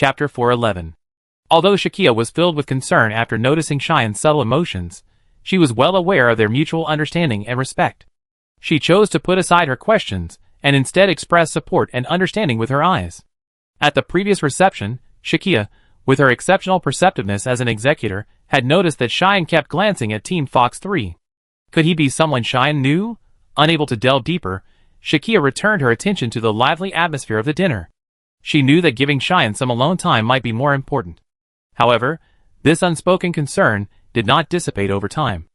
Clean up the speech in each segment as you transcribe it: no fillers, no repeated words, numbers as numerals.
Chapter 411. Although Shakia was filled with concern after noticing Cheyenne's subtle emotions, she was well aware of their mutual understanding and respect. She chose to put aside her questions and instead express support and understanding with her eyes. At the previous reception, Shakia, with her exceptional perceptiveness as an executor, had noticed that Cheyenne kept glancing at Team Fox 3. Could he be someone Cheyenne knew? Unable to delve deeper, Shakia returned her attention to the lively atmosphere of the dinner. She knew that giving Cheyenne some alone time might be more important. However, this unspoken concern did not dissipate over time.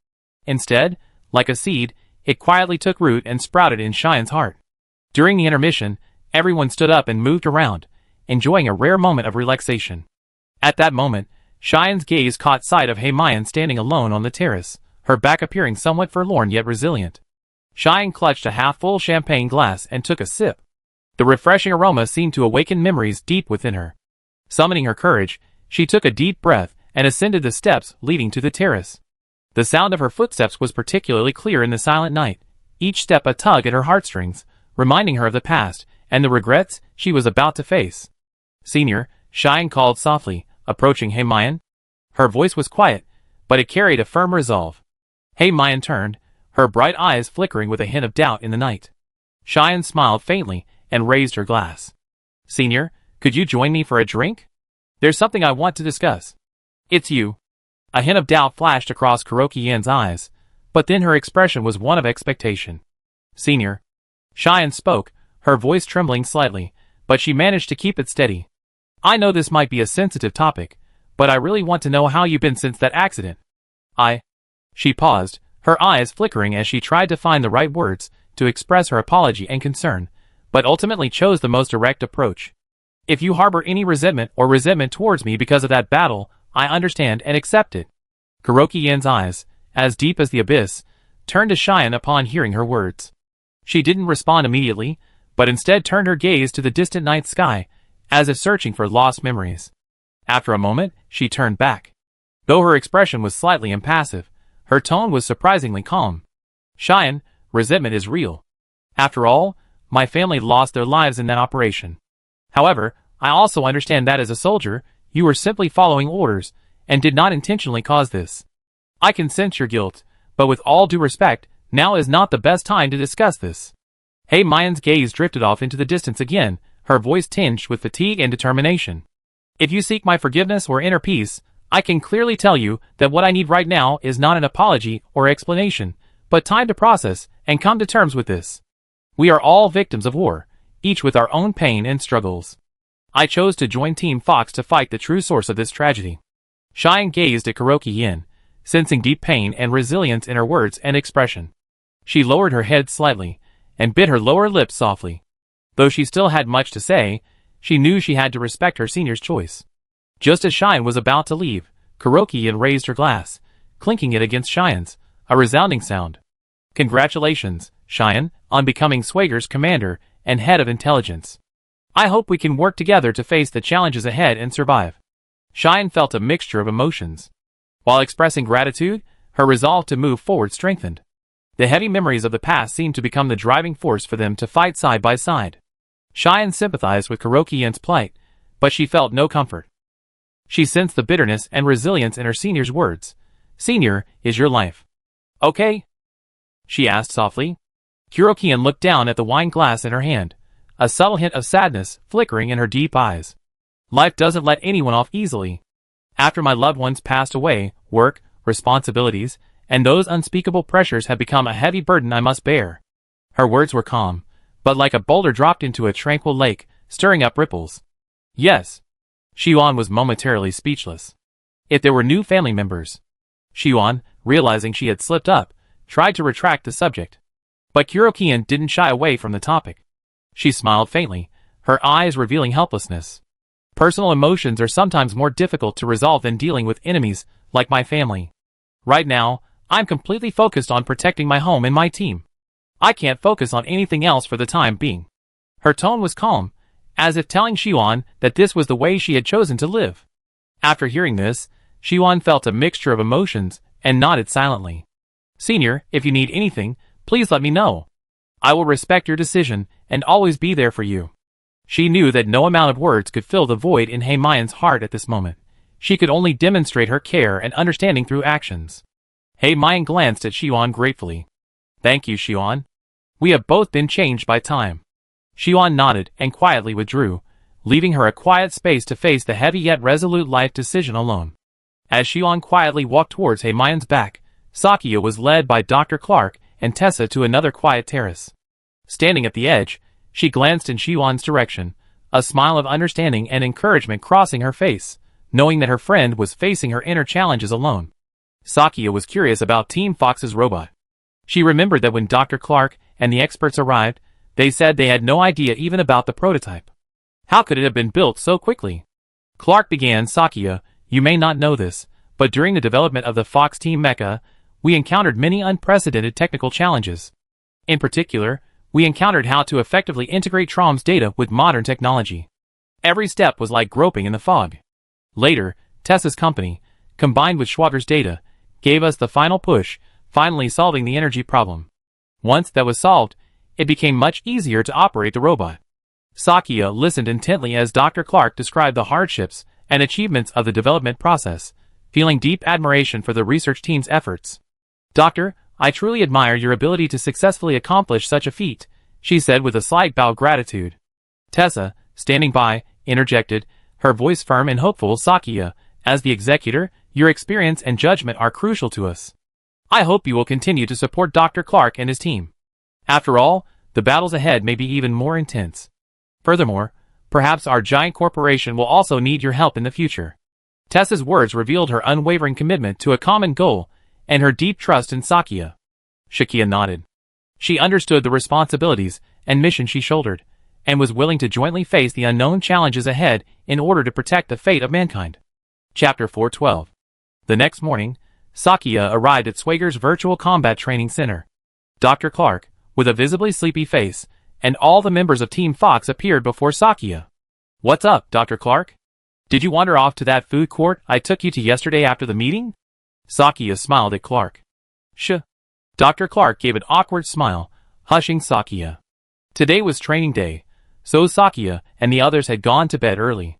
Instead, like a seed, it quietly took root and sprouted in Cheyenne's heart. During the intermission, everyone stood up and moved around, enjoying a rare moment of relaxation. At that moment, Cheyenne's gaze caught sight of Heymayan standing alone on the terrace, her back appearing somewhat forlorn yet resilient. Cheyenne clutched a half-full champagne glass and took a sip. The refreshing aroma seemed to awaken memories deep within her. Summoning her courage, she took a deep breath and ascended the steps leading to the terrace. The sound of her footsteps was particularly clear in the silent night, each step a tug at her heartstrings, reminding her of the past and the regrets she was about to face. "Senior," Cheyenne called softly, approaching Heymayan. Her voice was quiet, but it carried a firm resolve. Heymayan turned, her bright eyes flickering with a hint of doubt in the night. Cheyenne smiled faintly and raised her glass. "Senior, could you join me for a drink? There's something I want to discuss." "It's you." A hint of doubt flashed across Kuroki-yan's eyes, but then her expression was one of expectation. "Senior." Cheyenne spoke, her voice trembling slightly, but she managed to keep it steady. "I know this might be a sensitive topic, but I really want to know how you've been since that accident." She paused, her eyes flickering as she tried to find the right words to express her apology and concern, but ultimately chose the most direct approach. "If you harbor any resentment towards me because of that battle, I understand and accept it." Kuroki-yan's eyes, as deep as the abyss, turned to Cheyenne upon hearing her words. She didn't respond immediately, but instead turned her gaze to the distant night sky, as if searching for lost memories. After a moment, she turned back. Though her expression was slightly impassive, her tone was surprisingly calm. "Cheyenne, resentment is real. After all, my family lost their lives in that operation. However, I also understand that as a soldier, you were simply following orders, and did not intentionally cause this. I can sense your guilt, but with all due respect, now is not the best time to discuss this." Heymayan's gaze drifted off into the distance again, her voice tinged with fatigue and determination. "If you seek my forgiveness or inner peace, I can clearly tell you that what I need right now is not an apology or explanation, but time to process and come to terms with this. We are all victims of war, each with our own pain and struggles. I chose to join Team Fox to fight the true source of this tragedy." Cheyenne gazed at Kuroki-yan, sensing deep pain and resilience in her words and expression. She lowered her head slightly, and bit her lower lip softly. Though she still had much to say, she knew she had to respect her senior's choice. Just as Cheyenne was about to leave, Kuroki-yan raised her glass, clinking it against Cheyenne's, a resounding sound. "Congratulations, Cheyenne, on becoming Swager's commander and head of intelligence. I hope we can work together to face the challenges ahead and survive." Cheyenne felt a mixture of emotions. While expressing gratitude, her resolve to move forward strengthened. The heavy memories of the past seemed to become the driving force for them to fight side by side. Cheyenne sympathized with Kuroki-yan's plight, but she felt no comfort. She sensed the bitterness and resilience in her senior's words. "Senior, is your life okay?" she asked softly. Kuroki-yan looked down at the wine glass in her hand, a subtle hint of sadness flickering in her deep eyes. "Life doesn't let anyone off easily. After my loved ones passed away, work, responsibilities, and those unspeakable pressures have become a heavy burden I must bear." Her words were calm, but like a boulder dropped into a tranquil lake, stirring up ripples. "Yes." Cheyenne was momentarily speechless. If there were new family members. Cheyenne, realizing she had slipped up, tried to retract the subject. But Kuroki-yan didn't shy away from the topic. She smiled faintly, her eyes revealing helplessness. "Personal emotions are sometimes more difficult to resolve than dealing with enemies, like my family. Right now, I'm completely focused on protecting my home and my team. I can't focus on anything else for the time being." Her tone was calm, as if telling Cheyenne that this was the way she had chosen to live. After hearing this, Cheyenne felt a mixture of emotions and nodded silently. "Senior, if you need anything, please let me know. I will respect your decision and always be there for you." She knew that no amount of words could fill the void in Hei-Mian's heart at this moment. She could only demonstrate her care and understanding through actions. Hei-Mian glanced at Xiuan gratefully. Thank you, Xiuan. We have both been changed by time. Xiuan nodded and quietly withdrew, leaving her a quiet space to face the heavy yet resolute life decision alone. As Xiuan quietly walked towards Hei-Mian's back, Sakia was led by Dr. Clark and Tessa to another quiet terrace. Standing at the edge, she glanced in Xiuan's direction, a smile of understanding and encouragement crossing her face, knowing that her friend was facing her inner challenges alone. Sakia was curious about Team Fox's robot. She remembered that when Dr. Clark and the experts arrived, they said they had no idea even about the prototype. How could it have been built so quickly? Clark began. Sakia, you may not know this, but during the development of the Fox Team mecha, we encountered many unprecedented technical challenges. In particular, we encountered how to effectively integrate Trom's data with modern technology. Every step was like groping in the fog. Later, Tessa's company, combined with Schwager's data, gave us the final push, finally solving the energy problem. Once that was solved, it became much easier to operate the robot. Sakia listened intently as Dr. Clark described the hardships and achievements of the development process, feeling deep admiration for the research team's efforts. Doctor, I truly admire your ability to successfully accomplish such a feat, she said with a slight bow of gratitude. Tessa, standing by, interjected, her voice firm and hopeful. Sakia, as the executor, your experience and judgment are crucial to us. I hope you will continue to support Dr. Clark and his team. After all, the battles ahead may be even more intense. Furthermore, perhaps our giant corporation will also need your help in the future. Tessa's words revealed her unwavering commitment to a common goal and her deep trust in Sakia. Sakia nodded. She understood the responsibilities and mission she shouldered, and was willing to jointly face the unknown challenges ahead in order to protect the fate of mankind. Chapter 412. The next morning, Sakia arrived at Schwager's Virtual Combat Training Center. Dr. Clark, with a visibly sleepy face, and all the members of Team Fox appeared before Sakia. What's up, Dr. Clark? Did you wander off to that food court I took you to yesterday after the meeting? Sakia smiled at Clark. Shh. Dr. Clark gave an awkward smile, hushing Sakia. Today was training day, so Sakia and the others had gone to bed early.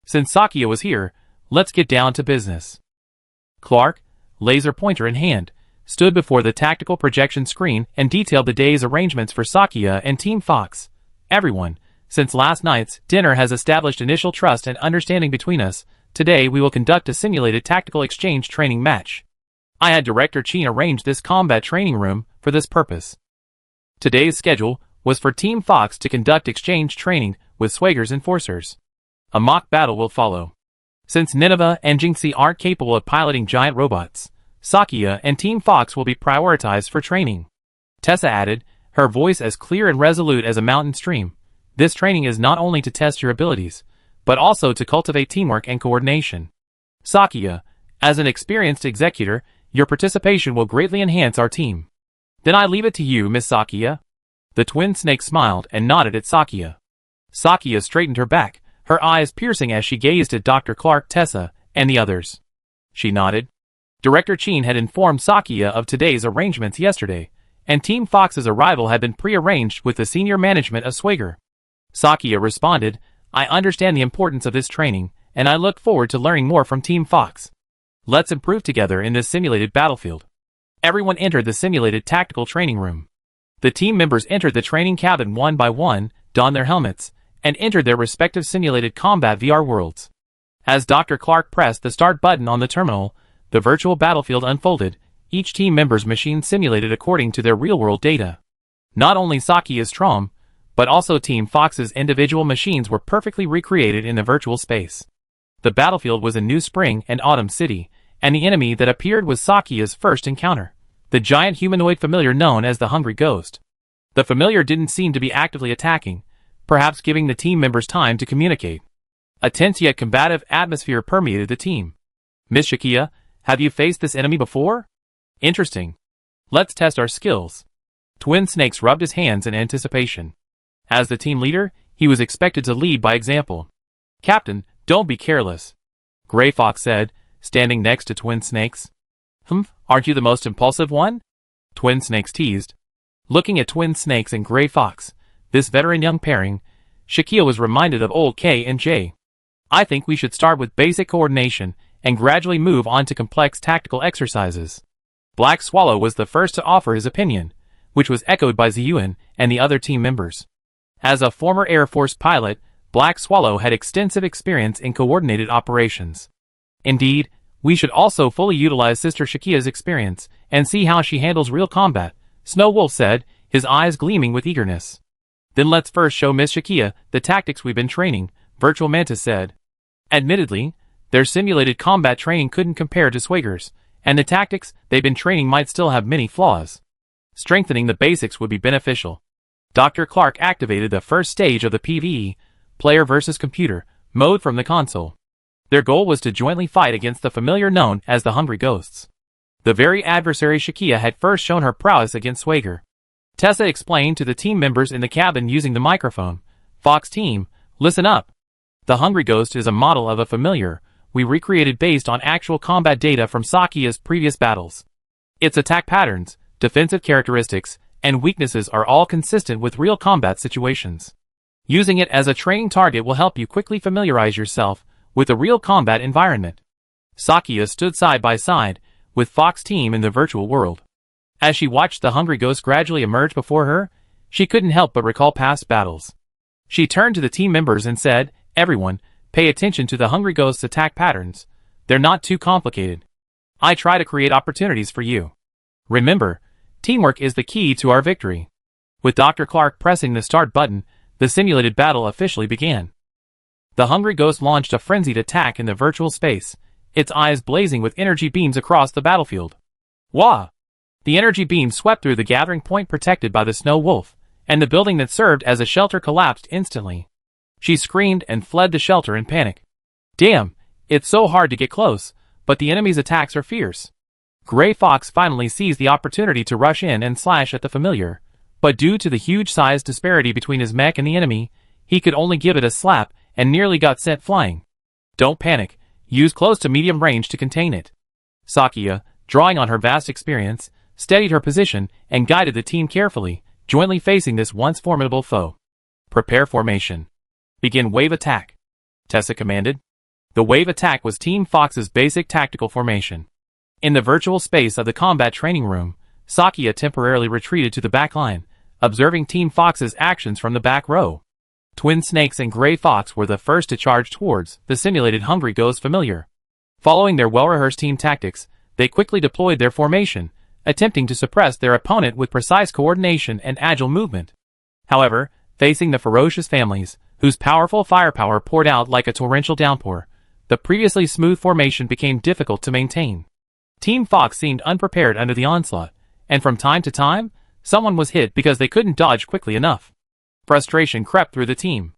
Since Sakia was here, let's get down to business. Clark, laser pointer in hand, stood before the tactical projection screen and detailed the day's arrangements for Sakia and Team Fox. Everyone, since last night's dinner has established initial trust and understanding between us, today we will conduct a simulated tactical exchange training match. I had Director Chin arrange this combat training room for this purpose. Today's schedule was for Team Fox to conduct exchange training with Schwager's enforcers. A mock battle will follow. Since Nineveh and Jinxie aren't capable of piloting giant robots, Sakia and Team Fox will be prioritized for training. Tessa added, her voice as clear and resolute as a mountain stream. This training is not only to test your abilities, but also to cultivate teamwork and coordination. Sakia, as an experienced executor, your participation will greatly enhance our team. Then I leave it to you, Miss Sakia. The twin snake smiled and nodded at Sakia. Sakia straightened her back, her eyes piercing as she gazed at Dr. Clark, Tessa, and the others. She nodded. Director Chin had informed Sakia of today's arrangements yesterday, and Team Fox's arrival had been pre-arranged with the senior management of Schwager. Sakia responded, I understand the importance of this training, and I look forward to learning more from Team Fox. Let's improve together in this simulated battlefield. Everyone entered the simulated tactical training room. The team members entered the training cabin one by one, donned their helmets, and entered their respective simulated combat VR worlds. As Dr. Clark pressed the start button on the terminal, the virtual battlefield unfolded, each team member's machine simulated according to their real-world data. Not only Sakia's Trom, but also Team Fox's individual machines were perfectly recreated in the virtual space. The battlefield was a New Spring and Autumn City, and the enemy that appeared was Sakia's first encounter, the giant humanoid familiar known as the Hungry Ghost. The familiar didn't seem to be actively attacking, perhaps giving the team members time to communicate. A tense yet combative atmosphere permeated the team. Miss Sakia, have you faced this enemy before? Interesting. Let's test our skills. Twin Snakes rubbed his hands in anticipation. As the team leader, he was expected to lead by example. Captain, don't be careless. Gray Fox said, standing next to Twin Snakes. Aren't you the most impulsive one? Twin Snakes teased. Looking at Twin Snakes and Gray Fox, this veteran young pairing, Shakia was reminded of old K and J. I think we should start with basic coordination and gradually move on to complex tactical exercises. Black Swallow was the first to offer his opinion, which was echoed by Ziyuan and the other team members. As a former Air Force pilot, Black Swallow had extensive experience in coordinated operations. Indeed, we should also fully utilize Sister Shakia's experience and see how she handles real combat, Snow Wolf said, his eyes gleaming with eagerness. Then let's first show Miss Shakia the tactics we've been training, Virtual Mantis said. Admittedly, their simulated combat training couldn't compare to Swager's, and the tactics they've been training might still have many flaws. Strengthening the basics would be beneficial. Dr. Clark activated the first stage of the PvE, player versus computer, mode from the console. Their goal was to jointly fight against the familiar known as the Hungry Ghosts. The very adversary Shakia had first shown her prowess against Swager. Tessa explained to the team members in the cabin using the microphone, Fox team, listen up. The Hungry Ghost is a model of a familiar we recreated based on actual combat data from Sakia's previous battles. Its attack patterns, defensive characteristics, and weaknesses are all consistent with real combat situations. Using it as a training target will help you quickly familiarize yourself with a real combat environment. Sakia stood side by side with Fox team in the virtual world. As she watched the Hungry Ghost gradually emerge before her, she couldn't help but recall past battles. She turned to the team members and said, "Everyone, pay attention to the Hungry Ghost's attack patterns. They're not too complicated. I try to create opportunities for you. Remember, teamwork is the key to our victory." With Dr. Clark pressing the start button, the simulated battle officially began. The Hungry Ghost launched a frenzied attack in the virtual space, its eyes blazing with energy beams across the battlefield. Wah! The energy beam swept through the gathering point protected by the Snow Wolf, and the building that served as a shelter collapsed instantly. She screamed and fled the shelter in panic. Damn, it's so hard to get close, but the enemy's attacks are fierce. Gray Fox finally seized the opportunity to rush in and slash at the familiar, but due to the huge size disparity between his mech and the enemy, he could only give it a slap and nearly got sent flying. Don't panic, use close to medium range to contain it. Sakia, drawing on her vast experience, steadied her position and guided the team carefully, jointly facing this once formidable foe. Prepare formation. Begin wave attack, Tessa commanded. The wave attack was Team Fox's basic tactical formation. In the virtual space of the combat training room, Sakia temporarily retreated to the back line, observing Team Fox's actions from the back row. Twin Snakes and Gray Fox were the first to charge towards the simulated Hungry Ghost familiar. Following their well-rehearsed team tactics, they quickly deployed their formation, attempting to suppress their opponent with precise coordination and agile movement. However, facing the ferocious families, whose powerful firepower poured out like a torrential downpour, the previously smooth formation became difficult to maintain. Team Fox seemed unprepared under the onslaught, and from time to time, someone was hit because they couldn't dodge quickly enough. Frustration crept through the team.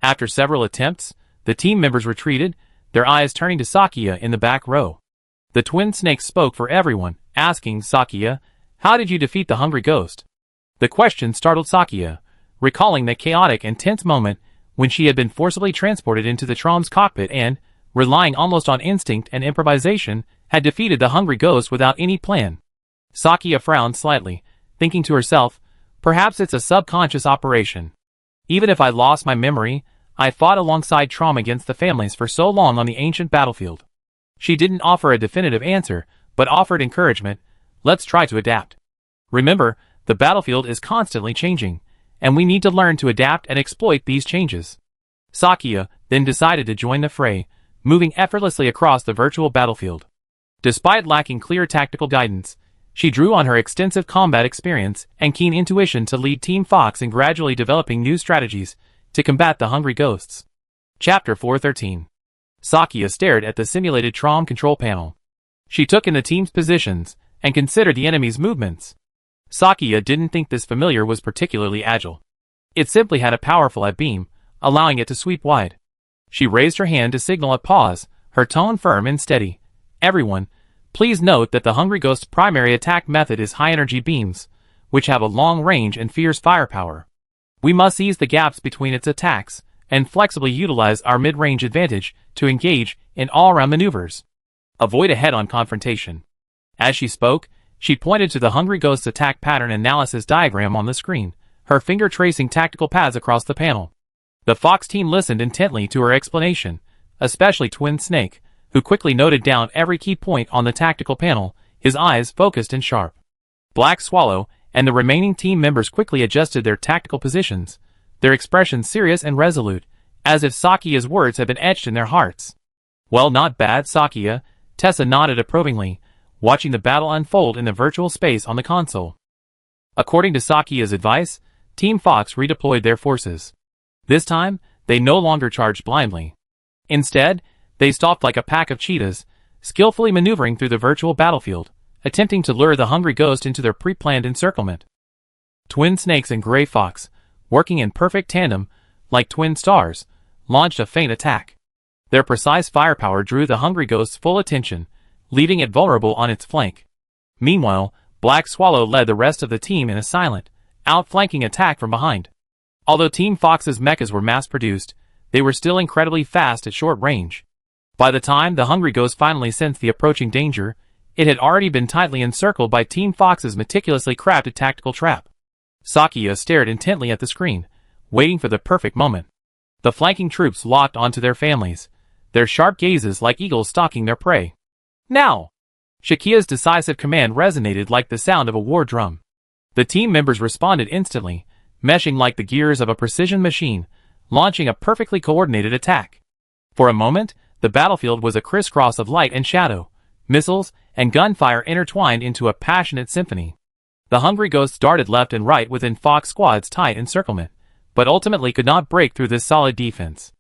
After several attempts, the team members retreated, their eyes turning to Sakia in the back row. The Twin Snakes spoke for everyone, asking Sakia, "How did you defeat the Hungry Ghost?" The question startled Sakia, recalling that chaotic and tense moment when she had been forcibly transported into the Trom's cockpit and, relying almost on instinct and improvisation, had defeated the Hungry Ghost without any plan. Sakia frowned slightly, thinking to herself, perhaps it's a subconscious operation. Even if I lost my memory, I fought alongside Trom against the families for so long on the ancient battlefield. She didn't offer a definitive answer, but offered encouragement. Let's try to adapt. Remember, the battlefield is constantly changing, and we need to learn to adapt and exploit these changes. Sakia then decided to join the fray, moving effortlessly across the virtual battlefield. Despite lacking clear tactical guidance, she drew on her extensive combat experience and keen intuition to lead Team Fox in gradually developing new strategies to combat the Hungry Ghosts. Chapter 413. Sakia stared at the simulated Trom control panel. She took in the team's positions and considered the enemy's movements. Sakia didn't think this familiar was particularly agile. It simply had a powerful beam, allowing it to sweep wide. She raised her hand to signal a pause, her tone firm and steady. Everyone, please note that the Hungry Ghost's primary attack method is high-energy beams, which have a long range and fierce firepower. We must seize the gaps between its attacks and flexibly utilize our mid-range advantage to engage in all-around maneuvers. Avoid a head-on confrontation. As she spoke, she pointed to the Hungry Ghost's attack pattern analysis diagram on the screen, her finger tracing tactical paths across the panel. The Fox team listened intently to her explanation, especially Twin Snake, who quickly noted down every key point on the tactical panel, his eyes focused and sharp. Black Swallow and the remaining team members quickly adjusted their tactical positions, their expressions serious and resolute, as if Sakia's words had been etched in their hearts. Well, not bad, Sakia, Tessa nodded approvingly, watching the battle unfold in the virtual space on the console. According to Sakia's advice, Team Fox redeployed their forces. This time, they no longer charged blindly. Instead, they stalked like a pack of cheetahs, skillfully maneuvering through the virtual battlefield, attempting to lure the hungry ghost into their pre-planned encirclement. Twin Snakes and Gray Fox, working in perfect tandem, like twin stars, launched a feint attack. Their precise firepower drew the hungry ghost's full attention, leaving it vulnerable on its flank. Meanwhile, Black Swallow led the rest of the team in a silent, outflanking attack from behind. Although Team Fox's mechas were mass-produced, they were still incredibly fast at short range. By the time the hungry ghost finally sensed the approaching danger, it had already been tightly encircled by Team Fox's meticulously crafted tactical trap. Sakia stared intently at the screen, waiting for the perfect moment. The flanking troops locked onto their families, their sharp gazes like eagles stalking their prey. Now! Shakia's decisive command resonated like the sound of a war drum. The team members responded instantly, meshing like the gears of a precision machine, launching a perfectly coordinated attack. For a moment, the battlefield was a crisscross of light and shadow, missiles and gunfire intertwined into a passionate symphony. The hungry ghosts darted left and right within Fox Squad's tight encirclement, but ultimately could not break through this solid defense.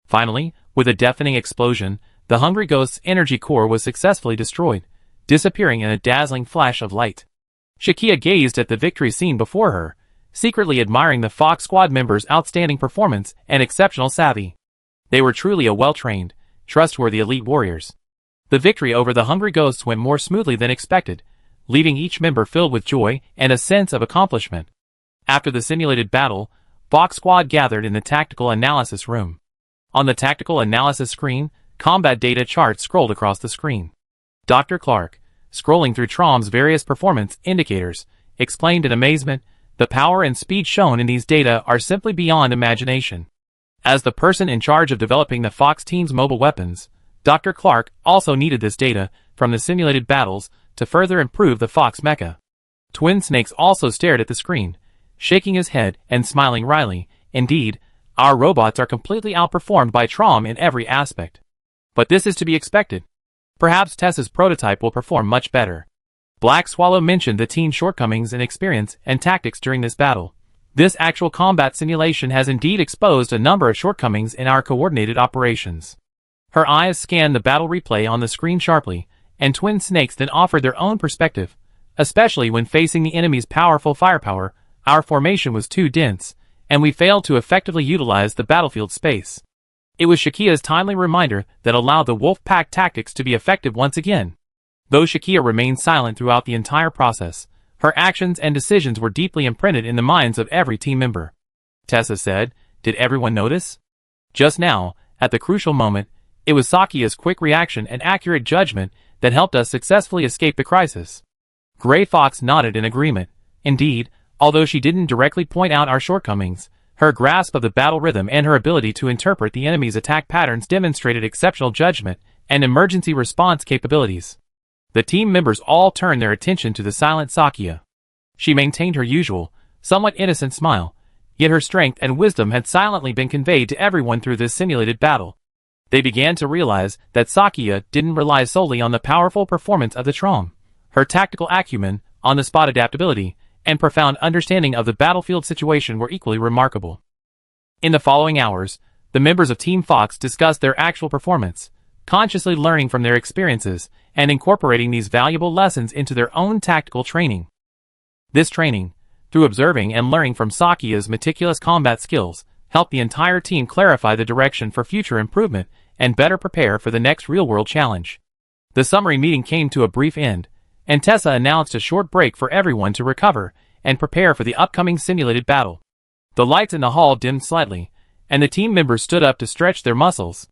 Finally, with a deafening explosion, the hungry ghost's energy core was successfully destroyed, disappearing in a dazzling flash of light. Shakia gazed at the victory scene before her, secretly admiring the Fox Squad members' outstanding performance and exceptional savvy. They were truly a well-trained, trustworthy elite warriors. The victory over the hungry ghosts went more smoothly than expected, leaving each member filled with joy and a sense of accomplishment. After the simulated battle, Fox Squad gathered in the tactical analysis room. On the tactical analysis screen, combat data charts scrolled across the screen. Dr. Clark, scrolling through Trom's various performance indicators, explained in amazement, "The power and speed shown in these data are simply beyond imagination." As the person in charge of developing the Fox team's mobile weapons, Dr. Clark also needed this data from the simulated battles to further improve the Fox mecha. Twin Snakes also stared at the screen, shaking his head and smiling wryly. "Indeed, our robots are completely outperformed by Trom in every aspect. But this is to be expected. Perhaps Tessa's prototype will perform much better." Black Swallow mentioned the team's shortcomings in experience and tactics during this battle. "This actual combat simulation has indeed exposed a number of shortcomings in our coordinated operations." Her eyes scanned the battle replay on the screen sharply, and Twin Snakes then offered their own perspective. "Especially when facing the enemy's powerful firepower, our formation was too dense, and we failed to effectively utilize the battlefield space." It was Shakia's timely reminder that allowed the wolf pack tactics to be effective once again. Though Shakia remained silent throughout the entire process, her actions and decisions were deeply imprinted in the minds of every team member. Tessa said, "Did everyone notice? Just now, at the crucial moment, it was Sakia's quick reaction and accurate judgment that helped us successfully escape the crisis." Gray Fox nodded in agreement. "Indeed, although she didn't directly point out our shortcomings, her grasp of the battle rhythm and her ability to interpret the enemy's attack patterns demonstrated exceptional judgment and emergency response capabilities." The team members all turned their attention to the silent Sakia. She maintained her usual, somewhat innocent smile, yet her strength and wisdom had silently been conveyed to everyone through this simulated battle. They began to realize that Sakia didn't rely solely on the powerful performance of the Trom. Her tactical acumen, on-the-spot adaptability, and profound understanding of the battlefield situation were equally remarkable. In the following hours, the members of Team Fox discussed their actual performance, consciously learning from their experiences and incorporating these valuable lessons into their own tactical training. This training, through observing and learning from Sakia's meticulous combat skills, helped the entire team clarify the direction for future improvement and better prepare for the next real-world challenge. The summary meeting came to a brief end, and Tessa announced a short break for everyone to recover and prepare for the upcoming simulated battle. The lights in the hall dimmed slightly, and the team members stood up to stretch their muscles.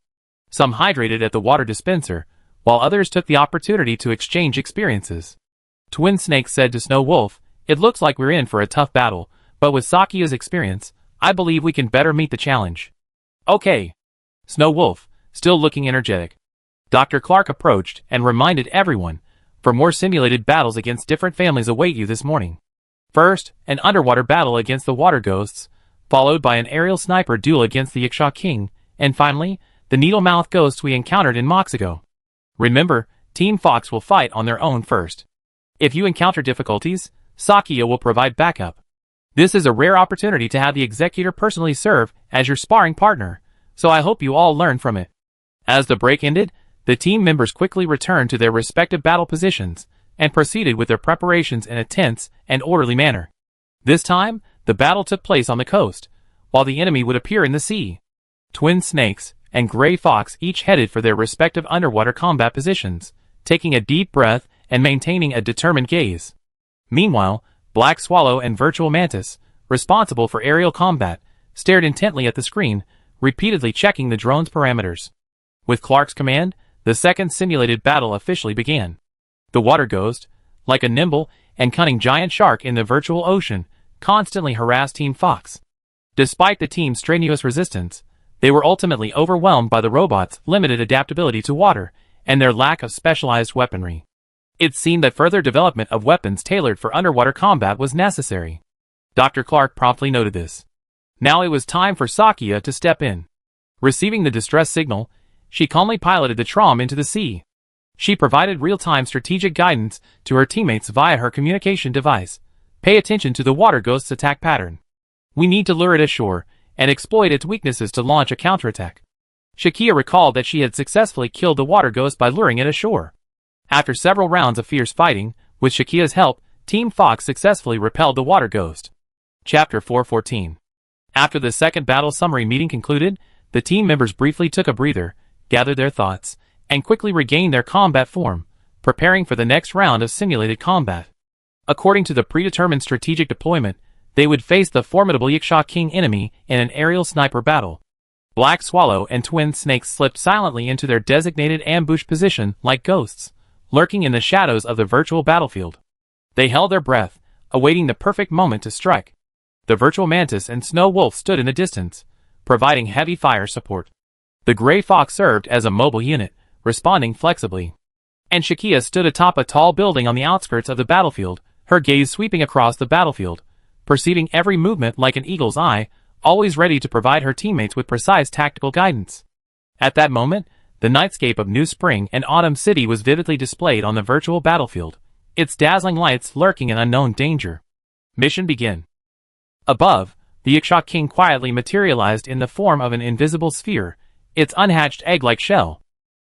Some hydrated at the water dispenser, while others took the opportunity to exchange experiences. Twin Snake said to Snow Wolf, "It looks like we're in for a tough battle, but with Sakia's experience, I believe we can better meet the challenge." Okay. Snow Wolf, still looking energetic. Dr. Clark approached and reminded everyone, for more simulated battles against different families await you this morning. First, an underwater battle against the water ghosts, followed by an aerial sniper duel against the Iksha King, and finally, the needle-mouth ghosts we encountered in Moxico. Remember, Team Fox will fight on their own first. If you encounter difficulties, Sakia will provide backup. This is a rare opportunity to have the Executor personally serve as your sparring partner, so I hope you all learn from it. As the break ended, the team members quickly returned to their respective battle positions and proceeded with their preparations in a tense and orderly manner. This time, the battle took place on the coast, while the enemy would appear in the sea. Twin Snakes and Gray Fox each headed for their respective underwater combat positions, taking a deep breath and maintaining a determined gaze. Meanwhile, Black Swallow and Virtual Mantis, responsible for aerial combat, stared intently at the screen, repeatedly checking the drone's parameters. With Clark's command, the second simulated battle officially began. The water ghost, like a nimble and cunning giant shark in the virtual ocean, constantly harassed Team Fox. Despite the team's strenuous resistance, they were ultimately overwhelmed by the robots' limited adaptability to water and their lack of specialized weaponry. It seemed that further development of weapons tailored for underwater combat was necessary. Dr. Clark promptly noted this. Now it was time for Sakia to step in. Receiving the distress signal, she calmly piloted the Trom into the sea. She provided real-time strategic guidance to her teammates via her communication device. Pay attention to the water ghost's attack pattern. We need to lure it ashore and exploit its weaknesses to launch a counterattack. Shakia recalled that she had successfully killed the water ghost by luring it ashore. After several rounds of fierce fighting, with Shakia's help, Team Fox successfully repelled the water ghost. Chapter 414. After the second battle summary meeting concluded, the team members briefly took a breather, gathered their thoughts, and quickly regained their combat form, preparing for the next round of simulated combat. According to the predetermined strategic deployment, they would face the formidable Iksha King enemy in an aerial sniper battle. Black Swallow and Twin Snakes slipped silently into their designated ambush position like ghosts, lurking in the shadows of the virtual battlefield. They held their breath, awaiting the perfect moment to strike. The Virtual Mantis and Snow Wolf stood in the distance, providing heavy fire support. The Gray Fox served as a mobile unit, responding flexibly. And Shakia stood atop a tall building on the outskirts of the battlefield, her gaze sweeping across the battlefield, perceiving every movement like an eagle's eye, always ready to provide her teammates with precise tactical guidance. At that moment, the nightscape of New Spring and Autumn City was vividly displayed on the virtual battlefield, its dazzling lights lurking in unknown danger. Mission begin. Above, the Iksha King quietly materialized in the form of an invisible sphere, its unhatched egg-like shell.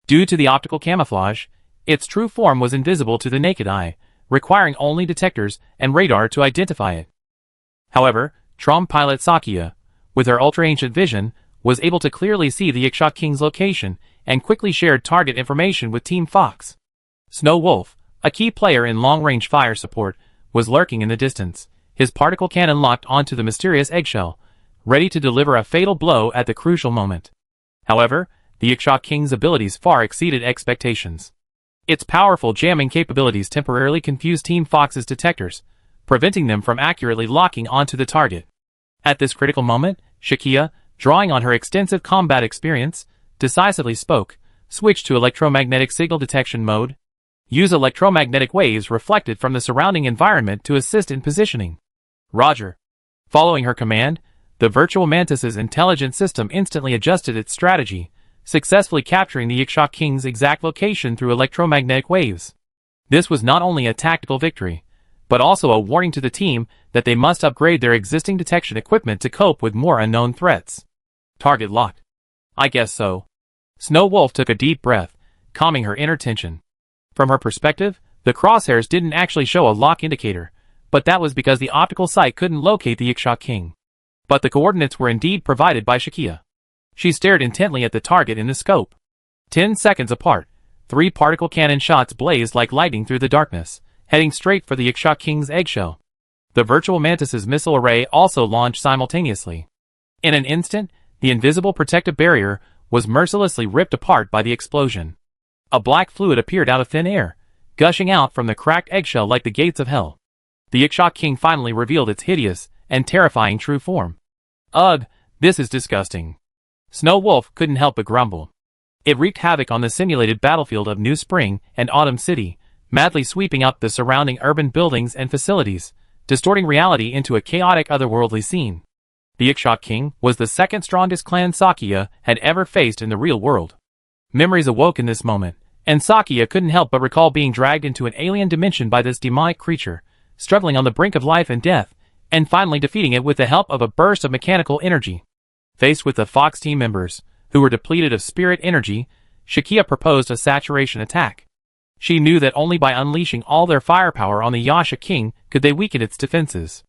Due to the optical camouflage, its true form was invisible to the naked eye, requiring only detectors and radar to identify it. However, Trom pilot Sakia, with her ultra-ancient vision, was able to clearly see the Iksha King's location and quickly shared target information with Team Fox. Snow Wolf, a key player in long-range fire support, was lurking in the distance, his particle cannon locked onto the mysterious eggshell, ready to deliver a fatal blow at the crucial moment. However, the Iksha King's abilities far exceeded expectations. Its powerful jamming capabilities temporarily confused Team Fox's detectors, preventing them from accurately locking onto the target. At this critical moment, Shakia, drawing on her extensive combat experience, decisively spoke, "Switch to electromagnetic signal detection mode. Use electromagnetic waves reflected from the surrounding environment to assist in positioning." Roger. Following her command, the Virtual Mantis's intelligent system instantly adjusted its strategy, successfully capturing the Iksha King's exact location through electromagnetic waves. This was not only a tactical victory, but also a warning to the team that they must upgrade their existing detection equipment to cope with more unknown threats. Target locked. I guess so. Snow Wolf took a deep breath, calming her inner tension. From her perspective, the crosshairs didn't actually show a lock indicator, but that was because the optical sight couldn't locate the Iksha King. But the coordinates were indeed provided by Shakia. She stared intently at the target in the scope. 10 seconds apart, 3 particle cannon shots blazed like lightning through the darkness, heading straight for the Iksha King's eggshell. The Virtual Mantis's missile array also launched simultaneously. In an instant, the invisible protective barrier was mercilessly ripped apart by the explosion. A black fluid appeared out of thin air, gushing out from the cracked eggshell like the gates of hell. The Iksha King finally revealed its hideous and terrifying true form. Ugh, this is disgusting. Snow Wolf couldn't help but grumble. It wreaked havoc on the simulated battlefield of New Spring and Autumn City, madly sweeping up the surrounding urban buildings and facilities, distorting reality into a chaotic otherworldly scene. The Ikshok King was the second strongest clan Sakia had ever faced in the real world. Memories awoke in this moment, and Sakia couldn't help but recall being dragged into an alien dimension by this demonic creature, struggling on the brink of life and death, and finally defeating it with the help of a burst of mechanical energy. Faced with the Fox team members, who were depleted of spirit energy, Shakia proposed a saturation attack. She knew that only by unleashing all their firepower on the Yasha King could they weaken its defenses.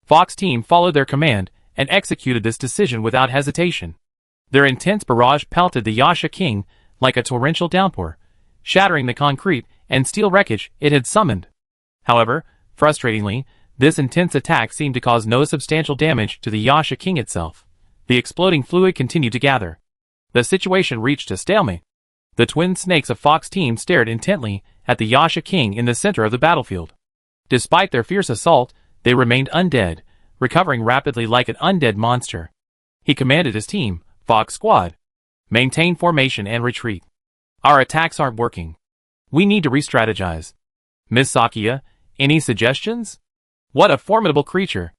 Fox team followed their command and executed this decision without hesitation. Their intense barrage pelted the Yasha King like a torrential downpour, shattering the concrete and steel wreckage it had summoned. However, frustratingly, this intense attack seemed to cause no substantial damage to the Yasha King itself. The exploding fluid continued to gather. The situation reached a stalemate. The twin snakes of Fox team stared intently at the Yasha King in the center of the battlefield. Despite their fierce assault, they remained undead, recovering rapidly like an undead monster. He commanded his team, Fox Squad. Maintain formation and retreat. Our attacks aren't working. We need to re-strategize. Miss Sakia, any suggestions? What a formidable creature.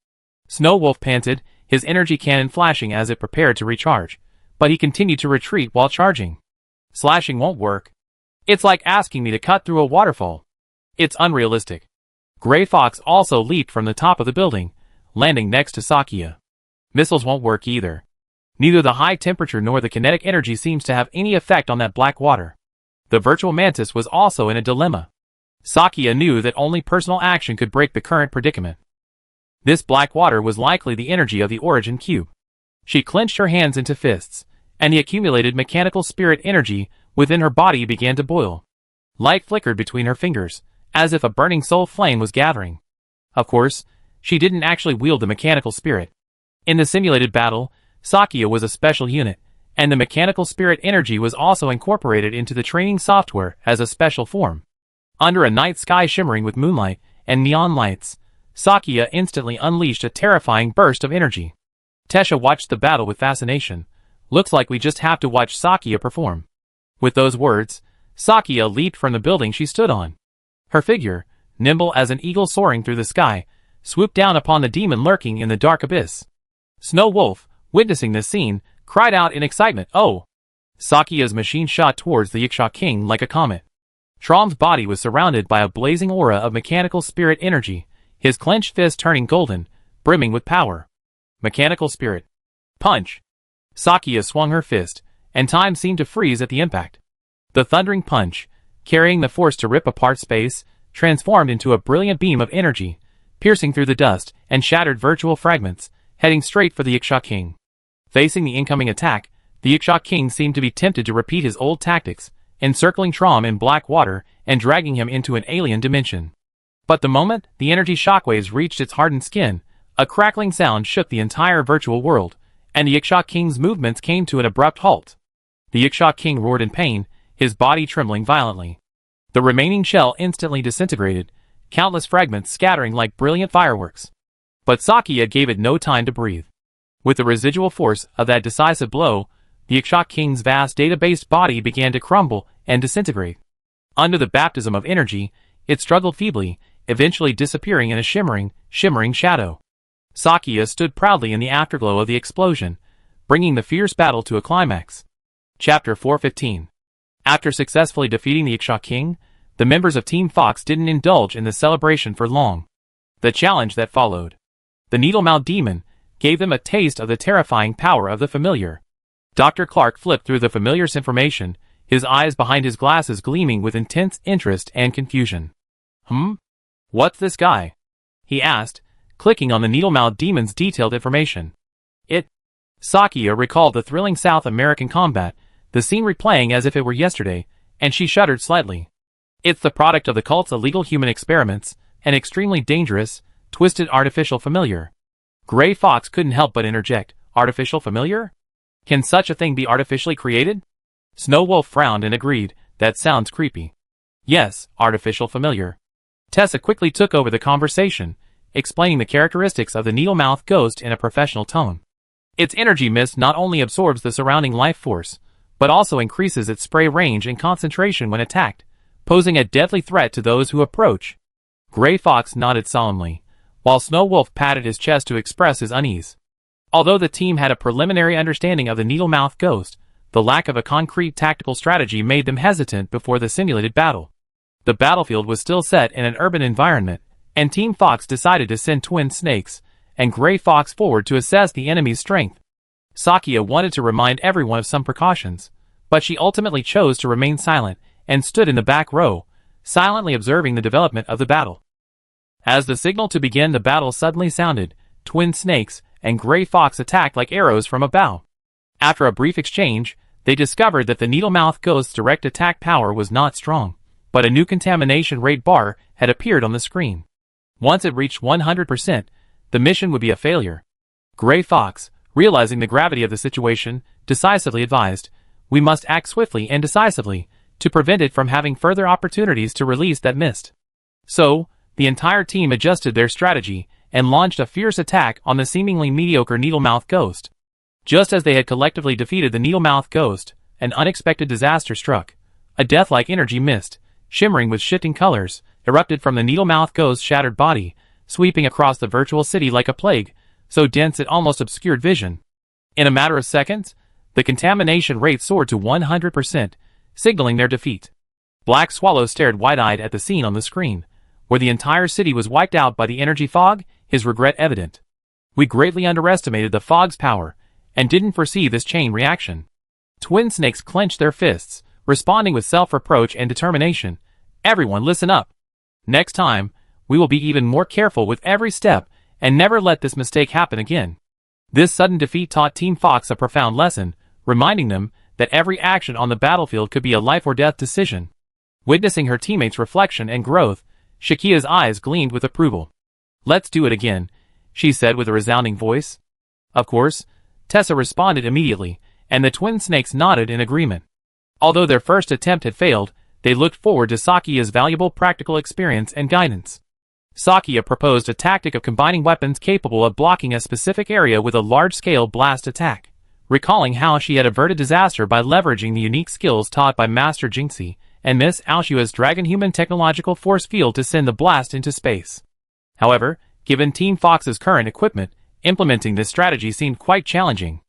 Snow Wolf panted, his energy cannon flashing as it prepared to recharge, but he continued to retreat while charging. Slashing won't work. It's like asking me to cut through a waterfall. It's unrealistic. Gray Fox also leaped from the top of the building, landing next to Sakia. Missiles won't work either. Neither the high temperature nor the kinetic energy seems to have any effect on that black water. The virtual mantis was also in a dilemma. Sakia knew that only personal action could break the current predicament. This black water was likely the energy of the origin cube. She clenched her hands into fists, and the accumulated mechanical spirit energy within her body began to boil. Light flickered between her fingers, as if a burning soul flame was gathering. Of course, she didn't actually wield the mechanical spirit. In the simulated battle, Sakia was a special unit, and the mechanical spirit energy was also incorporated into the training software as a special form. Under a night sky shimmering with moonlight and neon lights, Sakia instantly unleashed a terrifying burst of energy. Tesha watched the battle with fascination. Looks like we just have to watch Sakia perform. With those words, Sakia leaped from the building she stood on. Her figure, nimble as an eagle soaring through the sky, swooped down upon the demon lurking in the dark abyss. Snow Wolf, witnessing this scene, cried out in excitement, "Oh!" Sakia's machine shot towards the Ikshok King like a comet. Trom's body was surrounded by a blazing aura of mechanical spirit energy, his clenched fist turning golden, brimming with power. Mechanical spirit. Punch! Sakia swung her fist, and time seemed to freeze at the impact. The thundering punch, carrying the force to rip apart space, transformed into a brilliant beam of energy, piercing through the dust and shattered virtual fragments, heading straight for the Ikshok King. Facing the incoming attack, the Ikshok King seemed to be tempted to repeat his old tactics, encircling Trom in black water and dragging him into an alien dimension. But the moment the energy shockwaves reached its hardened skin, a crackling sound shook the entire virtual world, and the Ikshok King's movements came to an abrupt halt. The Ikshok King roared in pain, his body trembling violently. The remaining shell instantly disintegrated, countless fragments scattering like brilliant fireworks. But Sakia gave it no time to breathe. With the residual force of that decisive blow, the Ikshok King's vast data-based body began to crumble and disintegrate. Under the baptism of energy, it struggled feebly, eventually disappearing in a shimmering shadow. Sakia stood proudly in the afterglow of the explosion, bringing the fierce battle to a climax. Chapter 415. After successfully defeating the Ikshok King, the members of Team Fox didn't indulge in the celebration for long. The challenge that followed. The Needle-Mouthed Demon gave them a taste of the terrifying power of the familiar. Dr. Clark flipped through the familiar's information, his eyes behind his glasses gleaming with intense interest and confusion. What's this guy? He asked, clicking on the Needle-Mouthed Demon's detailed information. Sakia recalled the thrilling South American combat, the scene replaying as if it were yesterday, and she shuddered slightly. It's the product of the cult's illegal human experiments, an extremely dangerous, twisted artificial familiar. Gray Fox couldn't help but interject, artificial familiar? Can such a thing be artificially created? Snow Wolf frowned and agreed, that sounds creepy. Yes, artificial familiar. Tessa quickly took over the conversation, explaining the characteristics of the needle-mouthed ghost in a professional tone. Its energy mist not only absorbs the surrounding life force, but also increases its spray range and concentration when attacked, posing a deadly threat to those who approach. Gray Fox nodded solemnly, while Snow Wolf patted his chest to express his unease. Although the team had a preliminary understanding of the Needle-Mouthed Ghost, the lack of a concrete tactical strategy made them hesitant before the simulated battle. The battlefield was still set in an urban environment, and Team Fox decided to send Twin Snakes and Gray Fox forward to assess the enemy's strength. Sakia wanted to remind everyone of some precautions, but she ultimately chose to remain silent and stood in the back row, silently observing the development of the battle. As the signal to begin the battle suddenly sounded, Twin Snakes and Gray Fox attacked like arrows from a bow. After a brief exchange, they discovered that the Needle-Mouthed Ghost's direct attack power was not strong, but a new contamination rate bar had appeared on the screen. Once it reached 100%, the mission would be a failure. Gray Fox, realizing the gravity of the situation, decisively advised, "We must act swiftly and decisively to prevent it from having further opportunities to release that mist." So, the entire team adjusted their strategy and launched a fierce attack on the seemingly mediocre Needle-Mouthed Ghost. Just as they had collectively defeated the Needle-Mouthed Ghost, an unexpected disaster struck. A death-like energy mist, shimmering with shifting colors, erupted from the Needle-Mouthed Ghost's shattered body, sweeping across the virtual city like a plague, so dense it almost obscured vision. In a matter of seconds, the contamination rate soared to 100%, signaling their defeat. Black Swallow stared wide-eyed at the scene on the screen, where the entire city was wiped out by the energy fog, his regret evident. "We greatly underestimated the fog's power, and didn't foresee this chain reaction." Twin Snakes clenched their fists, responding with self-reproach and determination. "Everyone listen up. Next time, we will be even more careful with every step, and never let this mistake happen again." This sudden defeat taught Team Fox a profound lesson, reminding them that every action on the battlefield could be a life-or-death decision. Witnessing her teammates' reflection and growth, Shakia's eyes gleamed with approval. "Let's do it again," she said with a resounding voice. Of course, Tessa responded immediately, and the Twin Snakes nodded in agreement. Although their first attempt had failed, they looked forward to Sakia's valuable practical experience and guidance. Sakia proposed a tactic of combining weapons capable of blocking a specific area with a large-scale blast attack, recalling how she had averted disaster by leveraging the unique skills taught by Master Jinxie and Miss Aoshua's dragon-human technological force field to send the blast into space. However, given Team Fox's current equipment, implementing this strategy seemed quite challenging.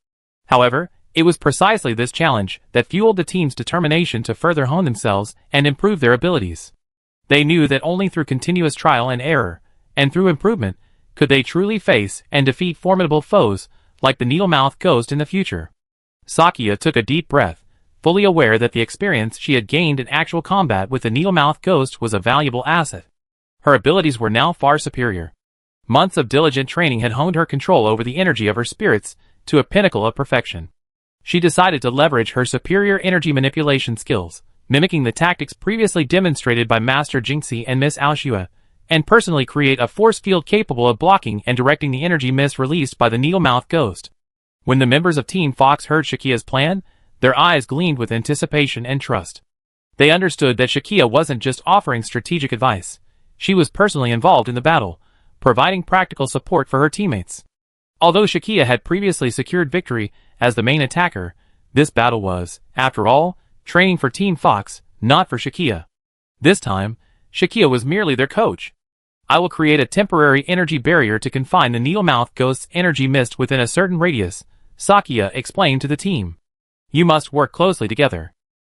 However, it was precisely this challenge that fueled the team's determination to further hone themselves and improve their abilities. They knew that only through continuous trial and error, and through improvement, could they truly face and defeat formidable foes like the Needle-Mouthed Ghost in the future. Sakia took a deep breath, fully aware that the experience she had gained in actual combat with the Needle-Mouthed Ghost was a valuable asset. Her abilities were now far superior. Months of diligent training had honed her control over the energy of her spirits to a pinnacle of perfection. She decided to leverage her superior energy manipulation skills, mimicking the tactics previously demonstrated by Master Jinxie and Miss Aoshua, and personally create a force field capable of blocking and directing the energy mist released by the Needle-Mouthed Ghost. When the members of Team Fox heard Shakia's plan, their eyes gleamed with anticipation and trust. They understood that Shakia wasn't just offering strategic advice. She was personally involved in the battle, providing practical support for her teammates. Although Shakia had previously secured victory as the main attacker, this battle was, after all, training for Team Fox, not for Shakia. This time, Shakia was merely their coach. "I will create a temporary energy barrier to confine the Needle-Mouthed Ghost's energy mist within a certain radius," Sakia explained to the team. "You must work closely together.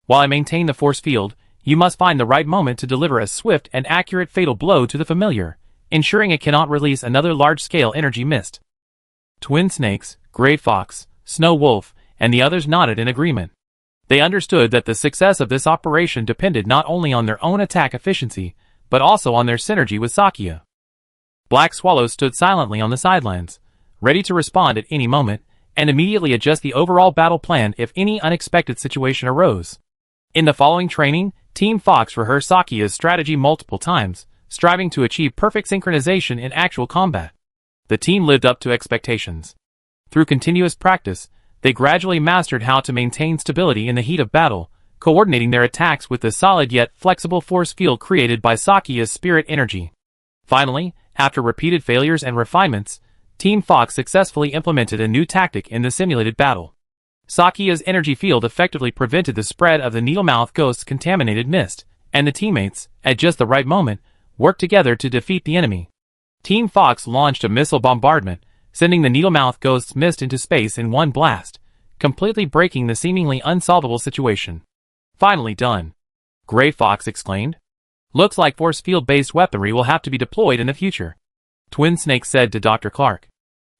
While I maintain the force field, you must find the right moment to deliver a swift and accurate fatal blow to the familiar, ensuring it cannot release another large-scale energy mist." Twin Snakes, Gray Fox, Snow Wolf, and the others nodded in agreement. They understood that the success of this operation depended not only on their own attack efficiency, but also on their synergy with Sakia. Black Swallow stood silently on the sidelines, ready to respond at any moment, and immediately adjust the overall battle plan if any unexpected situation arose. In the following training, Team Fox rehearsed Sakia's strategy multiple times, striving to achieve perfect synchronization in actual combat. The team lived up to expectations. Through continuous practice, they gradually mastered how to maintain stability in the heat of battle, coordinating their attacks with the solid yet flexible force field created by Sakia's spirit energy. Finally, after repeated failures and refinements, Team Fox successfully implemented a new tactic in the simulated battle. Sakia's energy field effectively prevented the spread of the Needlemouth Ghost's contaminated mist, and the teammates, at just the right moment, worked together to defeat the enemy. Team Fox launched a missile bombardment, sending the Needlemouth Ghost's mist into space in one blast, completely breaking the seemingly unsolvable situation. Finally done. Gray Fox exclaimed. Looks like force field-based weaponry will have to be deployed in the future. Twin Snake said to Dr. Clark.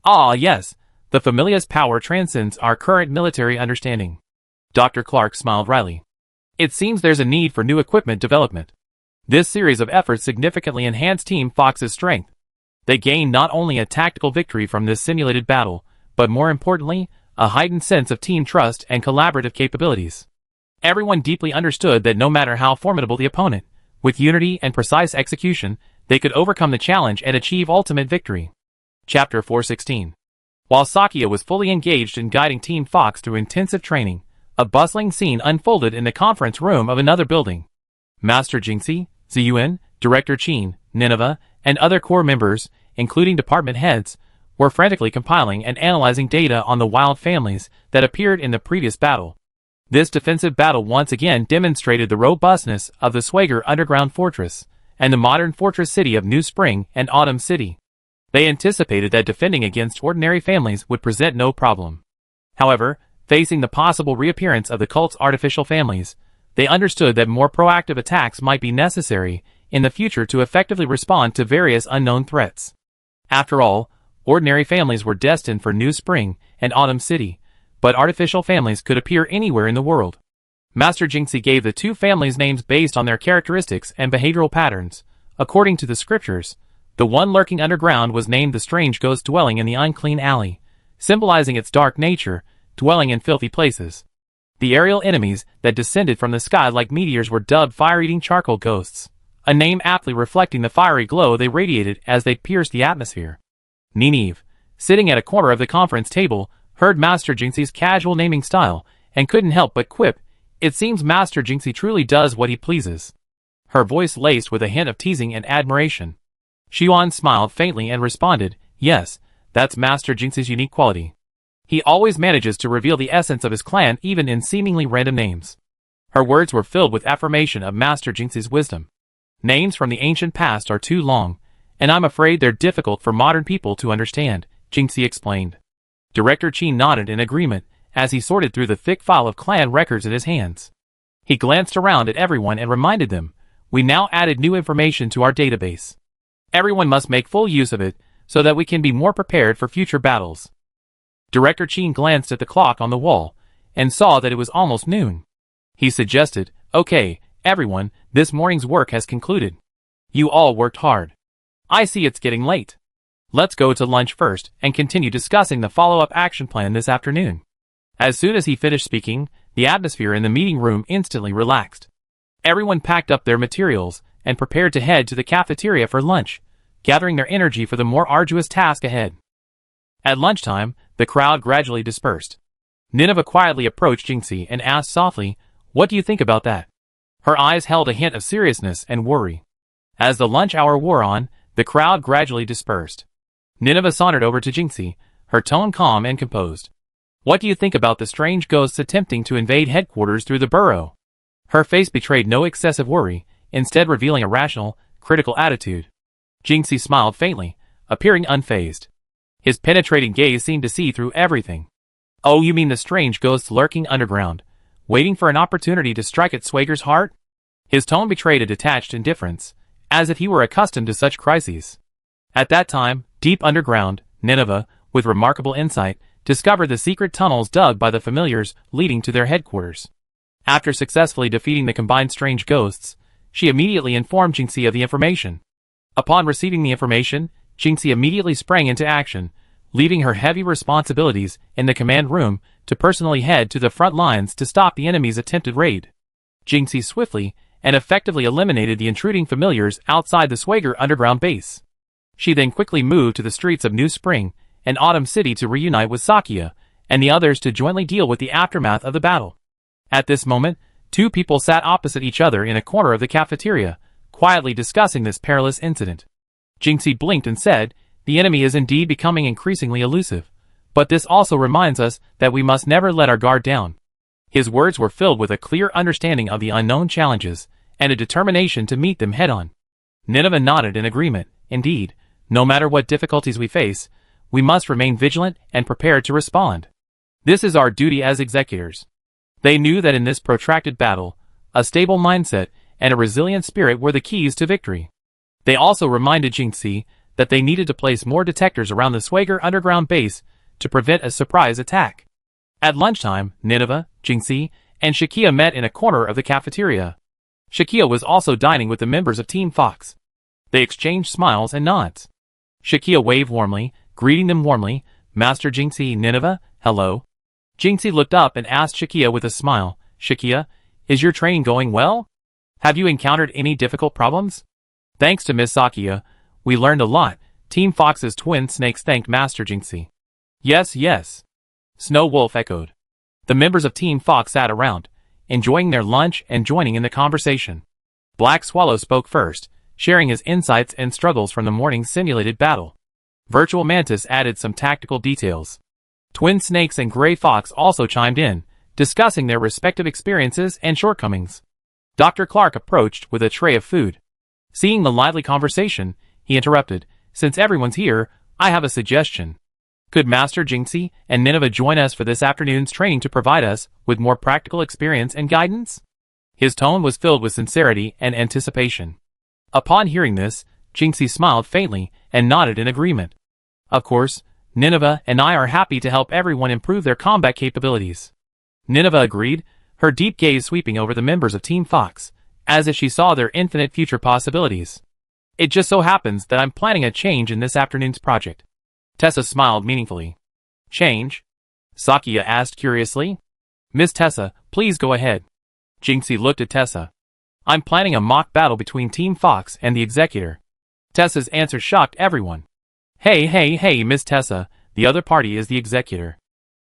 Ah yes, the Familia's power transcends our current military understanding. Dr. Clark smiled wryly. It seems there's a need for new equipment development. This series of efforts significantly enhanced Team Fox's strength. They gained not only a tactical victory from this simulated battle, but more importantly, a heightened sense of team trust and collaborative capabilities. Everyone deeply understood that no matter how formidable the opponent, with unity and precise execution, they could overcome the challenge and achieve ultimate victory. Chapter 416. While Sakia was fully engaged in guiding Team Fox through intensive training, a bustling scene unfolded in the conference room of another building. Master Jinxie, Ziyuan, Director Qin, Nineveh, and other core members, including department heads, were frantically compiling and analyzing data on the wild families that appeared in the previous battle. This defensive battle once again demonstrated the robustness of the Swager underground fortress and the modern fortress city of New Spring and Autumn City. They anticipated that defending against ordinary families would present no problem. However, facing the possible reappearance of the cult's artificial families, they understood that more proactive attacks might be necessary in the future to effectively respond to various unknown threats. After all, ordinary families were destined for New Spring and Autumn City, but artificial families could appear anywhere in the world. Master Jinxie gave the two families names based on their characteristics and behavioral patterns. According to the scriptures, the one lurking underground was named the strange ghost dwelling in the unclean alley, symbolizing its dark nature, dwelling in filthy places. The aerial enemies that descended from the sky like meteors were dubbed fire-eating charcoal ghosts, a name aptly reflecting the fiery glow they radiated as they pierced the atmosphere. Nineveh, sitting at a corner of the conference table, heard Master Jinxie's casual naming style, and couldn't help but quip, "It seems Master Jinxie truly does what he pleases." Her voice laced with a hint of teasing and admiration. Xiuan smiled faintly and responded, "Yes, that's Master Jinxie's unique quality. He always manages to reveal the essence of his clan even in seemingly random names." Her words were filled with affirmation of Master Jinxie's wisdom. "Names from the ancient past are too long, and I'm afraid they're difficult for modern people to understand," Jinxie explained. Director Qin nodded in agreement as he sorted through the thick file of clan records in his hands. He glanced around at everyone and reminded them, "We now added new information to our database. Everyone must make full use of it so that we can be more prepared for future battles." Director Qin glanced at the clock on the wall and saw that it was almost noon. He suggested, "Okay, everyone, this morning's work has concluded. You all worked hard. I see it's getting late. Let's go to lunch first and continue discussing the follow-up action plan this afternoon." As soon as he finished speaking, the atmosphere in the meeting room instantly relaxed. Everyone packed up their materials and prepared to head to the cafeteria for lunch, gathering their energy for the more arduous task ahead. At lunchtime, the crowd gradually dispersed. Nineveh quietly approached Jinxie and asked softly, "What do you think about that?" Her eyes held a hint of seriousness and worry. As the lunch hour wore on, the crowd gradually dispersed. Nineveh sauntered over to Jinxie, her tone calm and composed. "What do you think about the strange ghosts attempting to invade headquarters through the burrow?" Her face betrayed no excessive worry, instead revealing a rational, critical attitude. Jinxie smiled faintly, appearing unfazed. His penetrating gaze seemed to see through everything. "Oh, you mean the strange ghosts lurking underground, waiting for an opportunity to strike at Swager's heart?" His tone betrayed a detached indifference, as if he were accustomed to such crises. At that time, deep underground, Nineveh, with remarkable insight, discovered the secret tunnels dug by the familiars leading to their headquarters. After successfully defeating the combined strange ghosts, she immediately informed Jinxie of the information. Upon receiving the information, Jinxie immediately sprang into action, leaving her heavy responsibilities in the command room to personally head to the front lines to stop the enemy's attempted raid. Jinxie swiftly and effectively eliminated the intruding familiars outside the Swager underground base. She then quickly moved to the streets of New Spring and Autumn City to reunite with Sakia and the others to jointly deal with the aftermath of the battle. At this moment, two people sat opposite each other in a corner of the cafeteria, quietly discussing this perilous incident. Jinxie blinked and said, The enemy is indeed becoming increasingly elusive, but this also reminds us that we must never let our guard down. His words were filled with a clear understanding of the unknown challenges and a determination to meet them head-on. Nineveh nodded in agreement. Indeed, no matter what difficulties we face, we must remain vigilant and prepared to respond. This is our duty as executors. They knew that in this protracted battle, a stable mindset and a resilient spirit were the keys to victory. They also reminded Jinxie that they needed to place more detectors around the Swagger underground base to prevent a surprise attack. At lunchtime, Nineveh, Jinxie, and Shakia met in a corner of the cafeteria. Shakia was also dining with the members of Team Fox. They exchanged smiles and nods. Shakia waved warmly, greeting them warmly. Master Jinxie, Nineveh, hello. Jinxie looked up and asked Shakia with a smile, Shakia, is your training going well? Have you encountered any difficult problems? Thanks to Miss Sakia, we learned a lot. Team Fox's twin snakes thanked Master Jinxie. Yes, yes. Snow Wolf echoed. The members of Team Fox sat around, enjoying their lunch and joining in the conversation. Black Swallow spoke first, sharing his insights and struggles from the morning's simulated battle. Virtual Mantis added some tactical details. Twin Snakes and Gray Fox also chimed in, discussing their respective experiences and shortcomings. Dr. Clark approached with a tray of food. Seeing the lively conversation, he interrupted, since everyone's here, I have a suggestion. Could Master Jinxie and Nineveh join us for this afternoon's training to provide us with more practical experience and guidance? His tone was filled with sincerity and anticipation. Upon hearing this, Jinxie smiled faintly and nodded in agreement. Of course, Nineveh and I are happy to help everyone improve their combat capabilities. Nineveh agreed, her deep gaze sweeping over the members of Team Fox, as if she saw their infinite future possibilities. It just so happens that I'm planning a change in this afternoon's project. Tessa smiled meaningfully. Change? Sakia asked curiously. Miss Tessa, please go ahead. Jinxie looked at Tessa. I'm planning a mock battle between Team Fox and the Executor. Tessa's answer shocked everyone. Hey, Miss Tessa, the other party is the Executor.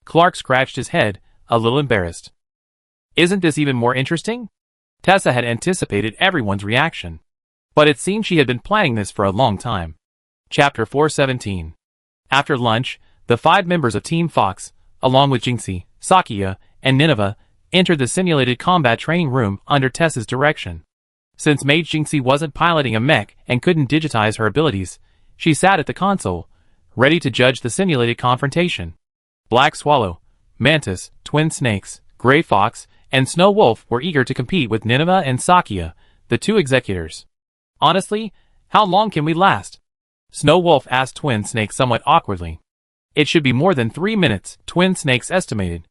Clark scratched his head, a little embarrassed. Isn't this even more interesting? Tessa had anticipated everyone's reaction. But it seemed she had been planning this for a long time. Chapter 417. After lunch, the 5 members of Team Fox, along with Jinxie, Sakia, and Nineveh, entered the simulated combat training room under Tessa's direction. Since Mage Jinxie wasn't piloting a mech and couldn't digitize her abilities, she sat at the console, ready to judge the simulated confrontation. Black Swallow, Mantis, Twin Snakes, Gray Fox, and Snow Wolf were eager to compete with Nineveh and Sakia, the 2 executors. Honestly, how long can we last? Snow Wolf asked Twin Snakes somewhat awkwardly. It should be more than 3 minutes, Twin Snakes estimated.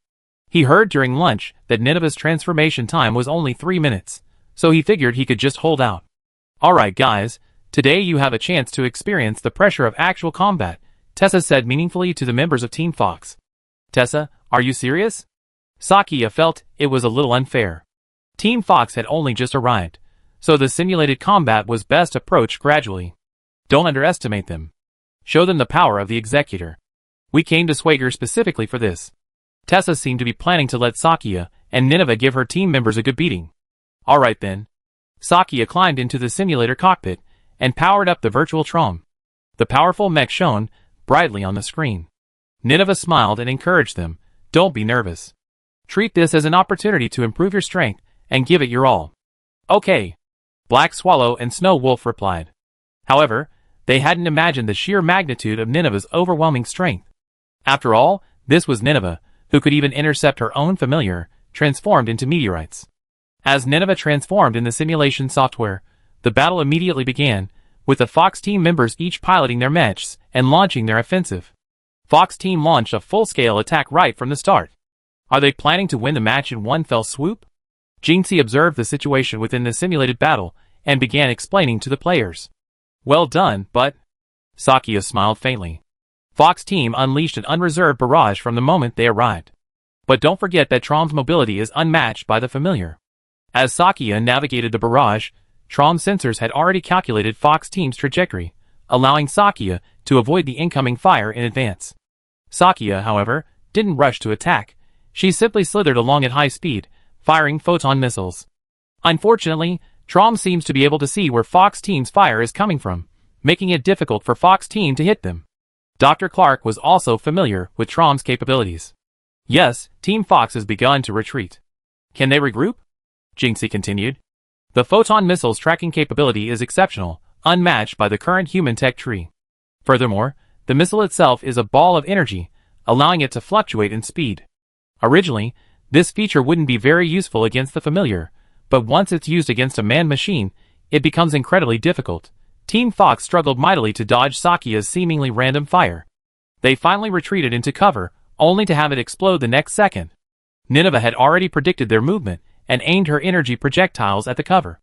He heard during lunch that Nineveh's transformation time was only 3 minutes, so he figured he could just hold out. Alright guys, today you have a chance to experience the pressure of actual combat, Tessa said meaningfully to the members of Team Fox. Tessa, are you serious? Sakia felt it was a little unfair. Team Fox had only just arrived, so the simulated combat was best approached gradually. Don't underestimate them. Show them the power of the Executor. We came to Swagger specifically for this. Tessa seemed to be planning to let Sakia and Nineveh give her team members a good beating. Alright then. Sakia climbed into the simulator cockpit and powered up the virtual Trom. The powerful mech shone brightly on the screen. Nineveh smiled and encouraged them, don't be nervous. Treat this as an opportunity to improve your strength and give it your all. Okay. Black Swallow and Snow Wolf replied. However, they hadn't imagined the sheer magnitude of Nineveh's overwhelming strength. After all, this was Nineveh, who could even intercept her own familiar, transformed into meteorites. As Nineveh transformed in the simulation software, the battle immediately began, with the Fox team members each piloting their mechs and launching their offensive. Fox team launched a full-scale attack right from the start. Are they planning to win the match in one fell swoop? Jinxie observed the situation within the simulated battle and began explaining to the players. Well done, but... Sakia smiled faintly. Fox team unleashed an unreserved barrage from the moment they arrived. But don't forget that Trom's mobility is unmatched by the familiar. As Sakia navigated the barrage, Trom's sensors had already calculated Fox team's trajectory, allowing Sakia to avoid the incoming fire in advance. Sakia, however, didn't rush to attack. She simply slithered along at high speed, firing photon missiles. Unfortunately, Trom seems to be able to see where Fox team's fire is coming from, making it difficult for Fox Team to hit them. Dr. Clark was also familiar with Trom's capabilities. Yes, Team Fox has begun to retreat. Can they regroup? Jinxie continued. The photon missile's tracking capability is exceptional, unmatched by the current human tech tree. Furthermore, the missile itself is a ball of energy, allowing it to fluctuate in speed. Originally, this feature wouldn't be very useful against the familiar, but once it's used against a manned machine, it becomes incredibly difficult. Team Fox struggled mightily to dodge Sakia's seemingly random fire. They finally retreated into cover, only to have it explode the next second. Nineveh had already predicted their movement and aimed her energy projectiles at the cover.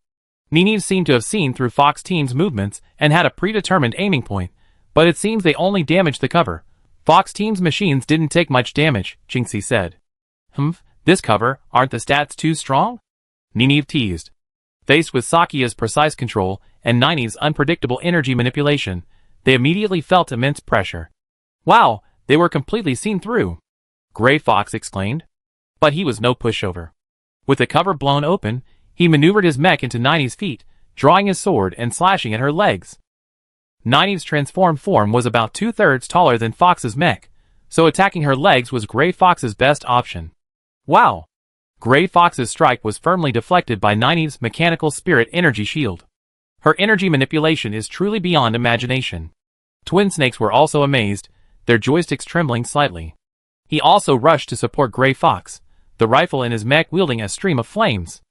Nini seemed to have seen through Fox Team's movements and had a predetermined aiming point, but it seems they only damaged the cover. Fox Team's machines didn't take much damage, Jinxie said. This cover, aren't the stats too strong? Nini teased. Faced with Sakia's precise control and Nini's unpredictable energy manipulation, they immediately felt immense pressure. Wow, they were completely seen through, Gray Fox exclaimed. But he was no pushover. With the cover blown open, he maneuvered his mech into Nini's feet, drawing his sword and slashing at her legs. Nini's transformed form was about 2/3 taller than Fox's mech, so attacking her legs was Gray Fox's best option. Wow! Gray Fox's strike was firmly deflected by Nini's mechanical spirit energy shield. Her energy manipulation is truly beyond imagination. Twin Snakes were also amazed, their joysticks trembling slightly. He also rushed to support Gray Fox, the rifle in his mech wielding a stream of flames.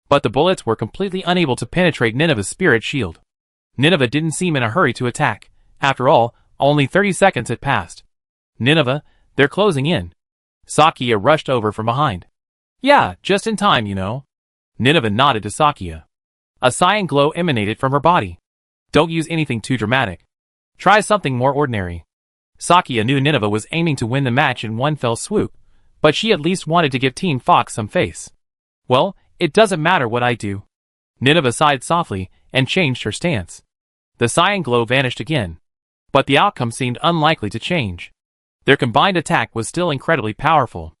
But the bullets were completely unable to penetrate Nineveh's spirit shield. Nineveh didn't seem in a hurry to attack. After all, only 30 seconds had passed. Nineveh, they're closing in. Sakia rushed over from behind. Yeah, just in time, you know. Nineveh nodded to Sakia. A cyan glow emanated from her body. Don't use anything too dramatic. Try something more ordinary. Sakia knew Nineveh was aiming to win the match in one fell swoop, but she at least wanted to give Team Fox some face. Well, it doesn't matter what I do. Nineveh sighed softly and changed her stance. The cyan glow vanished again. But the outcome seemed unlikely to change. Their combined attack was still incredibly powerful.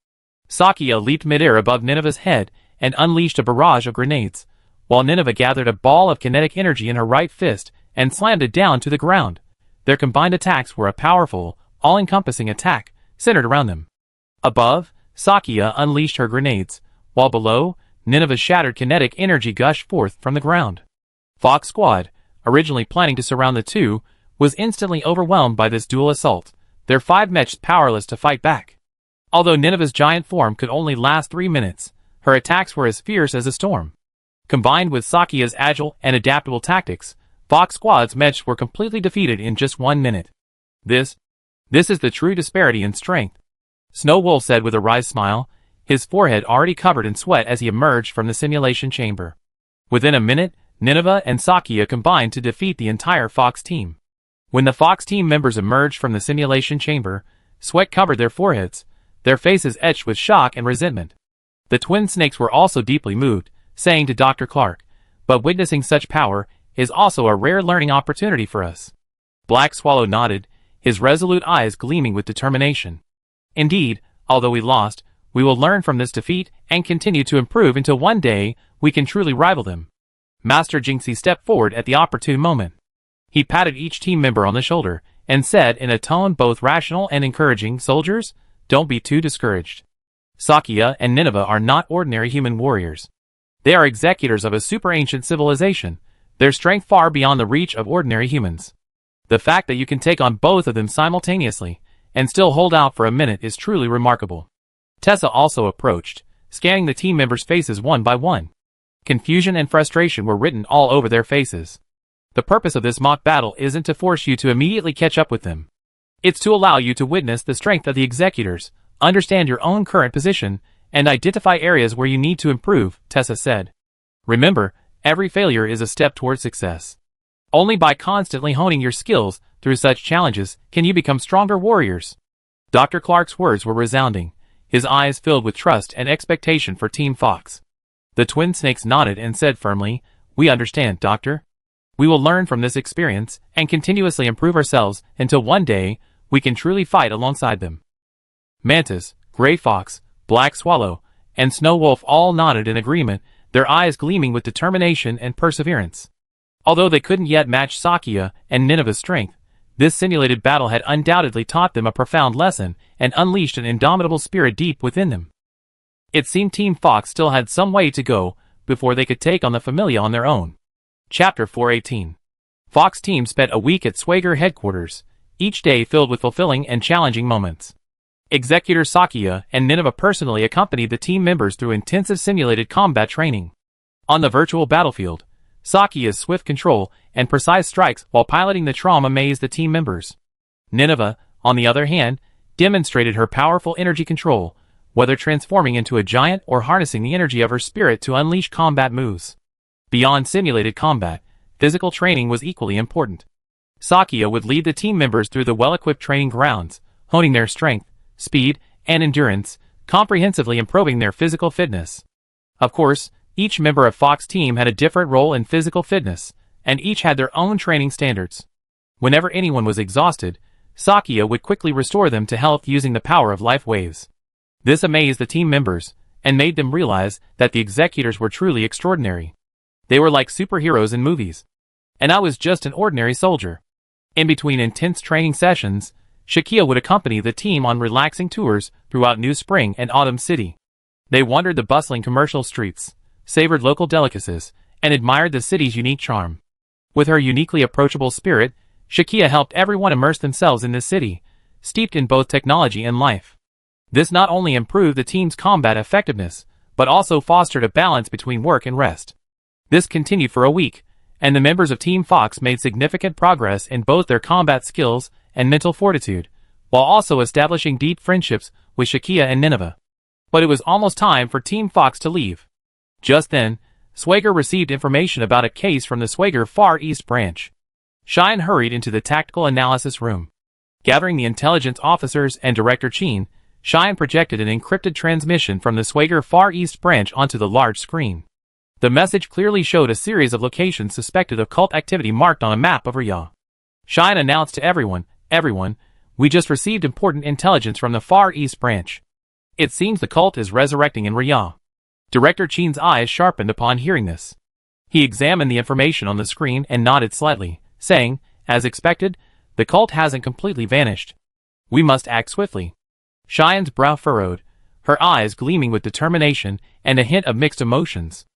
Sakia leaped midair above Nineveh's head and unleashed a barrage of grenades, while Nineveh gathered a ball of kinetic energy in her right fist and slammed it down to the ground. Their combined attacks were a powerful, all-encompassing attack centered around them. Above, Sakia unleashed her grenades, while below, Nineveh's shattered kinetic energy gushed forth from the ground. Fox Squad, originally planning to surround the two, was instantly overwhelmed by this dual assault, their 5 mechs powerless to fight back. Although Nineveh's giant form could only last 3 minutes, her attacks were as fierce as a storm. Combined with Sakia's agile and adaptable tactics, Fox Squad's mechs were completely defeated in just 1 minute. This is the true disparity in strength, Snow Wolf said with a wry smile, his forehead already covered in sweat as he emerged from the simulation chamber. Within a minute, Nineveh and Sakia combined to defeat the entire Fox team. When the Fox team members emerged from the simulation chamber, sweat covered their foreheads, their faces etched with shock and resentment. The Twin Snakes were also deeply moved, saying to Dr. Clark, "But witnessing such power is also a rare learning opportunity for us." Black Swallow nodded, his resolute eyes gleaming with determination. "Indeed, although we lost, we will learn from this defeat and continue to improve until one day we can truly rival them." Master Jinxie stepped forward at the opportune moment. He patted each team member on the shoulder and said in a tone both rational and encouraging, "Soldiers, don't be too discouraged. Sakia and Nineveh are not ordinary human warriors. They are executors of a super ancient civilization, their strength far beyond the reach of ordinary humans. The fact that you can take on both of them simultaneously and still hold out for a minute is truly remarkable." Tessa also approached, scanning the team members' faces one by one. Confusion and frustration were written all over their faces. The purpose of this mock battle isn't to force you to immediately catch up with them. It's to allow you to witness the strength of the executors, understand your own current position, and identify areas where you need to improve, Tessa said. Remember, every failure is a step toward success. Only by constantly honing your skills through such challenges can you become stronger warriors. Dr. Clark's words were resounding, his eyes filled with trust and expectation for Team Fox. The Twin Snakes nodded and said firmly, "We understand, Doctor. We will learn from this experience and continuously improve ourselves until one day we can truly fight alongside them." Mantis, Gray Fox, Black Swallow, and Snow Wolf all nodded in agreement, their eyes gleaming with determination and perseverance. Although they couldn't yet match Sakia and Nineveh's strength, this simulated battle had undoubtedly taught them a profound lesson and unleashed an indomitable spirit deep within them. It seemed Team Fox still had some way to go before they could take on the Familia on their own. Chapter 418. Fox team spent a week at Swager headquarters, each day filled with fulfilling and challenging moments. Executor Sakia and Nineveh personally accompanied the team members through intensive simulated combat training. On the virtual battlefield, Sakia's swift control and precise strikes while piloting the Trom amazed the team members. Nineveh, on the other hand, demonstrated her powerful energy control, whether transforming into a giant or harnessing the energy of her spirit to unleash combat moves. Beyond simulated combat, physical training was equally important. Sakia would lead the team members through the well-equipped training grounds, honing their strength, speed, and endurance, comprehensively improving their physical fitness. Of course, each member of Fox team had a different role in physical fitness, and each had their own training standards. Whenever anyone was exhausted, Sakia would quickly restore them to health using the power of life waves. This amazed the team members, and made them realize that the executors were truly extraordinary. They were like superheroes in movies. And I was just an ordinary soldier. In between intense training sessions, Shakia would accompany the team on relaxing tours throughout New Spring and Autumn City. They wandered the bustling commercial streets, savored local delicacies, and admired the city's unique charm. With her uniquely approachable spirit, Shakia helped everyone immerse themselves in this city, steeped in both technology and life. This not only improved the team's combat effectiveness, but also fostered a balance between work and rest. This continued for a week, and the members of Team Fox made significant progress in both their combat skills and mental fortitude, while also establishing deep friendships with Shakia and Nineveh. But it was almost time for Team Fox to leave. Just then, Swager received information about a case from the Swager Far East branch. Cheyenne hurried into the tactical analysis room. Gathering the intelligence officers and Director Cheen, Cheyenne projected an encrypted transmission from the Swager Far East branch onto the large screen. The message clearly showed a series of locations suspected of cult activity marked on a map of Riyadh. Cheyenne announced to everyone, we just received important intelligence from the Far East branch. It seems the cult is resurrecting in Riyadh. Director Cheen's eyes sharpened upon hearing this. He examined the information on the screen and nodded slightly, saying, as expected, the cult hasn't completely vanished. We must act swiftly. Cheyenne's brow furrowed, her eyes gleaming with determination and a hint of mixed emotions.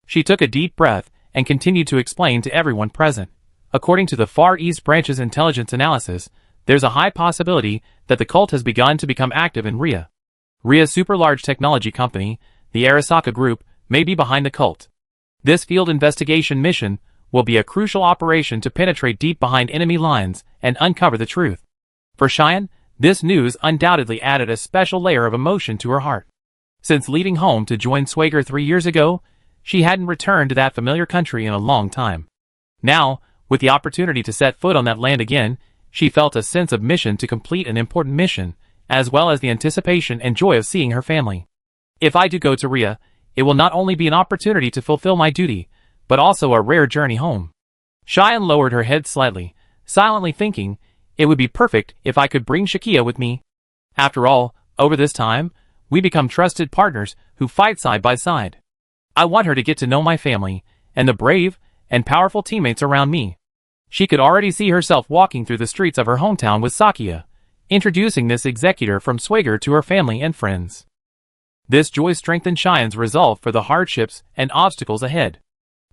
She took a deep breath and continued to explain to everyone present. According to the Far East branch's intelligence analysis, there's a high possibility that the cult has begun to become active in Riyadh. Riyadh's super-large technology company, the Arasaka Group, may be behind the cult. This field investigation mission will be a crucial operation to penetrate deep behind enemy lines and uncover the truth. For Cheyenne, this news undoubtedly added a special layer of emotion to her heart. Since leaving home to join Swager 3 years ago, she hadn't returned to that familiar country in a long time. Now, with the opportunity to set foot on that land again, she felt a sense of mission to complete an important mission, as well as the anticipation and joy of seeing her family. If I do go to Riyadh, it will not only be an opportunity to fulfill my duty, but also a rare journey home. Cheyenne lowered her head slightly, silently thinking, it would be perfect if I could bring Shakia with me. After all, over this time, we become trusted partners who fight side by side. I want her to get to know my family, and the brave and powerful teammates around me. She could already see herself walking through the streets of her hometown with Sakia, introducing this executor from Swager to her family and friends. This joy strengthened Cheyenne's resolve for the hardships and obstacles ahead.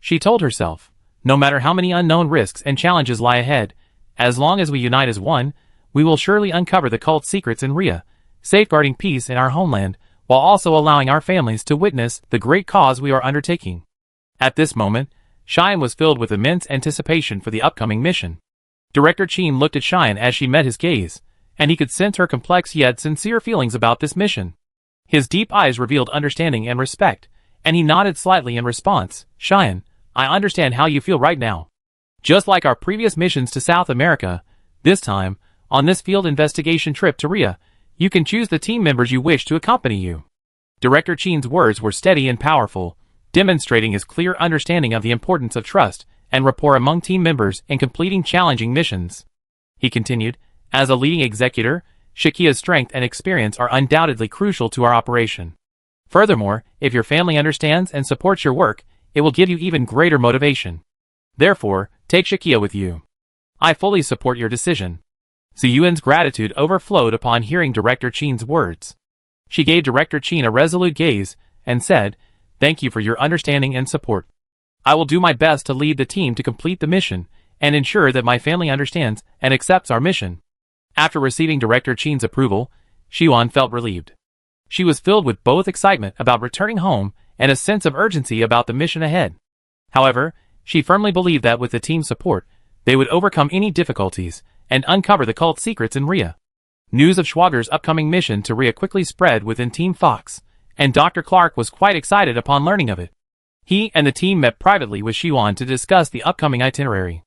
She told herself, no matter how many unknown risks and challenges lie ahead, as long as we unite as one, we will surely uncover the cult's secrets in Riyadh, safeguarding peace in our homeland, while also allowing our families to witness the great cause we are undertaking. At this moment, Cheyenne was filled with immense anticipation for the upcoming mission. Director Cheen looked at Cheyenne as she met his gaze, and he could sense her complex yet sincere feelings about this mission. His deep eyes revealed understanding and respect, and he nodded slightly in response. Cheyenne, I understand how you feel right now. Just like our previous missions to South America, this time, on this field investigation trip to Riyadh, you can choose the team members you wish to accompany you. Director Cheen's words were steady and powerful, demonstrating his clear understanding of the importance of trust and rapport among team members in completing challenging missions. He continued, as a leading executor, Shakia's strength and experience are undoubtedly crucial to our operation. Furthermore, if your family understands and supports your work, it will give you even greater motivation. Therefore, Take Shakia with you. I fully support your decision. Ziyuan's gratitude overflowed upon hearing Director Qin's words. She gave Director Qin a resolute gaze and said, "Thank you for your understanding and support. I will do my best to lead the team to complete the mission and ensure that my family understands and accepts our mission." After receiving Director Qin's approval, Xiuan felt relieved. She was filled with both excitement about returning home and a sense of urgency about the mission ahead. However, she firmly believed that with the team's support, they would overcome any difficulties and uncover the cult secrets in Rhea. News of Schwager's upcoming mission to Rhea quickly spread within Team Fox, and Dr. Clark was quite excited upon learning of it. He and the team met privately with Xiuan to discuss the upcoming itinerary.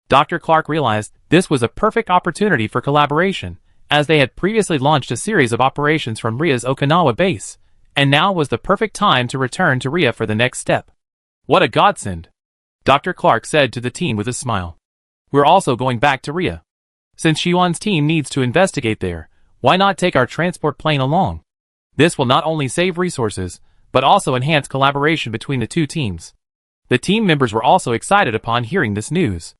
Dr. Clark realized this was a perfect opportunity for collaboration, as they had previously launched a series of operations from Rhea's Okinawa base, and now was the perfect time to return to Rhea for the next step. What a godsend! Dr. Clark said to the team with a smile. We're also going back to Rhea. Since Xiuan's team needs to investigate there, why not take our transport plane along? This will not only save resources, but also enhance collaboration between the two teams. The team members were also excited upon hearing this news.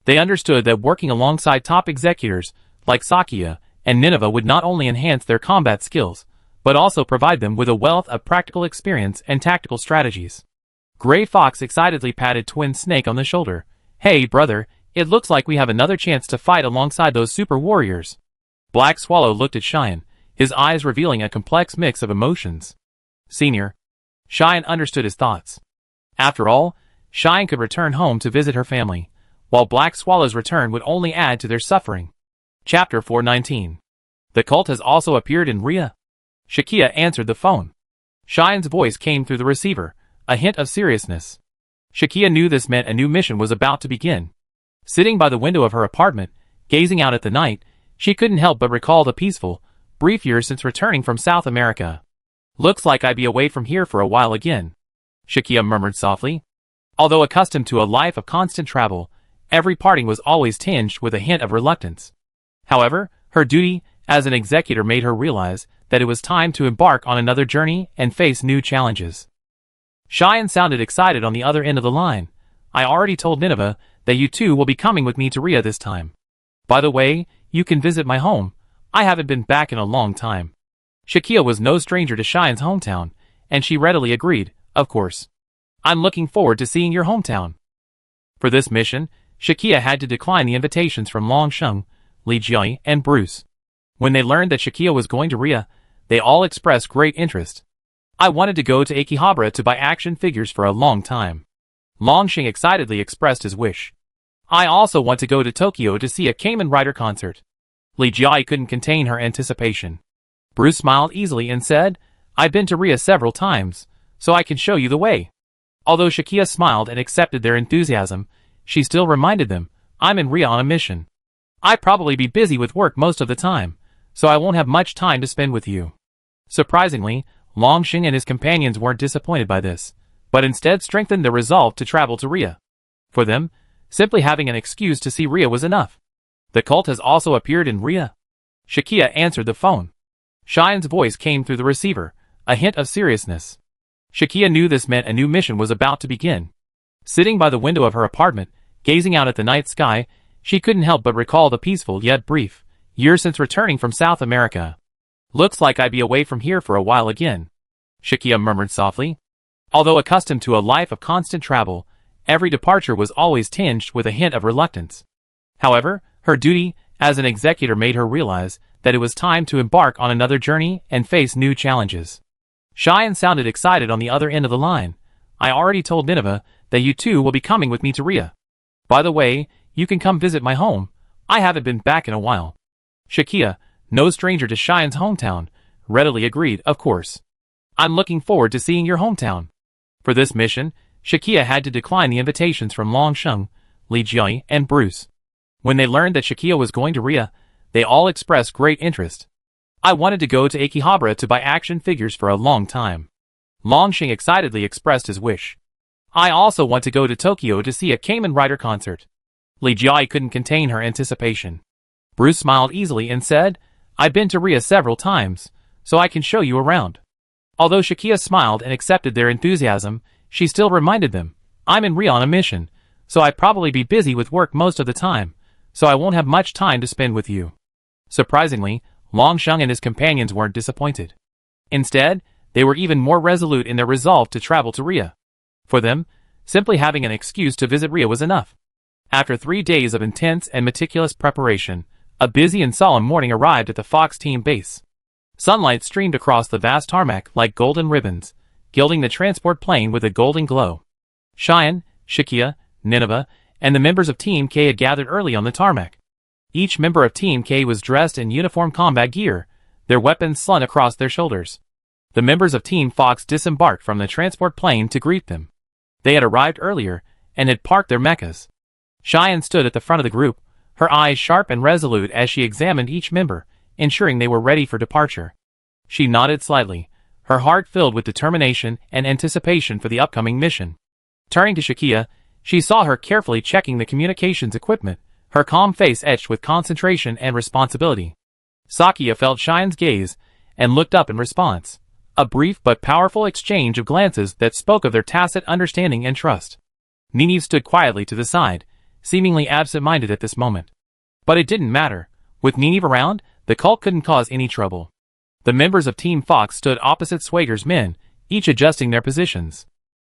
They understood that working alongside top executors like Sakia and Nineveh would not only enhance their combat skills, but also provide them with a wealth of practical experience and tactical strategies. Gray Fox excitedly patted Twin Snake on the shoulder. Hey, brother, it looks like we have another chance to fight alongside those super warriors. Black Swallow looked at Cheyenne, his eyes revealing a complex mix of emotions. Senior. Cheyenne understood his thoughts. After all, Cheyenne could return home to visit her family, while Black Swallow's return would only add to their suffering. Chapter 419. The cult has also appeared in Rhea. Shakia answered the phone. Cheyenne's voice came through the receiver, a hint of seriousness. Shakia knew this meant a new mission was about to begin. Sitting by the window of her apartment, gazing out at the night, she couldn't help but recall the peaceful, brief years since returning from South America. Looks like I'd be away from here for a while again, Shakia murmured softly. Although accustomed to a life of constant travel, every parting was always tinged with a hint of reluctance. However, her duty as an executor made her realize that it was time to embark on another journey and face new challenges. Cheyenne sounded excited on the other end of the line. I already told Nineveh that you two will be coming with me to Rhea this time. By the way, you can visit my home. I haven't been back in a long time. Shakia was no stranger to Cheyenne's hometown, and she readily agreed, of course. I'm looking forward to seeing your hometown. For this mission, Shakia had to decline the invitations from Longsheng, Li Jiai, and Bruce. When they learned that Shakia was going to Rhea, they all expressed great interest. I wanted to go to Akihabara to buy action figures for a long time. Longsheng excitedly expressed his wish. I also want to go to Tokyo to see a Kamen Rider concert. Li Jiai couldn't contain her anticipation. Bruce smiled easily and said, I've been to Rhea several times, so I can show you the way. Although Shakia smiled and accepted their enthusiasm, she still reminded them, I'm in Rhea on a mission. I'd probably be busy with work most of the time, so I won't have much time to spend with you. Surprisingly, Longsheng and his companions weren't disappointed by this, but instead strengthened their resolve to travel to Rhea. For them, simply having an excuse to see Rhea was enough. The cult has also appeared in Rhea. Shakia answered the phone. Cheyenne's voice came through the receiver, a hint of seriousness. Shakia knew this meant a new mission was about to begin. Sitting by the window of her apartment, gazing out at the night sky, she couldn't help but recall the peaceful yet brief years since returning from South America. Looks like I'd be away from here for a while again, Shakia murmured softly. Although accustomed to a life of constant travel, every departure was always tinged with a hint of reluctance. However, her duty as an executor made her realize that it was time to embark on another journey and face new challenges. Cheyenne sounded excited on the other end of the line. I already told Nineveh that you two will be coming with me to Rhea. By the way, you can come visit my home. I haven't been back in a while. Shakia, no stranger to Cheyenne's hometown, readily agreed, of course. I'm looking forward to seeing your hometown. For this mission, Shakia had to decline the invitations from Longsheng, Li Jiai, and Bruce. When they learned that Shakia was going to Rhea, they all expressed great interest. I wanted to go to Akihabara to buy action figures for a long time. Longsheng excitedly expressed his wish. I also want to go to Tokyo to see a Kamen Rider concert. Li Jiai couldn't contain her anticipation. Bruce smiled easily and said, I've been to Rhea several times, so I can show you around. Although Shakia smiled and accepted their enthusiasm, she still reminded them, I'm in Rhea on a mission, so I'd probably be busy with work most of the time, so I won't have much time to spend with you. Surprisingly, Longsheng and his companions weren't disappointed. Instead, they were even more resolute in their resolve to travel to Rhea. For them, simply having an excuse to visit Rhea was enough. After 3 days of intense and meticulous preparation, a busy and solemn morning arrived at the Fox team base. Sunlight streamed across the vast tarmac like golden ribbons, gilding the transport plane with a golden glow. Cheyenne, Shakia, Nineveh, and the members of Team K had gathered early on the tarmac. Each member of Team K was dressed in uniform combat gear, their weapons slung across their shoulders. The members of Team Fox disembarked from the transport plane to greet them. They had arrived earlier and had parked their mechas. Cheyenne stood at the front of the group, her eyes sharp and resolute as she examined each member, ensuring they were ready for departure. She nodded slightly, her heart filled with determination and anticipation for the upcoming mission. Turning to Shakia, she saw her carefully checking the communications equipment, her calm face etched with concentration and responsibility. Sakia felt Cheyenne's gaze and looked up in response. A brief but powerful exchange of glances that spoke of their tacit understanding and trust. Nini stood quietly to the side, seemingly absent-minded at this moment. But it didn't matter. With Nini around, the cult couldn't cause any trouble. The members of Team Fox stood opposite Swager's men, each adjusting their positions.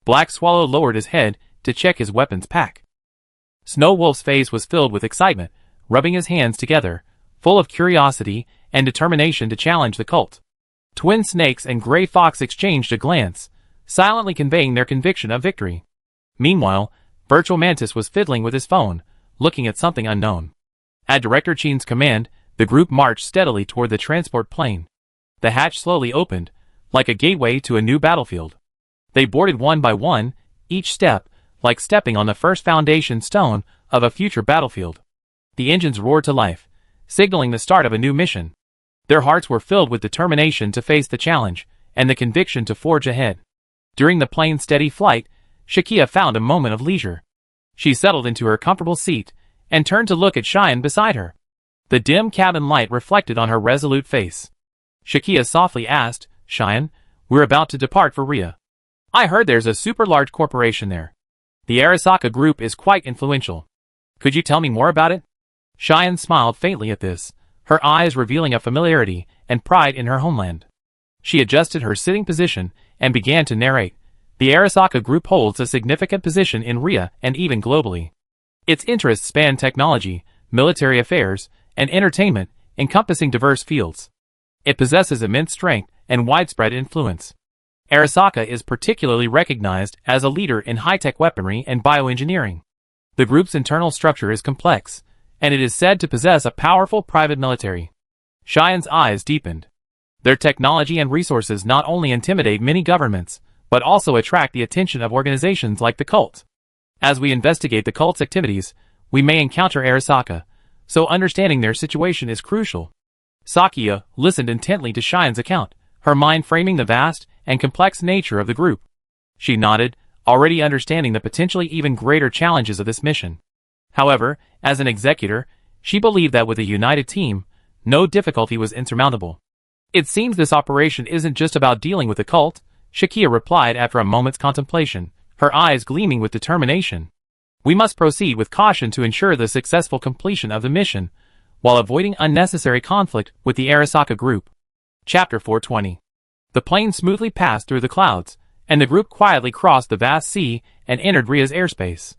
Black Swallow lowered his head to check his weapons pack. Snow Wolf's face was filled with excitement, rubbing his hands together, full of curiosity and determination to challenge the cult. Twin Snakes and Gray Fox exchanged a glance, silently conveying their conviction of victory. Meanwhile, Virtual Mantis was fiddling with his phone, looking at something unknown. At Director Chin's command, the group marched steadily toward the transport plane. The hatch slowly opened, like a gateway to a new battlefield. They boarded one by one, each step, like stepping on the first foundation stone of a future battlefield. The engines roared to life, signaling the start of a new mission. Their hearts were filled with determination to face the challenge, and the conviction to forge ahead. During the plane's steady flight, Shakia found a moment of leisure. She settled into her comfortable seat, and turned to look at Cheyenne beside her. The dim cabin light reflected on her resolute face. Shakia softly asked, "Cheyenne, we're about to depart for Rhea. I heard there's a super large corporation there. The Arasaka group is quite influential. Could you tell me more about it?" Cheyenne smiled faintly at this, her eyes revealing a familiarity and pride in her homeland. She adjusted her sitting position and began to narrate. The Arasaka group holds a significant position in Rhea and even globally. Its interests span technology, military affairs, and entertainment, encompassing diverse fields. It possesses immense strength and widespread influence. Arasaka is particularly recognized as a leader in high-tech weaponry and bioengineering. The group's internal structure is complex, and it is said to possess a powerful private military. Cheyenne's eyes deepened. Their technology and resources not only intimidate many governments, but also attract the attention of organizations like the cult. As we investigate the cult's activities, we may encounter Arasaka, so understanding their situation is crucial. Sakia listened intently to Cheyenne's account, her mind framing the vast and complex nature of the group. She nodded, already understanding the potentially even greater challenges of this mission. However, as an executor, she believed that with a united team, no difficulty was insurmountable. "It seems this operation isn't just about dealing with the cult," Shakia replied after a moment's contemplation, her eyes gleaming with determination. "We must proceed with caution to ensure the successful completion of the mission, while avoiding unnecessary conflict with the Arasaka group." Chapter 420. The plane smoothly passed through the clouds, and the group quietly crossed the vast sea and entered Rhea's airspace.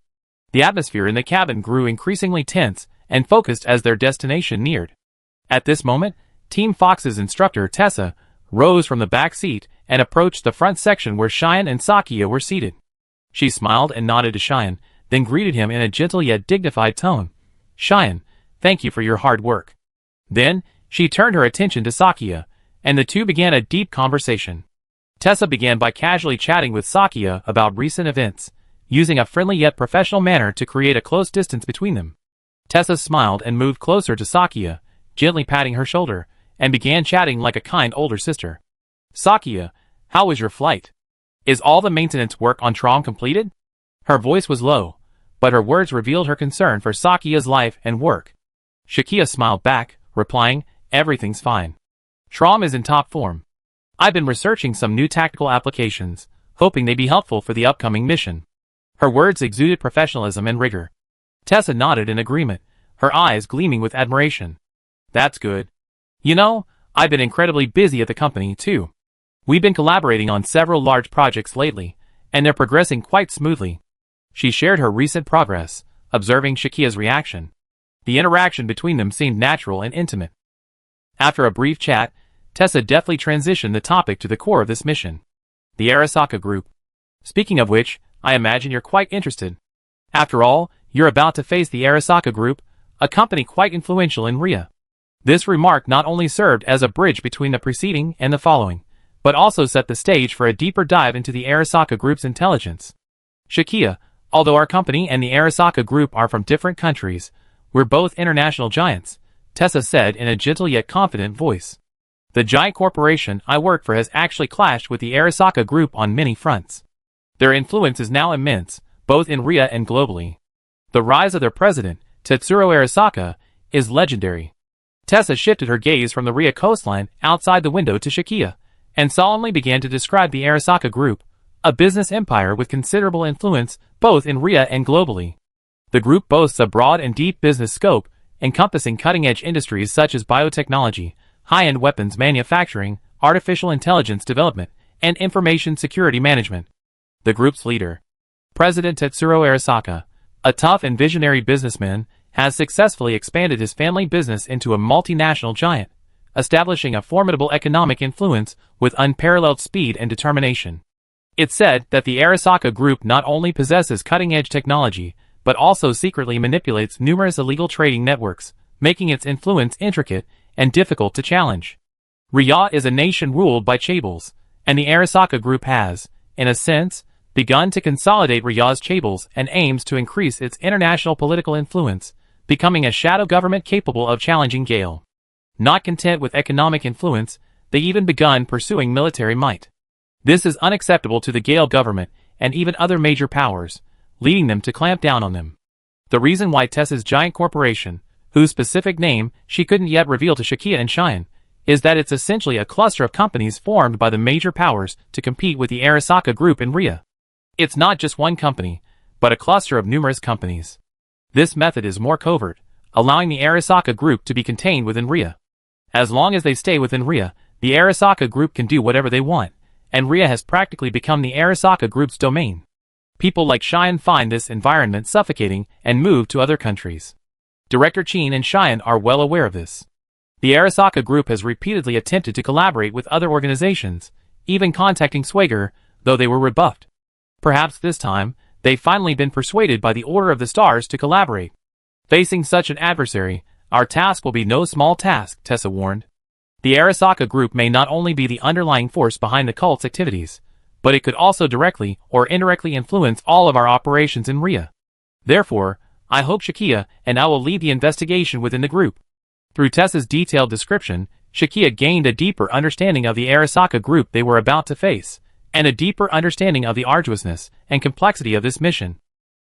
The atmosphere in the cabin grew increasingly tense and focused as their destination neared. At this moment, Team Fox's instructor, Tessa, rose from the back seat and approached the front section where Cheyenne and Sakia were seated. She smiled and nodded to Cheyenne, then greeted him in a gentle yet dignified tone. "Cheyenne, thank you for your hard work." Then, she turned her attention to Sakia, and the two began a deep conversation. Tessa began by casually chatting with Sakia about recent events, using a friendly yet professional manner to create a close distance between them. Tessa smiled and moved closer to Sakia, gently patting her shoulder, and began chatting like a kind older sister. "Sakia, how was your flight? Is all the maintenance work on Trom completed?" Her voice was low, but her words revealed her concern for Sakia's life and work. Shakia smiled back, replying, "Everything's fine. Trom is in top form. I've been researching some new tactical applications, hoping they'd be helpful for the upcoming mission." Her words exuded professionalism and rigor. Tessa nodded in agreement, her eyes gleaming with admiration. That's good. You know, I've been incredibly busy at the company, too. We've been collaborating on several large projects lately, and they're progressing quite smoothly. She shared her recent progress, observing Shakia's reaction. The interaction between them seemed natural and intimate. After a brief chat, Tessa deftly transitioned the topic to the core of this mission. The Arasaka Group. Speaking of which, I imagine you're quite interested. After all, you're about to face the Arasaka Group, a company quite influential in Ria. This remark not only served as a bridge between the preceding and the following, but also set the stage for a deeper dive into the Arasaka Group's intelligence. Shakia, although our company and the Arasaka Group are from different countries, we're both international giants, Tessa said in a gentle yet confident voice. The giant corporation I work for has actually clashed with the Arasaka Group on many fronts. Their influence is now immense, both in Ria and globally. The rise of their president, Tetsuro Arasaka, is legendary. Tessa shifted her gaze from the Ria coastline outside the window to Shakia, and solemnly began to describe the Arasaka Group, a business empire with considerable influence both in Ria and globally. The group boasts a broad and deep business scope, encompassing cutting-edge industries such as biotechnology, high-end weapons manufacturing, artificial intelligence development, and information security management. The group's leader, President Tetsuro Arasaka, a tough and visionary businessman, has successfully expanded his family business into a multinational giant, establishing a formidable economic influence with unparalleled speed and determination. It's said that the Arasaka Group not only possesses cutting-edge technology, but also secretly manipulates numerous illegal trading networks, making its influence intricate and difficult to challenge. Ria is a nation ruled by chaebols, and the Arasaka Group has, in a sense, begun to consolidate Ria's chaebols and aims to increase its international political influence, becoming a shadow government capable of challenging Gale. Not content with economic influence, they even begun pursuing military might. This is unacceptable to the Gale government and even other major powers, leading them to clamp down on them. The reason why Tessa's giant corporation, whose specific name she couldn't yet reveal to Shakia and Cheyenne, is that it's essentially a cluster of companies formed by the major powers to compete with the Arasaka Group in Ria. It's not just one company, but a cluster of numerous companies. This method is more covert, allowing the Arasaka Group to be contained within Ria. As long as they stay within Ria, the Arasaka Group can do whatever they want, and Ria has practically become the Arasaka Group's domain. People like Cheyenne find this environment suffocating and move to other countries. Director Chin and Cheyenne are well aware of this. The Arasaka Group has repeatedly attempted to collaborate with other organizations, even contacting Swager, though they were rebuffed. Perhaps this time, they've finally been persuaded by the Order of the Stars to collaborate. Facing such an adversary, our task will be no small task, Tessa warned. The Arasaka Group may not only be the underlying force behind the cult's activities, but it could also directly or indirectly influence all of our operations in Ria. Therefore, I hope Shakia and I will lead the investigation within the group. Through Tessa's detailed description, Shakia gained a deeper understanding of the Arasaka Group they were about to face, and a deeper understanding of the arduousness and complexity of this mission.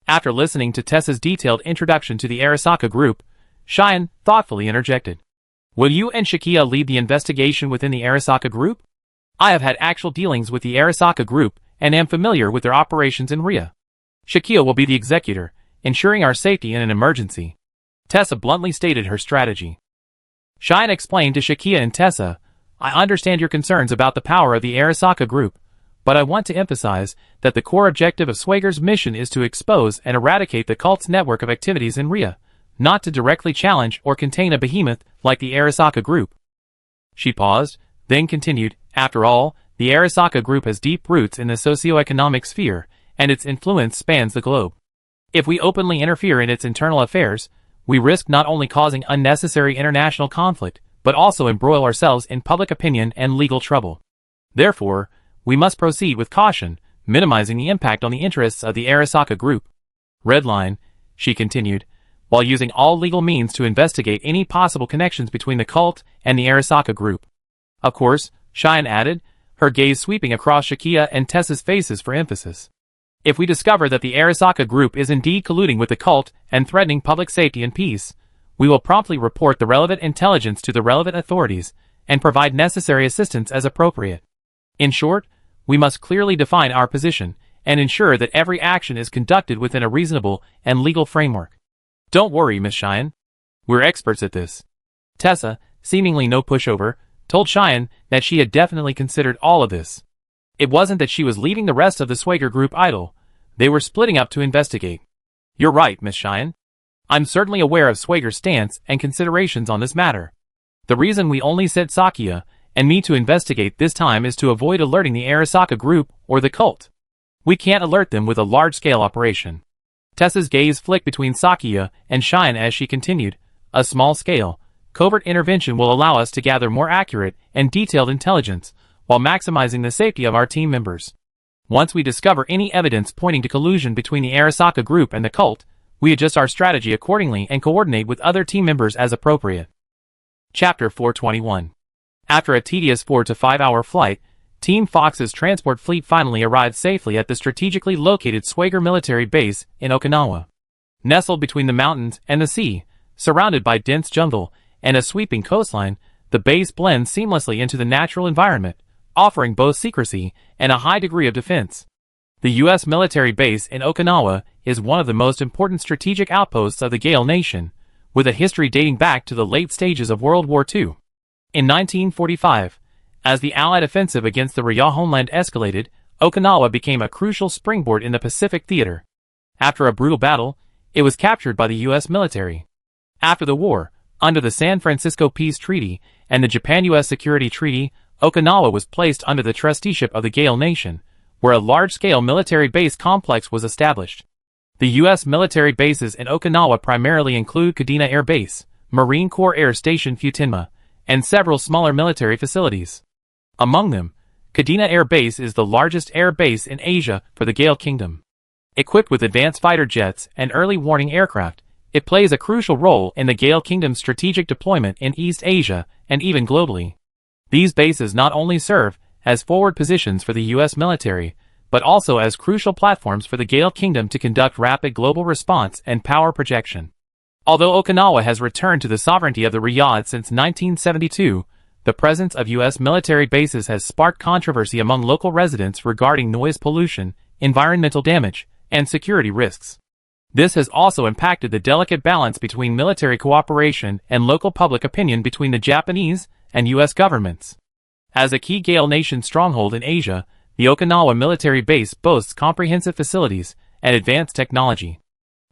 After listening to Tessa's detailed introduction to the Arasaka Group, Cheyenne thoughtfully interjected. Will you and Shakia lead the investigation within the Arasaka Group? I have had actual dealings with the Arasaka Group and am familiar with their operations in Ria. Shakia will be the executor, ensuring our safety in an emergency. Tessa bluntly stated her strategy. Cheyenne explained to Shakia and Tessa, I understand your concerns about the power of the Arasaka Group, but I want to emphasize that the core objective of Swager's mission is to expose and eradicate the cult's network of activities in Ria, not to directly challenge or contain a behemoth like the Arasaka Group. She paused, then continued, after all, the Arasaka Group has deep roots in the socio-economic sphere, and its influence spans the globe. If we openly interfere in its internal affairs, we risk not only causing unnecessary international conflict, but also embroil ourselves in public opinion and legal trouble. Therefore, we must proceed with caution, minimizing the impact on the interests of the Arasaka Group. Redline, she continued, while using all legal means to investigate any possible connections between the cult and the Arasaka Group. Of course, Cheyenne added, her gaze sweeping across Shakia and Tessa's faces for emphasis. If we discover that the Arasaka Group is indeed colluding with the cult and threatening public safety and peace, we will promptly report the relevant intelligence to the relevant authorities and provide necessary assistance as appropriate. In short, we must clearly define our position and ensure that every action is conducted within a reasonable and legal framework. Don't worry, Miss Cheyenne. We're experts at this. Tessa, seemingly no pushover, told Cheyenne that she had definitely considered all of this. It wasn't that she was leaving the rest of the Swager group idle. They were splitting up to investigate. You're right, Miss Cheyenne. I'm certainly aware of Swager's stance and considerations on this matter. The reason we only sent Sakia and me to investigate this time is to avoid alerting the Arasaka group or the cult. We can't alert them with a large-scale operation. Tessa's gaze flicked between Sakia and Cheyenne as she continued, a small-scale, covert intervention will allow us to gather more accurate and detailed intelligence while maximizing the safety of our team members. Once we discover any evidence pointing to collusion between the Arasaka group and the cult, we adjust our strategy accordingly and coordinate with other team members as appropriate. Chapter 421. After a tedious 4 to 5 hour flight, Team Fox's transport fleet finally arrived safely at the strategically located Swager military base in Okinawa. Nestled between the mountains and the sea, surrounded by dense jungle and a sweeping coastline, the base blends seamlessly into the natural environment, offering both secrecy and a high degree of defense. The U.S. military base in Okinawa is one of the most important strategic outposts of the Gale Nation, with a history dating back to the late stages of World War II. In 1945, as the Allied offensive against the Rya homeland escalated, Okinawa became a crucial springboard in the Pacific theater. After a brutal battle, it was captured by the U.S. military. After the war, under the San Francisco Peace Treaty and the Japan-U.S. Security Treaty, Okinawa was placed under the trusteeship of the Gale Nation, where a large-scale military base complex was established. The U.S. military bases in Okinawa primarily include Kadena Air Base, Marine Corps Air Station Futenma, and several smaller military facilities. Among them, Kadena Air Base is the largest air base in Asia for the Gale Kingdom. Equipped with advanced fighter jets and early warning aircraft, it plays a crucial role in the Gale Kingdom's strategic deployment in East Asia and even globally. These bases not only serve as forward positions for the U.S. military, but also as crucial platforms for the Gale Kingdom to conduct rapid global response and power projection. Although Okinawa has returned to the sovereignty of the Riyadh since 1972, the presence of U.S. military bases has sparked controversy among local residents regarding noise pollution, environmental damage, and security risks. This has also impacted the delicate balance between military cooperation and local public opinion between the Japanese and U.S. governments. As a key Gale Nation stronghold in Asia, the Okinawa military base boasts comprehensive facilities and advanced technology.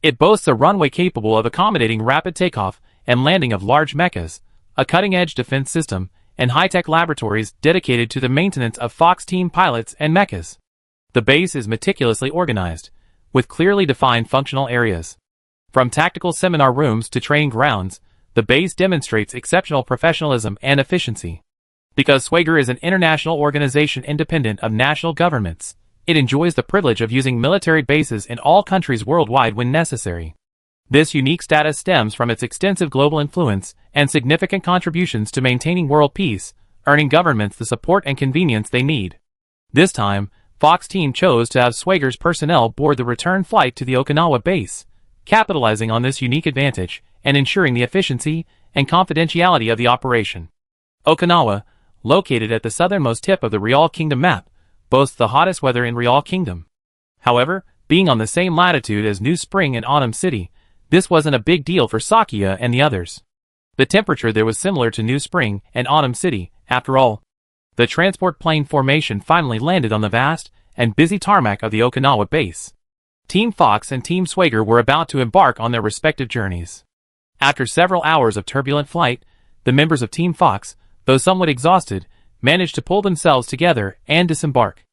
It boasts a runway capable of accommodating rapid takeoff and landing of large mechas, a cutting-edge defense system, and high-tech laboratories dedicated to the maintenance of Fox team pilots and mechas. The base is meticulously organized, with clearly defined functional areas. From tactical seminar rooms to training grounds, the base demonstrates exceptional professionalism and efficiency. Because Swager is an international organization independent of national governments, it enjoys the privilege of using military bases in all countries worldwide when necessary. This unique status stems from its extensive global influence and significant contributions to maintaining world peace, earning governments the support and convenience they need. This time, Fox team chose to have Swager's personnel board the return flight to the Okinawa base, capitalizing on this unique advantage and ensuring the efficiency and confidentiality of the operation. Okinawa, located at the southernmost tip of the Real Kingdom map, boasts the hottest weather in Real Kingdom. However, being on the same latitude as New Spring and Autumn City, this wasn't a big deal for Sakia and the others. The temperature there was similar to New Spring and Autumn City, after all. The transport plane formation finally landed on the vast and busy tarmac of the Okinawa base. Team Fox and Team Swager were about to embark on their respective journeys. After several hours of turbulent flight, the members of Team Fox, though somewhat exhausted, managed to pull themselves together and disembark.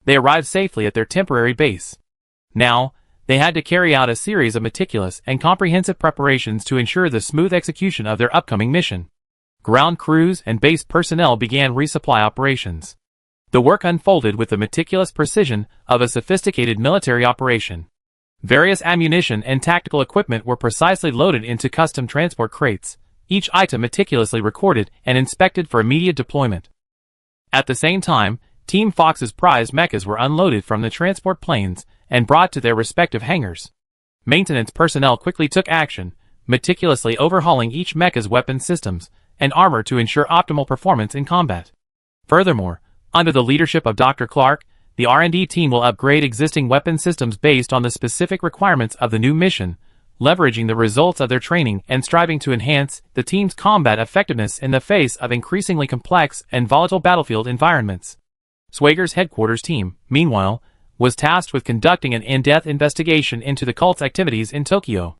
They arrived safely at their temporary base. Now, they had to carry out a series of meticulous and comprehensive preparations to ensure the smooth execution of their upcoming mission. Ground crews and base personnel began resupply operations. The work unfolded with the meticulous precision of a sophisticated military operation. Various ammunition and tactical equipment were precisely loaded into custom transport crates, each item meticulously recorded and inspected for immediate deployment. At the same time, Team Fox's prized mechas were unloaded from the transport planes and brought to their respective hangars. Maintenance personnel quickly took action, meticulously overhauling each mecha's weapon systems and armor to ensure optimal performance in combat. Furthermore, under the leadership of Dr. Clark, the R&D team will upgrade existing weapon systems based on the specific requirements of the new mission, leveraging the results of their training and striving to enhance the team's combat effectiveness in the face of increasingly complex and volatile battlefield environments. Swager's headquarters team, meanwhile, was tasked with conducting an in-depth investigation into the cult's activities in Tokyo.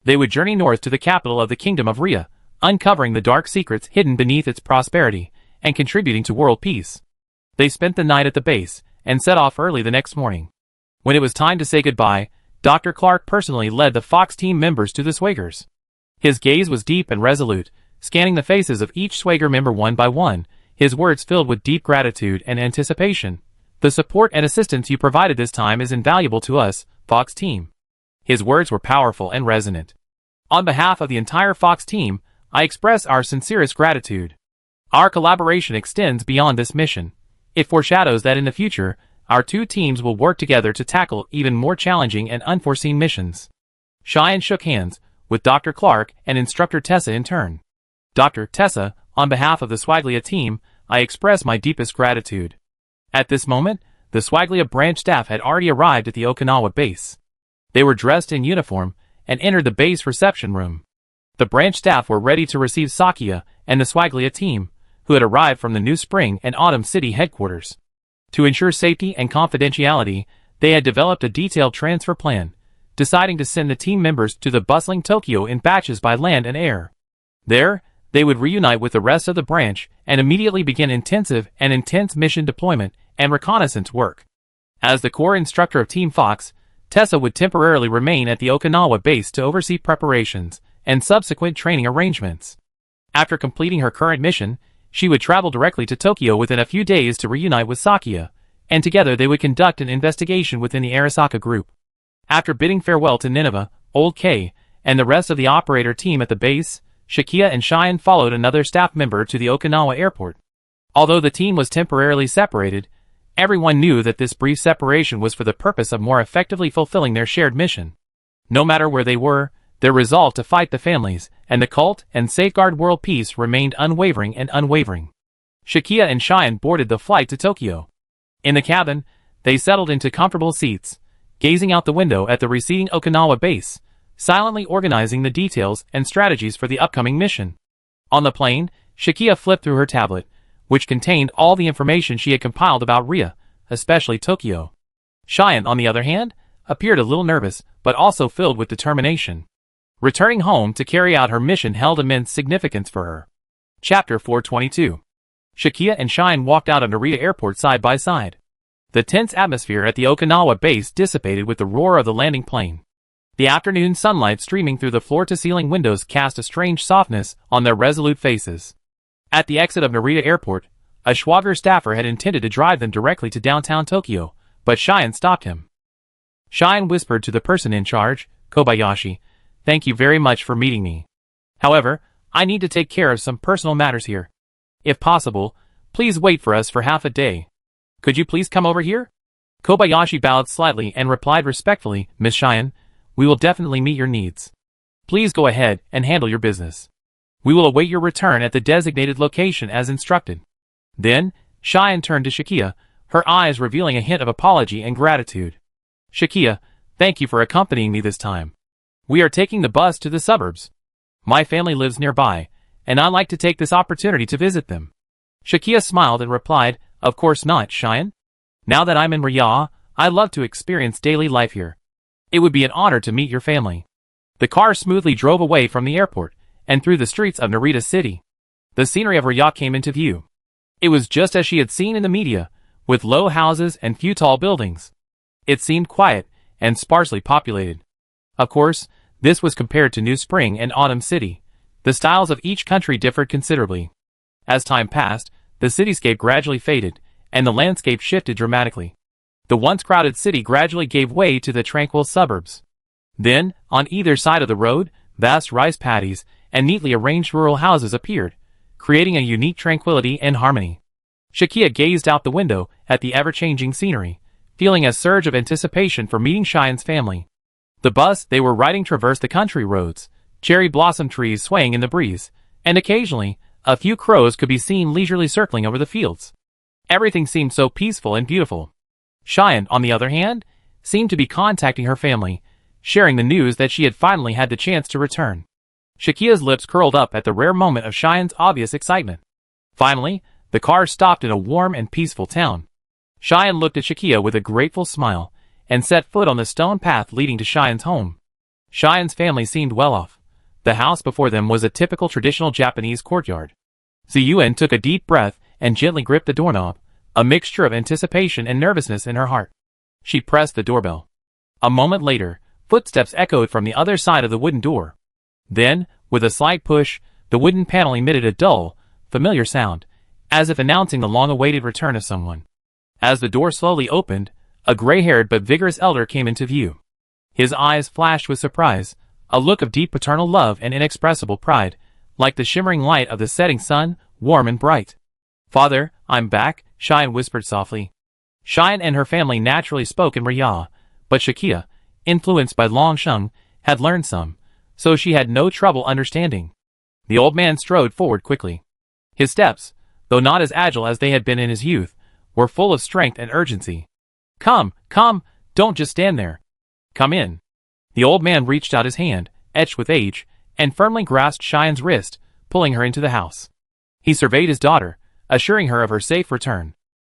They would journey north to the capital of the Kingdom of Rhea, uncovering the dark secrets hidden beneath its prosperity and contributing to world peace. They spent the night at the base and set off early the next morning. When it was time to say goodbye, Dr. Clark personally led the Fox team members to the Swagers. His gaze was deep and resolute, scanning the faces of each Swager member one by one, his words filled with deep gratitude and anticipation. "The support and assistance you provided this time is invaluable to us, Fox team." His words were powerful and resonant. "On behalf of the entire Fox team, I express our sincerest gratitude. Our collaboration extends beyond this mission. It foreshadows that in the future, our two teams will work together to tackle even more challenging and unforeseen missions." Cheyenne shook hands with Dr. Clark and Instructor Tessa in turn. "Dr. Tessa, on behalf of the Swaglia team, I express my deepest gratitude." At this moment, the Swaglia branch staff had already arrived at the Okinawa base. They were dressed in uniform and entered the base reception room. The branch staff were ready to receive Sakia and the Swaglia team, who had arrived from the New Spring and Autumn City headquarters. To ensure safety and confidentiality, they had developed a detailed transfer plan, deciding to send the team members to the bustling Tokyo in batches by land and air. There, they would reunite with the rest of the branch and immediately begin intensive and intense mission deployment and reconnaissance work. As the core instructor of Team Fox, Tessa would temporarily remain at the Okinawa base to oversee preparations and subsequent training arrangements. After completing her current mission, she would travel directly to Tokyo within a few days to reunite with Sakia, and together they would conduct an investigation within the Arasaka group. After bidding farewell to Nineveh, Old K, and the rest of the operator team at the base, Shakia and Cheyenne followed another staff member to the Okinawa airport. Although the team was temporarily separated, everyone knew that this brief separation was for the purpose of more effectively fulfilling their shared mission. No matter where they were, their resolve to fight the families and the cult and safeguard world peace remained unwavering and unwavering. Shakia and Cheyenne boarded the flight to Tokyo. In the cabin, they settled into comfortable seats, gazing out the window at the receding Okinawa base, silently organizing the details and strategies for the upcoming mission. On the plane, Shakia flipped through her tablet, which contained all the information she had compiled about Rhea, especially Tokyo. Cheyenne, on the other hand, appeared a little nervous, but also filled with determination. Returning home to carry out her mission held immense significance for her. Chapter 422. Shakia and Cheyenne walked out of Narita Airport side by side. The tense atmosphere at the Okinawa base dissipated with the roar of the landing plane. The afternoon sunlight streaming through the floor-to-ceiling windows cast a strange softness on their resolute faces. At the exit of Narita Airport, a Schwager staffer had intended to drive them directly to downtown Tokyo, but Cheyenne stopped him. Cheyenne whispered to the person in charge, Kobayashi, "Thank you very much for meeting me. However, I need to take care of some personal matters here. If possible, please wait for us for half a day. Could you please come over here?" Kobayashi bowed slightly and replied respectfully, "Miss Cheyenne, we will definitely meet your needs. Please go ahead and handle your business. We will await your return at the designated location as instructed." Then, Cheyenne turned to Shakia, her eyes revealing a hint of apology and gratitude. "Shakia, thank you for accompanying me this time. We are taking the bus to the suburbs. My family lives nearby, and I'd like to take this opportunity to visit them." Shakia smiled and replied, "Of course not, Cheyenne. Now that I'm in Riyadh, I'd love to experience daily life here. It would be an honor to meet your family." The car smoothly drove away from the airport and through the streets of Narita City. The scenery of Riyadh came into view. It was just as she had seen in the media, with low houses and few tall buildings. It seemed quiet and sparsely populated. Of course, this was compared to New Spring and Autumn City. The styles of each country differed considerably. As time passed, the cityscape gradually faded, and the landscape shifted dramatically. The once crowded city gradually gave way to the tranquil suburbs. Then, on either side of the road, vast rice paddies and neatly arranged rural houses appeared, creating a unique tranquility and harmony. Shakia gazed out the window at the ever-changing scenery, feeling a surge of anticipation for meeting Cheyenne's family. The bus they were riding traversed the country roads, cherry blossom trees swaying in the breeze, and occasionally, a few crows could be seen leisurely circling over the fields. Everything seemed so peaceful and beautiful. Cheyenne, on the other hand, seemed to be contacting her family, sharing the news that she had finally had the chance to return. Shakia's lips curled up at the rare moment of Cheyenne's obvious excitement. Finally, the car stopped in a warm and peaceful town. Cheyenne looked at Shakia with a grateful smile, and set foot on the stone path leading to Cheyenne's home. Cheyenne's family seemed well off. The house before them was a typical traditional Japanese courtyard. Ziyuan took a deep breath and gently gripped the doorknob, a mixture of anticipation and nervousness in her heart. She pressed the doorbell. A moment later, footsteps echoed from the other side of the wooden door. Then, with a slight push, the wooden panel emitted a dull, familiar sound, as if announcing the long-awaited return of someone. As the door slowly opened, a gray-haired but vigorous elder came into view. His eyes flashed with surprise, a look of deep paternal love and inexpressible pride, like the shimmering light of the setting sun, warm and bright. "Father, I'm back," Cheyenne whispered softly. Cheyenne and her family naturally spoke in Riyah, but Shakia, influenced by Long Sheng, had learned some, so she had no trouble understanding. The old man strode forward quickly. His steps, though not as agile as they had been in his youth, were full of strength and urgency. Come, don't just stand there. Come in." The old man reached out his hand, etched with age, and firmly grasped Cheyenne's wrist, pulling her into the house. He surveyed his daughter, assuring her of her safe return.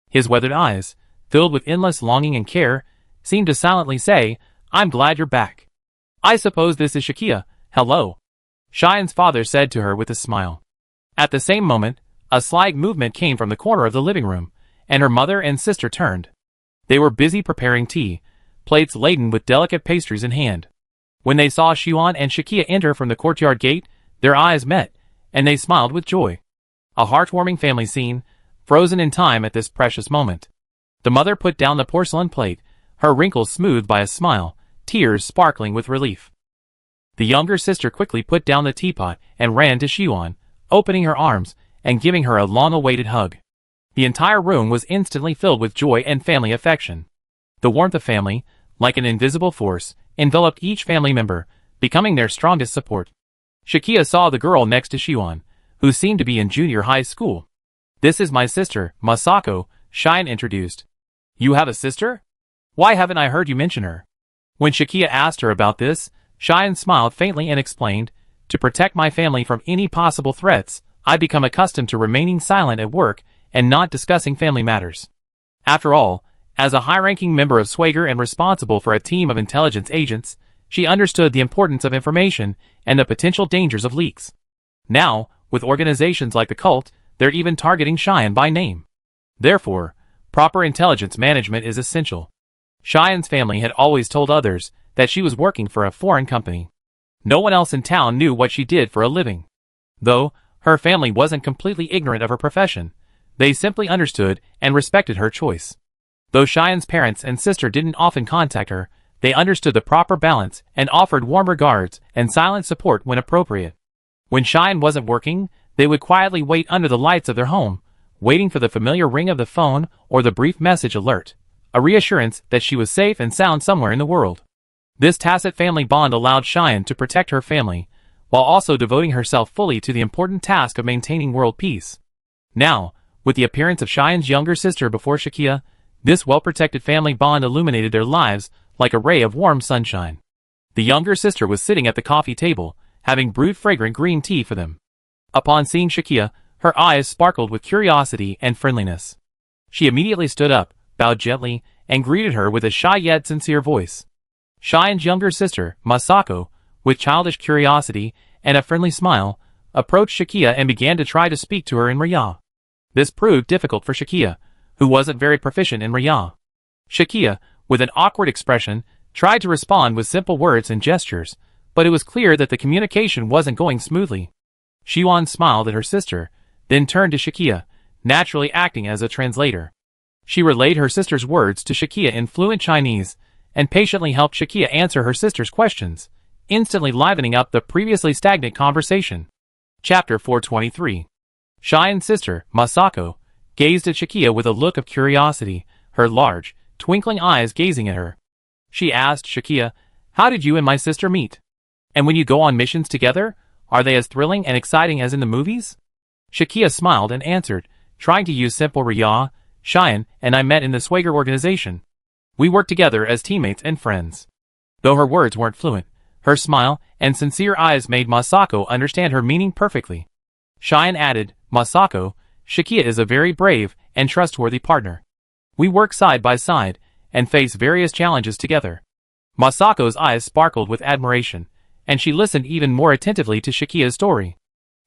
His weathered eyes, filled with endless longing and care, seemed to silently say, "I'm glad you're back. I suppose this is Shakia, hello," Cheyenne's father said to her with a smile. At the same moment, a slight movement came from the corner of the living room, and her mother and sister turned. They were busy preparing tea, plates laden with delicate pastries in hand. When they saw Xiuan and Shakia enter from the courtyard gate, their eyes met, and they smiled with joy. A heartwarming family scene, frozen in time at this precious moment. The mother put down the porcelain plate, her wrinkles smoothed by a smile, tears sparkling with relief. The younger sister quickly put down the teapot and ran to Xiuan, opening her arms and giving her a long-awaited hug. The entire room was instantly filled with joy and family affection. The warmth of family, like an invisible force, enveloped each family member, becoming their strongest support. Shakia saw the girl next to Xiuan, who seemed to be in junior high school. "This is my sister, Masako," Cheyenne introduced. "You have a sister? Why haven't I heard you mention her?" When Shakia asked her about this, Cheyenne smiled faintly and explained, "To protect my family from any possible threats, I've become accustomed to remaining silent at work and not discussing family matters. After all, as a high-ranking member of Swagger and responsible for a team of intelligence agents, she understood the importance of information and the potential dangers of leaks. Now, with organizations like the cult, they're even targeting Cheyenne by name. Therefore, proper intelligence management is essential." Cheyenne's family had always told others that she was working for a foreign company. No one else in town knew what she did for a living. Though, her family wasn't completely ignorant of her profession. They simply understood and respected her choice. Though Cheyenne's parents and sister didn't often contact her, they understood the proper balance and offered warm regards and silent support when appropriate. When Cheyenne wasn't working, they would quietly wait under the lights of their home, waiting for the familiar ring of the phone or the brief message alert, a reassurance that she was safe and sound somewhere in the world. This tacit family bond allowed Cheyenne to protect her family, while also devoting herself fully to the important task of maintaining world peace. Now, with the appearance of Cheyenne's younger sister before Shakia, this well-protected family bond illuminated their lives like a ray of warm sunshine. The younger sister was sitting at the coffee table, having brewed fragrant green tea for them. Upon seeing Shakia, her eyes sparkled with curiosity and friendliness. She immediately stood up, bowed gently, and greeted her with a shy yet sincere voice. Cheyenne's younger sister, Masako, with childish curiosity and a friendly smile, approached Shakia and began to try to speak to her in Riyah. This proved difficult for Shakia, who wasn't very proficient in Riyah. Shakia, with an awkward expression, tried to respond with simple words and gestures, but it was clear that the communication wasn't going smoothly. Xiuan smiled at her sister, then turned to Shakia, naturally acting as a translator. She relayed her sister's words to Shakia in fluent Chinese, and patiently helped Shakia answer her sister's questions, instantly livening up the previously stagnant conversation. Chapter 423. Cheyenne's sister, Masako, gazed at Shakia with a look of curiosity, her large, twinkling eyes gazing at her. She asked Shakia, "How did you and my sister meet? And when you go on missions together, are they as thrilling and exciting as in the movies?" Shakia smiled and answered, trying to use simple Riyah, "Cheyenne and I met in the Swagger organization. We work together as teammates and friends. Though her words weren't fluent, her smile and sincere eyes made Masako understand her meaning perfectly. Cheyenne added, Masako, Shikia is a very brave and trustworthy partner. We work side by side and face various challenges together. Masako's eyes sparkled with admiration, and she listened even more attentively to Shikia's story.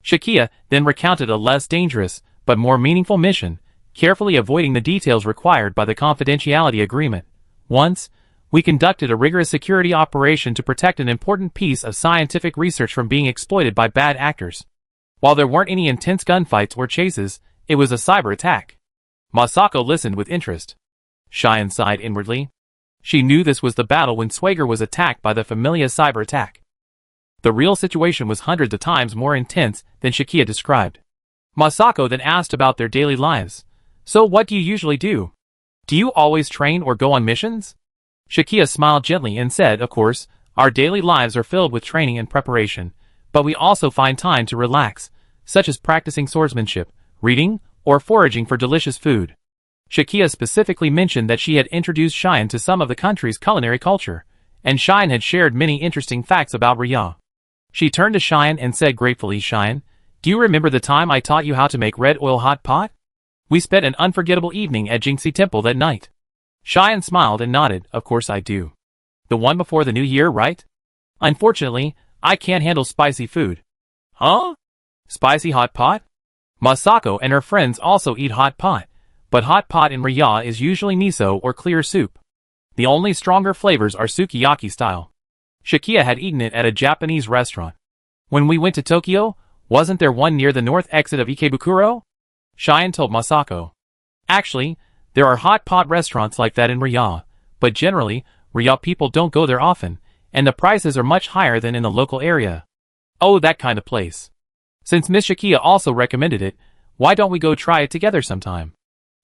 Shikia then recounted a less dangerous, but more meaningful mission, carefully avoiding the details required by the confidentiality agreement. Once, we conducted a rigorous security operation to protect an important piece of scientific research from being exploited by bad actors. While there weren't any intense gunfights or chases, it was a cyber attack. Masako listened with interest. Cheyenne sighed inwardly. She knew this was the battle when Swagger was attacked by the Familia cyber attack. The real situation was hundreds of times more intense than Shikia described. Masako then asked about their daily lives. So what do you usually do? Do you always train or go on missions? Shikia smiled gently and said, of course, our daily lives are filled with training and preparation, but we also find time to relax, such as practicing swordsmanship, reading, or foraging for delicious food. Shikia specifically mentioned that she had introduced Cheyenne to some of the country's culinary culture, and Cheyenne had shared many interesting facts about Riyadh. She turned to Cheyenne and said gratefully, Cheyenne, do you remember the time I taught you how to make red oil hot pot? We spent an unforgettable evening at Jinxie Temple that night. Cheyenne smiled and nodded, of course I do. The one before the new year, right? Unfortunately, I can't handle spicy food. Huh? Spicy hot pot? Masako and her friends also eat hot pot, but hot pot in Riyadh is usually miso or clear soup. The only stronger flavors are sukiyaki style. Shikia had eaten it at a Japanese restaurant. When we went to Tokyo, wasn't there one near the north exit of Ikebukuro? Cheyenne told Masako. Actually, there are hot pot restaurants like that in Riyadh, but generally, Riyadh people don't go there often, and the prices are much higher than in the local area. Oh, that kind of place. Since Miss Shikia also recommended it, why don't we go try it together sometime?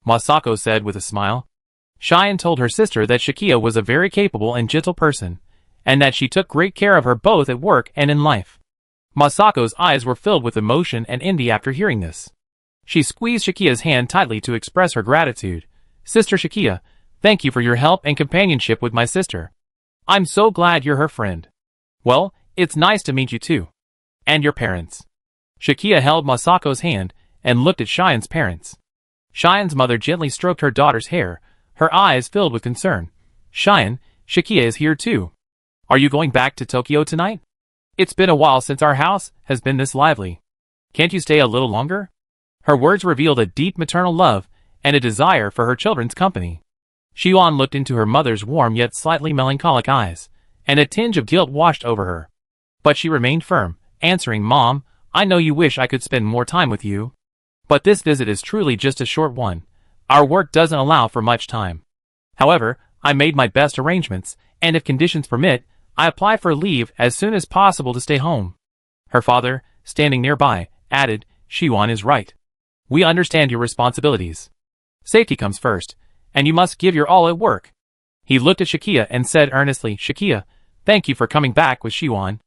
Masako said with a smile. Cheyenne told her sister that Shikia was a very capable and gentle person, and that she took great care of her both at work and in life. Masako's eyes were filled with emotion and envy after hearing this. She squeezed Shikia's hand tightly to express her gratitude. Sister Shikia, thank you for your help and companionship with my sister. I'm so glad you're her friend. Well, it's nice to meet you too. And your parents. Shikia held Masako's hand and looked at Cheyenne's parents. Cheyenne's mother gently stroked her daughter's hair, her eyes filled with concern. Cheyenne, Shikia is here too. Are you going back to Tokyo tonight? It's been a while since our house has been this lively. Can't you stay a little longer? Her words revealed a deep maternal love and a desire for her children's company. Xiuan looked into her mother's warm yet slightly melancholic eyes, and a tinge of guilt washed over her. But she remained firm, answering, Mom, I know you wish I could spend more time with you. But this visit is truly just a short one. Our work doesn't allow for much time. However, I made my best arrangements, and if conditions permit, I apply for leave as soon as possible to stay home. Her father, standing nearby, added, Xiuan is right. We understand your responsibilities. Safety comes first, and you must give your all at work. He looked at Shikia and said earnestly, Shikia, thank you for coming back with Xiuan.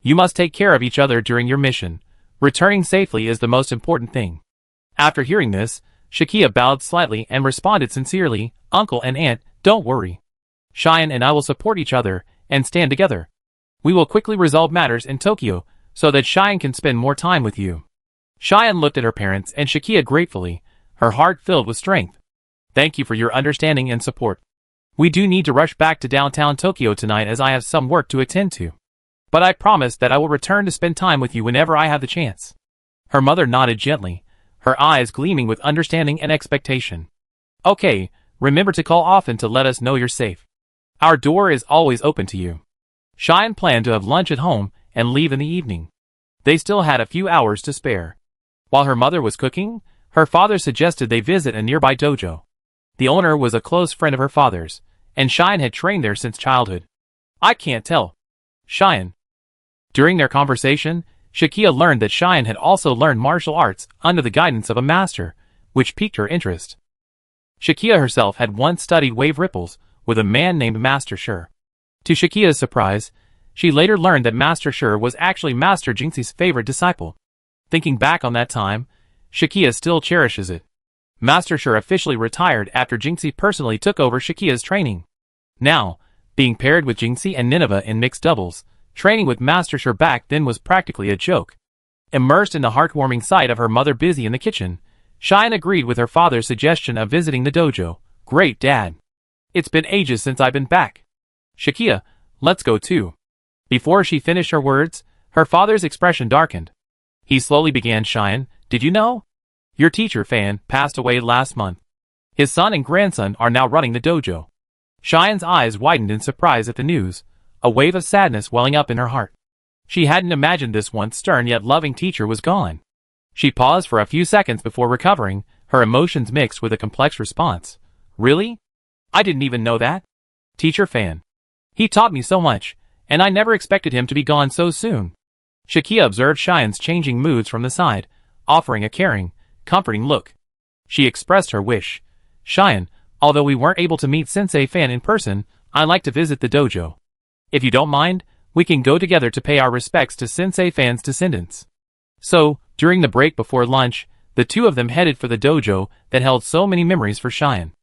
You must take care of each other during your mission. Returning safely is the most important thing. After hearing this, Shikia bowed slightly and responded sincerely, Uncle and Aunt, don't worry. Cheyenne and I will support each other and stand together. We will quickly resolve matters in Tokyo so that Cheyenne can spend more time with you. Cheyenne looked at her parents and Shikia gratefully, her heart filled with strength. Thank you for your understanding and support. We do need to rush back to downtown Tokyo tonight as I have some work to attend to. But I promise that I will return to spend time with you whenever I have the chance. Her mother nodded gently, her eyes gleaming with understanding and expectation. Okay, remember to call often to let us know you're safe. Our door is always open to you. Cheyenne planned to have lunch at home and leave in the evening. They still had a few hours to spare. While her mother was cooking, her father suggested they visit a nearby dojo. The owner was a close friend of her father's, and Cheyenne had trained there since childhood. I can't tell. Cheyenne. During their conversation, Shikia learned that Cheyenne had also learned martial arts under the guidance of a master, which piqued her interest. Shikia herself had once studied wave ripples with a man named Master Sher. To Shikia's surprise, she later learned that Master Sher was actually Master Jinxie's favorite disciple. Thinking back on that time, Shikia still cherishes it. Master Sher officially retired after Jinxie personally took over Shikia's training. Now, being paired with Jingxi and Nineveh in mixed doubles, training with Master Shi back then was practically a joke. Immersed in the heartwarming sight of her mother busy in the kitchen, Cheyenne agreed with her father's suggestion of visiting the dojo. Great, Dad. It's been ages since I've been back. Shakia, let's go too. Before she finished her words, her father's expression darkened. He slowly began. Cheyenne, did you know? Your teacher, Fan, passed away last month. His son and grandson are now running the dojo. Cheyenne's eyes widened in surprise at the news, a wave of sadness welling up in her heart. She hadn't imagined this once stern yet loving teacher was gone. She paused for a few seconds before recovering, her emotions mixed with a complex response. Really? I didn't even know that. Teacher Fan. He taught me so much, and I never expected him to be gone so soon. Shakia observed Cheyenne's changing moods from the side, offering a caring, comforting look. She expressed her wish. Cheyenne, although we weren't able to meet Sensei Fan in person, I'd like to visit the dojo. If you don't mind, we can go together to pay our respects to Sensei Fan's descendants. So, during the break before lunch, the two of them headed for the dojo that held so many memories for Cheyenne.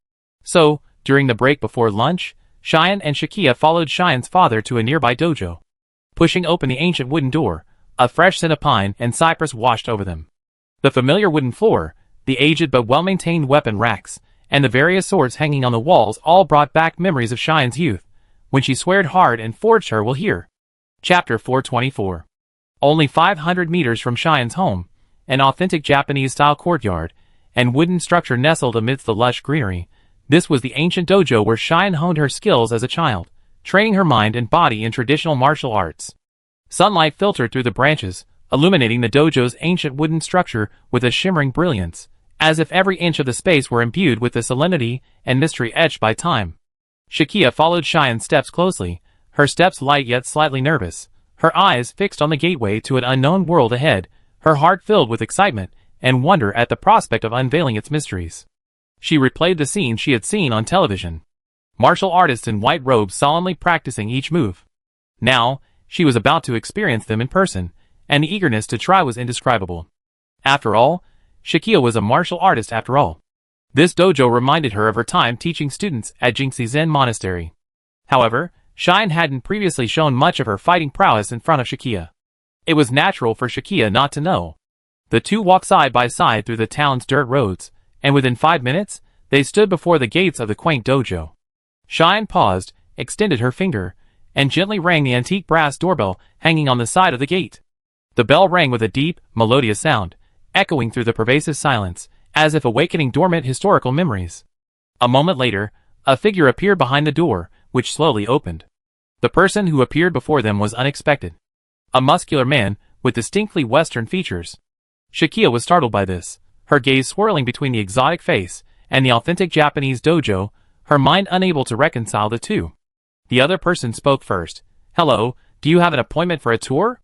Cheyenne and Shakia followed Cheyenne's father to a nearby dojo. Pushing open the ancient wooden door, a fresh scent of pine and cypress washed over them. The familiar wooden floor, the aged but well-maintained weapon racks, and the various swords hanging on the walls all brought back memories of Cheyenne's youth, when she sweared hard and forged her will hear. Chapter 424. Only 500 meters from Cheyenne's home, an authentic Japanese-style courtyard, and wooden structure nestled amidst the lush greenery, this was the ancient dojo where Cheyenne honed her skills as a child, training her mind and body in traditional martial arts. Sunlight filtered through the branches, illuminating the dojo's ancient wooden structure with a shimmering brilliance, as if every inch of the space were imbued with the solemnity and mystery etched by time. Shakia followed Cheyenne's steps closely, her steps light yet slightly nervous, her eyes fixed on the gateway to an unknown world ahead, her heart filled with excitement and wonder at the prospect of unveiling its mysteries. She replayed the scene she had seen on television. Martial artists in white robes solemnly practicing each move. Now, she was about to experience them in person, and the eagerness to try was indescribable. After all, Shakia was a martial artist after all. This dojo reminded her of her time teaching students at Jingxi Zen Monastery. However, Cheyenne hadn't previously shown much of her fighting prowess in front of Shakia. It was natural for Shakia not to know. The two walked side by side through the town's dirt roads, and within 5 minutes, they stood before the gates of the quaint dojo. Cheyenne paused, extended her finger, and gently rang the antique brass doorbell hanging on the side of the gate. The bell rang with a deep, melodious sound, echoing through the pervasive silence, as if awakening dormant historical memories. A moment later, a figure appeared behind the door, which slowly opened. The person who appeared before them was unexpected. A muscular man, with distinctly Western features. Shakia was startled by this, her gaze swirling between the exotic face and the authentic Japanese dojo, her mind unable to reconcile the two. The other person spoke first. Hello, do you have an appointment for a tour?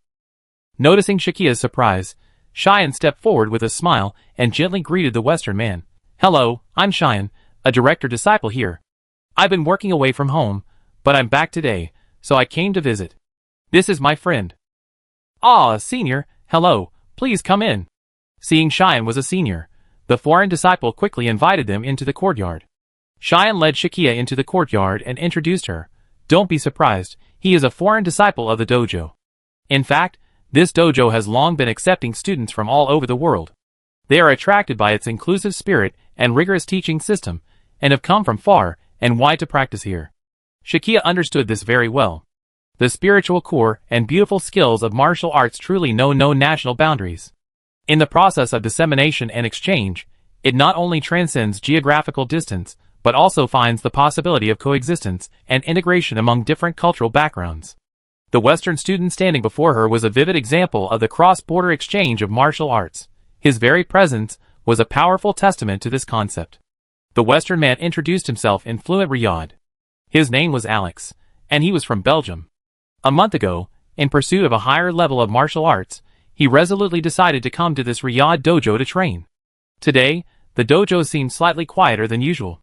Noticing Shakia's surprise, Cheyenne stepped forward with a smile and gently greeted the Western man. Hello, I'm Cheyenne, a director disciple here. I've been working away from home, but I'm back today, so I came to visit. This is my friend. Ah, senior, hello, please come in. Seeing Cheyenne was a senior, the foreign disciple quickly invited them into the courtyard. Cheyenne led Shakia into the courtyard and introduced her. Don't be surprised, he is a foreign disciple of the dojo. In fact, this dojo has long been accepting students from all over the world. They are attracted by its inclusive spirit and rigorous teaching system, and have come from far and wide to practice here. Shakia understood this very well. The spiritual core and beautiful skills of martial arts truly know no national boundaries. In the process of dissemination and exchange, it not only transcends geographical distance, but also finds the possibility of coexistence and integration among different cultural backgrounds. The Western student standing before her was a vivid example of the cross-border exchange of martial arts. His very presence was a powerful testament to this concept. The Western man introduced himself in fluent Riyadh. His name was Alex, and he was from Belgium. A month ago, in pursuit of a higher level of martial arts, he resolutely decided to come to this Riyadh dojo to train. Today, the dojo seemed slightly quieter than usual.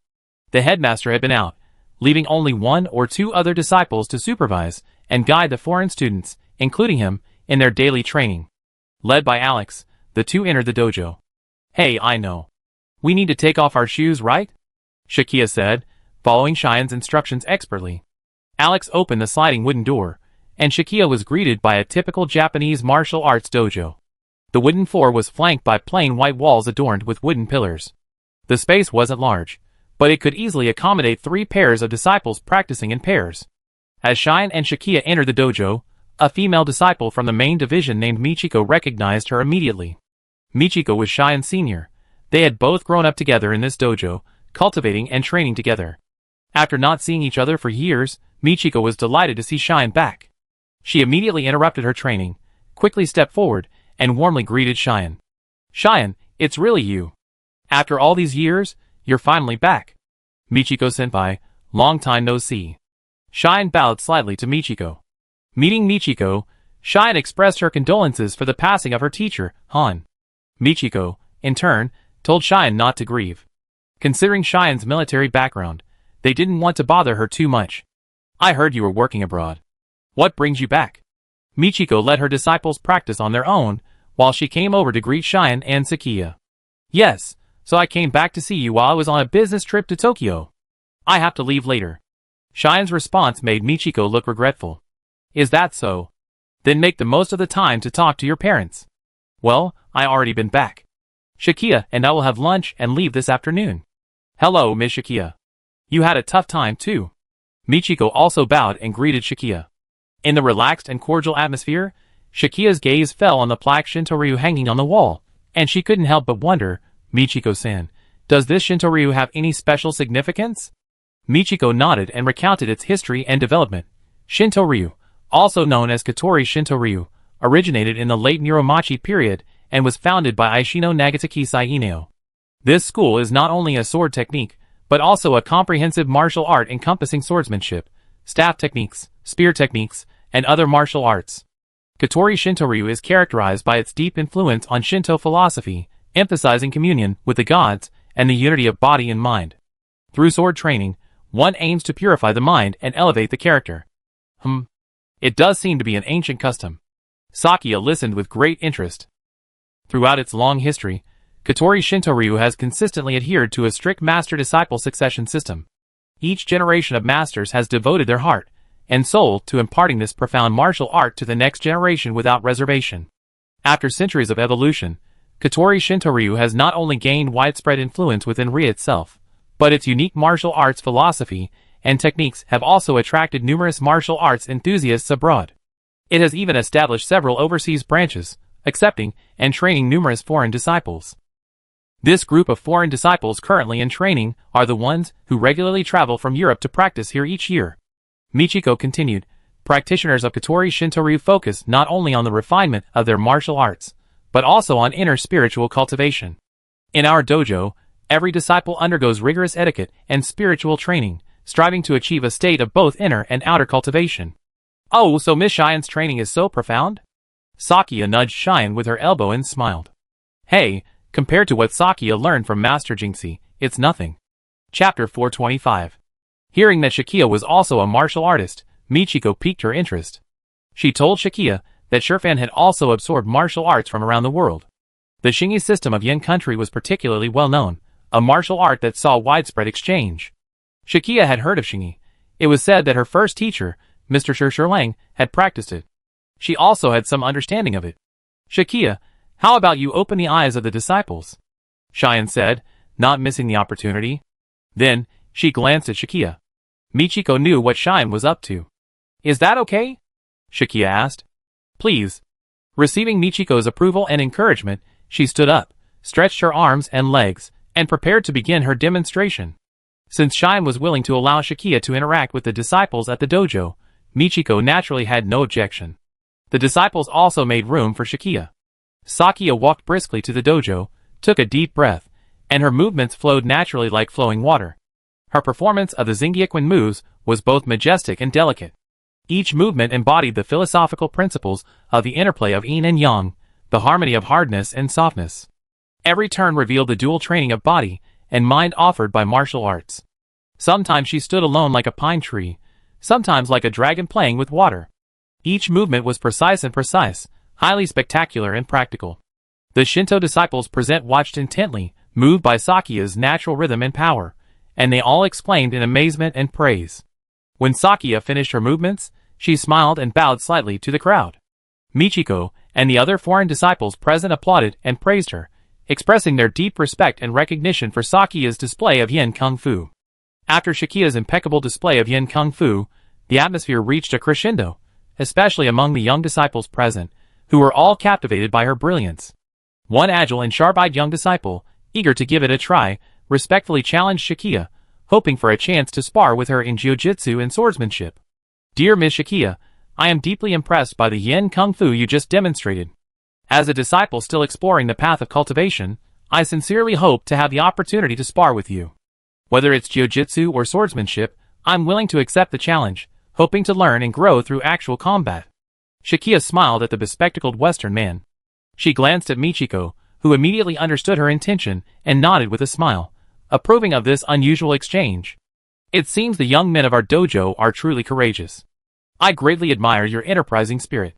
The headmaster had been out, leaving only 1 or 2 other disciples to supervise and guide the foreign students, including him, in their daily training. Led by Alex, the two entered the dojo. Hey, I know. We need to take off our shoes, right? Shakia said, following Cheyenne's instructions expertly. Alex opened the sliding wooden door, and Shakia was greeted by a typical Japanese martial arts dojo. The wooden floor was flanked by plain white walls adorned with wooden pillars. The space wasn't large, but it could easily accommodate 3 pairs of disciples practicing in pairs. As Cheyenne and Shakia entered the dojo, a female disciple from the main division named Michiko recognized her immediately. Michiko was Cheyenne's senior. They had both grown up together in this dojo, cultivating and training together. After not seeing each other for years, Michiko was delighted to see Cheyenne back. She immediately interrupted her training, quickly stepped forward, and warmly greeted Cheyenne. "Cheyenne, it's really you. After all these years, you're finally back. Michiko-senpai, long time no see." Cheyenne bowed slightly to Michiko. Meeting Michiko, Cheyenne expressed her condolences for the passing of her teacher, Han. Michiko, in turn, told Cheyenne not to grieve. Considering Cheyenne's military background, they didn't want to bother her too much. "I heard you were working abroad. What brings you back?" Michiko let her disciples practice on their own, while she came over to greet Cheyenne and Sakia. "Yes, so I came back to see you while I was on a business trip to Tokyo. I have to leave later." Cheyenne's response made Michiko look regretful. "Is that so? Then make the most of the time to talk to your parents." "Well, I already been back. Shakia and I will have lunch and leave this afternoon." "Hello, Miss Shakia. You had a tough time too." Michiko also bowed and greeted Shakia. In the relaxed and cordial atmosphere, Shakia's gaze fell on the plaque Shinto-ryu hanging on the wall, and she couldn't help but wonder, "Michiko-san, does this Shinto-ryu have any special significance?" Michiko nodded and recounted its history and development. Shinto-ryu, also known as Katori Shinto-ryu, originated in the late Muromachi period and was founded by Aishino Nagatake Saineo. This school is not only a sword technique, but also a comprehensive martial art encompassing swordsmanship, staff techniques, spear techniques, and other martial arts. Katori Shinto-ryu is characterized by its deep influence on Shinto philosophy, emphasizing communion with the gods and the unity of body and mind. Through sword training, one aims to purify the mind and elevate the character. It does seem to be an ancient custom. Sakia listened with great interest. Throughout its long history, Katori Shinto-ryu has consistently adhered to a strict master-disciple succession system. Each generation of masters has devoted their heart and soul to imparting this profound martial art to the next generation without reservation. After centuries of evolution, Katori Shinto-ryu has not only gained widespread influence within Ria itself, but its unique martial arts philosophy and techniques have also attracted numerous martial arts enthusiasts abroad. It has even established several overseas branches, accepting and training numerous foreign disciples. This group of foreign disciples currently in training are the ones who regularly travel from Europe to practice here each year. Michiko continued, "Practitioners of Katori Shinto-ryu focus not only on the refinement of their martial arts, but also on inner spiritual cultivation. In our dojo, every disciple undergoes rigorous etiquette and spiritual training, striving to achieve a state of both inner and outer cultivation." "Oh, so Miss Cheyenne's training is so profound?" Sakia nudged Cheyenne with her elbow and smiled. "Hey, compared to what Sakia learned from Master Jinxie, it's nothing." Chapter 425. Hearing that Shakia was also a martial artist, Michiko piqued her interest. She told Shakia that Shurfan had also absorbed martial arts from around the world. The Shingi system of Yen country was particularly well known, a martial art that saw widespread exchange. Shakia had heard of Shingi. It was said that her first teacher, Mr. Shurlang, had practiced it. She also had some understanding of it. "Shakia, how about you open the eyes of the disciples?" Cheyenne said, not missing the opportunity. Then, she glanced at Shakia. Michiko knew what Cheyenne was up to. "Is that okay?" Shakia asked. "Please." Receiving Michiko's approval and encouragement, she stood up, stretched her arms and legs, and prepared to begin her demonstration. Since Cheyenne was willing to allow Shakia to interact with the disciples at the dojo, Michiko naturally had no objection. The disciples also made room for Shakia. Sakia walked briskly to the dojo, took a deep breath, and her movements flowed naturally like flowing water. Her performance of the Zingyakuin moves was both majestic and delicate. Each movement embodied the philosophical principles of the interplay of yin and yang, the harmony of hardness and softness. Every turn revealed the dual training of body and mind offered by martial arts. Sometimes she stood alone like a pine tree, sometimes like a dragon playing with water. Each movement was precise, highly spectacular and practical. The Shinto disciples present watched intently, moved by Sakia's natural rhythm and power, and they all exclaimed in amazement and praise. When Sakia finished her movements, she smiled and bowed slightly to the crowd. Michiko and the other foreign disciples present applauded and praised her, expressing their deep respect and recognition for Sakia's display of yin kung fu. After Shikia's impeccable display of yin kung fu, the atmosphere reached a crescendo, especially among the young disciples present, who were all captivated by her brilliance. One agile and sharp-eyed young disciple, eager to give it a try, respectfully challenged Shikia, hoping for a chance to spar with her in jiu-jitsu and swordsmanship. "Dear Miss Shikia, I am deeply impressed by the yin kung fu you just demonstrated. As a disciple still exploring the path of cultivation, I sincerely hope to have the opportunity to spar with you. Whether it's jiu-jitsu or swordsmanship, I'm willing to accept the challenge, hoping to learn and grow through actual combat." Shikia smiled at the bespectacled Western man. She glanced at Michiko, who immediately understood her intention and nodded with a smile, approving of this unusual exchange. "It seems the young men of our dojo are truly courageous. I greatly admire your enterprising spirit."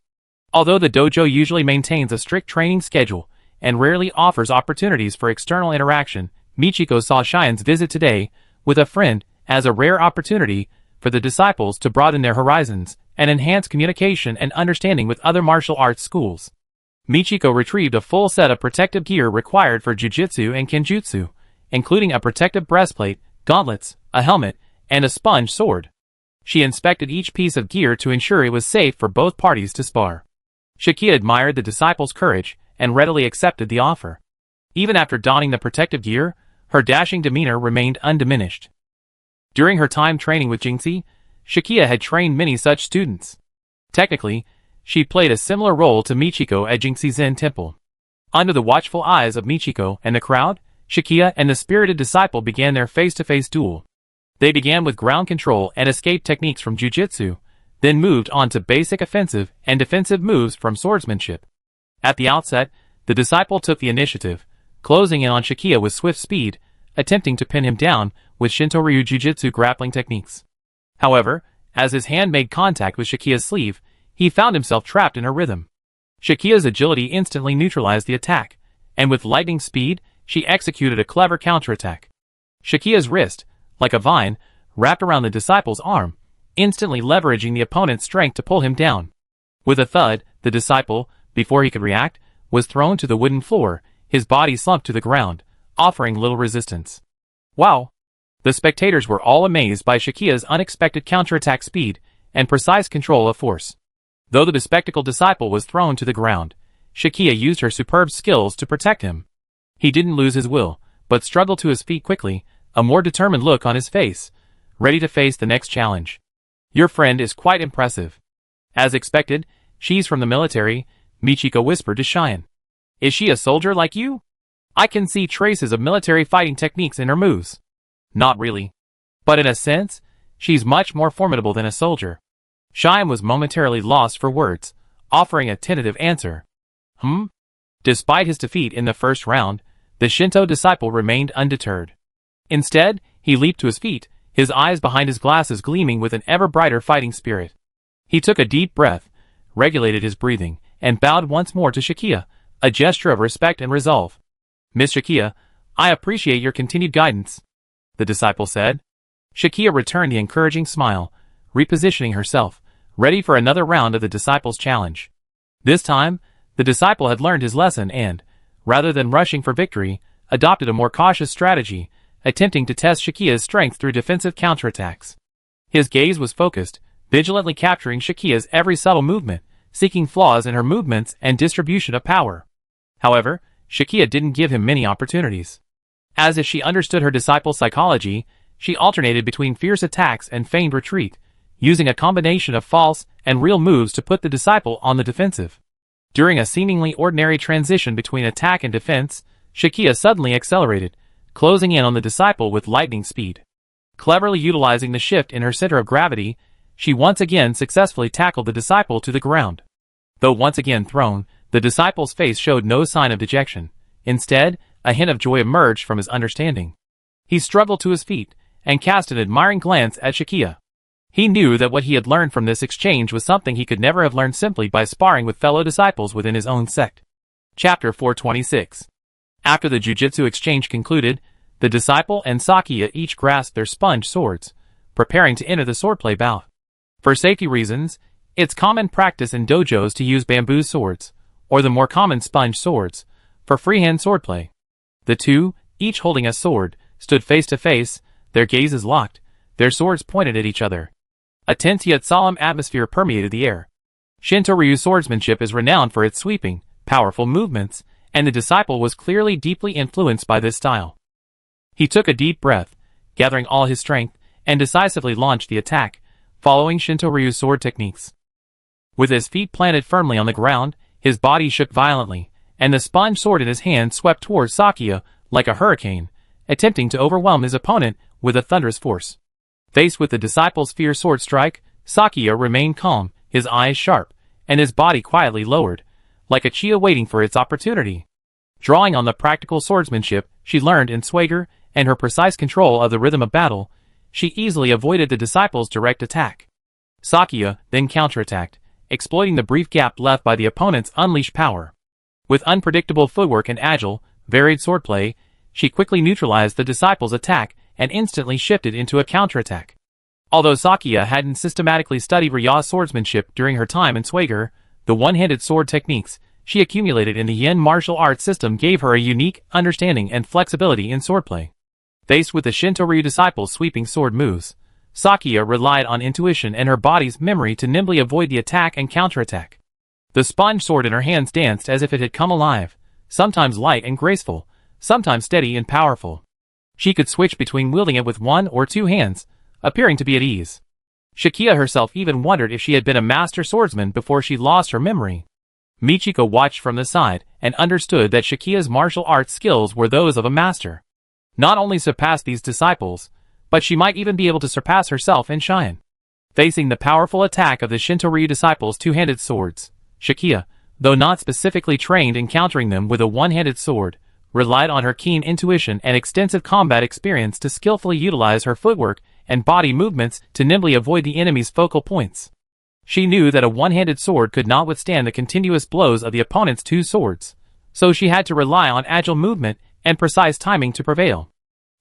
Although the dojo usually maintains a strict training schedule and rarely offers opportunities for external interaction, Michiko saw Shien's visit today with a friend as a rare opportunity for the disciples to broaden their horizons and enhance communication and understanding with other martial arts schools. Michiko retrieved a full set of protective gear required for jiu-jitsu and kenjutsu, including a protective breastplate, gauntlets, a helmet, and a sponge sword. She inspected each piece of gear to ensure it was safe for both parties to spar. Shikia admired the disciples' courage and readily accepted the offer. Even after donning the protective gear, her dashing demeanor remained undiminished. During her time training with Jingxi, Shikia had trained many such students. Technically, she played a similar role to Michiko at Jingxi Zen Temple. Under the watchful eyes of Michiko and the crowd, Shikia and the spirited disciple began their face-to-face duel. They began with ground control and escape techniques from jiu-jitsu, then moved on to basic offensive and defensive moves from swordsmanship. At the outset, the disciple took the initiative, closing in on Shikia with swift speed, attempting to pin him down with Shinto-ryu jiu-jitsu grappling techniques. However, as his hand made contact with Shikia's sleeve, he found himself trapped in her rhythm. Shikia's agility instantly neutralized the attack, and with lightning speed, she executed a clever counterattack. Shikia's wrist, like a vine, wrapped around the disciple's arm, instantly leveraging the opponent's strength to pull him down. With a thud, the disciple, before he could react, was thrown to the wooden floor, his body slumped to the ground, offering little resistance. Wow! The spectators were all amazed by Shikia's unexpected counterattack speed and precise control of force. Though the bespectacled disciple was thrown to the ground, Shikia used her superb skills to protect him. He didn't lose his will, but struggled to his feet quickly, a more determined look on his face, ready to face the next challenge. "Your friend is quite impressive." As expected, she's from the military, Michiko whispered to Shien. "Is she a soldier like you? I can see traces of military fighting techniques in her moves." "Not really. But in a sense, she's much more formidable than a soldier." Shien was momentarily lost for words, offering a tentative answer. Despite his defeat in the first round, the Shinto disciple remained undeterred. Instead, he leaped to his feet, his eyes behind his glasses gleaming with an ever-brighter fighting spirit. He took a deep breath, regulated his breathing, and bowed once more to Shikia, a gesture of respect and resolve. "Miss Shikia, I appreciate your continued guidance," the disciple said. Shikia returned the encouraging smile, repositioning herself, ready for another round of the disciple's challenge. This time, the disciple had learned his lesson and, rather than rushing for victory, adopted a more cautious strategy, attempting to test Shikia's strength through defensive counterattacks. His gaze was focused, vigilantly capturing Shikia's every subtle movement, seeking flaws in her movements and distribution of power. However, Shikia didn't give him many opportunities. As if she understood her disciple's psychology, she alternated between fierce attacks and feigned retreat, using a combination of false and real moves to put the disciple on the defensive. During a seemingly ordinary transition between attack and defense, Shikia suddenly accelerated, closing in on the disciple with lightning speed. Cleverly utilizing the shift in her center of gravity, she once again successfully tackled the disciple to the ground. Though once again thrown, the disciple's face showed no sign of dejection. Instead, a hint of joy emerged from his understanding. He struggled to his feet and cast an admiring glance at Shikia. He knew that what he had learned from this exchange was something he could never have learned simply by sparring with fellow disciples within his own sect. Chapter 426. After the jujitsu exchange concluded, The disciple and Sakiya each grasped their sponge swords, preparing to enter the swordplay bout. For safety reasons, it's common practice in dojos to use bamboo swords, or the more common sponge swords, for freehand swordplay. The two, each holding a sword, stood face to face, their gazes locked, their swords pointed at each other. A tense yet solemn atmosphere permeated the air. Shinto-Ryu's swordsmanship is renowned for its sweeping, powerful movements, and the disciple was clearly deeply influenced by this style. He took a deep breath, gathering all his strength, and decisively launched the attack, following Shinto-Ryu's sword techniques. With his feet planted firmly on the ground, his body shook violently, and the sponge sword in his hand swept towards Sakiya like a hurricane, attempting to overwhelm his opponent with a thunderous force. Faced with the disciple's fierce sword strike, Sakiya remained calm, his eyes sharp, and his body quietly lowered, like a cheetah waiting for its opportunity. Drawing on the practical swordsmanship she learned in Swagger and her precise control of the rhythm of battle, she easily avoided the disciple's direct attack. Sakiya then counterattacked, exploiting the brief gap left by the opponent's unleashed power. With unpredictable footwork and agile, varied swordplay, she quickly neutralized the disciple's attack and instantly shifted into a counterattack. Although Sakiya hadn't systematically studied Rya's swordsmanship during her time in Swagger, the one-handed sword techniques she accumulated in the Yin martial arts system gave her a unique understanding and flexibility in swordplay. Faced with the Shinto-Ryu disciple's sweeping sword moves, Sakiya relied on intuition and her body's memory to nimbly avoid the attack and counterattack. The sponge sword in her hands danced as if it had come alive, sometimes light and graceful, sometimes steady and powerful. She could switch between wielding it with one or two hands, appearing to be at ease. Sakiya herself even wondered if she had been a master swordsman before she lost her memory. Michiko watched from the side and understood that Sakiya's martial arts skills were those of a master. Not only surpassed these disciples, but she might even be able to surpass herself in Shine. Facing the powerful attack of the Shinto-Ryu disciples' two-handed swords, Sakiya, though not specifically trained in countering them with a one-handed sword, relied on her keen intuition and extensive combat experience to skillfully utilize her footwork and body movements to nimbly avoid the enemy's focal points. She knew that a one-handed sword could not withstand the continuous blows of the opponent's two swords, so she had to rely on agile movement and precise timing to prevail.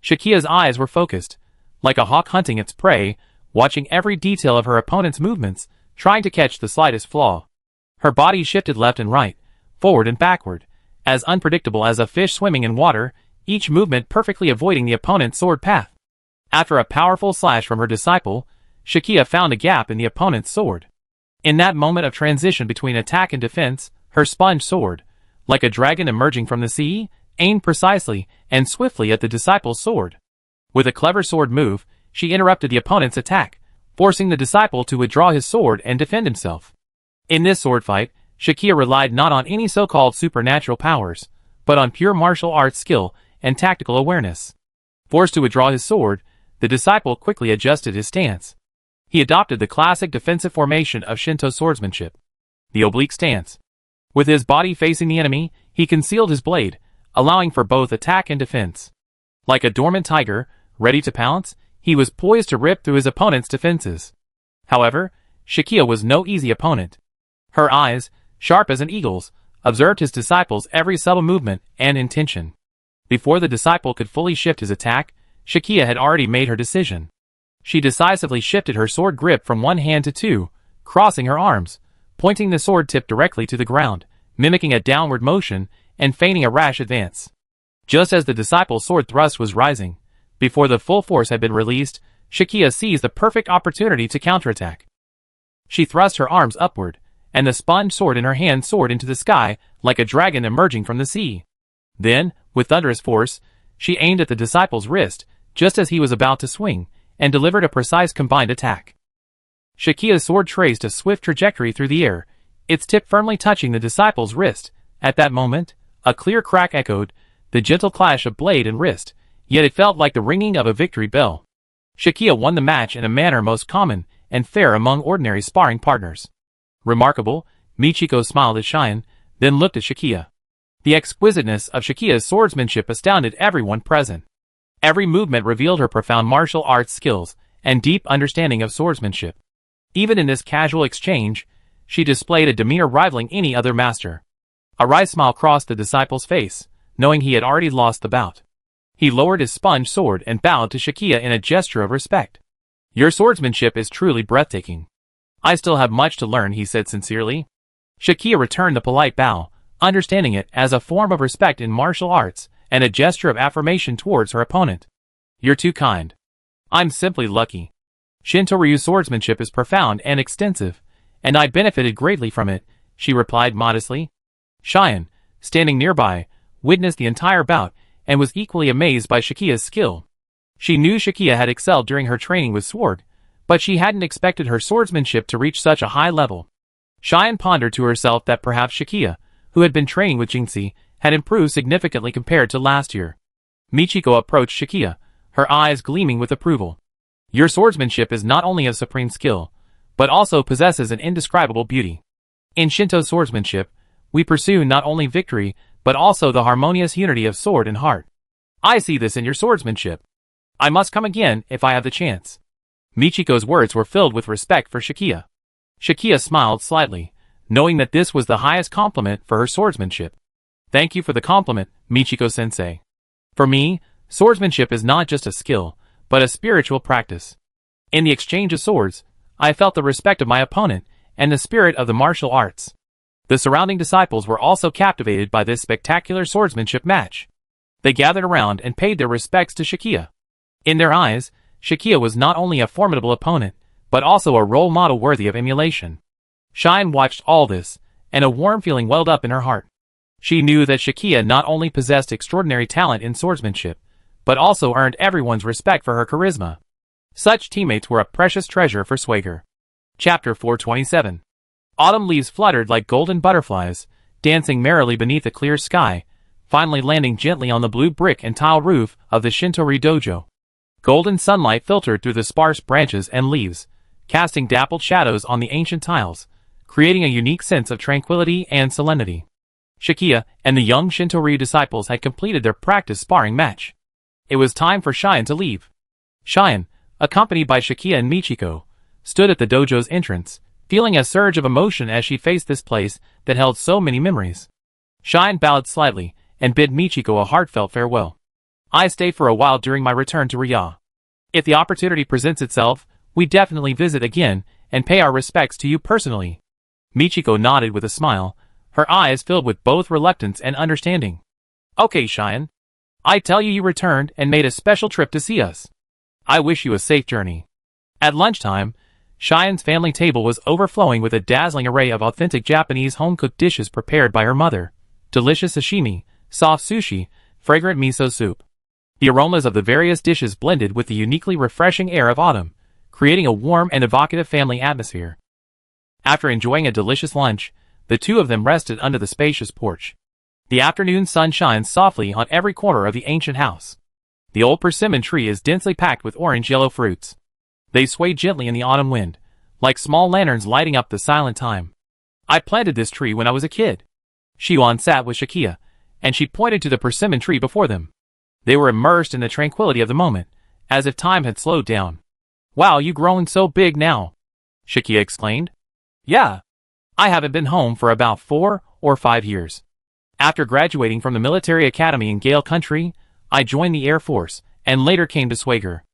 Sakiya's eyes were focused, like a hawk hunting its prey, watching every detail of her opponent's movements, trying to catch the slightest flaw. Her body shifted left and right, forward and backward, as unpredictable as a fish swimming in water, each movement perfectly avoiding the opponent's sword path. After a powerful slash from her disciple, Sakiya found a gap in the opponent's sword. In that moment of transition between attack and defense, her sponge sword, like a dragon emerging from the sea, aimed precisely and swiftly at the disciple's sword. With a clever sword move, she interrupted the opponent's attack, forcing the disciple to withdraw his sword and defend himself. In this sword fight, Sakiya relied not on any so-called supernatural powers, but on pure martial arts skill and tactical awareness. Forced to withdraw his sword, the disciple quickly adjusted his stance. He adopted the classic defensive formation of Shinto swordsmanship, the oblique stance. With his body facing the enemy, he concealed his blade, allowing for both attack and defense. Like a dormant tiger, ready to pounce, he was poised to rip through his opponent's defenses. However, Sakiya was no easy opponent. Her eyes, sharp as an eagle's, observed his disciple's every subtle movement and intention. Before the disciple could fully shift his attack, Sakiya had already made her decision. She decisively shifted her sword grip from one hand to two, crossing her arms, pointing the sword tip directly to the ground, mimicking a downward motion, and feigning a rash advance. Just as the disciple's sword thrust was rising, before the full force had been released, Sakiya seized the perfect opportunity to counterattack. She thrust her arms upward, and the sponge sword in her hand soared into the sky like a dragon emerging from the sea. Then, with thunderous force, she aimed at the disciple's wrist, just as he was about to swing, and delivered a precise combined attack. Sakiya's sword traced a swift trajectory through the air, its tip firmly touching the disciple's wrist. At that moment, a clear crack echoed, the gentle clash of blade and wrist, yet it felt like the ringing of a victory bell. Sakiya won the match in a manner most common and fair among ordinary sparring partners. Remarkable, Michiko smiled at Shine, then looked at Sakiya. The exquisiteness of Sakiya's swordsmanship astounded everyone present. Every movement revealed her profound martial arts skills and deep understanding of swordsmanship. Even in this casual exchange, she displayed a demeanor rivaling any other master. A wry smile crossed the disciple's face, knowing he had already lost the bout. He lowered his sponge sword and bowed to Shakia in a gesture of respect. Your swordsmanship is truly breathtaking. I still have much to learn, he said sincerely. Shakia returned the polite bow, understanding it as a form of respect in martial arts and a gesture of affirmation towards her opponent. You're too kind. I'm simply lucky. Shinto-ryu's swordsmanship is profound and extensive, and I benefited greatly from it, she replied modestly. Cheyenne, standing nearby, witnessed the entire bout and was equally amazed by Shakia's skill. She knew Shakia had excelled during her training with sword, but she hadn't expected her swordsmanship to reach such a high level. Cheyenne pondered to herself that perhaps Shakia, who had been training with Jingxi, had improved significantly compared to last year. Michiko approached Shakia, her eyes gleaming with approval. Your swordsmanship is not only of supreme skill, but also possesses an indescribable beauty. In Shinto swordsmanship, we pursue not only victory, but also the harmonious unity of sword and heart. I see this in your swordsmanship. I must come again if I have the chance. Michiko's words were filled with respect for Shakia. Shakia smiled slightly, knowing that this was the highest compliment for her swordsmanship. Thank you for the compliment, Michiko-sensei. For me, swordsmanship is not just a skill, but a spiritual practice. In the exchange of swords, I felt the respect of my opponent and the spirit of the martial arts. The surrounding disciples were also captivated by this spectacular swordsmanship match. They gathered around and paid their respects to Shakia. In their eyes, Shakia was not only a formidable opponent, but also a role model worthy of emulation. Cheyenne watched all this, and a warm feeling welled up in her heart. She knew that Shakia not only possessed extraordinary talent in swordsmanship, but also earned everyone's respect for her charisma. Such teammates were a precious treasure for Swagger. Chapter 427. Autumn leaves fluttered like golden butterflies, dancing merrily beneath a clear sky, finally landing gently on the blue brick and tile roof of the Shinto-ryu dojo. Golden sunlight filtered through the sparse branches and leaves, casting dappled shadows on the ancient tiles, creating a unique sense of tranquility and solemnity. Shakia and the young Shinto-ryu disciples had completed their practice sparring match. It was time for Cheyenne to leave. Cheyenne, accompanied by Shakia and Michiko, stood at the dojo's entrance, feeling a surge of emotion as she faced this place that held so many memories. Cheyenne bowed slightly and bid Michiko a heartfelt farewell. I stay for a while during my return to Riyadh. If the opportunity presents itself, we definitely visit again and pay our respects to you personally. Michiko nodded with a smile, her eyes filled with both reluctance and understanding. Okay, Cheyenne. I tell you returned and made a special trip to see us. I wish you a safe journey. At lunchtime, Cheyenne's family table was overflowing with a dazzling array of authentic Japanese home-cooked dishes prepared by her mother. Delicious sashimi, soft sushi, fragrant miso soup. The aromas of the various dishes blended with the uniquely refreshing air of autumn, creating a warm and evocative family atmosphere. After enjoying a delicious lunch, the two of them rested under the spacious porch. The afternoon sun shines softly on every corner of the ancient house. The old persimmon tree is densely packed with orange-yellow fruits. They sway gently in the autumn wind, like small lanterns lighting up the silent time. I planted this tree when I was a kid. Shiwan sat with Shakia, and she pointed to the persimmon tree before them. They were immersed in the tranquility of the moment, as if time had slowed down. Wow, you've grown so big now, Shakia exclaimed. Yeah. I haven't been home for about 4 or 5 years. After graduating from the military academy in Gale Country, I joined the Air Force, and later came to Swagger.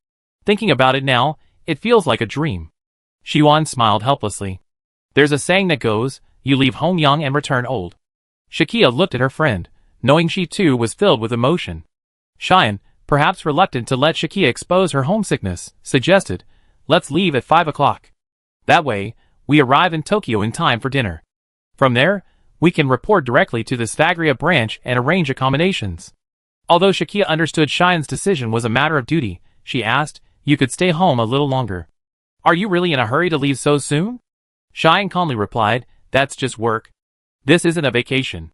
Thinking about it now, it feels like a dream. Shiwan smiled helplessly. There's a saying that goes, you leave home young and return old. Shakia looked at her friend, knowing she too was filled with emotion. Cheyenne, perhaps reluctant to let Shakia expose her homesickness, suggested, let's leave at 5 o'clock. That way, we arrive in Tokyo in time for dinner. From there, we can report directly to the Svagria branch and arrange accommodations. Although Shakia understood Cheyenne's decision was a matter of duty, she asked, you could stay home a little longer. Are you really in a hurry to leave so soon? Cheyenne calmly replied, that's just work. This isn't a vacation.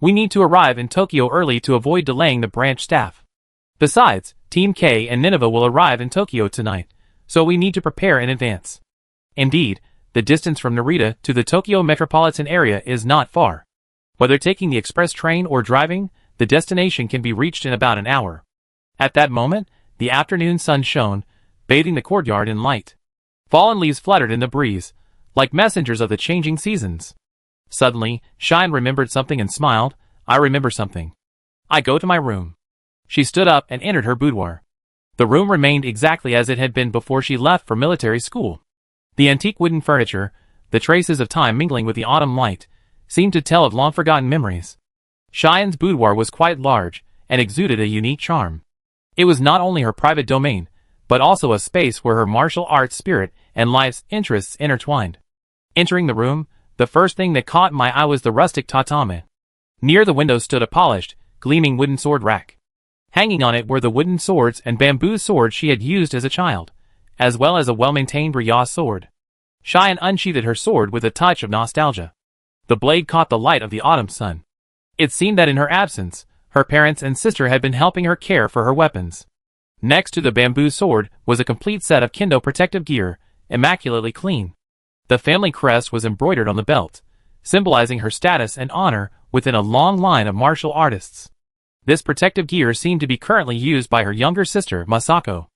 We need to arrive in Tokyo early to avoid delaying the branch staff. Besides, Team K and Nineveh will arrive in Tokyo tonight, so we need to prepare in advance. Indeed, the distance from Narita to the Tokyo metropolitan area is not far. Whether taking the express train or driving, the destination can be reached in about an hour. At that moment, the afternoon sun shone, bathing the courtyard in light. Fallen leaves fluttered in the breeze, like messengers of the changing seasons. Suddenly, Cheyenne remembered something and smiled. I remember something. I go to my room. She stood up and entered her boudoir. The room remained exactly as it had been before she left for military school. The antique wooden furniture, the traces of time mingling with the autumn light, seemed to tell of long-forgotten memories. Cheyenne's boudoir was quite large and exuded a unique charm. It was not only her private domain, but also a space where her martial arts spirit and life's interests intertwined. Entering the room, the first thing that caught my eye was the rustic tatami. Near the window stood a polished, gleaming wooden sword rack. Hanging on it were the wooden swords and bamboo swords she had used as a child, as well as a well-maintained Riyah sword. Cheyenne unsheathed her sword with a touch of nostalgia. The blade caught the light of the autumn sun. It seemed that in her absence, her parents and sister had been helping her care for her weapons. Next to the bamboo sword was a complete set of kendo protective gear, immaculately clean. The family crest was embroidered on the belt, symbolizing her status and honor within a long line of martial artists. This protective gear seemed to be currently used by her younger sister, Masako.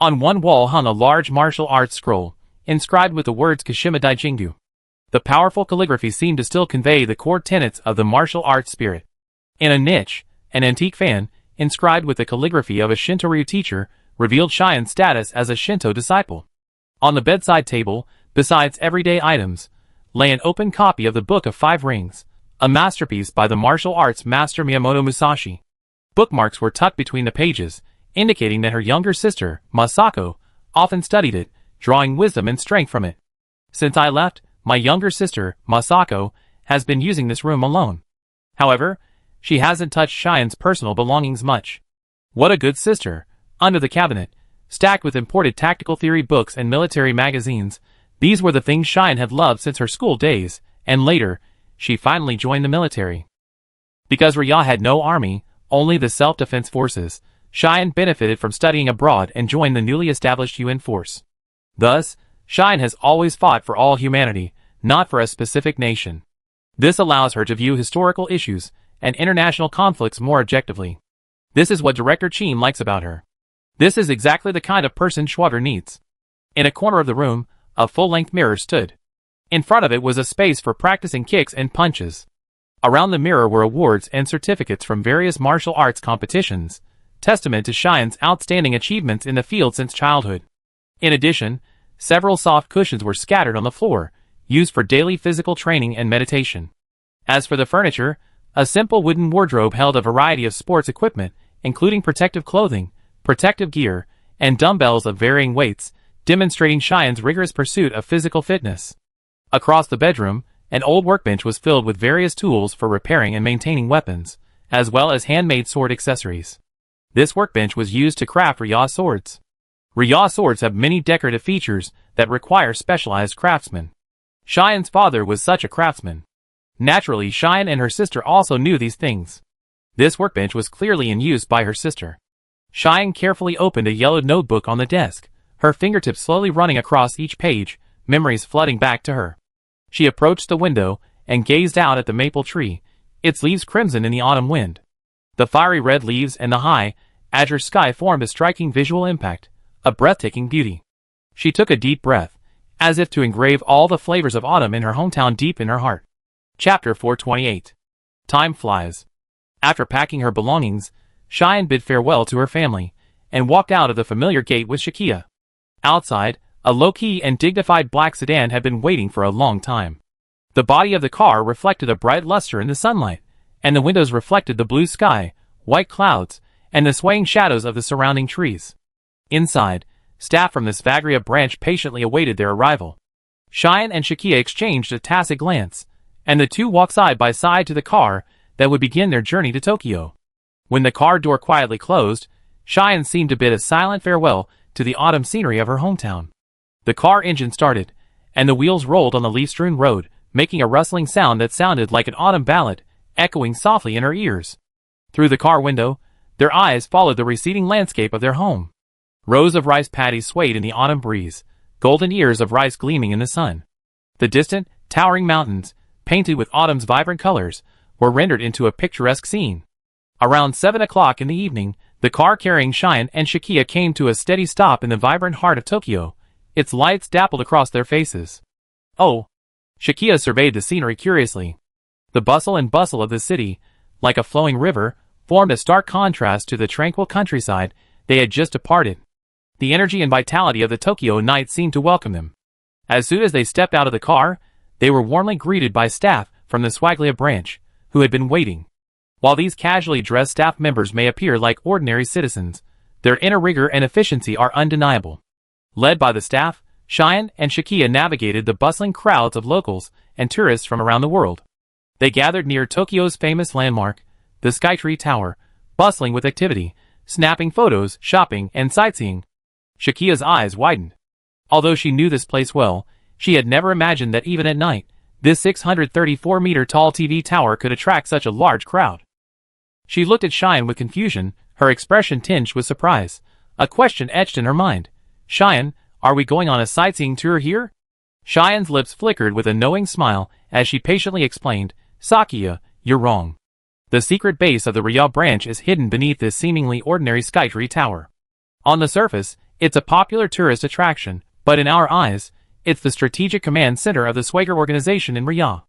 On one wall hung a large martial arts scroll, inscribed with the words Kashima Daijingdu. The powerful calligraphy seemed to still convey the core tenets of the martial arts spirit. In a niche, an antique fan, inscribed with the calligraphy of a Shinto-ryu teacher, revealed Cheyenne's status as a Shinto disciple. On the bedside table, besides everyday items, lay an open copy of the Book of Five Rings, a masterpiece by the martial arts master Miyamoto Musashi. Bookmarks were tucked between the pages, indicating that her younger sister, Masako, often studied it, drawing wisdom and strength from it. Since I left, my younger sister, Masako, has been using this room alone. However, she hasn't touched Cheyenne's personal belongings much. What a good sister. Under the cabinet, stacked with imported tactical theory books and military magazines, these were the things Cheyenne had loved since her school days, and later, she finally joined the military. Because Riyah had no army, only the self-defense forces, Cheyenne benefited from studying abroad and joined the newly established UN force. Thus, Cheyenne has always fought for all humanity, not for a specific nation. This allows her to view historical issues and international conflicts more objectively. This is what Director Chin likes about her. This is exactly the kind of person Schwager needs. In a corner of the room, a full-length mirror stood. In front of it was a space for practicing kicks and punches. Around the mirror were awards and certificates from various martial arts competitions, testament to Cheyenne's outstanding achievements in the field since childhood. In addition, several soft cushions were scattered on the floor, used for daily physical training and meditation. As for the furniture, a simple wooden wardrobe held a variety of sports equipment, including protective clothing, protective gear, and dumbbells of varying weights, demonstrating Cheyenne's rigorous pursuit of physical fitness. Across the bedroom, an old workbench was filled with various tools for repairing and maintaining weapons, as well as handmade sword accessories. This workbench was used to craft Riyah swords. Riyah swords have many decorative features that require specialized craftsmen. Cheyenne's father was such a craftsman. Naturally, Cheyenne and her sister also knew these things. This workbench was clearly in use by her sister. Cheyenne carefully opened a yellowed notebook on the desk, her fingertips slowly running across each page, memories flooding back to her. She approached the window and gazed out at the maple tree, its leaves crimson in the autumn wind. The fiery red leaves and the high, azure sky formed a striking visual impact, a breathtaking beauty. She took a deep breath, as if to engrave all the flavors of autumn in her hometown deep in her heart. Chapter 428. Time flies. After packing her belongings, Cheyenne bid farewell to her family, and walked out of the familiar gate with Shakia. Outside, a low-key and dignified black sedan had been waiting for a long time. The body of the car reflected a bright luster in the sunlight, and the windows reflected the blue sky, white clouds, and the swaying shadows of the surrounding trees. Inside, staff from the Svagria branch patiently awaited their arrival. Cheyenne and Shakia exchanged a tacit glance, and the two walked side by side to the car that would begin their journey to Tokyo. When the car door quietly closed, Cheyenne seemed to bid a silent farewell to the autumn scenery of her hometown. The car engine started, and the wheels rolled on the leaf-strewn road, making a rustling sound that sounded like an autumn ballad, echoing softly in her ears. Through the car window, their eyes followed the receding landscape of their home. Rows of rice paddies swayed in the autumn breeze, golden ears of rice gleaming in the sun. The distant, towering mountains, painted with autumn's vibrant colors, were rendered into a picturesque scene. Around 7 o'clock in the evening, the car carrying Cheyenne and Shakia came to a steady stop in the vibrant heart of Tokyo. Its lights dappled across their faces. Oh! Shakia surveyed the scenery curiously. The bustle and bustle of the city, like a flowing river, formed a stark contrast to the tranquil countryside they had just departed. The energy and vitality of the Tokyo night seemed to welcome them. As soon as they stepped out of the car, they were warmly greeted by staff from the Swaglia branch, who had been waiting. While these casually dressed staff members may appear like ordinary citizens, their inner rigor and efficiency are undeniable. Led by the staff, Cheyenne and Shakia navigated the bustling crowds of locals and tourists from around the world. They gathered near Tokyo's famous landmark, the Skytree Tower, bustling with activity, snapping photos, shopping, and sightseeing. Shakia's eyes widened. Although she knew this place well, she had never imagined that even at night, this 634-meter-tall TV tower could attract such a large crowd. She looked at Cheyenne with confusion, her expression tinged with surprise. A question etched in her mind. "Cheyenne, are we going on a sightseeing tour here?" Cheyenne's lips flickered with a knowing smile as she patiently explained, "Sakia, you're wrong. The secret base of the Riyadh branch is hidden beneath this seemingly ordinary Skytree tower. On the surface, it's a popular tourist attraction, but in our eyes, it's the strategic command center of the Swagger organization in Riyadh.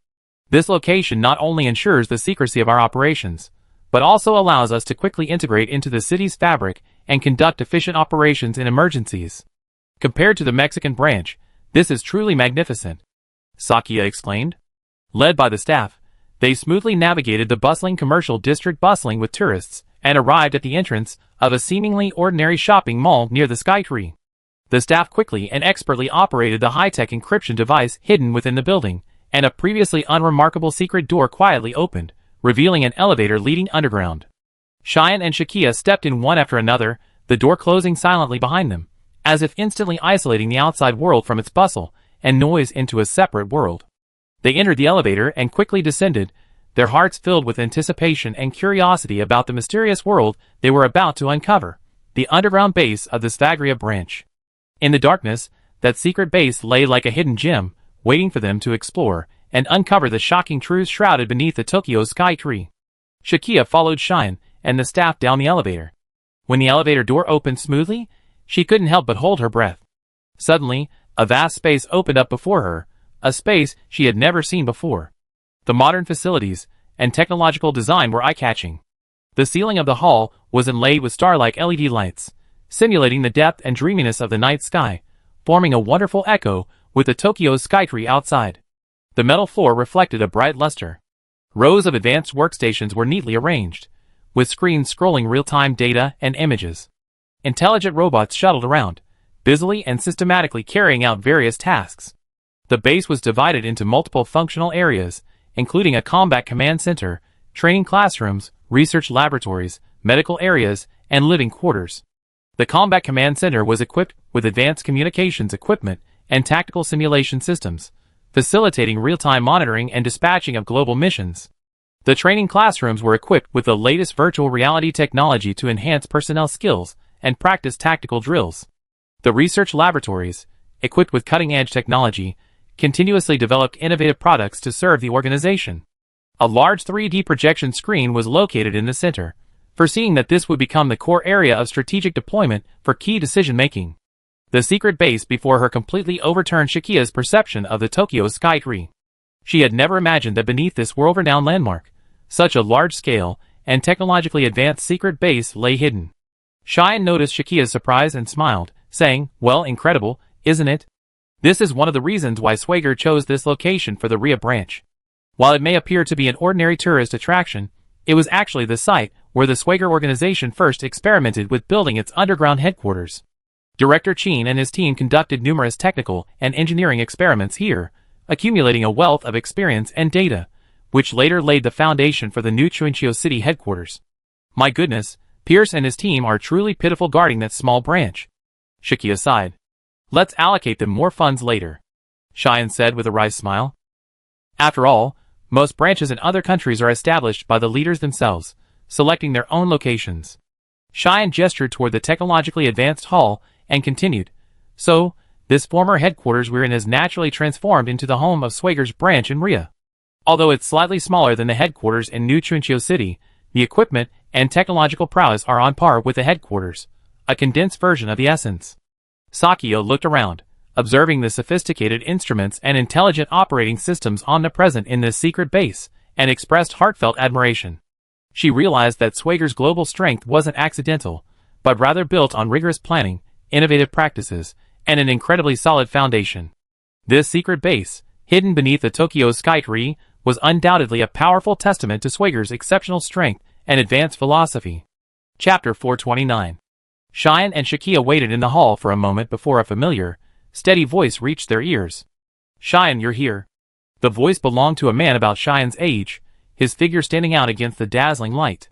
This location not only ensures the secrecy of our operations, but also allows us to quickly integrate into the city's fabric and conduct efficient operations in emergencies. Compared to the Mexican branch, this is truly magnificent," Sakia explained. Led by the staff, they smoothly navigated the bustling commercial district bustling with tourists and arrived at the entrance of a seemingly ordinary shopping mall near the Skytree. The staff quickly and expertly operated the high-tech encryption device hidden within the building, and a previously unremarkable secret door quietly opened, revealing an elevator leading underground. Cheyenne and Shakia stepped in one after another, the door closing silently behind them, as if instantly isolating the outside world from its bustle and noise into a separate world. They entered the elevator and quickly descended, their hearts filled with anticipation and curiosity about the mysterious world they were about to uncover, the underground base of the Svagria branch. In the darkness, that secret base lay like a hidden gem, waiting for them to explore and uncover the shocking truths shrouded beneath the Tokyo Skytree. Shakia followed Cheyenne and the staff down the elevator. When the elevator door opened smoothly, she couldn't help but hold her breath. Suddenly, a vast space opened up before her, a space she had never seen before. The modern facilities and technological design were eye-catching. The ceiling of the hall was inlaid with star-like LED lights, simulating the depth and dreaminess of the night sky, forming a wonderful echo with the Tokyo Skytree outside. The metal floor reflected a bright luster. Rows of advanced workstations were neatly arranged, with screens scrolling real-time data and images. Intelligent robots shuttled around, busily and systematically carrying out various tasks. The base was divided into multiple functional areas, including a combat command center, training classrooms, research laboratories, medical areas, and living quarters. The combat command center was equipped with advanced communications equipment and tactical simulation systems, facilitating real-time monitoring and dispatching of global missions. The training classrooms were equipped with the latest virtual reality technology to enhance personnel skills and practice tactical drills. The research laboratories, equipped with cutting-edge technology, continuously developed innovative products to serve the organization. A large 3D projection screen was located in the center, foreseeing that this would become the core area of strategic deployment for key decision-making. The secret base before her completely overturned Shakia's perception of the Tokyo Skytree. She had never imagined that beneath this world-renowned landmark, such a large-scale and technologically advanced secret base lay hidden. Cheyenne noticed Shakia's surprise and smiled, saying, "Well, incredible, isn't it? This is one of the reasons why Swagger chose this location for the Riyadh branch. While it may appear to be an ordinary tourist attraction, it was actually the site where the Swagger organization first experimented with building its underground headquarters. Director Chin and his team conducted numerous technical and engineering experiments here, accumulating a wealth of experience and data, which later laid the foundation for the new Chuinchio City headquarters. My goodness, Pierce and his team are truly pitiful guarding that small branch." Shakia sighed. "Let's allocate them more funds later," Cheyenne said with a wry smile. After all, most branches in other countries are established by the leaders themselves, selecting their own locations. Cheyenne gestured toward the technologically advanced hall and continued, "So, this former headquarters we're in has naturally transformed into the home of Swagger's branch in Riyadh. Although it's slightly smaller than the headquarters in New Chuinchio City, the equipment and technological prowess are on par with the headquarters, a condensed version of the essence." Sakio looked around, observing the sophisticated instruments and intelligent operating systems omnipresent in this secret base, and expressed heartfelt admiration. She realized that Swager's global strength wasn't accidental, but rather built on rigorous planning, innovative practices, and an incredibly solid foundation. This secret base, hidden beneath the Tokyo's skytree, was undoubtedly a powerful testament to Swager's exceptional strength and advanced philosophy. Chapter 429. Cheyenne and Shakia waited in the hall for a moment before a familiar, steady voice reached their ears. "Cheyenne, you're here." The voice belonged to a man about Cheyenne's age, his figure standing out against the dazzling light.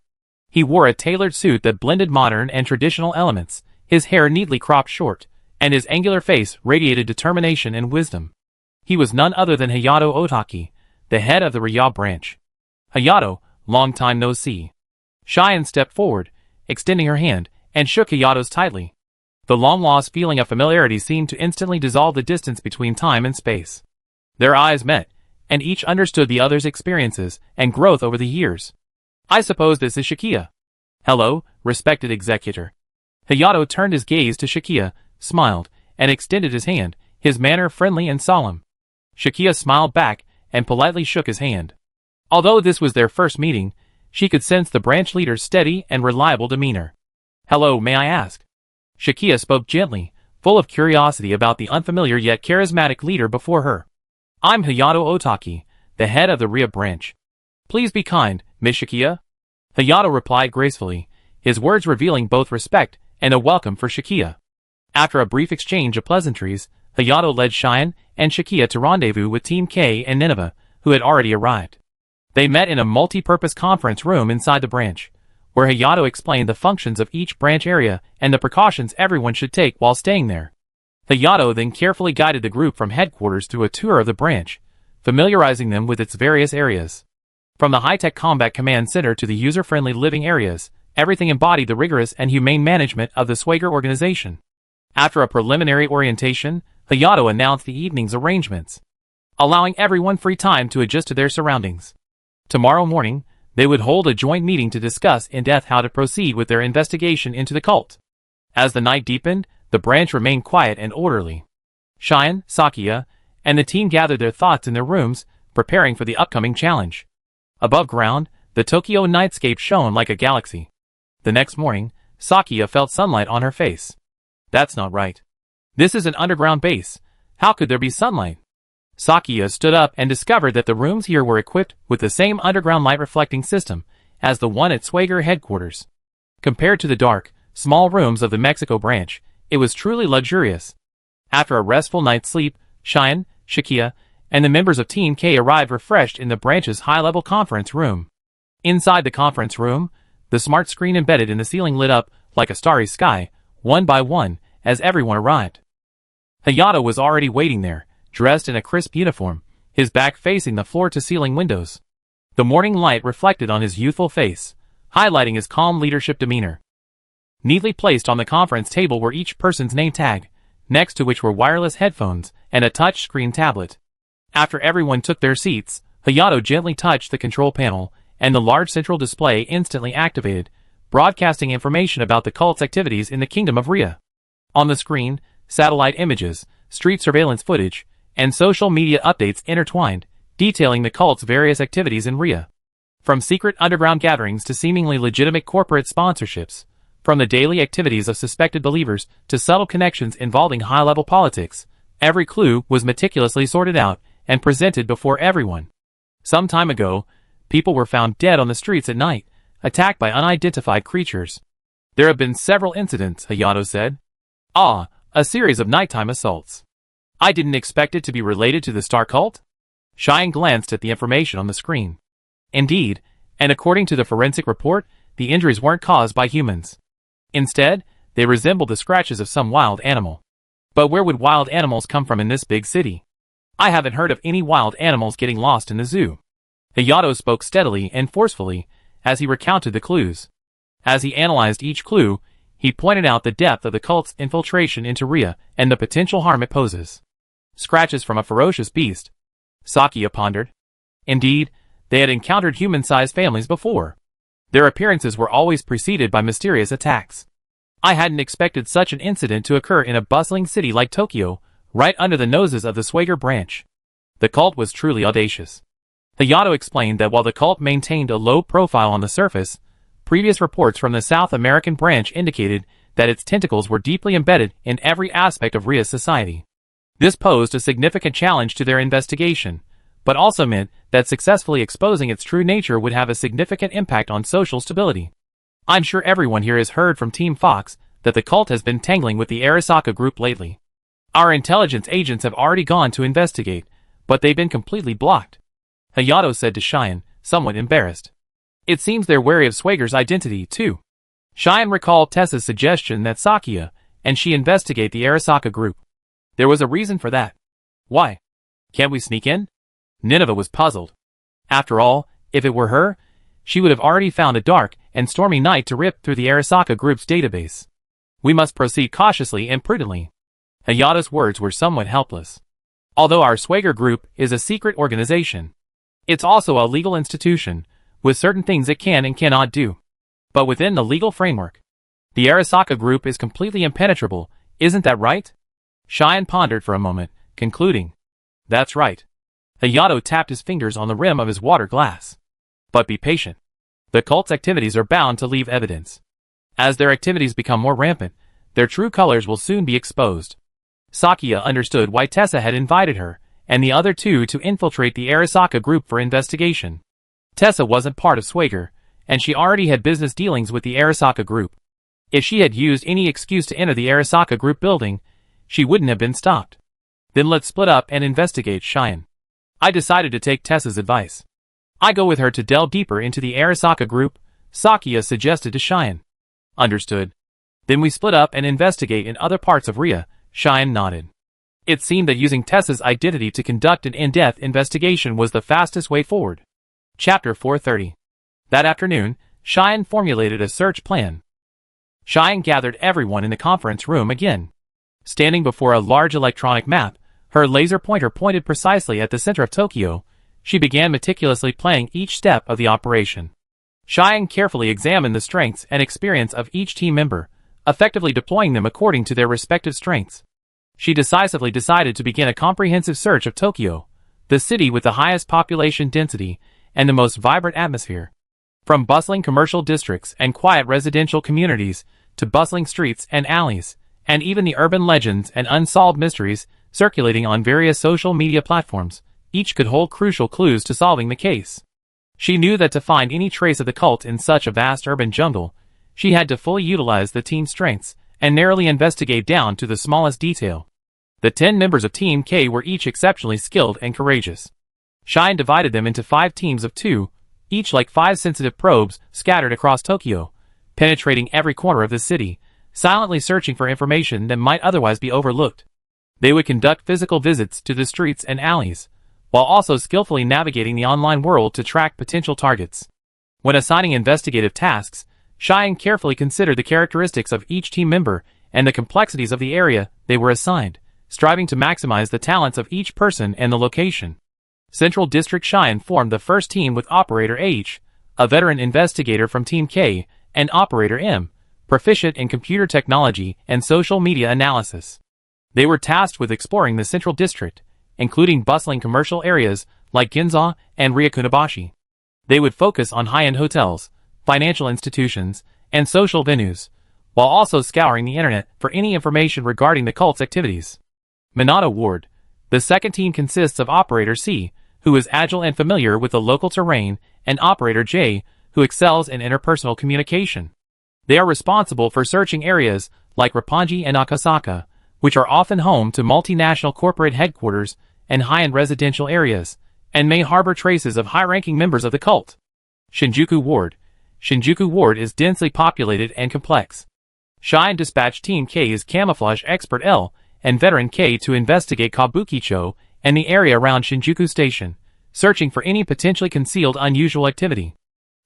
He wore a tailored suit that blended modern and traditional elements, his hair neatly cropped short, and his angular face radiated determination and wisdom. He was none other than Hayato Otaki, the head of the Rya branch. "Hayato, long time no see." Cheyenne stepped forward, extending her hand, and shook Hayato's tightly. The long-lost feeling of familiarity seemed to instantly dissolve the distance between time and space. Their eyes met, and each understood the other's experiences and growth over the years. "I suppose this is Shakia." "Hello, respected executor." Hayato turned his gaze to Shakia, smiled, and extended his hand, his manner friendly and solemn. Shakia smiled back and politely shook his hand. Although this was their first meeting, she could sense the branch leader's steady and reliable demeanor. "Hello, may I ask?" Shakia spoke gently, full of curiosity about the unfamiliar yet charismatic leader before her. "I'm Hayato Otaki, the head of the Rya branch." "Please be kind, Miss Shakia." Hayato replied gracefully, his words revealing both respect and a welcome for Shakia. After a brief exchange of pleasantries, Hayato led Cheyenne and Shakia to rendezvous with Team K and Nineveh, who had already arrived. They met in a multi-purpose conference room inside the branch, where Hayato explained the functions of each branch area and the precautions everyone should take while staying there. Hayato then carefully guided the group from headquarters through a tour of the branch, familiarizing them with its various areas. From the high-tech combat command center to the user-friendly living areas, everything embodied the rigorous and humane management of the Swager organization. After a preliminary orientation, Hayato announced the evening's arrangements, allowing everyone free time to adjust to their surroundings. Tomorrow morning, they would hold a joint meeting to discuss in depth how to proceed with their investigation into the cult. As the night deepened, the branch remained quiet and orderly. Cheyenne, Sakia, and the team gathered their thoughts in their rooms, preparing for the upcoming challenge. Above ground, the Tokyo nightscape shone like a galaxy. The next morning, Sakia felt sunlight on her face. "That's not right. This is an underground base. How could there be sunlight?" Sakia stood up and discovered that the rooms here were equipped with the same underground light-reflecting system as the one at Swager headquarters. Compared to the dark, small rooms of the Mexico branch, it was truly luxurious. After a restful night's sleep, Cheyenne, Shakia, and the members of Team K arrived refreshed in the branch's high-level conference room. Inside the conference room, the smart screen embedded in the ceiling lit up like a starry sky, one by one, as everyone arrived. Hayato was already waiting there, dressed in a crisp uniform, his back facing the floor-to-ceiling windows. The morning light reflected on his youthful face, highlighting his calm leadership demeanor. Neatly placed on the conference table were each person's name tag, next to which were wireless headphones and a touch-screen tablet. After everyone took their seats, Hayato gently touched the control panel, and the large central display instantly activated, broadcasting information about the cult's activities in the Kingdom of Rya. On the screen, satellite images, street surveillance footage, and social media updates intertwined, detailing the cult's various activities in Rya. From secret underground gatherings to seemingly legitimate corporate sponsorships, from the daily activities of suspected believers to subtle connections involving high-level politics, every clue was meticulously sorted out and presented before everyone. Some time ago, people were found dead on the streets at night, attacked by unidentified creatures. "There have been several incidents," Hayato said. "Ah, a series of nighttime assaults. I didn't expect it to be related to the Star Cult." Cheyenne glanced at the information on the screen. Indeed, and according to the forensic report, the injuries weren't caused by humans. Instead, they resembled the scratches of some wild animal. But where would wild animals come from in this big city? I haven't heard of any wild animals getting lost in the zoo. Hayato spoke steadily and forcefully as he recounted the clues. As he analyzed each clue, he pointed out the depth of the cult's infiltration into Rya and the potential harm it poses. Scratches from a ferocious beast, Sakia pondered. Indeed, they had encountered human-sized families before. Their appearances were always preceded by mysterious attacks. I hadn't expected such an incident to occur in a bustling city like Tokyo, right under the noses of the Swager branch. The cult was truly audacious. Hayato explained that while the cult maintained a low profile on the surface, previous reports from the South American branch indicated that its tentacles were deeply embedded in every aspect of Ria's society. This posed a significant challenge to their investigation, but also meant that successfully exposing its true nature would have a significant impact on social stability. I'm sure everyone here has heard from Team Fox that the cult has been tangling with the Arasaka group lately. Our intelligence agents have already gone to investigate, but they've been completely blocked, Hayato said to Cheyenne, somewhat embarrassed. It seems they're wary of Swager's identity, too. Cheyenne recalled Tessa's suggestion that Sakia and she investigate the Arasaka group. There was a reason for that. Why? Can't we sneak in? Nineveh was puzzled. After all, if it were her, she would have already found a dark and stormy night to rip through the Arasaka group's database. We must proceed cautiously and prudently. Hayato's words were somewhat helpless. Although our Swager group is a secret organization, it's also a legal institution, with certain things it can and cannot do. But within the legal framework, the Arasaka group is completely impenetrable, isn't that right? Cheyenne pondered for a moment, concluding, That's right. Hayato tapped his fingers on the rim of his water glass. But be patient. The cult's activities are bound to leave evidence. As their activities become more rampant, their true colors will soon be exposed. Sakia understood why Tessa had invited her and the other two to infiltrate the Arasaka group for investigation. Tessa wasn't part of Swager, and she already had business dealings with the Arasaka group. If she had used any excuse to enter the Arasaka group building, she wouldn't have been stopped. Then let's split up and investigate, Cheyenne. I decided to take Tessa's advice. I go with her to delve deeper into the Arasaka group, Sakia suggested to Cheyenne. Understood. Then we split up and investigate in other parts of Ria, Cheyenne nodded. It seemed that using Tessa's identity to conduct an in-depth investigation was the fastest way forward. Chapter 430. That afternoon, Cheyenne formulated a search plan. Cheyenne gathered everyone in the conference room again. Standing before a large electronic map, her laser pointer pointed precisely at the center of Tokyo, she began meticulously planning each step of the operation. Cheyenne carefully examined the strengths and experience of each team member, effectively deploying them according to their respective strengths. She decisively decided to begin a comprehensive search of Tokyo, the city with the highest population density and the most vibrant atmosphere. From bustling commercial districts and quiet residential communities to bustling streets and alleys, and even the urban legends and unsolved mysteries circulating on various social media platforms, each could hold crucial clues to solving the case. She knew that to find any trace of the cult in such a vast urban jungle, she had to fully utilize the team's strengths and narrowly investigate down to the smallest detail. The 10 members of Team K were each exceptionally skilled and courageous. Cheyenne divided them into 5 teams of 2, each like 5 sensitive probes scattered across Tokyo, penetrating every corner of the city, silently searching for information that might otherwise be overlooked. They would conduct physical visits to the streets and alleys, while also skillfully navigating the online world to track potential targets. When assigning investigative tasks, Cheyenne carefully considered the characteristics of each team member and the complexities of the area they were assigned, striving to maximize the talents of each person and the location. Central District Cheyenne formed the first team with Operator H, a veteran investigator from Team K, and Operator M, proficient in computer technology and social media analysis. They were tasked with exploring the Central District, including bustling commercial areas like Ginza and Ryakunabashi. They would focus on high-end hotels, financial institutions, and social venues, while also scouring the internet for any information regarding the cult's activities. Minato Ward. The second team consists of Operator C, who is agile and familiar with the local terrain, and Operator J, who excels in interpersonal communication. They are responsible for searching areas like Roppongi and Akasaka, which are often home to multinational corporate headquarters and high-end residential areas, and may harbor traces of high-ranking members of the cult. Shinjuku Ward. Shinjuku Ward is densely populated and complex. Cheyenne dispatched Team K's camouflage expert L and veteran K to investigate Kabukicho and the area around Shinjuku Station, searching for any potentially concealed unusual activity.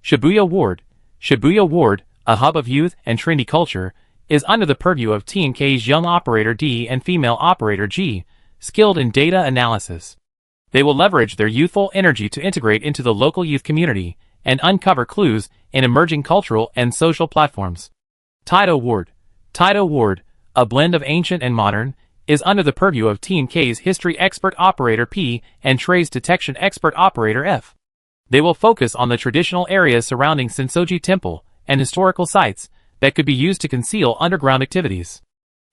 Shibuya Ward. Shibuya Ward, a hub of youth and trendy culture, is under the purview of Team K's young Operator D and female Operator G, skilled in data analysis. They will leverage their youthful energy to integrate into the local youth community and uncover clues in emerging cultural and social platforms. Taito Ward. Taito Ward, a blend of ancient and modern, is under the purview of Team K's history expert Operator P and trace detection expert Operator F. They will focus on the traditional areas surrounding Sensoji Temple and historical sites that could be used to conceal underground activities.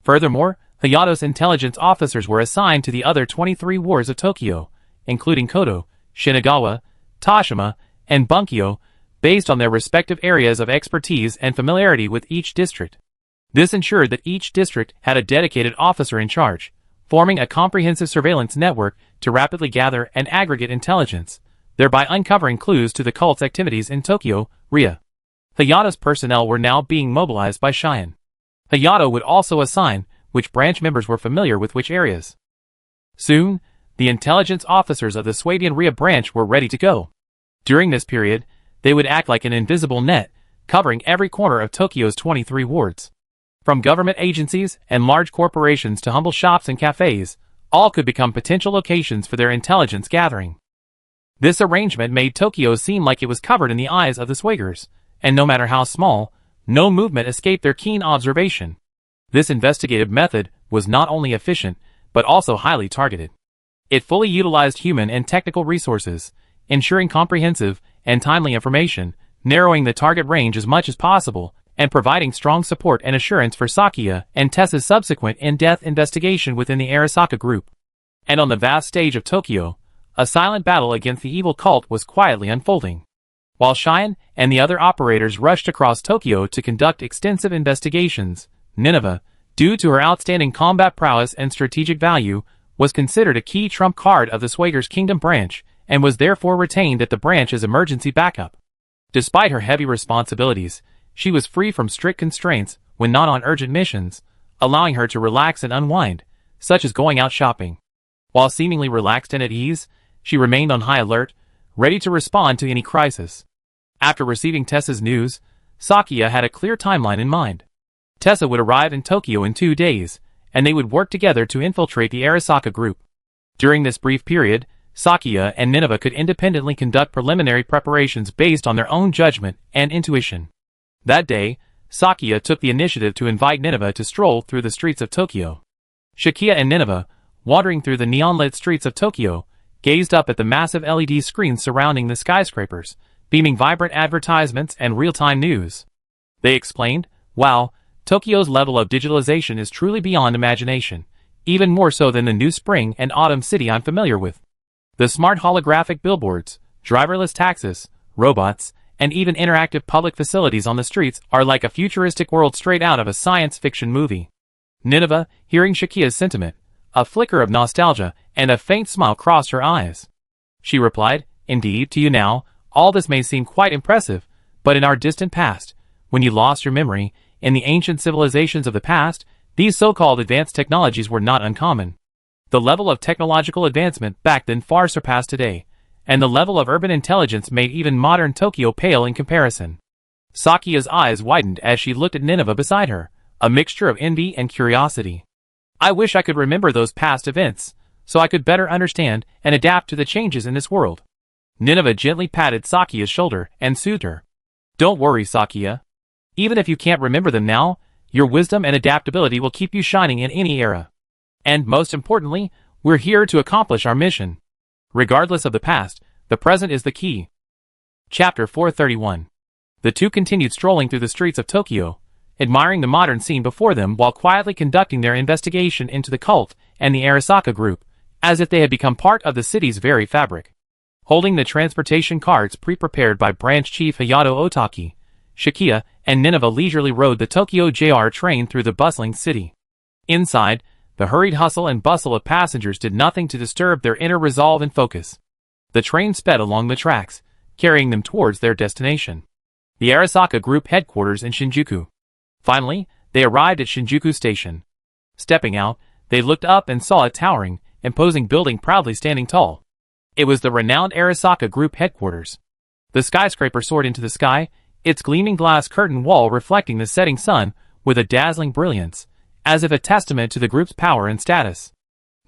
Furthermore, Hayato's intelligence officers were assigned to the other 23 wards of Tokyo, including Koto, Shinagawa, Toshima, and Bunkyo, based on their respective areas of expertise and familiarity with each district. This ensured that each district had a dedicated officer in charge, forming a comprehensive surveillance network to rapidly gather and aggregate intelligence, thereby uncovering clues to the cult's activities in Tokyo, Ria. Hayato's personnel were now being mobilized by Cheyenne. Hayato would also assign which branch members were familiar with which areas. Soon, the intelligence officers of the Swadian Ria branch were ready to go. During this period, they would act like an invisible net, covering every corner of Tokyo's 23 wards. From government agencies and large corporations to humble shops and cafes, all could become potential locations for their intelligence gathering. This arrangement made Tokyo seem like it was covered in the eyes of the Swaggers, and no matter how small, no movement escaped their keen observation. This investigative method was not only efficient, but also highly targeted. It fully utilized human and technical resources, ensuring comprehensive and timely information, narrowing the target range as much as possible, and providing strong support and assurance for Sakiya and Tessa's subsequent in-depth investigation within the Arasaka group. And on the vast stage of Tokyo, a silent battle against the evil cult was quietly unfolding. While Cheyenne and the other operators rushed across Tokyo to conduct extensive investigations, Nineveh, due to her outstanding combat prowess and strategic value, was considered a key trump card of the Swaggers Kingdom branch, and was therefore retained at the branch as emergency backup. Despite her heavy responsibilities, she was free from strict constraints when not on urgent missions, allowing her to relax and unwind, such as going out shopping. While seemingly relaxed and at ease, she remained on high alert, ready to respond to any crisis. After receiving Tessa's news, Sakiya had a clear timeline in mind. Tessa would arrive in Tokyo in 2 days, and they would work together to infiltrate the Arasaka group. During this brief period, Sakiya and Nineveh could independently conduct preliminary preparations based on their own judgment and intuition. That day, Sakiya took the initiative to invite Nineveh to stroll through the streets of Tokyo. Sakiya and Nineveh, wandering through the neon-lit streets of Tokyo, gazed up at the massive LED screens surrounding the skyscrapers, beaming vibrant advertisements and real-time news. They explained, "Wow, Tokyo's level of digitalization is truly beyond imagination, even more so than the new spring and autumn city I'm familiar with. The smart holographic billboards, driverless taxis, robots, and even interactive public facilities on the streets are like a futuristic world straight out of a science fiction movie." Nineveh, hearing Sakiya's sentiment, a flicker of nostalgia and a faint smile crossed her eyes. She replied, "Indeed, to you now, all this may seem quite impressive, but in our distant past, when you lost your memory, in the ancient civilizations of the past, these so-called advanced technologies were not uncommon. The level of technological advancement back then far surpassed today, and the level of urban intelligence made even modern Tokyo pale in comparison." Sakiya's eyes widened as she looked at Nineveh beside her, a mixture of envy and curiosity. "I wish I could remember those past events, so I could better understand and adapt to the changes in this world." Nineveh gently patted Sakiya's shoulder and soothed her. "Don't worry, Sakiya. Even if you can't remember them now, your wisdom and adaptability will keep you shining in any era. And most importantly, we're here to accomplish our mission. Regardless of the past, the present is the key." Chapter 431. The two continued strolling through the streets of Tokyo, admiring the modern scene before them while quietly conducting their investigation into the cult and the Arasaka group, as if they had become part of the city's very fabric. Holding the transportation carts pre-prepared by Branch Chief Hayato Otaki, Sakiya and Nineveh leisurely rode the Tokyo JR train through the bustling city. Inside, the hurried hustle and bustle of passengers did nothing to disturb their inner resolve and focus. The train sped along the tracks, carrying them towards their destination, the Arasaka Group headquarters in Shinjuku. Finally, they arrived at Shinjuku Station. Stepping out, they looked up and saw a towering, imposing building proudly standing tall. It was the renowned Arasaka Group headquarters. The skyscraper soared into the sky, its gleaming glass curtain wall reflecting the setting sun with a dazzling brilliance, as if a testament to the group's power and status.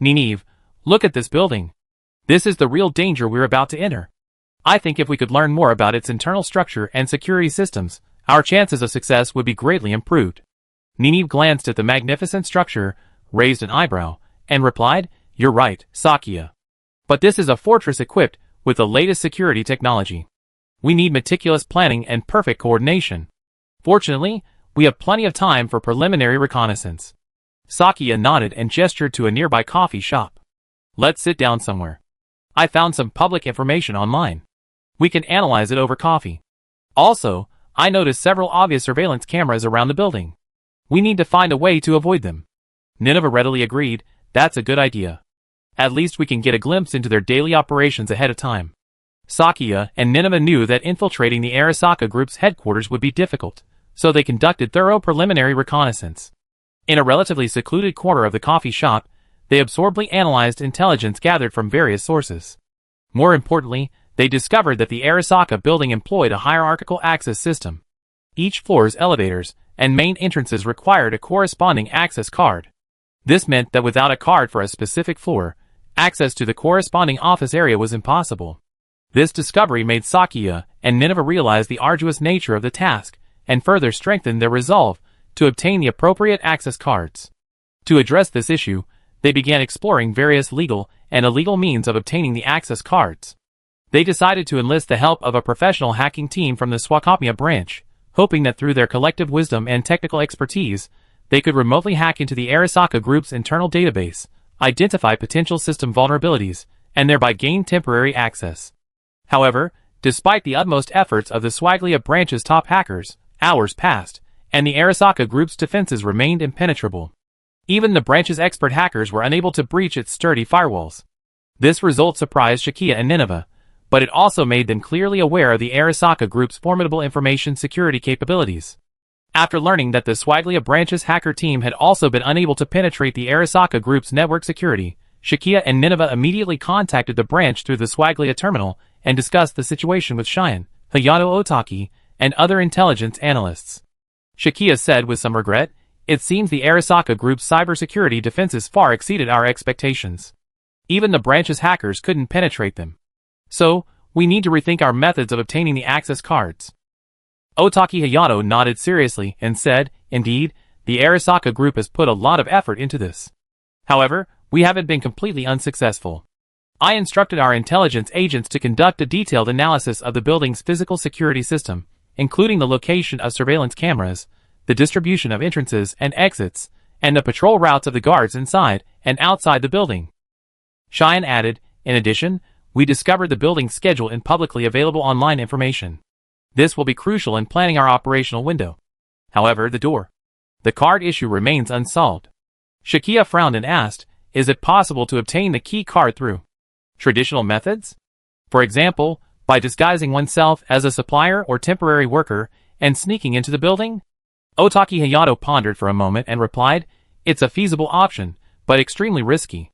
"Nineveh, look at this building. This is the real danger we're about to enter. I think if we could learn more about its internal structure and security systems, our chances of success would be greatly improved." Nineveh glanced at the magnificent structure, raised an eyebrow, and replied, "You're right, Sakiya. But this is a fortress equipped with the latest security technology. We need meticulous planning and perfect coordination. Fortunately, we have plenty of time for preliminary reconnaissance. Sakia nodded and gestured to a nearby coffee shop. Let's sit down somewhere. I found some public information online. We can analyze it over coffee. Also, I noticed several obvious surveillance cameras around the building. We need to find a way to avoid them. Nineveh readily agreed. That's a good idea. At least we can get a glimpse into their daily operations ahead of time. Sakia and Nineveh knew that infiltrating the Arasaka Group's headquarters would be difficult, so they conducted thorough preliminary reconnaissance. In a relatively secluded corner of the coffee shop, they absorbedly analyzed intelligence gathered from various sources. More importantly, they discovered that the Arasaka building employed a hierarchical access system. Each floor's elevators and main entrances required a corresponding access card. This meant that without a card for a specific floor, access to the corresponding office area was impossible. This discovery made Sakia and Nineveh realize the arduous nature of the task and further strengthened their resolve to obtain the appropriate access cards. To address this issue, they began exploring various legal and illegal means of obtaining the access cards. They decided to enlist the help of a professional hacking team from the Swakopmia branch, hoping that through their collective wisdom and technical expertise, they could remotely hack into the Arasaka Group's internal database, identify potential system vulnerabilities, and thereby gain temporary access. However, despite the utmost efforts of the Swaglia branch's top hackers, hours passed, and the Arasaka Group's defenses remained impenetrable. Even the branch's expert hackers were unable to breach its sturdy firewalls. This result surprised Shakia and Nineveh, but it also made them clearly aware of the Arasaka Group's formidable information security capabilities. After learning that the Swaglia branch's hacker team had also been unable to penetrate the Arasaka Group's network security, Shakia and Nineveh immediately contacted the branch through the Swaglia terminal and discussed the situation with Cheyenne, Hayato Otaki, and other intelligence analysts. Shakia said with some regret, "It seems the Arasaka Group's cybersecurity defenses far exceeded our expectations. Even the branch's hackers couldn't penetrate them. So, we need to rethink our methods of obtaining the access cards." Otaki Hayato nodded seriously and said, "Indeed, the Arasaka Group has put a lot of effort into this. However, we haven't been completely unsuccessful. I instructed our intelligence agents to conduct a detailed analysis of the building's physical security system, including the location of surveillance cameras, the distribution of entrances and exits, and the patrol routes of the guards inside and outside the building." Cheyenne added, "In addition, we discovered the building's schedule in publicly available online information. This will be crucial in planning our operational window. However, the card issue remains unsolved." Shakia frowned and asked, "Is it possible to obtain the key card through traditional methods? For example, by disguising oneself as a supplier or temporary worker and sneaking into the building?" Otaki Hayato pondered for a moment and replied, "It's a feasible option, but extremely risky.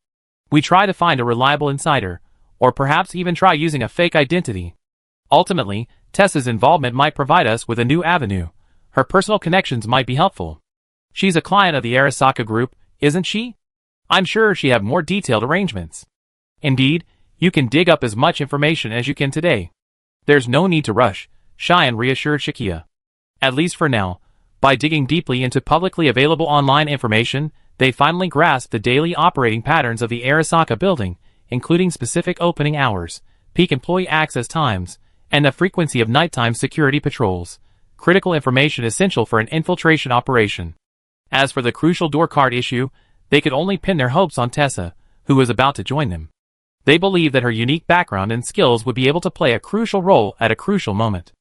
We try to find a reliable insider, or perhaps even try using a fake identity. Ultimately, Tessa's involvement might provide us with a new avenue. Her personal connections might be helpful. She's a client of the Arasaka Group, isn't she? I'm sure she'd have more detailed arrangements. Indeed, you can dig up as much information as you can today. There's no need to rush," Cheyenne reassured Shakia. At least for now. By digging deeply into publicly available online information, they finally grasped the daily operating patterns of the Arasaka building, including specific opening hours, peak employee access times, and the frequency of nighttime security patrols, critical information essential for an infiltration operation. As for the crucial door card issue, they could only pin their hopes on Tessa, who was about to join them. They believed that her unique background and skills would be able to play a crucial role at a crucial moment.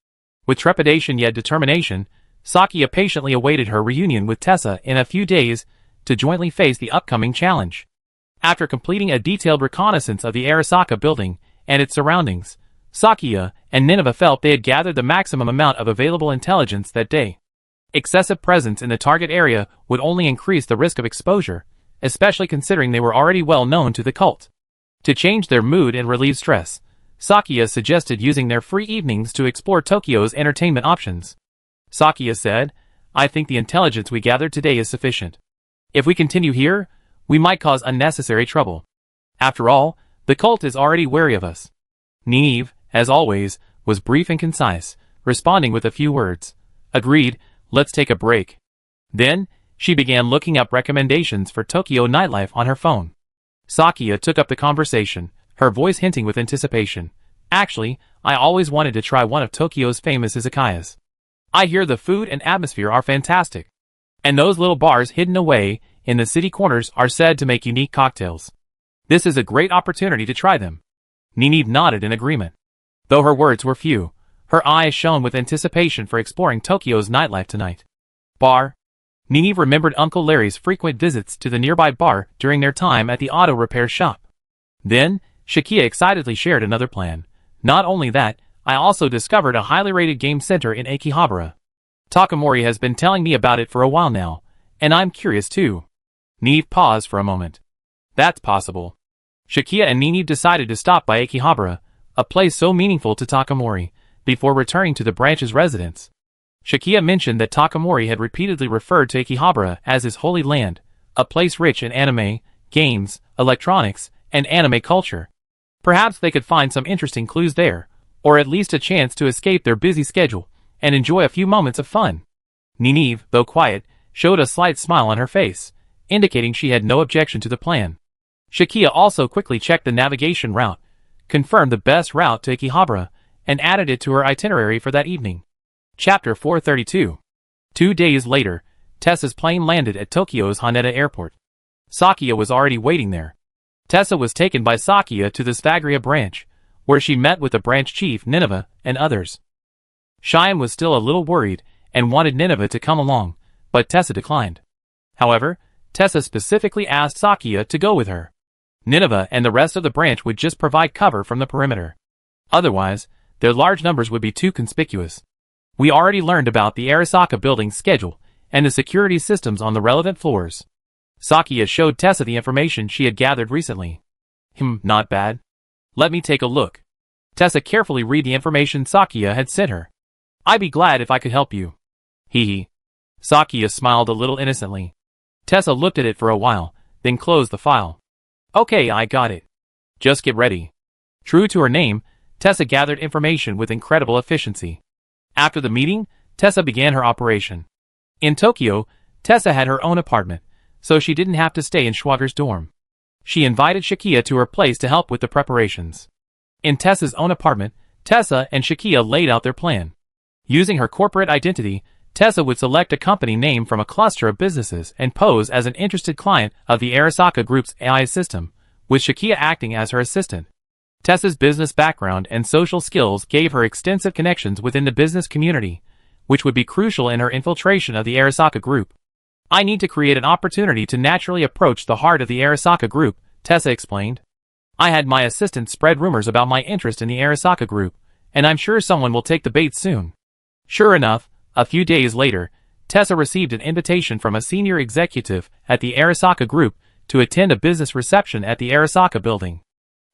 With trepidation yet determination, Sakia patiently awaited her reunion with Tessa in a few days to jointly face the upcoming challenge. After completing a detailed reconnaissance of the Arasaka building and its surroundings, Sakia and Nineveh felt they had gathered the maximum amount of available intelligence that day. Excessive presence in the target area would only increase the risk of exposure, especially considering they were already well known to the cult. To change their mood and relieve stress, Sakia suggested using their free evenings to explore Tokyo's entertainment options. Sakia said, "I think the intelligence we gathered today is sufficient. If we continue here, we might cause unnecessary trouble. After all, the cult is already wary of us." Nineveh, as always, was brief and concise, responding with a few words. "Agreed, let's take a break." Then, she began looking up recommendations for Tokyo nightlife on her phone. Sakia took up the conversation, her voice hinting with anticipation. Actually, I always wanted to try one of Tokyo's famous izakayas. I hear the food and atmosphere are fantastic. And those little bars hidden away in the city corners are said to make unique cocktails. This is a great opportunity to try them. Nini nodded in agreement. Though her words were few, her eyes shone with anticipation for exploring Tokyo's nightlife tonight. Bar. Nini remembered Uncle Larry's frequent visits to the nearby bar during their time at the auto repair shop. Then, Shakia excitedly shared another plan. Not only that, I also discovered a highly rated game center in Akihabara. Takamori has been telling me about it for a while now, and I'm curious too. Neve paused for a moment. That's possible. Shakia and Nini decided to stop by Akihabara, a place so meaningful to Takamori, before returning to the branch's residence. Shakia mentioned that Takamori had repeatedly referred to Akihabara as his holy land, a place rich in anime, games, electronics, and anime culture. Perhaps they could find some interesting clues there, or at least a chance to escape their busy schedule and enjoy a few moments of fun. Ninive, though quiet, showed a slight smile on her face, indicating she had no objection to the plan. Shakia also quickly checked the navigation route, confirmed the best route to Akihabara, and added it to her itinerary for that evening. Chapter 432. 2 days later, Tessa's plane landed at Tokyo's Haneda Airport. Sakia was already waiting there. Tessa was taken by Sakia to the Svagria branch, where she met with the branch chief Nineveh and others. Cheyenne was still a little worried and wanted Nineveh to come along, but Tessa declined. However, Tessa specifically asked Sakia to go with her. Nineveh and the rest of the branch would just provide cover from the perimeter. Otherwise, their large numbers would be too conspicuous. We already learned about the Arasaka building's schedule and the security systems on the relevant floors. Sakia showed Tessa the information she had gathered recently. Not bad. Let me take a look. Tessa carefully read the information Sakia had sent her. I'd be glad if I could help you. Hee. Sakia smiled a little innocently. Tessa looked at it for a while, then closed the file. Okay, I got it. Just get ready. True to her name, Tessa gathered information with incredible efficiency. After the meeting, Tessa began her operation. In Tokyo, Tessa had her own apartment, so she didn't have to stay in Schwager's dorm. She invited Shakia to her place to help with the preparations. In Tessa's own apartment, Tessa and Shakia laid out their plan. Using her corporate identity, Tessa would select a company name from a cluster of businesses and pose as an interested client of the Arasaka Group's AI system, with Shakia acting as her assistant. Tessa's business background and social skills gave her extensive connections within the business community, which would be crucial in her infiltration of the Arasaka Group. I need to create an opportunity to naturally approach the heart of the Arasaka Group, Tessa explained. I had my assistant spread rumors about my interest in the Arasaka Group, and I'm sure someone will take the bait soon. Sure enough, a few days later, Tessa received an invitation from a senior executive at the Arasaka Group to attend a business reception at the Arasaka building.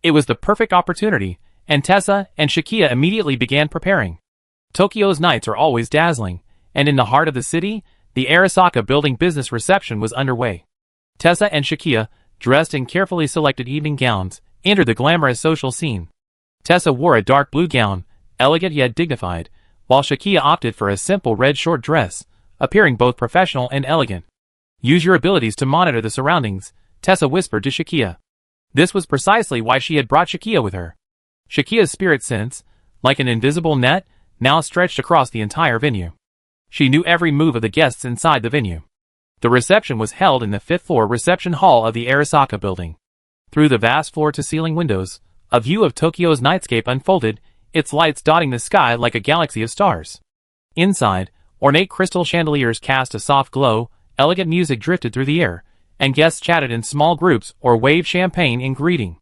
It was the perfect opportunity, and Tessa and Shakia immediately began preparing. Tokyo's nights are always dazzling, and in the heart of the city, the Arasaka building business reception was underway. Tessa and Shakia, dressed in carefully selected evening gowns, entered the glamorous social scene. Tessa wore a dark blue gown, elegant yet dignified, while Shakia opted for a simple red short dress, appearing both professional and elegant. Use your abilities to monitor the surroundings, Tessa whispered to Shakia. This was precisely why she had brought Shakia with her. Shakia's spirit sense, like an invisible net, now stretched across the entire venue. She knew every move of the guests inside the venue. The reception was held in the 5th floor reception hall of the Arasaka building. Through the vast floor-to-ceiling windows, a view of Tokyo's nightscape unfolded, its lights dotting the sky like a galaxy of stars. Inside, ornate crystal chandeliers cast a soft glow, elegant music drifted through the air, and guests chatted in small groups or waved champagne in greeting.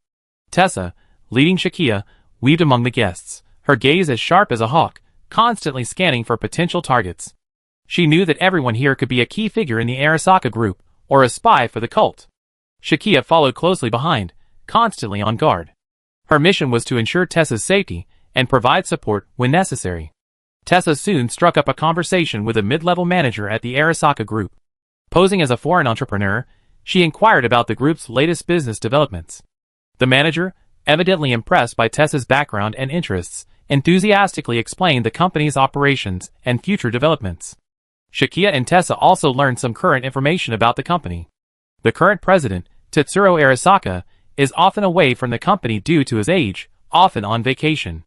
Tessa, leading Shakia, weaved among the guests, her gaze as sharp as a hawk, constantly scanning for potential targets. She knew that everyone here could be a key figure in the Arasaka Group, or a spy for the cult. Shakia followed closely behind, constantly on guard. Her mission was to ensure Tessa's safety and provide support when necessary. Tessa soon struck up a conversation with a mid-level manager at the Arasaka Group. Posing as a foreign entrepreneur, she inquired about the group's latest business developments. The manager, evidently impressed by Tessa's background and interests, enthusiastically explained the company's operations and future developments. Shakia and Tessa also learned some current information about the company. The current president, Tetsuro Arasaka, is often away from the company due to his age, often on vacation.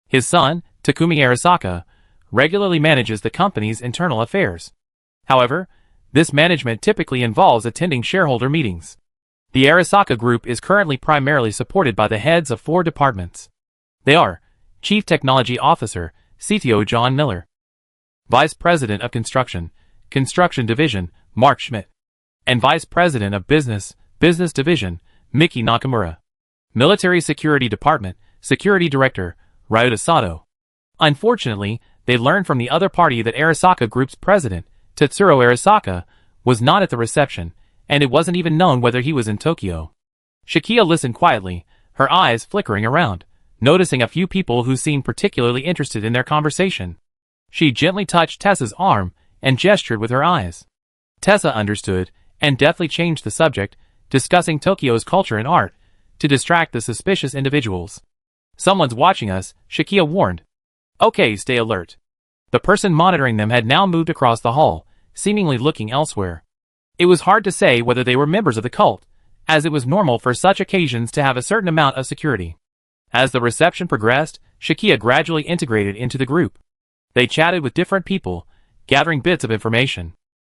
His son, Takumi Arasaka, regularly manages the company's internal affairs. However, this management typically involves attending shareholder meetings. The Arasaka Group is currently primarily supported by the heads of 4 departments. They are Chief Technology Officer, CTO John Miller, Vice President of Construction, Construction Division, Mark Schmidt, and Vice President of Business, Business Division, Miki Nakamura. Military Security Department, Security Director, Ryota Sato. Unfortunately, they learned from the other party that Arasaka Group's president, Tetsuro Arasaka, was not at the reception, and it wasn't even known whether he was in Tokyo. Shakia listened quietly, her eyes flickering around, noticing a few people who seemed particularly interested in their conversation. She gently touched Tessa's arm and gestured with her eyes. Tessa understood and deftly changed the subject, discussing Tokyo's culture and art, to distract the suspicious individuals. "Someone's watching us," Shakia warned. "Okay, stay alert." The person monitoring them had now moved across the hall, seemingly looking elsewhere. It was hard to say whether they were members of the cult, as it was normal for such occasions to have a certain amount of security. As the reception progressed, Shakia gradually integrated into the group. They chatted with different people, gathering bits of information.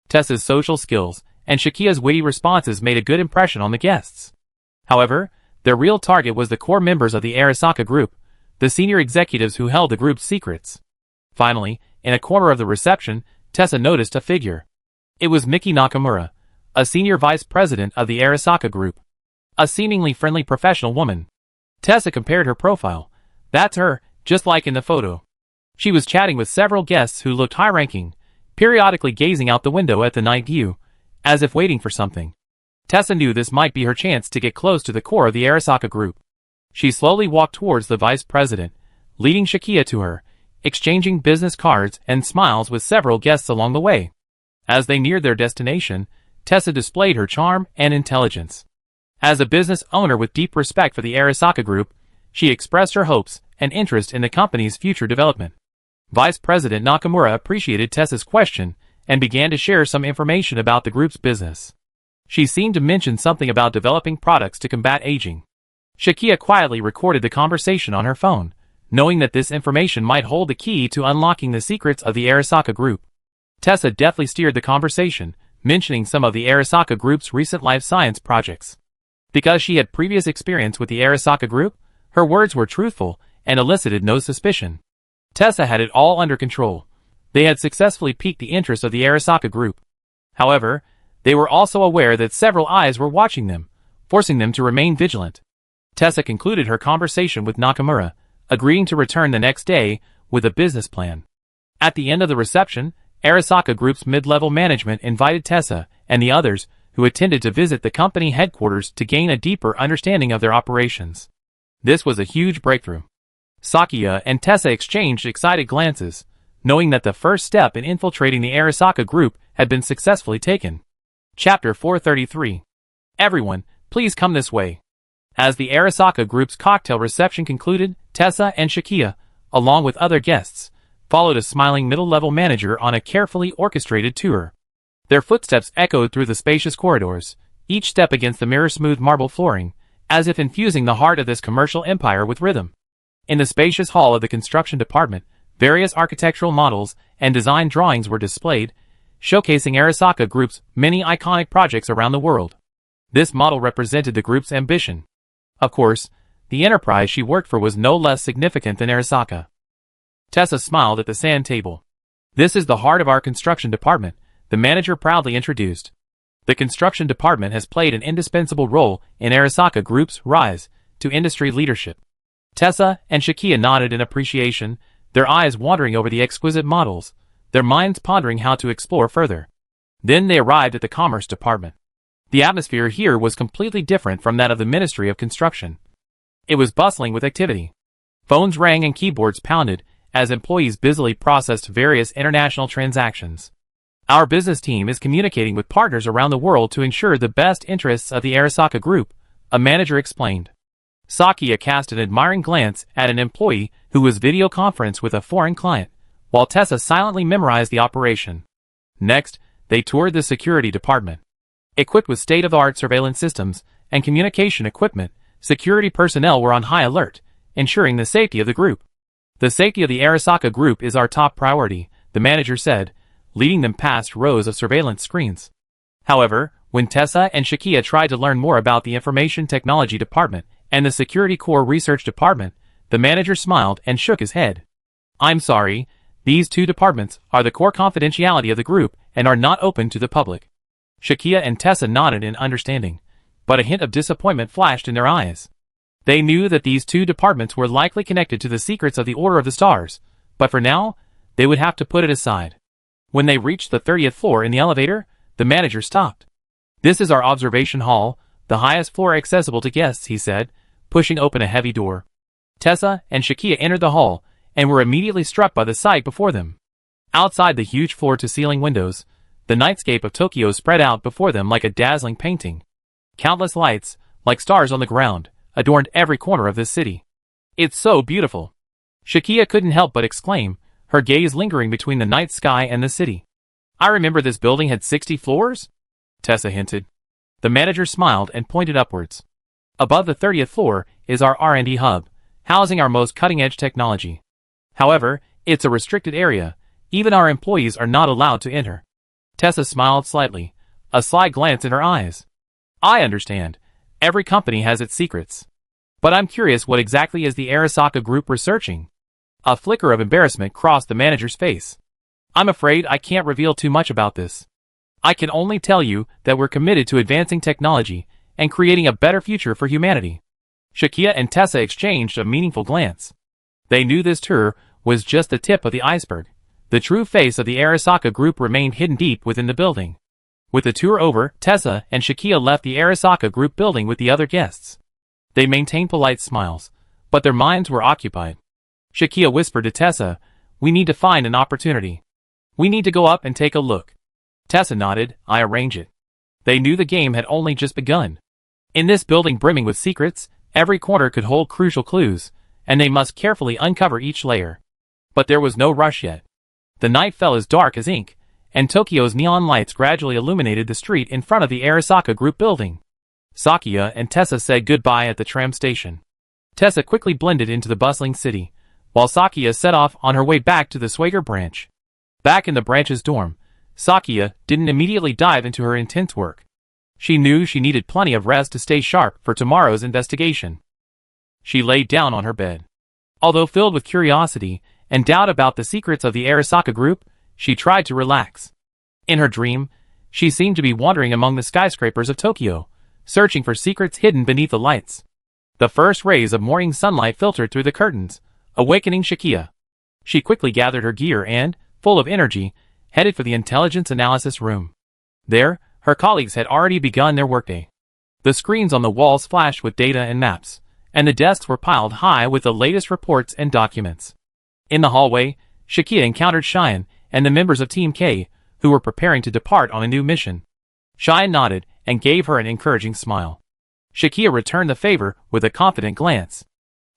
Tessa's social skills and Shakia's witty responses made a good impression on the guests. However, their real target was the core members of the Arasaka Group, the senior executives who held the group's secrets. Finally, in a corner of the reception, Tessa noticed a figure. It was Miki Nakamura, a senior vice president of the Arasaka Group. A seemingly friendly professional woman. Tessa compared her profile. That's her, just like in the photo. She was chatting with several guests who looked high-ranking, periodically gazing out the window at the night view, as if waiting for something. Tessa knew this might be her chance to get close to the core of the Arasaka Group. She slowly walked towards the vice president, leading Shakia to her, exchanging business cards and smiles with several guests along the way. As they neared their destination, Tessa displayed her charm and intelligence. As a business owner with deep respect for the Arasaka Group, she expressed her hopes and interest in the company's future development. Vice President Nakamura appreciated Tessa's question and began to share some information about the group's business. She seemed to mention something about developing products to combat aging. Shakia quietly recorded the conversation on her phone, knowing that this information might hold the key to unlocking the secrets of the Arasaka Group. Tessa deftly steered the conversation, mentioning some of the Arasaka Group's recent life science projects. Because she had previous experience with the Arasaka Group, her words were truthful and elicited no suspicion. Tessa had it all under control. They had successfully piqued the interest of the Arasaka Group. However, they were also aware that several eyes were watching them, forcing them to remain vigilant. Tessa concluded her conversation with Nakamura, agreeing to return the next day with a business plan. At the end of the reception, Arasaka Group's mid-level management invited Tessa and the others who attended to visit the company headquarters to gain a deeper understanding of their operations. This was a huge breakthrough. Sakia and Tessa exchanged excited glances, knowing that the first step in infiltrating the Arasaka Group had been successfully taken. Chapter 433. Everyone, please come this way. As the Arasaka Group's cocktail reception concluded, Tessa and Shakia, along with other guests, followed a smiling middle-level manager on a carefully orchestrated tour. Their footsteps echoed through the spacious corridors, each step against the mirror-smooth marble flooring, as if infusing the heart of this commercial empire with rhythm. In the spacious hall of the construction department, various architectural models and design drawings were displayed, showcasing Arasaka Group's many iconic projects around the world. This model represented the group's ambition. Of course, the enterprise she worked for was no less significant than Arasaka. Tessa smiled at the sand table. "This is the heart of our construction department," the manager proudly introduced. The construction department has played an indispensable role in Arasaka Group's rise to industry leadership. Tessa and Shakia nodded in appreciation, their eyes wandering over the exquisite models, their minds pondering how to explore further. Then they arrived at the Commerce Department. The atmosphere here was completely different from that of the Ministry of Construction. It was bustling with activity. Phones rang and keyboards pounded as employees busily processed various international transactions. "Our business team is communicating with partners around the world to ensure the best interests of the Arasaka Group," a manager explained. Sakia cast an admiring glance at an employee who was video conferenced with a foreign client, while Tessa silently memorized the operation. Next, they toured the security department. Equipped with state-of-the-art surveillance systems and communication equipment, security personnel were on high alert, ensuring the safety of the group. The safety of the Arasaka group is our top priority, the manager said, leading them past rows of surveillance screens. However, when Tessa and Shakia tried to learn more about the Information Technology Department and the Security Core Research Department, the manager smiled and shook his head. I'm sorry, these two departments are the core confidentiality of the group and are not open to the public. Shakia and Tessa nodded in understanding, but a hint of disappointment flashed in their eyes. They knew that these two departments were likely connected to the secrets of the Order of the Stars, but for now, they would have to put it aside. When they reached the 30th floor in the elevator, the manager stopped. This is our observation hall, the highest floor accessible to guests, he said, pushing open a heavy door. Tessa and Shakia entered the hall and were immediately struck by the sight before them. Outside the huge floor-to-ceiling windows, the nightscape of Tokyo spread out before them like a dazzling painting. Countless lights, like stars on the ground, adorned every corner of this city. It's so beautiful. Shakia couldn't help but exclaim, her gaze lingering between the night sky and the city. I remember this building had 60 floors? Tessa hinted. The manager smiled and pointed upwards. Above the 30th floor is our R&D hub, housing our most cutting-edge technology. However, it's a restricted area. Even our employees are not allowed to enter. Tessa smiled slightly, a sly glance in her eyes. I understand. Every company has its secrets. But I'm curious, what exactly is the Arasaka group researching? A flicker of embarrassment crossed the manager's face. I'm afraid I can't reveal too much about this. I can only tell you that we're committed to advancing technology and creating a better future for humanity. Shakia and Tessa exchanged a meaningful glance. They knew this tour was just the tip of the iceberg. The true face of the Arasaka group remained hidden deep within the building. With the tour over, Tessa and Shakia left the Arasaka group building with the other guests. They maintained polite smiles, but their minds were occupied. Shakia whispered to Tessa, we need to find an opportunity. We need to go up and take a look. Tessa nodded, I arrange it. They knew the game had only just begun. In this building brimming with secrets, every corner could hold crucial clues, and they must carefully uncover each layer. But there was no rush yet. The night fell as dark as ink, and Tokyo's neon lights gradually illuminated the street in front of the Arasaka group building. Sakia and Tessa said goodbye at the tram station. Tessa quickly blended into the bustling city, while Sakia set off on her way back to the Swager branch. Back in the branch's dorm, Sakia didn't immediately dive into her intense work. She knew she needed plenty of rest to stay sharp for tomorrow's investigation. She laid down on her bed. Although filled with curiosity and doubt about the secrets of the Arasaka group, she tried to relax. In her dream, she seemed to be wandering among the skyscrapers of Tokyo, searching for secrets hidden beneath the lights. The first rays of morning sunlight filtered through the curtains, awakening Shakia. She quickly gathered her gear and, full of energy, headed for the intelligence analysis room. There, her colleagues had already begun their workday. The screens on the walls flashed with data and maps, and the desks were piled high with the latest reports and documents. In the hallway, Shakia encountered Cheyenne and the members of Team K, who were preparing to depart on a new mission. Cheyenne nodded and gave her an encouraging smile. Shakia returned the favor with a confident glance.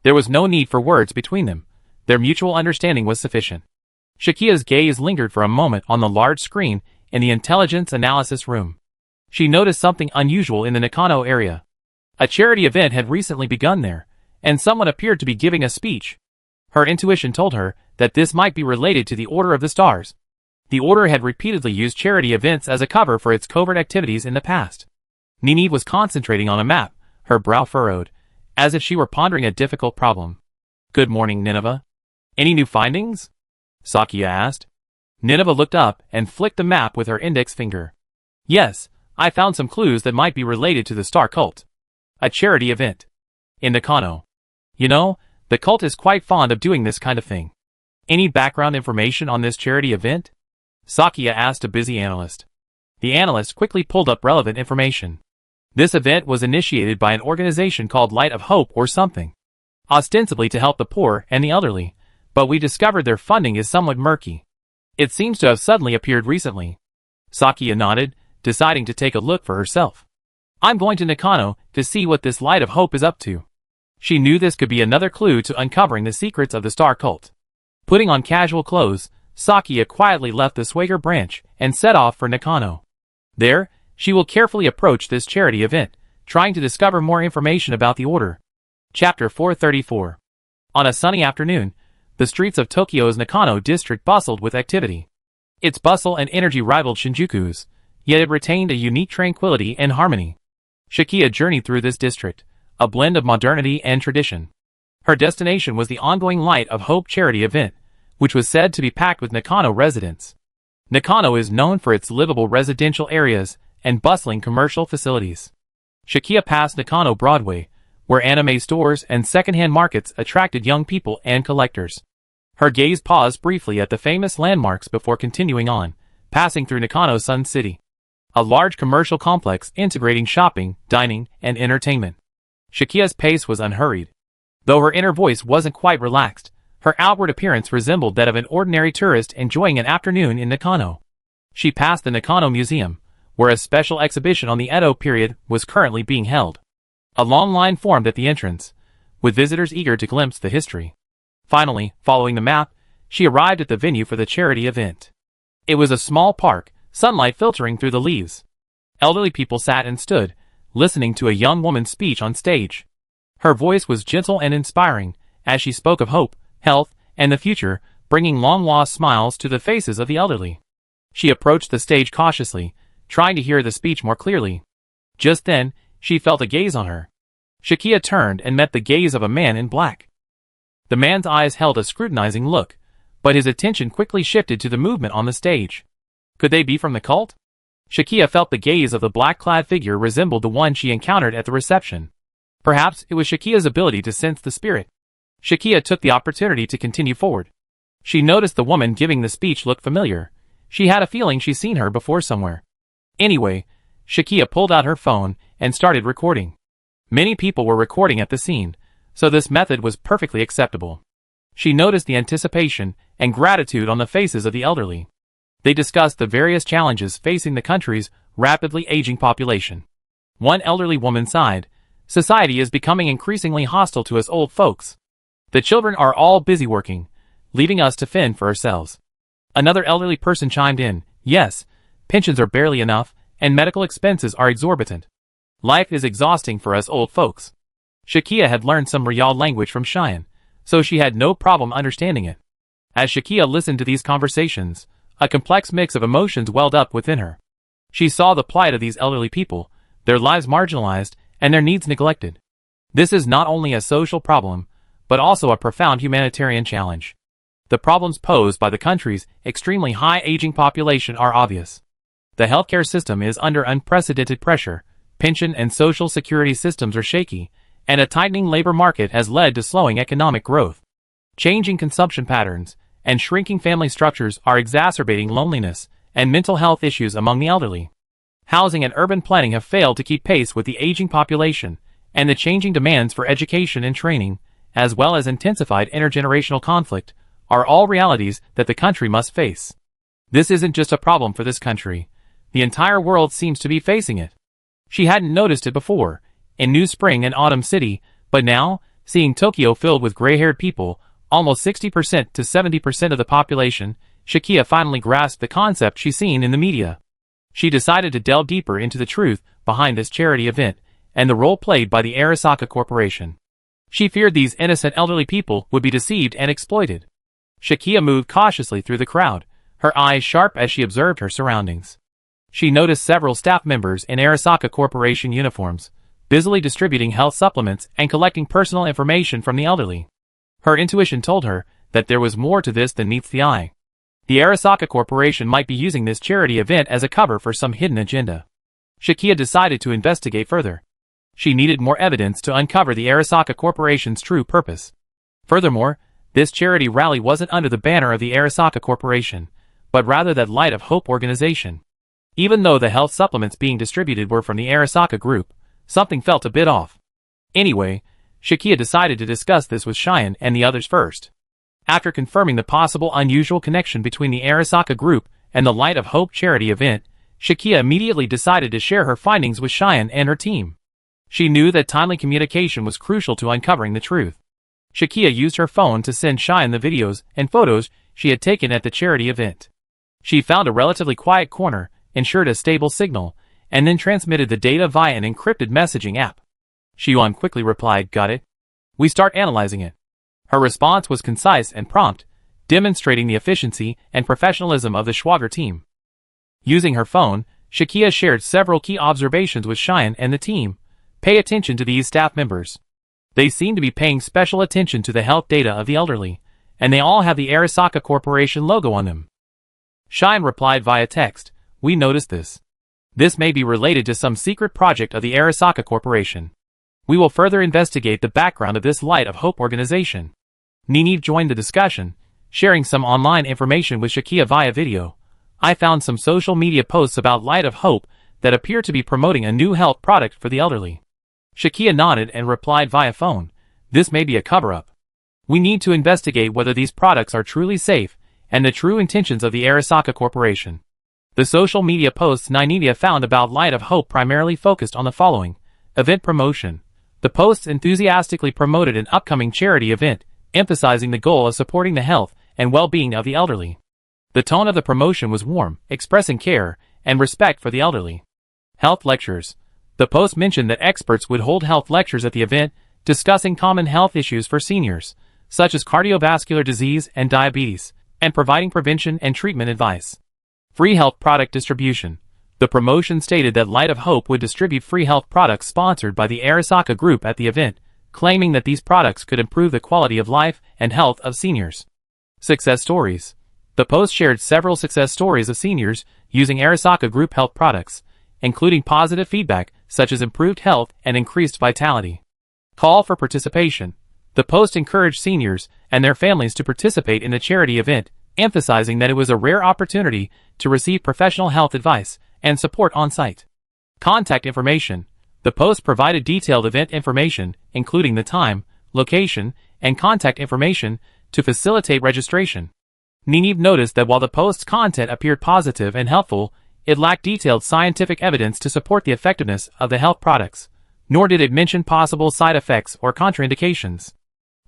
There was no need for words between them. Their mutual understanding was sufficient. Shakia's gaze lingered for a moment on the large screen in the intelligence analysis room. She noticed something unusual in the Nakano area. A charity event had recently begun there, and someone appeared to be giving a speech. Her intuition told her that this might be related to the Order of the Stars. The Order had repeatedly used charity events as a cover for its covert activities in the past. Nini was concentrating on a map, her brow furrowed, as if she were pondering a difficult problem. Good morning, Nineveh. Any new findings? Sakia asked. Nineveh looked up and flicked the map with her index finger. Yes, I found some clues that might be related to the Star Cult. A charity event. In Nakano. You know, the cult is quite fond of doing this kind of thing. Any background information on this charity event? Sakia asked a busy analyst. The analyst quickly pulled up relevant information. This event was initiated by an organization called Light of Hope or something. Ostensibly to help the poor and the elderly, but we discovered their funding is somewhat murky. It seems to have suddenly appeared recently. Sakia nodded, deciding to take a look for herself. I'm going to Nakano to see what this Light of Hope is up to. She knew this could be another clue to uncovering the secrets of the Star Cult. Putting on casual clothes, Sakia quietly left the Swager branch and set off for Nakano. There, she will carefully approach this charity event, trying to discover more information about the Order. Chapter 434. On a sunny afternoon, The streets of Tokyo's Nakano district bustled with activity. Its bustle and energy rivaled Shinjuku's, yet it retained a unique tranquility and harmony. Shikia journeyed through this district, a blend of modernity and tradition. Her destination was the ongoing Light of Hope charity event, which was said to be packed with Nakano residents. Nakano is known for its livable residential areas and bustling commercial facilities. Shikia passed Nakano Broadway, where anime stores and secondhand markets attracted young people and collectors. Her gaze paused briefly at the famous landmarks before continuing on, passing through Nakano's Sun City, a large commercial complex integrating shopping, dining, and entertainment. Shikia's pace was unhurried. Though her inner voice wasn't quite relaxed, her outward appearance resembled that of an ordinary tourist enjoying an afternoon in Nakano. She passed the Nakano Museum, where a special exhibition on the Edo period was currently being held. A long line formed at the entrance, with visitors eager to glimpse the history. Finally, following the map, she arrived at the venue for the charity event. It was a small park, sunlight filtering through the leaves. Elderly people sat and stood, listening to a young woman's speech on stage. Her voice was gentle and inspiring, as she spoke of hope, health, and the future, bringing long-lost smiles to the faces of the elderly. She approached the stage cautiously, trying to hear the speech more clearly. Just then, she felt a gaze on her. Shikia turned and met the gaze of a man in black. The man's eyes held a scrutinizing look, but his attention quickly shifted to the movement on the stage. Could they be from the cult? Shikia felt the gaze of the black-clad figure resembled the one she encountered at the reception. Perhaps it was Shikia's ability to sense the spirit. Shikia took the opportunity to continue forward. She noticed the woman giving the speech looked familiar. She had a feeling she'd seen her before somewhere. Anyway, Shikia pulled out her phone and started recording. Many people were recording at the scene, so this method was perfectly acceptable. She noticed the anticipation and gratitude on the faces of the elderly. They discussed the various challenges facing the country's rapidly aging population. One elderly woman sighed, "Society is becoming increasingly hostile to us old folks. The children are all busy working, leaving us to fend for ourselves." Another elderly person chimed in, "Yes, pensions are barely enough, and medical expenses are exorbitant. Life is exhausting for us old folks." Shikia had learned some Ryal language from Cheyenne, so she had no problem understanding it. As Shikia listened to these conversations, a complex mix of emotions welled up within her. She saw the plight of these elderly people, their lives marginalized, and their needs neglected. This is not only a social problem, but also a profound humanitarian challenge. The problems posed by the country's extremely high aging population are obvious. The healthcare system is under unprecedented pressure, pension and social security systems are shaky, and a tightening labor market has led to slowing economic growth. Changing consumption patterns and shrinking family structures are exacerbating loneliness and mental health issues among the elderly. Housing and urban planning have failed to keep pace with the aging population, and the changing demands for education and training, as well as intensified intergenerational conflict, are all realities that the country must face. This isn't just a problem for this country. The entire world seems to be facing it. She hadn't noticed it before, in New Spring and Autumn City, but now, seeing Tokyo filled with gray-haired people, almost 60% to 70% of the population, Shikia finally grasped the concept she'd seen in the media. She decided to delve deeper into the truth behind this charity event, and the role played by the Arasaka Corporation. She feared these innocent elderly people would be deceived and exploited. Shikia moved cautiously through the crowd, her eyes sharp as she observed her surroundings. She noticed several staff members in Arasaka Corporation uniforms, busily distributing health supplements and collecting personal information from the elderly. Her intuition told her that there was more to this than meets the eye. The Arasaka Corporation might be using this charity event as a cover for some hidden agenda. Shikia decided to investigate further. She needed more evidence to uncover the Arasaka Corporation's true purpose. Furthermore, this charity rally wasn't under the banner of the Arasaka Corporation, but rather that Light of Hope organization. Even though the health supplements being distributed were from the Arasaka group, something felt a bit off. Anyway, Shikia decided to discuss this with Cheyenne and the others first. After confirming the possible unusual connection between the Arasaka group and the Light of Hope charity event, Shikia immediately decided to share her findings with Cheyenne and her team. She knew that timely communication was crucial to uncovering the truth. Shikia used her phone to send Cheyenne the videos and photos she had taken at the charity event. She found a relatively quiet corner, ensured a stable signal, and then transmitted the data via an encrypted messaging app. Shiyuan quickly replied, "Got it. We start analyzing it." Her response was concise and prompt, demonstrating the efficiency and professionalism of the Schwager team. Using her phone, Shakia shared several key observations with Cheyenne and the team. Pay attention to these staff members. They seem to be paying special attention to the health data of the elderly, and they all have the Arasaka Corporation logo on them. Cheyenne replied via text, "We noticed this. This may be related to some secret project of the Arasaka Corporation. We will further investigate the background of this Light of Hope organization." Nini joined the discussion, sharing some online information with Shakia via video. "I found some social media posts about Light of Hope that appear to be promoting a new health product for the elderly." Shakia nodded and replied via phone, "This may be a cover-up. We need to investigate whether these products are truly safe and the true intentions of the Arasaka Corporation." The social media posts Ninidia found about Light of Hope primarily focused on the following: event promotion. The posts enthusiastically promoted an upcoming charity event, emphasizing the goal of supporting the health and well-being of the elderly. The tone of the promotion was warm, expressing care and respect for the elderly. Health lectures. The post mentioned that experts would hold health lectures at the event, discussing common health issues for seniors, such as cardiovascular disease and diabetes, and providing prevention and treatment advice. Free health product distribution. The promotion stated that Light of Hope would distribute free health products sponsored by the Arasaka Group at the event, claiming that these products could improve the quality of life and health of seniors. Success stories. The post shared several success stories of seniors using Arasaka Group health products, including positive feedback such as improved health and increased vitality. Call for participation. The post encouraged seniors and their families to participate in the charity event, emphasizing that it was a rare opportunity to receive professional health advice and support on site. Contact information. The post provided detailed event information, including the time, location, and contact information to facilitate registration. Ninive noticed that while the post's content appeared positive and helpful, it lacked detailed scientific evidence to support the effectiveness of the health products, nor did it mention possible side effects or contraindications.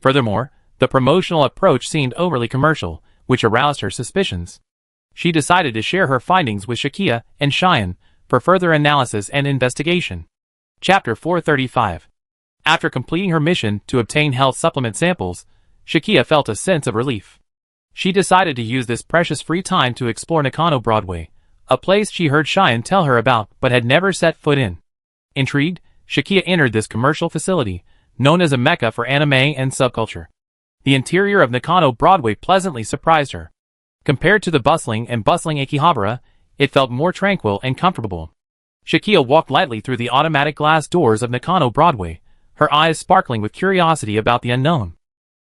Furthermore, the promotional approach seemed overly commercial, which aroused her suspicions. She decided to share her findings with Shakia and Cheyenne for further analysis and investigation. Chapter 435. After completing her mission to obtain health supplement samples, Shakia felt a sense of relief. She decided to use this precious free time to explore Nakano Broadway, a place she heard Cheyenne tell her about but had never set foot in. Intrigued, Shakia entered this commercial facility, known as a mecca for anime and subculture. The interior of Nakano Broadway pleasantly surprised her. Compared to the bustling Akihabara, it felt more tranquil and comfortable. Shakia walked lightly through the automatic glass doors of Nakano Broadway, her eyes sparkling with curiosity about the unknown.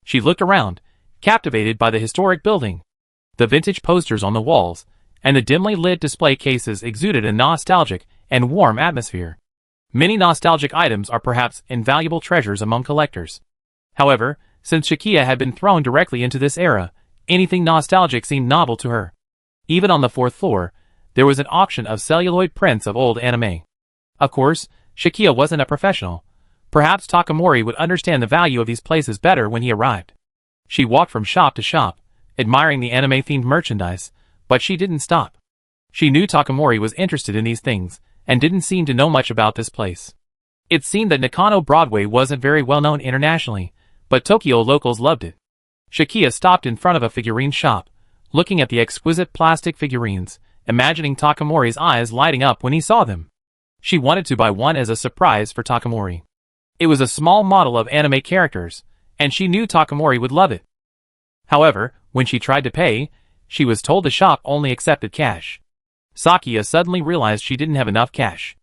She looked around, captivated by the historic building. The vintage posters on the walls and the dimly lit display cases exuded a nostalgic and warm atmosphere. Many nostalgic items are perhaps invaluable treasures among collectors. However, since Shakia had been thrown directly into this era, anything nostalgic seemed novel to her. Even on the fourth floor, there was an auction of celluloid prints of old anime. Of course, Shakia wasn't a professional. Perhaps Takamori would understand the value of these places better when he arrived. She walked from shop to shop, admiring the anime-themed merchandise, but she didn't stop. She knew Takamori was interested in these things, and didn't seem to know much about this place. It seemed that Nakano Broadway wasn't very well known internationally, but Tokyo locals loved it. Shakia stopped in front of a figurine shop, looking at the exquisite plastic figurines, imagining Takamori's eyes lighting up when he saw them. She wanted to buy one as a surprise for Takamori. It was a small model of anime characters, and she knew Takamori would love it. However, when she tried to pay, she was told the shop only accepted cash. Sakia suddenly realized she didn't have enough cash.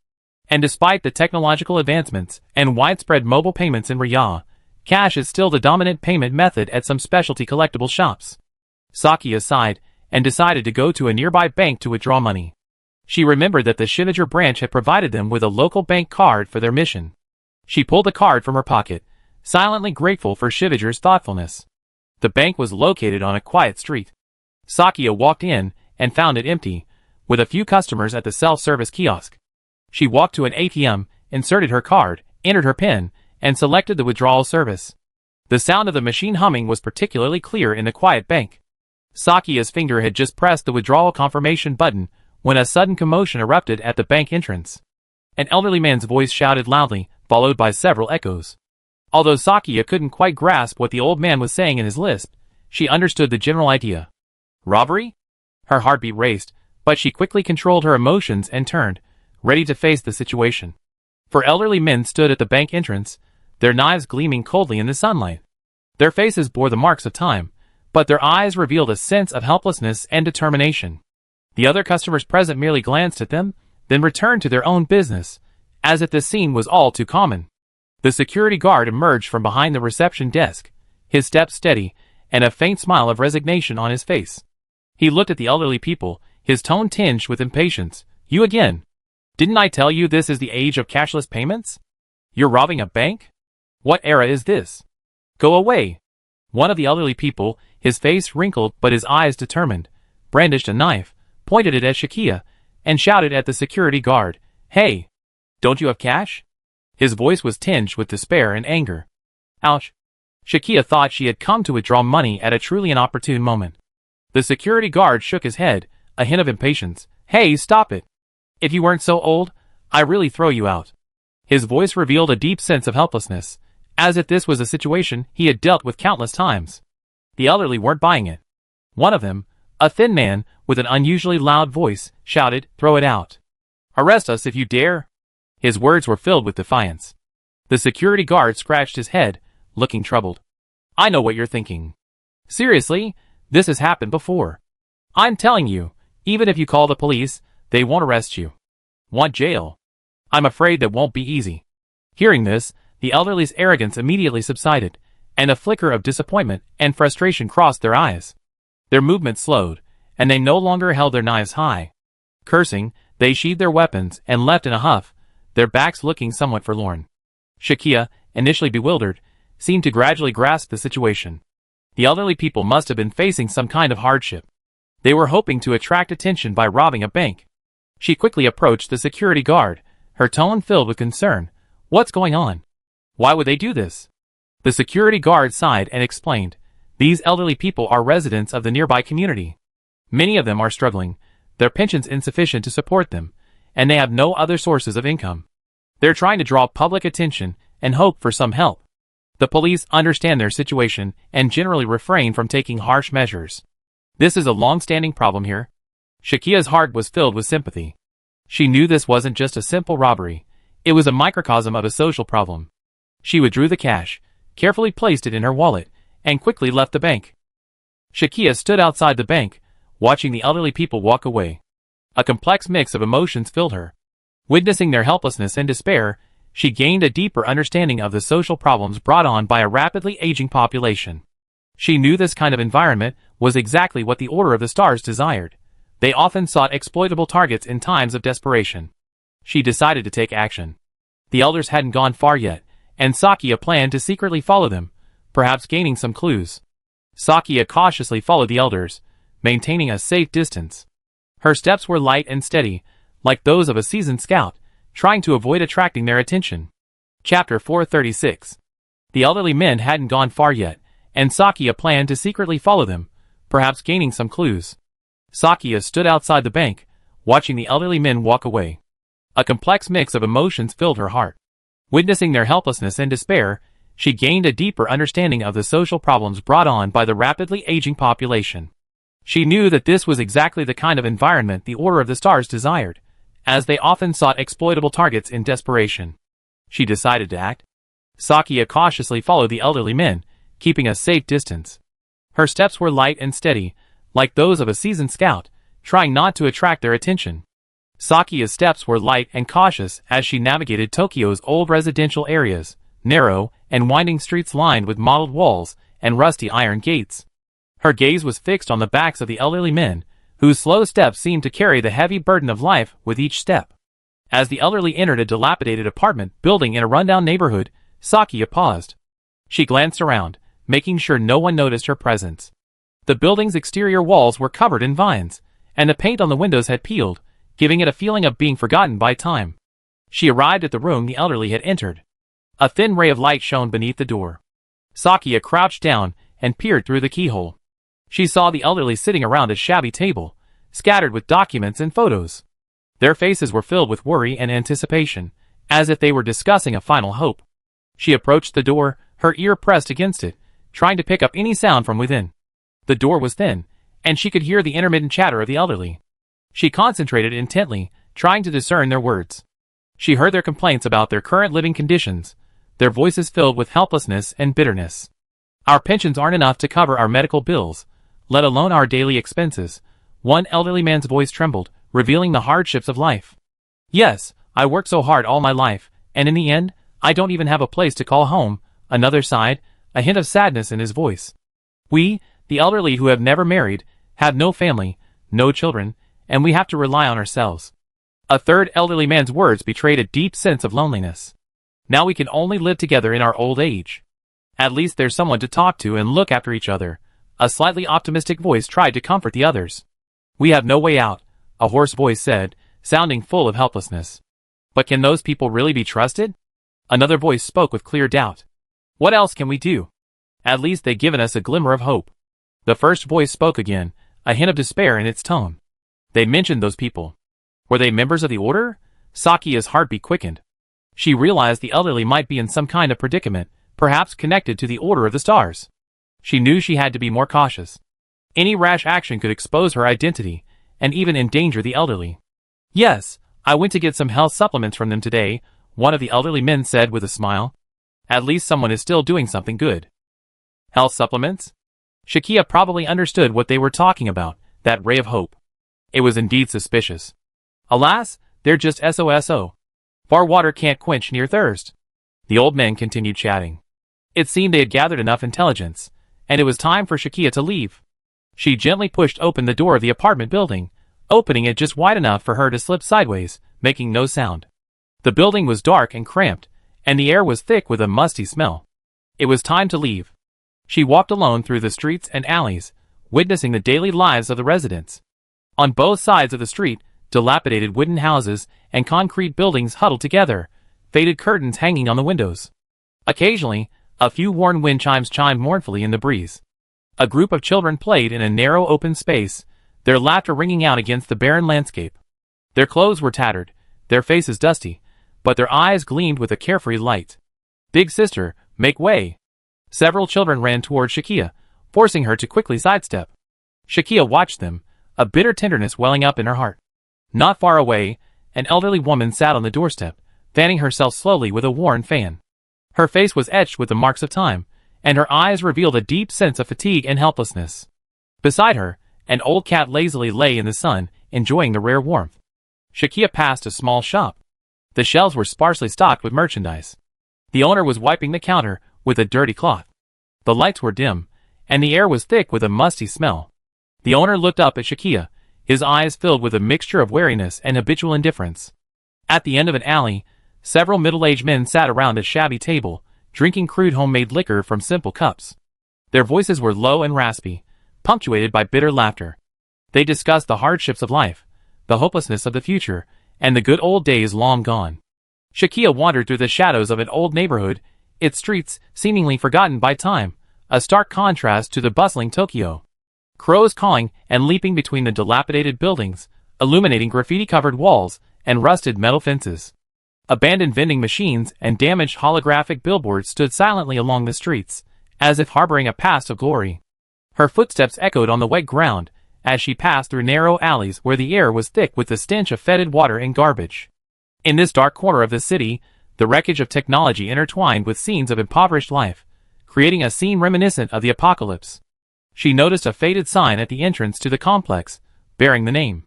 And despite the technological advancements and widespread mobile payments in Riyadh, cash is still the dominant payment method at some specialty collectible shops. Sakia sighed and decided to go to a nearby bank to withdraw money. She remembered that the Shivager branch had provided them with a local bank card for their mission. She pulled the card from her pocket, silently grateful for Shivager's thoughtfulness. The bank was located on a quiet street. Sakia walked in and found it empty, with a few customers at the self-service kiosk. She walked to an ATM, inserted her card, entered her PIN, and selected the withdrawal service. The sound of the machine humming was particularly clear in the quiet bank. Sakia's finger had just pressed the withdrawal confirmation button when a sudden commotion erupted at the bank entrance. An elderly man's voice shouted loudly, followed by several echoes. Although Sakia couldn't quite grasp what the old man was saying in his lisp, she understood the general idea. Robbery? Her heartbeat raced, but she quickly controlled her emotions and turned, ready to face the situation. Four elderly men stood at the bank entrance, their knives gleaming coldly in the sunlight. Their faces bore the marks of time, but their eyes revealed a sense of helplessness and determination. The other customers present merely glanced at them, then returned to their own business, as if this scene was all too common. The security guard emerged from behind the reception desk, his steps steady, and a faint smile of resignation on his face. He looked at the elderly people, his tone tinged with impatience. You again? Didn't I tell you this is the age of cashless payments? You're robbing a bank? What era is this? Go away. One of the elderly people, his face wrinkled but his eyes determined, brandished a knife, pointed it at Shakia, and shouted at the security guard, Hey! Don't you have cash? His voice was tinged with despair and anger. Ouch. Shakia thought she had come to withdraw money at a truly inopportune moment. The security guard shook his head, a hint of impatience. Hey, stop it. If you weren't so old, I'd really throw you out. His voice revealed a deep sense of helplessness, as if this was a situation he had dealt with countless times. The elderly weren't buying it. One of them, a thin man with an unusually loud voice, shouted, Throw it out. Arrest us if you dare. His words were filled with defiance. The security guard scratched his head, looking troubled. I know what you're thinking. Seriously, this has happened before. I'm telling you, even if you call the police, they won't arrest you. Want jail? I'm afraid that won't be easy. Hearing this, the elderly's arrogance immediately subsided, and a flicker of disappointment and frustration crossed their eyes. Their movement slowed, and they no longer held their knives high. Cursing, they sheathed their weapons and left in a huff, their backs looking somewhat forlorn. Shakia, initially bewildered, seemed to gradually grasp the situation. The elderly people must have been facing some kind of hardship. They were hoping to attract attention by robbing a bank. She quickly approached the security guard, her tone filled with concern. What's going on? Why would they do this? The security guard sighed and explained. These elderly people are residents of the nearby community. Many of them are struggling, their pensions insufficient to support them, and they have no other sources of income. They're trying to draw public attention and hope for some help. The police understand their situation and generally refrain from taking harsh measures. This is a long-standing problem here. Shakia's heart was filled with sympathy. She knew this wasn't just a simple robbery. It was a microcosm of a social problem. She withdrew the cash, carefully placed it in her wallet, and quickly left the bank. Shakia stood outside the bank, watching the elderly people walk away. A complex mix of emotions filled her. Witnessing their helplessness and despair, she gained a deeper understanding of the social problems brought on by a rapidly aging population. She knew this kind of environment was exactly what the Order of the Stars desired. They often sought exploitable targets in times of desperation. She decided to take action. The elders hadn't gone far yet, and Sakia planned to secretly follow them, perhaps gaining some clues. Sakia cautiously followed the elders, maintaining a safe distance. Her steps were light and steady, like those of a seasoned scout, trying to avoid attracting their attention. Chapter 436. The elderly men hadn't gone far yet, and Sakia planned to secretly follow them, perhaps gaining some clues. Sakia stood outside the bank, watching the elderly men walk away. A complex mix of emotions filled her heart. Witnessing their helplessness and despair, she gained a deeper understanding of the social problems brought on by the rapidly aging population. She knew that this was exactly the kind of environment the Order of the Stars desired, as they often sought exploitable targets in desperation. She decided to act. Sakia cautiously followed the elderly men, keeping a safe distance. Her steps were light and steady, like those of a seasoned scout, trying not to attract their attention. Sakia's steps were light and cautious as she navigated Tokyo's old residential areas, narrow and winding streets lined with mottled walls and rusty iron gates. Her gaze was fixed on the backs of the elderly men, whose slow steps seemed to carry the heavy burden of life with each step. As the elderly entered a dilapidated apartment building in a rundown neighborhood, Sakia paused. She glanced around, making sure no one noticed her presence. The building's exterior walls were covered in vines, and the paint on the windows had peeled, giving it a feeling of being forgotten by time. She arrived at the room the elderly had entered. A thin ray of light shone beneath the door. Sakia crouched down and peered through the keyhole. She saw the elderly sitting around a shabby table, scattered with documents and photos. Their faces were filled with worry and anticipation, as if they were discussing a final hope. She approached the door, her ear pressed against it, trying to pick up any sound from within. The door was thin, and she could hear the intermittent chatter of the elderly. She concentrated intently, trying to discern their words. She heard their complaints about their current living conditions, their voices filled with helplessness and bitterness. Our pensions aren't enough to cover our medical bills, let alone our daily expenses. One elderly man's voice trembled, revealing the hardships of life. Yes, I worked so hard all my life, and in the end, I don't even have a place to call home, another sighed, a hint of sadness in his voice. We, the elderly who have never married, have no family, no children, and we have to rely on ourselves. A third elderly man's words betrayed a deep sense of loneliness. Now we can only live together in our old age. At least there's someone to talk to and look after each other. A slightly optimistic voice tried to comfort the others. We have no way out, a hoarse voice said, sounding full of helplessness. But can those people really be trusted? Another voice spoke with clear doubt. What else can we do? At least they've given us a glimmer of hope. The first voice spoke again, a hint of despair in its tone. They mentioned those people. Were they members of the order? Sakia's heartbeat quickened. She realized the elderly might be in some kind of predicament, perhaps connected to the Order of the Stars. She knew she had to be more cautious. Any rash action could expose her identity, and even endanger the elderly. Yes, I went to get some health supplements from them today, one of the elderly men said with a smile. At least someone is still doing something good. Health supplements? Shakia probably understood what they were talking about, that ray of hope. It was indeed suspicious. Alas, they're just SOSO. Far water can't quench near thirst. The old men continued chatting. It seemed they had gathered enough intelligence, and it was time for Shakia to leave. She gently pushed open the door of the apartment building, opening it just wide enough for her to slip sideways, making no sound. The building was dark and cramped, and the air was thick with a musty smell. It was time to leave. She walked alone through the streets and alleys, witnessing the daily lives of the residents. On both sides of the street, dilapidated wooden houses and concrete buildings huddled together, faded curtains hanging on the windows. Occasionally, a few worn wind chimes chimed mournfully in the breeze. A group of children played in a narrow open space, their laughter ringing out against the barren landscape. Their clothes were tattered, their faces dusty, but their eyes gleamed with a carefree light. Big sister, make way! Several children ran toward Shakia, forcing her to quickly sidestep. Shakia watched them, a bitter tenderness welling up in her heart. Not far away, an elderly woman sat on the doorstep, fanning herself slowly with a worn fan. Her face was etched with the marks of time, and her eyes revealed a deep sense of fatigue and helplessness. Beside her, an old cat lazily lay in the sun, enjoying the rare warmth. Shakia passed a small shop. The shelves were sparsely stocked with merchandise. The owner was wiping the counter with a dirty cloth. The lights were dim, and the air was thick with a musty smell. The owner looked up at Shakia, his eyes filled with a mixture of wariness and habitual indifference. At the end of an alley, several middle-aged men sat around a shabby table, drinking crude homemade liquor from simple cups. Their voices were low and raspy, punctuated by bitter laughter. They discussed the hardships of life, the hopelessness of the future, and the good old days long gone. Shakia wandered through the shadows of an old neighborhood, its streets seemingly forgotten by time, a stark contrast to the bustling Tokyo. Crows cawing and leaping between the dilapidated buildings, illuminating graffiti-covered walls and rusted metal fences. Abandoned vending machines and damaged holographic billboards stood silently along the streets, as if harboring a past of glory. Her footsteps echoed on the wet ground as she passed through narrow alleys where the air was thick with the stench of fetid water and garbage. In this dark corner of the city, the wreckage of technology intertwined with scenes of impoverished life, creating a scene reminiscent of the apocalypse. She noticed a faded sign at the entrance to the complex, bearing the name.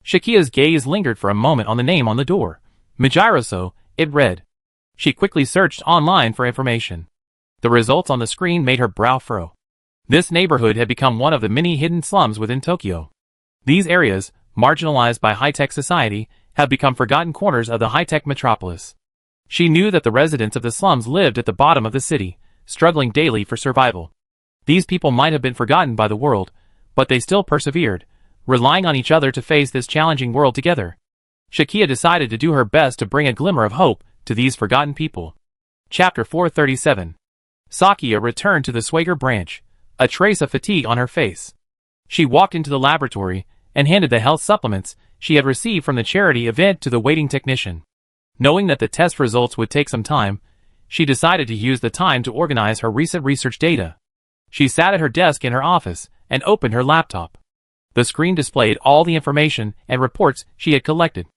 Shakia's gaze lingered for a moment on the name on the door. Mijiroso, it read. She quickly searched online for information. The results on the screen made her brow furrow. This neighborhood had become one of the many hidden slums within Tokyo. These areas, marginalized by high-tech society, have become forgotten corners of the high-tech metropolis. She knew that the residents of the slums lived at the bottom of the city, struggling daily for survival. These people might have been forgotten by the world, but they still persevered, relying on each other to face this challenging world together. Shakia decided to do her best to bring a glimmer of hope to these forgotten people. Chapter 437. Sakia returned to the Swager branch, a trace of fatigue on her face. She walked into the laboratory and handed the health supplements she had received from the charity event to the waiting technician. Knowing that the test results would take some time, She decided to use the time to organize her recent research data. She sat at her desk in her office and opened her laptop. The screen displayed all the information and reports she had collected.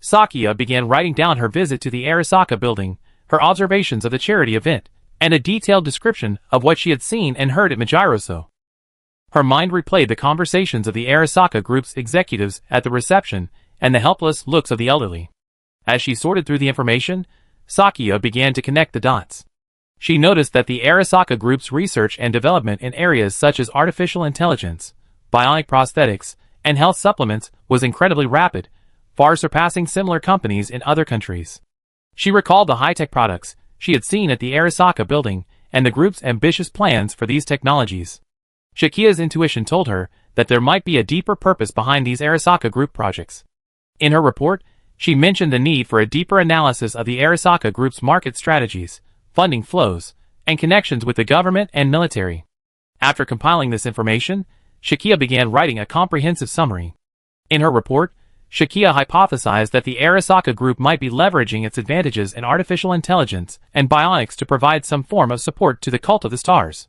Sakia began writing down her visit to the Arasaka building, her observations of the charity event, and a detailed description of what she had seen and heard at Majiroso. Her mind replayed the conversations of the Arasaka group's executives at the reception and the helpless looks of the elderly. As she sorted through the information, Sakia began to connect the dots. She noticed that the Arasaka group's research and development in areas such as artificial intelligence, bionic prosthetics, and health supplements was incredibly rapid, far surpassing similar companies in other countries. She recalled the high-tech products she had seen at the Arasaka building and the group's ambitious plans for these technologies. Shakia's intuition told her that there might be a deeper purpose behind these Arasaka group projects. In her report, she mentioned the need for a deeper analysis of the Arasaka group's market strategies, funding flows, and connections with the government and military. After compiling this information, Shakia began writing a comprehensive summary. In her report, Shakia hypothesized that the Arasaka group might be leveraging its advantages in artificial intelligence and bionics to provide some form of support to the Cult of the Stars.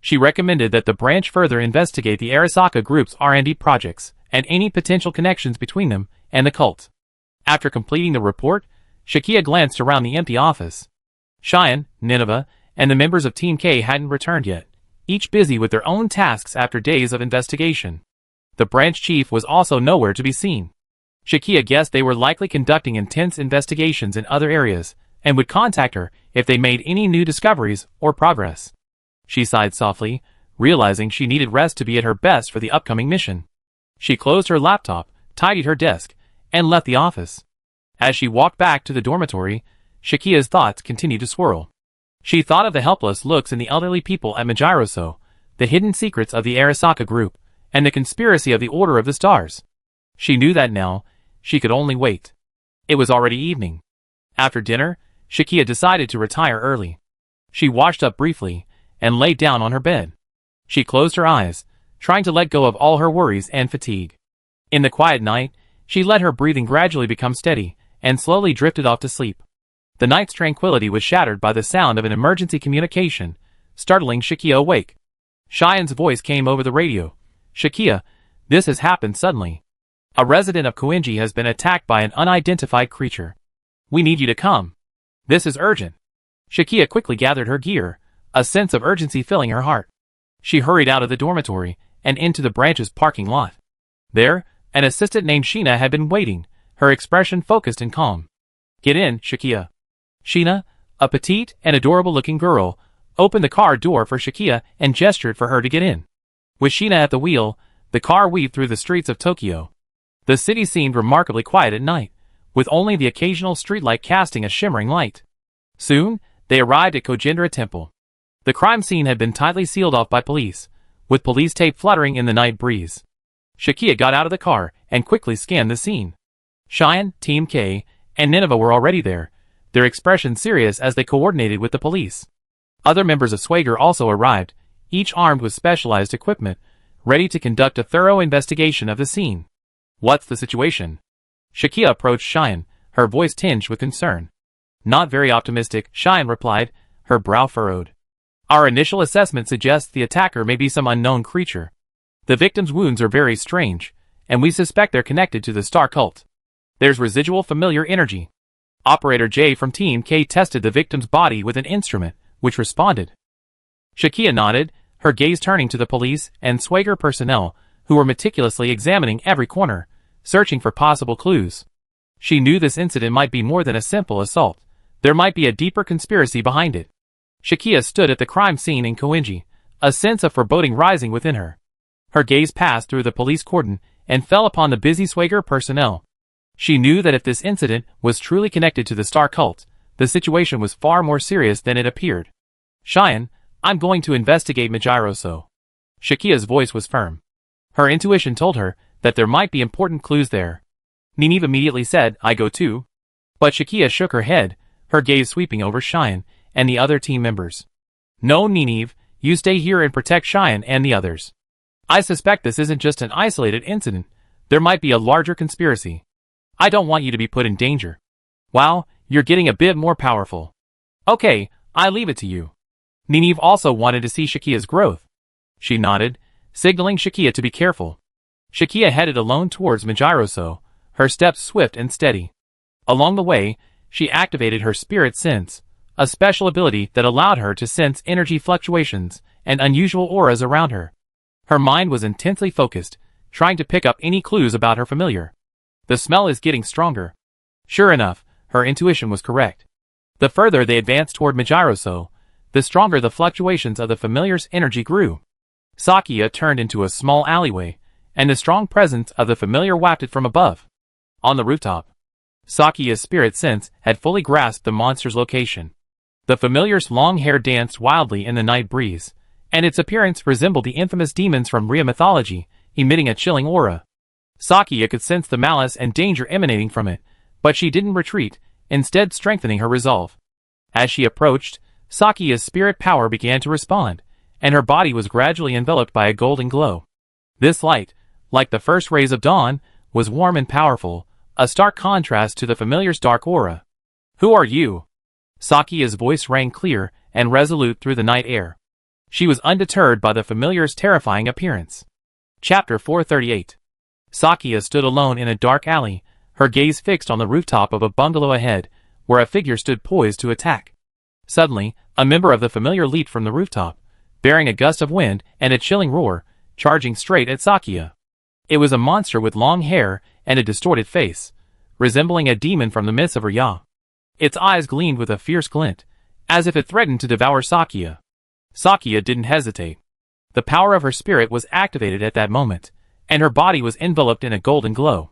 She recommended that the branch further investigate the Arasaka group's R&D projects and any potential connections between them and the cult. After completing the report, Shakia glanced around the empty office. Cheyenne, Nineveh, and the members of Team K hadn't returned yet, each busy with their own tasks after days of investigation. The branch chief was also nowhere to be seen. Shakia guessed they were likely conducting intense investigations in other areas, and would contact her if they made any new discoveries or progress. She sighed softly, realizing she needed rest to be at her best for the upcoming mission. She closed her laptop, tidied her desk, and left the office. As she walked back to the dormitory, Shakia's thoughts continued to swirl. She thought of the helpless looks in the elderly people at Majiroso, the hidden secrets of the Arasaka group, and the conspiracy of the Order of the Stars. She knew that now, she could only wait. It was already evening. After dinner, Shakia decided to retire early. She washed up briefly, and lay down on her bed. She closed her eyes, trying to let go of all her worries and fatigue. In the quiet night, she let her breathing gradually become steady, and slowly drifted off to sleep. The night's tranquility was shattered by the sound of an emergency communication, startling Shakia awake. Cheyenne's voice came over the radio. "Shakia, this has happened suddenly. A resident of Koenji has been attacked by an unidentified creature. We need you to come. This is urgent." Shakia quickly gathered her gear, a sense of urgency filling her heart. She hurried out of the dormitory and into the branch's parking lot. There, an assistant named Sheena had been waiting, her expression focused and calm. "Get in, Shakia." Sheena, a petite and adorable-looking girl, opened the car door for Shakia and gestured for her to get in. With Sheena at the wheel, the car weaved through the streets of Tokyo. The city seemed remarkably quiet at night, with only the occasional streetlight casting a shimmering light. Soon, they arrived at Kojindra Temple. The crime scene had been tightly sealed off by police, with police tape fluttering in the night breeze. Shakia got out of the car and quickly scanned the scene. Cheyenne, Team K, and Nineveh were already there, their expressions serious as they coordinated with the police. Other members of Swagger also arrived, each armed with specialized equipment, ready to conduct a thorough investigation of the scene. "What's the situation?" Shakia approached Cheyenne, her voice tinged with concern. "Not very optimistic," Cheyenne replied, her brow furrowed. "Our initial assessment suggests the attacker may be some unknown creature. The victim's wounds are very strange, and we suspect they're connected to the Star Cult. There's residual familiar energy." Operator J from Team K tested the victim's body with an instrument, which responded. Shakia nodded, her gaze turning to the police and Swagger personnel, who were meticulously examining every corner, searching for possible clues. She knew this incident might be more than a simple assault. There might be a deeper conspiracy behind it. Shakia stood at the crime scene in Koenji, a sense of foreboding rising within her. Her gaze passed through the police cordon and fell upon the busy Swagger personnel. She knew that if this incident was truly connected to the Star Cult, the situation was far more serious than it appeared. "Cheyenne, I'm going to investigate Majiroso." Shakia's voice was firm. Her intuition told her that there might be important clues there. Nineve immediately said, "I go too." But Shakia shook her head, her gaze sweeping over Cheyenne and the other team members. "No, Nineve, you stay here and protect Cheyenne and the others. I suspect this isn't just an isolated incident. There might be a larger conspiracy. I don't want you to be put in danger." "Wow, you're getting a bit more powerful." Okay, I leave it to you. Nineve also wanted to see Shakia's growth. She nodded, signaling Shakia to be careful. Shakia headed alone towards Majiroso, her steps swift and steady. Along the way, she activated her spirit sense, a special ability that allowed her to sense energy fluctuations and unusual auras around her. Her mind was intensely focused, trying to pick up any clues about her familiar. The smell is getting stronger. Sure enough, her intuition was correct. The further they advanced toward Majiroso, the stronger the fluctuations of the familiar's energy grew. Sakia turned into a small alleyway, and the strong presence of the familiar wafted from above. On the rooftop, Sakia's spirit sense had fully grasped the monster's location. The familiar's long hair danced wildly in the night breeze, and its appearance resembled the infamous demons from Rhea mythology, emitting a chilling aura. Sakia could sense the malice and danger emanating from it, but she didn't retreat, instead strengthening her resolve. As she approached, Sakia's spirit power began to respond, and her body was gradually enveloped by a golden glow. This light, like the first rays of dawn, was warm and powerful, a stark contrast to the familiar's dark aura. "Who are you?" Sakia's voice rang clear and resolute through the night air. She was undeterred by the familiar's terrifying appearance. Chapter 438. Sakia stood alone in a dark alley, her gaze fixed on the rooftop of a bungalow ahead, where a figure stood poised to attack. Suddenly, a member of the familiar leaped from the rooftop, bearing a gust of wind and a chilling roar, charging straight at Sakia. It was a monster with long hair and a distorted face, resembling a demon from the myths of Rhea. Its eyes gleamed with a fierce glint, as if it threatened to devour Sakia. Sakia didn't hesitate. The power of her spirit was activated at that moment, and her body was enveloped in a golden glow.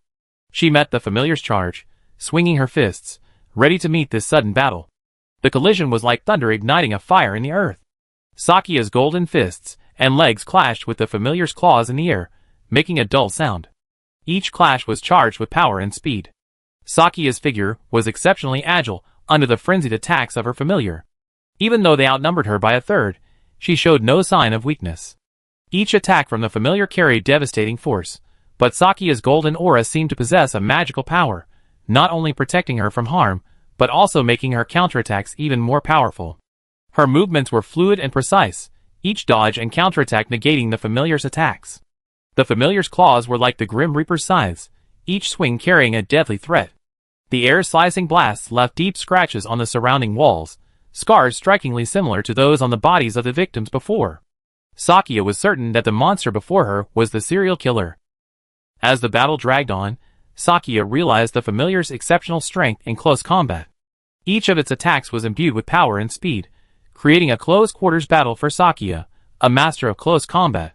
She met the familiar's charge, swinging her fists, ready to meet this sudden battle. The collision was like thunder igniting a fire in the earth. Sakia's golden fists and legs clashed with the familiar's claws in the air, making a dull sound. Each clash was charged with power and speed. Sakia's figure was exceptionally agile under the frenzied attacks of her familiar. Even though they outnumbered her by a third, she showed no sign of weakness. Each attack from the familiar carried devastating force, but Sakia's golden aura seemed to possess a magical power, not only protecting her from harm, but also making her counterattacks even more powerful. Her movements were fluid and precise, each dodge and counterattack negating the familiar's attacks. The familiar's claws were like the Grim Reaper's scythes, each swing carrying a deadly threat. The air-slicing blasts left deep scratches on the surrounding walls, scars strikingly similar to those on the bodies of the victims before. Sakia was certain that the monster before her was the serial killer. As the battle dragged on, Sakia realized the familiar's exceptional strength in close combat. Each of its attacks was imbued with power and speed, creating a close-quarters battle for Sakia, a master of close combat.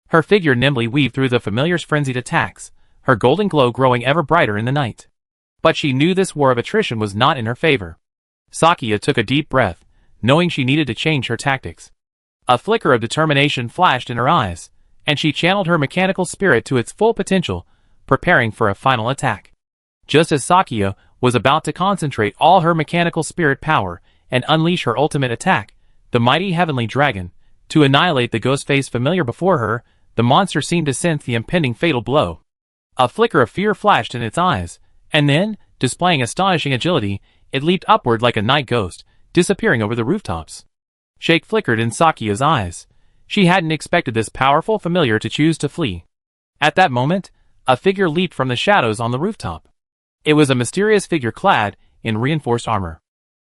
Her figure nimbly weaved through the familiar's frenzied attacks, her golden glow growing ever brighter in the night. But she knew this war of attrition was not in her favor. Sakia took a deep breath, knowing she needed to change her tactics. A flicker of determination flashed in her eyes, and she channeled her mechanical spirit to its full potential, preparing for a final attack. Just as Sakia was about to concentrate all her mechanical spirit power and unleash her ultimate attack, the mighty heavenly dragon, to annihilate the ghost-faced familiar before her, the monster seemed to sense the impending fatal blow. A flicker of fear flashed in its eyes, and then, displaying astonishing agility, it leaped upward like a night ghost, disappearing over the rooftops. Shake flickered in Sakia's eyes. She hadn't expected this powerful familiar to choose to flee. At that moment, a figure leaped from the shadows on the rooftop. It was a mysterious figure clad in reinforced armor.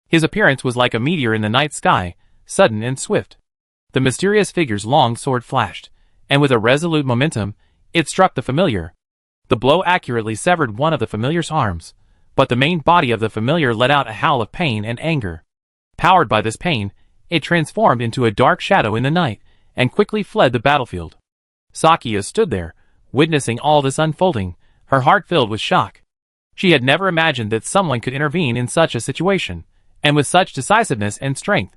His appearance was like a meteor in the night sky, sudden and swift. The mysterious figure's long sword flashed, and with a resolute momentum, it struck the familiar. The blow accurately severed one of the familiar's arms, but the main body of the familiar let out a howl of pain and anger. Powered by this pain, it transformed into a dark shadow in the night, and quickly fled the battlefield. Sakia stood there, witnessing all this unfolding, her heart filled with shock. She had never imagined that someone could intervene in such a situation, and with such decisiveness and strength.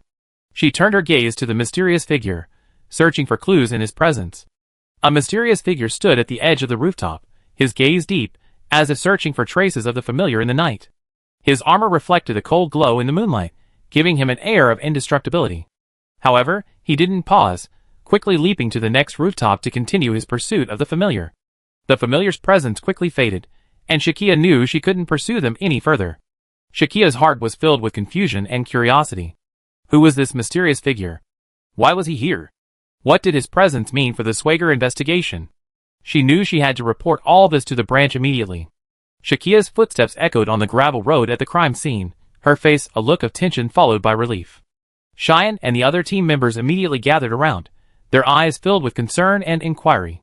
She turned her gaze to the mysterious figure, searching for clues in his presence. A mysterious figure stood at the edge of the rooftop, his gaze deep, as if searching for traces of the familiar in the night. His armor reflected a cold glow in the moonlight, giving him an air of indestructibility. However, he didn't pause, quickly leaping to the next rooftop to continue his pursuit of the familiar. The familiar's presence quickly faded, and Shakia knew she couldn't pursue them any further. Shakia's heart was filled with confusion and curiosity. Who was this mysterious figure? Why was he here? What did his presence mean for the Swager investigation? She knew she had to report all this to the branch immediately. Shakia's footsteps echoed on the gravel road at the crime scene, her face a look of tension followed by relief. Cheyenne and the other team members immediately gathered around, their eyes filled with concern and inquiry.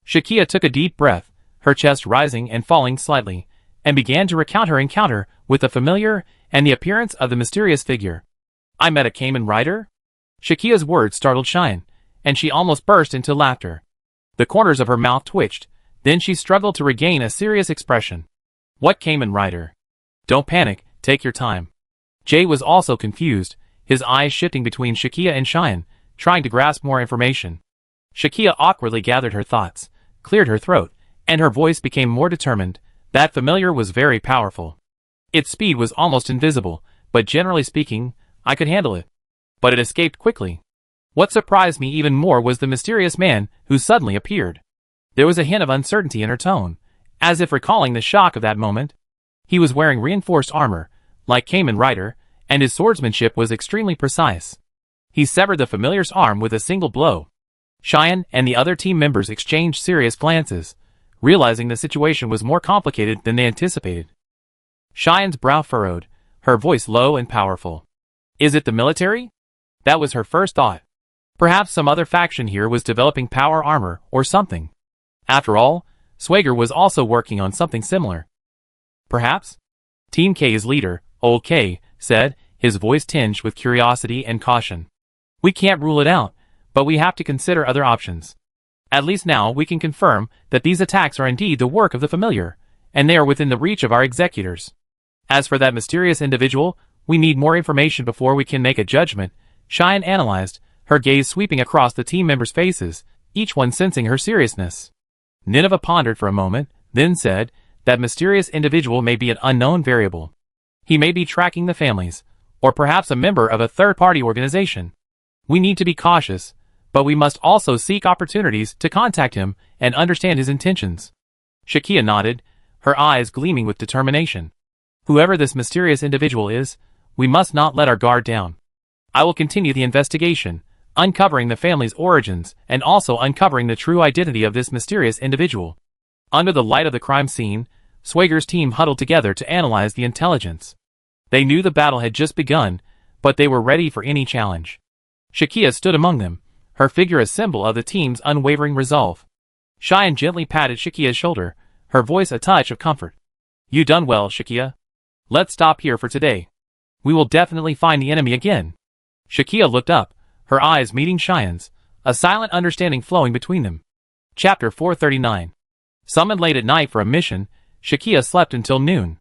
Shakia took a deep breath, her chest rising and falling slightly, and began to recount her encounter with the familiar and the appearance of the mysterious figure. I met a Cayman rider? Shakia's words startled Cheyenne, and she almost burst into laughter. The corners of her mouth twitched, then she struggled to regain a serious expression. What Cayman rider? Don't panic, take your time. Jay was also confused, his eyes shifting between Shakia and Cheyenne, trying to grasp more information. Shakia awkwardly gathered her thoughts, cleared her throat, and her voice became more determined. That familiar was very powerful. Its speed was almost invisible, but generally speaking, I could handle it. But it escaped quickly. What surprised me even more was the mysterious man who suddenly appeared. There was a hint of uncertainty in her tone, as if recalling the shock of that moment. He was wearing reinforced armor, like Cayman rider, and his swordsmanship was extremely precise. He severed the familiar's arm with a single blow. Cheyenne and the other team members exchanged serious glances, realizing the situation was more complicated than they anticipated. Cheyenne's brow furrowed, her voice low and powerful. Is it the military? That was her first thought. Perhaps some other faction here was developing power armor or something. After all, Swager was also working on something similar. Perhaps? Team K's leader, Old K, said, his voice tinged with curiosity and caution. We can't rule it out, but we have to consider other options. At least now we can confirm that these attacks are indeed the work of the familiar, and they are within the reach of our executors. As for that mysterious individual, we need more information before we can make a judgment, Cheyenne analyzed, her gaze sweeping across the team members' faces, each one sensing her seriousness. Nineveh pondered for a moment, then said, that mysterious individual may be an unknown variable. He may be tracking the families, or perhaps a member of a third-party organization. We need to be cautious, but we must also seek opportunities to contact him and understand his intentions. Shakia nodded, her eyes gleaming with determination. Whoever this mysterious individual is, we must not let our guard down. I will continue the investigation, uncovering the family's origins and also uncovering the true identity of this mysterious individual. Under the light of the crime scene, Swager's team huddled together to analyze the intelligence. They knew the battle had just begun, but they were ready for any challenge. Shakia stood among them, her figure a symbol of the team's unwavering resolve. Cheyenne gently patted Shakia's shoulder, her voice a touch of comfort. You done well, Shakia. Let's stop here for today. We will definitely find the enemy again. Shakia looked up, her eyes meeting Cheyenne's, a silent understanding flowing between them. Chapter 439. Summoned late at night for a mission, Shakia slept until noon.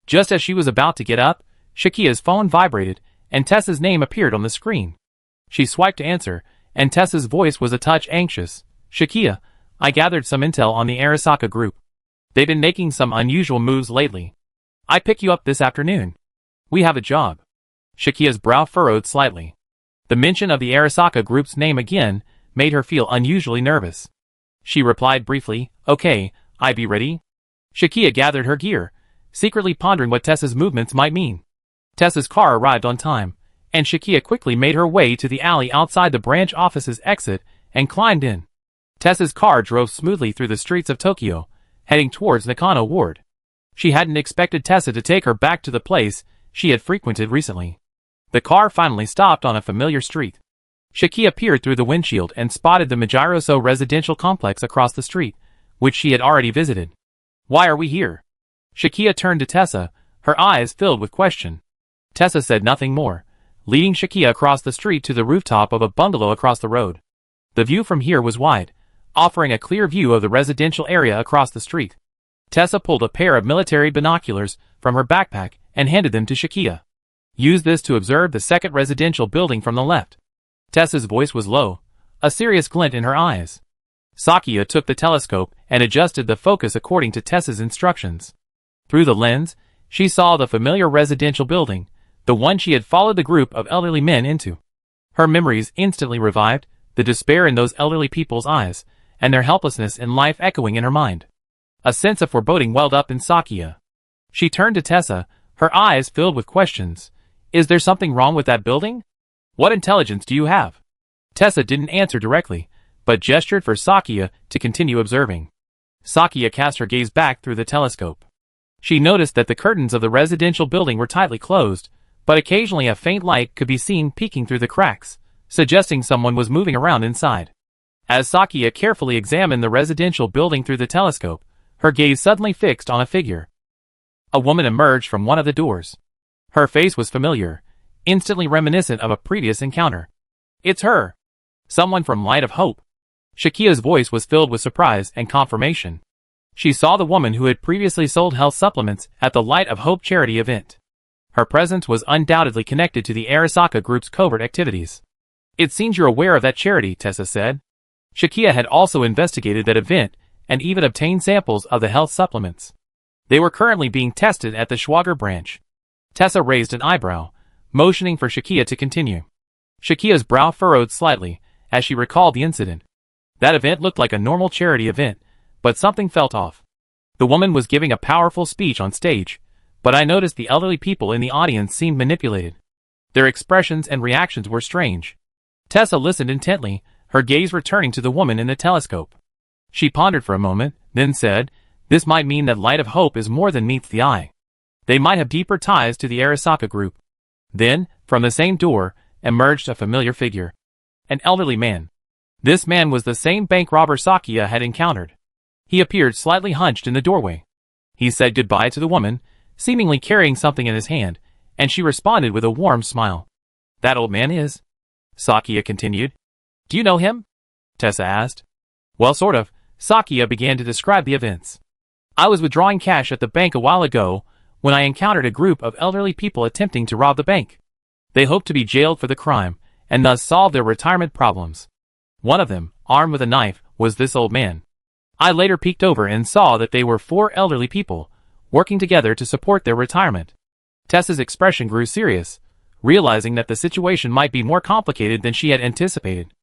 Just as she was about to get up, Shakia's phone vibrated, and Tessa's name appeared on the screen. She swiped to answer, and Tessa's voice was a touch anxious. Shakia, I gathered some intel on the Arasaka group. They've been making some unusual moves lately. I pick you up this afternoon. We have a job. Shakia's brow furrowed slightly. The mention of the Arasaka group's name again made her feel unusually nervous. She replied briefly, Okay, I be ready. Shakia gathered her gear, secretly pondering what Tessa's movements might mean. Tessa's car arrived on time, and Shakia quickly made her way to the alley outside the branch office's exit and climbed in. Tessa's car drove smoothly through the streets of Tokyo, heading towards Nakano Ward. She hadn't expected Tessa to take her back to the place she had frequented recently. The car finally stopped on a familiar street. Shakia peered through the windshield and spotted the Majiroso residential complex across the street, which she had already visited. Why are we here? Shakia turned to Tessa, her eyes filled with question. Tessa said nothing more, leading Shakia across the street to the rooftop of a bungalow across the road. The view from here was wide, offering a clear view of the residential area across the street. Tessa pulled a pair of military binoculars from her backpack and handed them to Shakia. Use this to observe the second residential building from the left. Tessa's voice was low, a serious glint in her eyes. Sakia took the telescope and adjusted the focus according to Tessa's instructions. Through the lens, she saw the familiar residential building, the one she had followed the group of elderly men into. Her memories instantly revived, the despair in those elderly people's eyes, and their helplessness in life echoing in her mind. A sense of foreboding welled up in Sakia. She turned to Tessa, her eyes filled with questions. Is there something wrong with that building? What intelligence do you have? Tessa didn't answer directly, but gestured for Sakia to continue observing. Sakia cast her gaze back through the telescope. She noticed that the curtains of the residential building were tightly closed, but occasionally a faint light could be seen peeking through the cracks, suggesting someone was moving around inside. As Sakia carefully examined the residential building through the telescope, her gaze suddenly fixed on a figure. A woman emerged from one of the doors. Her face was familiar, instantly reminiscent of a previous encounter. It's her. Someone from Light of Hope. Shakia's voice was filled with surprise and confirmation. She saw the woman who had previously sold health supplements at the Light of Hope charity event. Her presence was undoubtedly connected to the Arasaka group's covert activities. It seems you're aware of that charity, Tessa said. Shakia had also investigated that event and even obtained samples of the health supplements. They were currently being tested at the Schwager branch. Tessa raised an eyebrow, motioning for Shakia to continue. Shakia's brow furrowed slightly as she recalled the incident. That event looked like a normal charity event, but something felt off. The woman was giving a powerful speech on stage, but I noticed the elderly people in the audience seemed manipulated. Their expressions and reactions were strange. Tessa listened intently, her gaze returning to the woman in the telescope. She pondered for a moment, then said, "This might mean that Light of Hope is more than meets the eye. They might have deeper ties to the Arasaka group." Then, from the same door, emerged a familiar figure. An elderly man. This man was the same bank robber Sakia had encountered. He appeared slightly hunched in the doorway. He said goodbye to the woman, seemingly carrying something in his hand, and she responded with a warm smile. "That old man is?" Sakia continued. "Do you know him?" Tessa asked. "Well, sort of." Sakia began to describe the events. "I was withdrawing cash at the bank a while ago when I encountered a group of elderly people attempting to rob the bank. They hoped to be jailed for the crime, and thus solve their retirement problems. One of them, armed with a knife, was this old man. I later peeked over and saw that they were 4 elderly people, working together to support their retirement." Tessa's expression grew serious, realizing that the situation might be more complicated than she had anticipated.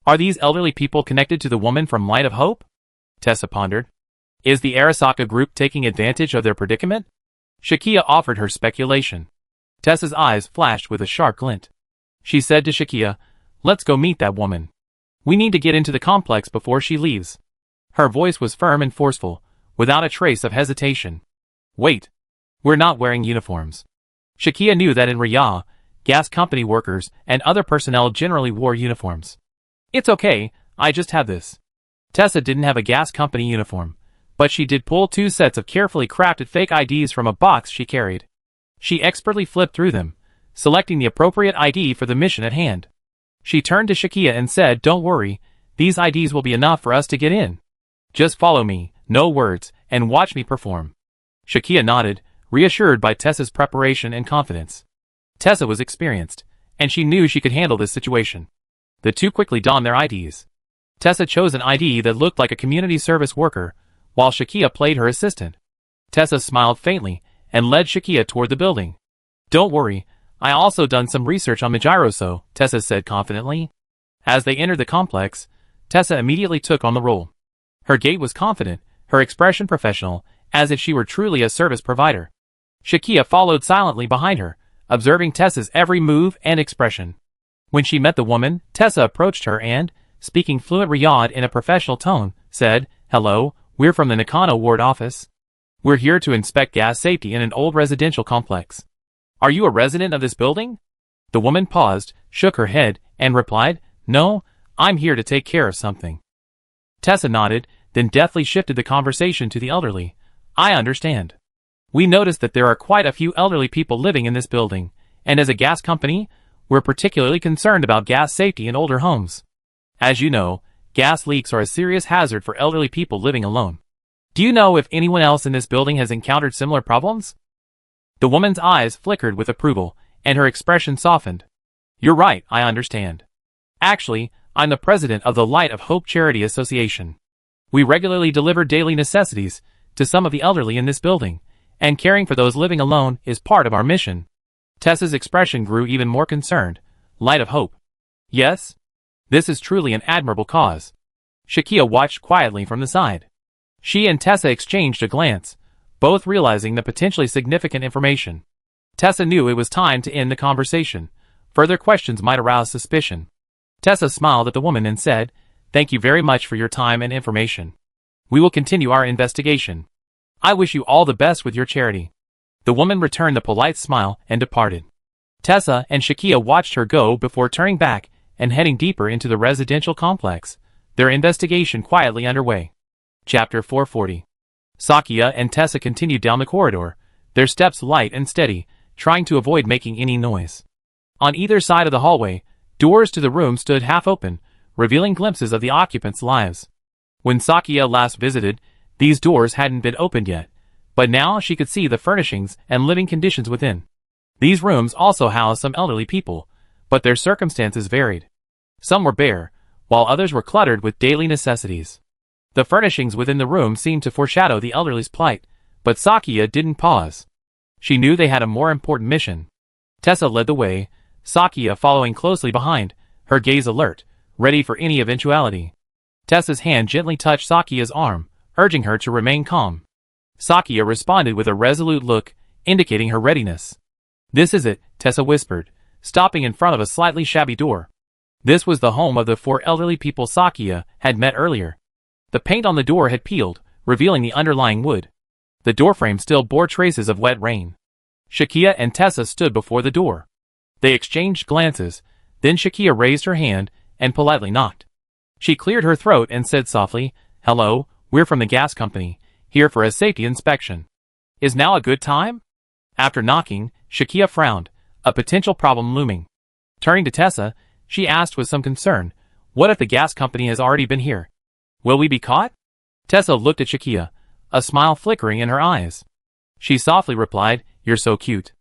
"Are these elderly people connected to the woman from Light of Hope?" Tessa pondered. "Is the Arasaka group taking advantage of their predicament?" Shakia offered her speculation. Tessa's eyes flashed with a sharp glint. She said to Shakia, "Let's go meet that woman. We need to get into the complex before she leaves." Her voice was firm and forceful, without a trace of hesitation. "Wait. We're not wearing uniforms." Shakia knew that in Riyadh, gas company workers and other personnel generally wore uniforms. "It's okay, I just have this." Tessa didn't have a gas company uniform, but she did pull 2 sets of carefully crafted fake IDs from a box she carried. She expertly flipped through them, selecting the appropriate ID for the mission at hand. She turned to Shakia and said, "Don't worry, these IDs will be enough for us to get in. Just follow me, no words, and watch me perform." Shakia nodded, reassured by Tessa's preparation and confidence. Tessa was experienced, and she knew she could handle this situation. The 2 quickly donned their IDs. Tessa chose an ID that looked like a community service worker, while Shakia played her assistant. Tessa smiled faintly and led Shakia toward the building. "Don't worry, I also done some research on Mijiroso," Tessa said confidently. As they entered the complex, Tessa immediately took on the role. Her gait was confident, her expression professional, as if she were truly a service provider. Shakia followed silently behind her, observing Tessa's every move and expression. When she met the woman, Tessa approached her and, speaking fluent Riyadh in a professional tone, said, "Hello, we're from the Nakano Ward office. We're here to inspect gas safety in an old residential complex. Are you a resident of this building?" The woman paused, shook her head, and replied, "No, I'm here to take care of something." Tessa nodded, then deftly shifted the conversation to the elderly. "I understand. We noticed that there are quite a few elderly people living in this building, and as a gas company, we're particularly concerned about gas safety in older homes. As you know, gas leaks are a serious hazard for elderly people living alone. Do you know if anyone else in this building has encountered similar problems?" The woman's eyes flickered with approval, and her expression softened. "You're right, I understand. Actually, I'm the president of the Light of Hope Charity Association. We regularly deliver daily necessities to some of the elderly in this building, and caring for those living alone is part of our mission." Tessa's expression grew even more concerned. "Light of Hope. Yes? This is truly an admirable cause." Shakia watched quietly from the side. She and Tessa exchanged a glance, both realizing the potentially significant information. Tessa knew it was time to end the conversation, Further questions might arouse suspicion. Tessa smiled at the woman and said, "Thank you very much for your time and information. We will continue our investigation. I wish you all the best with your charity." The woman returned the polite smile and departed. Tessa and Shakia watched her go before turning back and heading deeper into the residential complex, their investigation quietly underway. Chapter 440. Sakia and Tessa continued down the corridor, their steps light and steady, trying to avoid making any noise. On either side of the hallway, doors to the room stood half open, revealing glimpses of the occupants' lives. When Sakia last visited, these doors hadn't been opened yet, but now she could see the furnishings and living conditions within. These rooms also housed some elderly people, but their circumstances varied. Some were bare, while others were cluttered with daily necessities. The furnishings within the room seemed to foreshadow the elderly's plight, but Sakia didn't pause. She knew they had a more important mission. Tessa led the way, Sakia following closely behind, her gaze alert, ready for any eventuality. Tessa's hand gently touched Sakia's arm, urging her to remain calm. Sakia responded with a resolute look, indicating her readiness. "This is it," Tessa whispered, stopping in front of a slightly shabby door. This was the home of the 4 elderly people Sakia had met earlier. The paint on the door had peeled, revealing the underlying wood. The doorframe still bore traces of wet rain. Shakia and Tessa stood before the door. They exchanged glances, then Shakia raised her hand and politely knocked. She cleared her throat and said softly, "Hello, we're from the gas company, here for a safety inspection. Is now a good time?" After knocking, Shakia frowned, a potential problem looming. Turning to Tessa, she asked with some concern, "What if the gas company has already been here? Will we be caught?" Tessa looked at Shakia, a smile flickering in her eyes. She softly replied, "You're so cute."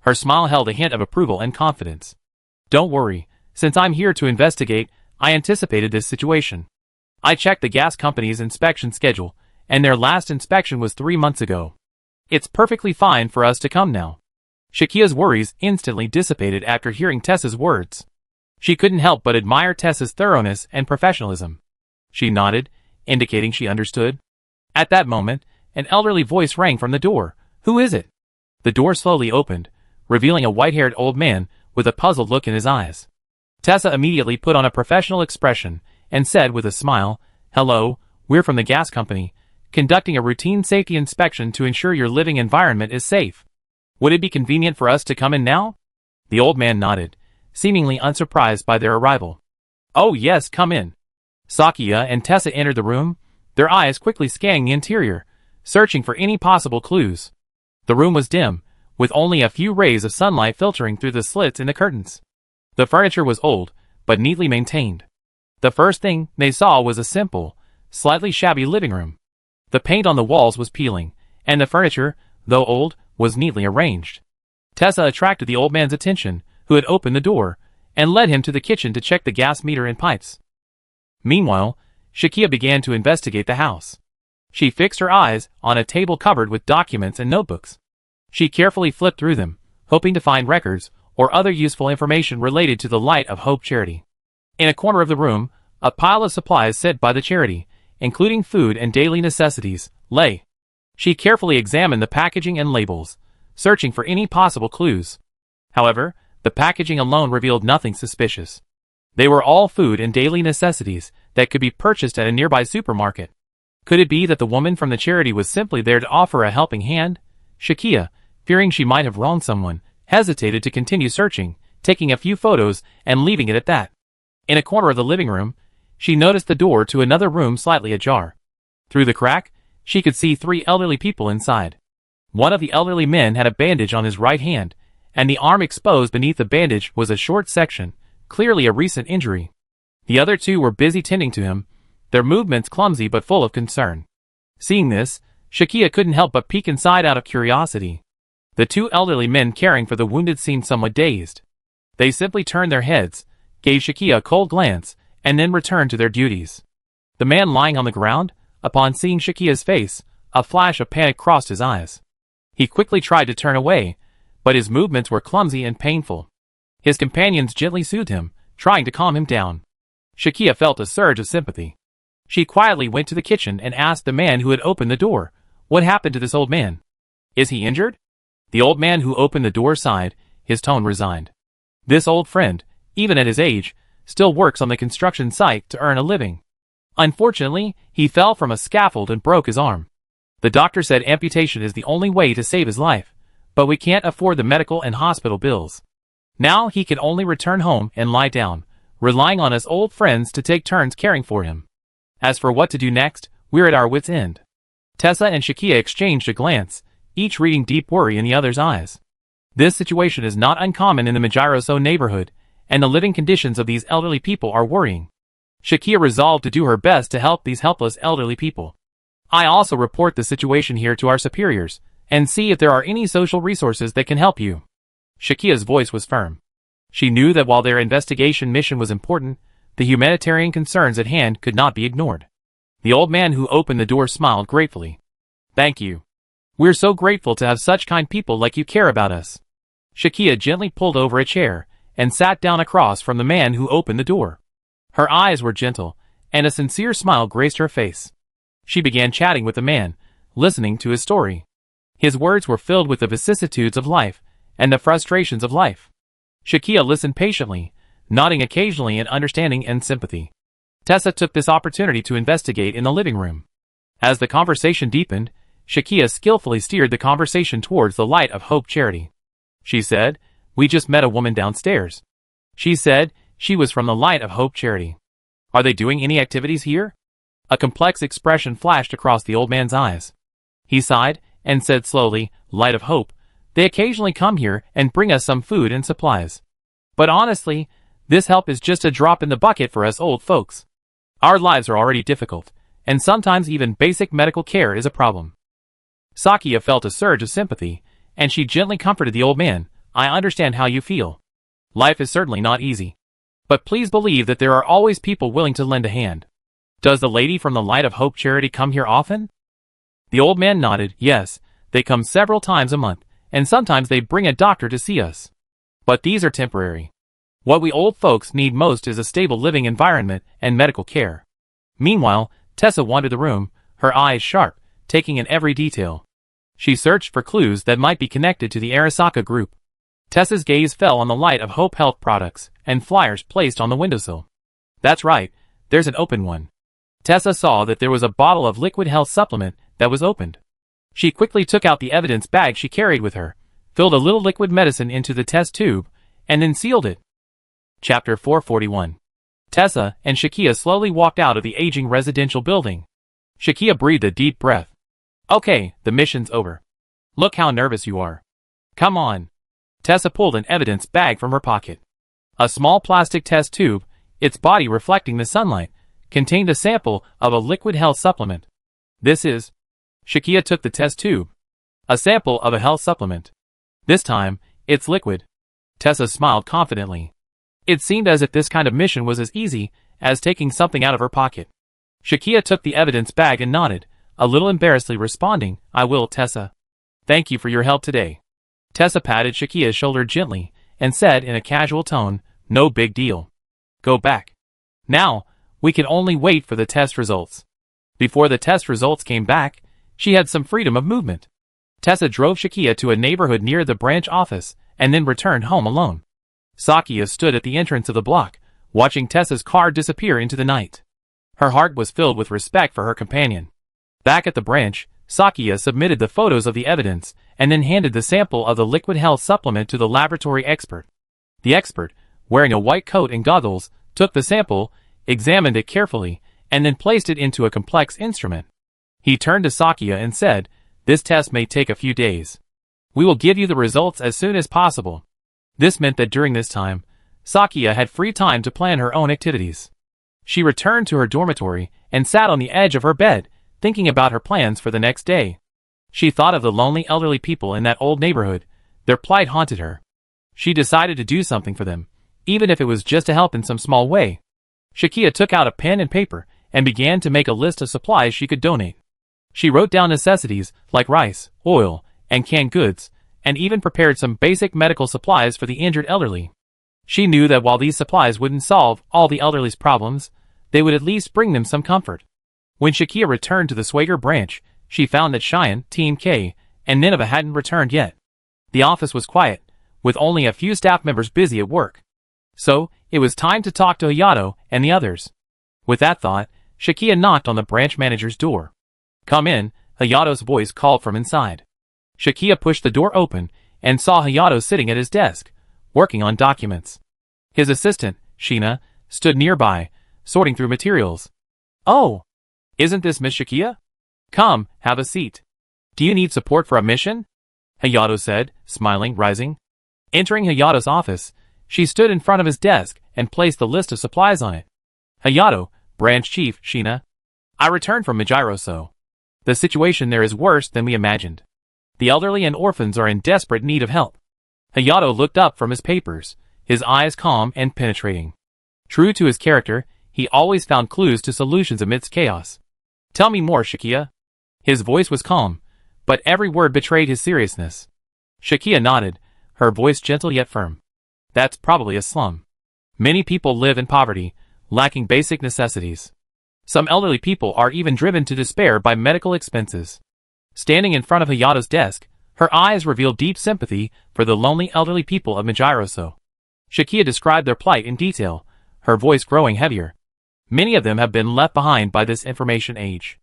Her smile held a hint of approval and confidence. "Don't worry, since I'm here to investigate, I anticipated this situation. I checked the gas company's inspection schedule, and their last inspection was 3 months ago. It's perfectly fine for us to come now." Shakia's worries instantly dissipated after hearing Tessa's words. She couldn't help but admire Tessa's thoroughness and professionalism. She nodded, indicating she understood. At that moment, an elderly voice rang from the door. "Who is it?" The door slowly opened, revealing a white-haired old man with a puzzled look in his eyes. Tessa immediately put on a professional expression and said with a smile, "Hello, we're from the gas company, conducting a routine safety inspection to ensure your living environment is safe. Would it be convenient for us to come in now?" The old man nodded, seemingly unsurprised by their arrival. "Oh yes, come in." Sakia and Tessa entered the room, their eyes quickly scanning the interior, searching for any possible clues. The room was dim, with only a few rays of sunlight filtering through the slits in the curtains. The furniture was old, but neatly maintained. The first thing they saw was a simple, slightly shabby living room. The paint on the walls was peeling, and the furniture, though old, was neatly arranged. Tessa attracted the old man's attention, who had opened the door, and led him to the kitchen to check the gas meter and pipes. Meanwhile, Shakia began to investigate the house. She fixed her eyes on a table covered with documents and notebooks. She carefully flipped through them, hoping to find records or other useful information related to the Light of Hope charity. In a corner of the room, a pile of supplies sent by the charity, including food and daily necessities, lay. She carefully examined the packaging and labels, searching for any possible clues. However, the packaging alone revealed nothing suspicious. They were all food and daily necessities that could be purchased at a nearby supermarket. Could it be that the woman from the charity was simply there to offer a helping hand? Shakia, fearing she might have wronged someone, hesitated to continue searching, taking a few photos and leaving it at that. In a corner of the living room, she noticed the door to another room slightly ajar. Through the crack, she could see 3 elderly people inside. One of the elderly men had a bandage on his right hand, and the arm exposed beneath the bandage was a short section, clearly a recent injury. The other 2 were busy tending to him, their movements clumsy but full of concern. Seeing this, Shakia couldn't help but peek inside out of curiosity. The 2 elderly men caring for the wounded seemed somewhat dazed. They simply turned their heads, gave Shakia a cold glance, and then returned to their duties. The man lying on the ground, upon seeing Shakia's face, a flash of panic crossed his eyes. He quickly tried to turn away, but his movements were clumsy and painful. His companions gently soothed him, trying to calm him down. Shakia felt a surge of sympathy. She quietly went to the kitchen and asked the man who had opened the door, "What happened to this old man? Is he injured?" The old man who opened the door sighed, his tone resigned. This old friend, even at his age, still works on the construction site to earn a living. Unfortunately, he fell from a scaffold and broke his arm. The doctor said amputation is the only way to save his life, but we can't afford the medical and hospital bills. Now he can only return home and lie down, relying on us old friends to take turns caring for him. As for what to do next, we're at our wits' end. Tessa and Shakia exchanged a glance, each reading deep worry in the other's eyes. This situation is not uncommon in the Majiroso neighborhood, and the living conditions of these elderly people are worrying. Shakia resolved to do her best to help these helpless elderly people. I also report the situation here to our superiors, and see if there are any social resources that can help you. Shakia's voice was firm. She knew that while their investigation mission was important, the humanitarian concerns at hand could not be ignored. The old man who opened the door smiled gratefully. Thank you. We're so grateful to have such kind people like you care about us. Shakia gently pulled over a chair, and sat down across from the man who opened the door. Her eyes were gentle, and a sincere smile graced her face. She began chatting with the man, listening to his story. His words were filled with the vicissitudes of life, and the frustrations of life. Shakia listened patiently, nodding occasionally in understanding and sympathy. Tessa took this opportunity to investigate in the living room. As the conversation deepened, Shakia skillfully steered the conversation towards the Light of Hope charity. She said, "We just met a woman downstairs. She said she was from the Light of Hope charity. Are they doing any activities here?" A complex expression flashed across the old man's eyes. He sighed and said slowly, "Light of Hope, they occasionally come here and bring us some food and supplies. But honestly, this help is just a drop in the bucket for us old folks. Our lives are already difficult, and sometimes even basic medical care is a problem." Sakia felt a surge of sympathy, and she gently comforted the old man. "I understand how you feel. Life is certainly not easy. But please believe that there are always people willing to lend a hand. Does the lady from the Light of Hope charity come here often?" The old man nodded. "Yes, they come several times a month, and sometimes they bring a doctor to see us. But these are temporary. What we old folks need most is a stable living environment and medical care." Meanwhile, Tessa wandered the room, her eyes sharp, taking in every detail. She searched for clues that might be connected to the Arasaka group. Tessa's gaze fell on the Light of Hope health products and flyers placed on the windowsill. "That's right, there's an open one." Tessa saw that there was a bottle of liquid health supplement that was opened. She quickly took out the evidence bag she carried with her, filled a little liquid medicine into the test tube, and then sealed it. Chapter 441. Tessa and Shakia slowly walked out of the aging residential building. Shakia breathed a deep breath. "Okay, the mission's over. Look how nervous you are. Come on." Tessa pulled an evidence bag from her pocket. A small plastic test tube, its body reflecting the sunlight, contained a sample of a liquid health supplement. "This is..." Shakia took the test tube. "A sample of a health supplement. This time, it's liquid." Tessa smiled confidently. It seemed as if this kind of mission was as easy as taking something out of her pocket. Shakia took the evidence bag and nodded, a little embarrassedly responding, "I will, Tessa. Thank you for your help today." Tessa patted Shakia's shoulder gently and said in a casual tone, "No big deal. Go back. Now, we can only wait for the test results." Before the test results came back, she had some freedom of movement. Tessa drove Shakia to a neighborhood near the branch office and then returned home alone. Sakia stood at the entrance of the block, watching Tessa's car disappear into the night. Her heart was filled with respect for her companion. Back at the branch, Sakia submitted the photos of the evidence and then handed the sample of the liquid health supplement to the laboratory expert. The expert, wearing a white coat and goggles, took the sample, examined it carefully, and then placed it into a complex instrument. He turned to Sakia and said, "This test may take a few days. We will give you the results as soon as possible." This meant that during this time, Sakia had free time to plan her own activities. She returned to her dormitory and sat on the edge of her bed, thinking about her plans for the next day. She thought of the lonely elderly people in that old neighborhood. Their plight haunted her. She decided to do something for them, even if it was just to help in some small way. Shakia took out a pen and paper and began to make a list of supplies she could donate. She wrote down necessities like rice, oil, and canned goods, and even prepared some basic medical supplies for the injured elderly. She knew that while these supplies wouldn't solve all the elderly's problems, they would at least bring them some comfort. When Shakia returned to the Swager branch, she found that Cheyenne, Team K, and Nineveh hadn't returned yet. The office was quiet, with only a few staff members busy at work. So, it was time to talk to Hayato and the others. With that thought, Shakia knocked on the branch manager's door. "Come in," Hayato's voice called from inside. Shakia pushed the door open and saw Hayato sitting at his desk, working on documents. His assistant, Shina, stood nearby, sorting through materials. "Oh, isn't this Miss Shakia? Come, have a seat. Do you need support for a mission?" Hayato said, smiling, rising. Entering Hayato's office, she stood in front of his desk and placed the list of supplies on it. "Hayato, Branch Chief, Shina. I returned from Mijiroso. The situation there is worse than we imagined. The elderly and orphans are in desperate need of help." Hayato looked up from his papers, his eyes calm and penetrating. True to his character, he always found clues to solutions amidst chaos. "Tell me more, Shakia." His voice was calm, but every word betrayed his seriousness. Shakia nodded, her voice gentle yet firm. "That's probably a slum. Many people live in poverty, lacking basic necessities. Some elderly people are even driven to despair by medical expenses." Standing in front of Hayato's desk, her eyes revealed deep sympathy for the lonely elderly people of Mijiroso. Shakia described their plight in detail, her voice growing heavier. "Many of them have been left behind by this information age.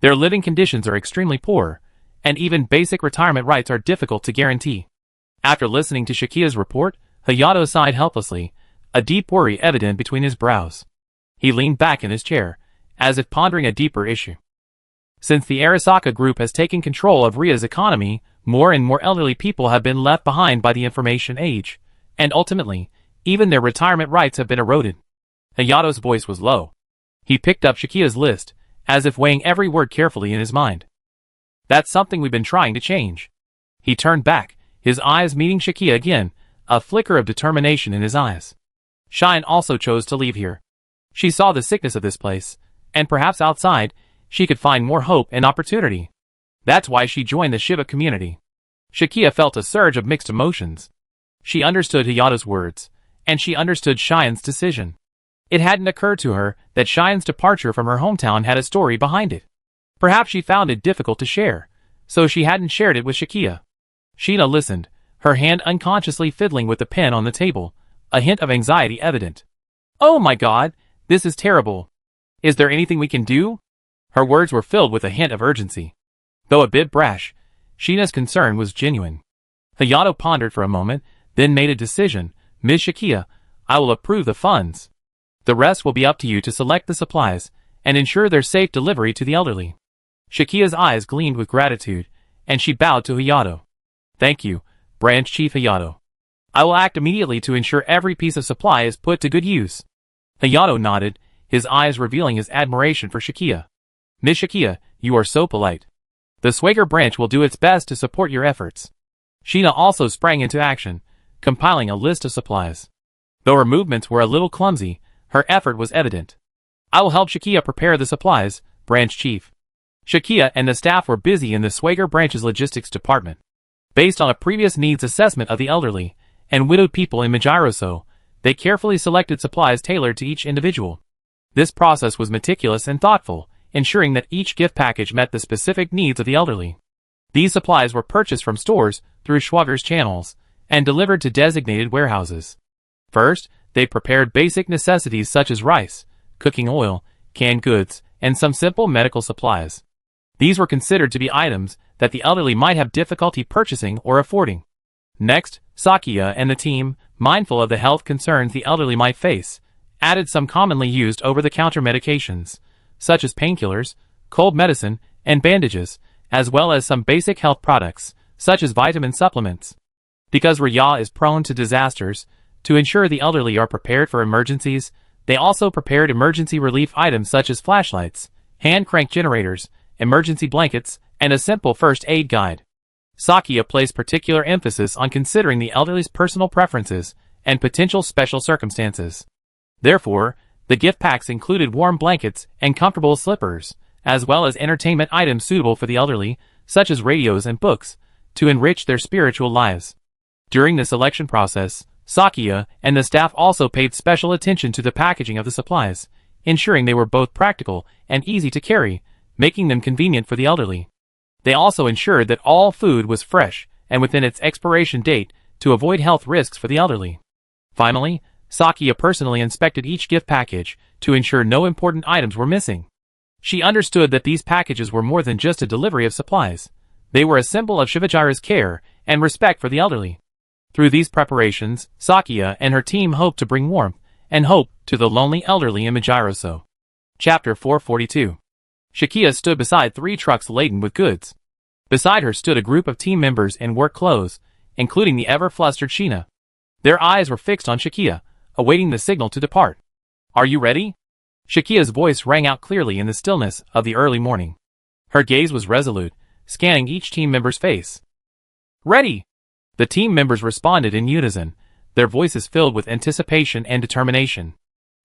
Their living conditions are extremely poor, and even basic retirement rights are difficult to guarantee." After listening to Shakia's report, Hayato sighed helplessly, a deep worry evident between his brows. He leaned back in his chair, as if pondering a deeper issue. Since the Arasaka group has taken control of Ria's economy, more and more elderly people have been left behind by the information age, and ultimately, even their retirement rights have been eroded. Hayato's voice was low. He picked up Shakia's list, as if weighing every word carefully in his mind. "That's something we've been trying to change." He turned back, his eyes meeting Shakia again, a flicker of determination in his eyes. Shine also chose to leave here. She saw the sickness of this place, and perhaps outside, she could find more hope and opportunity. That's why she joined the Shiva community. Shakia felt a surge of mixed emotions. She understood Hayato's words, and she understood Shine's decision. It hadn't occurred to her that Shine's departure from her hometown had a story behind it. Perhaps she found it difficult to share, so she hadn't shared it with Shakia. Shina listened, her hand unconsciously fiddling with the pen on the table, a hint of anxiety evident. "Oh my God, this is terrible. Is there anything we can do?" Her words were filled with a hint of urgency. Though a bit brash, Shina's concern was genuine. Hayato pondered for a moment, then made a decision. "Ms. Shakia, I will approve the funds. The rest will be up to you to select the supplies and ensure their safe delivery to the elderly." Shakia's eyes gleamed with gratitude, and she bowed to Hayato. "Thank you, Branch Chief Hayato. I will act immediately to ensure every piece of supply is put to good use." Hayato nodded, his eyes revealing his admiration for Shakia. "Miss Shakia, you are so polite. The Swager branch will do its best to support your efforts." Shina also sprang into action, compiling a list of supplies. Though her movements were a little clumsy, her effort was evident. "I will help Shakia prepare the supplies, Branch Chief." Shakia and the staff were busy in the Swager branch's logistics department. Based on a previous needs assessment of the elderly and widowed people in Mijiroso, they carefully selected supplies tailored to each individual. This process was meticulous and thoughtful, ensuring that each gift package met the specific needs of the elderly. These supplies were purchased from stores through Schwager's channels and delivered to designated warehouses. First, they prepared basic necessities such as rice, cooking oil, canned goods, and some simple medical supplies. These were considered to be items that the elderly might have difficulty purchasing or affording. Next, Sakia and the team, mindful of the health concerns the elderly might face, added some commonly used over-the-counter medications, such as painkillers, cold medicine, and bandages, as well as some basic health products, such as vitamin supplements. Because Raya is prone to disasters, to ensure the elderly are prepared for emergencies, they also prepared emergency relief items such as flashlights, hand crank generators, emergency blankets, and a simple first aid guide. Sakia placed particular emphasis on considering the elderly's personal preferences and potential special circumstances. Therefore, the gift packs included warm blankets and comfortable slippers, as well as entertainment items suitable for the elderly, such as radios and books, to enrich their spiritual lives. During the selection process, Sakia and the staff also paid special attention to the packaging of the supplies, ensuring they were both practical and easy to carry, making them convenient for the elderly. They also ensured that all food was fresh and within its expiration date to avoid health risks for the elderly. Finally, Sakia personally inspected each gift package to ensure no important items were missing. She understood that these packages were more than just a delivery of supplies. They were a symbol of Shivajira's care and respect for the elderly. Through these preparations, Sakia and her team hoped to bring warmth and hope to the lonely elderly in Majiroso. Chapter 442. Shakia stood beside 3 trucks laden with goods. Beside her stood a group of team members in work clothes, including the ever-flustered Sheena. Their eyes were fixed on Shakia, awaiting the signal to depart. "Are you ready?" Shakia's voice rang out clearly in the stillness of the early morning. Her gaze was resolute, scanning each team member's face. "Ready!" The team members responded in unison, their voices filled with anticipation and determination.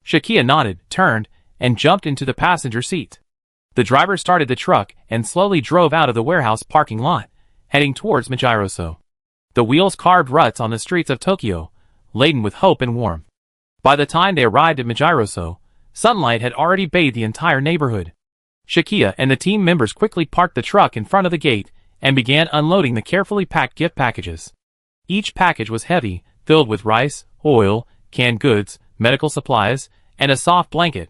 Shakia nodded, turned, and jumped into the passenger seat. The driver started the truck and slowly drove out of the warehouse parking lot, heading towards Majiroso. The wheels carved ruts on the streets of Tokyo, laden with hope and warmth. By the time they arrived at Majiroso, sunlight had already bathed the entire neighborhood. Shakia and the team members quickly parked the truck in front of the gate and began unloading the carefully packed gift packages. Each package was heavy, filled with rice, oil, canned goods, medical supplies, and a soft blanket.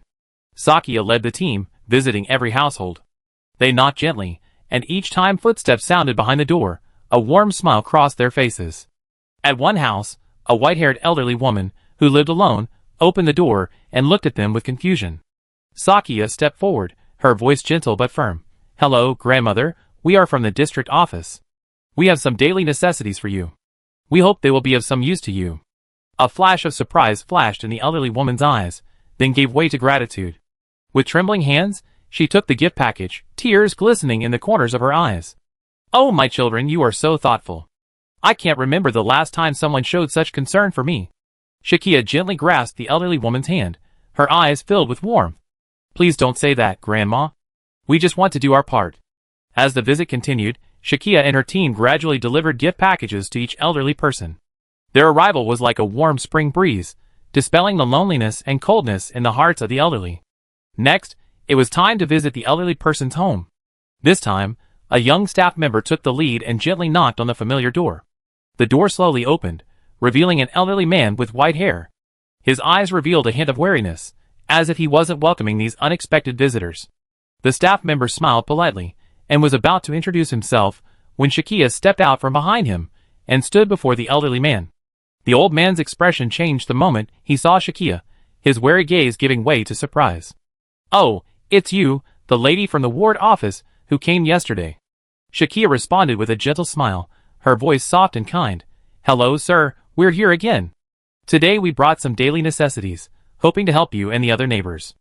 Sakia led the team, visiting every household. They knocked gently, and each time footsteps sounded behind the door, a warm smile crossed their faces. At one house, a white-haired elderly woman, who lived alone, opened the door and looked at them with confusion. Sakia stepped forward, her voice gentle but firm. "Hello, grandmother, we are from the district office. We have some daily necessities for you. We hope they will be of some use to you." A flash of surprise flashed in the elderly woman's eyes, then gave way to gratitude. With trembling hands, she took the gift package, tears glistening in the corners of her eyes. "Oh, my children, you are so thoughtful. I can't remember the last time someone showed such concern for me." Shakia gently grasped the elderly woman's hand, her eyes filled with warmth. "Please don't say that, Grandma. We just want to do our part." As the visit continued, Shakia and her team gradually delivered gift packages to each elderly person. Their arrival was like a warm spring breeze, dispelling the loneliness and coldness in the hearts of the elderly. Next, it was time to visit the elderly person's home. This time, a young staff member took the lead and gently knocked on the familiar door. The door slowly opened, revealing an elderly man with white hair. His eyes revealed a hint of wariness, as if he wasn't welcoming these unexpected visitors. The staff member smiled politely, and was about to introduce himself, when Shakia stepped out from behind him, and stood before the elderly man. The old man's expression changed the moment he saw Shakia, his wary gaze giving way to surprise. "Oh, it's you, the lady from the ward office, who came yesterday." Shakia responded with a gentle smile, her voice soft and kind. "Hello, sir, we're here again. Today we brought some daily necessities, hoping to help you and the other neighbors."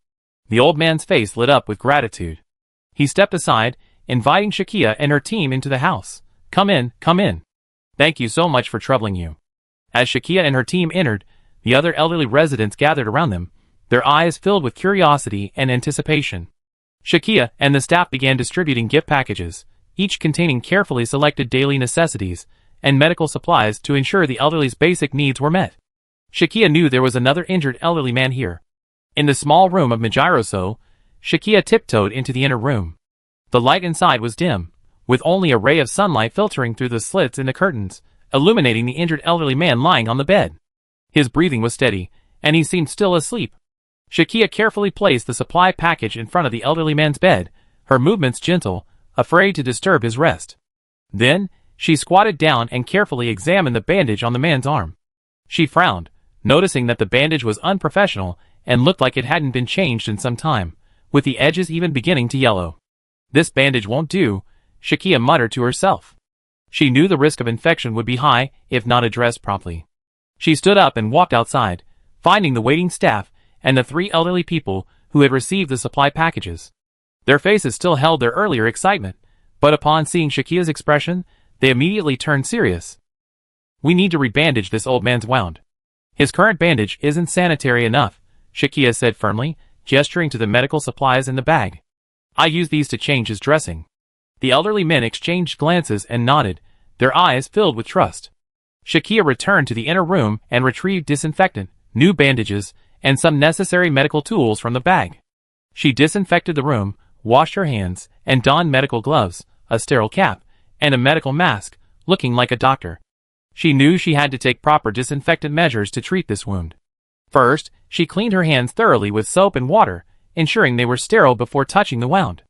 The old man's face lit up with gratitude. He stepped aside, inviting Shakia and her team into the house. Come in, come in. Thank you so much for troubling you." As Shakia and her team entered, the other elderly residents gathered around them, their eyes filled with curiosity and anticipation. Shakia and the staff began distributing gift packages, each containing carefully selected daily necessities and medical supplies to ensure the elderly's basic needs were met. Shakia knew there was another injured elderly man here. In the small room of Majiroso, Shakia tiptoed into the inner room. The light inside was dim, with only a ray of sunlight filtering through the slits in the curtains, illuminating the injured elderly man lying on the bed. His breathing was steady, and he seemed still asleep. Shakia carefully placed the supply package in front of the elderly man's bed, her movements gentle, afraid to disturb his rest. Then, she squatted down and carefully examined the bandage on the man's arm. She frowned, noticing that the bandage was unprofessional and looked like it hadn't been changed in some time, with the edges even beginning to yellow. "This bandage won't do," Shakia muttered to herself. She knew the risk of infection would be high if not addressed properly. She stood up and walked outside, finding the waiting staff and the 3 elderly people who had received the supply packages. Their faces still held their earlier excitement, but upon seeing Shakia's expression, they immediately turned serious. "We need to rebandage this old man's wound. His current bandage isn't sanitary enough," Shakia said firmly, gesturing to the medical supplies in the bag. "I use these to change his dressing." The elderly men exchanged glances and nodded, their eyes filled with trust. Shakia returned to the inner room and retrieved disinfectant, new bandages, and some necessary medical tools from the bag. She disinfected the room, washed her hands, and donned medical gloves, a sterile cap, and a medical mask, looking like a doctor. She knew she had to take proper disinfectant measures to treat this wound. First, she cleaned her hands thoroughly with soap and water, ensuring they were sterile before touching the wound.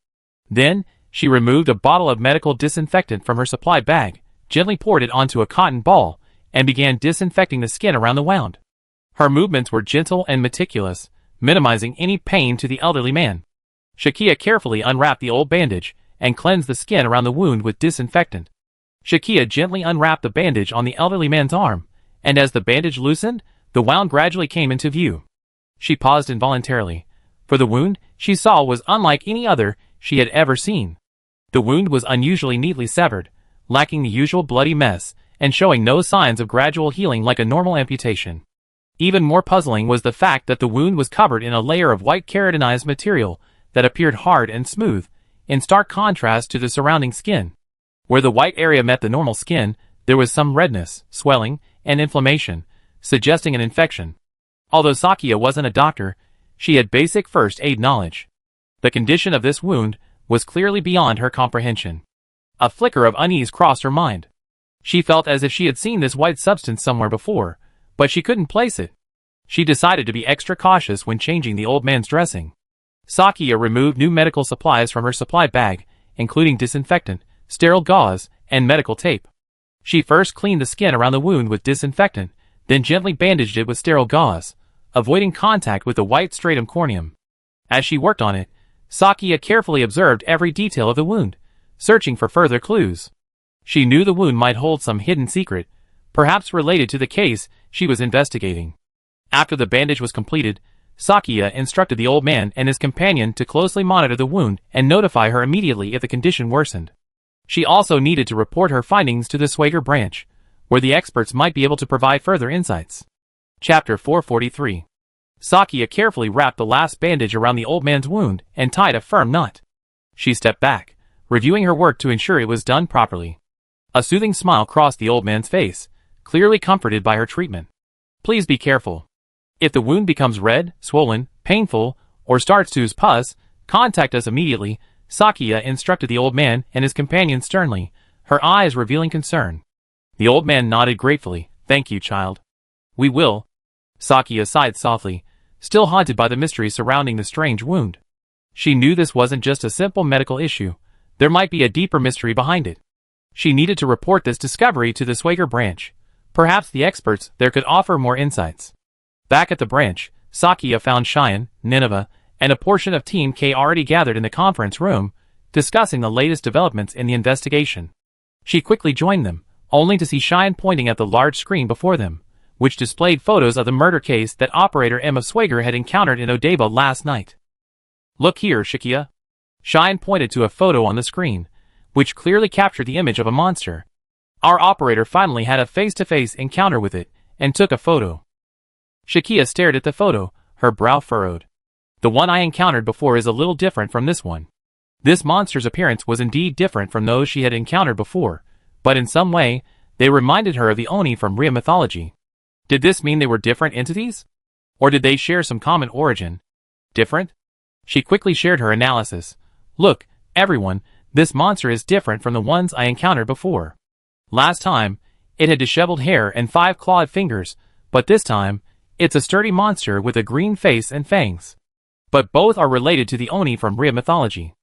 Then, she removed a bottle of medical disinfectant from her supply bag, gently poured it onto a cotton ball, and began disinfecting the skin around the wound. Her movements were gentle and meticulous, minimizing any pain to the elderly man. Shakia carefully unwrapped the old bandage and cleansed the skin around the wound with disinfectant. Shakia gently unwrapped the bandage on the elderly man's arm, and as the bandage loosened, the wound gradually came into view. She paused involuntarily, for the wound she saw was unlike any other she had ever seen. The wound was unusually neatly severed, lacking the usual bloody mess, and showing no signs of gradual healing like a normal amputation. Even more puzzling was the fact that the wound was covered in a layer of white keratinized material that appeared hard and smooth, in stark contrast to the surrounding skin. Where the white area met the normal skin, there was some redness, swelling, and inflammation, suggesting an infection. Although Sakia wasn't a doctor, she had basic first aid knowledge. The condition of this wound was clearly beyond her comprehension. A flicker of unease crossed her mind. She felt as if she had seen this white substance somewhere before, but she couldn't place it. She decided to be extra cautious when changing the old man's dressing. Sakia removed new medical supplies from her supply bag, including disinfectant, sterile gauze, and medical tape. She first cleaned the skin around the wound with disinfectant, then gently bandaged it with sterile gauze, avoiding contact with the white stratum corneum. As she worked on it, Sakia carefully observed every detail of the wound, searching for further clues. She knew the wound might hold some hidden secret, perhaps related to the case she was investigating. After the bandage was completed, Sakia instructed the old man and his companion to closely monitor the wound and notify her immediately if the condition worsened. She also needed to report her findings to the Swager branch, where the experts might be able to provide further insights. Chapter 443. Sakia carefully wrapped the last bandage around the old man's wound and tied a firm knot. She stepped back, reviewing her work to ensure it was done properly. A soothing smile crossed the old man's face, clearly comforted by her treatment. Please be careful. If the wound becomes red, swollen, painful, or starts to ooze pus, contact us immediately, Sakia instructed the old man and his companion sternly, her eyes revealing concern. The old man nodded gratefully. Thank you, child. We will. Sakia sighed softly, still haunted by the mystery surrounding the strange wound. She knew this wasn't just a simple medical issue. There might be a deeper mystery behind it. She needed to report this discovery to the Swager branch. Perhaps the experts there could offer more insights. Back at the branch, Sakia found Cheyenne, Nineveh, and a portion of Team K already gathered in the conference room, discussing the latest developments in the investigation. She quickly joined them, only to see Cheyenne pointing at the large screen before them, which displayed photos of the murder case that Operator Emma Swager had encountered in Odeba last night. Look here, Shakia. Cheyenne pointed to a photo on the screen, which clearly captured the image of a monster. Our operator finally had a face-to-face encounter with it, and took a photo. Shakia stared at the photo, her brow furrowed. The one I encountered before is a little different from this one. This monster's appearance was indeed different from those she had encountered before, but in some way, they reminded her of the Oni from Rhea mythology. Did this mean they were different entities? Or did they share some common origin? Different? She quickly shared her analysis. Look, everyone, this monster is different from the ones I encountered before. Last time, it had disheveled hair and 5 clawed fingers, but this time, it's a sturdy monster with a green face and fangs. But both are related to the Oni from Rhea mythology.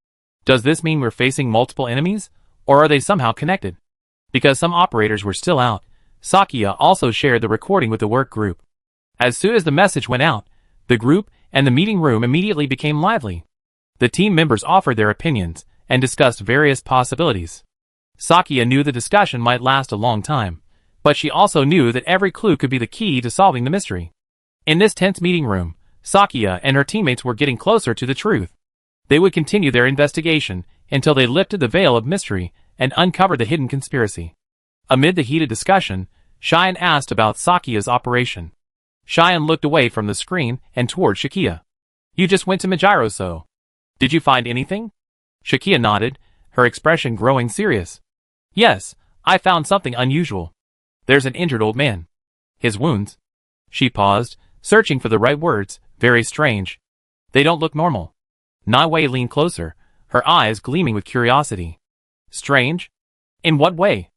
Does this mean we're facing multiple enemies, or are they somehow connected? Because some operators were still out, Sakia also shared the recording with the work group. As soon as the message went out, the group and the meeting room immediately became lively. The team members offered their opinions and discussed various possibilities. Sakia knew the discussion might last a long time, but she also knew that every clue could be the key to solving the mystery. In this tense meeting room, Sakia and her teammates were getting closer to the truth. They would continue their investigation until they lifted the veil of mystery and uncovered the hidden conspiracy. Amid the heated discussion, Cheyenne asked about Sakia's operation. Cheyenne looked away from the screen and toward Shakia. You just went to Majiro, so. Did you find anything? Shakia nodded, her expression growing serious. Yes, I found something unusual. There's an injured old man. His wounds. She paused, searching for the right words. Very strange. They don't look normal. Naiwei leaned closer, her eyes gleaming with curiosity. Strange? In what way?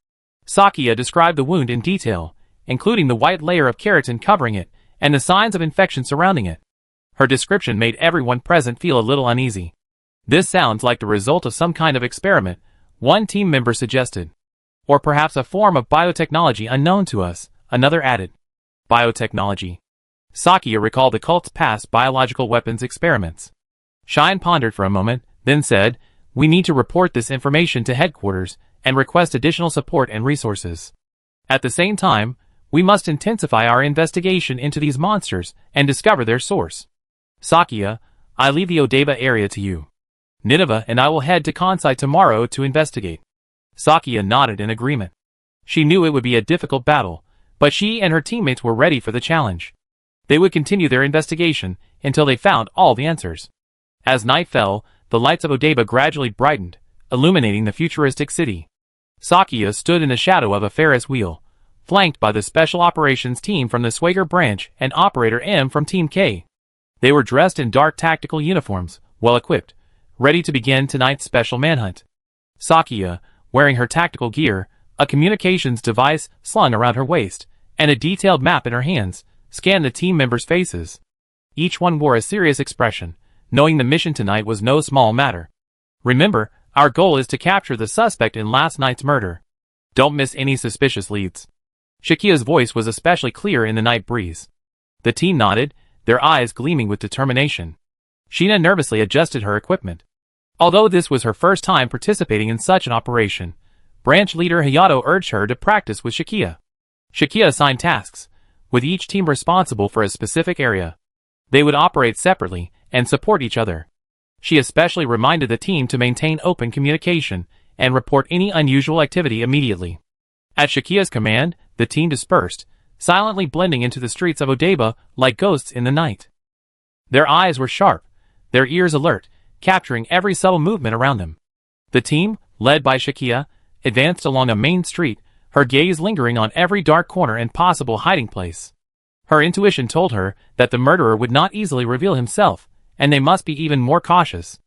Sakia described the wound in detail, including the white layer of keratin covering it and the signs of infection surrounding it. Her description made everyone present feel a little uneasy. This sounds like the result of some kind of experiment, one team member suggested. Or perhaps a form of biotechnology unknown to us, another added. Biotechnology. Sakia recalled the cult's past biological weapons experiments. Cheyenne pondered for a moment, then said, "We need to report this information to headquarters and request additional support and resources. At the same time, we must intensify our investigation into these monsters and discover their source. Sakia, I leave the Odeba area to you. Nineveh and I will head to Kansai tomorrow to investigate." Sakia nodded in agreement. She knew it would be a difficult battle, but she and her teammates were ready for the challenge. They would continue their investigation until they found all the answers. As night fell, the lights of Odeba gradually brightened, illuminating the futuristic city. Sakia stood in the shadow of a Ferris wheel, flanked by the Special Operations team from the Swager branch and Operator M from Team K. They were dressed in dark tactical uniforms, well equipped, ready to begin tonight's special manhunt. Sakia, wearing her tactical gear, a communications device slung around her waist, and a detailed map in her hands, scanned the team members' faces. Each one wore a serious expression, knowing the mission tonight was no small matter. "Remember, our goal is to capture the suspect in last night's murder. Don't miss any suspicious leads." Shakia's voice was especially clear in the night breeze. The team nodded, their eyes gleaming with determination. Sheena nervously adjusted her equipment. Although this was her first time participating in such an operation, branch leader Hayato urged her to practice with Shakia. Shakia assigned tasks, with each team responsible for a specific area. They would operate separately and support each other. She especially reminded the team to maintain open communication and report any unusual activity immediately. At Shakia's command, the team dispersed, silently blending into the streets of Odeba like ghosts in the night. Their eyes were sharp, their ears alert, capturing every subtle movement around them. The team, led by Shakia, advanced along a main street, her gaze lingering on every dark corner and possible hiding place. Her intuition told her that the murderer would not easily reveal himself, and they must be even more cautious.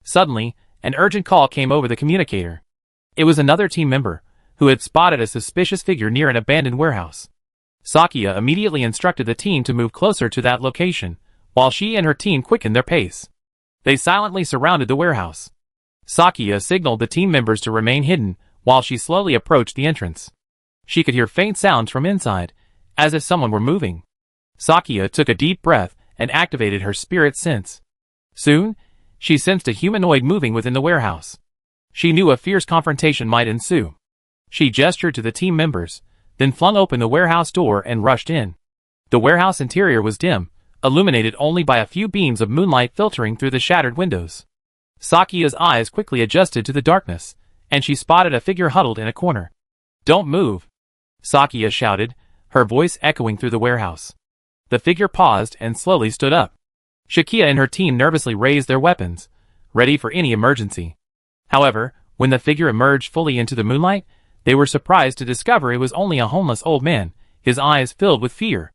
Suddenly, an urgent call came over the communicator. It was another team member, who had spotted a suspicious figure near an abandoned warehouse. Sakia immediately instructed the team to move closer to that location, while she and her team quickened their pace. They silently surrounded the warehouse. Sakia signaled the team members to remain hidden, while she slowly approached the entrance. She could hear faint sounds from inside, as if someone were moving. Sakia took a deep breath and activated her spirit sense. Soon, she sensed a humanoid moving within the warehouse. She knew a fierce confrontation might ensue. She gestured to the team members, then flung open the warehouse door and rushed in. The warehouse interior was dim, illuminated only by a few beams of moonlight filtering through the shattered windows. Sakia's eyes quickly adjusted to the darkness, and she spotted a figure huddled in a corner. "Don't move!" Sakia shouted, her voice echoing through the warehouse. The figure paused and slowly stood up. Shakia and her team nervously raised their weapons, ready for any emergency. However, when the figure emerged fully into the moonlight, they were surprised to discover it was only a homeless old man, his eyes filled with fear.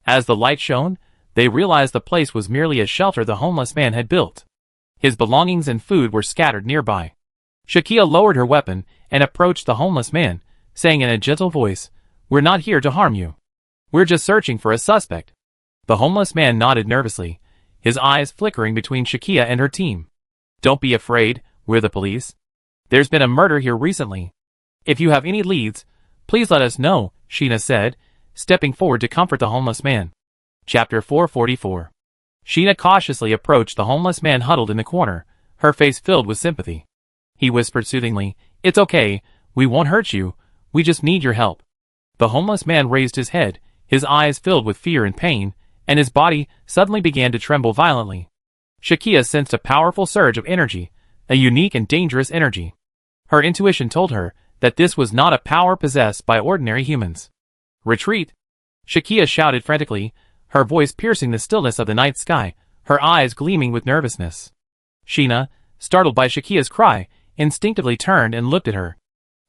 As the light shone, they realized the place was merely a shelter the homeless man had built. His belongings and food were scattered nearby. Shakia lowered her weapon and approached the homeless man, saying in a gentle voice, "We're not here to harm you. We're just searching for a suspect." The homeless man nodded nervously, his eyes flickering between Shakia and her team. "Don't be afraid, we're the police. There's been a murder here recently. If you have any leads, please let us know," Sheena said, stepping forward to comfort the homeless man. Chapter 444. Sheena cautiously approached the homeless man huddled in the corner, her face filled with sympathy. He whispered soothingly, "It's okay, we won't hurt you, we just need your help." The homeless man raised his head, his eyes filled with fear and pain, and his body suddenly began to tremble violently. Shakia sensed a powerful surge of energy, a unique and dangerous energy. Her intuition told her that this was not a power possessed by ordinary humans. "Retreat!" Shakia shouted frantically, her voice piercing the stillness of the night sky, her eyes gleaming with nervousness. Sheena, startled by Shakia's cry, instinctively turned and looked at her.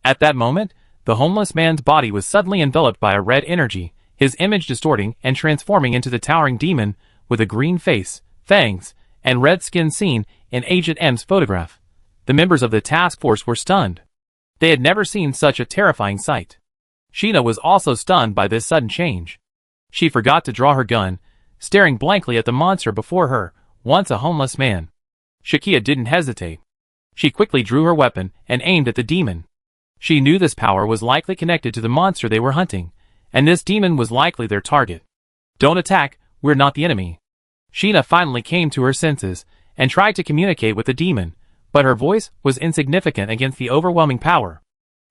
At that moment, the homeless man's body was suddenly enveloped by a red energy, his image distorting and transforming into the towering demon with a green face, fangs, and red skin seen in Agent M's photograph. The members of the task force were stunned. They had never seen such a terrifying sight. Sheena was also stunned by this sudden change. She forgot to draw her gun, staring blankly at the monster before her, once a homeless man. Shakia didn't hesitate. She quickly drew her weapon and aimed at the demon. She knew this power was likely connected to the monster they were hunting, and this demon was likely their target. Don't attack, we're not the enemy. Sheena finally came to her senses and tried to communicate with the demon, but her voice was insignificant against the overwhelming power.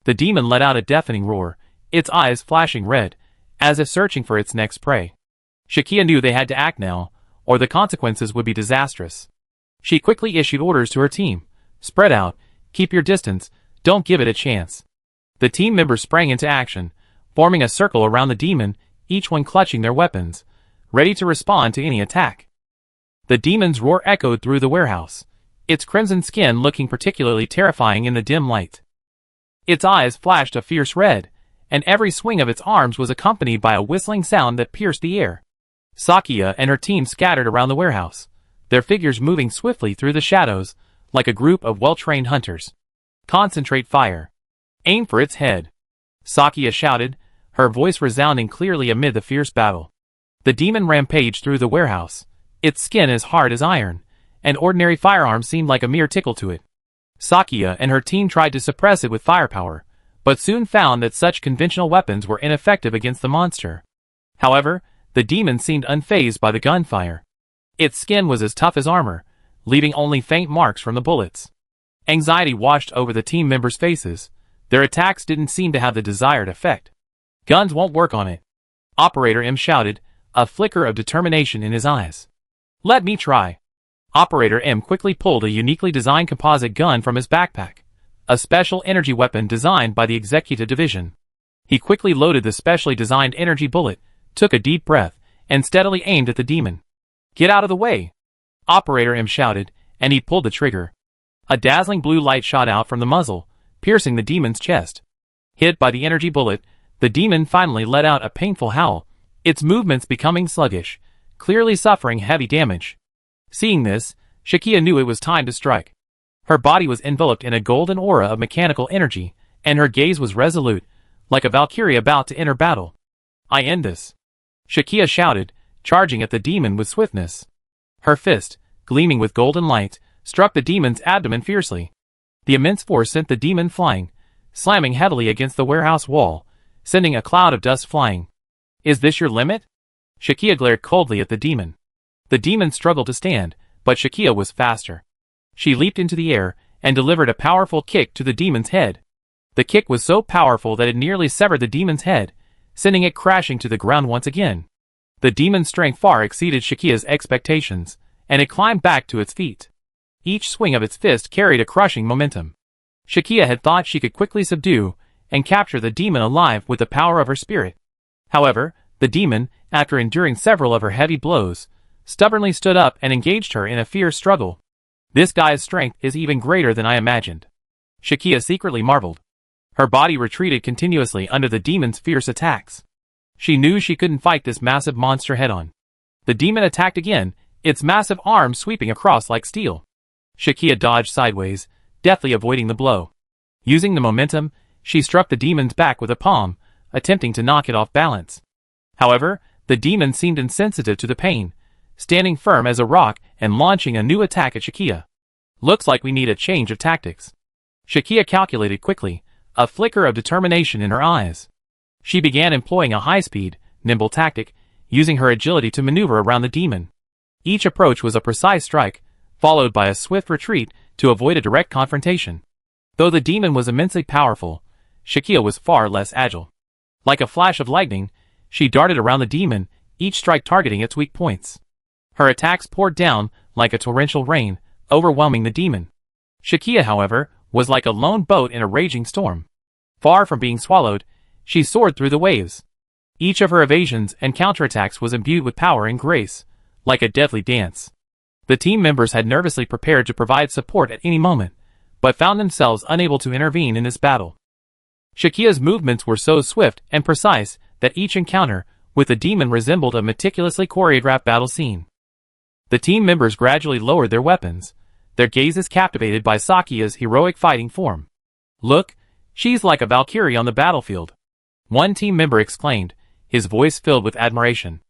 The demon let out a deafening roar, its eyes flashing red, as if searching for its next prey. Shakia knew they had to act now, or the consequences would be disastrous. She quickly issued orders to her team. Spread out, keep your distance, don't give it a chance. The team members sprang into action, forming a circle around the demon, each one clutching their weapons, ready to respond to any attack. The demon's roar echoed through the warehouse, its crimson skin looking particularly terrifying in the dim light. Its eyes flashed a fierce red, and every swing of its arms was accompanied by a whistling sound that pierced the air. Sakia and her team scattered around the warehouse, their figures moving swiftly through the shadows, like a group of well-trained hunters. Concentrate fire. Aim for its head. Sakia shouted, her voice resounding clearly amid the fierce battle. The demon rampaged through the warehouse, its skin as hard as iron, and ordinary firearms seemed like a mere tickle to it. Sakia and her team tried to suppress it with firepower, but soon found that such conventional weapons were ineffective against the monster. However, the demon seemed unfazed by the gunfire. Its skin was as tough as armor, leaving only faint marks from the bullets. Anxiety washed over the team members' faces. Their attacks didn't seem to have the desired effect. Guns won't work on it. Operator M shouted, a flicker of determination in his eyes. Let me try. Operator M quickly pulled a uniquely designed composite gun from his backpack, a special energy weapon designed by the executive division. He quickly loaded the specially designed energy bullet, took a deep breath, and steadily aimed at the demon. Get out of the way! Operator M shouted, and he pulled the trigger. A dazzling blue light shot out from the muzzle, piercing the demon's chest. Hit by the energy bullet, the demon finally let out a painful howl, its movements becoming sluggish, clearly suffering heavy damage. Seeing this, Shakia knew it was time to strike. Her body was enveloped in a golden aura of mechanical energy, and her gaze was resolute, like a Valkyrie about to enter battle. I end this. Shakia shouted, charging at the demon with swiftness. Her fist, gleaming with golden light, struck the demon's abdomen fiercely. The immense force sent the demon flying, slamming heavily against the warehouse wall, sending a cloud of dust flying. Is this your limit? Shakia glared coldly at the demon. The demon struggled to stand, but Shakia was faster. She leaped into the air and delivered a powerful kick to the demon's head. The kick was so powerful that it nearly severed the demon's head, sending it crashing to the ground once again. The demon's strength far exceeded Shakia's expectations, and it climbed back to its feet. Each swing of its fist carried a crushing momentum. Shakia had thought she could quickly subdue and capture the demon alive with the power of her spirit. However, the demon, after enduring several of her heavy blows, stubbornly stood up and engaged her in a fierce struggle. This guy's strength is even greater than I imagined. Shakia secretly marveled. Her body retreated continuously under the demon's fierce attacks. She knew she couldn't fight this massive monster head-on. The demon attacked again, its massive arms sweeping across like steel. Shakia dodged sideways, deftly avoiding the blow. Using the momentum, she struck the demon's back with a palm, attempting to knock it off balance. However, the demon seemed insensitive to the pain, standing firm as a rock and launching a new attack at Shakia. Looks like we need a change of tactics. Shakia calculated quickly, a flicker of determination in her eyes. She began employing a high-speed, nimble tactic, using her agility to maneuver around the demon. Each approach was a precise strike, followed by a swift retreat to avoid a direct confrontation. Though the demon was immensely powerful, Shakia was far less agile. Like a flash of lightning, she darted around the demon, each strike targeting its weak points. Her attacks poured down like a torrential rain, overwhelming the demon. Shakia, however, was like a lone boat in a raging storm. Far from being swallowed, she soared through the waves. Each of her evasions and counterattacks was imbued with power and grace, like a deadly dance. The team members had nervously prepared to provide support at any moment, but found themselves unable to intervene in this battle. Shakia's movements were so swift and precise that each encounter with the demon resembled a meticulously choreographed battle scene. The team members gradually lowered their weapons, their gazes captivated by Sakia's heroic fighting form. Look, She's like a Valkyrie on the battlefield. One team member exclaimed, his voice filled with admiration.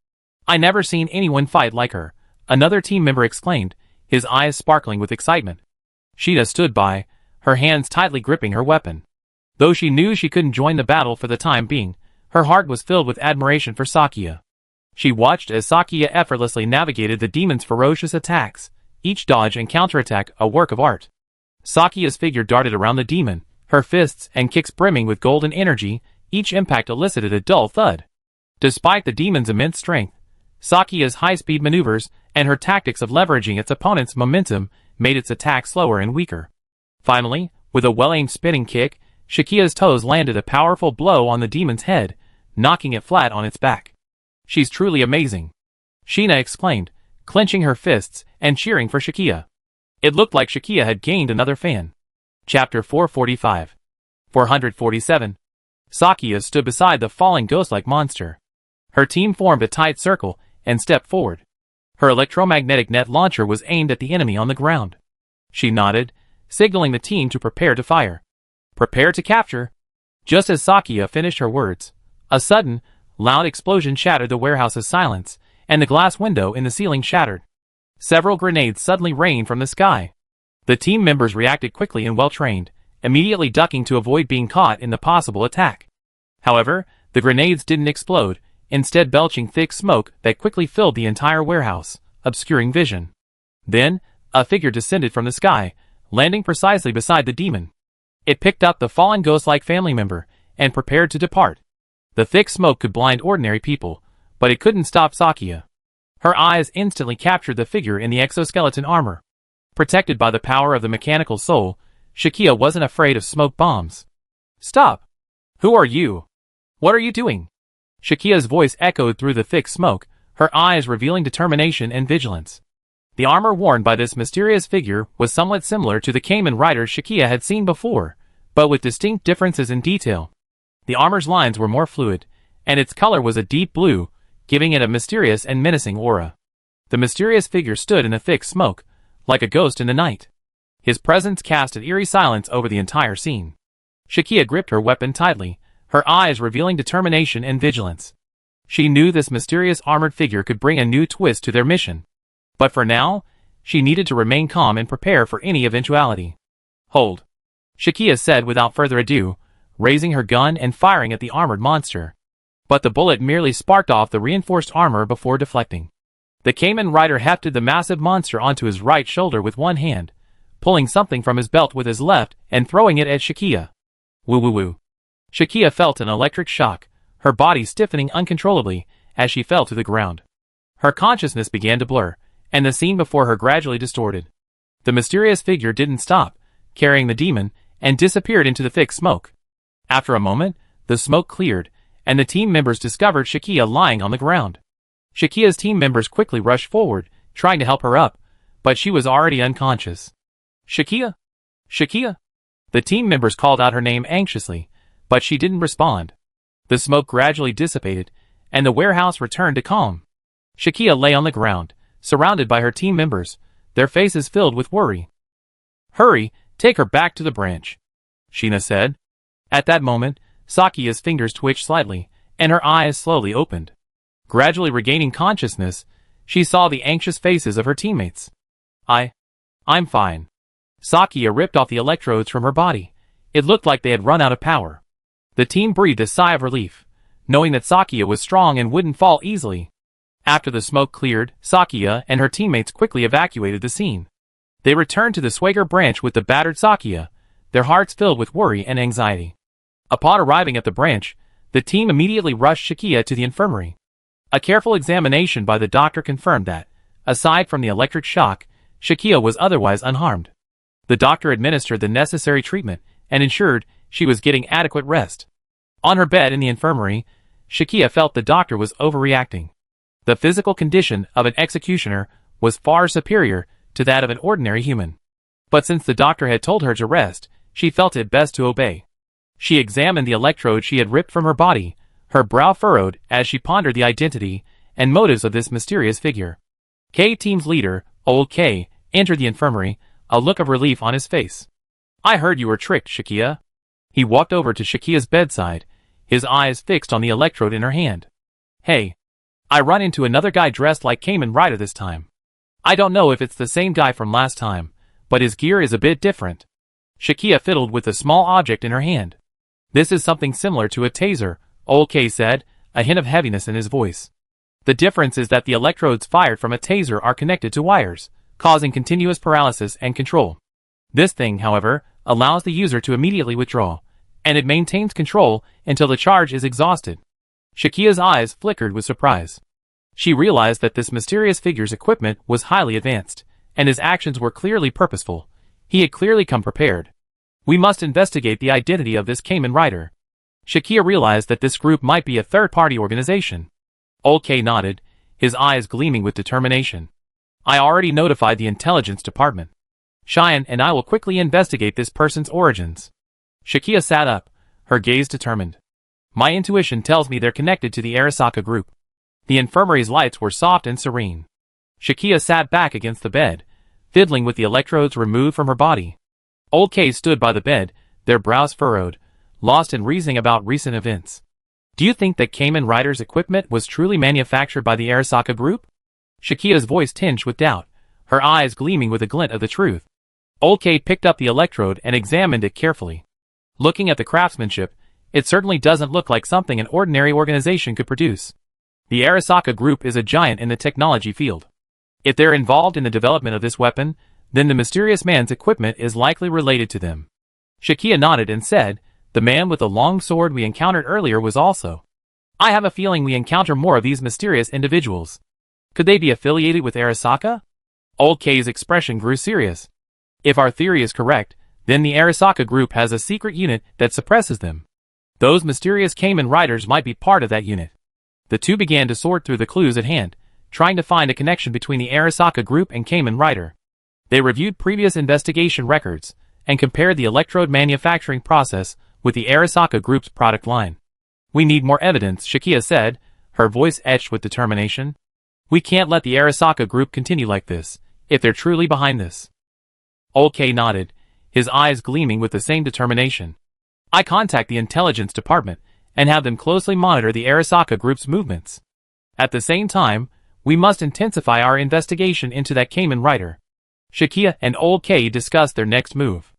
I never seen anyone fight like her, another team member exclaimed, his eyes sparkling with excitement. Sheena stood by, her hands tightly gripping her weapon. Though she knew she couldn't join the battle for the time being, her heart was filled with admiration for Sakia. She watched as Sakia effortlessly navigated the demon's ferocious attacks, each dodge and counterattack a work of art. Sakia's figure darted around the demon, her fists and kicks brimming with golden energy, each impact elicited a dull thud. Despite the demon's immense strength, Sakia's high-speed maneuvers and her tactics of leveraging its opponent's momentum made its attack slower and weaker. Finally, with a well-aimed spinning kick, Shakia's toes landed a powerful blow on the demon's head, knocking it flat on its back. She's truly amazing, Sheena exclaimed, clenching her fists and cheering for Shakia. It looked like Shakia had gained another fan. Chapter 445. 447. Sakia stood beside the falling ghost-like monster. Her team formed a tight circle and stepped forward. Her electromagnetic net launcher was aimed at the enemy on the ground. She nodded, signaling the team to prepare to fire. Prepare to capture. Just as Sakia finished her words, a sudden, loud explosion shattered the warehouse's silence, and the glass window in the ceiling shattered. Several grenades suddenly rained from the sky. The team members reacted quickly and well-trained, immediately ducking to avoid being caught in the possible attack. However, the grenades didn't explode, instead belching thick smoke that quickly filled the entire warehouse, obscuring vision. Then, a figure descended from the sky, landing precisely beside the demon. It picked up the fallen ghost-like family member and prepared to depart. The thick smoke could blind ordinary people, but it couldn't stop Sakia. Her eyes instantly captured the figure in the exoskeleton armor. Protected by the power of the mechanical soul, Shakia wasn't afraid of smoke bombs. Stop! Who are you? What are you doing? Shakia's voice echoed through the thick smoke, her eyes revealing determination and vigilance. The armor worn by this mysterious figure was somewhat similar to the Kamen Rider Shakia had seen before, but with distinct differences in detail. The armor's lines were more fluid, and its color was a deep blue, giving it a mysterious and menacing aura. The mysterious figure stood in the thick smoke, like a ghost in the night. His presence cast an eerie silence over the entire scene. Shakia gripped her weapon tightly, her eyes revealing determination and vigilance. She knew this mysterious armored figure could bring a new twist to their mission. But for now, she needed to remain calm and prepare for any eventuality. Hold, Shakia said without further ado, raising her gun and firing at the armored monster. But the bullet merely sparked off the reinforced armor before deflecting. The Kamen Rider hefted the massive monster onto his right shoulder with one hand, pulling something from his belt with his left and throwing it at Shakia. Woo-woo-woo. Shakia felt an electric shock, her body stiffening uncontrollably as she fell to the ground. Her consciousness began to blur, and the scene before her gradually distorted. The mysterious figure didn't stop, carrying the demon, and disappeared into the thick smoke. After a moment, the smoke cleared, and the team members discovered Shakia lying on the ground. Shakia's team members quickly rushed forward, trying to help her up, but she was already unconscious. Shakia? Shakia? The team members called out her name anxiously, but she didn't respond. The smoke gradually dissipated, and the warehouse returned to calm. Shakia lay on the ground, surrounded by her team members, their faces filled with worry. Hurry, take her back to the branch, Sheena said. At that moment, Sakia's fingers twitched slightly, and her eyes slowly opened. Gradually regaining consciousness, she saw the anxious faces of her teammates. I'm fine. Sakia ripped off the electrodes from her body. It looked like they had run out of power. The team breathed a sigh of relief, knowing that Sakia was strong and wouldn't fall easily. After the smoke cleared, Sakia and her teammates quickly evacuated the scene. They returned to the Swagger branch with the battered Sakia, their hearts filled with worry and anxiety. Upon arriving at the branch, the team immediately rushed Shakia to the infirmary. A careful examination by the doctor confirmed that, aside from the electric shock, Shakia was otherwise unharmed. The doctor administered the necessary treatment and ensured she was getting adequate rest. On her bed in the infirmary, Shakia felt the doctor was overreacting. The physical condition of an executioner was far superior to that of an ordinary human. But since the doctor had told her to rest, she felt it best to obey. She examined the electrode she had ripped from her body, her brow furrowed as she pondered the identity and motives of this mysterious figure. K-Team's leader, Old K, entered the infirmary, a look of relief on his face. I heard you were tricked, Shakia. He walked over to Shakia's bedside, his eyes fixed on the electrode in her hand. Hey, I run into another guy dressed like Kamen Rider this time. I don't know if it's the same guy from last time, but his gear is a bit different. Shakia fiddled with a small object in her hand. This is something similar to a taser, Old K said, a hint of heaviness in his voice. The difference is that the electrodes fired from a taser are connected to wires, causing continuous paralysis and control. This thing, however, allows the user to immediately withdraw, and it maintains control until the charge is exhausted. Shakia's eyes flickered with surprise. She realized that this mysterious figure's equipment was highly advanced, and his actions were clearly purposeful. He had clearly come prepared. We must investigate the identity of this Kamen Rider. Shakia realized that this group might be a third-party organization. Old K nodded, his eyes gleaming with determination. I already notified the intelligence department. Cheyenne and I will quickly investigate this person's origins. Shakia sat up, her gaze determined. My intuition tells me they're connected to the Arasaka group. The infirmary's lights were soft and serene. Shakia sat back against the bed, fiddling with the electrodes removed from her body. Old K stood by the bed, their brows furrowed, lost in reasoning about recent events. Do you think that Kamen Rider's equipment was truly manufactured by the Arasaka group? Shakia's voice tinged with doubt, her eyes gleaming with a glint of the truth. Old K picked up the electrode and examined it carefully. Looking at the craftsmanship, it certainly doesn't look like something an ordinary organization could produce. The Arasaka group is a giant in the technology field. If they're involved in the development of this weapon, then the mysterious man's equipment is likely related to them. Shakia nodded and said, the man with the long sword we encountered earlier was also. I have a feeling we encounter more of these mysterious individuals. Could they be affiliated with Arasaka? Old K's expression grew serious. If our theory is correct, then the Arasaka group has a secret unit that suppresses them. Those mysterious Kamen Riders might be part of that unit. The two began to sort through the clues at hand, trying to find a connection between the Arasaka group and Kamen Rider. They reviewed previous investigation records, and compared the electrode manufacturing process with the Arasaka group's product line. We need more evidence, Shakia said, her voice etched with determination. We can't let the Arasaka group continue like this, if they're truly behind this. Old K nodded, his eyes gleaming with the same determination. I contact the intelligence department, and have them closely monitor the Arasaka group's movements. At the same time, we must intensify our investigation into that Kamen Rider. Shakia and Old K discussed their next move.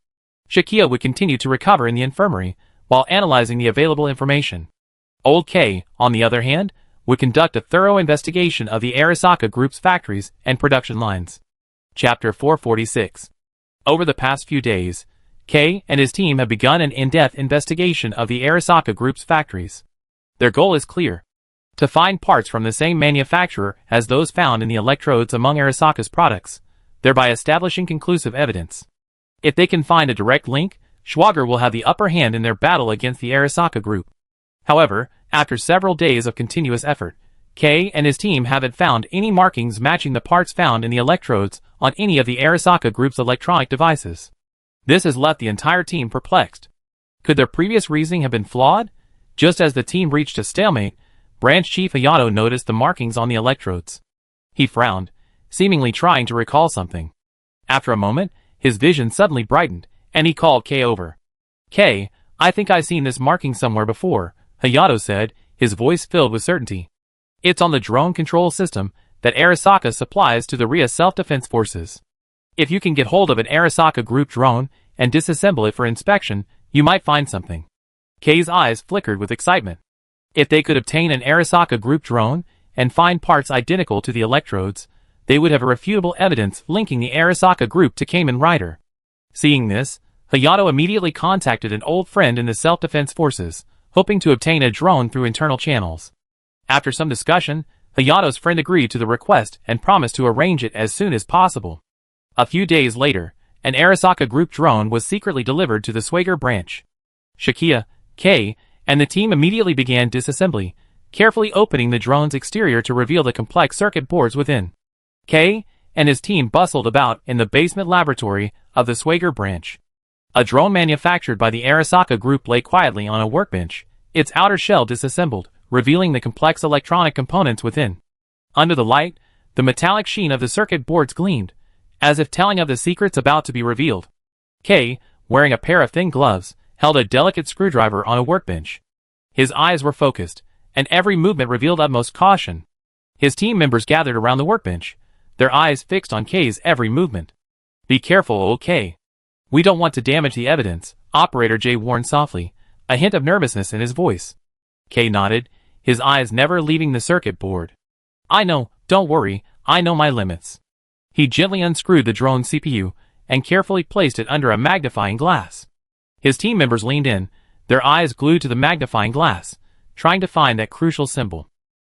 Shakia would continue to recover in the infirmary, while analyzing the available information. Old K, on the other hand, would conduct a thorough investigation of the Arasaka group's factories and production lines. Chapter 446. Over the past few days, K and his team have begun an in-depth investigation of the Arasaka group's factories. Their goal is clear: to find parts from the same manufacturer as those found in the electrodes among Arasaka's products, thereby establishing conclusive evidence. If they can find a direct link, Schwager will have the upper hand in their battle against the Arasaka group. However, after several days of continuous effort, K and his team haven't found any markings matching the parts found in the electrodes on any of the Arasaka group's electronic devices. This has left the entire team perplexed. Could their previous reasoning have been flawed? Just as the team reached a stalemate, Branch Chief Hayato noticed the markings on the electrodes. He frowned, seemingly trying to recall something. After a moment, his vision suddenly brightened, and he called K over. K, I think I've seen this marking somewhere before, Hayato said, his voice filled with certainty. It's on the drone control system that Arasaka supplies to the RIA self-defense forces. If you can get hold of an Arasaka group drone and disassemble it for inspection, you might find something. K's eyes flickered with excitement. If they could obtain an Arasaka group drone and find parts identical to the electrodes, they would have irrefutable evidence linking the Arasaka group to Kamen Rider. Seeing this, Hayato immediately contacted an old friend in the self-defense forces, hoping to obtain a drone through internal channels. After some discussion, Hayato's friend agreed to the request and promised to arrange it as soon as possible. A few days later, an Arasaka group drone was secretly delivered to the Schwager branch. Shakia, K, and the team immediately began disassembly, carefully opening the drone's exterior to reveal the complex circuit boards within. K and his team bustled about in the basement laboratory of the Schwager branch. A drone manufactured by the Arasaka group lay quietly on a workbench, its outer shell disassembled, revealing the complex electronic components within. Under the light, the metallic sheen of the circuit boards gleamed, as if telling of the secrets about to be revealed. K, wearing a pair of thin gloves, held a delicate screwdriver on a workbench. His eyes were focused, and every movement revealed utmost caution. His team members gathered around the workbench, their eyes fixed on Kay's every movement. "Be careful, okay? We don't want to damage the evidence," Operator J warned softly, a hint of nervousness in his voice. Kay nodded, his eyes never leaving the circuit board. "I know, don't worry, I know my limits." He gently unscrewed the drone CPU and carefully placed it under a magnifying glass. His team members leaned in, their eyes glued to the magnifying glass, trying to find that crucial symbol.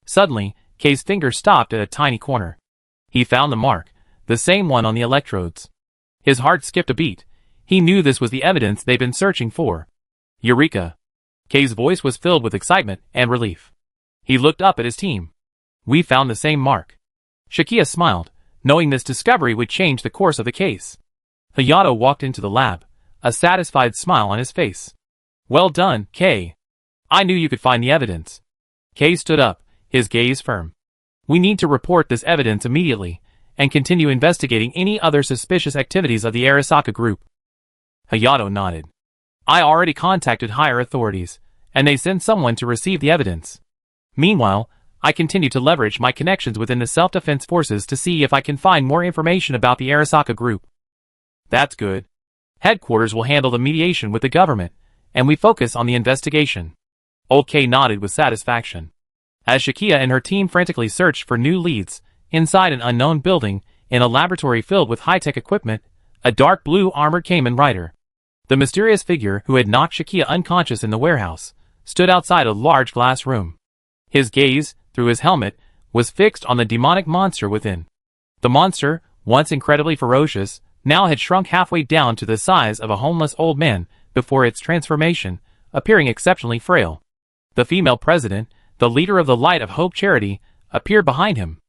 Suddenly, Kay's finger stopped at a tiny corner. He found the mark, the same one on the electrodes. His heart skipped a beat. He knew this was the evidence they'd been searching for. Eureka! Kay's voice was filled with excitement and relief. He looked up at his team. "We found the same mark." Shakia smiled, knowing this discovery would change the course of the case. Hayato walked into the lab, a satisfied smile on his face. "Well done, Kay. I knew you could find the evidence." Kay stood up, his gaze firm. "We need to report this evidence immediately, and continue investigating any other suspicious activities of the Arasaka group." Hayato nodded. "I already contacted higher authorities, and they sent someone to receive the evidence. Meanwhile, I continue to leverage my connections within the self-defense forces to see if I can find more information about the Arasaka group." "That's good. Headquarters will handle the mediation with the government, and we focus on the investigation." Old K nodded with satisfaction. As Shakia and her team frantically searched for new leads, inside an unknown building, in a laboratory filled with high-tech equipment, a dark blue armored Cayman rider, the mysterious figure who had knocked Shakia unconscious in the warehouse, stood outside a large glass room. His gaze, through his helmet, was fixed on the demonic monster within. The monster, once incredibly ferocious, now had shrunk halfway down to the size of a homeless old man before its transformation, appearing exceptionally frail. The female president, the leader of the Light of Hope charity, appeared behind him.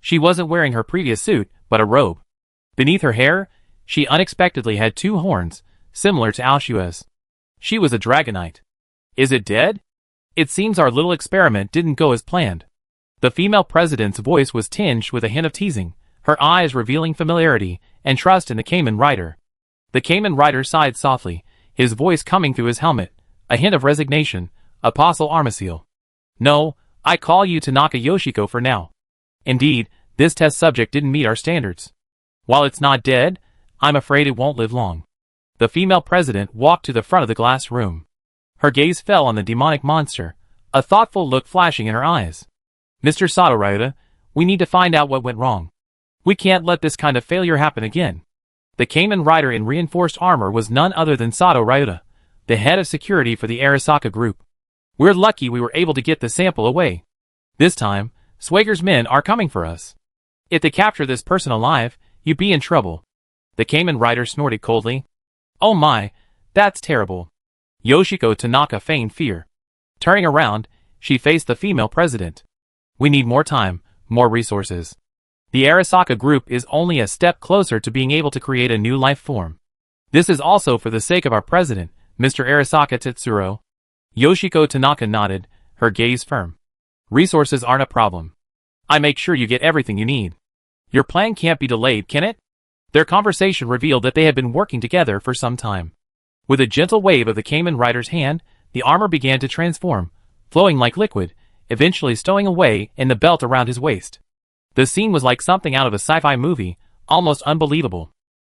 She wasn't wearing her previous suit, but a robe. Beneath her hair, she unexpectedly had two horns, similar to Alshua's. She was a dragonite. "Is it dead? It seems our little experiment didn't go as planned." The female president's voice was tinged with a hint of teasing, her eyes revealing familiarity and trust in the Cayman rider. The Cayman rider sighed softly, his voice coming through his helmet, a hint of resignation. "Apostle Armasil. No, I call you Tanaka Yoshiko for now. Indeed, this test subject didn't meet our standards. While it's not dead, I'm afraid it won't live long." The female president walked to the front of the glass room. Her gaze fell on the demonic monster, a thoughtful look flashing in her eyes. "Mr. Sato Ryota, we need to find out what went wrong. We can't let this kind of failure happen again." The Cayman rider in reinforced armor was none other than Sato Ryota, the head of security for the Arasaka group. "We're lucky we were able to get the sample away. This time, Swager's men are coming for us. If they capture this person alive, you'd be in trouble." The Cayman rider snorted coldly. "Oh my, that's terrible." Yoshiko Tanaka feigned fear. Turning around, she faced the female president. "We need more time, more resources. The Arasaka group is only a step closer to being able to create a new life form. This is also for the sake of our president, Mr. Arasaka Tetsuro." Yoshiko Tanaka nodded, her gaze firm. "Resources aren't a problem. I make sure you get everything you need. Your plan can't be delayed, can it?" Their conversation revealed that they had been working together for some time. With a gentle wave of the Cayman rider's hand, the armor began to transform, flowing like liquid, eventually stowing away in the belt around his waist. The scene was like something out of a sci-fi movie, almost unbelievable.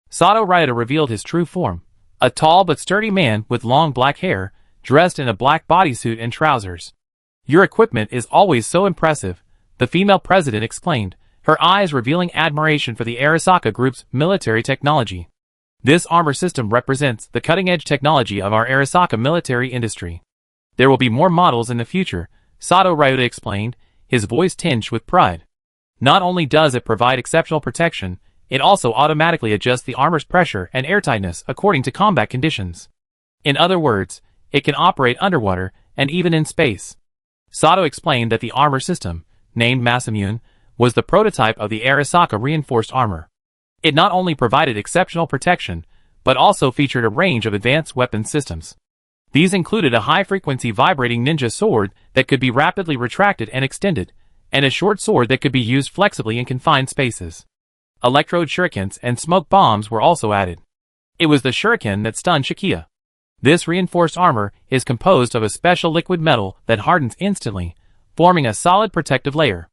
Sato Ryota revealed his true form, a tall but sturdy man with long black hair, dressed in a black bodysuit and trousers. "Your equipment is always so impressive," the female president exclaimed, her eyes revealing admiration for the Arasaka group's military technology. "This armor system represents the cutting-edge technology of our Arasaka military industry. There will be more models in the future," Sato Ryota explained, his voice tinged with pride. "Not only does it provide exceptional protection, it also automatically adjusts the armor's pressure and airtightness according to combat conditions. In other words, it can operate underwater and even in space." Sato explained that the armor system, named Masamune, was the prototype of the Arasaka reinforced armor. It not only provided exceptional protection, but also featured a range of advanced weapon systems. These included a high-frequency vibrating ninja sword that could be rapidly retracted and extended, and a short sword that could be used flexibly in confined spaces. Electrode shurikens and smoke bombs were also added. It was the shuriken that stunned Shakia. This reinforced armor is composed of a special liquid metal that hardens instantly, forming a solid protective layer.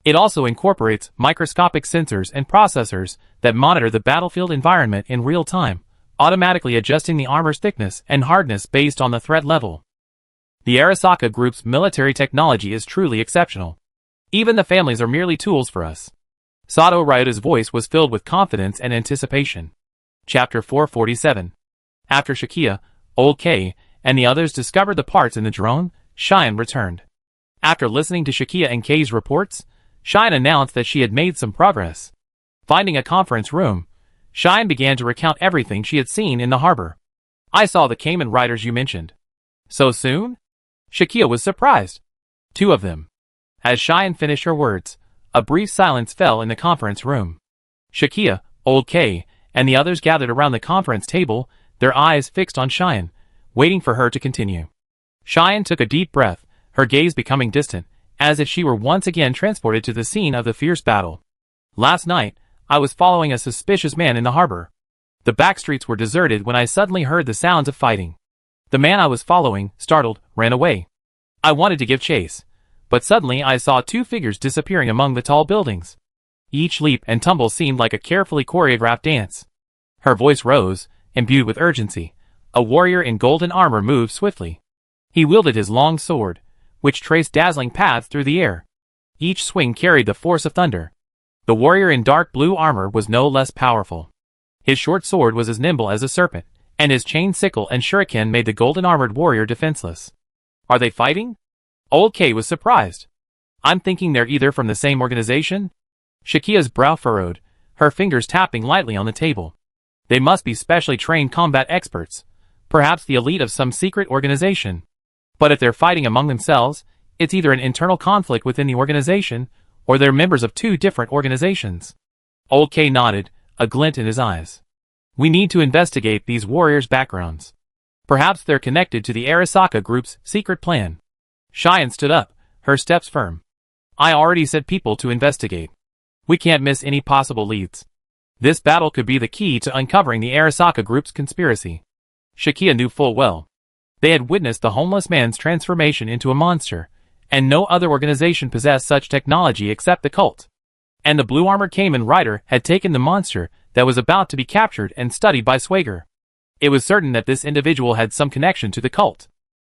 It also incorporates microscopic sensors and processors that monitor the battlefield environment in real time, automatically adjusting the armor's thickness and hardness based on the threat level. The Arasaka Group's military technology is truly exceptional. Even the families are merely tools for us. Sato Ryuta's voice was filled with confidence and anticipation. Chapter 447. After Shikia, Old K, and the others discovered the parts in the drone, Cheyenne returned. After listening to Shikia and K's reports, Cheyenne announced that she had made some progress. Finding a conference room, Cheyenne began to recount everything she had seen in the harbor. I saw the Cayman riders you mentioned. So soon? Shikia was surprised. 2 of them. As Cheyenne finished her words, a brief silence fell in the conference room. Shikia, Old K, and the others gathered around the conference table, their eyes fixed on Cheyenne, waiting for her to continue. Cheyenne took a deep breath, her gaze becoming distant, as if she were once again transported to the scene of the fierce battle. Last night, I was following a suspicious man in the harbor. The back streets were deserted when I suddenly heard the sounds of fighting. The man I was following, startled, ran away. I wanted to give chase, but suddenly I saw 2 figures disappearing among the tall buildings. Each leap and tumble seemed like a carefully choreographed dance. Her voice rose, imbued with urgency. A warrior in golden armor moved swiftly. He wielded his long sword, which traced dazzling paths through the air. Each swing carried the force of thunder. The warrior in dark blue armor was no less powerful. His short sword was as nimble as a serpent, and his chain sickle and shuriken made the golden-armored warrior defenseless. Are they fighting? Old K was surprised. I'm thinking they're either from the same organization? Shikia's brow furrowed, her fingers tapping lightly on the table. They must be specially trained combat experts, perhaps the elite of some secret organization. But if they're fighting among themselves, it's either an internal conflict within the organization, or they're members of 2 different organizations. Old K nodded, a glint in his eyes. We need to investigate these warriors' backgrounds. Perhaps they're connected to the Arasaka Group's secret plan. Cheyenne stood up, her steps firm. I already said people to investigate. We can't miss any possible leads. This battle could be the key to uncovering the Arasaka Group's conspiracy. Shikia knew full well. They had witnessed the homeless man's transformation into a monster, and no other organization possessed such technology except the cult. And the blue-armored Cayman rider had taken the monster that was about to be captured and studied by Swager. It was certain that this individual had some connection to the cult.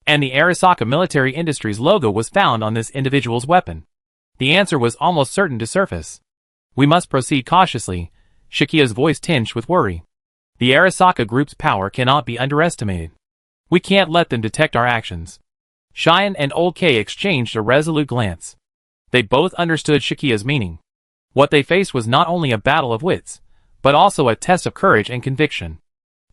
And the Arasaka Military Industries logo was found on this individual's weapon. The answer was almost certain to surface. We must proceed cautiously, Shikia's voice tinged with worry. The Arasaka Group's power cannot be underestimated. We can't let them detect our actions. Cheyenne and Old K exchanged a resolute glance. They both understood Shikia's meaning. What they faced was not only a battle of wits, but also a test of courage and conviction.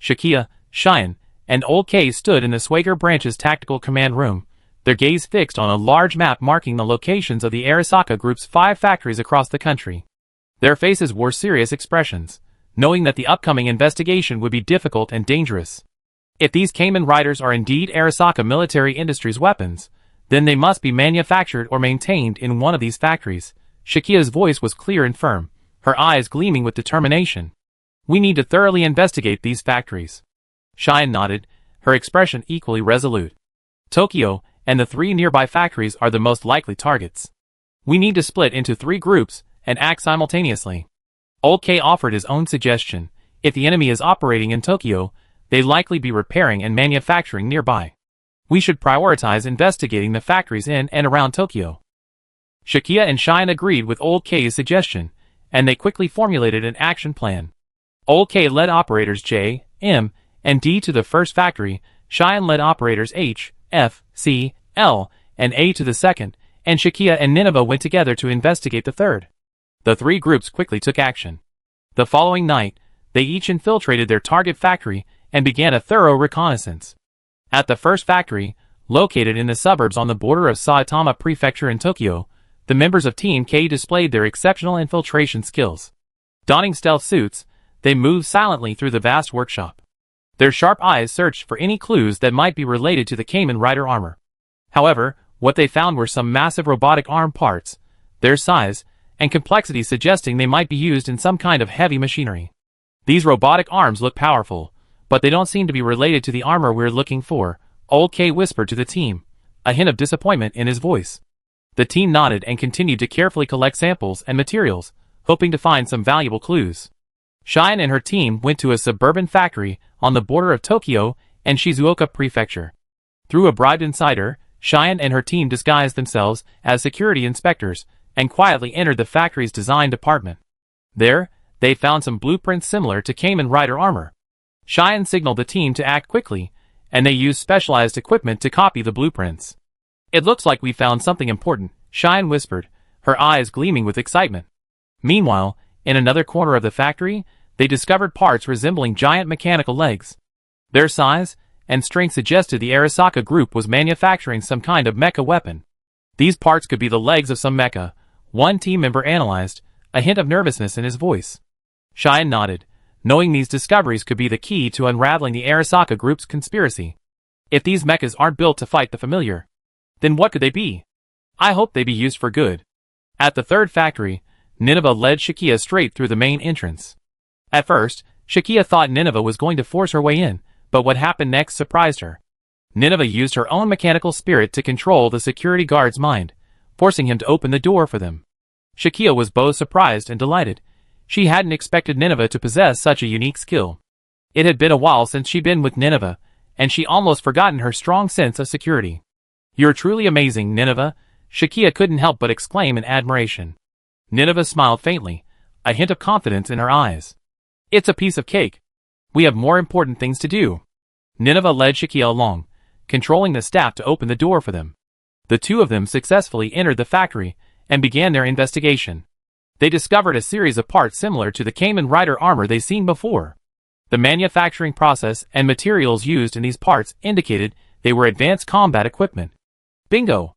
Shikia, Cheyenne, and Old K stood in the Swager branch's tactical command room, their gaze fixed on a large map marking the locations of the Arasaka Group's 5 factories across the country. Their faces wore serious expressions, knowing that the upcoming investigation would be difficult and dangerous. If these Cayman riders are indeed Arasaka Military Industries weapons, then they must be manufactured or maintained in one of these factories. Shikia's voice was clear and firm, her eyes gleaming with determination. We need to thoroughly investigate these factories. Cheyenne nodded, her expression equally resolute. Tokyo and the 3 nearby factories are the most likely targets. We need to split into 3 groups and act simultaneously. Old K offered his own suggestion. If the enemy is operating in Tokyo, they'd likely be repairing and manufacturing nearby. We should prioritize investigating the factories in and around Tokyo. Shikia and Cheyenne agreed with Old K's suggestion, and they quickly formulated an action plan. Old K led operators J, M, and D to the first factory, Cheyenne led operators H, F, C, L, and A to the second, and Shikia and Nineveh went together to investigate the third. The 3 groups quickly took action. The following night, they each infiltrated their target factory and began a thorough reconnaissance. At the first factory, located in the suburbs on the border of Saitama Prefecture in Tokyo, the members of Team K displayed their exceptional infiltration skills. Donning stealth suits, they moved silently through the vast workshop. Their sharp eyes searched for any clues that might be related to the Cayman rider armor. However, what they found were some massive robotic arm parts, their size and complexity suggesting they might be used in some kind of heavy machinery. These robotic arms looked powerful, but they don't seem to be related to the armor we're looking for, Old K whispered to the team, a hint of disappointment in his voice. The team nodded and continued to carefully collect samples and materials, hoping to find some valuable clues. Cheyenne and her team went to a suburban factory on the border of Tokyo and Shizuoka Prefecture. Through a bribed insider, Cheyenne and her team disguised themselves as security inspectors and quietly entered the factory's design department. There, they found some blueprints similar to Kamen Rider armor. Cheyenne signaled the team to act quickly, and they used specialized equipment to copy the blueprints. "It looks like we found something important," Cheyenne whispered, her eyes gleaming with excitement. Meanwhile, in another corner of the factory, they discovered parts resembling giant mechanical legs. Their size and strength suggested the Arasaka group was manufacturing some kind of mecha weapon. These parts could be the legs of some mecha, one team member analyzed, a hint of nervousness in his voice. Cheyenne nodded, knowing these discoveries could be the key to unraveling the Arasaka group's conspiracy. If these mechas aren't built to fight the familiar, then what could they be? I hope they be used for good. At the third factory, Nineveh led Shakia straight through the main entrance. At first, Shakia thought Nineveh was going to force her way in, but what happened next surprised her. Nineveh used her own mechanical spirit to control the security guard's mind, forcing him to open the door for them. Shakia was both surprised and delighted. She hadn't expected Nineveh to possess such a unique skill. It had been a while since she'd been with Nineveh, and she almost forgotten her strong sense of security. "You're truly amazing, Nineveh," Shakia couldn't help but exclaim in admiration. Nineveh smiled faintly, a hint of confidence in her eyes. "It's a piece of cake. We have more important things to do." Nineveh led Shakia along, controlling the staff to open the door for them. The two of them successfully entered the factory and began their investigation. They discovered a series of parts similar to the Kamen Rider armor they'd seen before. The manufacturing process and materials used in these parts indicated they were advanced combat equipment. Bingo!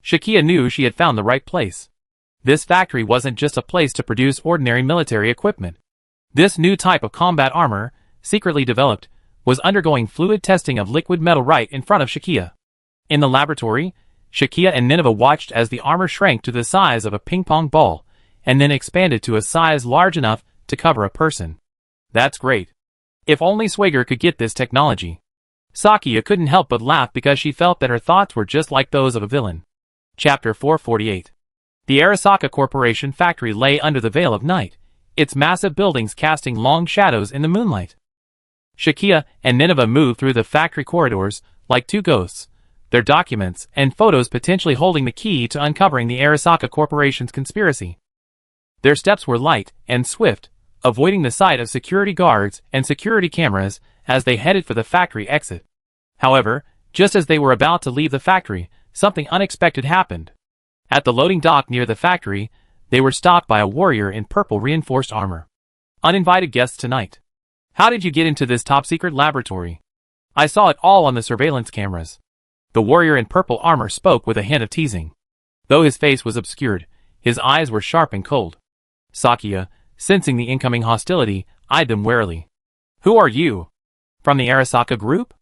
Shakia knew she had found the right place. This factory wasn't just a place to produce ordinary military equipment. This new type of combat armor, secretly developed, was undergoing fluid testing of liquid metal right in front of Shakia. In the laboratory, Shakia and Nineveh watched as the armor shrank to the size of a ping-pong ball, and then expanded to a size large enough to cover a person. "That's great. If only Swagger could get this technology." Sakia couldn't help but laugh because she felt that her thoughts were just like those of a villain. Chapter 448. The Arasaka Corporation factory lay under the veil of night, its massive buildings casting long shadows in the moonlight. Shakia and Nineveh moved through the factory corridors like two ghosts, their documents and photos potentially holding the key to uncovering the Arasaka Corporation's conspiracy. Their steps were light and swift, avoiding the sight of security guards and security cameras as they headed for the factory exit. However, just as they were about to leave the factory, something unexpected happened. At the loading dock near the factory, they were stopped by a warrior in purple reinforced armor. "Uninvited guests tonight. How did you get into this top-secret laboratory? I saw it all on the surveillance cameras." The warrior in purple armor spoke with a hint of teasing. Though his face was obscured, his eyes were sharp and cold. Sakia, sensing the incoming hostility, eyed them warily. "Who are you? From the Arasaka group?"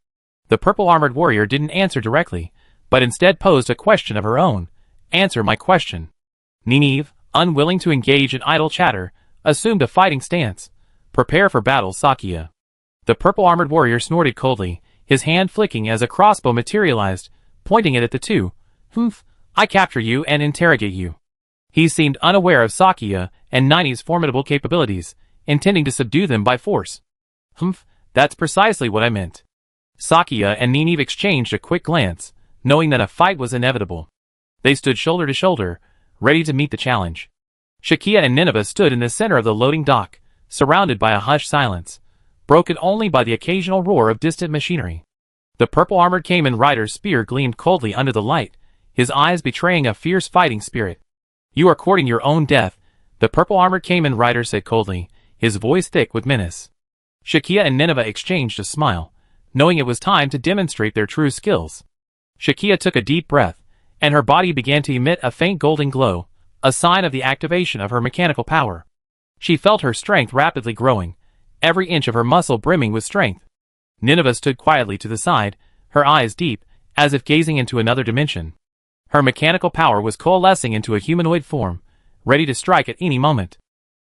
The purple-armored warrior didn't answer directly, but instead posed a question of her own. "Answer my question." Nineveh, unwilling to engage in idle chatter, assumed a fighting stance. "Prepare for battle, Sakia." The purple-armored warrior snorted coldly, his hand flicking as a crossbow materialized, pointing it at the two. "Humph, I capture you and interrogate you." He seemed unaware of Sakia and Nine's formidable capabilities, intending to subdue them by force. "Humph, that's precisely what I meant." Sakia and Nineveh exchanged a quick glance, knowing that a fight was inevitable. They stood shoulder to shoulder, ready to meet the challenge. Shakia and Nineveh stood in the center of the loading dock, surrounded by a hushed silence, broken only by the occasional roar of distant machinery. The purple-armored Kamen Rider's spear gleamed coldly under the light, his eyes betraying a fierce fighting spirit. "You are courting your own death," the purple-armored Kamen Rider said coldly, his voice thick with menace. Shakia and Nineveh exchanged a smile, knowing it was time to demonstrate their true skills. Shakia took a deep breath, and her body began to emit a faint golden glow, a sign of the activation of her mechanical power. She felt her strength rapidly growing, every inch of her muscle brimming with strength. Nineveh stood quietly to the side, her eyes deep, as if gazing into another dimension. Her mechanical power was coalescing into a humanoid form, ready to strike at any moment.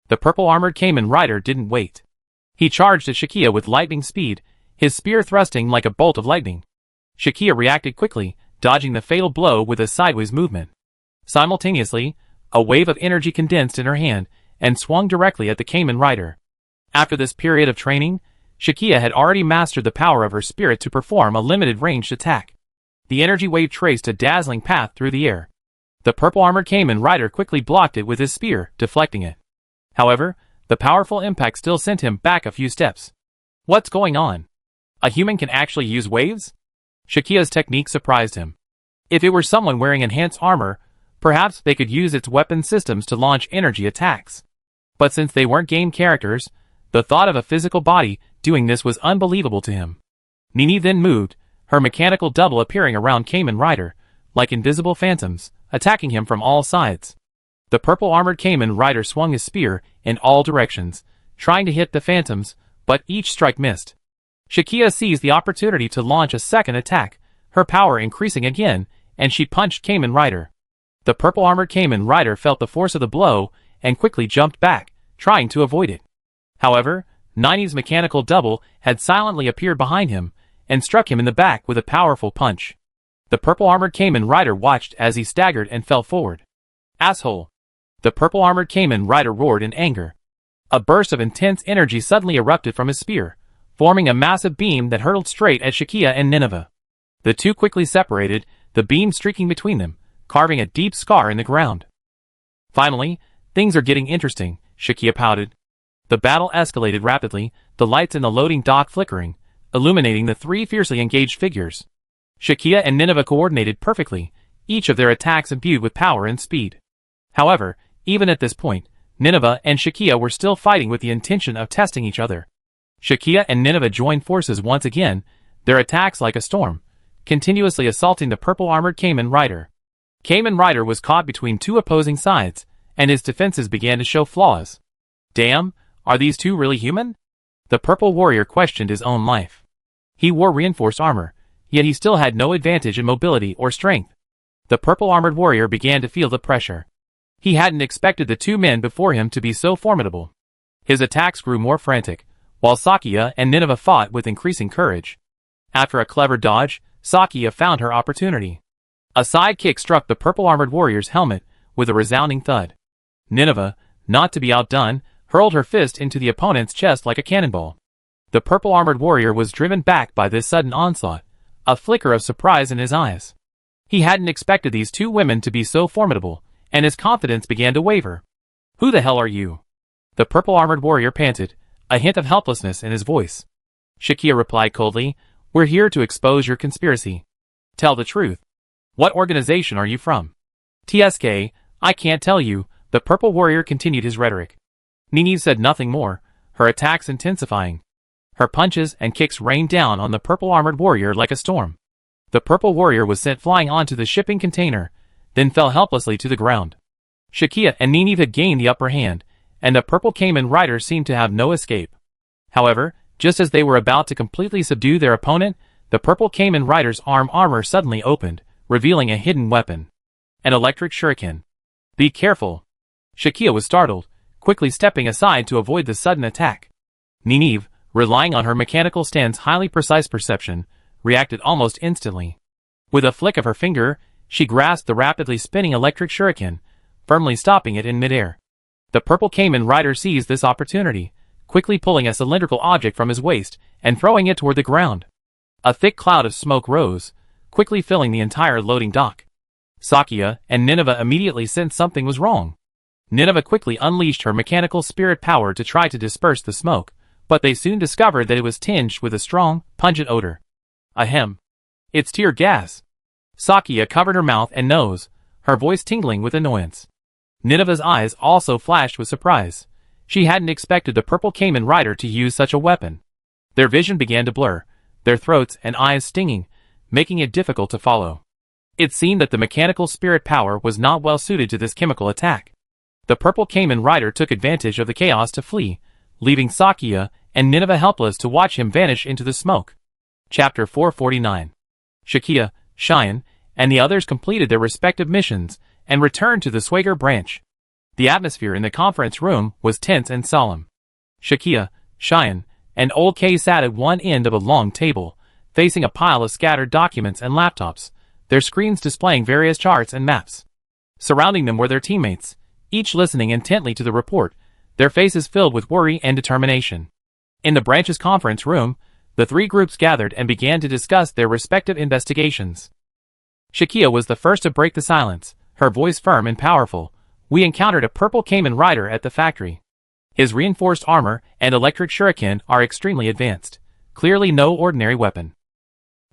The purple-armored Kamen Rider didn't wait. He charged at Shakia with lightning speed, his spear thrusting like a bolt of lightning. Shakia reacted quickly, dodging the fatal blow with a sideways movement. Simultaneously, a wave of energy condensed in her hand and swung directly at the Kamen Rider. After this period of training, Shakia had already mastered the power of her spirit to perform a limited ranged attack. The energy wave traced a dazzling path through the air. The purple-armored Kamen Rider quickly blocked it with his spear, deflecting it. However, the powerful impact still sent him back a few steps. What's going on? A human can actually use waves? Shakia's technique surprised him. If it were someone wearing enhanced armor, perhaps they could use its weapon systems to launch energy attacks. But since they weren't game characters, the thought of a physical body doing this was unbelievable to him. Nini then moved, her mechanical double appearing around Kamen Rider, like invisible phantoms, attacking him from all sides. The purple-armored Kamen Rider swung his spear in all directions, trying to hit the phantoms, but each strike missed. Shakia seized the opportunity to launch a second attack, her power increasing again, and she punched Kamen Rider. The purple-armored Kamen Rider felt the force of the blow and quickly jumped back, trying to avoid it. However, Nini's mechanical double had silently appeared behind him and struck him in the back with a powerful punch. The purple-armored Kamen Rider watched as he staggered and fell forward. Asshole! The purple-armored Kamen Rider roared in anger. A burst of intense energy suddenly erupted from his spear, forming a massive beam that hurtled straight at Shakia and Nineveh. The two quickly separated, the beam streaking between them, carving a deep scar in the ground. Finally, things are getting interesting, Shakia pouted. The battle escalated rapidly, the lights in the loading dock flickering, illuminating the three fiercely engaged figures. Shakia and Nineveh coordinated perfectly, each of their attacks imbued with power and speed. However, even at this point, Nineveh and Shakia were still fighting with the intention of testing each other. Shakia and Nineveh joined forces once again, their attacks like a storm, continuously assaulting the purple-armored Kamen Rider. Kamen Rider was caught between two opposing sides, and his defenses began to show flaws. Damn, are these two really human? The purple warrior questioned his own life. He wore reinforced armor, yet he still had no advantage in mobility or strength. The purple-armored warrior began to feel the pressure. He hadn't expected the two men before him to be so formidable. His attacks grew more frantic, while Sakia and Nineveh fought with increasing courage. After a clever dodge, Sakia found her opportunity. A side kick struck the purple-armored warrior's helmet with a resounding thud. Nineveh, not to be outdone, hurled her fist into the opponent's chest like a cannonball. The purple-armored warrior was driven back by this sudden onslaught, a flicker of surprise in his eyes. He hadn't expected these two women to be so formidable, and his confidence began to waver. Who the hell are you? The purple-armored warrior panted, a hint of helplessness in his voice. Shakia replied coldly, We're here to expose your conspiracy. Tell the truth. What organization are you from? TSK, I can't tell you, the purple warrior continued his rhetoric. Nini said nothing more, her attacks intensifying. Her punches and kicks rained down on the purple-armored warrior like a storm. The purple warrior was sent flying onto the shipping container, then fell helplessly to the ground. Shakia and Nini had gained the upper hand, and the purple Kamen Rider seemed to have no escape. However, just as they were about to completely subdue their opponent, the purple Kamen Rider's armor suddenly opened, revealing a hidden weapon. An electric shuriken. Be careful. Shakia was startled, quickly stepping aside to avoid the sudden attack. Nini, relying on her mechanical stand's highly precise perception, reacted almost instantly. With a flick of her finger, she grasped the rapidly spinning electric shuriken, firmly stopping it in midair. The purple Kamen Rider seized this opportunity, quickly pulling a cylindrical object from his waist and throwing it toward the ground. A thick cloud of smoke rose, quickly filling the entire loading dock. Sakia and Nineveh immediately sensed something was wrong. Nineveh quickly unleashed her mechanical spirit power to try to disperse the smoke, but they soon discovered that it was tinged with a strong, pungent odor. Ahem. It's tear gas. Sakia covered her mouth and nose, her voice tingling with annoyance. Nineveh's eyes also flashed with surprise. She hadn't expected the purple Kamen Rider to use such a weapon. Their vision began to blur, their throats and eyes stinging, making it difficult to follow. It seemed that the mechanical spirit power was not well suited to this chemical attack. The purple Kamen Rider took advantage of the chaos to flee, leaving Sakia and Nineveh helpless to watch him vanish into the smoke. Chapter 449. Shakia, Cheyenne, and the others completed their respective missions and returned to the Swager branch. The atmosphere in the conference room was tense and solemn. Shakia, Cheyenne, and Old K sat at one end of a long table, facing a pile of scattered documents and laptops, their screens displaying various charts and maps. Surrounding them were their teammates, each listening intently to the report, their faces filled with worry and determination. In the branch's conference room, the three groups gathered and began to discuss their respective investigations. Shakia was the first to break the silence, her voice firm and powerful. We encountered a purple Cayman rider at the factory. His reinforced armor and electric shuriken are extremely advanced, clearly no ordinary weapon.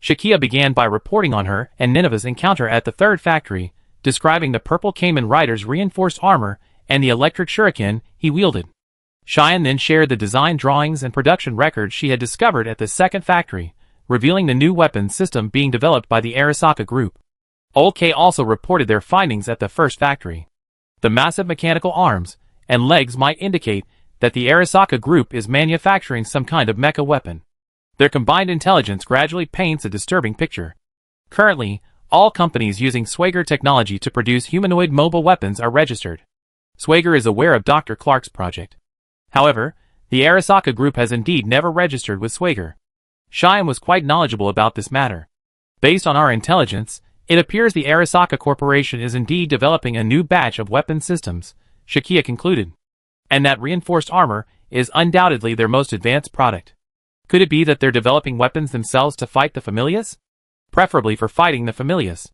Shakia began by reporting on her and Nineveh's encounter at the third factory, describing the purple Cayman rider's reinforced armor and the electric shuriken he wielded. Cheyenne then shared the design drawings and production records she had discovered at the second factory, revealing the new weapons system being developed by the Arasaka Group. Old K also reported their findings at the first factory. The massive mechanical arms and legs might indicate that the Arasaka Group is manufacturing some kind of mecha weapon. Their combined intelligence gradually paints a disturbing picture. Currently, all companies using Swager technology to produce humanoid mobile weapons are registered. Swager is aware of Dr. Clark's project. However, the Arasaka Group has indeed never registered with Swager. Cheyenne was quite knowledgeable about this matter. Based on our intelligence, it appears the Arasaka Corporation is indeed developing a new batch of weapon systems, Shakia concluded. And that reinforced armor is undoubtedly their most advanced product. Could it be that they're developing weapons themselves to fight the Familias? Preferably for fighting the Familias.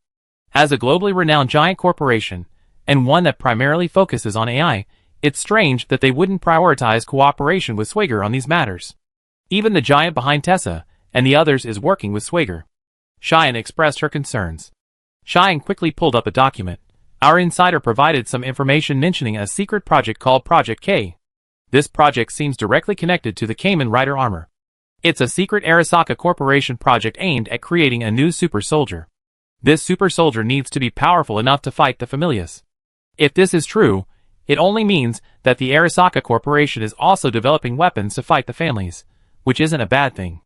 As a globally renowned giant corporation, and one that primarily focuses on AI, it's strange that they wouldn't prioritize cooperation with Swager on these matters. Even the giant behind Tessa and the others is working with Swager. Cheyenne expressed her concerns. Cheyenne quickly pulled up a document. Our insider provided some information mentioning a secret project called Project K. This project seems directly connected to the Cayman Rider armor. It's a secret Arasaka Corporation project aimed at creating a new super soldier. This super soldier needs to be powerful enough to fight the Familias. If this is true, it only means that the Arasaka Corporation is also developing weapons to fight the families, which isn't a bad thing.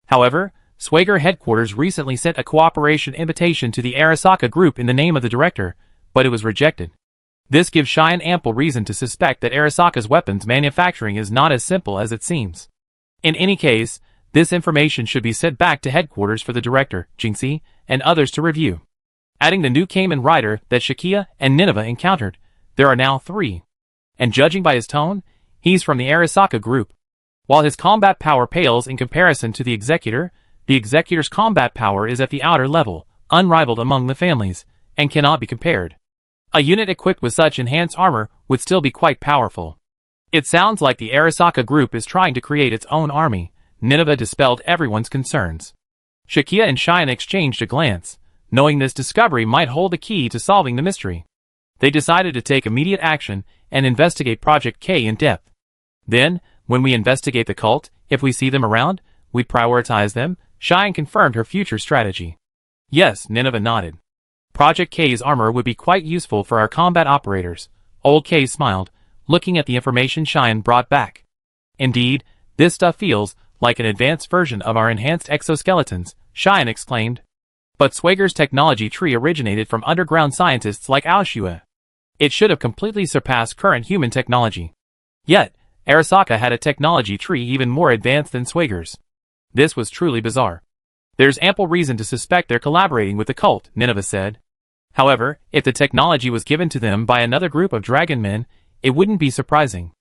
However, Swager headquarters recently sent a cooperation invitation to the Arasaka Group in the name of the director, but it was rejected. This gives Cheyenne ample reason to suspect that Arasaka's weapons manufacturing is not as simple as it seems. In any case, this information should be sent back to headquarters for the director, Jinxie, and others to review. Adding the new Cayman rider that Shakia and Nineveh encountered, there are now 3. And judging by his tone, he's from the Arasaka Group. While his combat power pales in comparison to the Executor's combat power is at the outer level, unrivaled among the families, and cannot be compared. A unit equipped with such enhanced armor would still be quite powerful. It sounds like the Arasaka Group is trying to create its own army. Nineveh dispelled everyone's concerns. Shakia and Cheyenne exchanged a glance, knowing this discovery might hold the key to solving the mystery. They decided to take immediate action and investigate Project K in depth. Then, when we investigate the cult, if we see them around, we prioritize them. Cheyenne confirmed her future strategy. Yes, Nineveh nodded. Project K's armor would be quite useful for our combat operators. Old K smiled, looking at the information Cheyenne brought back. Indeed, this stuff feels like an advanced version of our enhanced exoskeletons, Cheyenne exclaimed. But Swager's technology tree originated from underground scientists like Aoshua. It should have completely surpassed current human technology. Yet, Arasaka had a technology tree even more advanced than Swager's. This was truly bizarre. There's ample reason to suspect they're collaborating with the cult, Nineveh said. However, if the technology was given to them by another group of dragon men, it wouldn't be surprising.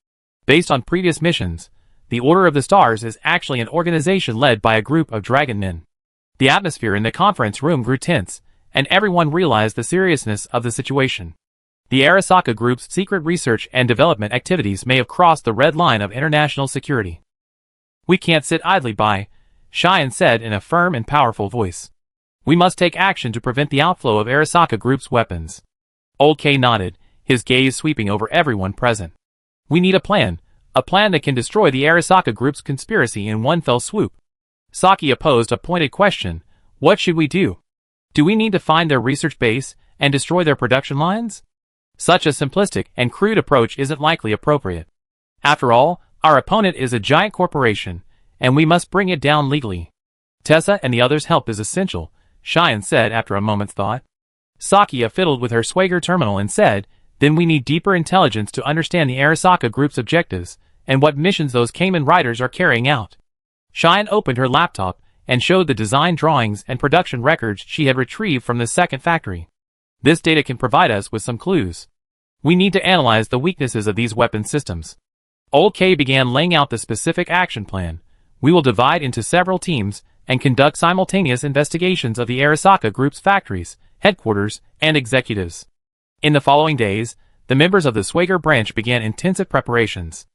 Based on previous missions, the Order of the Stars is actually an organization led by a group of dragon men. The atmosphere in the conference room grew tense, and everyone realized the seriousness of the situation. The Arasaka Group's secret research and development activities may have crossed the red line of international security. We can't sit idly by, Cheyenne said in a firm and powerful voice. We must take action to prevent the outflow of Arasaka Group's weapons. Old K nodded, his gaze sweeping over everyone present. We need a plan that can destroy the Arasaka Group's conspiracy in one fell swoop. Saki posed a pointed question. What should we do? Do we need to find their research base and destroy their production lines? Such a simplistic and crude approach isn't likely appropriate. After all, our opponent is a giant corporation, and we must bring it down legally. Tessa and the others' help is essential, Cheyenne said after a moment's thought. Saki fiddled with her Swager terminal and said, then we need deeper intelligence to understand the Arasaka Group's objectives, and what missions those Cayman riders are carrying out. Cheyenne opened her laptop and showed the design drawings and production records she had retrieved from the second factory. This data can provide us with some clues. We need to analyze the weaknesses of these weapon systems. Old K began laying out the specific action plan. We will divide into several teams and conduct simultaneous investigations of the Arasaka Group's factories, headquarters, and executives. In the following days, the members of the Swager branch began intensive preparations.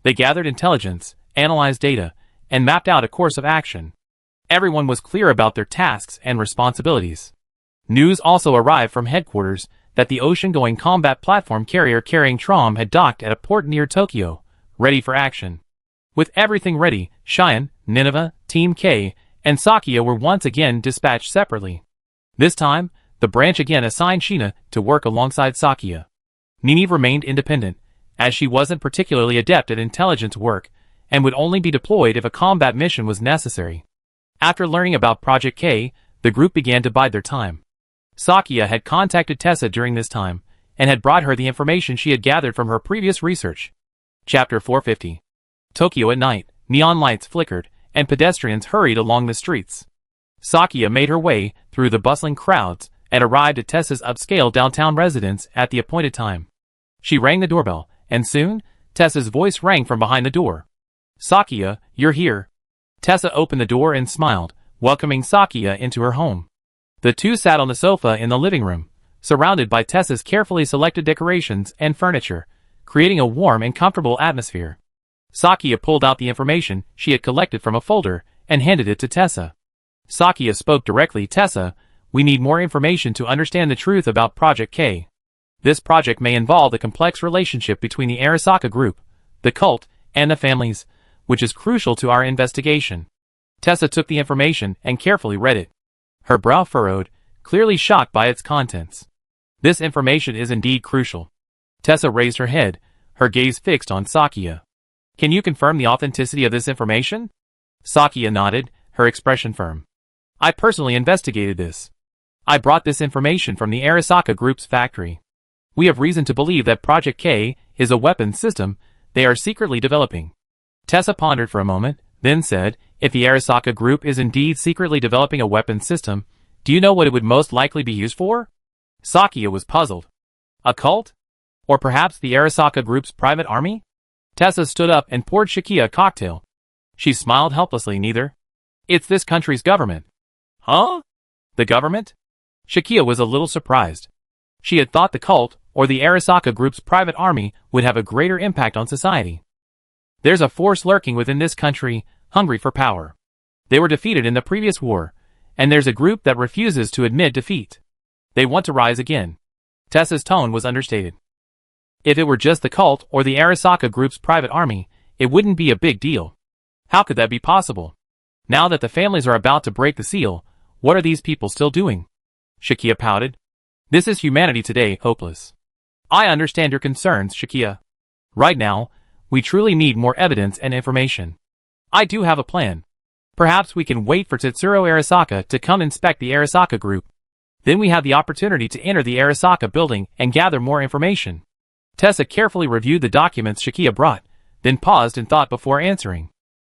They gathered intelligence, analyzed data, and mapped out a course of action. Everyone was clear about their tasks and responsibilities. News also arrived from headquarters that the ocean-going combat platform carrier carrying Trom had docked at a port near Tokyo, ready for action. With everything ready, Cheyenne, Nineveh, Team K, and Sakia were once again dispatched separately. This time, the branch again assigned Sheena to work alongside Sakia. Nini remained independent, as she wasn't particularly adept at intelligence work, and would only be deployed if a combat mission was necessary. After learning about Project K, the group began to bide their time. Sakia had contacted Tessa during this time, and had brought her the information she had gathered from her previous research. Chapter 450. Tokyo at night, neon lights flickered, and pedestrians hurried along the streets. Sakia made her way through the bustling crowds and arrived at Tessa's upscale downtown residence at the appointed time. She rang the doorbell, and soon, Tessa's voice rang from behind the door. "Sakia, you're here." Tessa opened the door and smiled, welcoming Sakia into her home. The two sat on the sofa in the living room, surrounded by Tessa's carefully selected decorations and furniture, creating a warm and comfortable atmosphere. Sakia pulled out the information she had collected from a folder and handed it to Tessa. Sakia spoke directly. "Tessa, we need more information to understand the truth about Project K. This project may involve the complex relationship between the Arasaka Group, the cult, and the families, which is crucial to our investigation." Tessa took the information and carefully read it. Her brow furrowed, clearly shocked by its contents. This information is indeed crucial. Tessa raised her head, her gaze fixed on Sakia. "Can you confirm the authenticity of this information?" Sakia nodded, her expression firm. "I personally investigated this. I brought this information from the Arasaka Group's factory. We have reason to believe that Project K is a weapons system they are secretly developing." Tessa pondered for a moment, then said, "If the Arasaka Group is indeed secretly developing a weapons system, do you know what it would most likely be used for?" Sakia was puzzled. "A cult? Or perhaps the Arasaka Group's private army?" Tessa stood up and poured Shakia a cocktail. She smiled helplessly. "Neither. It's this country's government." "Huh? The government?" Shakia was a little surprised. She had thought the cult, or the Arasaka Group's private army, would have a greater impact on society. "There's a force lurking within this country, hungry for power. They were defeated in the previous war, and there's a group that refuses to admit defeat. They want to rise again." Tessa's tone was understated. "If it were just the cult or the Arasaka Group's private army, it wouldn't be a big deal. How could that be possible? Now that the families are about to break the seal, what are these people still doing?" Shakia pouted. "This is humanity today, hopeless." "I understand your concerns, Shakia. Right now, we truly need more evidence and information. I do have a plan. Perhaps we can wait for Tetsuro Arasaka to come inspect the Arasaka Group. Then we have the opportunity to enter the Arasaka building and gather more information." Tessa carefully reviewed the documents Shakia brought, then paused in thought before answering.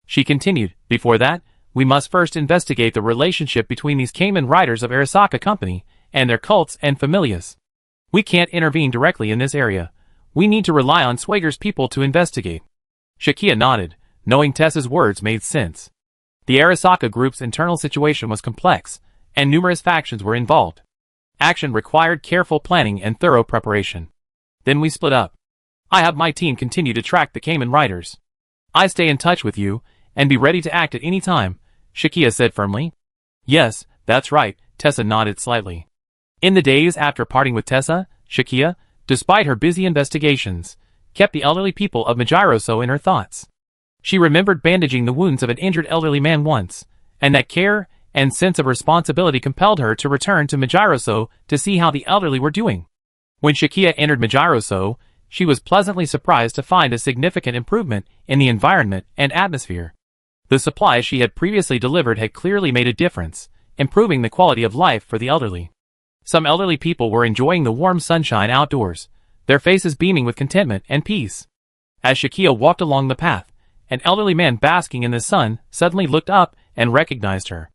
She continued, "Before that, we must first investigate the relationship between these Kamen Riders of Arasaka Company and their cults and familias. We can't intervene directly in this area. We need to rely on Swager's people to investigate." Shakia nodded, knowing Tessa's words made sense. The Arasaka Group's internal situation was complex, and numerous factions were involved. Action required careful planning and thorough preparation. "Then we split up. I have my team continue to track the Kamen Riders. I stay in touch with you, and be ready to act at any time," Shakia said firmly. "Yes, that's right," Tessa nodded slightly. In the days after parting with Tessa, Shakia, despite her busy investigations, kept the elderly people of Majiroso in her thoughts. She remembered bandaging the wounds of an injured elderly man once, and that care and sense of responsibility compelled her to return to Majiroso to see how the elderly were doing. When Shakia entered Majiroso, she was pleasantly surprised to find a significant improvement in the environment and atmosphere. The supplies she had previously delivered had clearly made a difference, improving the quality of life for the elderly. Some elderly people were enjoying the warm sunshine outdoors, their faces beaming with contentment and peace. As Shakia walked along the path, an elderly man basking in the sun suddenly looked up and recognized her.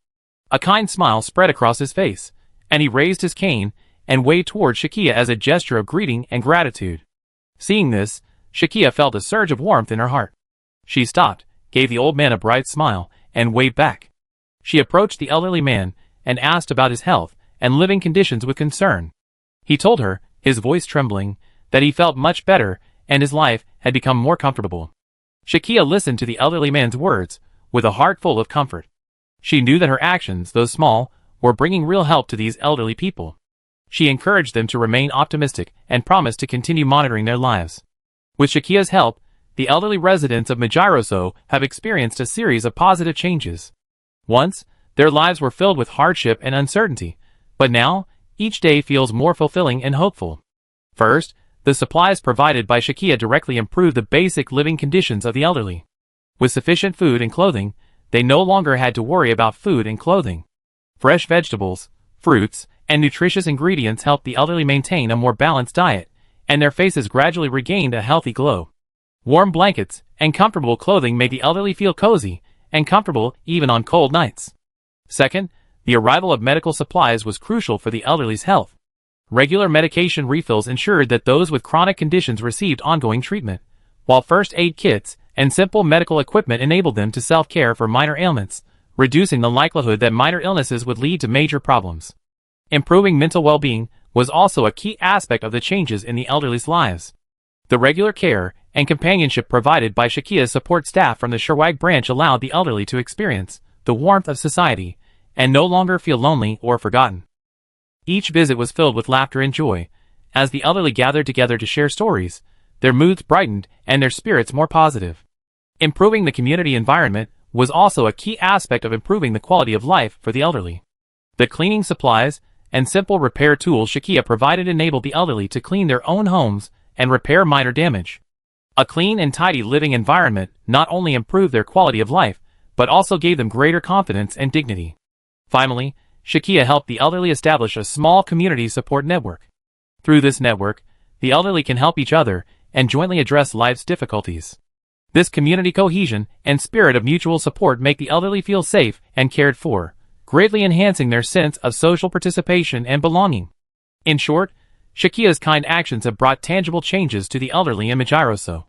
A kind smile spread across his face, and he raised his cane and waved toward Shakia as a gesture of greeting and gratitude. Seeing this, Shakia felt a surge of warmth in her heart. She stopped, gave the old man a bright smile, and waved back. She approached the elderly man and asked about his health and living conditions with concern. He told her, his voice trembling, that he felt much better and his life had become more comfortable. Shakia listened to the elderly man's words with a heart full of comfort. She knew that her actions, though small, were bringing real help to these elderly people. She encouraged them to remain optimistic and promised to continue monitoring their lives. With Shakia's help, the elderly residents of Majiroso have experienced a series of positive changes. Once, their lives were filled with hardship and uncertainty, but now, each day feels more fulfilling and hopeful. First, the supplies provided by Shakia directly improved the basic living conditions of the elderly. With sufficient food and clothing, they no longer had to worry about food and clothing. Fresh vegetables, fruits, and nutritious ingredients helped the elderly maintain a more balanced diet, and their faces gradually regained a healthy glow. Warm blankets and comfortable clothing made the elderly feel cozy and comfortable even on cold nights. Second, the arrival of medical supplies was crucial for the elderly's health. Regular medication refills ensured that those with chronic conditions received ongoing treatment, while first aid kits and simple medical equipment enabled them to self-care for minor ailments, reducing the likelihood that minor illnesses would lead to major problems. Improving mental well-being was also a key aspect of the changes in the elderly's lives. The regular care and companionship provided by Shakia's support staff from the Sherwag branch allowed the elderly to experience the warmth of society and no longer feel lonely or forgotten. Each visit was filled with laughter and joy. As the elderly gathered together to share stories, their moods brightened and their spirits more positive. Improving the community environment was also a key aspect of improving the quality of life for the elderly. The cleaning supplies and simple repair tools Shakia provided enabled the elderly to clean their own homes and repair minor damage. A clean and tidy living environment not only improved their quality of life, but also gave them greater confidence and dignity. Finally, Shakia helped the elderly establish a small community support network. Through this network, the elderly can help each other and jointly address life's difficulties. This community cohesion and spirit of mutual support make the elderly feel safe and cared for, greatly enhancing their sense of social participation and belonging. In short, Shakia's kind actions have brought tangible changes to the elderly in Majiroso.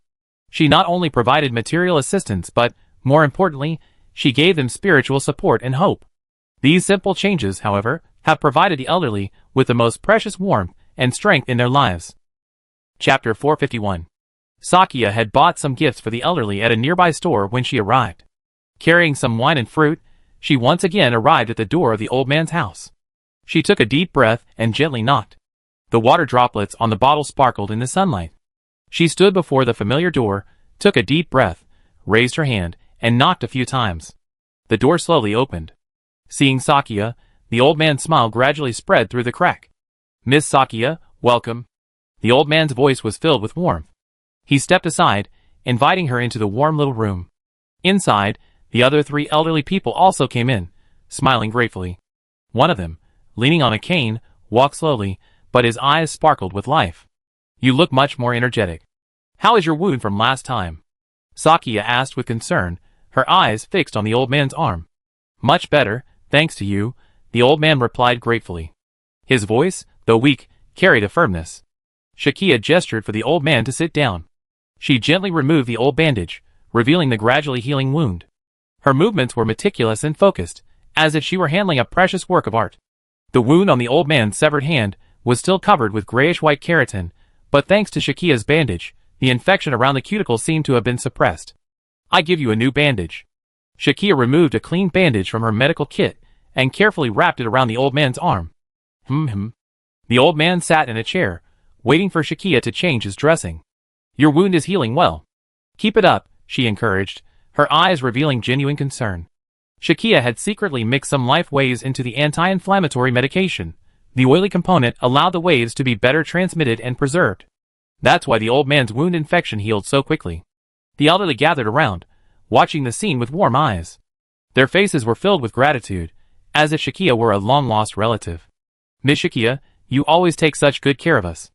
She not only provided material assistance but, more importantly, she gave them spiritual support and hope. These simple changes, however, have provided the elderly with the most precious warmth and strength in their lives. Chapter 451. Sakia had bought some gifts for the elderly at a nearby store when she arrived. Carrying some wine and fruit, she once again arrived at the door of the old man's house. She took a deep breath and gently knocked. The water droplets on the bottle sparkled in the sunlight. She stood before the familiar door, took a deep breath, raised her hand, and knocked a few times. The door slowly opened. Seeing Sakia, the old man's smile gradually spread through the crack. "Miss Sakia, welcome." The old man's voice was filled with warmth. He stepped aside, inviting her into the warm little room. Inside, the other three elderly people also came in, smiling gratefully. One of them, leaning on a cane, walked slowly, but his eyes sparkled with life. "You look much more energetic. How is your wound from last time?" Sakia asked with concern, her eyes fixed on the old man's arm. "Much better, thanks to you," the old man replied gratefully. His voice, though weak, carried a firmness. Shakia gestured for the old man to sit down. She gently removed the old bandage, revealing the gradually healing wound. Her movements were meticulous and focused, as if she were handling a precious work of art. The wound on the old man's severed hand was still covered with grayish-white keratin, but thanks to Shakia's bandage, the infection around the cuticle seemed to have been suppressed. "I give you a new bandage." Shakia removed a clean bandage from her medical kit and carefully wrapped it around the old man's arm. The old man sat in a chair, waiting for Shakia to change his dressing. "Your wound is healing well. Keep it up," she encouraged, her eyes revealing genuine concern. Shakia had secretly mixed some life waves into the anti-inflammatory medication. The oily component allowed the waves to be better transmitted and preserved. That's why the old man's wound infection healed so quickly. The elderly gathered around, watching the scene with warm eyes. Their faces were filled with gratitude, as if Shakia were a long-lost relative. "Miss Shakia, you always take such good care of us."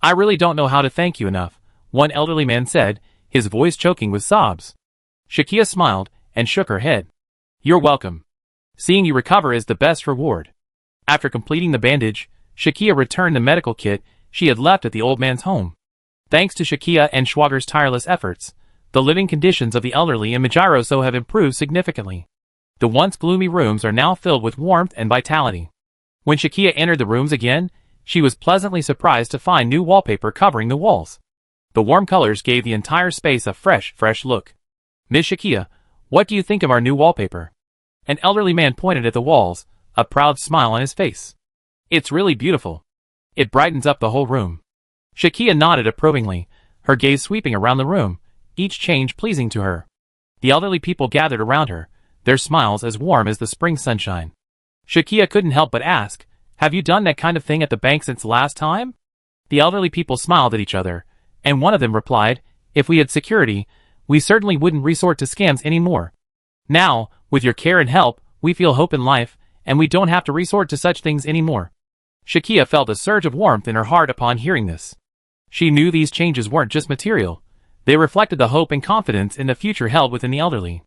"I really don't know how to thank you enough," one elderly man said, his voice choking with sobs. Shakia smiled and shook her head. You're welcome. Seeing you recover is the best reward. After completing the bandage, Shakia returned the medical kit she had left at the old man's home. Thanks to Shakia and Schwager's tireless efforts, the living conditions of the elderly in Majiroso have improved significantly. The once gloomy rooms are now filled with warmth and vitality. When Shakia entered the rooms again, she was pleasantly surprised to find new wallpaper covering the walls. The warm colors gave the entire space a fresh look. Miss Shakia, what do you think of our new wallpaper? An elderly man pointed at the walls, a proud smile on his face. It's really beautiful. It brightens up the whole room. Shakia nodded approvingly, her gaze sweeping around the room, each change pleasing to her. The elderly people gathered around her, their smiles as warm as the spring sunshine. Shakia couldn't help but ask, have you done that kind of thing at the bank since last time? The elderly people smiled at each other, and one of them replied, if we had security, we certainly wouldn't resort to scams anymore. Now, with your care and help, we feel hope in life, and we don't have to resort to such things anymore. Shakia felt a surge of warmth in her heart upon hearing this. She knew these changes weren't just material. They reflected the hope and confidence in the future held within the elderly.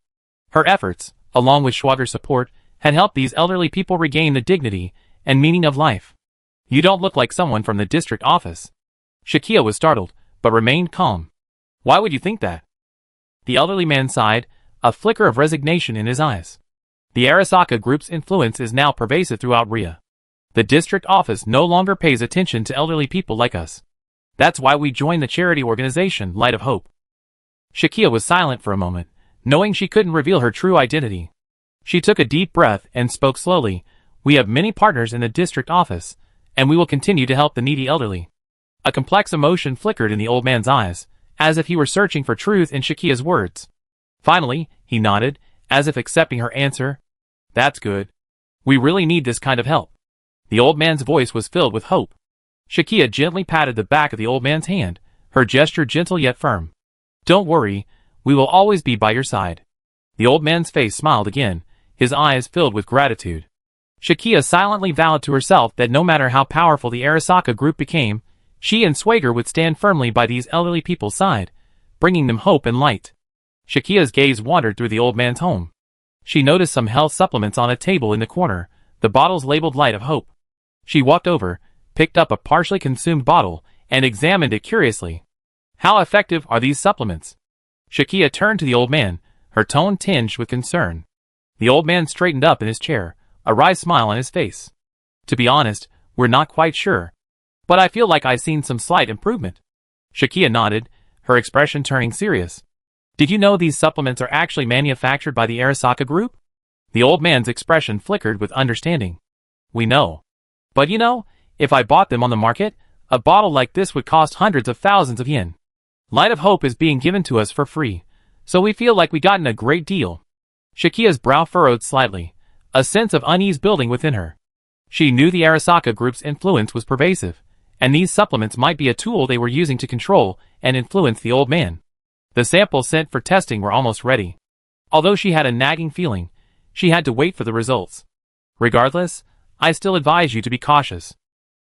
Her efforts, along with Schwager's support, had helped these elderly people regain the dignity and meaning of life. You don't look like someone from the district office. Shakia was startled, but remained calm. Why would you think that? The elderly man sighed, a flicker of resignation in his eyes. The Arasaka Group's influence is now pervasive throughout Ria. The district office no longer pays attention to elderly people like us. That's why we joined the charity organization Light of Hope. Shakia was silent for a moment, knowing she couldn't reveal her true identity. She took a deep breath and spoke slowly. We have many partners in the district office, and we will continue to help the needy elderly. A complex emotion flickered in the old man's eyes, as if he were searching for truth in Shakia's words. Finally, he nodded, as if accepting her answer. That's good. We really need this kind of help. The old man's voice was filled with hope. Shakia gently patted the back of the old man's hand, her gesture gentle yet firm. Don't worry, we will always be by your side. The old man's face smiled again, his eyes filled with gratitude. Shakia silently vowed to herself that no matter how powerful the Arasaka Group became, she and Schwager would stand firmly by these elderly people's side, bringing them hope and light. Shakia's gaze wandered through the old man's home. She noticed some health supplements on a table in the corner, the bottles labeled Light of Hope. She walked over, picked up a partially consumed bottle, and examined it curiously. How effective are these supplements? Shakia turned to the old man, her tone tinged with concern. The old man straightened up in his chair, a wry smile on his face. To be honest, we're not quite sure. But I feel like I've seen some slight improvement. Shakia nodded, her expression turning serious. Did you know these supplements are actually manufactured by the Arasaka Group? The old man's expression flickered with understanding. We know. But you know, if I bought them on the market, a bottle like this would cost hundreds of thousands of yen. Light of Hope is being given to us for free, so we feel like we gotten a great deal. Shakia's brow furrowed slightly, a sense of unease building within her. She knew the Arasaka Group's influence was pervasive, and these supplements might be a tool they were using to control and influence the old man. The samples sent for testing were almost ready. Although she had a nagging feeling, she had to wait for the results. Regardless, I still advise you to be cautious.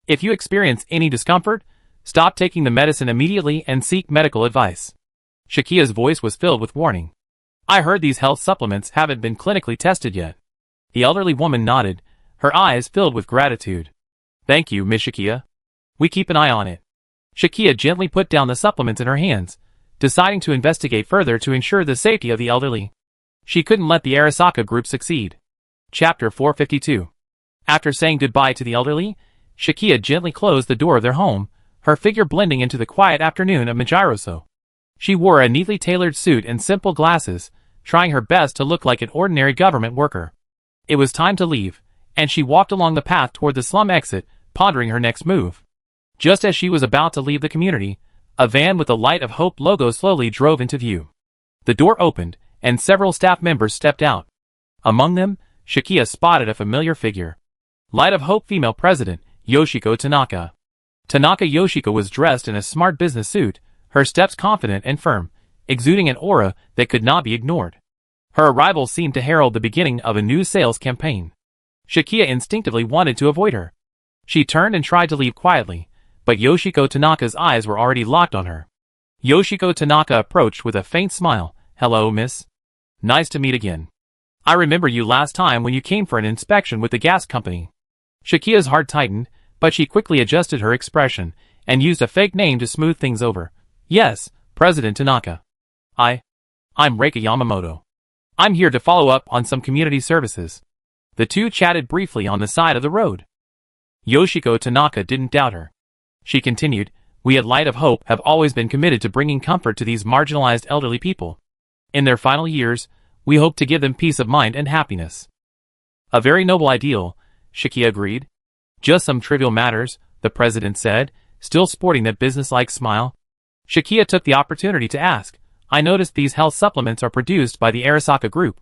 If you experience any discomfort, stop taking the medicine immediately and seek medical advice. Shakia's voice was filled with warning. I heard these health supplements haven't been clinically tested yet. The elderly woman nodded, her eyes filled with gratitude. Thank you, Miss Shakia. We keep an eye on it. Shakia gently put down the supplements in her hands, deciding to investigate further to ensure the safety of the elderly. She couldn't let the Arasaka Group succeed. Chapter 452. After saying goodbye to the elderly, Shakia gently closed the door of their home, her figure blending into the quiet afternoon of Majiroso. She wore a neatly tailored suit and simple glasses, trying her best to look like an ordinary government worker. It was time to leave, and she walked along the path toward the slum exit, pondering her next move. Just as she was about to leave the community, a van with the Light of Hope logo slowly drove into view. The door opened, and several staff members stepped out. Among them, Shakia spotted a familiar figure. Light of Hope female president, Yoshiko Tanaka. Tanaka Yoshiko was dressed in a smart business suit, her steps confident and firm, exuding an aura that could not be ignored. Her arrival seemed to herald the beginning of a new sales campaign. Shakia instinctively wanted to avoid her. She turned and tried to leave quietly, but Yoshiko Tanaka's eyes were already locked on her. Yoshiko Tanaka approached with a faint smile. Hello, miss. Nice to meet again. I remember you last time when you came for an inspection with the gas company. Shakia's heart tightened, but she quickly adjusted her expression and used a fake name to smooth things over. Yes, President Tanaka. I'm Reika Yamamoto. I'm here to follow up on some community services. The two chatted briefly on the side of the road. Yoshiko Tanaka didn't doubt her. She continued, we at Light of Hope have always been committed to bringing comfort to these marginalized elderly people. In their final years, we hope to give them peace of mind and happiness. A very noble ideal, Shakia agreed. Just some trivial matters, the president said, still sporting that business-like smile. Shakia took the opportunity to ask, I noticed these health supplements are produced by the Arasaka Group.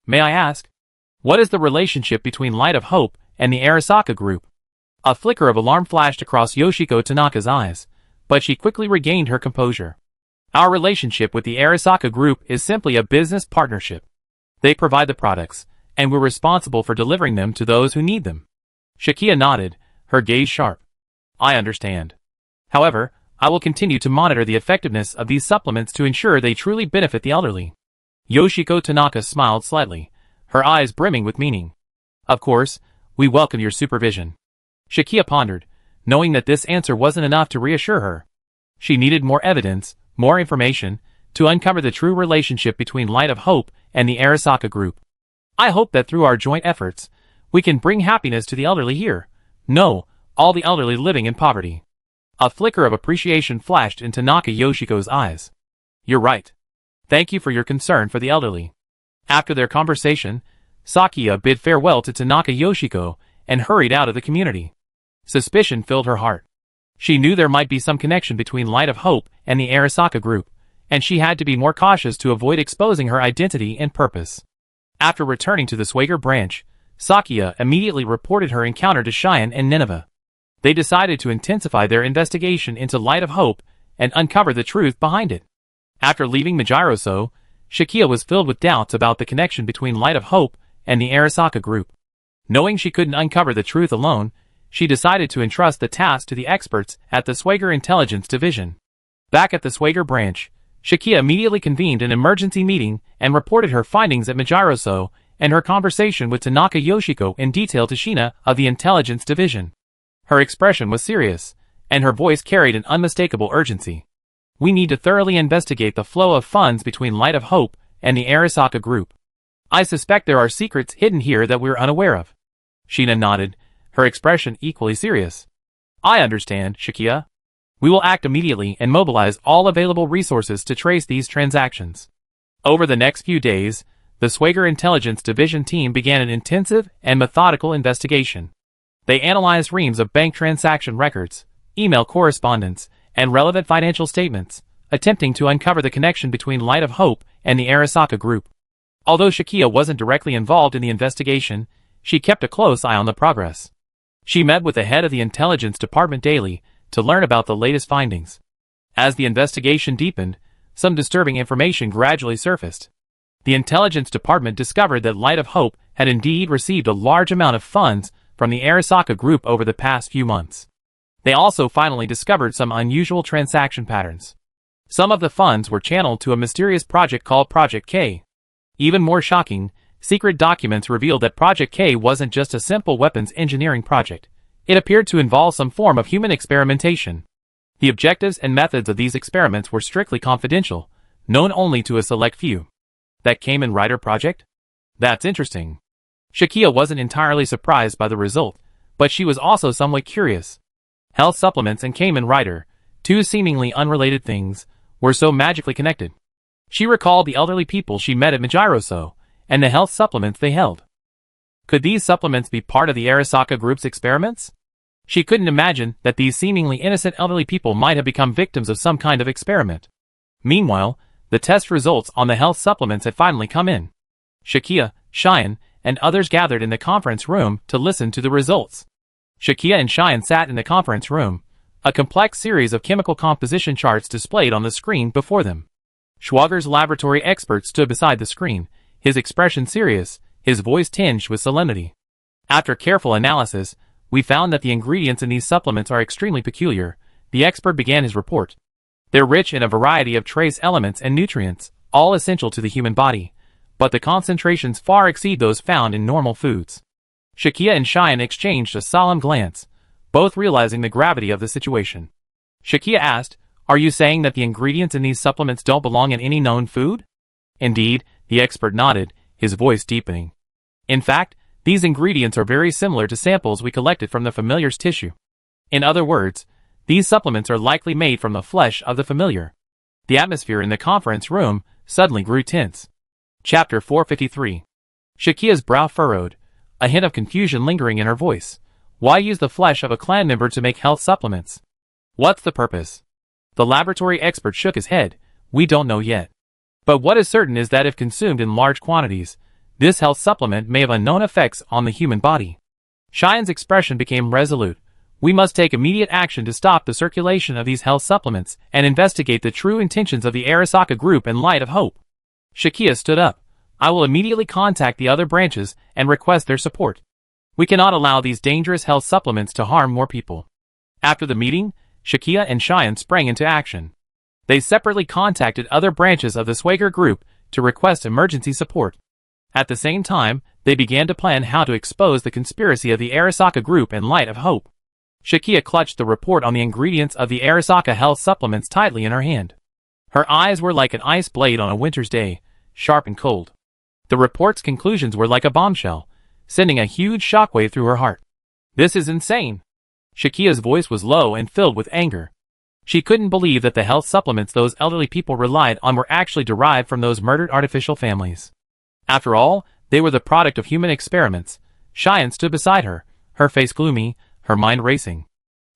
May I ask, what is the relationship between Light of Hope and the Arasaka Group? A flicker of alarm flashed across Yoshiko Tanaka's eyes, but she quickly regained her composure. Our relationship with the Arasaka Group is simply a business partnership. They provide the products, and we're responsible for delivering them to those who need them. Shakia nodded, her gaze sharp. I understand. However, I will continue to monitor the effectiveness of these supplements to ensure they truly benefit the elderly. Yoshiko Tanaka smiled slightly, her eyes brimming with meaning. Of course, we welcome your supervision. Shakia pondered, knowing that this answer wasn't enough to reassure her. She needed more evidence, more information, to uncover the true relationship between Light of Hope and the Arasaka Group. I hope that through our joint efforts, we can bring happiness to the elderly here. No, all the elderly living in poverty. A flicker of appreciation flashed in Tanaka Yoshiko's eyes. You're right. Thank you for your concern for the elderly. After their conversation, Sakia bid farewell to Tanaka Yoshiko and hurried out of the community. Suspicion filled her heart. She knew there might be some connection between Light of Hope and the Arasaka Group, and she had to be more cautious to avoid exposing her identity and purpose. After returning to the Swager branch, Sakia immediately reported her encounter to Cheyenne and Nineveh. They decided to intensify their investigation into Light of Hope and uncover the truth behind it. After leaving Majiroso, Shakia was filled with doubts about the connection between Light of Hope and the Arasaka Group. Knowing she couldn't uncover the truth alone, she decided to entrust the task to the experts at the Swager Intelligence Division. Back at the Swager branch, Shakia immediately convened an emergency meeting and reported her findings at Majiroso and her conversation with Tanaka Yoshiko in detail to Shina of the Intelligence Division. Her expression was serious, and her voice carried an unmistakable urgency. We need to thoroughly investigate the flow of funds between Light of Hope and the Arasaka Group. I suspect there are secrets hidden here that we're unaware of. Shina nodded, her expression equally serious. I understand, Shakia. We will act immediately and mobilize all available resources to trace these transactions. Over the next few days, the Swager Intelligence Division team began an intensive and methodical investigation. They analyzed reams of bank transaction records, email correspondence, and relevant financial statements, attempting to uncover the connection between Light of Hope and the Arasaka Group. Although Shakia wasn't directly involved in the investigation, she kept a close eye on the progress. She met with the head of the Intelligence Department daily to learn about the latest findings. As the investigation deepened, some disturbing information gradually surfaced. The Intelligence Department discovered that Light of Hope had indeed received a large amount of funds from the Arasaka Group over the past few months. They also finally discovered some unusual transaction patterns. Some of the funds were channeled to a mysterious project called Project K. Even more shocking, secret documents revealed that Project K wasn't just a simple weapons engineering project. It appeared to involve some form of human experimentation. The objectives and methods of these experiments were strictly confidential, known only to a select few. That Kamen Rider project? That's interesting. Shakia wasn't entirely surprised by the result, but she was also somewhat curious. Health supplements and Kamen Rider, two seemingly unrelated things, were so magically connected. She recalled the elderly people she met at Majiroso, and the health supplements they held. Could these supplements be part of the Arasaka Group's experiments? She couldn't imagine that these seemingly innocent elderly people might have become victims of some kind of experiment. Meanwhile, the test results on the health supplements had finally come in. Shakia, Cheyenne, and others gathered in the conference room to listen to the results. Shakia and Cheyenne sat in the conference room, a complex series of chemical composition charts displayed on the screen before them. Schwager's laboratory expert stood beside the screen, his expression serious, his voice tinged with solemnity. After careful analysis, we found that the ingredients in these supplements are extremely peculiar. The expert began his report. They're rich in a variety of trace elements and nutrients, all essential to the human body, but the concentrations far exceed those found in normal foods. Shakia and Cheyenne exchanged a solemn glance, both realizing the gravity of the situation. Shakia asked, "Are you saying that the ingredients in these supplements don't belong in any known food?" "Indeed," the expert nodded, his voice deepening. "In fact, these ingredients are very similar to samples we collected from the familiar's tissue. In other words, these supplements are likely made from the flesh of the familiar." The atmosphere in the conference room suddenly grew tense. Chapter 453. Shakia's brow furrowed, a hint of confusion lingering in her voice. Why use the flesh of a clan member to make health supplements? What's the purpose? The laboratory expert shook his head. "We don't know yet. But what is certain is that if consumed in large quantities, this health supplement may have unknown effects on the human body." Cheyenne's expression became resolute. "We must take immediate action to stop the circulation of these health supplements and investigate the true intentions of the Arasaka group in light of hope." Shakia stood up. "I will immediately contact the other branches and request their support. We cannot allow these dangerous health supplements to harm more people." After the meeting, Shakia and Cheyenne sprang into action. They separately contacted other branches of the Swager group to request emergency support. At the same time, they began to plan how to expose the conspiracy of the Arasaka group in light of hope. Shakia clutched the report on the ingredients of the Arasaka health supplements tightly in her hand. Her eyes were like an ice blade on a winter's day, sharp and cold. The report's conclusions were like a bombshell, sending a huge shockwave through her heart. "This is insane." Shakia's voice was low and filled with anger. She couldn't believe that the health supplements those elderly people relied on were actually derived from those murdered artificial families. After all, they were the product of human experiments. Cheyenne stood beside her, her face gloomy, her mind racing.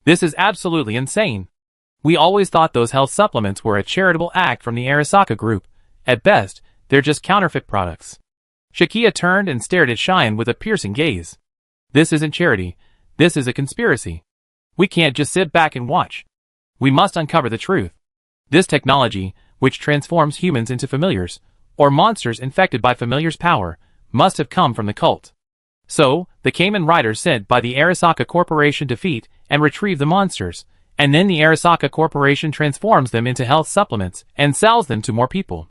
"This is absolutely insane. We always thought those health supplements were a charitable act from the Arasaka group. At best, they're just counterfeit products." Shakia turned and stared at Cheyenne with a piercing gaze. "This isn't charity. This is a conspiracy. We can't just sit back and watch. We must uncover the truth. This technology, which transforms humans into familiars, or monsters infected by familiars' power, must have come from the cult. So, the Kamen Riders sent by the Arasaka Corporation defeat and retrieve the monsters, and then the Arasaka Corporation transforms them into health supplements and sells them to more people.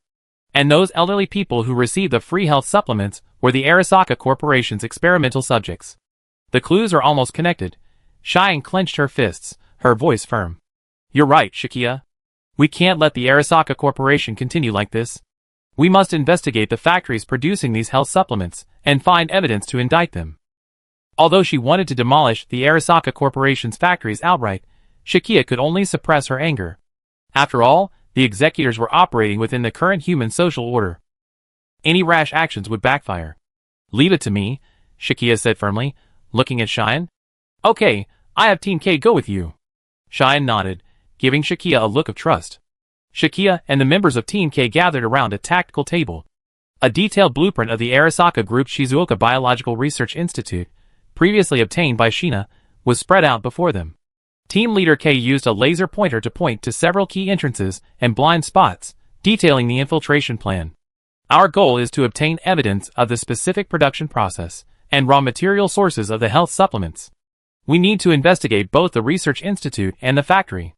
And those elderly people who receive the free health supplements were the Arasaka Corporation's experimental subjects. The clues are almost connected." Cheyenne clenched her fists, her voice firm. "You're right, Shakia. We can't let the Arasaka Corporation continue like this. We must investigate the factories producing these health supplements and find evidence to indict them." Although she wanted to demolish the Arasaka Corporation's factories outright, Shakia could only suppress her anger. After all, the executors were operating within the current human social order. Any rash actions would backfire. "Leave it to me," Shakia said firmly, looking at Cheyenne. "Okay, I have Team K go with you." Cheyenne nodded, giving Shakia a look of trust. Shakia and the members of Team K gathered around a tactical table. A detailed blueprint of the Arasaka Group's Shizuoka Biological Research Institute, previously obtained by Shina, was spread out before them. Team Leader K used a laser pointer to point to several key entrances and blind spots, detailing the infiltration plan. "Our goal is to obtain evidence of the specific production process and raw material sources of the health supplements. We need to investigate both the research institute and the factory."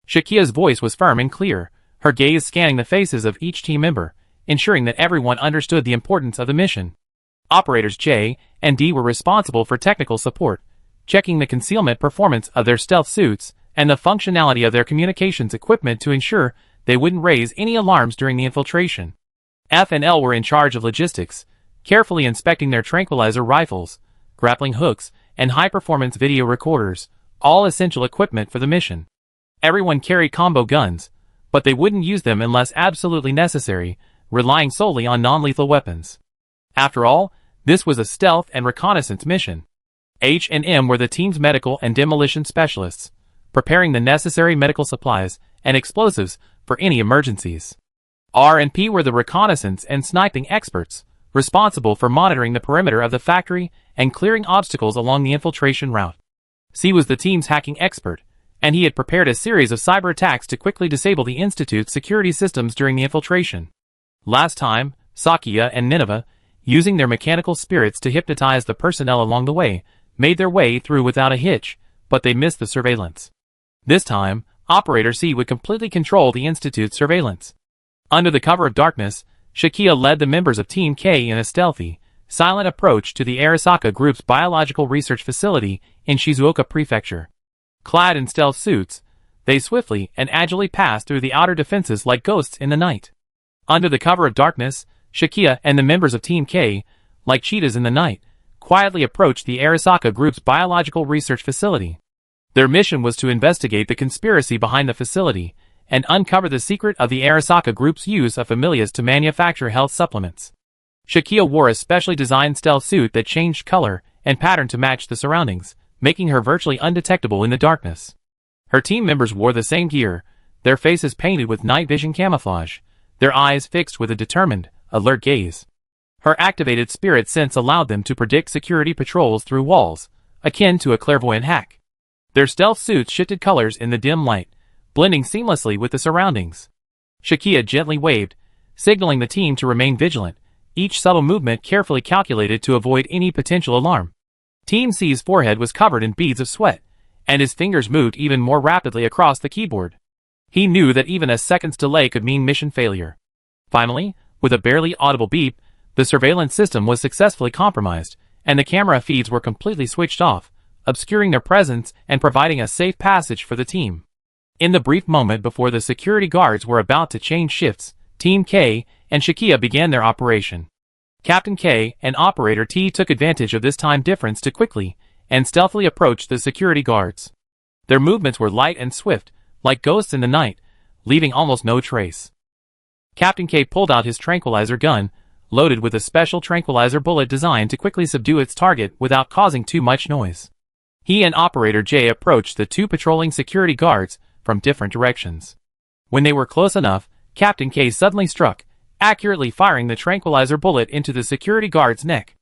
Shakia's voice was firm and clear, her gaze scanning the faces of each team member, ensuring that everyone understood the importance of the mission. Operators J and D were responsible for technical support, checking the concealment performance of their stealth suits and the functionality of their communications equipment to ensure they wouldn't raise any alarms during the infiltration. F and L were in charge of logistics, carefully inspecting their tranquilizer rifles, grappling hooks, and high-performance video recorders, all essential equipment for the mission. Everyone carried combo guns, but they wouldn't use them unless absolutely necessary, relying solely on non-lethal weapons. After all, this was a stealth and reconnaissance mission. H and M were the team's medical and demolition specialists, preparing the necessary medical supplies and explosives for any emergencies. R and P were the reconnaissance and sniping experts, responsible for monitoring the perimeter of the factory and clearing obstacles along the infiltration route. C was the team's hacking expert, and he had prepared a series of cyber attacks to quickly disable the Institute's security systems during the infiltration. Last time, Sakia and Nineveh, using their mechanical spirits to hypnotize the personnel along the way, made their way through without a hitch, but they missed the surveillance. This time, Operator C would completely control the Institute's surveillance. Under the cover of darkness, Shakia led the members of Team K in a stealthy, silent approach to the Arasaka Group's biological research facility in Shizuoka Prefecture. Clad in stealth suits, they swiftly and agilely passed through the outer defenses like ghosts in the night. Under the cover of darkness, Shakia and the members of Team K, like cheetahs in the night, quietly approached the Arasaka Group's biological research facility. Their mission was to investigate the conspiracy behind the facility and uncover the secret of the Arasaka Group's use of familiars to manufacture health supplements. Shakia wore a specially designed stealth suit that changed color and pattern to match the surroundings, making her virtually undetectable in the darkness. Her team members wore the same gear, their faces painted with night vision camouflage, their eyes fixed with a determined, alert gaze. Her activated spirit sense allowed them to predict security patrols through walls, akin to a clairvoyant hack. Their stealth suits shifted colors in the dim light, blending seamlessly with the surroundings. Shakia gently waved, signaling the team to remain vigilant, each subtle movement carefully calculated to avoid any potential alarm. Team C's forehead was covered in beads of sweat, and his fingers moved even more rapidly across the keyboard. He knew that even a second's delay could mean mission failure. Finally, with a barely audible beep, the surveillance system was successfully compromised, and the camera feeds were completely switched off, obscuring their presence and providing a safe passage for the team. In the brief moment before the security guards were about to change shifts, Team K and Shakia began their operation. Captain K and Operator T took advantage of this time difference to quickly and stealthily approach the security guards. Their movements were light and swift, like ghosts in the night, leaving almost no trace. Captain K pulled out his tranquilizer gun, loaded with a special tranquilizer bullet designed to quickly subdue its target without causing too much noise. He and Operator J approached the two patrolling security guards from different directions. When they were close enough, Captain K suddenly struck, accurately firing the tranquilizer bullet into the security guard's neck.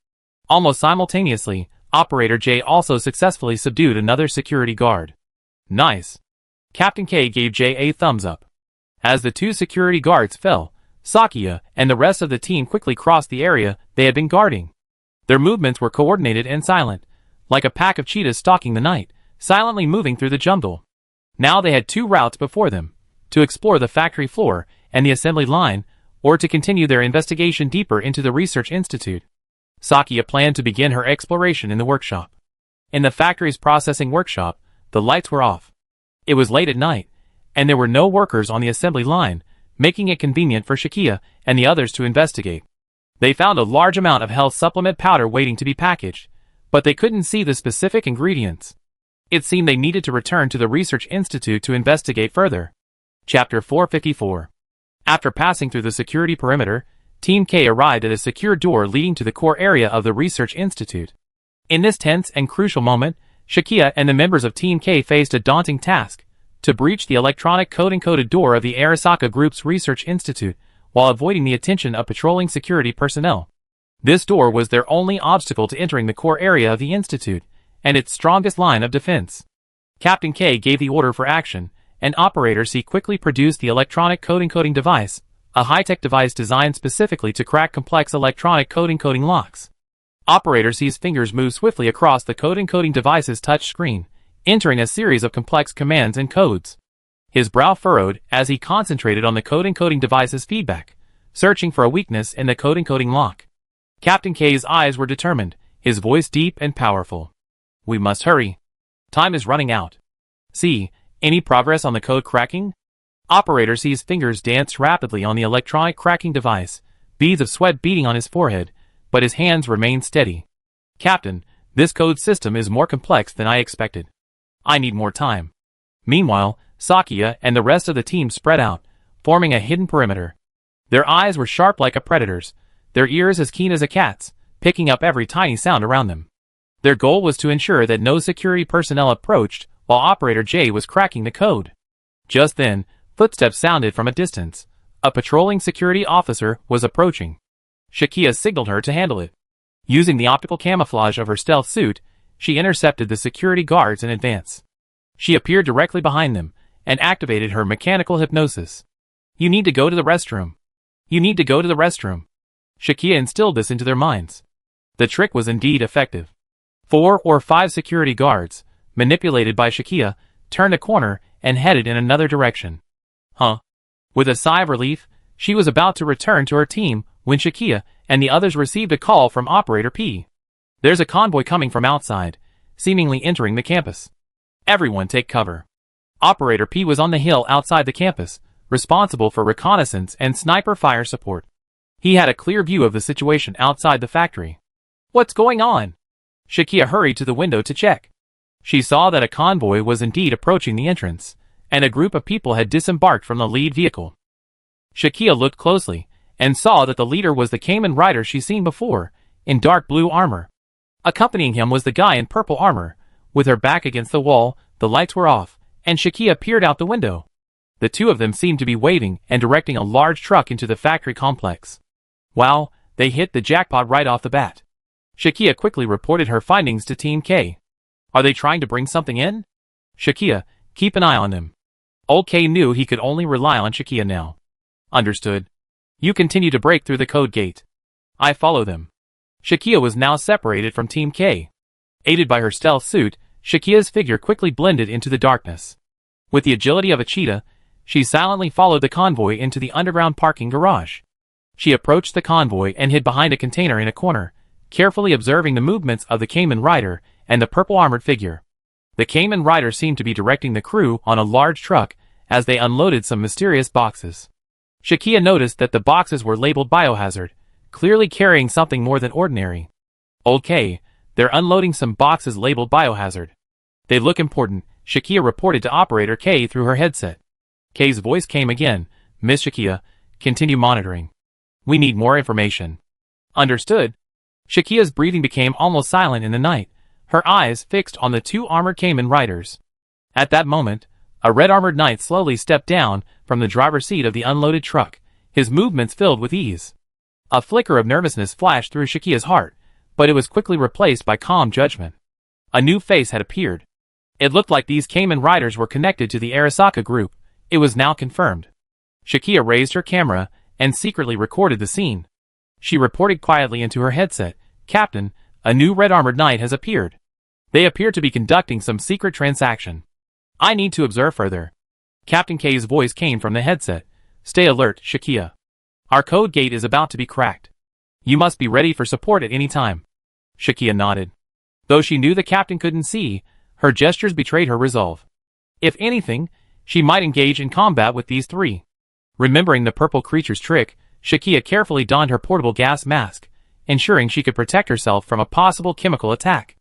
Almost simultaneously, Operator J also successfully subdued another security guard. Nice. Captain K gave J a thumbs up. As the two security guards fell, Sakia and the rest of the team quickly crossed the area they had been guarding. Their movements were coordinated and silent, like a pack of cheetahs stalking the night, silently moving through the jungle. Now they had two routes before them, to explore the factory floor and the assembly line, or to continue their investigation deeper into the research institute. Sakia planned to begin her exploration in the workshop. In the factory's processing workshop, the lights were off. It was late at night, and there were no workers on the assembly line, making it convenient for Shakia and the others to investigate. They found a large amount of health supplement powder waiting to be packaged, but they couldn't see the specific ingredients. It seemed they needed to return to the research institute to investigate further. Chapter 454. After passing through the security perimeter, Team K arrived at a secure door leading to the core area of the research institute. In this tense and crucial moment, Shakia and the members of Team K faced a daunting task: to breach the electronic code-encoded door of the Arasaka Group's research institute, while avoiding the attention of patrolling security personnel. This door was their only obstacle to entering the core area of the institute, and its strongest line of defense. Captain K gave the order for action, and Operator C quickly produced the electronic code-encoding device, a high-tech device designed specifically to crack complex electronic code-encoding locks. Operator C's fingers moved swiftly across the code-encoding device's touch screen, entering a series of complex commands and codes. His brow furrowed as he concentrated on the code-encoding device's feedback, searching for a weakness in the code-encoding lock. Captain K's eyes were determined, his voice deep and powerful. "We must hurry. Time is running out. See, any progress on the code cracking?" Operator C's fingers danced rapidly on the electronic cracking device, beads of sweat beating on his forehead, but his hands remained steady. "Captain, this code system is more complex than I expected. I need more time." Meanwhile, Sakia and the rest of the team spread out, forming a hidden perimeter. Their eyes were sharp like a predator's, their ears as keen as a cat's, picking up every tiny sound around them. Their goal was to ensure that no security personnel approached while Operator J was cracking the code. Just then, footsteps sounded from a distance. A patrolling security officer was approaching. Shakia signaled her to handle it. Using the optical camouflage of her stealth suit, she intercepted the security guards in advance. She appeared directly behind them and activated her mechanical hypnosis. "You need to go to the restroom. You need to go to the restroom." Shakia instilled this into their minds. The trick was indeed effective. 4 or 5 security guards, manipulated by Shakia, turned a corner and headed in another direction. "Huh?" With a sigh of relief, She was about to return to her team when Shakia and the others received a call from Operator P. There's a convoy coming from outside, seemingly entering the campus. Everyone take cover. Operator P was on the hill outside the campus, responsible for reconnaissance and sniper fire support. He had a clear view of the situation outside the factory. What's going on? Shakia hurried to the window to check. She saw that a convoy was indeed approaching the entrance, and a group of people had disembarked from the lead vehicle. Shakia looked closely, and saw that the leader was the Cayman rider she'd seen before, in dark blue armor. Accompanying him was the guy in purple armor. With her back against the wall, the lights were off, and Shakia peered out the window. The two of them seemed to be waving and directing a large truck into the factory complex. Wow, they hit the jackpot right off the bat. Shakia quickly reported her findings to Team K. Are they trying to bring something in? Shakia, keep an eye on them. Old K knew he could only rely on Shakia now. Understood. You continue to break through the code gate. I follow them. Shakia was now separated from Team K. Aided by her stealth suit, Shakia's figure quickly blended into the darkness. With the agility of a cheetah, she silently followed the convoy into the underground parking garage. She approached the convoy and hid behind a container in a corner, carefully observing the movements of the Cayman rider and the purple-armored figure. The Cayman rider seemed to be directing the crew on a large truck as they unloaded some mysterious boxes. Shakia noticed that the boxes were labeled biohazard, clearly carrying something more than ordinary. Old K, they're unloading some boxes labeled biohazard. They look important, Shakia reported to Operator K through her headset. K's voice came again. Miss Shakia, continue monitoring. We need more information. Understood. Shakia's breathing became almost silent in the night, her eyes fixed on the two armored Cayman riders. At that moment, a red-armored knight slowly stepped down from the driver's seat of the unloaded truck, his movements filled with ease. A flicker of nervousness flashed through Shakia's heart, but it was quickly replaced by calm judgment. A new face had appeared. It looked like these Cayman riders were connected to the Arasaka group. It was now confirmed. Shakia raised her camera and secretly recorded the scene. She reported quietly into her headset, Captain, a new red-armored knight has appeared. They appear to be conducting some secret transaction. I need to observe further. Captain K's voice came from the headset. Stay alert, Shakia. Our code gate is about to be cracked. You must be ready for support at any time. Shakia nodded. Though she knew the captain couldn't see, her gestures betrayed her resolve. If anything, she might engage in combat with these three. Remembering the purple creature's trick, Shakia carefully donned her portable gas mask, ensuring she could protect herself from a possible chemical attack.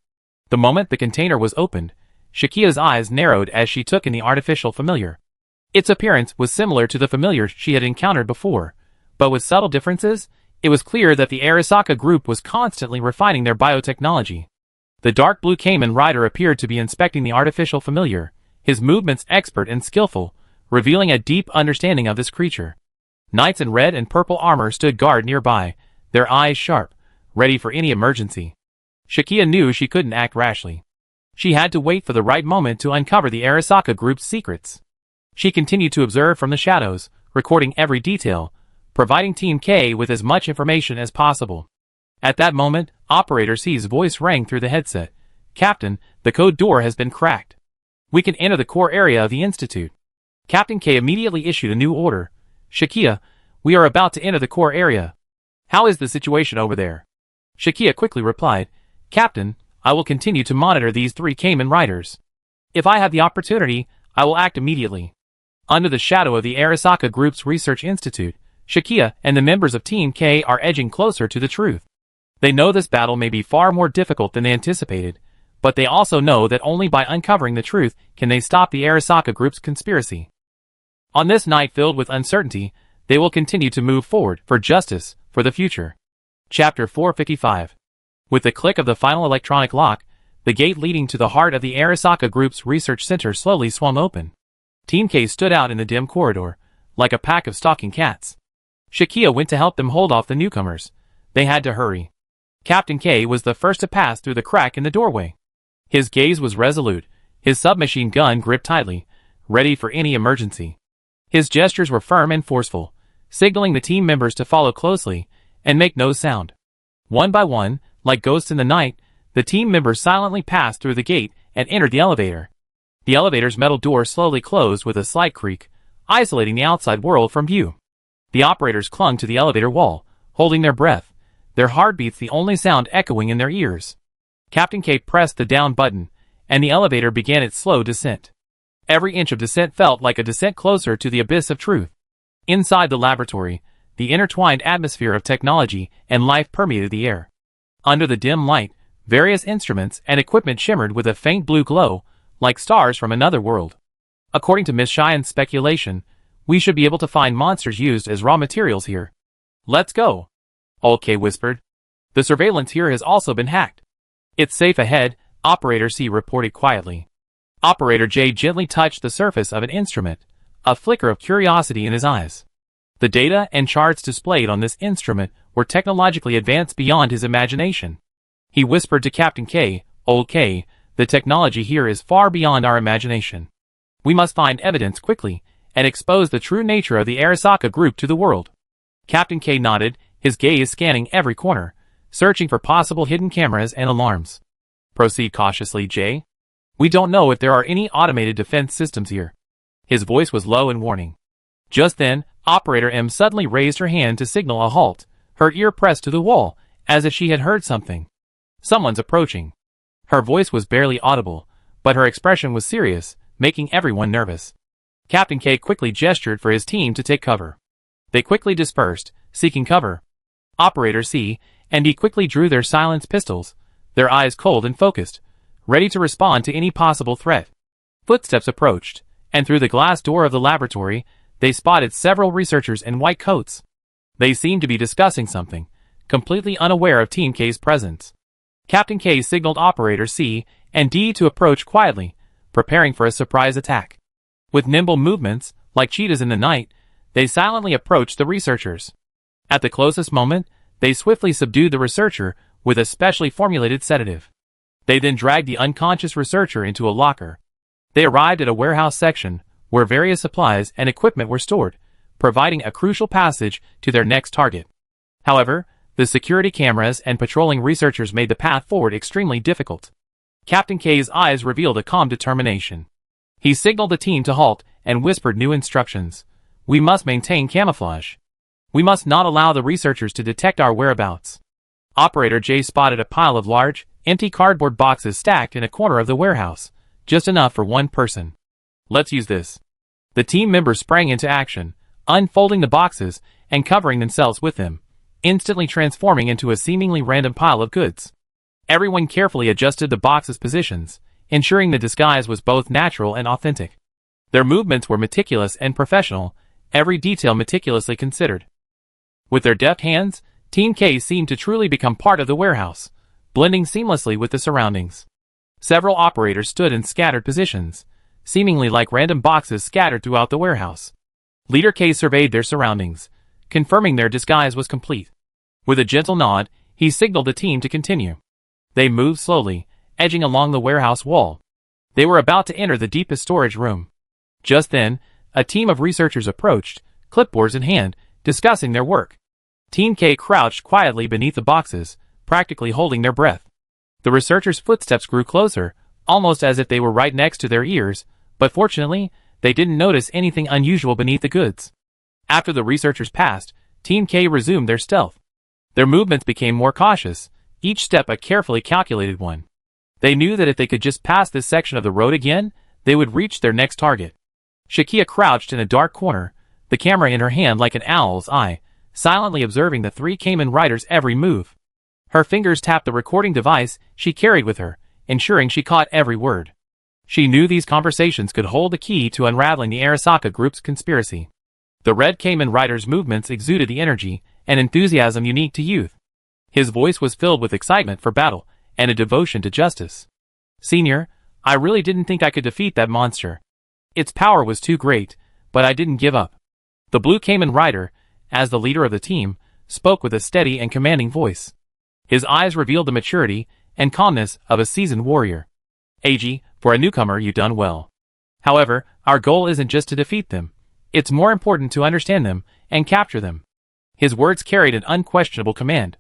The moment the container was opened, Shakia's eyes narrowed as she took in the artificial familiar. Its appearance was similar to the familiar she had encountered before, but with subtle differences. It was clear that the Arasaka group was constantly refining their biotechnology. The dark blue Cayman rider appeared to be inspecting the artificial familiar, his movements expert and skillful, revealing a deep understanding of this creature. Knights in red and purple armor stood guard nearby, their eyes sharp, ready for any emergency. Shakia knew she couldn't act rashly. She had to wait for the right moment to uncover the Arasaka group's secrets. She continued to observe from the shadows, recording every detail, providing Team K with as much information as possible. At that moment, Operator C's voice rang through the headset. Captain, the code door has been cracked. We can enter the core area of the Institute. Captain K immediately issued a new order. Shakia, we are about to enter the core area. How is the situation over there? Shakia quickly replied, Captain, I will continue to monitor these three Cayman riders. If I have the opportunity, I will act immediately. Under the shadow of the Arasaka Group's Research Institute, Shakia and the members of Team K are edging closer to the truth. They know this battle may be far more difficult than they anticipated, but they also know that only by uncovering the truth can they stop the Arasaka Group's conspiracy. On this night filled with uncertainty, they will continue to move forward for justice, for the future. Chapter 455. With the click of the final electronic lock, the gate leading to the heart of the Arasaka Group's research center slowly swung open. Team K stood out in the dim corridor, like a pack of stalking cats. Shakia went to help them hold off the newcomers. They had to hurry. Captain K was the first to pass through the crack in the doorway. His gaze was resolute, his submachine gun gripped tightly, ready for any emergency. His gestures were firm and forceful, signaling the team members to follow closely and make no sound. One by one, like ghosts in the night, the team members silently passed through the gate and entered the elevator. The elevator's metal door slowly closed with a slight creak, isolating the outside world from view. The operators clung to the elevator wall, holding their breath, their heartbeats the only sound echoing in their ears. Captain K pressed the down button, and the elevator began its slow descent. Every inch of descent felt like a descent closer to the abyss of truth. Inside the laboratory, the intertwined atmosphere of technology and life permeated the air. Under the dim light, various instruments and equipment shimmered with a faint blue glow, like stars from another world. According to Miss Cheyenne's speculation, we should be able to find monsters used as raw materials here. Let's go, Old K whispered. The surveillance here has also been hacked. It's safe ahead, Operator C reported quietly. Operator J gently touched the surface of an instrument, a flicker of curiosity in his eyes. The data and charts displayed on this instrument were technologically advanced beyond his imagination. He whispered to Captain K, Old K, the technology here is far beyond our imagination. We must find evidence quickly, and expose the true nature of the Arasaka group to the world. Captain K nodded, his gaze scanning every corner, searching for possible hidden cameras and alarms. Proceed cautiously, J. We don't know if there are any automated defense systems here. His voice was low and warning. Just then, Operator M suddenly raised her hand to signal a halt, her ear pressed to the wall, as if she had heard something. Someone's approaching. Her voice was barely audible, but her expression was serious, making everyone nervous. Captain K quickly gestured for his team to take cover. They quickly dispersed, seeking cover. Operator C and D quickly drew their silenced pistols, their eyes cold and focused, ready to respond to any possible threat. Footsteps approached, and through the glass door of the laboratory, they spotted several researchers in white coats. They seemed to be discussing something, completely unaware of Team K's presence. Captain K signaled Operator C and D to approach quietly, preparing for a surprise attack. With nimble movements, like cheetahs in the night, they silently approached the researchers. At the closest moment, they swiftly subdued the researcher with a specially formulated sedative. They then dragged the unconscious researcher into a locker. They arrived at a warehouse section, where various supplies and equipment were stored, providing a crucial passage to their next target. However, the security cameras and patrolling researchers made the path forward extremely difficult. Captain K's eyes revealed a calm determination. He signaled the team to halt and whispered new instructions. We must maintain camouflage. We must not allow the researchers to detect our whereabouts. Operator J spotted a pile of large, empty cardboard boxes stacked in a corner of the warehouse, just enough for one person. Let's use this. The team members sprang into action, unfolding the boxes and covering themselves with them, instantly transforming into a seemingly random pile of goods. Everyone carefully adjusted the boxes' positions, ensuring the disguise was both natural and authentic. Their movements were meticulous and professional, every detail meticulously considered. With their deft hands, Team K seemed to truly become part of the warehouse, blending seamlessly with the surroundings. Several operators stood in scattered positions, seemingly like random boxes scattered throughout the warehouse. Leader K surveyed their surroundings, confirming their disguise was complete. With a gentle nod, he signaled the team to continue. They moved slowly, edging along the warehouse wall. They were about to enter the deepest storage room. Just then, a team of researchers approached, clipboards in hand, discussing their work. Team K crouched quietly beneath the boxes, practically holding their breath. The researchers' footsteps grew closer, almost as if they were right next to their ears, but fortunately, they didn't notice anything unusual beneath the goods. After the researchers passed, Team K resumed their stealth. Their movements became more cautious, each step a carefully calculated one. They knew that if they could just pass this section of the road again, they would reach their next target. Shakia crouched in a dark corner, the camera in her hand like an owl's eye, silently observing the three Kamen Riders' every move. Her fingers tapped the recording device she carried with her, ensuring she caught every word. She knew these conversations could hold the key to unraveling the Arasaka group's conspiracy. The Red Kamen Rider's movements exuded the energy and enthusiasm unique to youth. His voice was filled with excitement for battle and a devotion to justice. Senior, I really didn't think I could defeat that monster. Its power was too great, but I didn't give up. The Blue Kamen Rider, as the leader of the team, spoke with a steady and commanding voice. His eyes revealed the maturity and calmness of a seasoned warrior. Eiji, for a newcomer you've done well. However, our goal isn't just to defeat them. It's more important to understand them and capture them. His words carried an unquestionable command.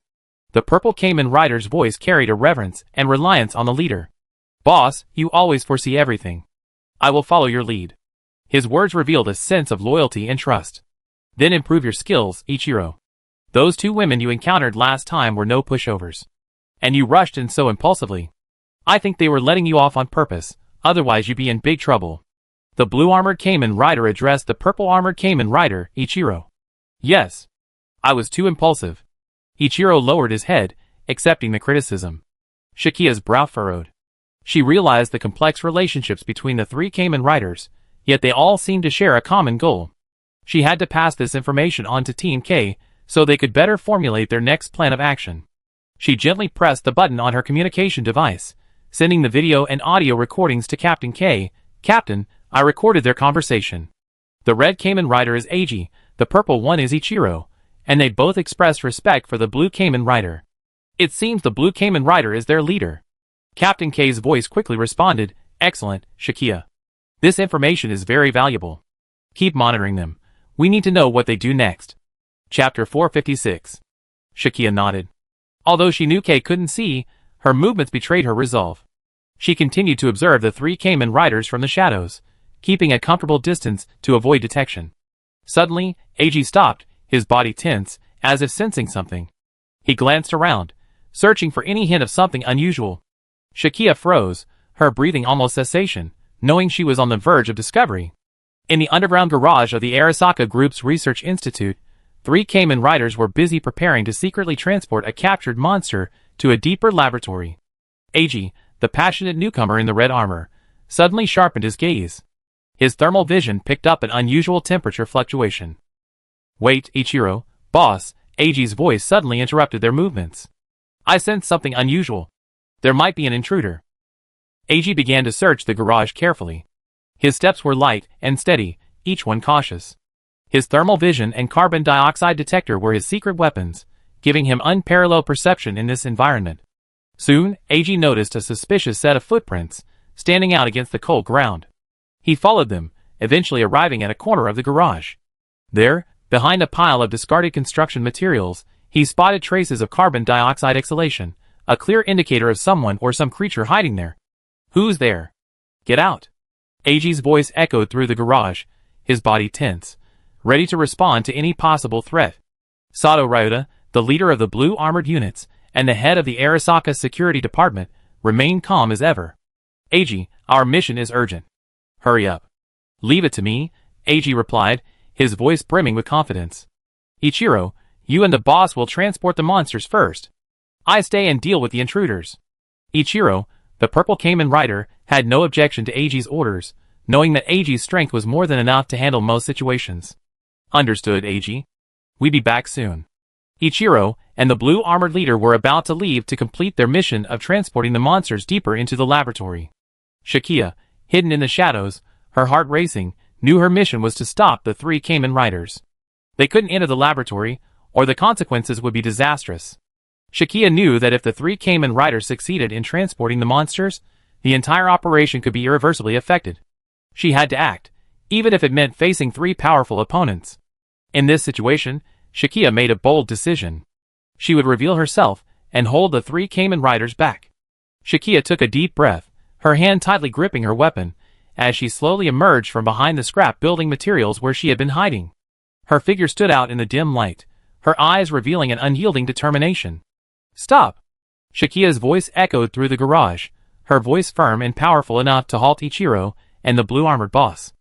The Purple Kamen Rider's voice carried a reverence and reliance on the leader. Boss, you always foresee everything. I will follow your lead. His words revealed a sense of loyalty and trust. Then improve your skills, Ichiro. Those two women you encountered last time were no pushovers. And you rushed in so impulsively. I think they were letting you off on purpose, otherwise you'd be in big trouble. The blue-armored Kamen Rider addressed the purple-armored Kamen Rider, Ichiro. Yes. I was too impulsive. Ichiro lowered his head, accepting the criticism. Shikia's brow furrowed. She realized the complex relationships between the three Kamen Riders, yet they all seemed to share a common goal. She had to pass this information on to Team K, so they could better formulate their next plan of action. She gently pressed the button on her communication device, sending the video and audio recordings to Captain K. Captain, I recorded their conversation. The red Kamen Rider is Eiji, the purple one is Ichiro, and they both expressed respect for the blue Kamen Rider. It seems the blue Kamen Rider is their leader. Captain K's voice quickly responded, Excellent, Shikia. This information is very valuable. Keep monitoring them. We need to know what they do next. Chapter 456. Shikia nodded. Although she knew Kay couldn't see, her movements betrayed her resolve. She continued to observe the three Kamen Riders from the shadows, keeping a comfortable distance to avoid detection. Suddenly, Eiji stopped, his body tense, as if sensing something. He glanced around, searching for any hint of something unusual. Shikia froze, her breathing almost cessation, knowing she was on the verge of discovery. In the underground garage of the Arasaka Group's Research Institute, three Kamen Riders were busy preparing to secretly transport a captured monster to a deeper laboratory. Eiji, the passionate newcomer in the red armor, suddenly sharpened his gaze. His thermal vision picked up an unusual temperature fluctuation. Wait, Ichiro, boss, Eiji's voice suddenly interrupted their movements. I sense something unusual. There might be an intruder. Eiji began to search the garage carefully. His steps were light and steady, each one cautious. His thermal vision and carbon dioxide detector were his secret weapons, giving him unparalleled perception in this environment. Soon, Eiji noticed a suspicious set of footprints, standing out against the cold ground. He followed them, eventually arriving at a corner of the garage. There, behind a pile of discarded construction materials, he spotted traces of carbon dioxide exhalation, a clear indicator of someone or some creature hiding there. Who's there? Get out! Eiji's voice echoed through the garage, his body tense, ready to respond to any possible threat. Sato Ryota, the leader of the blue armored units, and the head of the Arasaka Security Department, remained calm as ever. Eiji, our mission is urgent. Hurry up. Leave it to me, Eiji replied, his voice brimming with confidence. Ichiro, you and the boss will transport the monsters first. I stay and deal with the intruders. Ichiro, the purple Kamen Rider, had no objection to Eiji's orders, knowing that Eiji's strength was more than enough to handle most situations. Understood, Eiji. We be back soon. Ichiro and the blue armored leader were about to leave to complete their mission of transporting the monsters deeper into the laboratory. Shikia, hidden in the shadows, her heart racing, knew her mission was to stop the three Kamen Riders. They couldn't enter the laboratory, or the consequences would be disastrous. Shikia knew that if the three Kamen Riders succeeded in transporting the monsters, the entire operation could be irreversibly affected. She had to act, even if it meant facing three powerful opponents. In this situation, Shikia made a bold decision. She would reveal herself and hold the three Kamen Riders back. Shikia took a deep breath, her hand tightly gripping her weapon, as she slowly emerged from behind the scrap building materials where she had been hiding. Her figure stood out in the dim light, her eyes revealing an unyielding determination. Stop! Shikia's voice echoed through the garage, her voice firm and powerful enough to halt Ichiro and the blue-armored boss.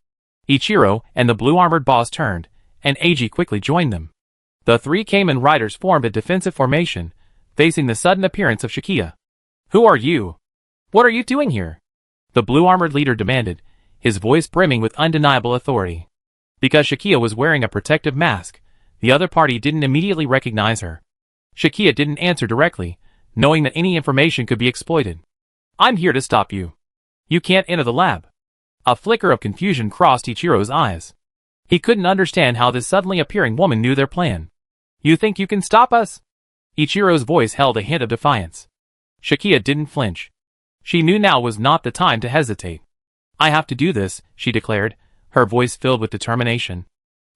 Ichiro and the blue-armored boss turned, and Eiji quickly joined them. The three Kamen Riders formed a defensive formation, facing the sudden appearance of Shikia. Who are you? What are you doing here? The blue-armored leader demanded, his voice brimming with undeniable authority. Because Shikia was wearing a protective mask, the other party didn't immediately recognize her. Shikia didn't answer directly, knowing that any information could be exploited. I'm here to stop you. You can't enter the lab. A flicker of confusion crossed Ichiro's eyes. He couldn't understand how this suddenly appearing woman knew their plan. You think you can stop us? Ichiro's voice held a hint of defiance. Shikia didn't flinch. She knew now was not the time to hesitate. I have to do this, she declared, her voice filled with determination.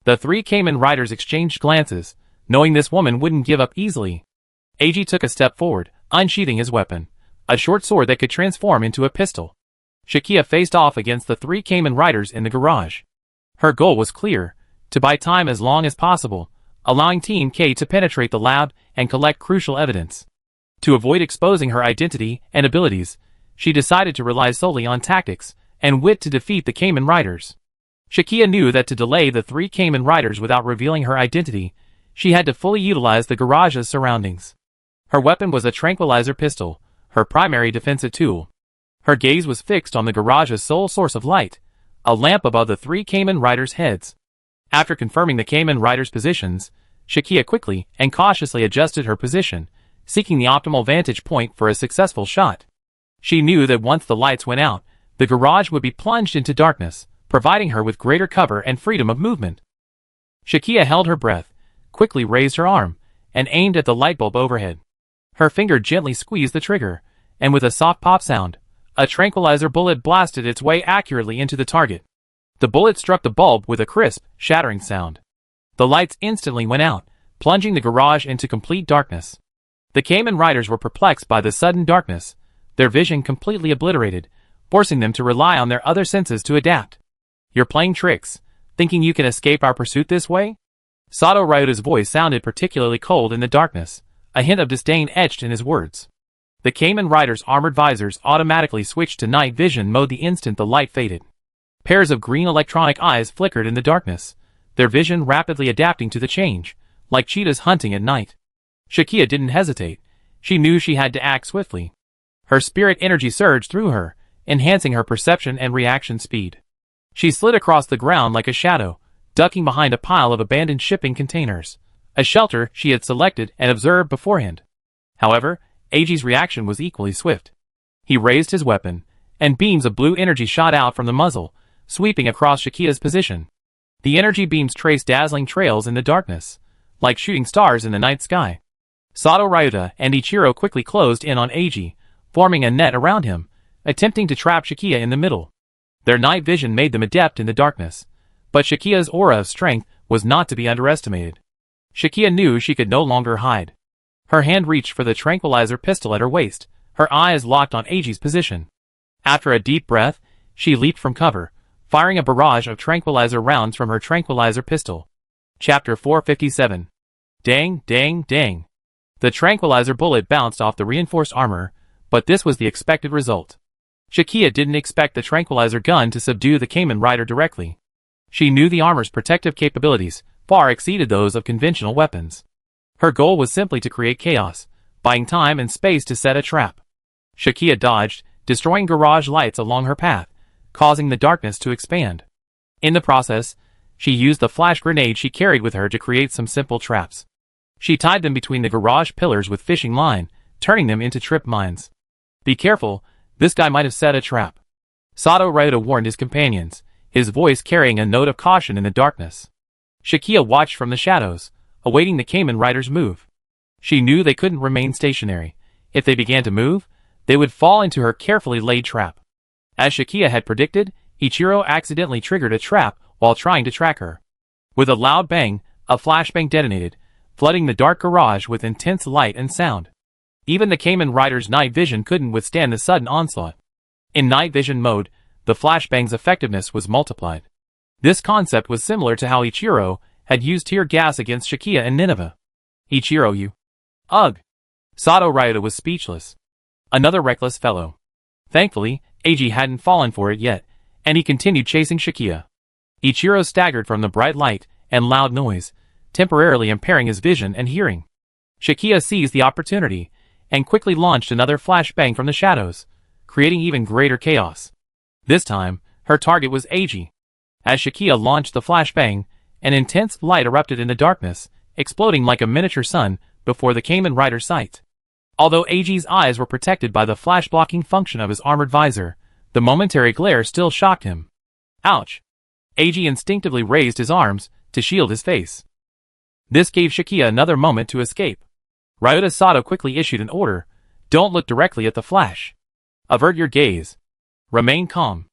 The three Kamen Riders exchanged glances, knowing this woman wouldn't give up easily. Eiji took a step forward, unsheathing his weapon, a short sword that could transform into a pistol. Shikia faced off against the three Kamen Riders in the garage. Her goal was clear, to buy time as long as possible, allowing Team K to penetrate the lab and collect crucial evidence. To avoid exposing her identity and abilities, she decided to rely solely on tactics and wit to defeat the Kamen Riders. Shakia knew that to delay the 3 Kamen Riders without revealing her identity, she had to fully utilize the garage's surroundings. Her weapon was a tranquilizer pistol, her primary defensive tool. Her gaze was fixed on the garage's sole source of light, a lamp above the 3 Kamen Riders' heads. After confirming the Kamen Riders' positions, Shakia quickly and cautiously adjusted her position, seeking the optimal vantage point for a successful shot. She knew that once the lights went out, the garage would be plunged into darkness, providing her with greater cover and freedom of movement. Shakia held her breath, quickly raised her arm, and aimed at the light bulb overhead. Her finger gently squeezed the trigger, and with a soft pop sound, a tranquilizer bullet blasted its way accurately into the target. The bullet struck the bulb with a crisp, shattering sound. The lights instantly went out, plunging the garage into complete darkness. The Kamen Riders were perplexed by the sudden darkness, their vision completely obliterated, forcing them to rely on their other senses to adapt. "You're playing tricks, thinking you can escape our pursuit this way?" Sato Ryuta's voice sounded particularly cold in the darkness, a hint of disdain etched in his words. The Kamen Riders' armored visors automatically switched to night vision mode the instant the light faded. Pairs of green electronic eyes flickered in the darkness, their vision rapidly adapting to the change, like cheetahs hunting at night. Shakia didn't hesitate. She knew she had to act swiftly. Her spirit energy surged through her, enhancing her perception and reaction speed. She slid across the ground like a shadow, ducking behind a pile of abandoned shipping containers, a shelter she had selected and observed beforehand. However, Eiji's reaction was equally swift. He raised his weapon, and beams of blue energy shot out from the muzzle, sweeping across Shakia's position. The energy beams traced dazzling trails in the darkness, like shooting stars in the night sky. Sato Ryuta and Ichiro quickly closed in on Eiji, forming a net around him, attempting to trap Shakia in the middle. Their night vision made them adept in the darkness, but Shakia's aura of strength was not to be underestimated. Shakia knew she could no longer hide. Her hand reached for the tranquilizer pistol at her waist, her eyes locked on Eiji's position. After a deep breath, she leaped from cover, firing a barrage of tranquilizer rounds from her tranquilizer pistol. Chapter 457. Dang, dang, dang. The tranquilizer bullet bounced off the reinforced armor, but this was the expected result. Shakia didn't expect the tranquilizer gun to subdue the Kamen Rider directly. She knew the armor's protective capabilities far exceeded those of conventional weapons. Her goal was simply to create chaos, buying time and space to set a trap. Shakia dodged, destroying garage lights along her path, causing the darkness to expand. In the process, she used the flash grenade she carried with her to create some simple traps. She tied them between the garage pillars with fishing line, turning them into trip mines. "Be careful, this guy might have set a trap." Sato Ryuta warned his companions, his voice carrying a note of caution in the darkness. Shakia watched from the shadows, awaiting the Kamen Riders' move. She knew they couldn't remain stationary. If they began to move, they would fall into her carefully laid trap. As Shakia had predicted, Ichiro accidentally triggered a trap while trying to track her. With a loud bang, a flashbang detonated, flooding the dark garage with intense light and sound. Even the Kamen Rider's night vision couldn't withstand the sudden onslaught. In night vision mode, the flashbang's effectiveness was multiplied. This concept was similar to how Ichiro had used tear gas against Shakia and Nineveh. "Ichiro, you..." "Ugh." Sato Ryuta was speechless. Another reckless fellow. Thankfully, Eiji hadn't fallen for it yet, and he continued chasing Shakia. Ichiro staggered from the bright light and loud noise, temporarily impairing his vision and hearing. Shakia seized the opportunity, and quickly launched another flashbang from the shadows, creating even greater chaos. This time, her target was Eiji. As Shakia launched the flashbang, an intense light erupted in the darkness, exploding like a miniature sun before the Kamen Rider's sight. Although Eiji's eyes were protected by the flash-blocking function of his armored visor, the momentary glare still shocked him. Ouch! Eiji instinctively raised his arms to shield his face. This gave Shakia another moment to escape. Ryuta Sato quickly issued an order: "Don't look directly at the flash. Avert your gaze. Remain calm."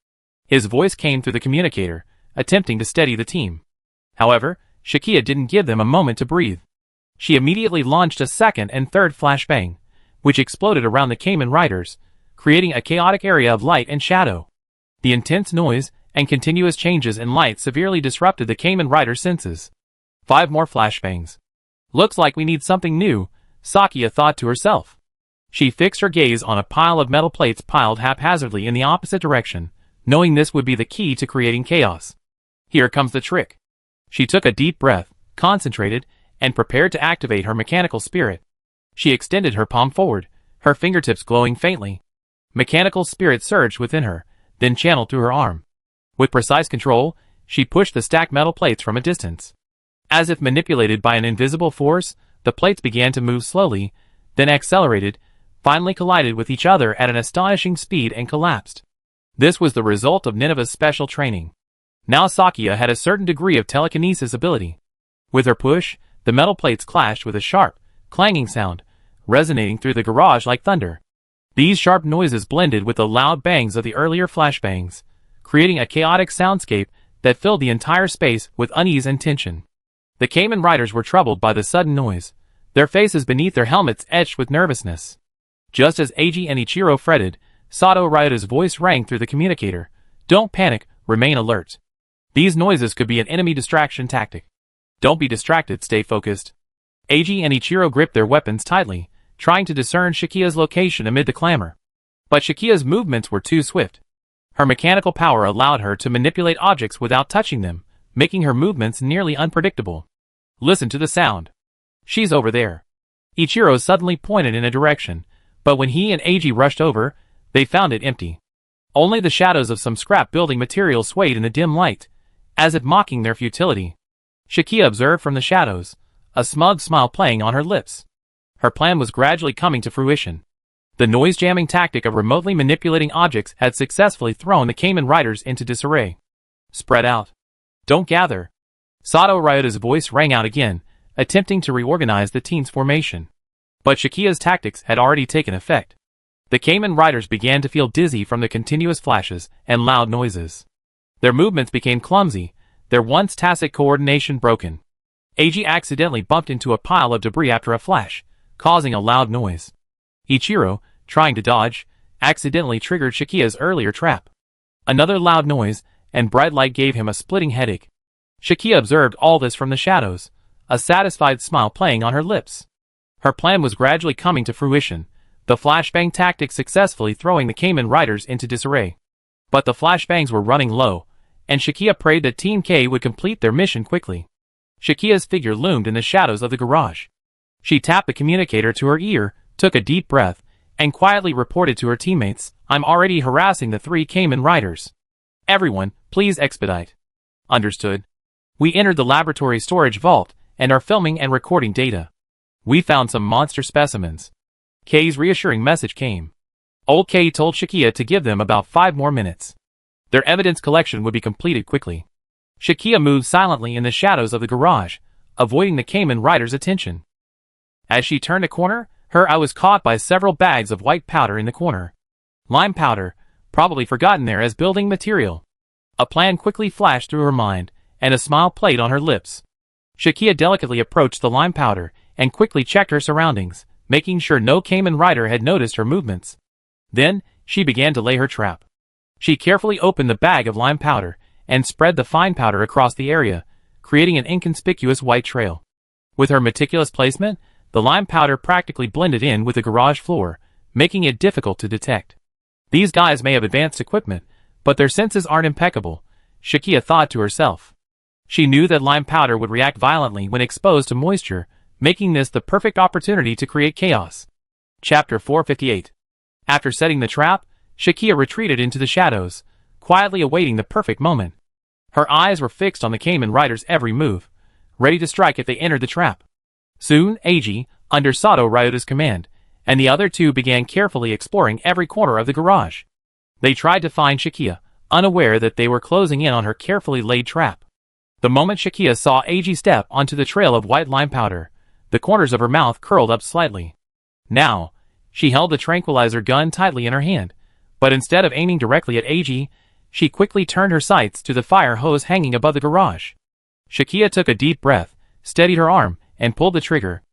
His voice came through the communicator, attempting to steady the team. However, Shakia didn't give them a moment to breathe. She immediately launched a second and third flashbang, which exploded around the Kamen Riders, creating a chaotic area of light and shadow. The intense noise and continuous changes in light severely disrupted the Kamen Rider's senses. 5 more flashbangs. Looks like we need something new, Sakia thought to herself. She fixed her gaze on a pile of metal plates piled haphazardly in the opposite direction, knowing this would be the key to creating chaos. Here comes the trick. She took a deep breath, concentrated, and prepared to activate her mechanical spirit. She extended her palm forward, her fingertips glowing faintly. Mechanical spirit surged within her, then channeled through her arm. With precise control, she pushed the stacked metal plates from a distance. As if manipulated by an invisible force, the plates began to move slowly, then accelerated, finally collided with each other at an astonishing speed and collapsed. This was the result of Nineveh's special training. Now Sakia had a certain degree of telekinesis ability. With her push, the metal plates clashed with a sharp, clanging sound, resonating through the garage like thunder. These sharp noises blended with the loud bangs of the earlier flashbangs, creating a chaotic soundscape that filled the entire space with unease and tension. The Kamen Riders were troubled by the sudden noise, their faces beneath their helmets etched with nervousness. Just as Eiji and Ichiro fretted, Sato Ryuta's voice rang through the communicator. Don't panic, remain alert. These noises could be an enemy distraction tactic. Don't be distracted, stay focused. Eiji and Ichiro gripped their weapons tightly, trying to discern Shikia's location amid the clamor. But Shikia's movements were too swift. Her mechanical power allowed her to manipulate objects without touching them, making her movements nearly unpredictable. Listen to the sound. She's over there. Ichiro suddenly pointed in a direction, but when he and Eiji rushed over, they found it empty. Only the shadows of some scrap building material swayed in the dim light, as if mocking their futility. Shikia observed from the shadows, a smug smile playing on her lips. Her plan was gradually coming to fruition. The noise-jamming tactic of remotely manipulating objects had successfully thrown the Kamen Riders into disarray. Spread out. Don't gather. Sato Ryuta's voice rang out again, attempting to reorganize the team's formation. But Shikia's tactics had already taken effect. The Kamen Riders began to feel dizzy from the continuous flashes and loud noises. Their movements became clumsy, their once tacit coordination broken. Eiji accidentally bumped into a pile of debris after a flash, causing a loud noise. Ichiro, trying to dodge, accidentally triggered Shikia's earlier trap. Another loud noise and bright light gave him a splitting headache. Shikia observed all this from the shadows, a satisfied smile playing on her lips. Her plan was gradually coming to fruition, the flashbang tactic successfully throwing the Kamen Riders into disarray. But the flashbangs were running low, and Shikia prayed that Team K would complete their mission quickly. Shikia's figure loomed in the shadows of the garage. She tapped the communicator to her ear, took a deep breath, and quietly reported to her teammates, I'm already harassing the 3 Kamen Riders. Everyone, please expedite. Understood. We entered the laboratory storage vault, and are filming and recording data. We found some monster specimens. K's reassuring message came. Old K told Shikia to give them about 5 more minutes. Their evidence collection would be completed quickly. Shikia moved silently in the shadows of the garage, avoiding the Kamen Rider's attention. As she turned a corner, her eye was caught by several bags of white powder in the corner. Lime powder, probably forgotten there as building material. A plan quickly flashed through her mind, and a smile played on her lips. Shikia delicately approached the lime powder, and quickly checked her surroundings, making sure no Kamen Rider had noticed her movements. Then, she began to lay her trap. She carefully opened the bag of lime powder, and spread the fine powder across the area, creating an inconspicuous white trail. With her meticulous placement, the lime powder practically blended in with the garage floor, making it difficult to detect. These guys may have advanced equipment, but their senses aren't impeccable, Shikia thought to herself. She knew that lime powder would react violently when exposed to moisture, making this the perfect opportunity to create chaos. Chapter 458. After setting the trap, Shikia retreated into the shadows, quietly awaiting the perfect moment. Her eyes were fixed on the Kamen Rider's every move, ready to strike if they entered the trap. Soon, Eiji, under Sato Ryuta's command, and the other 2 began carefully exploring every corner of the garage. They tried to find Shikia, unaware that they were closing in on her carefully laid trap. The moment Shikia saw Eiji step onto the trail of white lime powder, the corners of her mouth curled up slightly. Now, she held the tranquilizer gun tightly in her hand, but instead of aiming directly at Eiji, she quickly turned her sights to the fire hose hanging above the garage. Shikia took a deep breath, steadied her arm, and pulled the trigger.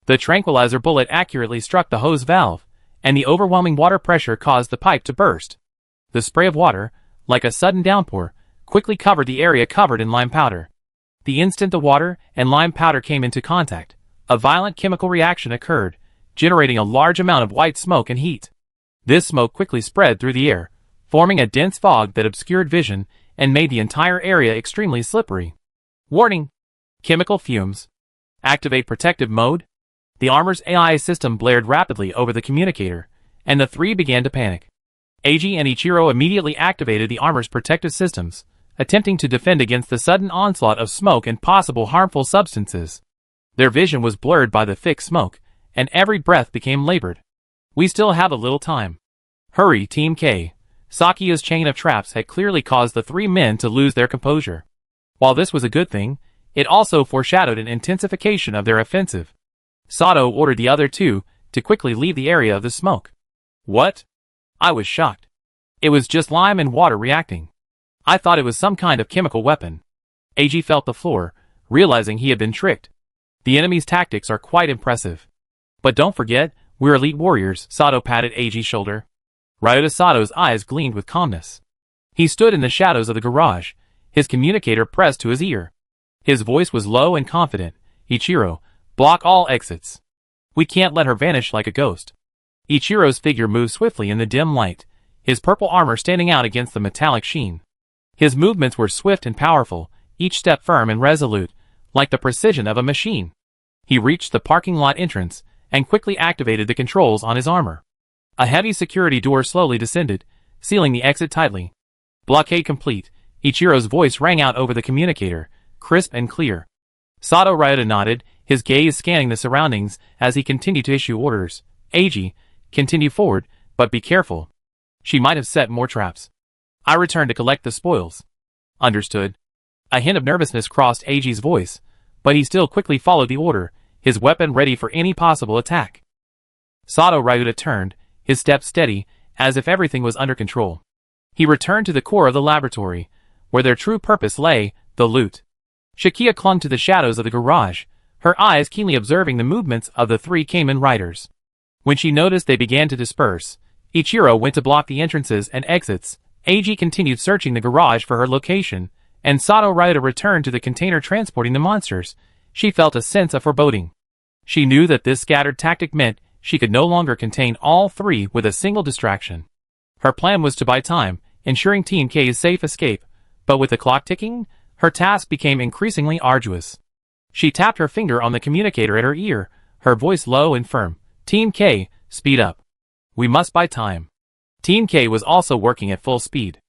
The tranquilizer bullet accurately struck the hose valve, and the overwhelming water pressure caused the pipe to burst. The spray of water, like a sudden downpour, quickly covered the area covered in lime powder. The instant the water and lime powder came into contact, a violent chemical reaction occurred, generating a large amount of white smoke and heat. This smoke quickly spread through the air, forming a dense fog that obscured vision and made the entire area extremely slippery. Warning! Chemical fumes. Activate protective mode. The armor's AI system blared rapidly over the communicator, and the three began to panic. Eiji and Ichiro immediately activated the armor's protective systems, attempting to defend against the sudden onslaught of smoke and possible harmful substances. Their vision was blurred by the thick smoke, and every breath became labored. We still have a little time. Hurry, Team K. Sakia's chain of traps had clearly caused the three men to lose their composure. While this was a good thing, it also foreshadowed an intensification of their offensive. Sato ordered the other two to quickly leave the area of the smoke. What? I was shocked. It was just lime and water reacting. I thought it was some kind of chemical weapon. Eiji felt the floor, realizing he had been tricked. The enemy's tactics are quite impressive. But don't forget, we're elite warriors. Sato patted Eiji's shoulder. Ryota Sato's eyes gleamed with calmness. He stood in the shadows of the garage, his communicator pressed to his ear. His voice was low and confident. Ichiro, block all exits. We can't let her vanish like a ghost. Ichiro's figure moved swiftly in the dim light, his purple armor standing out against the metallic sheen. His movements were swift and powerful, each step firm and resolute, like the precision of a machine. He reached the parking lot entrance and quickly activated the controls on his armor. A heavy security door slowly descended, sealing the exit tightly. Blockade complete. Ichiro's voice rang out over the communicator, crisp and clear. Sato Ryota nodded, his gaze scanning the surroundings as he continued to issue orders. Eiji, continue forward, but be careful. She might have set more traps. I return to collect the spoils. Understood. A hint of nervousness crossed Eiji's voice, but he still quickly followed the order, his weapon ready for any possible attack. Sato Ryota turned, his steps steady, as if everything was under control. He returned to the core of the laboratory, where their true purpose lay, the loot. Shakia clung to the shadows of the garage, her eyes keenly observing the movements of the three Kamen riders. When she noticed they began to disperse, Ichiro went to block the entrances and exits, Eiji continued searching the garage for her location, and Sato Ryota returned to the container transporting the monsters. She felt a sense of foreboding. She knew that this scattered tactic meant she could no longer contain all three with a single distraction. Her plan was to buy time, ensuring Team K's safe escape, but with the clock ticking, her task became increasingly arduous. She tapped her finger on the communicator at her ear, her voice low and firm. Team K, speed up. We must buy time. Team K was also working at full speed.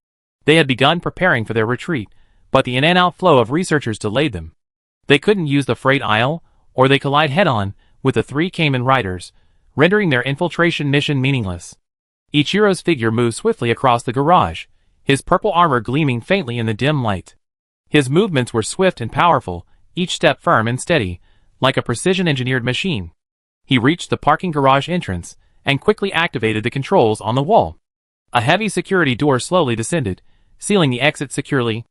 They had begun preparing for their retreat, but the in-and-out flow of researchers delayed them. They couldn't use the freight aisle, or they collide head-on with the three Kamen riders, rendering their infiltration mission meaningless. Ichiro's figure moved swiftly across the garage, his purple armor gleaming faintly in the dim light. His movements were swift and powerful, each step firm and steady, like a precision-engineered machine. He reached the parking garage entrance and quickly activated the controls on the wall. A heavy security door slowly descended, sealing the exit securely.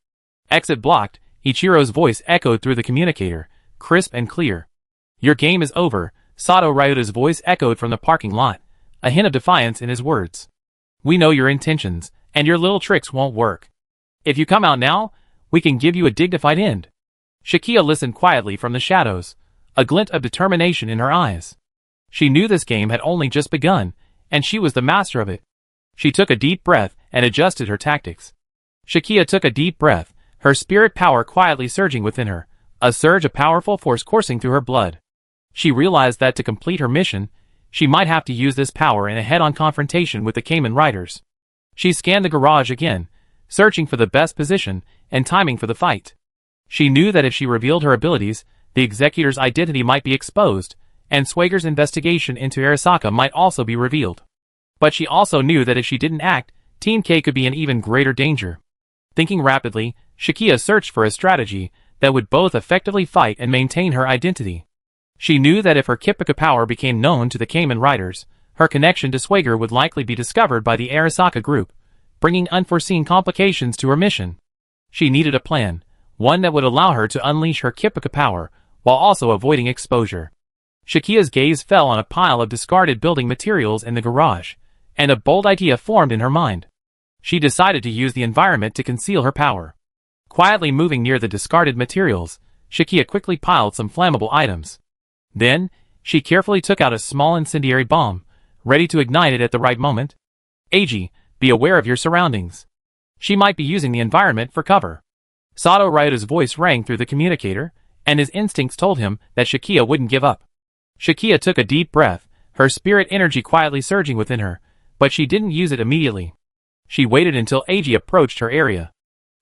Exit blocked, Ichiro's voice echoed through the communicator, crisp and clear. Your game is over, Sato Ryota's voice echoed from the parking lot, a hint of defiance in his words. We know your intentions, and your little tricks won't work. If you come out now, we can give you a dignified end. Shakia listened quietly from the shadows, a glint of determination in her eyes. She knew this game had only just begun, and she was the master of it. She took a deep breath and adjusted her tactics. Shakia took a deep breath, her spirit power quietly surging within her, a surge of powerful force coursing through her blood. She realized that to complete her mission, she might have to use this power in a head-on confrontation with the Kamen riders. She scanned the garage again, searching for the best position and timing for the fight. She knew that if she revealed her abilities, the executor's identity might be exposed, and Swager's investigation into Arasaka might also be revealed. But she also knew that if she didn't act, Team K could be in even greater danger. Thinking rapidly, Shakia searched for a strategy that would both effectively fight and maintain her identity. She knew that if her Kippaka power became known to the Kamen riders, her connection to Swager would likely be discovered by the Arasaka group, bringing unforeseen complications to her mission. She needed a plan, one that would allow her to unleash her Kippaka power, while also avoiding exposure. Shakia's gaze fell on a pile of discarded building materials in the garage, and a bold idea formed in her mind. She decided to use the environment to conceal her power. Quietly moving near the discarded materials, Shakia quickly piled some flammable items. Then, she carefully took out a small incendiary bomb, ready to ignite it at the right moment. Eiji, be aware of your surroundings. She might be using the environment for cover. Sato Ryuta's voice rang through the communicator, and his instincts told him that Shakia wouldn't give up. Shakia took a deep breath, her spirit energy quietly surging within her, but she didn't use it immediately. She waited until Eiji approached her area.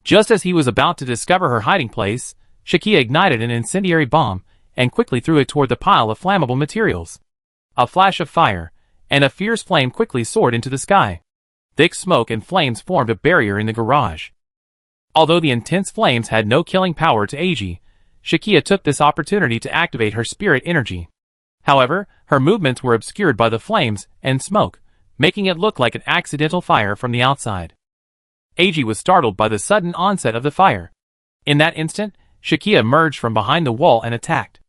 Just as he was about to discover her hiding place, Shakia ignited an incendiary bomb and quickly threw it toward the pile of flammable materials. A flash of fire, and a fierce flame quickly soared into the sky. Thick smoke and flames formed a barrier in the garage. Although the intense flames had no killing power to Eiji, Shakia took this opportunity to activate her spirit energy. However, her movements were obscured by the flames and smoke, making it look like an accidental fire from the outside. Eiji was startled by the sudden onset of the fire. In that instant, Shakia emerged from behind the wall and attacked.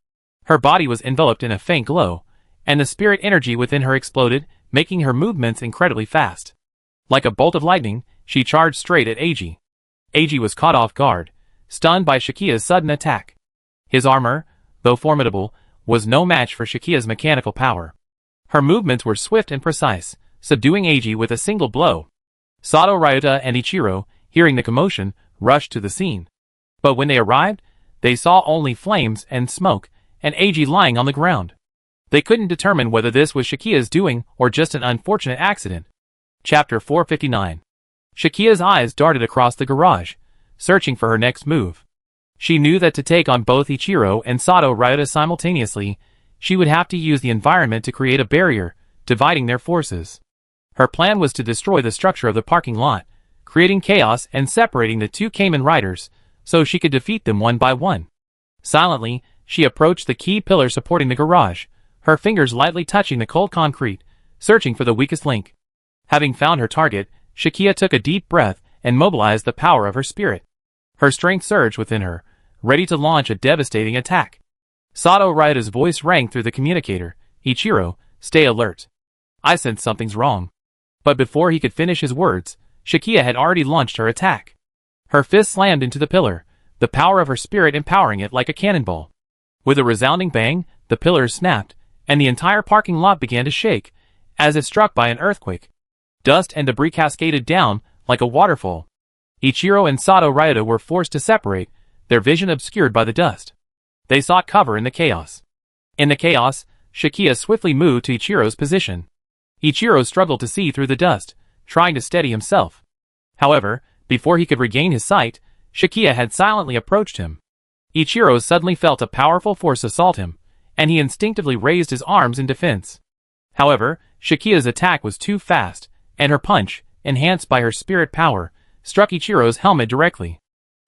Her body was enveloped in a faint glow, and the spirit energy within her exploded, making her movements incredibly fast. Like a bolt of lightning, she charged straight at Eiji. Eiji was caught off guard, stunned by Shakia's sudden attack. His armor, though formidable, was no match for Shakia's mechanical power. Her movements were swift and precise, subduing Eiji with a single blow. Sato Ryuta and Ichiro, hearing the commotion, rushed to the scene. But when they arrived, they saw only flames and smoke, and Eiji lying on the ground. They couldn't determine whether this was Shakia's doing or just an unfortunate accident. Chapter 459. Shakia's eyes darted across the garage, searching for her next move. She knew that to take on both Ichiro and Sato Ryuta simultaneously, she would have to use the environment to create a barrier, dividing their forces. Her plan was to destroy the structure of the parking lot, creating chaos and separating the two Kamen Riders, so she could defeat them one by one. Silently, she approached the key pillar supporting the garage, her fingers lightly touching the cold concrete, searching for the weakest link. Having found her target, Shakia took a deep breath and mobilized the power of her spirit. Her strength surged within her, ready to launch a devastating attack. Sato Ryuta's voice rang through the communicator. Ichiro, stay alert. I sense something's wrong. But before he could finish his words, Shakia had already launched her attack. Her fist slammed into the pillar, the power of her spirit empowering it like a cannonball. With a resounding bang, the pillars snapped, and the entire parking lot began to shake, as if struck by an earthquake. Dust and debris cascaded down, like a waterfall. Ichiro and Sato Ryuta were forced to separate, their vision obscured by the dust. They sought cover in the chaos. In the chaos, Shakia swiftly moved to Ichiro's position. Ichiro struggled to see through the dust, trying to steady himself. However, before he could regain his sight, Shakia had silently approached him. Ichiro suddenly felt a powerful force assault him, and he instinctively raised his arms in defense. However, Shakia's attack was too fast, and her punch, enhanced by her spirit power, struck Ichiro's helmet directly.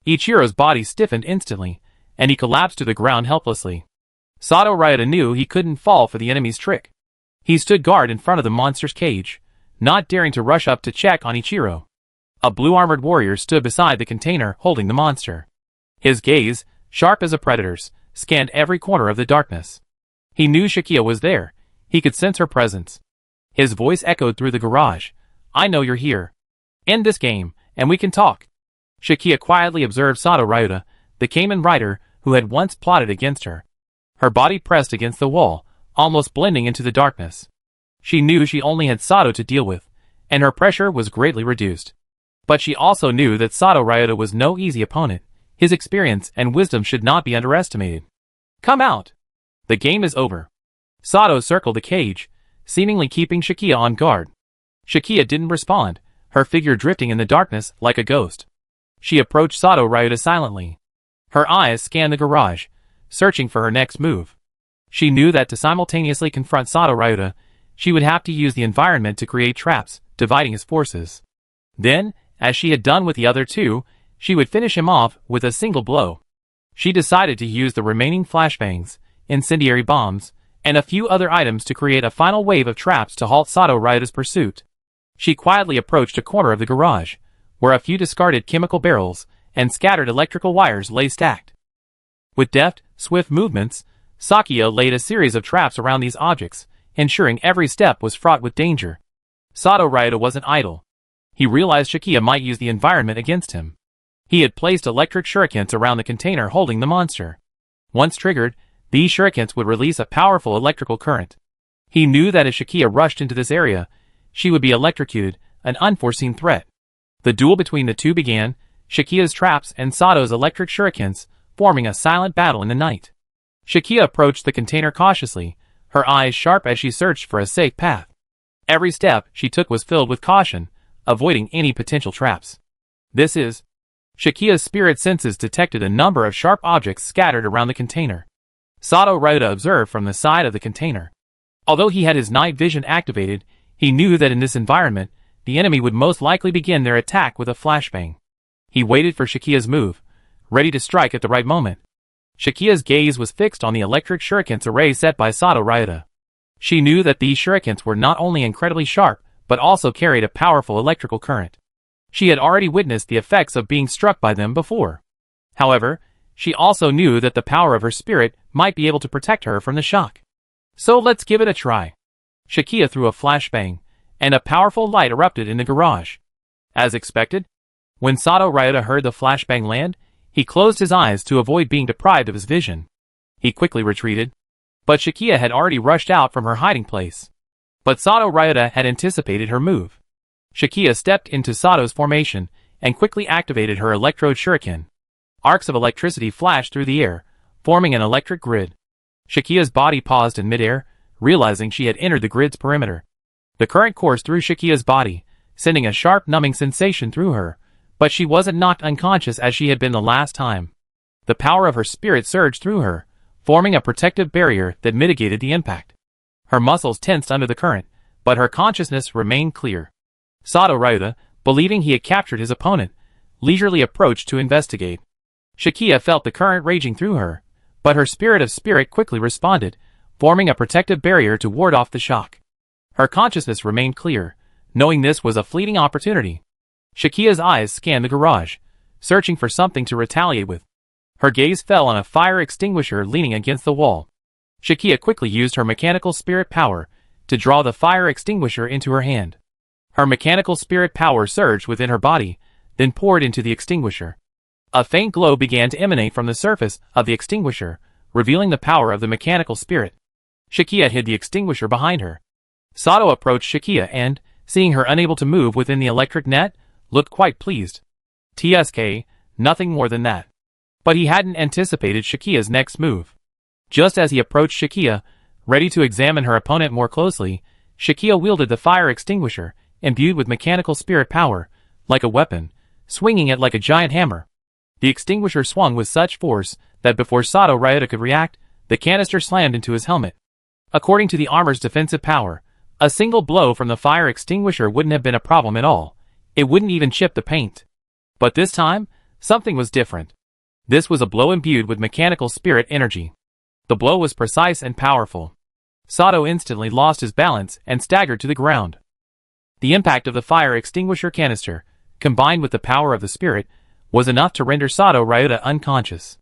Ichiro's body stiffened instantly, and he collapsed to the ground helplessly. Sato Ryuta knew he couldn't fall for the enemy's trick. He stood guard in front of the monster's cage, not daring to rush up to check on Ichiro. A blue-armored warrior stood beside the container holding the monster. His gaze, sharp as a predator's, scanned every corner of the darkness. He knew Shakia was there. He could sense her presence. His voice echoed through the garage. I know you're here. End this game, and we can talk. Shakia quietly observed Sato Ryuta, the Kamen Rider who had once plotted against her. Her body pressed against the wall, almost blending into the darkness. She knew she only had Sato to deal with, and her pressure was greatly reduced. But she also knew that Sato Ryuta was no easy opponent. His experience and wisdom should not be underestimated. Come out! The game is over. Sato circled the cage, seemingly keeping Shakia on guard. Shakia didn't respond, her figure drifting in the darkness like a ghost. She approached Sato Ryuta silently. Her eyes scanned the garage, searching for her next move. She knew that to simultaneously confront Sato Ryuta, she would have to use the environment to create traps, dividing his forces. Then, as she had done with the other two, she would finish him off with a single blow. She decided to use the remaining flashbangs, incendiary bombs, and a few other items to create a final wave of traps to halt Sato Ryuta's pursuit. She quietly approached a corner of the garage, where a few discarded chemical barrels and scattered electrical wires lay stacked. With deft, swift movements, Sakia laid a series of traps around these objects, ensuring every step was fraught with danger. Sato Ryuta wasn't idle. He realized Shakia might use the environment against him. He had placed electric shurikens around the container holding the monster. Once triggered, these shurikens would release a powerful electrical current. He knew that if Shakia rushed into this area, she would be electrocuted, an unforeseen threat. The duel between the two began, Shakia's traps and Sato's electric shurikens, forming a silent battle in the night. Shakia approached the container cautiously, her eyes sharp as she searched for a safe path. Every step she took was filled with caution, avoiding any potential traps. Shakia's spirit senses detected a number of sharp objects scattered around the container. Sato Ryota observed from the side of the container. Although he had his night vision activated, he knew that in this environment, the enemy would most likely begin their attack with a flashbang. He waited for Shakia's move, ready to strike at the right moment. Shakia's gaze was fixed on the electric shurikens array set by Sato Ryota. She knew that these shurikens were not only incredibly sharp, but also carried a powerful electrical current. She had already witnessed the effects of being struck by them before. However, she also knew that the power of her spirit might be able to protect her from the shock. So let's give it a try. Shakia threw a flashbang, and a powerful light erupted in the garage. As expected, when Sato Ryota heard the flashbang land, he closed his eyes to avoid being deprived of his vision. He quickly retreated, but Shakia had already rushed out from her hiding place. But Sato Ryota had anticipated her move. Shakia stepped into Sato's formation and quickly activated her electrode shuriken. Arcs of electricity flashed through the air, forming an electric grid. Shakia's body paused in midair, realizing she had entered the grid's perimeter. The current coursed through Shakia's body, sending a sharp numbing sensation through her, but she wasn't knocked unconscious as she had been the last time. The power of her spirit surged through her, forming a protective barrier that mitigated the impact. Her muscles tensed under the current, but her consciousness remained clear. Sato Ryota, believing he had captured his opponent, leisurely approached to investigate. Shakia felt the current raging through her, but her spirit quickly responded, forming a protective barrier to ward off the shock. Her consciousness remained clear, knowing this was a fleeting opportunity. Shakia's eyes scanned the garage, searching for something to retaliate with. Her gaze fell on a fire extinguisher leaning against the wall. Shakia quickly used her mechanical spirit power to draw the fire extinguisher into her hand. Her mechanical spirit power surged within her body, then poured into the extinguisher. A faint glow began to emanate from the surface of the extinguisher, revealing the power of the mechanical spirit. Shakia hid the extinguisher behind her. Sato approached Shakia and, seeing her unable to move within the electric net, looked quite pleased. TSK, nothing more than that. But he hadn't anticipated Shakia's next move. Just as he approached Shakia, ready to examine her opponent more closely, Shakia wielded the fire extinguisher, imbued with mechanical spirit power, like a weapon, swinging it like a giant hammer. The extinguisher swung with such force that before Sato Ryota could react, the canister slammed into his helmet. According to the armor's defensive power, a single blow from the fire extinguisher wouldn't have been a problem at all. It wouldn't even chip the paint. But this time, something was different. This was a blow imbued with mechanical spirit energy. The blow was precise and powerful. Sato instantly lost his balance and staggered to the ground. The impact of the fire extinguisher canister, combined with the power of the spirit, was enough to render Sato Ryota unconscious.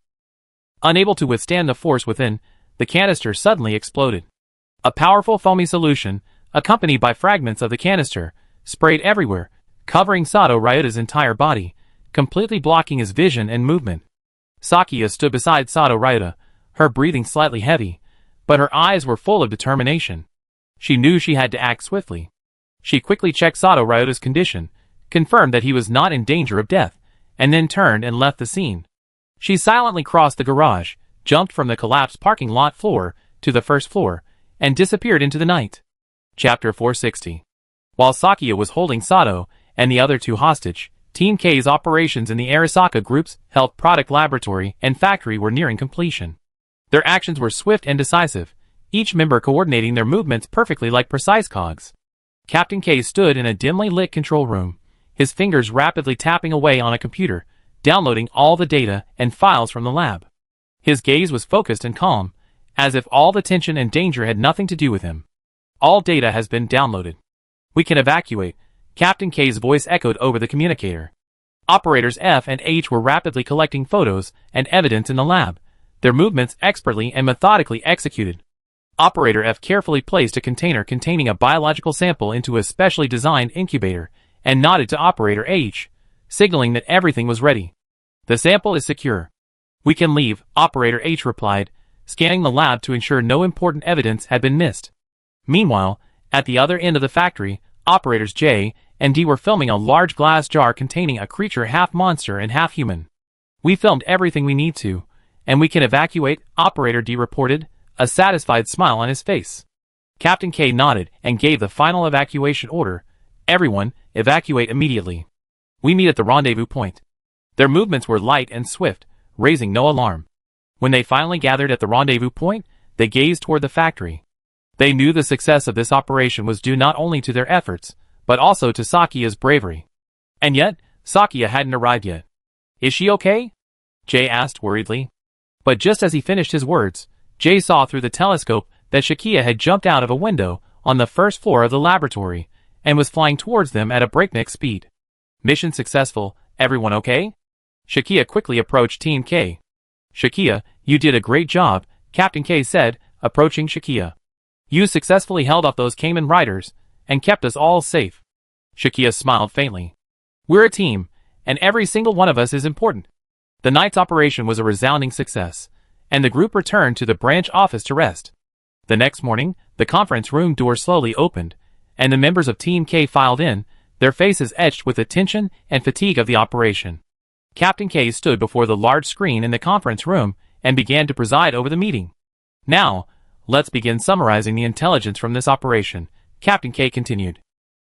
Unable to withstand the force within, the canister suddenly exploded. A powerful foamy solution, accompanied by fragments of the canister, sprayed everywhere, covering Sato Ryota's entire body, completely blocking his vision and movement. Sakia stood beside Sato Ryota, her breathing slightly heavy, but her eyes were full of determination. She knew she had to act swiftly. She quickly checked Sato Ryota's condition, confirmed that he was not in danger of death, and then turned and left the scene. She silently crossed the garage, jumped from the collapsed parking lot floor to the first floor, and disappeared into the night. Chapter 460. While Sakia was holding Sato and the other two hostage, Team K's operations in the Arasaka Group's health product laboratory and factory were nearing completion. Their actions were swift and decisive, each member coordinating their movements perfectly like precise cogs. Captain K stood in a dimly lit control room, his fingers rapidly tapping away on a computer, downloading all the data and files from the lab. His gaze was focused and calm, as if all the tension and danger had nothing to do with him. All data has been downloaded. We can evacuate, Captain K's voice echoed over the communicator. Operators F and H were rapidly collecting photos and evidence in the lab, their movements expertly and methodically executed. Operator F carefully placed a container containing a biological sample into a specially designed incubator and nodded to Operator H, signaling that everything was ready. The sample is secure. We can leave, Operator H replied, scanning the lab to ensure no important evidence had been missed. Meanwhile, at the other end of the factory, Operators J and D were filming a large glass jar containing a creature half monster and half human. We filmed everything we need to, and we can evacuate, Operator D reported, a satisfied smile on his face. Captain K nodded and gave the final evacuation order. Everyone, evacuate immediately. We meet at the rendezvous point. Their movements were light and swift, raising no alarm. When they finally gathered at the rendezvous point, they gazed toward the factory. They knew the success of this operation was due not only to their efforts, but also to Sakia's bravery. And yet, Sakia hadn't arrived yet. Is she okay? Jay asked worriedly. But just as he finished his words, Jay saw through the telescope that Sakia had jumped out of a window on the first floor of the laboratory and was flying towards them at a breakneck speed. Mission successful, everyone okay? Sakia quickly approached Team K. Sakia, you did a great job, Captain K said, approaching Sakia. You successfully held off those Cayman riders and kept us all safe. Sakia smiled faintly. We're a team, and every single one of us is important. The night's operation was a resounding success, and the group returned to the branch office to rest. The next morning, the conference room door slowly opened, and the members of Team K filed in, their faces etched with the tension and fatigue of the operation. Captain K stood before the large screen in the conference room and began to preside over the meeting. Now, let's begin summarizing the intelligence from this operation, Captain K continued.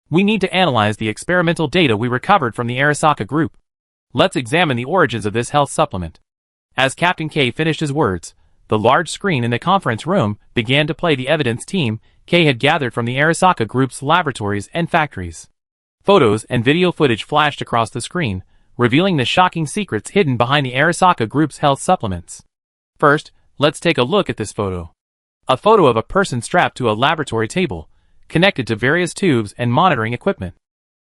We need to analyze the experimental data we recovered from the Arasaka group. Let's examine the origins of this health supplement. As Captain K finished his words, the large screen in the conference room began to play the evidence Team K had gathered from the Arasaka group's laboratories and factories. Photos and video footage flashed across the screen, revealing the shocking secrets hidden behind the Arasaka group's health supplements. First, let's take a look at this photo. A photo of a person strapped to a laboratory table, connected to various tubes and monitoring equipment.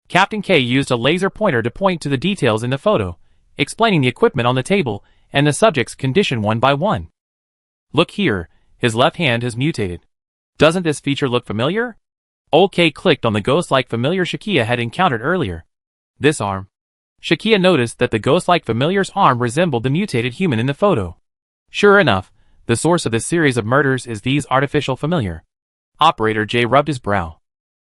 Captain K used a laser pointer to point to the details in the photo, explaining the equipment on the table and the subject's condition one by one. Look here, his left hand has mutated. Doesn't this feature look familiar? Old K clicked on the ghost-like familiar Sakia had encountered earlier. This arm. Sakia noticed that the ghost-like familiar's arm resembled the mutated human in the photo. Sure enough, the source of this series of murders is these artificial familiar. Operator J rubbed his brow.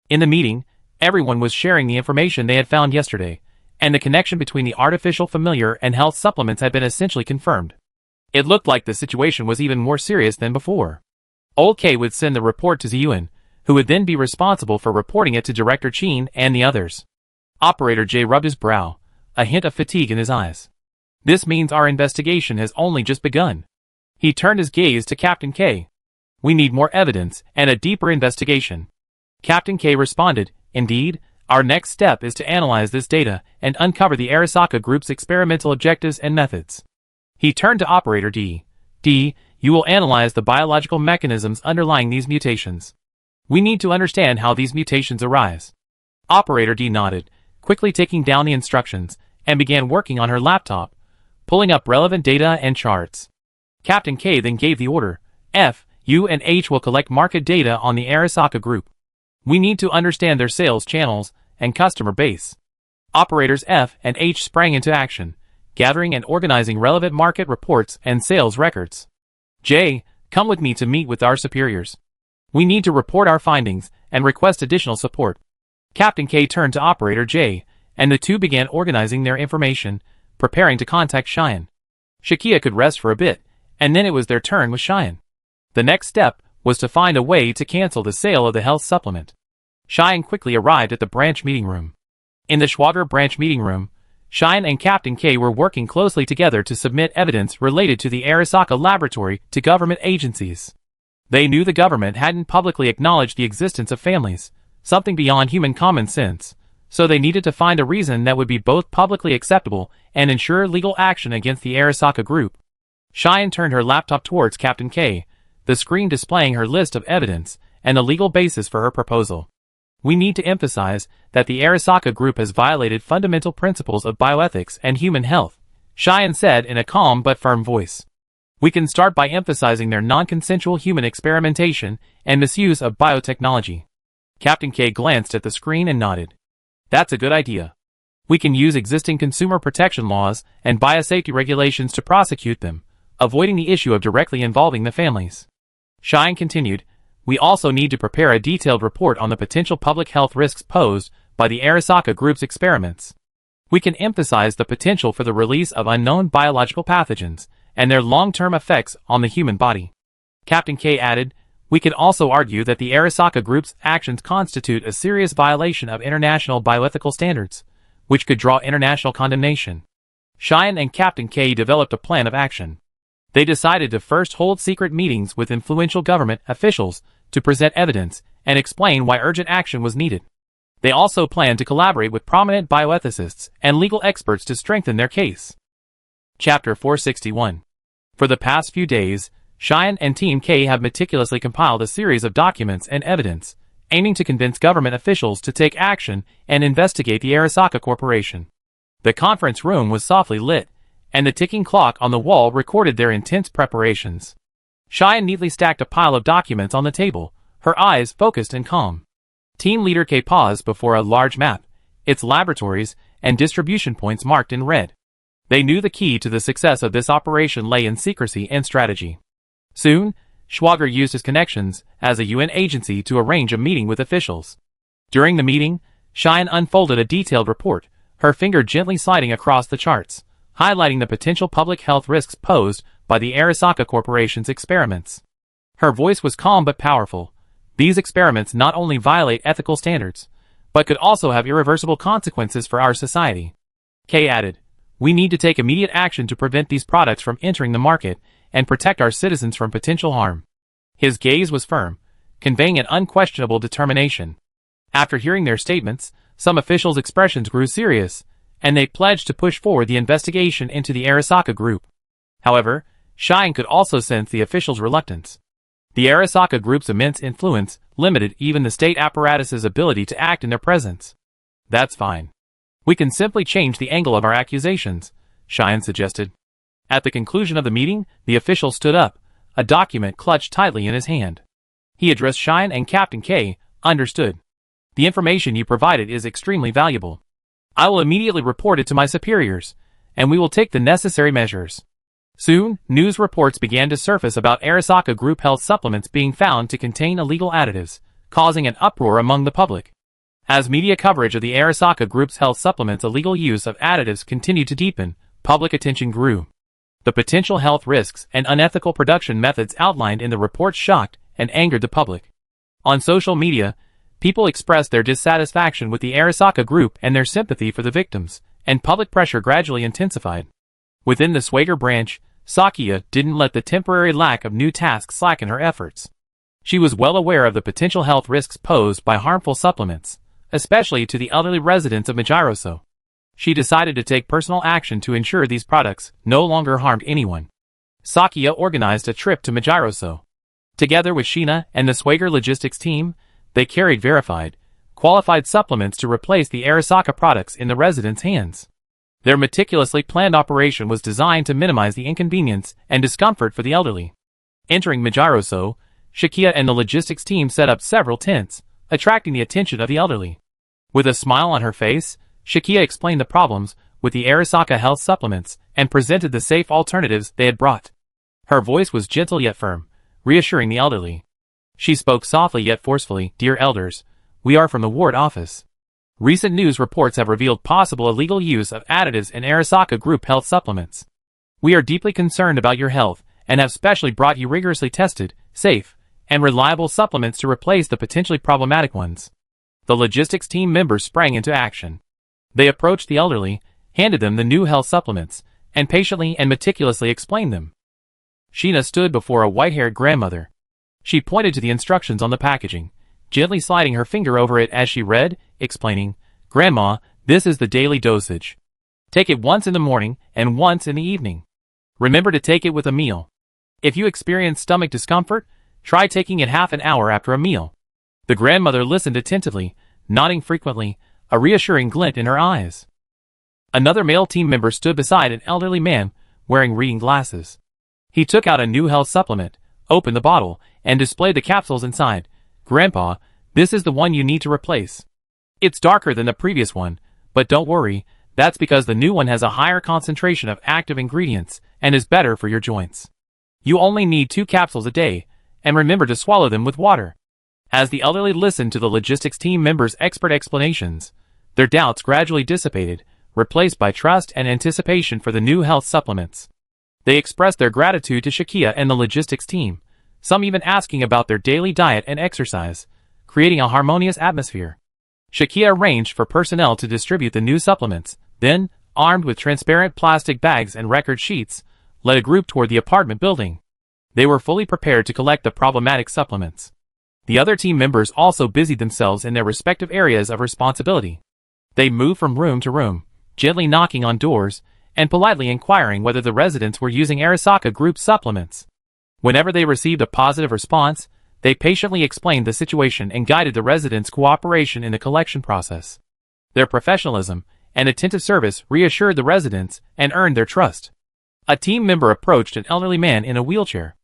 In the meeting, everyone was sharing the information they had found yesterday, and the connection between the artificial familiar and health supplements had been essentially confirmed. It looked like the situation was even more serious than before. Old K would send the report to Ziyuan, who would then be responsible for reporting it to Director Chin and the others. Operator J rubbed his brow, a hint of fatigue in his eyes. This means our investigation has only just begun. He turned his gaze to Captain K. We need more evidence and a deeper investigation. Captain K responded, Indeed, our next step is to analyze this data and uncover the Arasaka group's experimental objectives and methods. He turned to Operator D. D, you will analyze the biological mechanisms underlying these mutations. We need to understand how these mutations arise. Operator D nodded, quickly taking down the instructions, and began working on her laptop, pulling up relevant data and charts. Captain K then gave the order, F, U and H will collect market data on the Arasaka group. We need to understand their sales channels and customer base. Operators F and H sprang into action, gathering and organizing relevant market reports and sales records. J, come with me to meet with our superiors. We need to report our findings and request additional support. Captain K turned to Operator J, and the two began organizing their information, preparing to contact Cheyenne. Sakia could rest for a bit, and then it was their turn with Cheyenne. The next step was to find a way to cancel the sale of the health supplement. Cheyenne quickly arrived at the branch meeting room. In the Schwager branch meeting room, Cheyenne and Captain K were working closely together to submit evidence related to the Arasaka laboratory to government agencies. They knew the government hadn't publicly acknowledged the existence of families, something beyond human common sense, so they needed to find a reason that would be both publicly acceptable and ensure legal action against the Arasaka group. Cheyenne turned her laptop towards Captain K, the screen displaying her list of evidence and the legal basis for her proposal. We need to emphasize that the Arasaka group has violated fundamental principles of bioethics and human health, Cheyenne said in a calm but firm voice. We can start by emphasizing their non-consensual human experimentation and misuse of biotechnology. Captain K glanced at the screen and nodded. That's a good idea. We can use existing consumer protection laws and biosafety regulations to prosecute them, avoiding the issue of directly involving the families. Cheyenne continued, we also need to prepare a detailed report on the potential public health risks posed by the Arasaka Group's experiments. We can emphasize the potential for the release of unknown biological pathogens and their long-term effects on the human body. Captain K added, we can also argue that the Arasaka Group's actions constitute a serious violation of international bioethical standards, which could draw international condemnation. Cheyenne and Captain K developed a plan of action. They decided to first hold secret meetings with influential government officials to present evidence and explain why urgent action was needed. They also planned to collaborate with prominent bioethicists and legal experts to strengthen their case. Chapter 461. For the past few days, Cheyenne and Team K have meticulously compiled a series of documents and evidence, aiming to convince government officials to take action and investigate the Arasaka Corporation. The conference room was softly lit, and the ticking clock on the wall recorded their intense preparations. Cheyenne neatly stacked a pile of documents on the table, her eyes focused and calm. Team Leader K paused before a large map, its laboratories and distribution points marked in red. They knew the key to the success of this operation lay in secrecy and strategy. Soon, Schwager used his connections as a UN agency to arrange a meeting with officials. During the meeting, Cheyenne unfolded a detailed report, her finger gently sliding across the charts, highlighting the potential public health risks posed by the Arasaka Corporation's experiments. Her voice was calm but powerful. These experiments not only violate ethical standards, but could also have irreversible consequences for our society. Kay added, we need to take immediate action to prevent these products from entering the market and protect our citizens from potential harm. His gaze was firm, conveying an unquestionable determination. After hearing their statements, some officials' expressions grew serious, and they pledged to push forward the investigation into the Arasaka Group. However, Cheyenne could also sense the officials' reluctance. The Arasaka Group's immense influence limited even the state apparatus's ability to act in their presence. That's fine. We can simply change the angle of our accusations, Cheyenne suggested. At the conclusion of the meeting, the official stood up, a document clutched tightly in his hand. He addressed Cheyenne and Captain K, understood. The information you provided is extremely valuable. I will immediately report it to my superiors, and we will take the necessary measures. Soon, news reports began to surface about Arasaka Group health supplements being found to contain illegal additives, causing an uproar among the public. As media coverage of the Arasaka Group's health supplements' illegal use of additives continued to deepen, public attention grew. The potential health risks and unethical production methods outlined in the reports shocked and angered the public. On social media, people expressed their dissatisfaction with the Arasaka Group and their sympathy for the victims, and public pressure gradually intensified. Within the Swager branch, Sakia didn't let the temporary lack of new tasks slacken her efforts. She was well aware of the potential health risks posed by harmful supplements, especially to the elderly residents of Majiroso. She decided to take personal action to ensure these products no longer harmed anyone. Sakia organized a trip to Majiroso. Together with Sheena and the Swager logistics team, they carried verified, qualified supplements to replace the Arasaka products in the residents' hands. Their meticulously planned operation was designed to minimize the inconvenience and discomfort for the elderly. Entering Majiroso, Shakia and the logistics team set up several tents, attracting the attention of the elderly. With a smile on her face, Shakia explained the problems with the Arasaka health supplements and presented the safe alternatives they had brought. Her voice was gentle yet firm, reassuring the elderly. She spoke softly yet forcefully, "Dear elders, we are from the ward office. Recent news reports have revealed possible illegal use of additives in Arasaka Group health supplements. We are deeply concerned about your health and have specially brought you rigorously tested, safe, and reliable supplements to replace the potentially problematic ones." The logistics team members sprang into action. They approached the elderly, handed them the new health supplements, and patiently and meticulously explained them. Sheena stood before a white-haired grandmother. She pointed to the instructions on the packaging, gently sliding her finger over it as she read, explaining, "Grandma, this is the daily dosage. Take it once in the morning and once in the evening. Remember to take it with a meal. If you experience stomach discomfort, try taking it half an hour after a meal." The grandmother listened attentively, nodding frequently, a reassuring glint in her eyes. Another male team member stood beside an elderly man wearing reading glasses. He took out a new health supplement, opened the bottle, and displayed the capsules inside. "Grandpa, this is the one you need to replace. It's darker than the previous one, But don't worry, that's because the new one has a higher concentration of active ingredients and is better for your joints. You only need 2 capsules a day, and remember to swallow them with water. As the elderly listened to the logistics team members' expert explanations, their doubts gradually dissipated, replaced by trust and anticipation for the new health supplements. They expressed their gratitude to Shakia and the logistics team, some even asking about their daily diet and exercise, creating a harmonious atmosphere. Shakia arranged for personnel to distribute the new supplements, then, armed with transparent plastic bags and record sheets, led a group toward the apartment building. They were fully prepared to collect the problematic supplements. The other team members also busied themselves in their respective areas of responsibility. They moved from room to room, gently knocking on doors, and politely inquiring whether the residents were using Arasaka Group supplements. Whenever they received a positive response, they patiently explained the situation and guided the residents' cooperation in the collection process. Their professionalism and attentive service reassured the residents and earned their trust. A team member approached an elderly man in a wheelchair.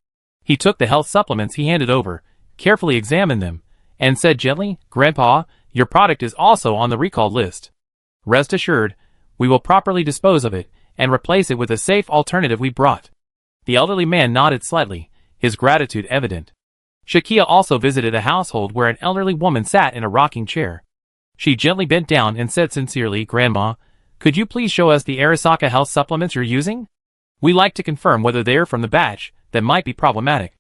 He took the health supplements he handed over, carefully examined them, and said gently, "Grandpa, your product is also on the recall list. Rest assured, we will properly dispose of it and replace it with a safe alternative we brought." The elderly man nodded slightly, his gratitude evident. Shakia also visited a household where an elderly woman sat in a rocking chair. She gently bent down and said sincerely, "Grandma, could you please show us the Arasaka health supplements you're using? We like to confirm whether they're from the batch that might be problematic."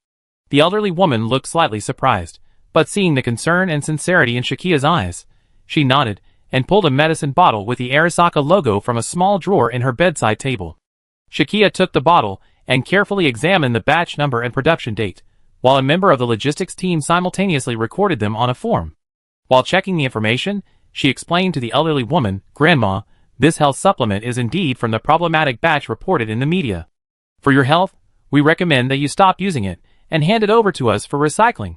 The elderly woman looked slightly surprised, but seeing the concern and sincerity in Shakia's eyes, she nodded and pulled a medicine bottle with the Arasaka logo from a small drawer in her bedside table. Shakia took the bottle and carefully examined the batch number and production date, while a member of the logistics team simultaneously recorded them on a form. While checking the information, she explained to the elderly woman, "Grandma, this health supplement is indeed from the problematic batch reported in the media. For your health, we recommend that you stop using it and hand it over to us for recycling."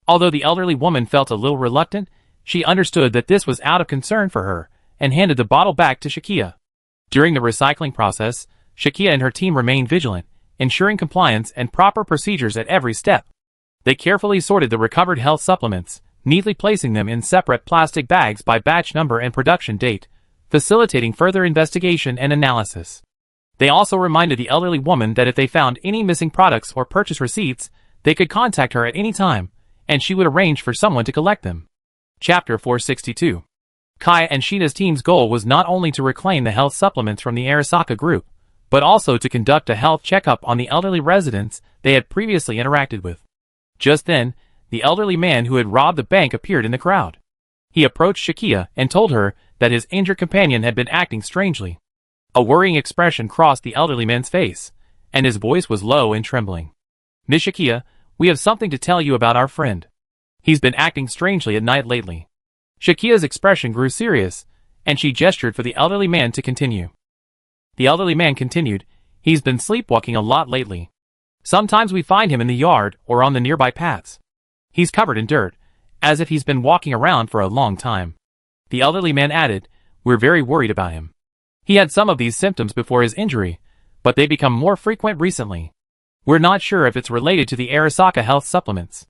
Although the elderly woman felt a little reluctant, she understood that this was out of concern for her, and handed the bottle back to Shakia. During the recycling process, Shakia and her team remained vigilant, ensuring compliance and proper procedures at every step. They carefully sorted the recovered health supplements, neatly placing them in separate plastic bags by batch number and production date, facilitating further investigation and analysis. They also reminded the elderly woman that if they found any missing products or purchase receipts, they could contact her at any time, and she would arrange for someone to collect them. Chapter 462. Kai and Shina's team's goal was not only to reclaim the health supplements from the Arasaka Group, but also to conduct a health checkup on the elderly residents they had previously interacted with. Just then, the elderly man who had robbed the bank appeared in the crowd. He approached Shakia and told her that his injured companion had been acting strangely. A worrying expression crossed the elderly man's face, and his voice was low and trembling. "Miss Shakia, we have something to tell you about our friend. He's been acting strangely at night lately." Shakia's expression grew serious, and she gestured for the elderly man to continue. The elderly man continued, "He's been sleepwalking a lot lately. Sometimes we find him in the yard or on the nearby paths. He's covered in dirt, as if he's been walking around for a long time." The elderly man added, "We're very worried about him. He had some of these symptoms before his injury, but they become more frequent recently. We're not sure if it's related to the Arasaka health supplements."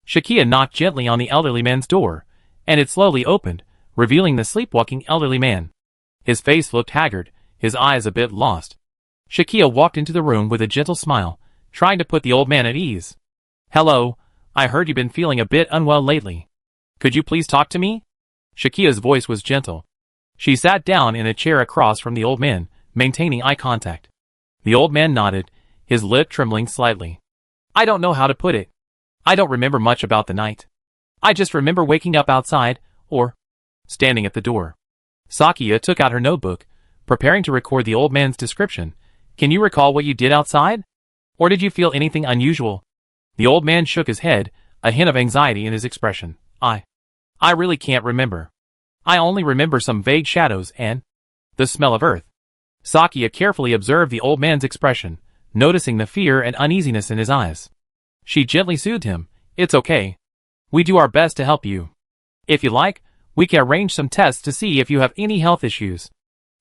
Shakia knocked gently on the elderly man's door, and it slowly opened, revealing the sleepwalking elderly man. His face looked haggard, his eyes a bit lost. Shakia walked into the room with a gentle smile, trying to put the old man at ease. "Hello, I heard you've been feeling a bit unwell lately. Could you please talk to me?" Shakia's voice was gentle. She sat down in a chair across from the old man, maintaining eye contact. The old man nodded, his lip trembling slightly. "I don't know how to put it. I don't remember much about the night. I just remember waking up outside, or standing at the door." Sakia took out her notebook, preparing to record the old man's description. "Can you recall what you did outside? Or did you feel anything unusual?" The old man shook his head, a hint of anxiety in his expression. I really can't remember. I only remember some vague shadows and the smell of earth." Sakia carefully observed the old man's expression, noticing the fear and uneasiness in his eyes. She gently soothed him. "It's okay. We do our best to help you. If you like, we can arrange some tests to see if you have any health issues."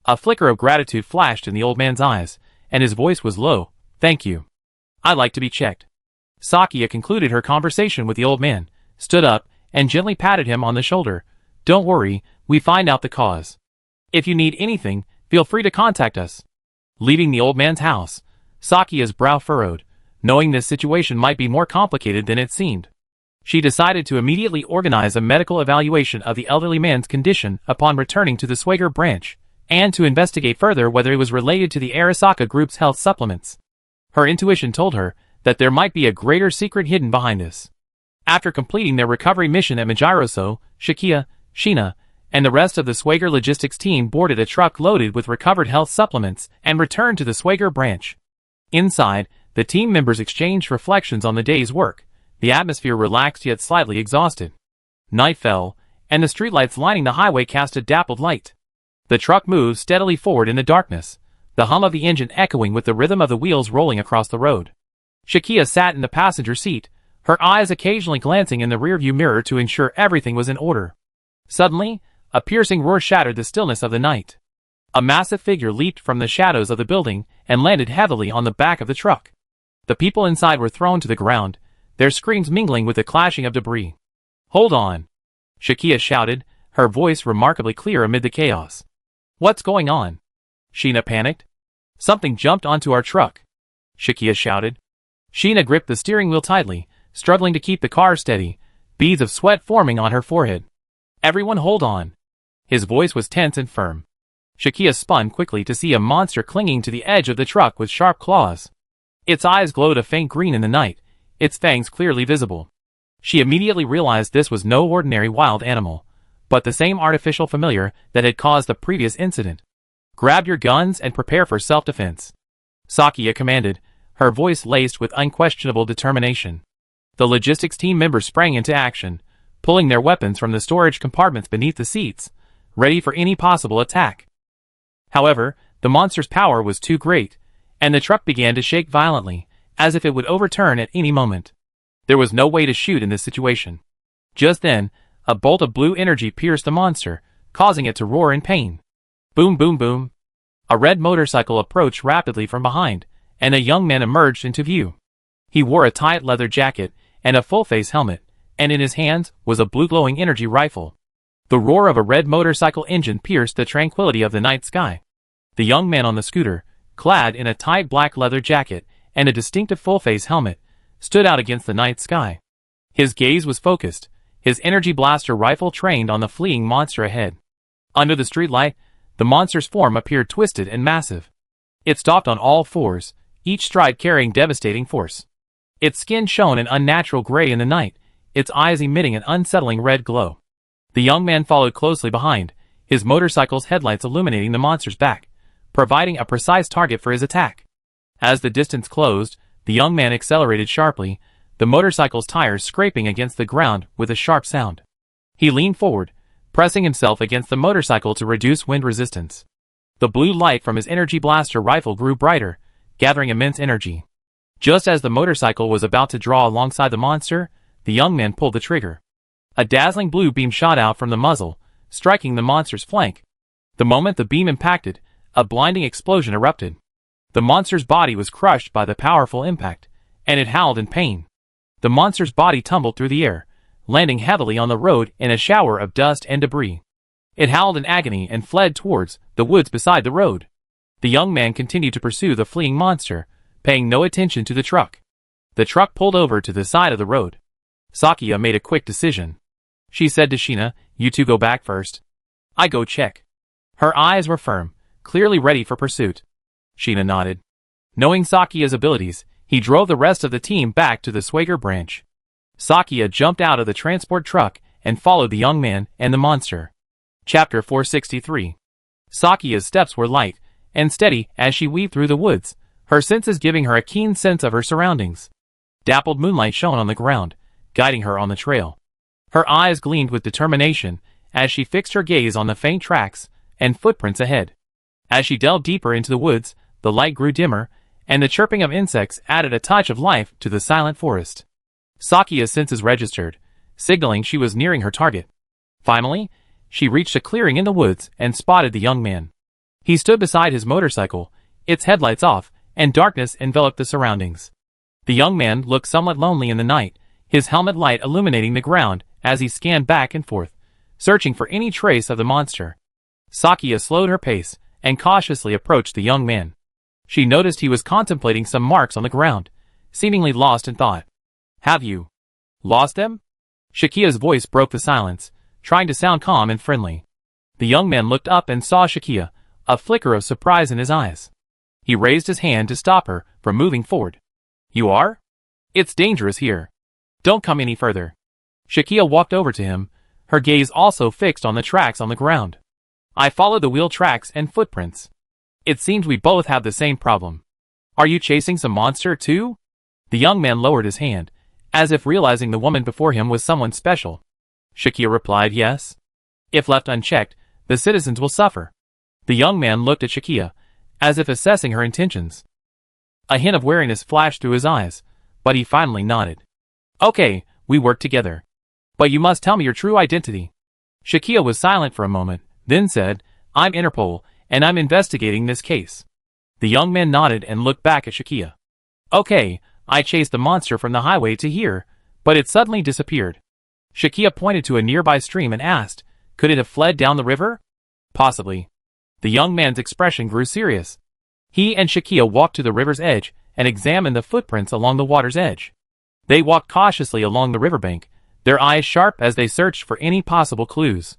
A flicker of gratitude flashed in the old man's eyes, and his voice was low. "Thank you. I'd like to be checked." Sakia concluded her conversation with the old man, stood up, and gently patted him on the shoulder. "Don't worry, we find out the cause. If you need anything, feel free to contact us. Leaving the old man's house, Sakia's brow furrowed, knowing this situation might be more complicated than it seemed. She decided to immediately organize a medical evaluation of the elderly man's condition upon returning to the Swagger branch, and to investigate further whether it was related to the Arasaka Group's health supplements. Her intuition told her that there might be a greater secret hidden behind this. After completing their recovery mission at Majiroso, Shakia, Sheena, and the rest of the Swagger logistics team boarded a truck loaded with recovered health supplements and returned to the Swagger branch. Inside, the team members exchanged reflections on the day's work, the atmosphere relaxed yet slightly exhausted. Night fell, and the streetlights lining the highway cast a dappled light. The truck moved steadily forward in the darkness, the hum of the engine echoing with the rhythm of the wheels rolling across the road. Shakia sat in the passenger seat, her eyes occasionally glancing in the rearview mirror to ensure everything was in order. Suddenly, a piercing roar shattered the stillness of the night. A massive figure leaped from the shadows of the building and landed heavily on the back of the truck. The people inside were thrown to the ground, their screams mingling with the clashing of debris. "Hold on!" Shakia shouted, her voice remarkably clear amid the chaos. "What's going on?" Sheena panicked. "Something jumped onto our truck," Shakia shouted. Sheena gripped the steering wheel tightly, struggling to keep the car steady, beads of sweat forming on her forehead. "Everyone hold on." His voice was tense and firm. Shakia spun quickly to see a monster clinging to the edge of the truck with sharp claws. Its eyes glowed a faint green in the night, its fangs clearly visible. She immediately realized this was no ordinary wild animal, but the same artificial familiar that had caused the previous incident. "Grab your guns and prepare for self-defense," Sakia commanded, her voice laced with unquestionable determination. The logistics team members sprang into action, pulling their weapons from the storage compartments beneath the seats, ready for any possible attack. However, the monster's power was too great, and the truck began to shake violently, as if it would overturn at any moment. There was no way to shoot in this situation. Just then, a bolt of blue energy pierced the monster, causing it to roar in pain. Boom, boom, boom. A red motorcycle approached rapidly from behind, and a young man emerged into view. He wore a tight leather jacket and a full-face helmet, and in his hands was a blue glowing energy rifle. The roar of a red motorcycle engine pierced the tranquility of the night sky. The young man on the scooter, clad in a tight black leather jacket and a distinctive full-face helmet, stood out against the night sky. His gaze was focused, his energy blaster rifle trained on the fleeing monster ahead. Under the streetlight, the monster's form appeared twisted and massive. It stopped on all fours, each stride carrying devastating force. Its skin shone an unnatural gray in the night, its eyes emitting an unsettling red glow. The young man followed closely behind, his motorcycle's headlights illuminating the monster's back, providing a precise target for his attack. As the distance closed, the young man accelerated sharply, the motorcycle's tires scraping against the ground with a sharp sound. He leaned forward, pressing himself against the motorcycle to reduce wind resistance. The blue light from his energy blaster rifle grew brighter, gathering immense energy. Just as the motorcycle was about to draw alongside the monster, the young man pulled the trigger. A dazzling blue beam shot out from the muzzle, striking the monster's flank. The moment the beam impacted, a blinding explosion erupted. The monster's body was crushed by the powerful impact, and it howled in pain. The monster's body tumbled through the air, landing heavily on the road in a shower of dust and debris. It howled in agony and fled towards the woods beside the road. The young man continued to pursue the fleeing monster, paying no attention to the truck. The truck pulled over to the side of the road. Sakia made a quick decision. She said to Sheena, "You two go back first. I go check." Her eyes were firm, clearly ready for pursuit. Sheena nodded. Knowing Sakia's abilities, he drove the rest of the team back to the Swagger branch. Sakia jumped out of the transport truck and followed the young man and the monster. Chapter 463. Sakia's steps were light and steady as she weaved through the woods, her senses giving her a keen sense of her surroundings. Dappled moonlight shone on the ground, guiding her on the trail. Her eyes gleamed with determination as she fixed her gaze on the faint tracks and footprints ahead. As she delved deeper into the woods, the light grew dimmer, and the chirping of insects added a touch of life to the silent forest. Sakia's senses registered, signaling she was nearing her target. Finally, she reached a clearing in the woods and spotted the young man. He stood beside his motorcycle, its headlights off, and darkness enveloped the surroundings. The young man looked somewhat lonely in the night, his helmet light illuminating the ground as he scanned back and forth, searching for any trace of the monster. Sakia slowed her pace and cautiously approached the young man. She noticed he was contemplating some marks on the ground, seemingly lost in thought. Have you lost them? Shakia's voice broke the silence, trying to sound calm and friendly. The young man looked up and saw Shakia, a flicker of surprise in his eyes. He raised his hand to stop her from moving forward. You are? It's dangerous here. Don't come any further. Shakia walked over to him, her gaze also fixed on the tracks on the ground. I followed the wheel tracks and footprints. It seems we both have the same problem. Are you chasing some monster too? The young man lowered his hand, as if realizing the woman before him was someone special. Shakia replied yes. If left unchecked, the citizens will suffer. The young man looked at Shakia, as if assessing her intentions. A hint of wariness flashed through his eyes, but he finally nodded. Okay, we work together. But you must tell me your true identity. Shakia was silent for a moment, then said, I'm Interpol, and I'm investigating this case. The young man nodded and looked back at Shakia. Okay, I chased the monster from the highway to here, but it suddenly disappeared. Shakia pointed to a nearby stream and asked, could it have fled down the river? Possibly. The young man's expression grew serious. He and Shakia walked to the river's edge and examined the footprints along the water's edge. They walked cautiously along the riverbank, their eyes sharp as they searched for any possible clues.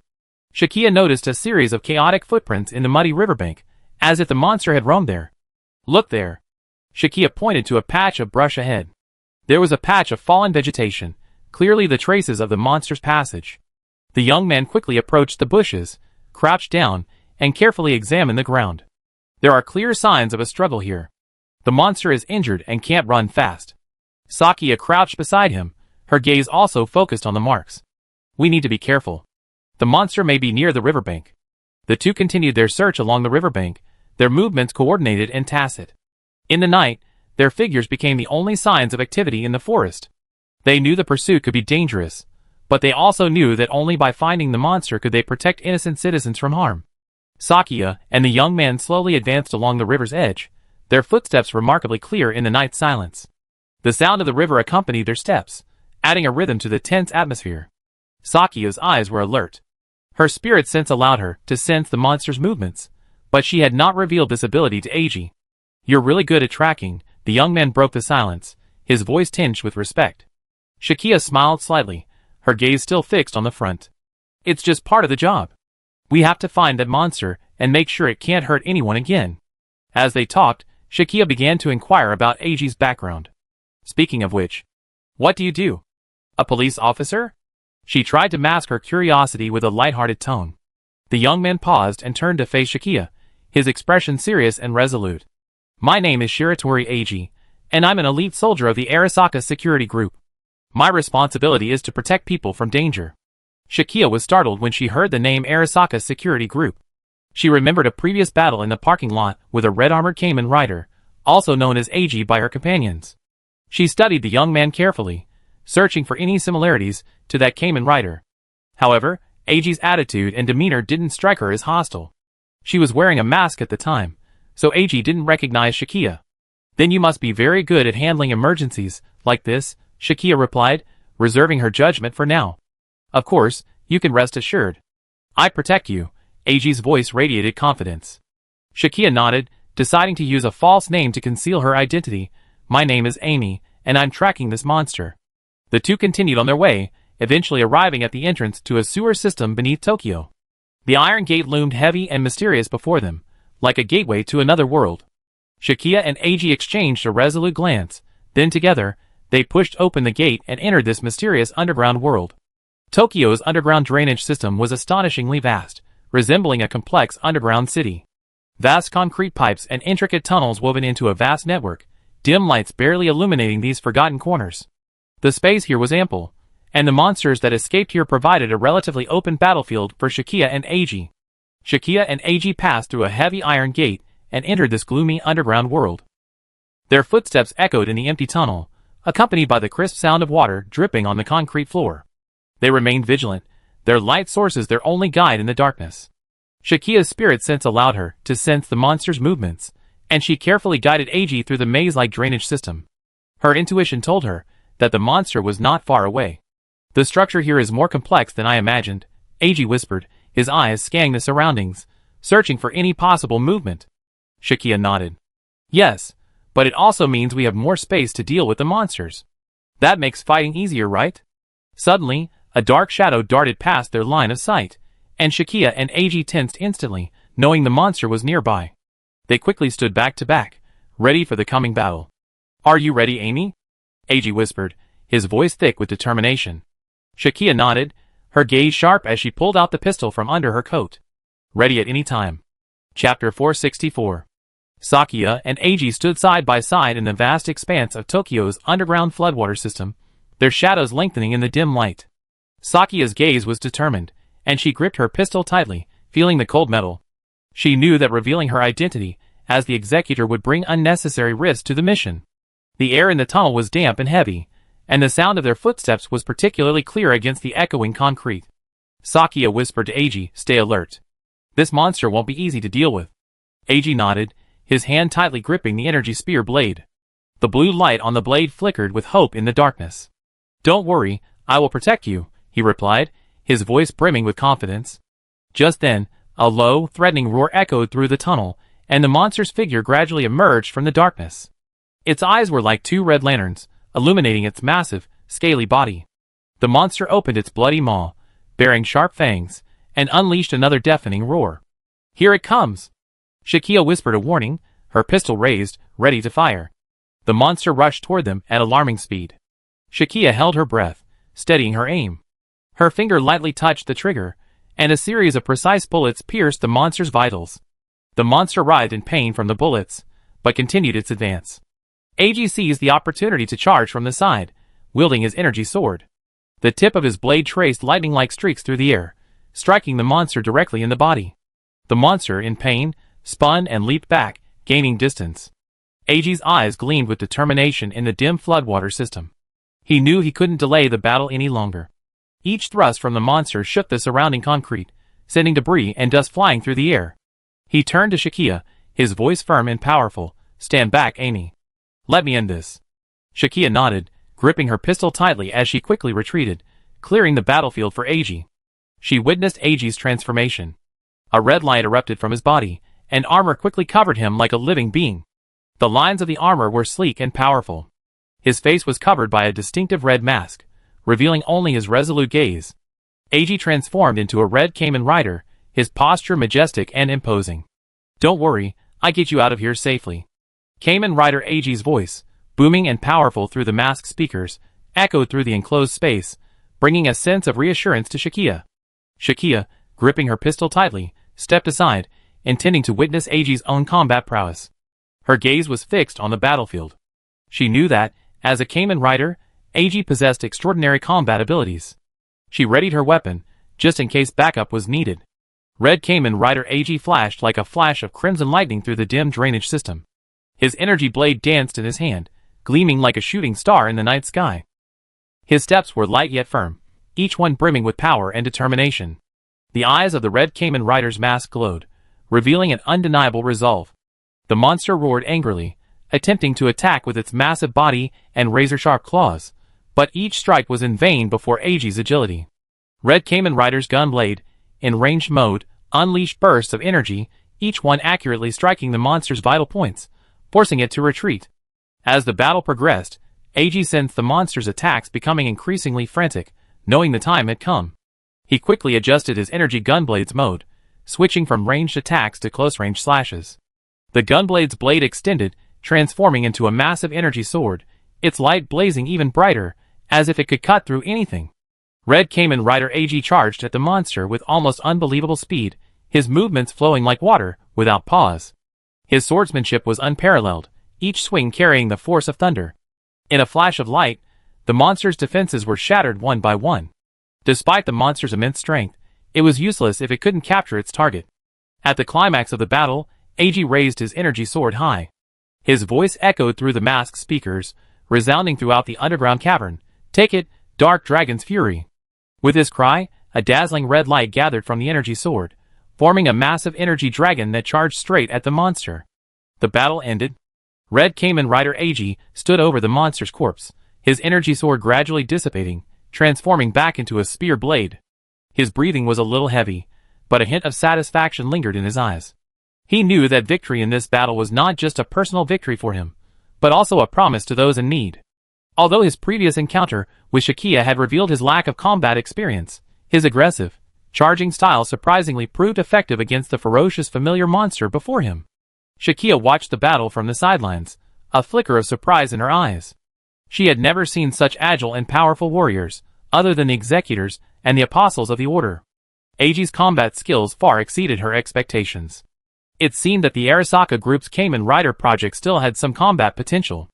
Shakia noticed a series of chaotic footprints in the muddy riverbank, as if the monster had roamed there. Look there. Shakia pointed to a patch of brush ahead. There was a patch of fallen vegetation, clearly the traces of the monster's passage. The young man quickly approached the bushes, crouched down, and carefully examined the ground. There are clear signs of a struggle here. The monster is injured and can't run fast. Sakia crouched beside him, her gaze also focused on the marks. We need to be careful. The monster may be near the riverbank. The two continued their search along the riverbank, their movements coordinated and tacit. In the night, their figures became the only signs of activity in the forest. They knew the pursuit could be dangerous, but they also knew that only by finding the monster could they protect innocent citizens from harm. Sakia and the young man slowly advanced along the river's edge, their footsteps remarkably clear in the night silence. The sound of the river accompanied their steps, adding a rhythm to the tense atmosphere. Sakia's eyes were alert. Her spirit sense allowed her to sense the monster's movements, but she had not revealed this ability to Eiji. You're really good at tracking, the young man broke the silence, his voice tinged with respect. Shakia smiled slightly, her gaze still fixed on the front. It's just part of the job. We have to find that monster and make sure it can't hurt anyone again. As they talked, Shakia began to inquire about Eiji's background. Speaking of which, what do you do? A police officer? She tried to mask her curiosity with a light-hearted tone. The young man paused and turned to face Shakia, his expression serious and resolute. My name is Shiratori Eiji, and I'm an elite soldier of the Arasaka security group. My responsibility is to protect people from danger. Shakia was startled when she heard the name Arasaka security group. She remembered a previous battle in the parking lot with a red-armored Kamen rider, also known as Eiji by her companions. She studied the young man carefully, searching for any similarities to that Kamen rider. However, Eiji's attitude and demeanor didn't strike her as hostile. She was wearing a mask at the time, so Eiji didn't recognize Shakia. Then you must be very good at handling emergencies like this, Shakia replied, reserving her judgment for now. Of course, you can rest assured. I protect you, Eiji's voice radiated confidence. Shakia nodded, deciding to use a false name to conceal her identity. My name is Amy, and I'm tracking this monster. The two continued on their way, eventually arriving at the entrance to a sewer system beneath Tokyo. The iron gate loomed heavy and mysterious before them, like a gateway to another world. Shakia and Eiji exchanged a resolute glance, then together, they pushed open the gate and entered this mysterious underground world. Tokyo's underground drainage system was astonishingly vast, resembling a complex underground city. Vast concrete pipes and intricate tunnels woven into a vast network, dim lights barely illuminating these forgotten corners. The space here was ample, and the monsters that escaped here provided a relatively open battlefield for Shakia and Eiji. Shakia and Eiji passed through a heavy iron gate and entered this gloomy underground world. Their footsteps echoed in the empty tunnel, accompanied by the crisp sound of water dripping on the concrete floor. They remained vigilant, their light sources their only guide in the darkness. Shakia's spirit sense allowed her to sense the monster's movements, and she carefully guided Eiji through the maze-like drainage system. Her intuition told her that the monster was not far away. The structure here is more complex than I imagined, Eiji whispered, his eyes scanning the surroundings, searching for any possible movement. Shakia nodded. Yes, but it also means we have more space to deal with the monsters. That makes fighting easier, right? Suddenly, a dark shadow darted past their line of sight, and Shakia and AG tensed instantly, knowing the monster was nearby. They quickly stood back to back, ready for the coming battle. Are you ready, Amy? AG whispered, his voice thick with determination. Shakia nodded, her gaze sharp as she pulled out the pistol from under her coat. Ready at any time. Chapter 464. Sakia and AG stood side by side in the vast expanse of Tokyo's underground floodwater system, their shadows lengthening in the dim light. Sakia's gaze was determined, and she gripped her pistol tightly, feeling the cold metal. She knew that revealing her identity as the executor would bring unnecessary risk to the mission. The air in the tunnel was damp and heavy, and the sound of their footsteps was particularly clear against the echoing concrete. Sakia whispered to AG, "Stay alert. This monster won't be easy to deal with." AG nodded, his hand tightly gripping the energy spear blade. The blue light on the blade flickered with hope in the darkness. "Don't worry, I will protect you," he replied, his voice brimming with confidence. Just then, a low, threatening roar echoed through the tunnel, and the monster's figure gradually emerged from the darkness. Its eyes were like two red lanterns, illuminating its massive, scaly body. The monster opened its bloody maw, bearing sharp fangs, and unleashed another deafening roar. "Here it comes!" Shakia whispered a warning, her pistol raised, ready to fire. The monster rushed toward them at alarming speed. Shakia held her breath, steadying her aim. Her finger lightly touched the trigger, and a series of precise bullets pierced the monster's vitals. The monster writhed in pain from the bullets, but continued its advance. AG seized the opportunity to charge from the side, wielding his energy sword. The tip of his blade traced lightning-like streaks through the air, striking the monster directly in the body. The monster, in pain, spun and leaped back, gaining distance. AG's eyes gleamed with determination in the dim floodwater system. He knew he couldn't delay the battle any longer. Each thrust from the monster shook the surrounding concrete, sending debris and dust flying through the air. He turned to Shakia, his voice firm and powerful. "Stand back, Amy. Let me end this." Shakia nodded, gripping her pistol tightly as she quickly retreated, clearing the battlefield for AG. She witnessed AG's transformation. A red light erupted from his body, and armor quickly covered him like a living being. The lines of the armor were sleek and powerful. His face was covered by a distinctive red mask, revealing only his resolute gaze. AG transformed into a red Kamen Rider, his posture majestic and imposing. "Don't worry, I get you out of here safely." Kamen Rider AG's voice, booming and powerful through the mask speakers, echoed through the enclosed space, bringing a sense of reassurance to Shakia. Shakia, gripping her pistol tightly, stepped aside, intending to witness AG's own combat prowess. Her gaze was fixed on the battlefield. She knew that, as a Kamen Rider, AG possessed extraordinary combat abilities. She readied her weapon, just in case backup was needed. Red Kamen Rider AG flashed like a flash of crimson lightning through the dim drainage system. His energy blade danced in his hand, gleaming like a shooting star in the night sky. His steps were light yet firm, each one brimming with power and determination. The eyes of the Red Kamen Rider's mask glowed, revealing an undeniable resolve. The monster roared angrily, attempting to attack with its massive body and razor-sharp claws, but each strike was in vain before AG's agility. Red Kamen Rider's gun blade, in ranged mode, unleashed bursts of energy, each one accurately striking the monster's vital points, forcing it to retreat. As the battle progressed, AG sensed the monster's attacks becoming increasingly frantic, knowing the time had come. He quickly adjusted his energy gunblade's mode, switching from ranged attacks to close-range slashes. The gunblade's blade extended, transforming into a massive energy sword, its light blazing even brighter, as if it could cut through anything. Red Kamen Rider AG charged at the monster with almost unbelievable speed, his movements flowing like water, without pause. His swordsmanship was unparalleled, each swing carrying the force of thunder. In a flash of light, the monster's defenses were shattered one by one. Despite the monster's immense strength, it was useless if it couldn't capture its target. At the climax of the battle, AG raised his energy sword high. His voice echoed through the masked speakers, resounding throughout the underground cavern. "Take it, Dark Dragon's Fury." With his cry, a dazzling red light gathered from the energy sword, forming a massive energy dragon that charged straight at the monster. The battle ended. Red Kamen Rider AG stood over the monster's corpse, his energy sword gradually dissipating, transforming back into a spear blade. His breathing was a little heavy, but a hint of satisfaction lingered in his eyes. He knew that victory in this battle was not just a personal victory for him, but also a promise to those in need. Although his previous encounter with Shakia had revealed his lack of combat experience, his aggressive, charging style surprisingly proved effective against the ferocious familiar monster before him. Shakia watched the battle from the sidelines, a flicker of surprise in her eyes. She had never seen such agile and powerful warriors, other than the executors and the apostles of the order. Eiji's combat skills far exceeded her expectations. It seemed that the Arasaka Group's Kamen Rider project still had some combat potential.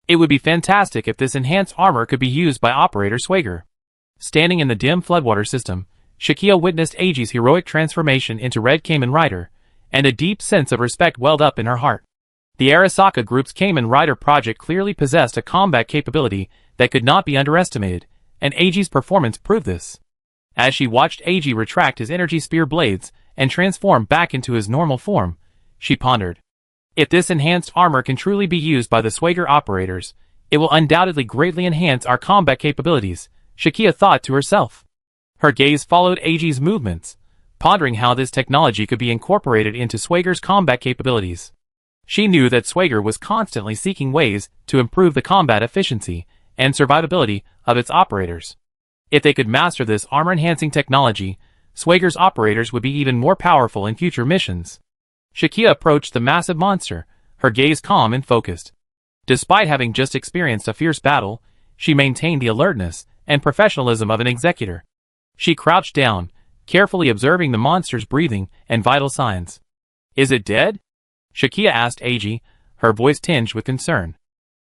It would be fantastic if this enhanced armor could be used by Operator Swager. Standing in the dim floodwater system, Shakia witnessed Eiji's heroic transformation into Red Kamen Rider, and a deep sense of respect welled up in her heart. The Arasaka Group's Kamen Rider project clearly possessed a combat capability that could not be underestimated, and Eiji's performance proved this. As she watched Eiji retract his energy spear blades and transform back into his normal form, she pondered. If this enhanced armor can truly be used by the Swager operators, it will undoubtedly greatly enhance our combat capabilities, Shakia thought to herself. Her gaze followed Eiji's movements, pondering how this technology could be incorporated into Swager's combat capabilities. She knew that Swager was constantly seeking ways to improve the combat efficiency and survivability of its operators. If they could master this armor-enhancing technology, Swager's operators would be even more powerful in future missions. Shakia approached the massive monster, her gaze calm and focused. Despite having just experienced a fierce battle, she maintained the alertness and professionalism of an executor. She crouched down, carefully observing the monster's breathing and vital signs. "Is it dead?" Shakia asked Eiji, her voice tinged with concern.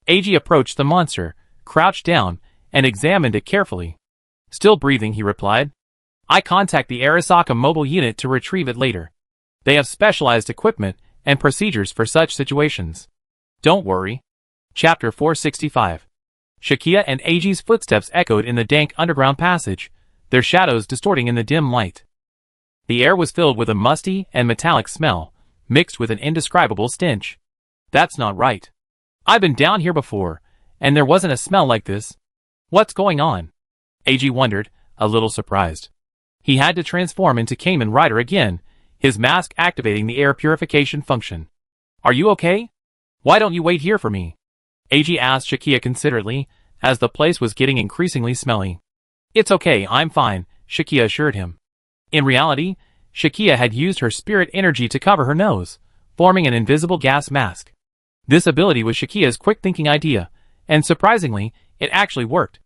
Eiji approached the monster, crouched down, and examined it carefully. "Still breathing," he replied. "I contact the Arasaka mobile unit to retrieve it later. They have specialized equipment and procedures for such situations. Don't worry." Chapter 465. Shakia and Eiji's footsteps echoed in the dank underground passage, their shadows distorting in the dim light. The air was filled with a musty and metallic smell, mixed with an indescribable stench. "That's not right. I've been down here before, and there wasn't a smell like this. What's going on?" Eiji wondered, a little surprised. He had to transform into Kamen Rider again, his mask activating the air purification function. "Are you okay? Why don't you wait here for me?" Eiji asked Shakia considerately, as the place was getting increasingly smelly. "It's okay, I'm fine," Shakia assured him. In reality, Shakia had used her spirit energy to cover her nose, forming an invisible gas mask. This ability was Shakia's quick-thinking idea, and surprisingly, it actually worked.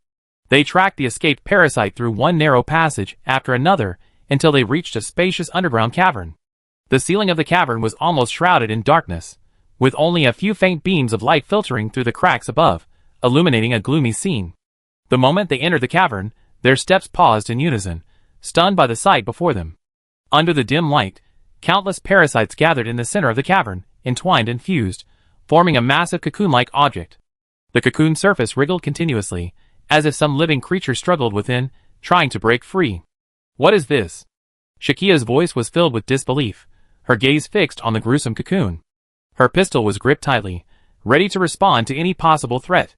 They tracked the escaped parasite through one narrow passage after another until they reached a spacious underground cavern. The ceiling of the cavern was almost shrouded in darkness, with only a few faint beams of light filtering through the cracks above, illuminating a gloomy scene. The moment they entered the cavern, their steps paused in unison, stunned by the sight before them. Under the dim light, countless parasites gathered in the center of the cavern, entwined and fused, forming a massive cocoon-like object. The cocoon surface wriggled continuously, as if some living creature struggled within, trying to break free. "What is this?" Shakia's voice was filled with disbelief, her gaze fixed on the gruesome cocoon. Her pistol was gripped tightly, ready to respond to any possible threat.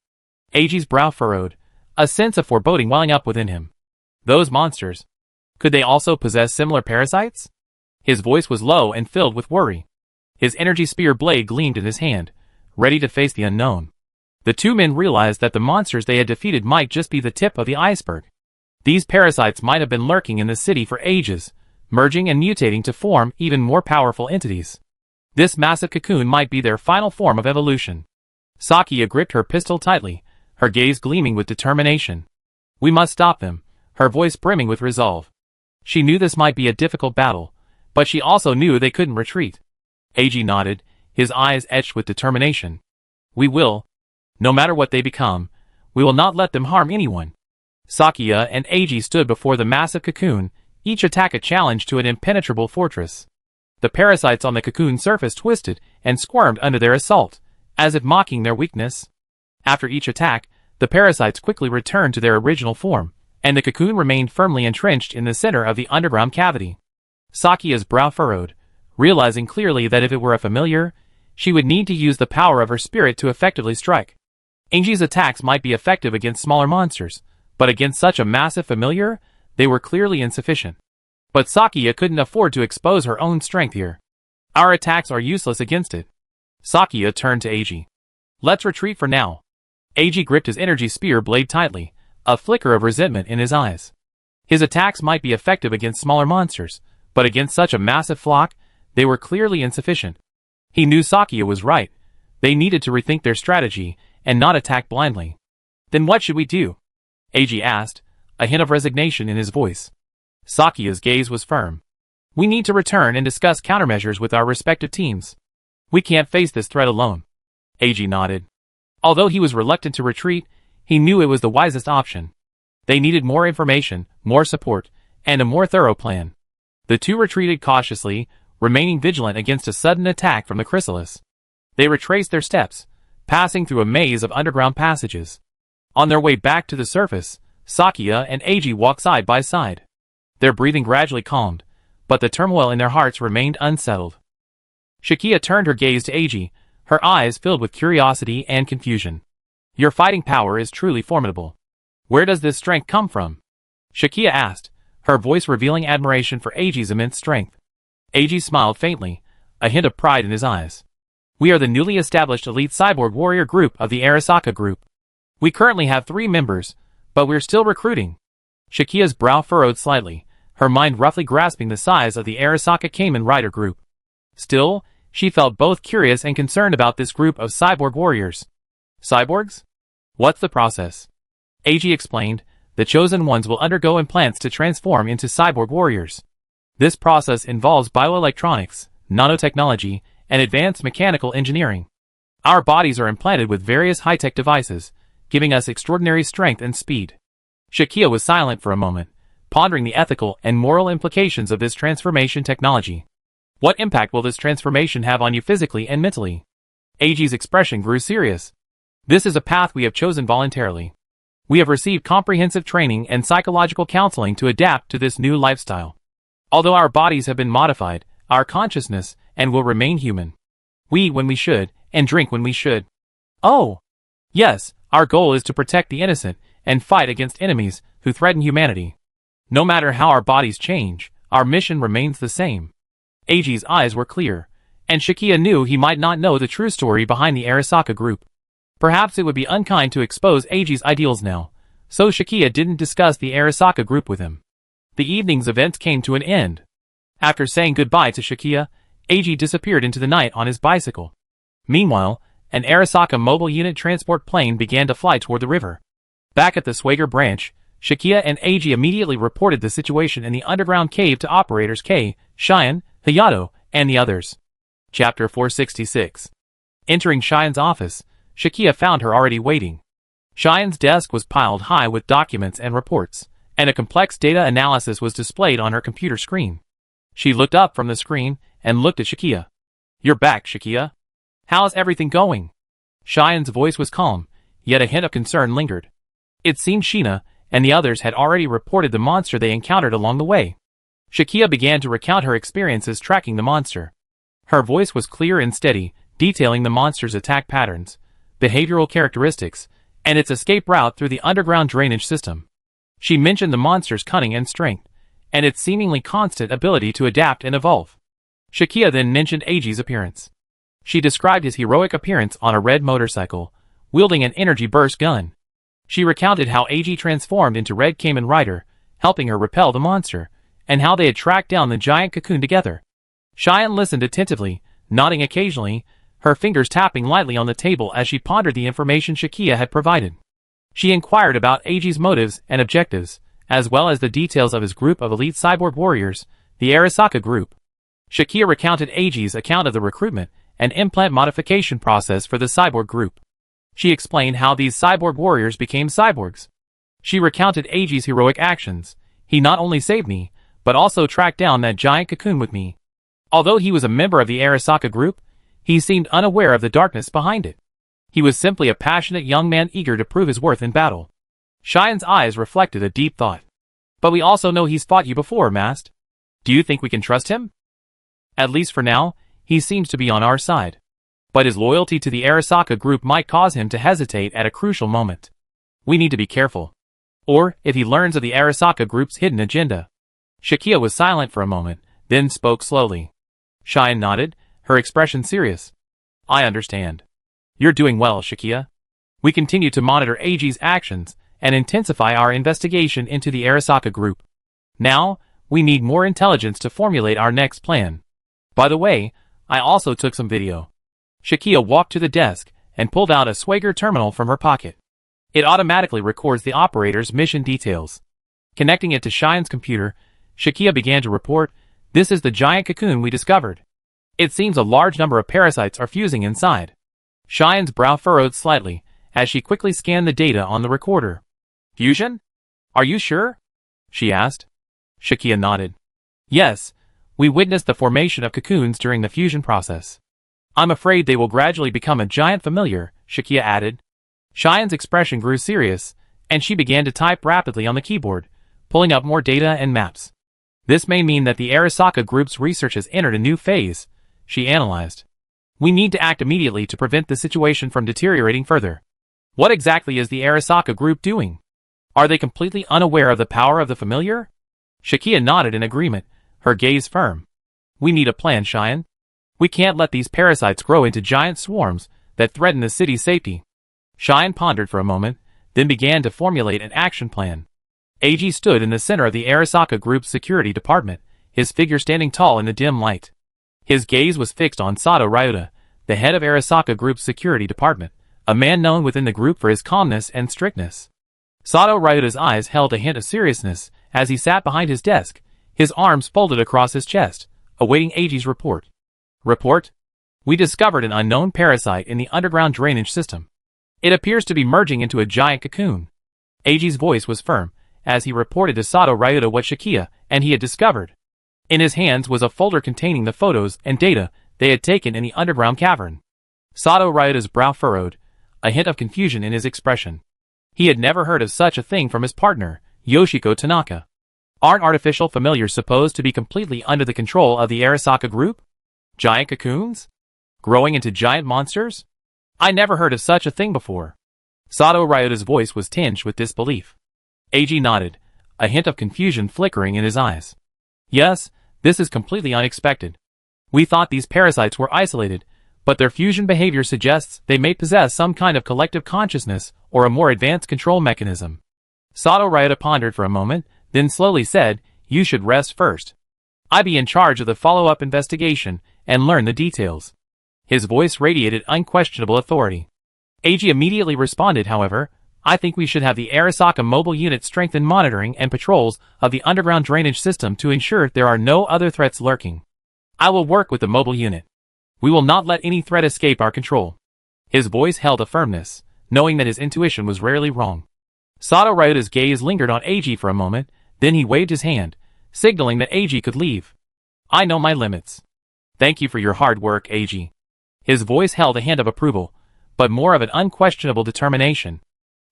Eiji's brow furrowed, a sense of foreboding welling up within him. Those monsters. Could they also possess similar parasites? His voice was low and filled with worry. His energy spear blade gleamed in his hand, ready to face the unknown. The two men realized that the monsters they had defeated might just be the tip of the iceberg. These parasites might have been lurking in the city for ages, merging and mutating to form even more powerful entities. This massive cocoon might be their final form of evolution. Sakia gripped her pistol tightly, her gaze gleaming with determination. "We must stop them," her voice brimming with resolve. She knew this might be a difficult battle, but she also knew they couldn't retreat. Eiji nodded, his eyes etched with determination. "We will. No matter what they become, we will not let them harm anyone." Sakia and Eiji stood before the massive cocoon, each attack a challenge to an impenetrable fortress. The parasites on the cocoon surface twisted and squirmed under their assault, as if mocking their weakness. After each attack, the parasites quickly returned to their original form, and the cocoon remained firmly entrenched in the center of the underground cavity. Sakia's brow furrowed, realizing clearly that if it were a familiar, she would need to use the power of her spirit to effectively strike. Eiji's attacks might be effective against smaller monsters, but against such a massive familiar, they were clearly insufficient. But Sakia couldn't afford to expose her own strength here. Our attacks are useless against it. Sakia turned to Eiji. Let's retreat for now. Eiji gripped his energy spear blade tightly, a flicker of resentment in his eyes. His attacks might be effective against smaller monsters, but against such a massive flock, they were clearly insufficient. He knew Sakia was right. They needed to rethink their strategy and not attack blindly. Then what should we do? Eiji asked, a hint of resignation in his voice. Sakia's gaze was firm. We need to return and discuss countermeasures with our respective teams. We can't face this threat alone. Eiji nodded. Although he was reluctant to retreat, he knew it was the wisest option. They needed more information, more support, and a more thorough plan. The two retreated cautiously, remaining vigilant against a sudden attack from the chrysalis. They retraced their steps, passing through a maze of underground passages. On their way back to the surface, Sakia and Eiji walked side by side. Their breathing gradually calmed, but the turmoil in their hearts remained unsettled. Sakia turned her gaze to Eiji, her eyes filled with curiosity and confusion. Your fighting power is truly formidable. Where does this strength come from? Sakia asked, her voice revealing admiration for Eiji's immense strength. Eiji smiled faintly, a hint of pride in his eyes. We are the newly established elite cyborg warrior group of the Arasaka group. We currently have 3 members, but we're still recruiting. Sakia's brow furrowed slightly, her mind roughly grasping the size of the Arasaka Kamen Rider group. Still, she felt both curious and concerned about this group of cyborg warriors. Cyborgs? What's the process? Eiji explained, the chosen ones will undergo implants to transform into cyborg warriors. This process involves bioelectronics, nanotechnology, and advanced mechanical engineering. Our bodies are implanted with various high-tech devices, giving us extraordinary strength and speed. Sakia was silent for a moment, pondering the ethical and moral implications of this transformation technology. What impact will this transformation have on you physically and mentally? Eiji's expression grew serious. This is a path we have chosen voluntarily. We have received comprehensive training and psychological counseling to adapt to this new lifestyle. Although our bodies have been modified, our consciousness and will remain human. We eat when we should, and drink when we should. Oh! Yes, our goal is to protect the innocent and fight against enemies who threaten humanity. No matter how our bodies change, our mission remains the same. Eiji's eyes were clear, and Sakia knew he might not know the true story behind the Arasaka group. Perhaps it would be unkind to expose Eiji's ideals now, so Sakia didn't discuss the Arasaka group with him. The evening's events came to an end. After saying goodbye to Sakia, Eiji disappeared into the night on his bicycle. Meanwhile, an Arasaka mobile unit transport plane began to fly toward the river. Back at the Swager branch, Sakia and Eiji immediately reported the situation in the underground cave to operators K, Cheyenne, Hayato, and the others. Chapter 466. Entering Cheyenne's office, Sakia found her already waiting. Cheyenne's desk was piled high with documents and reports, and a complex data analysis was displayed on her computer screen. She looked up from the screen and looked at Sakia. You're back, Sakia. How's everything going? Cheyenne's voice was calm, yet a hint of concern lingered. It seemed Sheena and the others had already reported the monster they encountered along the way. Sakia began to recount her experiences tracking the monster. Her voice was clear and steady, detailing the monster's attack patterns, behavioral characteristics, and its escape route through the underground drainage system. She mentioned the monster's cunning and strength, and its seemingly constant ability to adapt and evolve. Sakia then mentioned Eiji's appearance. She described his heroic appearance on a red motorcycle, wielding an energy burst gun. She recounted how Eiji transformed into Red Kamen Rider, helping her repel the monster, and how they had tracked down the giant cocoon together. Cheyenne listened attentively, nodding occasionally, her fingers tapping lightly on the table as she pondered the information Sakia had provided. She inquired about Eiji's motives and objectives, as well as the details of his group of elite cyborg warriors, the Arasaka group. Sakia recounted Eiji's account of the recruitment and implant modification process for the cyborg group. She explained how these cyborg warriors became cyborgs. She recounted Eiji's heroic actions. He not only saved me, but also tracked down that giant cocoon with me. Although he was a member of the Arasaka group, he seemed unaware of the darkness behind it. He was simply a passionate young man eager to prove his worth in battle. Cheyenne's eyes reflected a deep thought. But we also know he's fought you before, Mast. Do you think we can trust him? At least for now, he seems to be on our side. But his loyalty to the Arasaka group might cause him to hesitate at a crucial moment. We need to be careful. Or, if he learns of the Arasaka group's hidden agenda. Shakia was silent for a moment, then spoke slowly. Cheyenne nodded, her expression serious. I understand. You're doing well, Shakia. We continue to monitor AG's actions and intensify our investigation into the Arasaka group. Now, we need more intelligence to formulate our next plan. By the way, I also took some video. Shakia walked to the desk and pulled out a Swagger terminal from her pocket. It automatically records the operator's mission details. Connecting it to Cheyenne's computer, Shakia began to report, "This is the giant cocoon we discovered. It seems a large number of parasites are fusing inside." Cheyenne's brow furrowed slightly as she quickly scanned the data on the recorder. "Fusion? Are you sure?" she asked. Shakia nodded. "Yes, we witnessed the formation of cocoons during the fusion process. I'm afraid they will gradually become a giant familiar," Shakia added. Cheyenne's expression grew serious, and she began to type rapidly on the keyboard, pulling up more data and maps. "This may mean that the Arasaka group's research has entered a new phase," she analyzed. "We need to act immediately to prevent the situation from deteriorating further. What exactly is the Arasaka group doing? Are they completely unaware of the power of the familiar?" Shakia nodded in agreement, her gaze firm. "We need a plan, Cheyenne. We can't let these parasites grow into giant swarms that threaten the city's safety." Cheyenne pondered for a moment, then began to formulate an action plan. AG stood in the center of the Arasaka group's security department, his figure standing tall in the dim light. His gaze was fixed on Sato Ryota, the head of Arasaka group's security department, a man known within the group for his calmness and strictness. Sato Ryota's eyes held a hint of seriousness as he sat behind his desk, his arms folded across his chest, awaiting AG's report. "Report? We discovered an unknown parasite in the underground drainage system. It appears to be merging into a giant cocoon." AG's voice was firm as he reported to Sato Ryota what Shakia and he had discovered. In his hands was a folder containing the photos and data they had taken in the underground cavern. Sato Ryota's brow furrowed, a hint of confusion in his expression. He had never heard of such a thing from his partner, Yoshiko Tanaka. Aren't artificial familiars supposed to be completely under the control of the Arasaka group? Giant cocoons? Growing into giant monsters? I never heard of such a thing before. Sato Ryota's voice was tinged with disbelief. AG nodded, a hint of confusion flickering in his eyes. "Yes, this is completely unexpected. We thought these parasites were isolated, but their fusion behavior suggests they may possess some kind of collective consciousness or a more advanced control mechanism." Sato Ryota pondered for a moment, then slowly said, "You should rest first. I be in charge of the follow-up investigation and learn the details." His voice radiated unquestionable authority. AG immediately responded, "However, I think we should have the Arasaka mobile unit strengthen monitoring and patrols of the underground drainage system to ensure there are no other threats lurking. I will work with the mobile unit. We will not let any threat escape our control." His voice held a firmness, knowing that his intuition was rarely wrong. Sato Ryota's gaze lingered on AG for a moment, then he waved his hand, signaling that AG could leave. "I know my limits. Thank you for your hard work, AG." His voice held a hint of approval, but more of an unquestionable determination.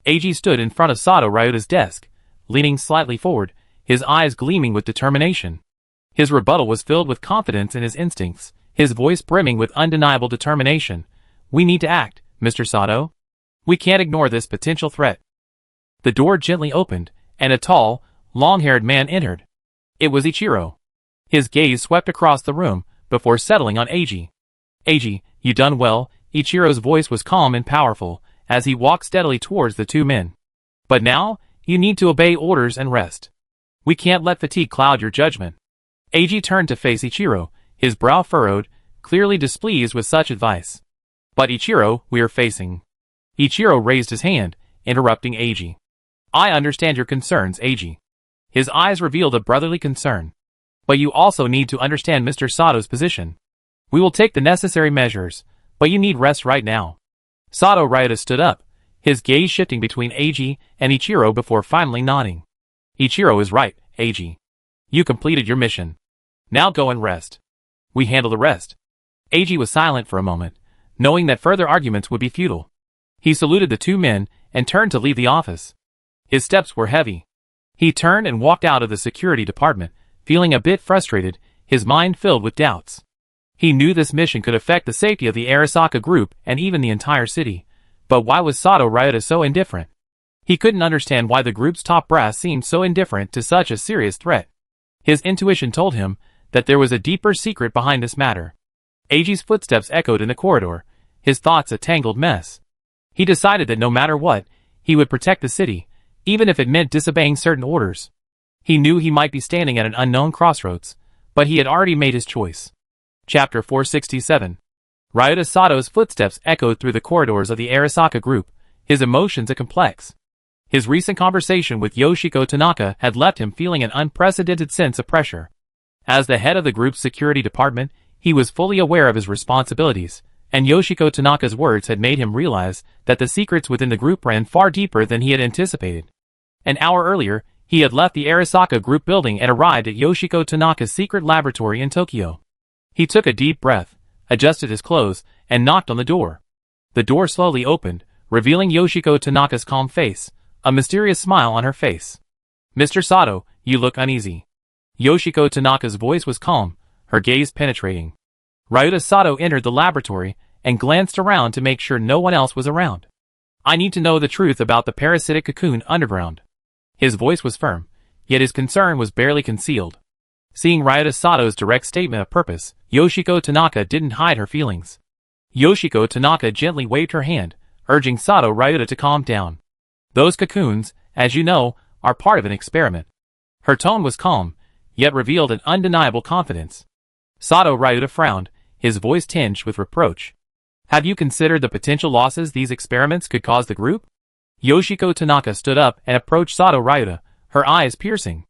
AG stood in front of Sato Ryota's desk, leaning slightly forward, his eyes gleaming with determination. His rebuttal was filled with confidence in his instincts, his voice brimming with undeniable determination. "We need to act, Mr. Sato. We can't ignore this potential threat." The door gently opened, and a tall, long-haired man entered. It was Ichiro. His gaze swept across the room, before settling on AG. "AG, you done well." Ichiro's voice was calm and powerful, as he walked steadily towards the two men. "But now, you need to obey orders and rest. We can't let fatigue cloud your judgment." AG turned to face Ichiro, his brow furrowed, clearly displeased with such advice. "But Ichiro, we are facing." Ichiro raised his hand, interrupting AG. "I understand your concerns, AG." His eyes revealed a brotherly concern. "But you also need to understand Mr. Sato's position. We will take the necessary measures, but you need rest right now." Sato Ryota stood up, his gaze shifting between AG and Ichiro before finally nodding. "Ichiro is right, AG. You completed your mission. Now go and rest. We handle the rest." AG was silent for a moment, knowing that further arguments would be futile. He saluted the two men and turned to leave the office. His steps were heavy. He turned and walked out of the security department, feeling a bit frustrated, his mind filled with doubts. He knew this mission could affect the safety of the Arasaka group and even the entire city, but why was Sato Ryota so indifferent? He couldn't understand why the group's top brass seemed so indifferent to such a serious threat. His intuition told him that there was a deeper secret behind this matter. Eiji's footsteps echoed in the corridor, his thoughts a tangled mess. He decided that no matter what, he would protect the city, even if it meant disobeying certain orders. He knew he might be standing at an unknown crossroads, but he had already made his choice. Chapter 467. Ryota Sato's footsteps echoed through the corridors of the Arasaka group, his emotions a complex. His recent conversation with Yoshiko Tanaka had left him feeling an unprecedented sense of pressure. As the head of the group's security department, he was fully aware of his responsibilities, and Yoshiko Tanaka's words had made him realize that the secrets within the group ran far deeper than he had anticipated. An hour earlier, he had left the Arasaka group building and arrived at Yoshiko Tanaka's secret laboratory in Tokyo. He took a deep breath, adjusted his clothes, and knocked on the door. The door slowly opened, revealing Yoshiko Tanaka's calm face, a mysterious smile on her face. "Mr. Sato, you look uneasy." Yoshiko Tanaka's voice was calm, her gaze penetrating. Ryota Sato entered the laboratory and glanced around to make sure no one else was around. "I need to know the truth about the parasitic cocoon underground." His voice was firm, yet his concern was barely concealed. Seeing Ryota Sato's direct statement of purpose, Yoshiko Tanaka didn't hide her feelings. Yoshiko Tanaka gently waved her hand, urging Sato Ryota to calm down. "Those cocoons, as you know, are part of an experiment." Her tone was calm, yet revealed an undeniable confidence. Sato Ryota frowned, his voice tinged with reproach. "Have you considered the potential losses these experiments could cause the group?" Yoshiko Tanaka stood up and approached Sato Ryota, her eyes piercing.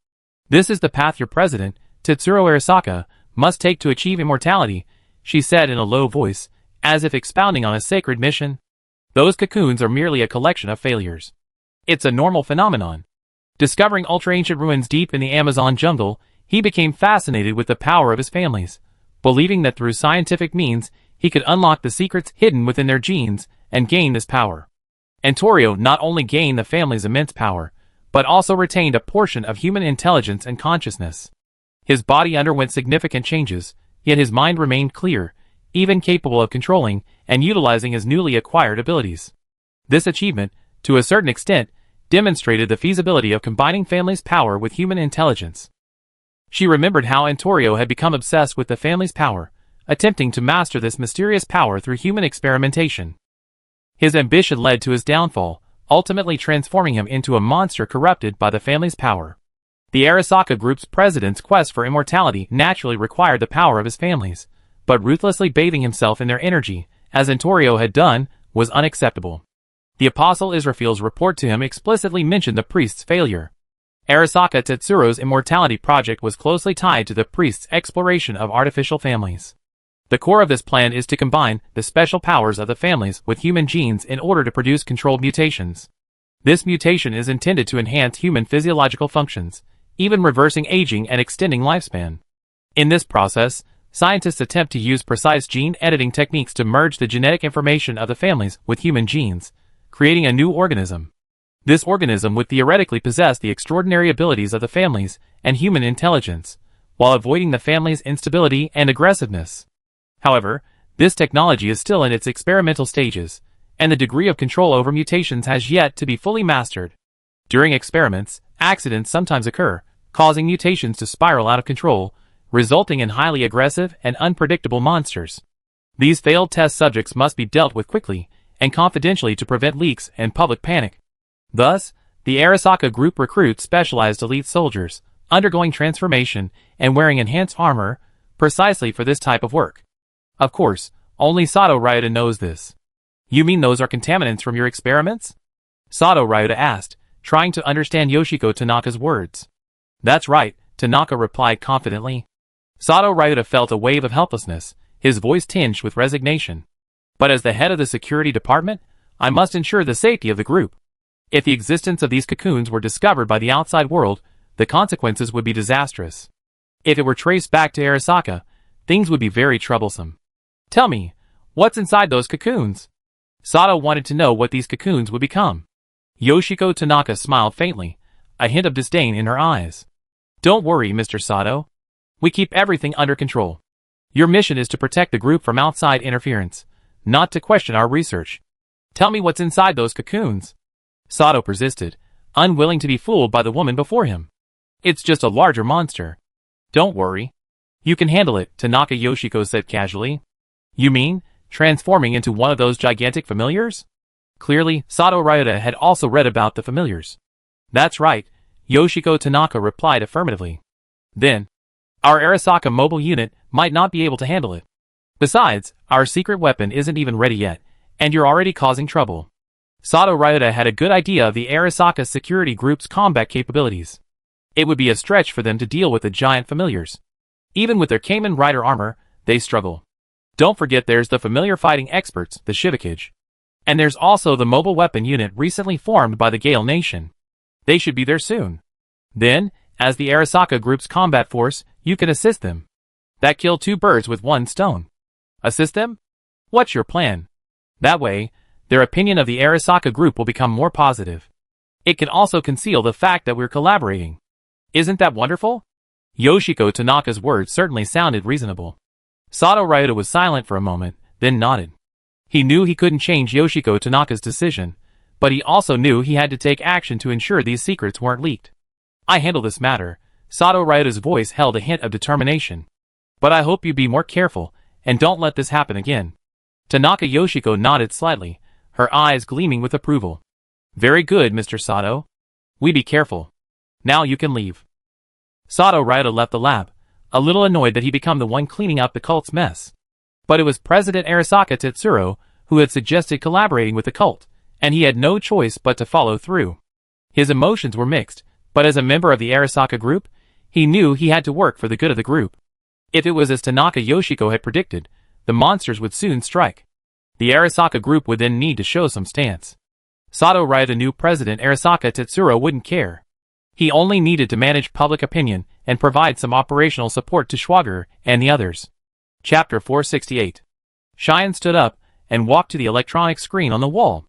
"This is the path your president, Tetsuro Arasaka, must take to achieve immortality," she said in a low voice, as if expounding on a sacred mission. "Those cocoons are merely a collection of failures. It's a normal phenomenon." Discovering ultra-ancient ruins deep in the Amazon jungle, he became fascinated with the power of his families, believing that through scientific means, he could unlock the secrets hidden within their genes and gain this power. Antorio not only gained the family's immense power, but also retained a portion of human intelligence and consciousness. His body underwent significant changes, yet his mind remained clear, even capable of controlling and utilizing his newly acquired abilities. This achievement, to a certain extent, demonstrated the feasibility of combining family's power with human intelligence. She remembered how Antorio had become obsessed with the family's power, attempting to master this mysterious power through human experimentation. His ambition led to his downfall, ultimately transforming him into a monster corrupted by the family's power. The Arasaka group's president's quest for immortality naturally required the power of his families, but ruthlessly bathing himself in their energy, as Antorio had done, was unacceptable. The Apostle Israfil's report to him explicitly mentioned the priest's failure. Arasaka Tetsuro's immortality project was closely tied to the priest's exploration of artificial families. The core of this plan is to combine the special powers of the families with human genes in order to produce controlled mutations. This mutation is intended to enhance human physiological functions, even reversing aging and extending lifespan. In this process, scientists attempt to use precise gene editing techniques to merge the genetic information of the families with human genes, creating a new organism. This organism would theoretically possess the extraordinary abilities of the families and human intelligence, while avoiding the family's instability and aggressiveness. However, this technology is still in its experimental stages, and the degree of control over mutations has yet to be fully mastered. During experiments, accidents sometimes occur, causing mutations to spiral out of control, resulting in highly aggressive and unpredictable monsters. These failed test subjects must be dealt with quickly and confidentially to prevent leaks and public panic. Thus, the Arasaka group recruits specialized elite soldiers, undergoing transformation and wearing enhanced armor, precisely for this type of work. Of course, only Sato Ryota knows this. "You mean those are contaminants from your experiments?" Sato Ryota asked, trying to understand Yoshiko Tanaka's words. "That's right," Tanaka replied confidently. Sato Ryota felt a wave of helplessness, his voice tinged with resignation. "But as the head of the security department, I must ensure the safety of the group. If the existence of these cocoons were discovered by the outside world, the consequences would be disastrous. If it were traced back to Arasaka, things would be very troublesome. Tell me, what's inside those cocoons?" Sato wanted to know what these cocoons would become. Yoshiko Tanaka smiled faintly, a hint of disdain in her eyes. "Don't worry, Mr. Sato. We keep everything under control. Your mission is to protect the group from outside interference, not to question our research. Tell me what's inside those cocoons." Sato persisted, unwilling to be fooled by the woman before him. "It's just a larger monster. Don't worry. You can handle it, Tanaka Yoshiko said casually. You mean, transforming into one of those gigantic familiars? Clearly, Sato Ryota had also read about the familiars. That's right, Yoshiko Tanaka replied affirmatively. Then, our Arasaka mobile unit might not be able to handle it. Besides, our secret weapon isn't even ready yet, and you're already causing trouble. Sato Ryota had a good idea of the Arasaka security group's combat capabilities. It would be a stretch for them to deal with the giant familiars. Even with their Kamen Rider armor, they struggle. Don't forget there's the familiar fighting experts, the Shivakage. And there's also the mobile weapon unit recently formed by the Gale Nation. They should be there soon. Then, as the Arasaka group's combat force, you can assist them. That kill two birds with one stone. Assist them? What's your plan? That way, their opinion of the Arasaka group will become more positive. It can also conceal the fact that we're collaborating. Isn't that wonderful? Yoshiko Tanaka's words certainly sounded reasonable. Sato Ryota was silent for a moment, then nodded. He knew he couldn't change Yoshiko Tanaka's decision, but he also knew he had to take action to ensure these secrets weren't leaked. I handle this matter. Sato Ryota's voice held a hint of determination. But I hope you be more careful, and don't let this happen again. Tanaka Yoshiko nodded slightly, her eyes gleaming with approval. Very good, Mr. Sato. We be careful. Now you can leave. Sato Ryota left the lab, a little annoyed that he become the one cleaning up the cult's mess. But it was President Arasaka Tetsuro who had suggested collaborating with the cult, and he had no choice but to follow through. His emotions were mixed, but as a member of the Arasaka group, he knew he had to work for the good of the group. If it was as Tanaka Yoshiko had predicted, the monsters would soon strike. The Arasaka group would then need to show some stance. Sato Ryota knew President Arasaka Tetsuro wouldn't care. He only needed to manage public opinion and provide some operational support to Schwager and the others. Chapter 468. Cheyenne stood up and walked to the electronic screen on the wall.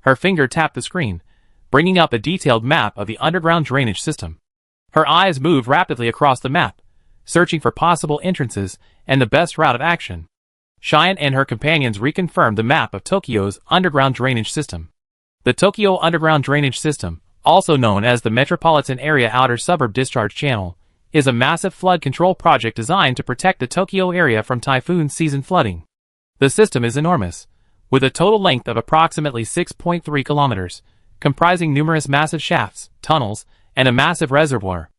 Her finger tapped the screen, bringing up a detailed map of the underground drainage system. Her eyes moved rapidly across the map, searching for possible entrances and the best route of action. Cheyenne and her companions reconfirmed the map of Tokyo's underground drainage system. The Tokyo Underground Drainage System, also known as the Metropolitan Area Outer Suburb Discharge Channel, is a massive flood control project designed to protect the Tokyo area from typhoon season flooding. The system is enormous, with a total length of approximately 6.3 kilometers, comprising numerous massive shafts, tunnels, and a massive reservoir.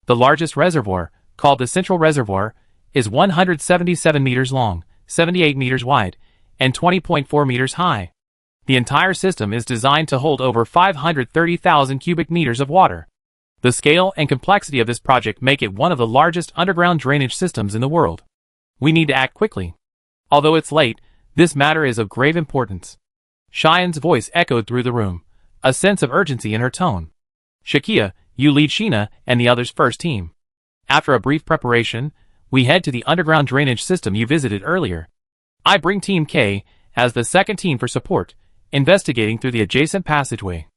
The largest reservoir, called the Central Reservoir, is 177 meters long, 78 meters wide, and 20.4 meters high. The entire system is designed to hold over 530,000 cubic meters of water. The scale and complexity of this project make it one of the largest underground drainage systems in the world. We need to act quickly. Although it's late, this matter is of grave importance. Cheyenne's voice echoed through the room, a sense of urgency in her tone. Shakia, you lead Sheena and the others' first team. After a brief preparation, we head to the underground drainage system you visited earlier. I bring Team K as the second team for support, investigating through the adjacent passageway.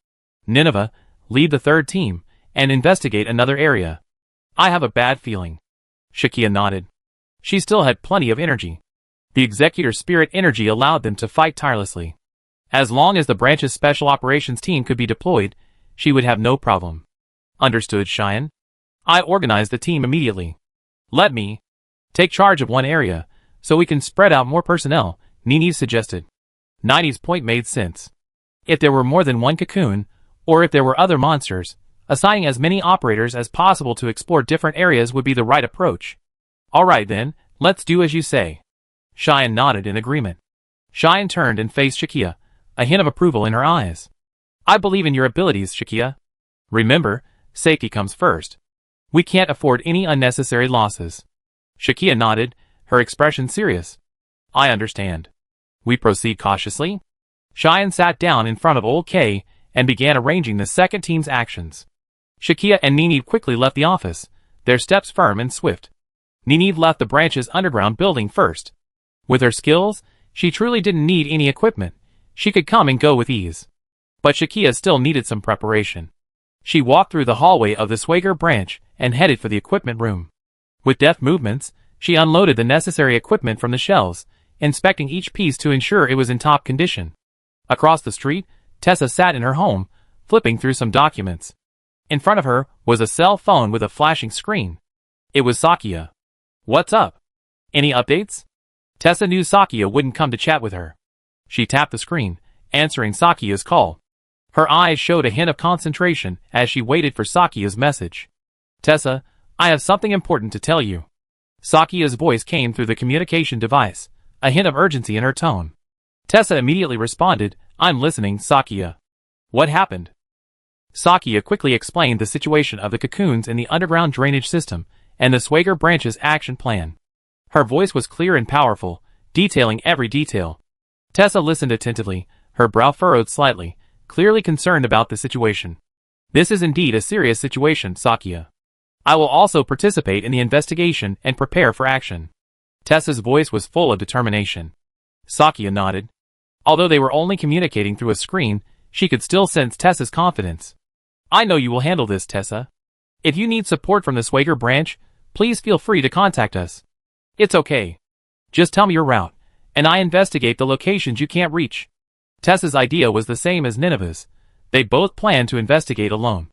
Nineveh, lead the third team, and investigate another area. I have a bad feeling. Shakia nodded. She still had plenty of energy. The Executor's spirit energy allowed them to fight tirelessly. As long as the branch's special operations team could be deployed, she would have no problem. Understood, Cheyenne. I organized the team immediately. Let me take charge of one area, so we can spread out more personnel, Nini suggested. Nini's point made sense. If there were more than one cocoon, or if there were other monsters, assigning as many operators as possible to explore different areas would be the right approach. Alright then, let's do as you say. Cheyenne nodded in agreement. Cheyenne turned and faced Shakia, a hint of approval in her eyes. I believe in your abilities, Shakia. Remember, safety comes first. We can't afford any unnecessary losses. Shakia nodded, her expression serious. I understand. We proceed cautiously. Cheyenne sat down in front of Old K and began arranging the second team's actions. Shakia and Nini quickly left the office, their steps firm and swift. Nini left the branch's underground building first. With her skills, she truly didn't need any equipment. She could come and go with ease. But Shakia still needed some preparation. She walked through the hallway of the Swager branch and headed for the equipment room. With deft movements, she unloaded the necessary equipment from the shelves, inspecting each piece to ensure it was in top condition. Across the street, Tessa sat in her home, flipping through some documents. In front of her was a cell phone with a flashing screen. It was Sakia. What's up? Any updates? Tessa knew Sakia wouldn't come to chat with her. She tapped the screen, answering Sakia's call. Her eyes showed a hint of concentration as she waited for Sakia's message. Tessa, I have something important to tell you. Sakia's voice came through the communication device, a hint of urgency in her tone. Tessa immediately responded, I'm listening, Sakia. What happened? Sakia quickly explained the situation of the cocoons in the underground drainage system and the Swager branch's action plan. Her voice was clear and powerful, detailing every detail. Tessa listened attentively, her brow furrowed slightly, clearly concerned about the situation. This is indeed a serious situation, Sakia. I will also participate in the investigation and prepare for action. Tessa's voice was full of determination. Sakia nodded. Although they were only communicating through a screen, she could still sense Tessa's confidence. I know you will handle this, Tessa. If you need support from the Swager branch, please feel free to contact us. It's okay. Just tell me your route, and I investigate the locations you can't reach. Tessa's idea was the same as Nineveh's. They both planned to investigate alone.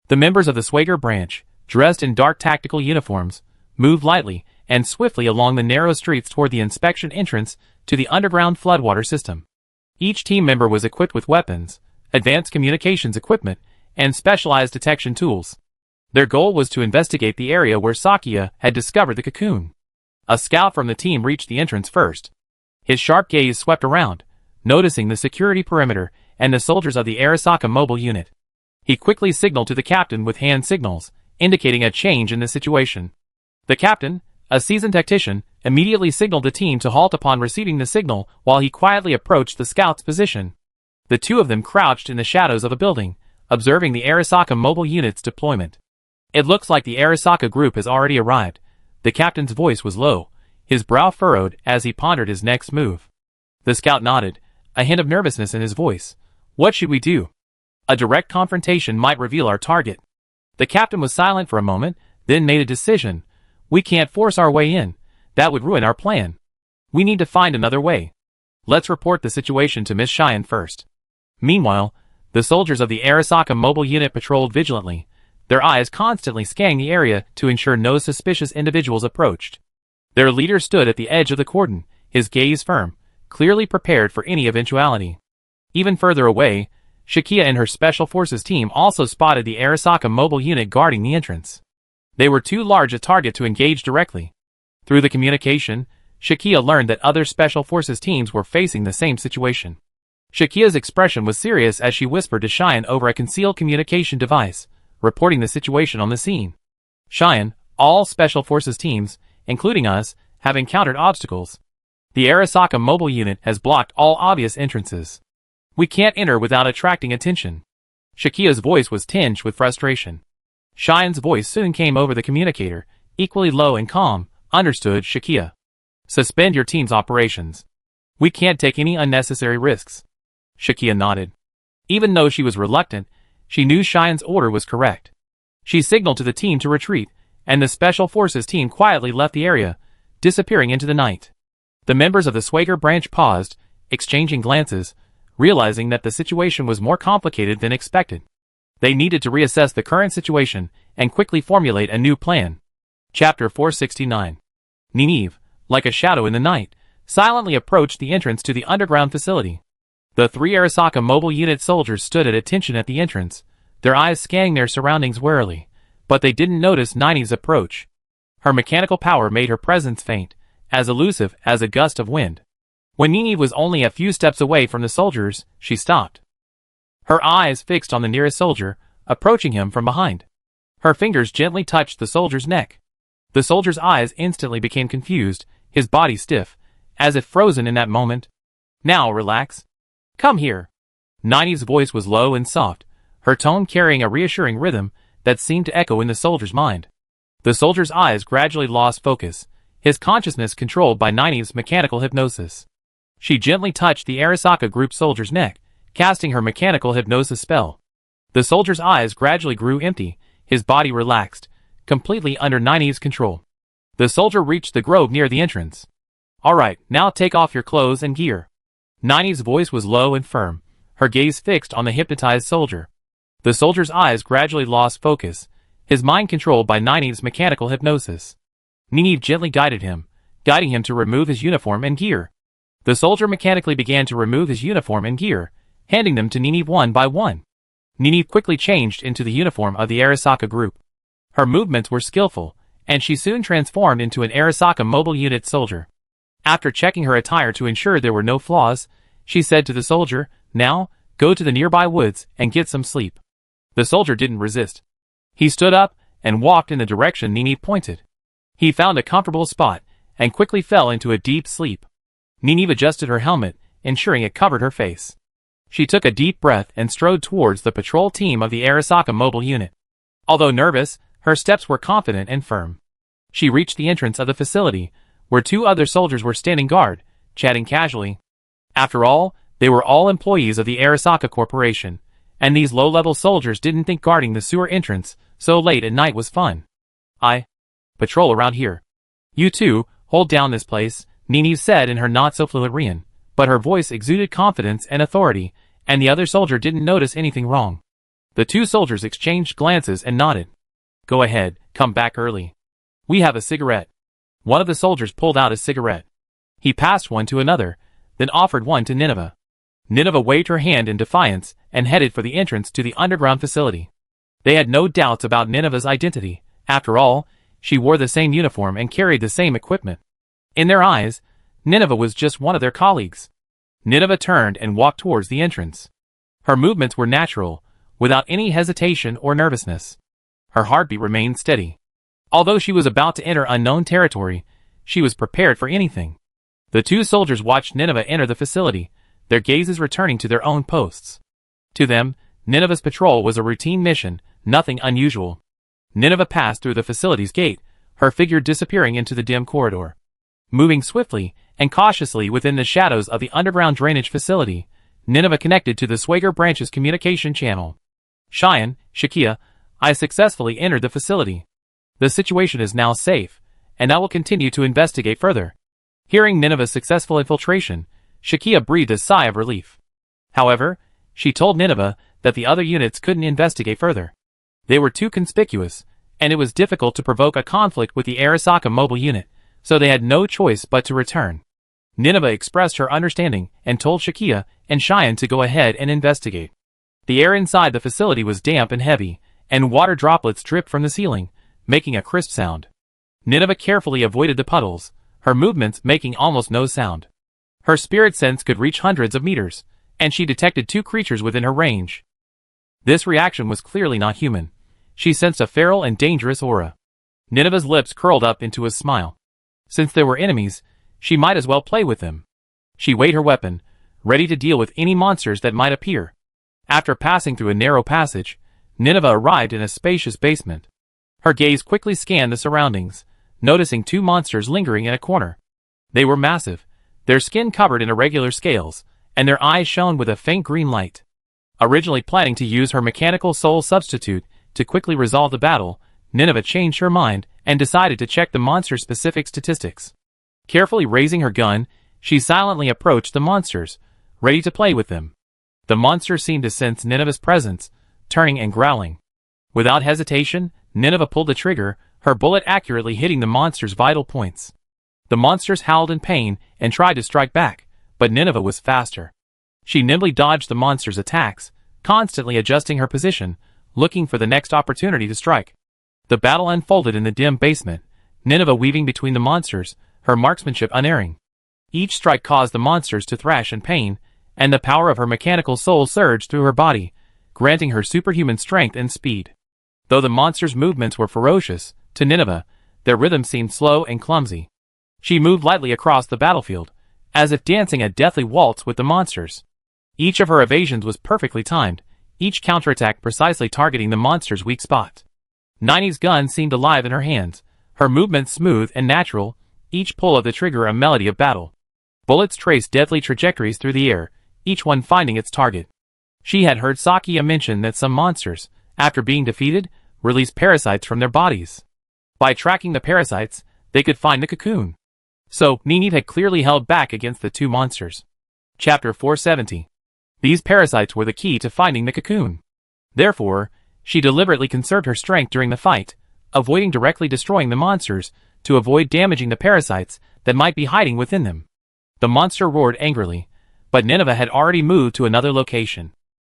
The members of the Swager branch, dressed in dark tactical uniforms, moved lightly and swiftly along the narrow streets toward the inspection entrance to the underground floodwater system. Each team member was equipped with weapons, advanced communications equipment, and specialized detection tools. Their goal was to investigate the area where Sakia had discovered the cocoon. A scout from the team reached the entrance first. His sharp gaze swept around, noticing the security perimeter and the soldiers of the Arasaka mobile unit. He quickly signaled to the captain with hand signals, indicating a change in the situation. The captain, a seasoned tactician, immediately signaled the team to halt upon receiving the signal while he quietly approached the scout's position. The two of them crouched in the shadows of a building, observing the Arasaka mobile unit's deployment. It looks like the Arasaka group has already arrived. The captain's voice was low, his brow furrowed as he pondered his next move. The scout nodded, a hint of nervousness in his voice. What should we do? A direct confrontation might reveal our target. The captain was silent for a moment, then made a decision. We can't force our way in. That would ruin our plan. We need to find another way. Let's report the situation to Miss Cheyenne first. Meanwhile, the soldiers of the Arasaka mobile unit patrolled vigilantly, their eyes constantly scanning the area to ensure no suspicious individuals approached. Their leader stood at the edge of the cordon, his gaze firm, clearly prepared for any eventuality. Even further away, Shakia and her Special Forces team also spotted the Arasaka mobile unit guarding the entrance. They were too large a target to engage directly. Through the communication, Shakia learned that other Special Forces teams were facing the same situation. Shakia's expression was serious as she whispered to Cheyenne over a concealed communication device, reporting the situation on the scene. Cheyenne, all Special Forces teams, including us, have encountered obstacles. The Arasaka mobile unit has blocked all obvious entrances. We can't enter without attracting attention. Shakia's voice was tinged with frustration. Cheyenne's voice soon came over the communicator, equally low and calm. Understood, Shakia. Suspend your team's operations. We can't take any unnecessary risks. Shakia nodded. Even though she was reluctant, she knew Cheyenne's order was correct. She signaled to the team to retreat, and the Special Forces team quietly left the area, disappearing into the night. The members of the Swager branch paused, exchanging glances, realizing that the situation was more complicated than expected. They needed to reassess the current situation and quickly formulate a new plan. Chapter 469. Nineve, like a shadow in the night, silently approached the entrance to the underground facility. The three Arasaka mobile unit soldiers stood at attention at the entrance, their eyes scanning their surroundings warily, but they didn't notice Nineve's approach. Her mechanical power made her presence faint, as elusive as a gust of wind. When Nineve was only a few steps away from the soldiers, she stopped. Her eyes fixed on the nearest soldier, approaching him from behind. Her fingers gently touched the soldier's neck. The soldier's eyes instantly became confused, his body stiff, as if frozen in that moment. Now relax. Come here. Nineve's voice was low and soft, her tone carrying a reassuring rhythm that seemed to echo in the soldier's mind. The soldier's eyes gradually lost focus, his consciousness controlled by Nineve's mechanical hypnosis. She gently touched the Arasaka group soldier's neck, casting her mechanical hypnosis spell. The soldier's eyes gradually grew empty, his body relaxed, completely under Nineve's control. The soldier reached the grove near the entrance. All right, now take off your clothes and gear. Nineve's voice was low and firm, her gaze fixed on the hypnotized soldier. The soldier's eyes gradually lost focus, his mind controlled by Nineve's mechanical hypnosis. Nineve gently guiding him to remove his uniform and gear. The soldier mechanically began to remove his uniform and gear, handing them to Nineve one by one. Nineve quickly changed into the uniform of the Arasaka group. Her movements were skillful, and she soon transformed into an Arasaka mobile unit soldier. After checking her attire to ensure there were no flaws, she said to the soldier, "Now, go to the nearby woods and get some sleep." The soldier didn't resist. He stood up and walked in the direction Nineve pointed. He found a comfortable spot and quickly fell into a deep sleep. Nineve adjusted her helmet, ensuring it covered her face. She took a deep breath and strode towards the patrol team of the Arasaka mobile unit. Although nervous, her steps were confident and firm. She reached the entrance of the facility, where two other soldiers were standing guard, chatting casually. After all, they were all employees of the Arasaka Corporation, and these low-level soldiers didn't think guarding the sewer entrance so late at night was fun. "I patrol around here. You two, hold down this place," Nineve said in her not-so-fluent Rian, but her voice exuded confidence and authority, and the other soldier didn't notice anything wrong. The two soldiers exchanged glances and nodded. "Go ahead, come back early. We have a cigarette." One of the soldiers pulled out a cigarette. He passed one to another, then offered one to Nineve. Nineve waved her hand in defiance and headed for the entrance to the underground facility. They had no doubts about Nineve's identity. After all, she wore the same uniform and carried the same equipment. In their eyes, Nineve was just one of their colleagues. Nineve turned and walked towards the entrance. Her movements were natural, without any hesitation or nervousness. Her heartbeat remained steady. Although she was about to enter unknown territory, she was prepared for anything. The two soldiers watched Nineve enter the facility, their gazes returning to their own posts. To them, Nineve's patrol was a routine mission, nothing unusual. Nineve passed through the facility's gate, her figure disappearing into the dim corridor. Moving swiftly and cautiously within the shadows of the underground drainage facility, Nineve connected to the Swagger branch's communication channel. "Cheyenne, Shakia, I successfully entered the facility. The situation is now safe, and I will continue to investigate further." Hearing Nineve's successful infiltration, Shakia breathed a sigh of relief. However, she told Nineve that the other units couldn't investigate further. They were too conspicuous, and it was difficult to provoke a conflict with the Arasaka mobile unit, so they had no choice but to return. Nineve expressed her understanding and told Shakia and Cheyenne to go ahead and investigate. The air inside the facility was damp and heavy, and water droplets dripped from the ceiling, making a crisp sound. Nineve carefully avoided the puddles, her movements making almost no sound. Her spirit sense could reach hundreds of meters, and she detected two creatures within her range. This reaction was clearly not human. She sensed a feral and dangerous aura. Nineve's lips curled up into a smile. Since they were enemies, she might as well play with them. She weighed her weapon, ready to deal with any monsters that might appear. After passing through a narrow passage, Nineve arrived in a spacious basement. Her gaze quickly scanned the surroundings, noticing two monsters lingering in a corner. They were massive, their skin covered in irregular scales, and their eyes shone with a faint green light. Originally planning to use her mechanical soul substitute to quickly resolve the battle, Nineve changed her mind and decided to check the monster-specific statistics. Carefully raising her gun, she silently approached the monsters, ready to play with them. The monsters seemed to sense Nineve's presence, turning and growling. Without hesitation, Nineve pulled the trigger, her bullet accurately hitting the monster's vital points. The monsters howled in pain and tried to strike back, but Nineve was faster. She nimbly dodged the monster's attacks, constantly adjusting her position, looking for the next opportunity to strike. The battle unfolded in the dim basement, Nineve weaving between the monsters, her marksmanship unerring. Each strike caused the monsters to thrash in pain, and the power of her mechanical soul surged through her body, granting her superhuman strength and speed. Though the monsters' movements were ferocious, to Nineve, their rhythm seemed slow and clumsy. She moved lightly across the battlefield, as if dancing a deathly waltz with the monsters. Each of her evasions was perfectly timed, each counterattack precisely targeting the monster's weak spot. Nineve's gun seemed alive in her hands, her movements smooth and natural, each pull of the trigger a melody of battle. Bullets traced deadly trajectories through the air, each one finding its target. She had heard Sakia mention that some monsters, after being defeated, release parasites from their bodies. By tracking the parasites, they could find the cocoon. So, Nineve had clearly held back against the two monsters. Chapter 470. These parasites were the key to finding the cocoon. Therefore, She deliberately conserved her strength during the fight, avoiding directly destroying the monsters, to avoid damaging the parasites that might be hiding within them. The monster roared angrily, but Nineveh had already moved to another location.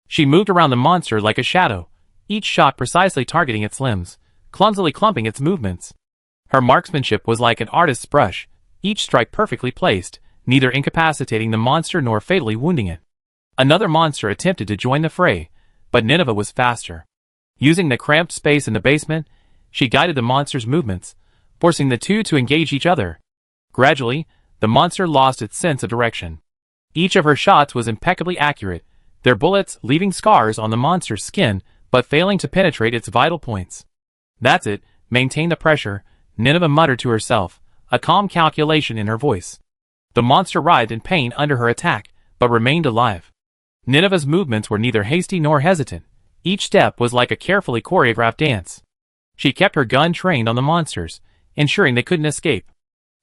She moved around the monster like a shadow, each shot precisely targeting its limbs, clumsily clumping its movements. Her marksmanship was like an artist's brush, each strike perfectly placed, neither incapacitating the monster nor fatally wounding it. Another monster attempted to join the fray, but Nineveh was faster. Using the cramped space in the basement, she guided the monster's movements, forcing the two to engage each other. Gradually, the monster lost its sense of direction. Each of her shots was impeccably accurate, their bullets leaving scars on the monster's skin but failing to penetrate its vital points. "That's it, maintain the pressure," Nineveh muttered to herself, a calm calculation in her voice. The monster writhed in pain under her attack, but remained alive. Nineveh's movements were neither hasty nor hesitant. Each step was like a carefully choreographed dance. She kept her gun trained on the monsters, ensuring they couldn't escape.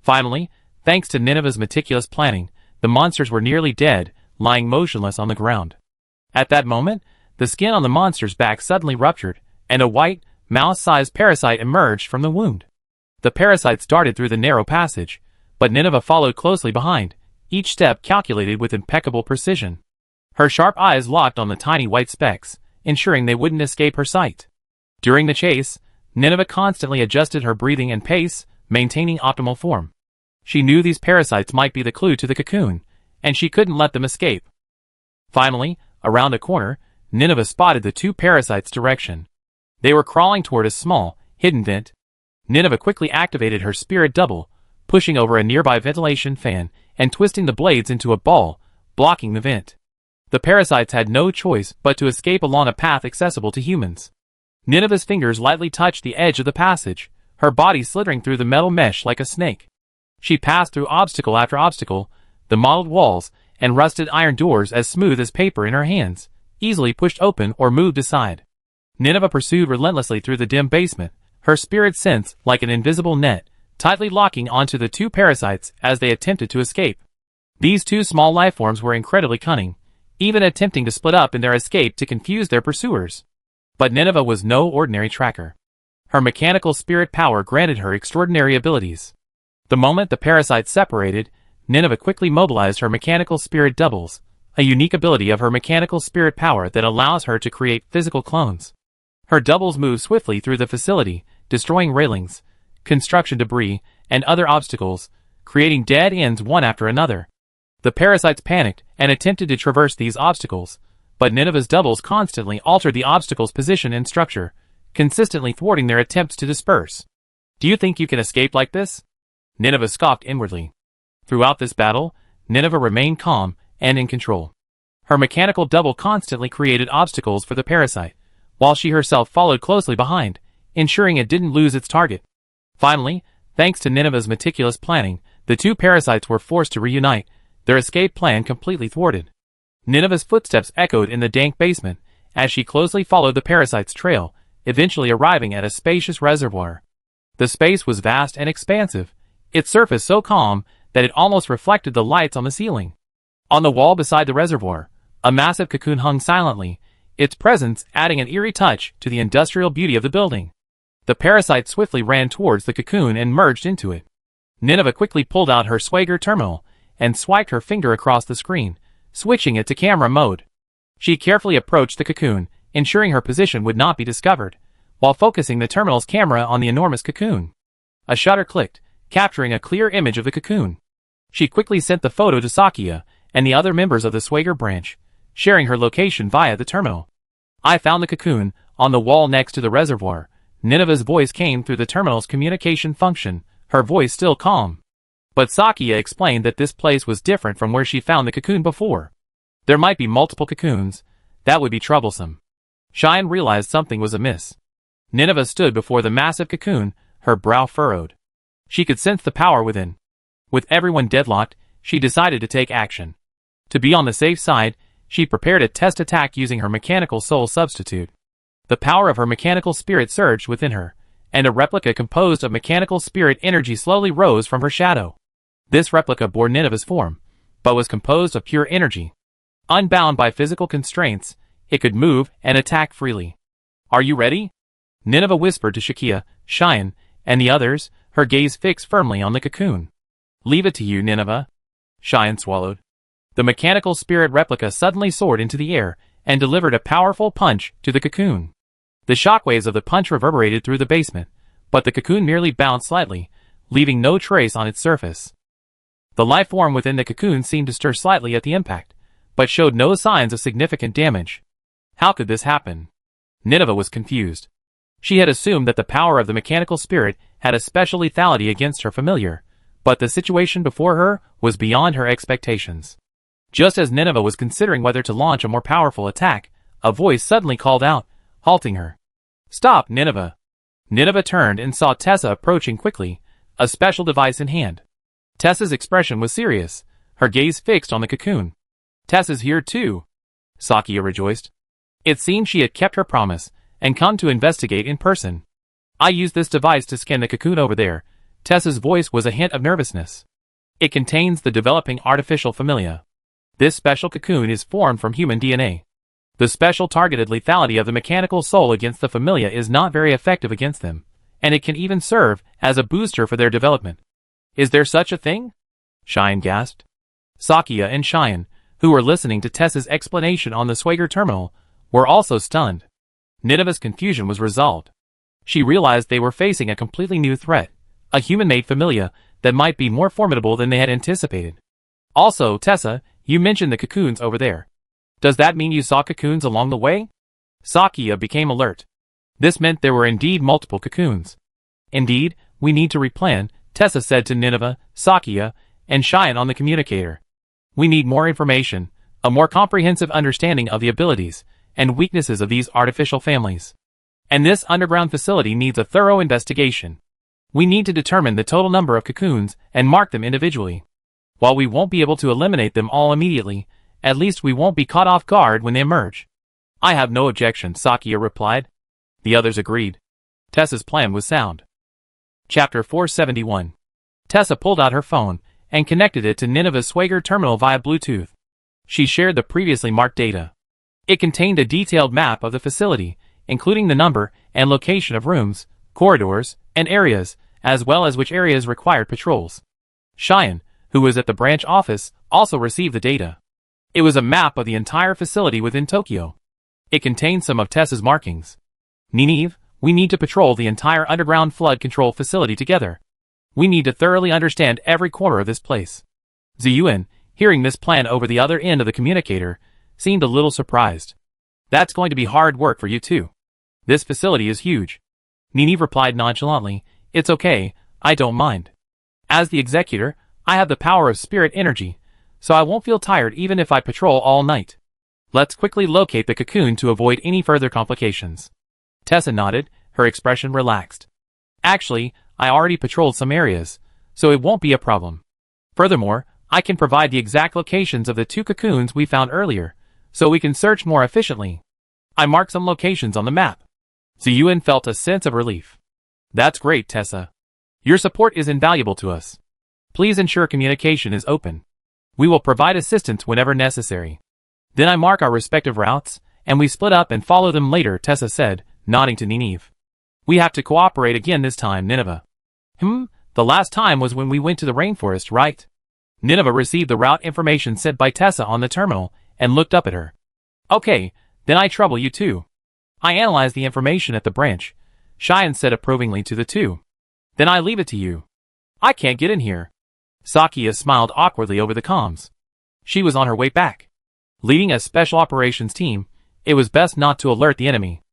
Finally, thanks to Nineveh's meticulous planning, the monsters were nearly dead, lying motionless on the ground. At that moment, the skin on the monster's back suddenly ruptured, and a white, mouse-sized parasite emerged from the wound. The parasites darted through the narrow passage, but Nineveh followed closely behind, each step calculated with impeccable precision. Her sharp eyes locked on the tiny white specks, ensuring they wouldn't escape her sight. During the chase, Nineveh constantly adjusted her breathing and pace, maintaining optimal form. She knew these parasites might be the clue to the cocoon, and she couldn't let them escape. Finally, around a corner, Nineveh spotted the two parasites' direction. They were crawling toward a small, hidden vent. Nineveh quickly activated her spirit double, pushing over a nearby ventilation fan and twisting the blades into a ball, blocking the vent. The parasites had no choice but to escape along a path accessible to humans. Nineveh's fingers lightly touched the edge of the passage, her body slithering through the metal mesh like a snake. She passed through obstacle after obstacle, the mottled walls and rusted iron doors as smooth as paper in her hands, easily pushed open or moved aside. Nineveh pursued relentlessly through the dim basement, her spirit sense like an invisible net, tightly locking onto the two parasites as they attempted to escape. These two small lifeforms were incredibly cunning, even attempting to split up in their escape to confuse their pursuers. But Nineveh was no ordinary tracker. Her mechanical spirit power granted her extraordinary abilities. The moment the parasites separated, Nineveh quickly mobilized her mechanical spirit doubles, a unique ability of her mechanical spirit power that allows her to create physical clones. Her doubles move swiftly through the facility, destroying railings, construction debris, and other obstacles, creating dead ends one after another. The parasites panicked and attempted to traverse these obstacles, but Nineveh's doubles constantly altered the obstacle's position and structure, consistently thwarting their attempts to disperse. "Do you think you can escape like this?" Nineveh scoffed inwardly. Throughout this battle, Nineveh remained calm and in control. Her mechanical double constantly created obstacles for the parasite, while she herself followed closely behind, ensuring it didn't lose its target. Finally, thanks to Nineveh's meticulous planning, the two parasites were forced to reunite, their escape plan completely thwarted. Nineveh's footsteps echoed in the dank basement, as she closely followed the parasite's trail, eventually arriving at a spacious reservoir. The space was vast and expansive, its surface so calm that it almost reflected the lights on the ceiling. On the wall beside the reservoir, a massive cocoon hung silently, its presence adding an eerie touch to the industrial beauty of the building. The parasite swiftly ran towards the cocoon and merged into it. Nineveh quickly pulled out her Swagger terminal and swiped her finger across the screen, switching it to camera mode. She carefully approached the cocoon, ensuring her position would not be discovered, while focusing the terminal's camera on the enormous cocoon. A shutter clicked, capturing a clear image of the cocoon. She quickly sent the photo to Sakia and the other members of the Swagger branch, sharing her location via the terminal. "I found the cocoon, on the wall next to the reservoir." Nineveh's voice came through the terminal's communication function, her voice still calm. But Sakia explained that this place was different from where she found the cocoon before. There might be multiple cocoons. That would be troublesome. Cheyenne realized something was amiss. Nineveh stood before the massive cocoon, her brow furrowed. She could sense the power within. With everyone deadlocked, she decided to take action. To be on the safe side, she prepared a test attack using her mechanical soul substitute. The power of her mechanical spirit surged within her, and a replica composed of mechanical spirit energy slowly rose from her shadow. This replica bore Nineveh's form, but was composed of pure energy. Unbound by physical constraints, it could move and attack freely. Are you ready? Nineveh whispered to Shakia, Cheyenne, and the others, her gaze fixed firmly on the cocoon. Leave it to you, Nineveh. Cheyenne swallowed. The mechanical spirit replica suddenly soared into the air and delivered a powerful punch to the cocoon. The shockwaves of the punch reverberated through the basement, but the cocoon merely bounced slightly, leaving no trace on its surface. The life form within the cocoon seemed to stir slightly at the impact, but showed no signs of significant damage. How could this happen? Nineveh was confused. She had assumed that the power of the mechanical spirit had a special lethality against her familiar, but the situation before her was beyond her expectations. Just as Nineveh was considering whether to launch a more powerful attack, a voice suddenly called out, halting her. Stop, Nineveh! Nineveh turned and saw Tessa approaching quickly, a special device in hand. Tessa's expression was serious, her gaze fixed on the cocoon. Tessa's here too, Sakia rejoiced. It seemed she had kept her promise and come to investigate in person. I used this device to scan the cocoon over there. Tessa's voice was a hint of nervousness. It contains the developing artificial familia. This special cocoon is formed from human DNA. The special targeted lethality of the mechanical soul against the familia is not very effective against them, and it can even serve as a booster for their development. Is there such a thing? Cheyenne gasped. Sakia and Cheyenne, who were listening to Tessa's explanation on the Swager terminal, were also stunned. Nineveh's confusion was resolved. She realized they were facing a completely new threat, a human-made familia that might be more formidable than they had anticipated. Also, Tessa, you mentioned the cocoons over there. Does that mean you saw cocoons along the way? Sakia became alert. This meant there were indeed multiple cocoons. Indeed, we need to replan, Tessa said to Nineveh, Sakia, and Cheyenne on the communicator. We need more information, a more comprehensive understanding of the abilities and weaknesses of these artificial families. And this underground facility needs a thorough investigation. We need to determine the total number of cocoons and mark them individually. While we won't be able to eliminate them all immediately, at least we won't be caught off guard when they emerge. I have no objection, Sakia replied. The others agreed. Tessa's plan was sound. Chapter 471. Tessa pulled out her phone and connected it to Nineveh's Swager terminal via Bluetooth. She shared the previously marked data. It contained a detailed map of the facility, including the number and location of rooms, corridors, and areas, as well as which areas required patrols. Cheyenne, who was at the branch office, also received the data. It was a map of the entire facility within Tokyo. It contained some of Tessa's markings. Nineveh, we need to patrol the entire underground flood control facility together. We need to thoroughly understand every corner of this place. Ziyuan, hearing this plan over the other end of the communicator, seemed a little surprised. That's going to be hard work for you too. This facility is huge. Nineveh replied nonchalantly, It's okay, I don't mind. As the executor, I have the power of spirit energy, so I won't feel tired even if I patrol all night. Let's quickly locate the cocoon to avoid any further complications. Tessa nodded, her expression relaxed. Actually, I already patrolled some areas, so it won't be a problem. Furthermore, I can provide the exact locations of the 2 cocoons we found earlier, so we can search more efficiently. I marked some locations on the map. Ziyuan felt a sense of relief. That's great, Tessa. Your support is invaluable to us. Please ensure communication is open. We will provide assistance whenever necessary. Then I mark our respective routes, and we split up and follow them later, Tessa said, nodding to Nineveh. We have to cooperate again this time, Nineveh. The last time was when we went to the rainforest, right? Nineveh received the route information sent by Tessa on the terminal and looked up at her. Okay, then I trouble you too. I analyzed the information at the branch, Cheyenne said approvingly to the 2. Then I leave it to you. I can't get in here. Sakia smiled awkwardly over the comms. She was on her way back. Leading a special operations team, it was best not to alert the enemy.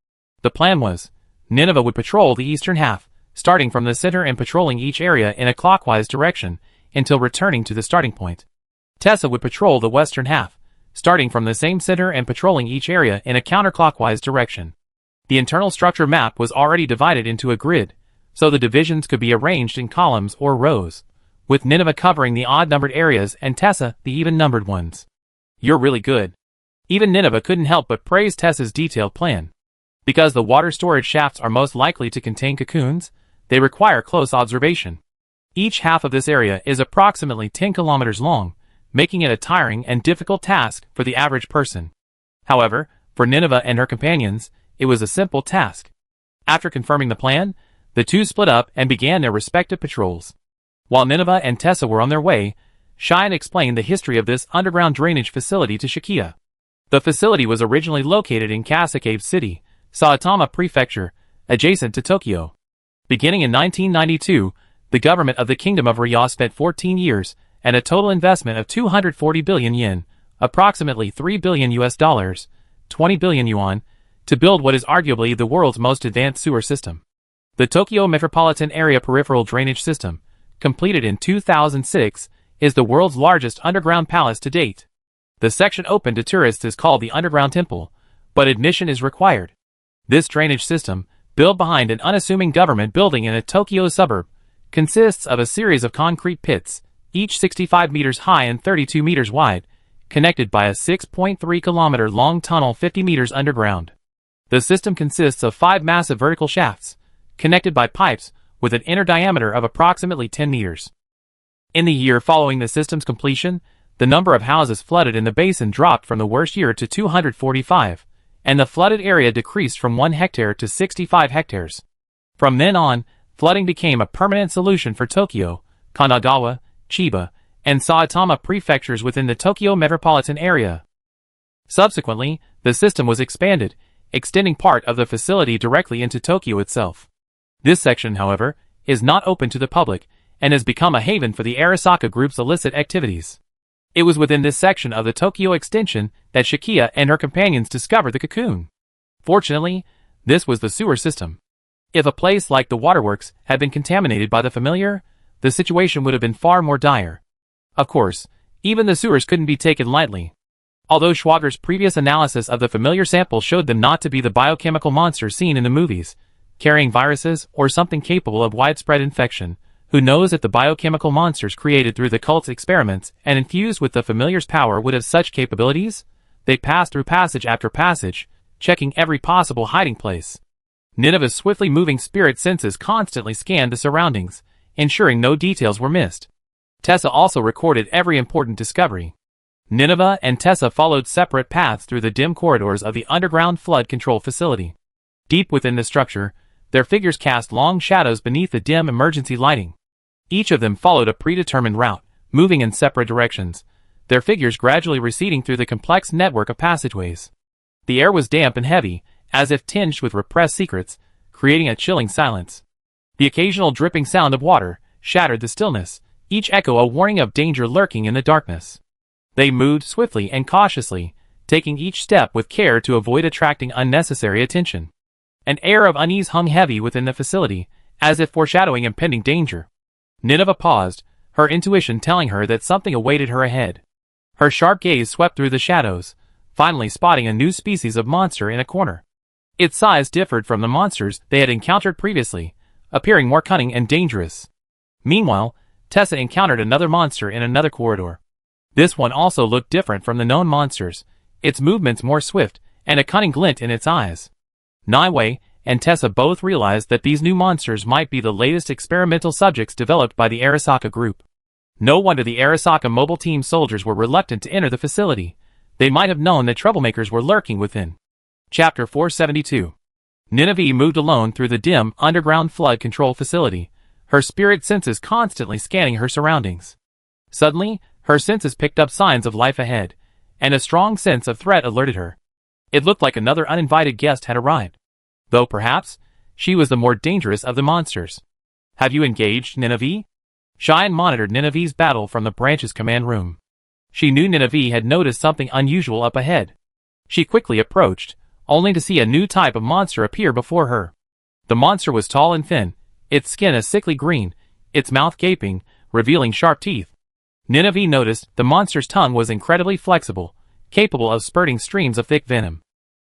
The plan was, Nineveh would patrol the eastern half, starting from the center and patrolling each area in a clockwise direction until returning to the starting point. Tessa would patrol the western half, starting from the same center and patrolling each area in a counterclockwise direction. The internal structure map was already divided into a grid, so the divisions could be arranged in columns or rows, with Nineveh covering the odd-numbered areas and Tessa the even-numbered ones. You're really good. Even Nineveh couldn't help but praise Tessa's detailed plan. Because the water storage shafts are most likely to contain cocoons, they require close observation. Each half of this area is approximately 10 kilometers long, making it a tiring and difficult task for the average person. However, for Nineveh and her companions, it was a simple task. After confirming the plan, the two split up and began their respective patrols. While Nineveh and Tessa were on their way, Cheyenne explained the history of this underground drainage facility to Shakia. The facility was originally located in Kasakave City, Saitama Prefecture, adjacent to Tokyo. Beginning in 1992, the government of the Kingdom of Riyadh spent 14 years and a total investment of 240 billion yen, approximately $3 billion US, 20 billion yuan, to build what is arguably the world's most advanced sewer system. The Tokyo Metropolitan Area Peripheral Drainage System, completed in 2006, is the world's largest underground palace to date. The section open to tourists is called the Underground Temple, but admission is required. This drainage system, built behind an unassuming government building in a Tokyo suburb, consists of a series of concrete pits, each 65 meters high and 32 meters wide, connected by a 6.3-kilometer long tunnel 50 meters underground. The system consists of 5 massive vertical shafts, connected by pipes with an inner diameter of approximately 10 meters. In the year following the system's completion, the number of houses flooded in the basin dropped from the worst year to 245, and the flooded area decreased from 1 hectare to 65 hectares. From then on, flooding became a permanent solution for Tokyo, Kanagawa, Chiba, and Saitama prefectures within the Tokyo metropolitan area. Subsequently, the system was expanded, extending part of the facility directly into Tokyo itself. This section, however, is not open to the public and has become a haven for the Arasaka Group's illicit activities. It was within this section of the Tokyo extension that Shakia and her companions discovered the cocoon. Fortunately, this was the sewer system. If a place like the waterworks had been contaminated by the familiar, the situation would have been far more dire. Of course, even the sewers couldn't be taken lightly. Although Schwager's previous analysis of the familiar sample showed them not to be the biochemical monsters seen in the movies, carrying viruses or something capable of widespread infection, who knows if the biochemical monsters created through the cult's experiments and infused with the familiar's power would have such capabilities? They passed through passage after passage, checking every possible hiding place. Nineveh's swiftly moving spirit senses constantly scanned the surroundings, ensuring no details were missed. Tessa also recorded every important discovery. Nineveh and Tessa followed separate paths through the dim corridors of the underground flood control facility. Deep within the structure, their figures cast long shadows beneath the dim emergency lighting. Each of them followed a predetermined route, moving in separate directions, their figures gradually receding through the complex network of passageways. The air was damp and heavy, as if tinged with repressed secrets, creating a chilling silence. The occasional dripping sound of water shattered the stillness, each echo a warning of danger lurking in the darkness. They moved swiftly and cautiously, taking each step with care to avoid attracting unnecessary attention. An air of unease hung heavy within the facility, as if foreshadowing impending danger. Nineveh paused, her intuition telling her that something awaited her ahead. Her sharp gaze swept through the shadows, finally spotting a new species of monster in a corner. Its size differed from the monsters they had encountered previously, appearing more cunning and dangerous. Meanwhile, Tessa encountered another monster in another corridor. This one also looked different from the known monsters, its movements more swift, and a cunning glint in its eyes. Niwei and Tessa both realized that these new monsters might be the latest experimental subjects developed by the Arasaka Group. No wonder the Arasaka mobile team soldiers were reluctant to enter the facility. They might have known that troublemakers were lurking within. Chapter 472. Nineveh moved alone through the dim, underground flood control facility, her spirit senses constantly scanning her surroundings. Suddenly, her senses picked up signs of life ahead, and a strong sense of threat alerted her. It looked like another uninvited guest had arrived. Though perhaps, she was the more dangerous of the monsters. Have you engaged, Nineveh? Cheyenne monitored Nineveh's battle from the branch's command room. She knew Nineveh had noticed something unusual up ahead. She quickly approached, only to see a new type of monster appear before her. The monster was tall and thin, its skin a sickly green, its mouth gaping, revealing sharp teeth. Nineveh noticed the monster's tongue was incredibly flexible, capable of spurting streams of thick venom.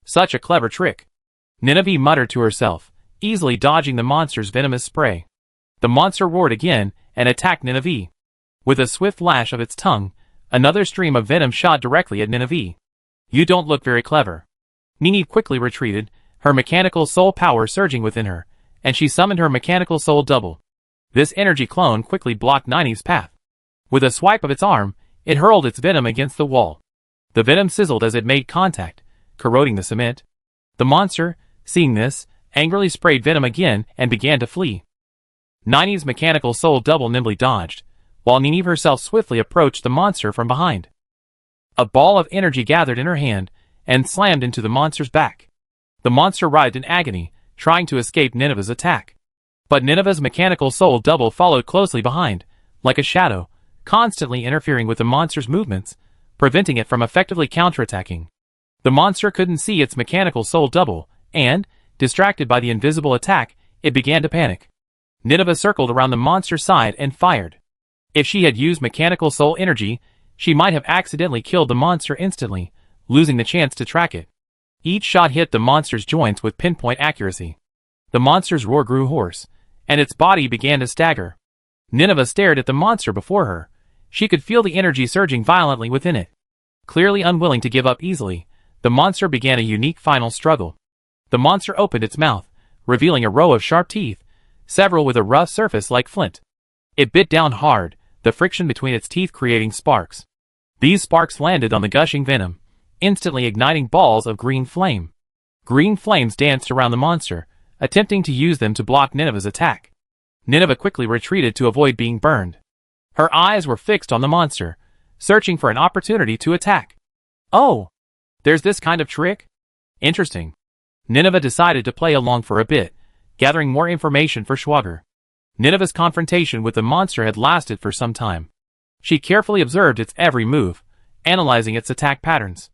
Such a clever trick. Nineveh muttered to herself, easily dodging the monster's venomous spray. The monster roared again and attacked Nineveh. With a swift lash of its tongue, another stream of venom shot directly at Nineveh. You don't look very clever. Nini quickly retreated, her mechanical soul power surging within her, and she summoned her mechanical soul double. This energy clone quickly blocked Nini's path. With a swipe of its arm, it hurled its venom against the wall. The venom sizzled as it made contact, corroding the cement. The monster, seeing this, angrily sprayed venom again and began to flee. Nine's mechanical soul double nimbly dodged, while Nynaeve herself swiftly approached the monster from behind. A ball of energy gathered in her hand and slammed into the monster's back. The monster writhed in agony, trying to escape Nynaeve's attack. But Nynaeve's mechanical soul double followed closely behind, like a shadow, constantly interfering with the monster's movements, preventing it from effectively counterattacking. The monster couldn't see its mechanical soul double, and, distracted by the invisible attack, it began to panic. Nynaeve circled around the monster's side and fired. If she had used mechanical soul energy, she might have accidentally killed the monster instantly, losing the chance to track it. Each shot hit the monster's joints with pinpoint accuracy. The monster's roar grew hoarse, and its body began to stagger. Nynaeve stared at the monster before her. She could feel the energy surging violently within it. Clearly unwilling to give up easily, the monster began a unique final struggle. The monster opened its mouth, revealing a row of sharp teeth, several with a rough surface like flint. It bit down hard, the friction between its teeth creating sparks. These sparks landed on the gushing venom, instantly igniting balls of green flame. Green flames danced around the monster, attempting to use them to block Nynaeve's attack. Nynaeve quickly retreated to avoid being burned. Her eyes were fixed on the monster, searching for an opportunity to attack. Oh! There's this kind of trick? Interesting. Nynaeve decided to play along for a bit, gathering more information for Schwager. Nynaeve's confrontation with the monster had lasted for some time. She carefully observed its every move, analyzing its attack patterns.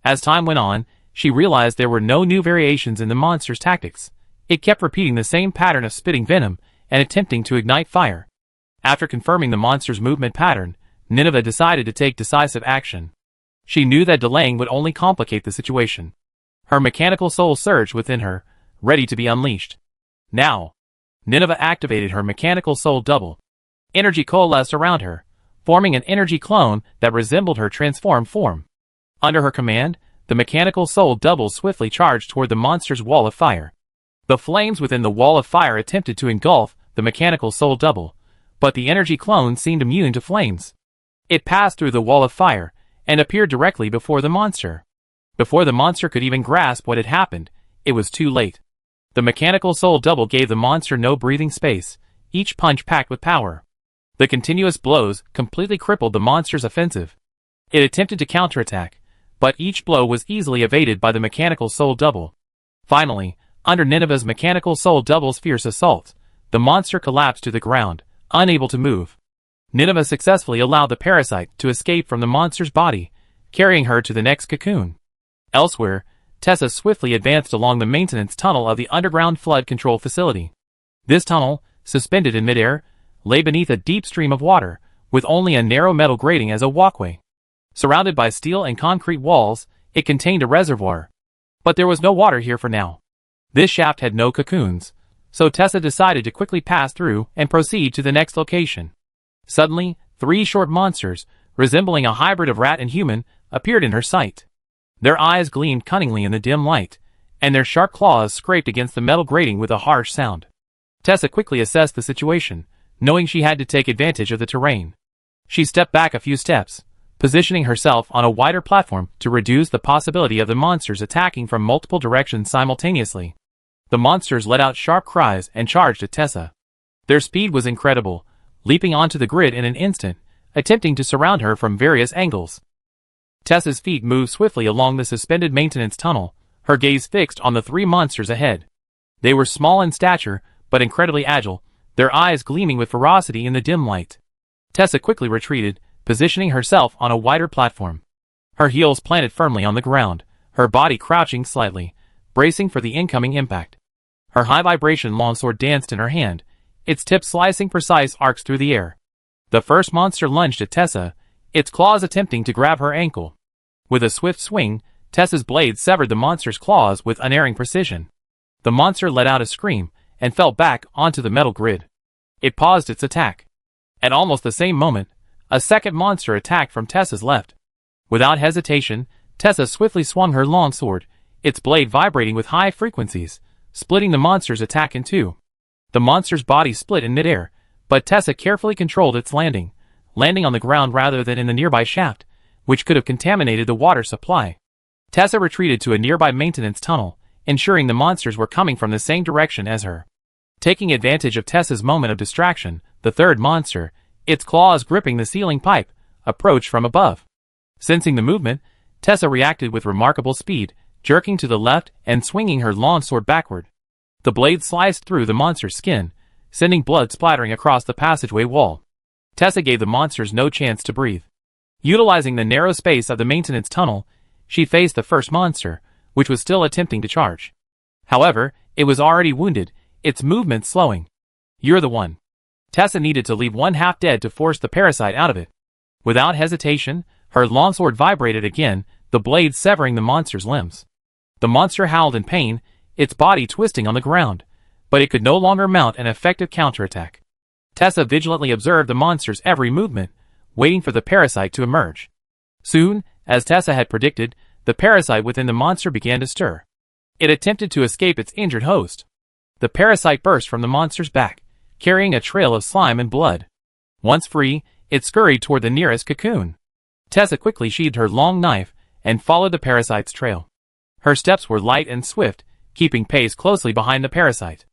As time went on, she realized there were no new variations in the monster's tactics. It kept repeating the same pattern of spitting venom and attempting to ignite fire. After confirming the monster's movement pattern, Nynaeve decided to take decisive action. She knew that delaying would only complicate the situation. Her mechanical soul surged within her, ready to be unleashed. Now, Nynaeve activated her mechanical soul double. Energy coalesced around her, forming an energy clone that resembled her transformed form. Under her command, the mechanical soul double swiftly charged toward the monster's wall of fire. The flames within the wall of fire attempted to engulf the mechanical soul double, but the energy clone seemed immune to flames. It passed through the wall of fire and appeared directly before the monster. Before the monster could even grasp what had happened, it was too late. The mechanical soul double gave the monster no breathing space, each punch packed with power. The continuous blows completely crippled the monster's offensive. It attempted to counterattack, but each blow was easily evaded by the mechanical soul double. Finally, under Nynaeve's mechanical soul double's fierce assault, the monster collapsed to the ground, unable to move. Nynaeve successfully allowed the parasite to escape from the monster's body, carrying her to the next cocoon. Elsewhere, Tessa swiftly advanced along the maintenance tunnel of the underground flood control facility. This tunnel, suspended in midair, lay beneath a deep stream of water, with only a narrow metal grating as a walkway. Surrounded by steel and concrete walls, it contained a reservoir. But there was no water here for now. This shaft had no cocoons, so Tessa decided to quickly pass through and proceed to the next location. Suddenly, 3 short monsters, resembling a hybrid of rat and human, appeared in her sight. Their eyes gleamed cunningly in the dim light, and their sharp claws scraped against the metal grating with a harsh sound. Tessa quickly assessed the situation, knowing she had to take advantage of the terrain. She stepped back a few steps, positioning herself on a wider platform to reduce the possibility of the monsters attacking from multiple directions simultaneously. The monsters let out sharp cries and charged at Tessa. Their speed was incredible, leaping onto the grid in an instant, attempting to surround her from various angles. Tessa's feet moved swiftly along the suspended maintenance tunnel, her gaze fixed on the 3 monsters ahead. They were small in stature, but incredibly agile, their eyes gleaming with ferocity in the dim light. Tessa quickly retreated, positioning herself on a wider platform. Her heels planted firmly on the ground, her body crouching slightly, bracing for the incoming impact. Her high-vibration longsword danced in her hand, its tip slicing precise arcs through the air. The first monster lunged at Tessa, its claws attempting to grab her ankle. With a swift swing, Tessa's blade severed the monster's claws with unerring precision. The monster let out a scream and fell back onto the metal grid. It paused its attack. At almost the same moment, a second monster attacked from Tessa's left. Without hesitation, Tessa swiftly swung her longsword, its blade vibrating with high frequencies, splitting the monster's attack in two. The monster's body split in midair, but Tessa carefully controlled its landing on the ground rather than in the nearby shaft, which could have contaminated the water supply. Tessa retreated to a nearby maintenance tunnel, ensuring the monsters were coming from the same direction as her. Taking advantage of Tessa's moment of distraction, the third monster, its claws gripping the ceiling pipe, approached from above. Sensing the movement, Tessa reacted with remarkable speed, jerking to the left and swinging her longsword backward. The blade sliced through the monster's skin, sending blood splattering across the passageway wall. Tessa gave the monsters no chance to breathe. Utilizing the narrow space of the maintenance tunnel, she faced the first monster, which was still attempting to charge. However, it was already wounded, its movement slowing. "You're the one." Tessa needed to leave one half dead to force the parasite out of it. Without hesitation, her longsword vibrated again, the blade severing the monster's limbs. The monster howled in pain, its body twisting on the ground, but it could no longer mount an effective counterattack. Tessa vigilantly observed the monster's every movement, waiting for the parasite to emerge. Soon, as Tessa had predicted, the parasite within the monster began to stir. It attempted to escape its injured host. The parasite burst from the monster's back, carrying a trail of slime and blood. Once free, it scurried toward the nearest cocoon. Tessa quickly sheathed her long knife and followed the parasite's trail. Her steps were light and swift, keeping pace closely behind the parasite.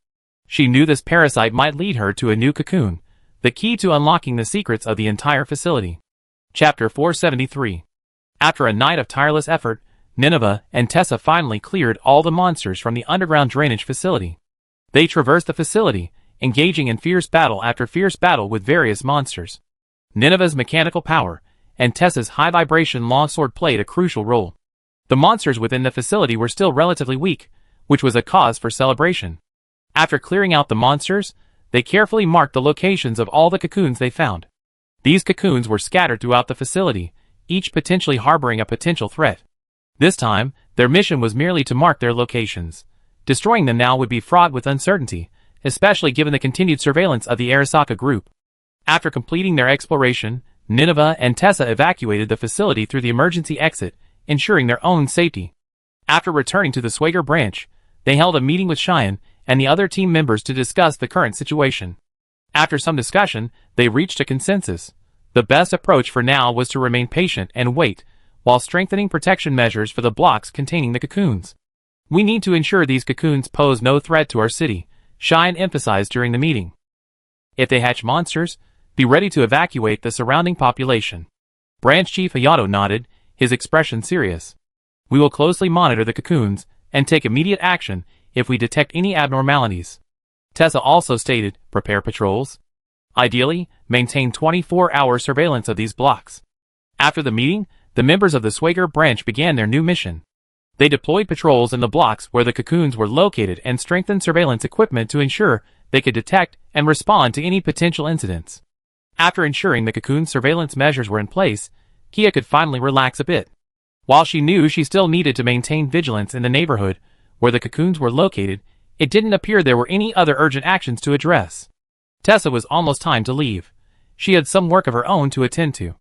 She knew this parasite might lead her to a new cocoon, the key to unlocking the secrets of the entire facility. Chapter 473. After a night of tireless effort, Nineveh and Tessa finally cleared all the monsters from the underground drainage facility. They traversed the facility, engaging in fierce battle after fierce battle with various monsters. Nineveh's mechanical power and Tessa's high-vibration longsword played a crucial role. The monsters within the facility were still relatively weak, which was a cause for celebration. After clearing out the monsters, they carefully marked the locations of all the cocoons they found. These cocoons were scattered throughout the facility, each potentially harboring a potential threat. This time, their mission was merely to mark their locations. Destroying them now would be fraught with uncertainty, especially given the continued surveillance of the Arasaka group. After completing their exploration, Nineveh and Tessa evacuated the facility through the emergency exit, ensuring their own safety. After returning to the Swager branch, they held a meeting with Cheyenne and the other team members to discuss the current situation. After some discussion, they reached a consensus. The best approach for now was to remain patient and wait, while strengthening protection measures for the blocks containing the cocoons. "We need to ensure these cocoons pose no threat to our city," Cheyenne emphasized during the meeting. "If they hatch monsters, be ready to evacuate the surrounding population." Branch Chief Hayato nodded, his expression serious. "We will closely monitor the cocoons and take immediate action if we detect any abnormalities." Tessa also stated, "Prepare patrols. Ideally, maintain 24-hour surveillance of these blocks." After the meeting, the members of the Swager branch began their new mission. They deployed patrols in the blocks where the cocoons were located and strengthened surveillance equipment to ensure they could detect and respond to any potential incidents. After ensuring the cocoon surveillance measures were in place, Kia could finally relax a bit. While she knew she still needed to maintain vigilance in the neighborhood where the cocoons were located, it didn't appear there were any other urgent actions to address. Tessa was almost time to leave. She had some work of her own to attend to.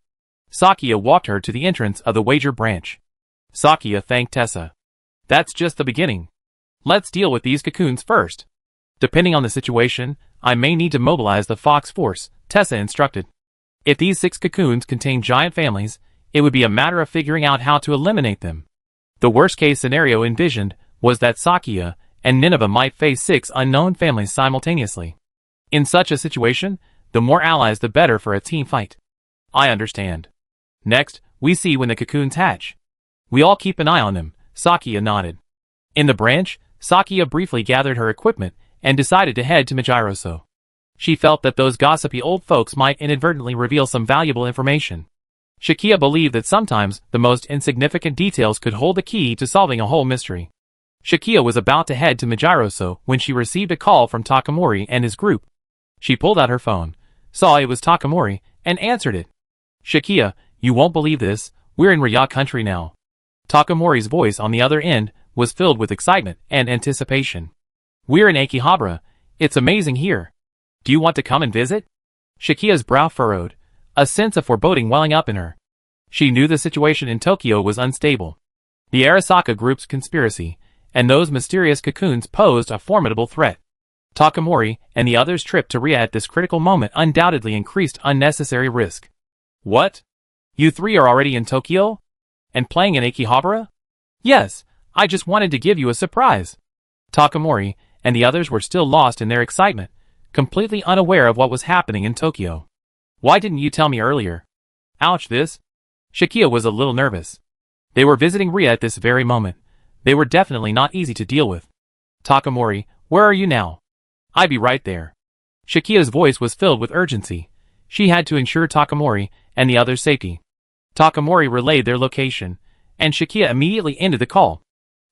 Sakia walked her to the entrance of the Wager branch. Sakia thanked Tessa. "That's just the beginning. Let's deal with these cocoons first. Depending on the situation, I may need to mobilize the Fox Force," Tessa instructed. If these 6 cocoons contained giant families, it would be a matter of figuring out how to eliminate them. The worst-case scenario envisioned was that Sakia and Nineveh might face 6 unknown families simultaneously. In such a situation, the more allies the better for a team fight. "I understand. Next, we see when the cocoons hatch. We all keep an eye on them," Sakia nodded. In the branch, Sakia briefly gathered her equipment and decided to head to Mijiroso. She felt that those gossipy old folks might inadvertently reveal some valuable information. Shakia believed that sometimes the most insignificant details could hold the key to solving a whole mystery. Shakia was about to head to Mijiroso when she received a call from Takamori and his group. She pulled out her phone, saw it was Takamori, and answered it. "Shakia, you won't believe this, we're in Rya country now." Takamori's voice on the other end was filled with excitement and anticipation. "We're in Akihabara. It's amazing here. Do you want to come and visit?" Shakia's brow furrowed, a sense of foreboding welling up in her. She knew the situation in Tokyo was unstable. The Arasaka group's conspiracy and those mysterious cocoons posed a formidable threat. Takamori and the others' trip to Rya at this critical moment undoubtedly increased unnecessary risk. "What? You 3 are already in Tokyo? And playing in Akihabara?" "Yes, I just wanted to give you a surprise." Takamori and the others were still lost in their excitement, completely unaware of what was happening in Tokyo. Why didn't you tell me earlier? Ouch, this? Shikia was a little nervous. They were visiting Ria at this very moment. They were definitely not easy to deal with. Takamori, where are you now? I'll be right there. Shikia's voice was filled with urgency. She had to ensure Takamori and the others' safety. Takamori relayed their location, and Shikia immediately ended the call.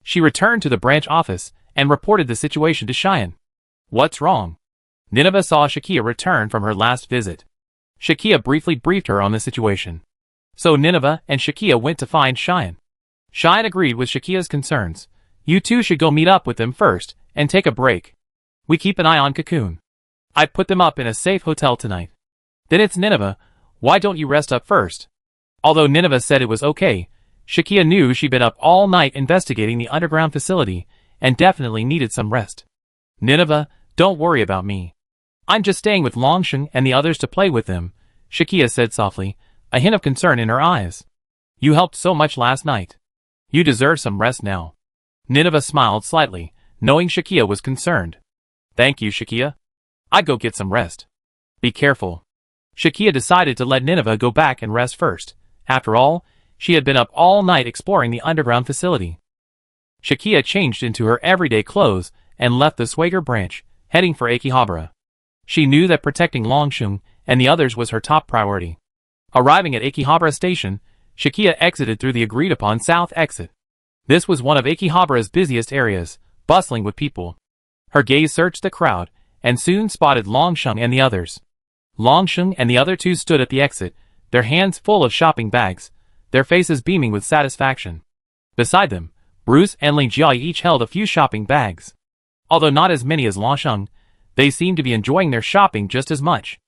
She returned to the branch office and reported the situation to Cheyenne. What's wrong? Nineveh saw Shikia return from her last visit. Shikia briefly briefed her on the situation. So Nineveh and Shikia went to find Cheyenne. Cheyenne agreed with Shikia's concerns. You two should go meet up with them first and take a break. We keep an eye on Cocoon. I put them up in a safe hotel tonight. Then it's Nineveh, why don't you rest up first? Although Nineveh said it was okay, Shikia knew she'd been up all night investigating the underground facility and definitely needed some rest. Nineveh, don't worry about me. I'm just staying with Longsheng and the others to play with them, Shikia said softly, a hint of concern in her eyes. You helped so much last night. You deserve some rest now. Nineveh smiled slightly, knowing Shikia was concerned. Thank you, Shikia. I'd go get some rest. Be careful. Shikia decided to let Nineveh go back and rest first. After all, she had been up all night exploring the underground facility. Shikia changed into her everyday clothes and left the Swagger branch, heading for Akihabara. She knew that protecting Longsheng and the others was her top priority. Arriving at Akihabara station, Shikia exited through the agreed-upon south exit. This was one of Akihabara's busiest areas, bustling with people. Her gaze searched the crowd, and soon spotted Longsheng and the others. Longsheng and the other two stood at the exit, their hands full of shopping bags, their faces beaming with satisfaction. Beside them, Bruce and Ling Jiai each held a few shopping bags. Although not as many as Longsheng, they seemed to be enjoying their shopping just as much.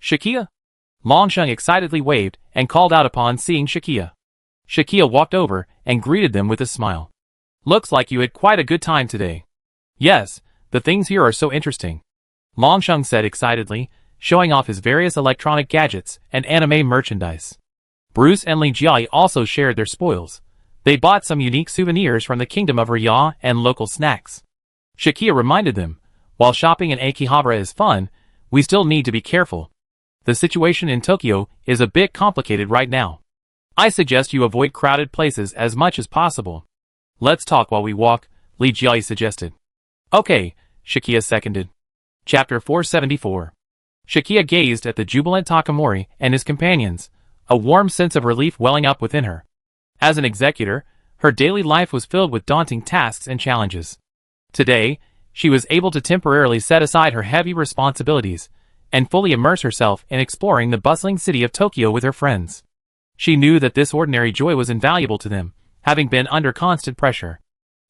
Shikia? Longsheng excitedly waved and called out upon seeing Shikia. Shikia walked over and greeted them with a smile. Looks like you had quite a good time today. Yes, the things here are so interesting. Longsheng said excitedly, showing off his various electronic gadgets and anime merchandise. Bruce and Ling Jiai also shared their spoils. They bought some unique souvenirs from the Kingdom of Rya and local snacks. Shikia reminded them, while shopping in Akihabara is fun, we still need to be careful. The situation in Tokyo is a bit complicated right now. I suggest you avoid crowded places as much as possible. Let's talk while we walk, Li Jiai suggested. Okay, Shikia seconded. Chapter 474. Shikia gazed at the jubilant Takamori and his companions, a warm sense of relief welling up within her. As an executor, her daily life was filled with daunting tasks and challenges. Today, she was able to temporarily set aside her heavy responsibilities and fully immerse herself in exploring the bustling city of Tokyo with her friends. She knew that this ordinary joy was invaluable to them, having been under constant pressure.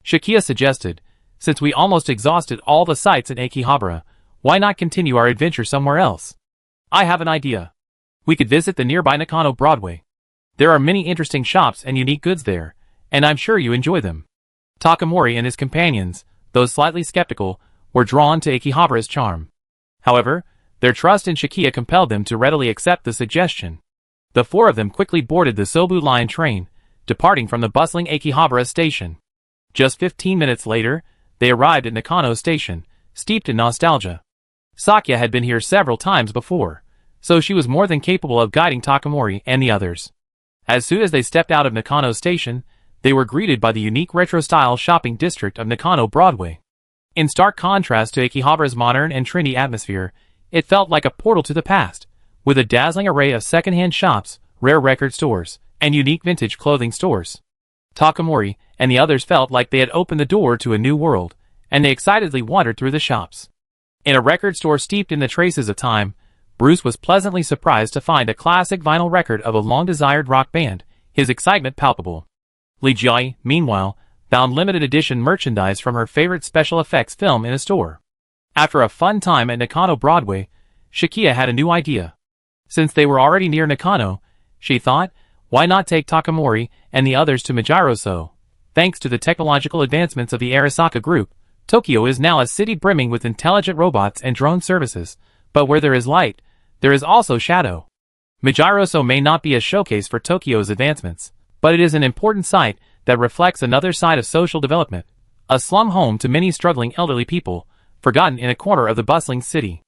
Shikia suggested, since we almost exhausted all the sights in Akihabara, why not continue our adventure somewhere else? I have an idea. We could visit the nearby Nakano Broadway. There are many interesting shops and unique goods there, and I'm sure you enjoy them. Takamori and his companions, though slightly skeptical, were drawn to Akihabara's charm. However, their trust in Shikia compelled them to readily accept the suggestion. The four of them quickly boarded the Sobu Line train, departing from the bustling Akihabara station. Just 15 minutes later, they arrived at Nakano Station, steeped in nostalgia. Sakya had been here several times before, so she was more than capable of guiding Takamori and the others. As soon as they stepped out of Nakano Station, they were greeted by the unique retro-style shopping district of Nakano Broadway. In stark contrast to Akihabara's modern and trendy atmosphere, it felt like a portal to the past, with a dazzling array of second-hand shops, rare record stores, and unique vintage clothing stores. Takamori and the others felt like they had opened the door to a new world, and they excitedly wandered through the shops. In a record store steeped in the traces of time, Bruce was pleasantly surprised to find a classic vinyl record of a long-desired rock band, his excitement palpable. Li Jiai, meanwhile, found limited edition merchandise from her favorite special effects film in a store. After a fun time at Nakano Broadway, Shikia had a new idea. Since they were already near Nakano, she thought, why not take Takamori and the others to Majiroso? Thanks to the technological advancements of the Arasaka Group, Tokyo is now a city brimming with intelligent robots and drone services, but where there is light, there is also shadow. Majiroso may not be a showcase for Tokyo's advancements, but it is an important site that reflects another side of social development, a slum home to many struggling elderly people, forgotten in a corner of the bustling city.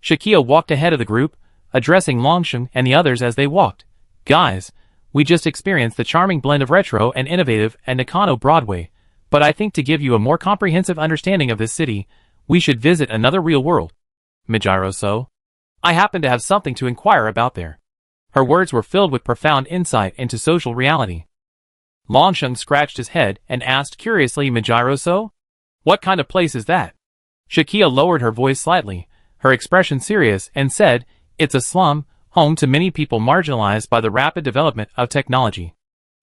Shakia walked ahead of the group, addressing Longsheng and the others as they walked. Guys, we just experienced the charming blend of retro and innovative at Nakano Broadway, but I think to give you a more comprehensive understanding of this city, we should visit another real world. Mijiro-so? I happen to have something to inquire about there. Her words were filled with profound insight into social reality. Longsheng scratched his head and asked curiously, Mijiro-so? What kind of place is that? Shakia lowered her voice slightly, her expression serious, and said, it's a slum, home to many people marginalized by the rapid development of technology.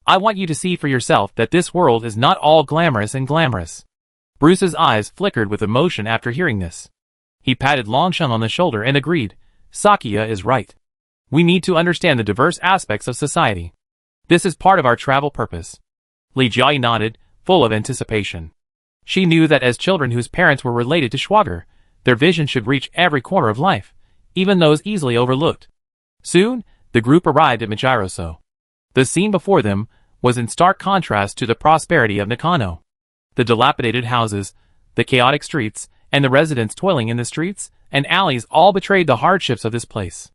I want you to see for yourself that this world is not all glamorous and glamorous. Bruce's eyes flickered with emotion after hearing this. He patted Longsheng on the shoulder and agreed, Sakia is right. We need to understand the diverse aspects of society. This is part of our travel purpose. Li Jiai nodded, full of anticipation. She knew that as children whose parents were related to Schwager, their vision should reach every corner of life, even those easily overlooked. Soon, the group arrived at Mijiro-so. The scene before them was in stark contrast to the prosperity of Nakano. The dilapidated houses, the chaotic streets, and the residents toiling in the streets and alleys all betrayed the hardships of this place.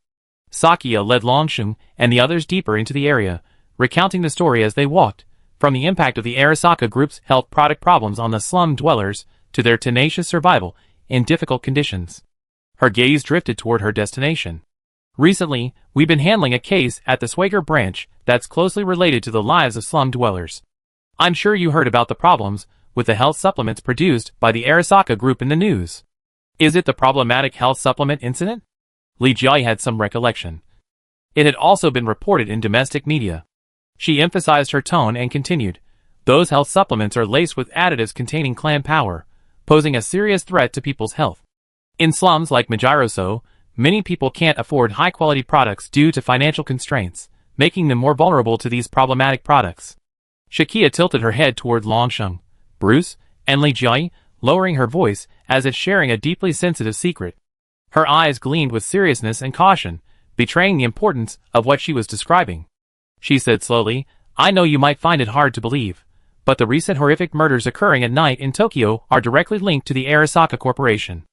Sakia led Longsheng and the others deeper into the area, recounting the story as they walked, from the impact of the Arasaka Group's health product problems on the slum dwellers to their tenacious survival in difficult conditions. Her gaze drifted toward her destination. Recently, we've been handling a case at the Swager branch that's closely related to the lives of slum dwellers. I'm sure you heard about the problems with the health supplements produced by the Arasaka Group in the news. Is it the problematic health supplement incident? Li Jiai had some recollection. It had also been reported in domestic media. She emphasized her tone and continued, those health supplements are laced with additives containing clan power, posing a serious threat to people's health. In slums like Mijiro-so, many people can't afford high-quality products due to financial constraints, making them more vulnerable to these problematic products. Shakia tilted her head toward Longsheng, Bruce, and Li Jiai, lowering her voice as if sharing a deeply sensitive secret. Her eyes gleamed with seriousness and caution, betraying the importance of what she was describing. She said slowly, I know you might find it hard to believe, but the recent horrific murders occurring at night in Tokyo are directly linked to the Arasaka Corporation.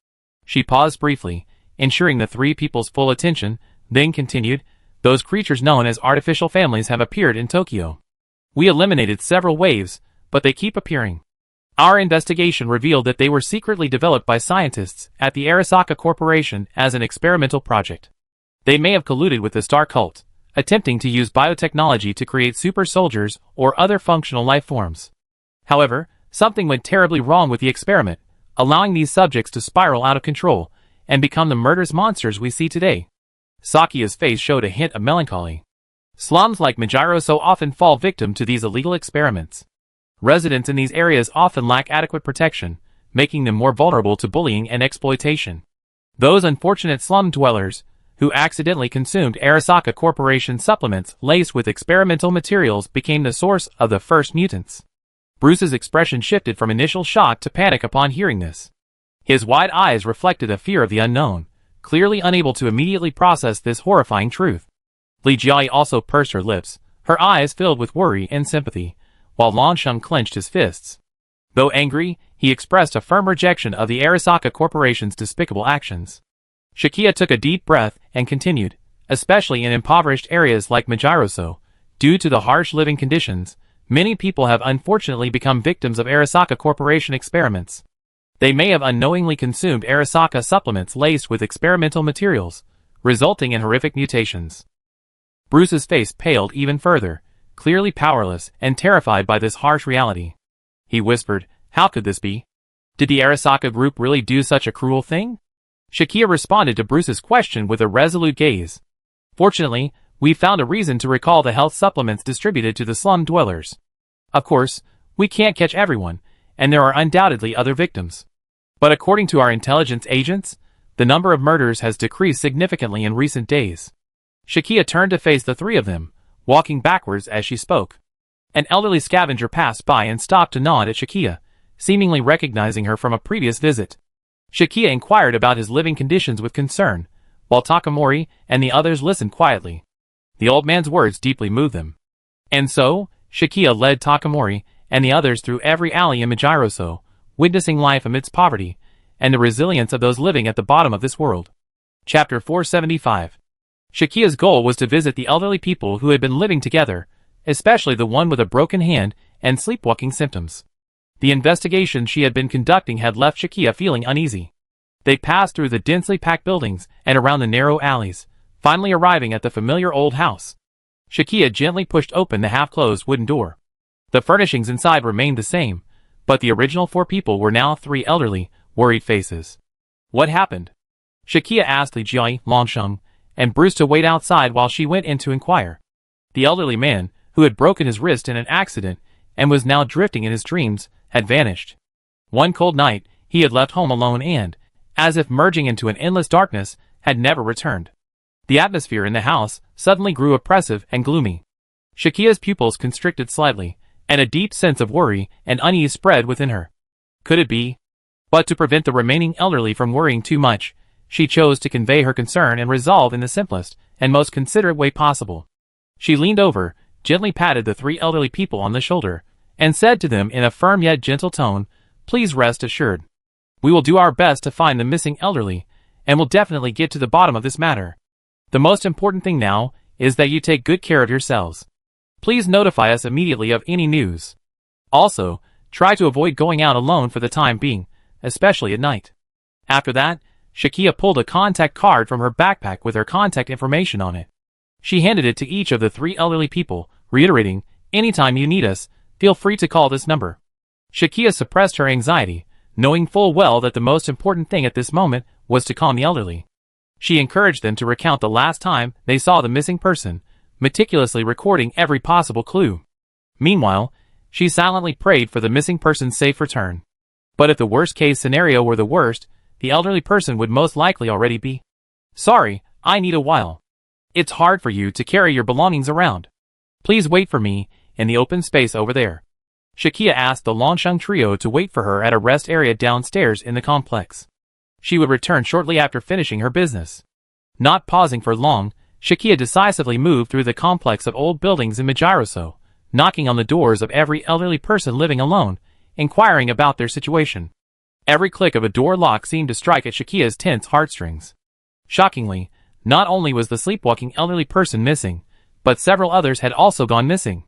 She paused briefly, ensuring the three people's full attention, then continued, those creatures known as artificial families have appeared in Tokyo. We eliminated several waves, but they keep appearing. Our investigation revealed that they were secretly developed by scientists at the Arasaka Corporation as an experimental project. They may have colluded with the Star Cult, attempting to use biotechnology to create super soldiers or other functional life forms. However, something went terribly wrong with the experiment, allowing these subjects to spiral out of control and become the murderous monsters we see today. Sakia's face showed a hint of melancholy. Slums like Mijiro-so often fall victim to these illegal experiments. Residents in these areas often lack adequate protection, making them more vulnerable to bullying and exploitation. Those unfortunate slum dwellers, who accidentally consumed Arasaka Corporation supplements laced with experimental materials, became the source of the first mutants. Bruce's expression shifted from initial shock to panic upon hearing this. His wide eyes reflected a fear of the unknown, clearly unable to immediately process this horrifying truth. Li Jiai also pursed her lips, her eyes filled with worry and sympathy, while Longsheng clenched his fists. Though angry, he expressed a firm rejection of the Arasaka Corporation's despicable actions. Shakia took a deep breath and continued, especially in impoverished areas like Mijiro-so, due to the harsh living conditions, many people have unfortunately become victims of Arasaka Corporation experiments. They may have unknowingly consumed Arasaka supplements laced with experimental materials, resulting in horrific mutations. Bruce's face paled even further, clearly powerless and terrified by this harsh reality. He whispered, how could this be? Did the Arasaka Group really do such a cruel thing? Shakia responded to Bruce's question with a resolute gaze. Fortunately, we found a reason to recall the health supplements distributed to the slum dwellers. Of course, we can't catch everyone, and there are undoubtedly other victims. But according to our intelligence agents, the number of murders has decreased significantly in recent days. Shakia turned to face the three of them, walking backwards as she spoke. An elderly scavenger passed by and stopped to nod at Shakia, seemingly recognizing her from a previous visit. Shakia inquired about his living conditions with concern, while Takamori and the others listened quietly. The old man's words deeply moved them. And so, Shakia led Takamori and the others through every alley in Majiroso, witnessing life amidst poverty, and the resilience of those living at the bottom of this world. Chapter 475. Shakia's goal was to visit the elderly people who had been living together, especially the one with a broken hand and sleepwalking symptoms. The investigation she had been conducting had left Shakia feeling uneasy. They passed through the densely packed buildings and around the narrow alleys, finally arriving at the familiar old house. Shakia gently pushed open the half-closed wooden door. The furnishings inside remained the same, but the original 4 people were now 3 elderly, worried faces. What happened? Shakia asked Li Jiai, Longsheng, and Bruce to wait outside while she went in to inquire. The elderly man, who had broken his wrist in an accident and was now drifting in his dreams, had vanished. One cold night, he had left home alone and, as if merging into an endless darkness, had never returned. The atmosphere in the house suddenly grew oppressive and gloomy. Shakia's pupils constricted slightly, and a deep sense of worry and unease spread within her. Could it be? But to prevent the remaining elderly from worrying too much, she chose to convey her concern and resolve in the simplest and most considerate way possible. She leaned over, gently patted the 3 elderly people on the shoulder, and said to them in a firm yet gentle tone, "Please rest assured. We will do our best to find the missing elderly, and will definitely get to the bottom of this matter. The most important thing now is that you take good care of yourselves. Please notify us immediately of any news. Also, try to avoid going out alone for the time being, especially at night." After that, Shakia pulled a contact card from her backpack with her contact information on it. She handed it to each of the 3 elderly people, reiterating, "Anytime you need us, feel free to call this number." Shakia suppressed her anxiety, knowing full well that the most important thing at this moment was to calm the elderly. She encouraged them to recount the last time they saw the missing person, meticulously recording every possible clue. Meanwhile, she silently prayed for the missing person's safe return. But if the worst-case scenario were the worst, the elderly person would most likely already be. "Sorry, I need a while. It's hard for you to carry your belongings around. Please wait for me in the open space over there." Shakia asked the Longsheng trio to wait for her at a rest area downstairs in the complex. She would return shortly after finishing her business. Not pausing for long, Shakia decisively moved through the complex of old buildings in Majiroso, knocking on the doors of every elderly person living alone, inquiring about their situation. Every click of a door lock seemed to strike at Shakia's tense heartstrings. Shockingly, not only was the sleepwalking elderly person missing, but several others had also gone missing.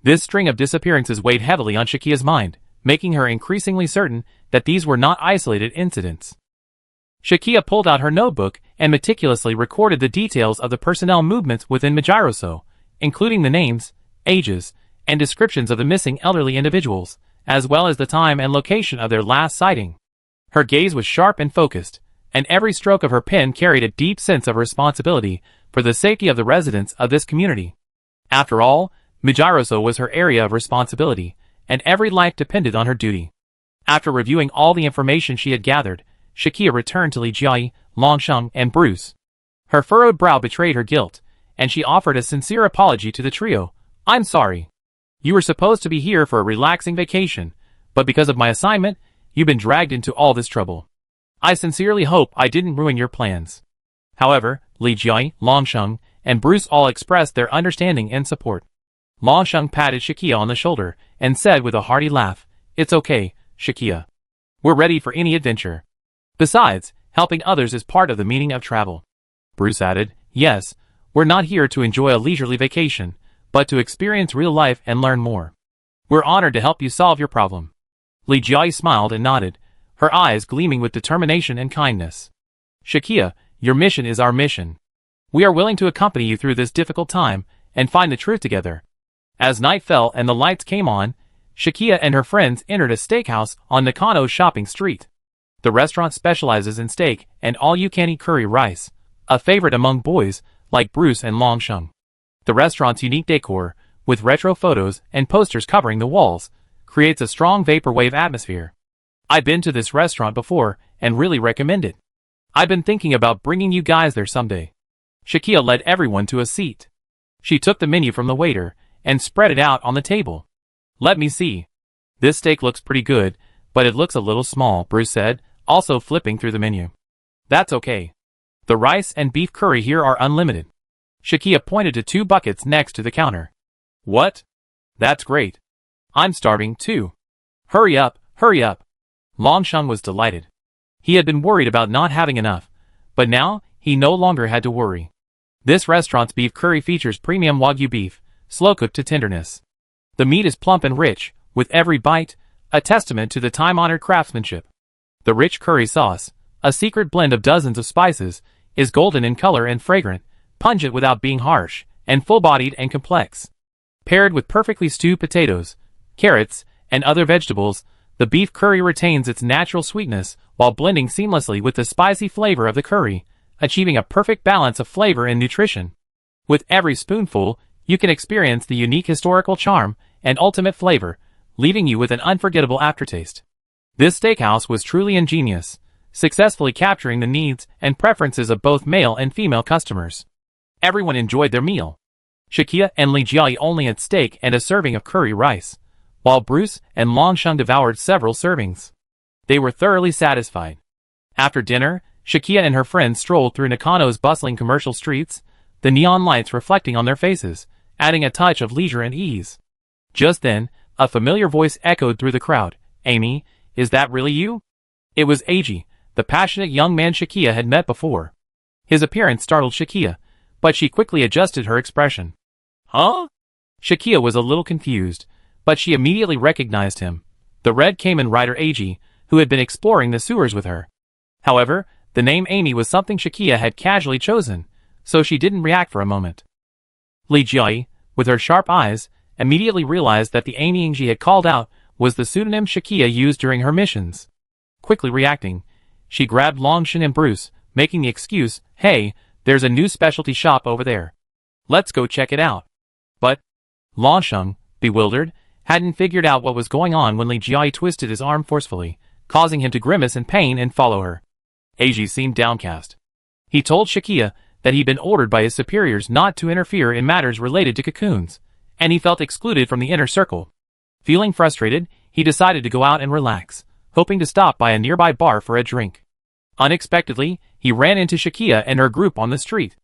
This string of disappearances weighed heavily on Shakia's mind, making her increasingly certain that these were not isolated incidents. Shakia pulled out her notebook and meticulously recorded the details of the personnel movements within Majiroso, including the names, ages, and descriptions of the missing elderly individuals, as well as the time and location of their last sighting. Her gaze was sharp and focused, and every stroke of her pen carried a deep sense of responsibility for the safety of the residents of this community. After all, Majiroso was her area of responsibility, and every life depended on her duty. After reviewing all the information she had gathered, Shakia returned to Li Jiai, Longsheng, and Bruce. Her furrowed brow betrayed her guilt, and she offered a sincere apology to the trio. "I'm sorry. You were supposed to be here for a relaxing vacation, but because of my assignment, you've been dragged into all this trouble. I sincerely hope I didn't ruin your plans." However, Li Jiai, Longsheng, and Bruce all expressed their understanding and support. Longsheng patted Shakia on the shoulder and said with a hearty laugh, "It's okay, Shakia. We're ready for any adventure. Besides, helping others is part of the meaning of travel." Bruce added, "Yes, we're not here to enjoy a leisurely vacation, but to experience real life and learn more. We're honored to help you solve your problem." Li Jiai smiled and nodded, her eyes gleaming with determination and kindness. "Shakia, your mission is our mission. We are willing to accompany you through this difficult time and find the truth together." As night fell and the lights came on, Shakia and her friends entered a steakhouse on Nakano Shopping Street. The restaurant specializes in steak and all-you-can-eat curry rice, a favorite among boys like Bruce and Longsheng. The restaurant's unique decor, with retro photos and posters covering the walls, creates a strong vaporwave atmosphere. "I've been to this restaurant before and really recommend it. I've been thinking about bringing you guys there someday." Shakia led everyone to a seat. She took the menu from the waiter and spread it out on the table. "Let me see. This steak looks pretty good, but it looks a little small," Bruce said, also flipping through the menu. "That's okay. The rice and beef curry here are unlimited." Shakia pointed to 2 buckets next to the counter. "What? That's great. I'm starving too. Hurry up, hurry up. Longsheng was delighted. He had been worried about not having enough, but now he no longer had to worry. This restaurant's beef curry features premium Wagyu beef, slow-cooked to tenderness. The meat is plump and rich, with every bite, a testament to the time-honored craftsmanship. The rich curry sauce, a secret blend of dozens of spices, is golden in color and fragrant, pungent without being harsh, and full-bodied and complex. Paired with perfectly stewed potatoes, carrots, and other vegetables, the beef curry retains its natural sweetness while blending seamlessly with the spicy flavor of the curry, achieving a perfect balance of flavor and nutrition. With every spoonful, you can experience the unique historical charm and ultimate flavor, leaving you with an unforgettable aftertaste. This steakhouse was truly ingenious, successfully capturing the needs and preferences of both male and female customers. Everyone enjoyed their meal. Shakia and Li Jiayi only had steak and a serving of curry rice, while Bruce and Longsheng devoured several servings. They were thoroughly satisfied. After dinner, Shakia and her friends strolled through Nakano's bustling commercial streets, the neon lights reflecting on their faces, adding a touch of leisure and ease. Just then, a familiar voice echoed through the crowd. "Amy, is that really you?" It was Eiji, the passionate young man Shakia had met before. His appearance startled Shakia, but she quickly adjusted her expression. "Huh?" Shakia was a little confused, but she immediately recognized him, the Red Cayman rider Eiji, who had been exploring the sewers with her. However, the name Amy was something Shakia had casually chosen, so she didn't react for a moment. Li Jiayi, with her sharp eyes, immediately realized that the Amy Eiji had called out was the pseudonym Shakia used during her missions. Quickly reacting, she grabbed Longsheng and Bruce, making the excuse, "Hey, there's a new specialty shop over there. Let's go check it out." But Longsheng, bewildered, hadn't figured out what was going on when Li Jiayi twisted his arm forcefully, causing him to grimace in pain and follow her. Eiji seemed downcast. He told Shakia that he'd been ordered by his superiors not to interfere in matters related to cocoons, and he felt excluded from the inner circle. Feeling frustrated, he decided to go out and relax, hoping to stop by a nearby bar for a drink. Unexpectedly, he ran into Shakia and her group on the street.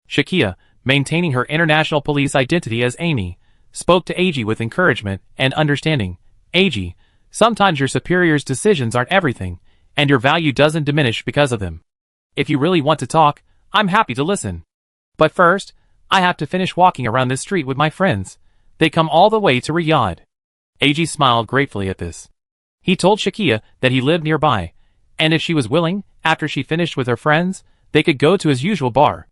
Shakia, maintaining her international police identity as Amy, spoke to Eiji with encouragement and understanding. "Eiji, sometimes your superiors' decisions aren't everything, and your value doesn't diminish because of them. If you really want to talk, I'm happy to listen. But first, I have to finish walking around this street with my friends. They come all the way to Riyadh." Eiji smiled gratefully at this. He told Shakia that he lived nearby, and if she was willing, after she finished with her friends, they could go to his usual bar.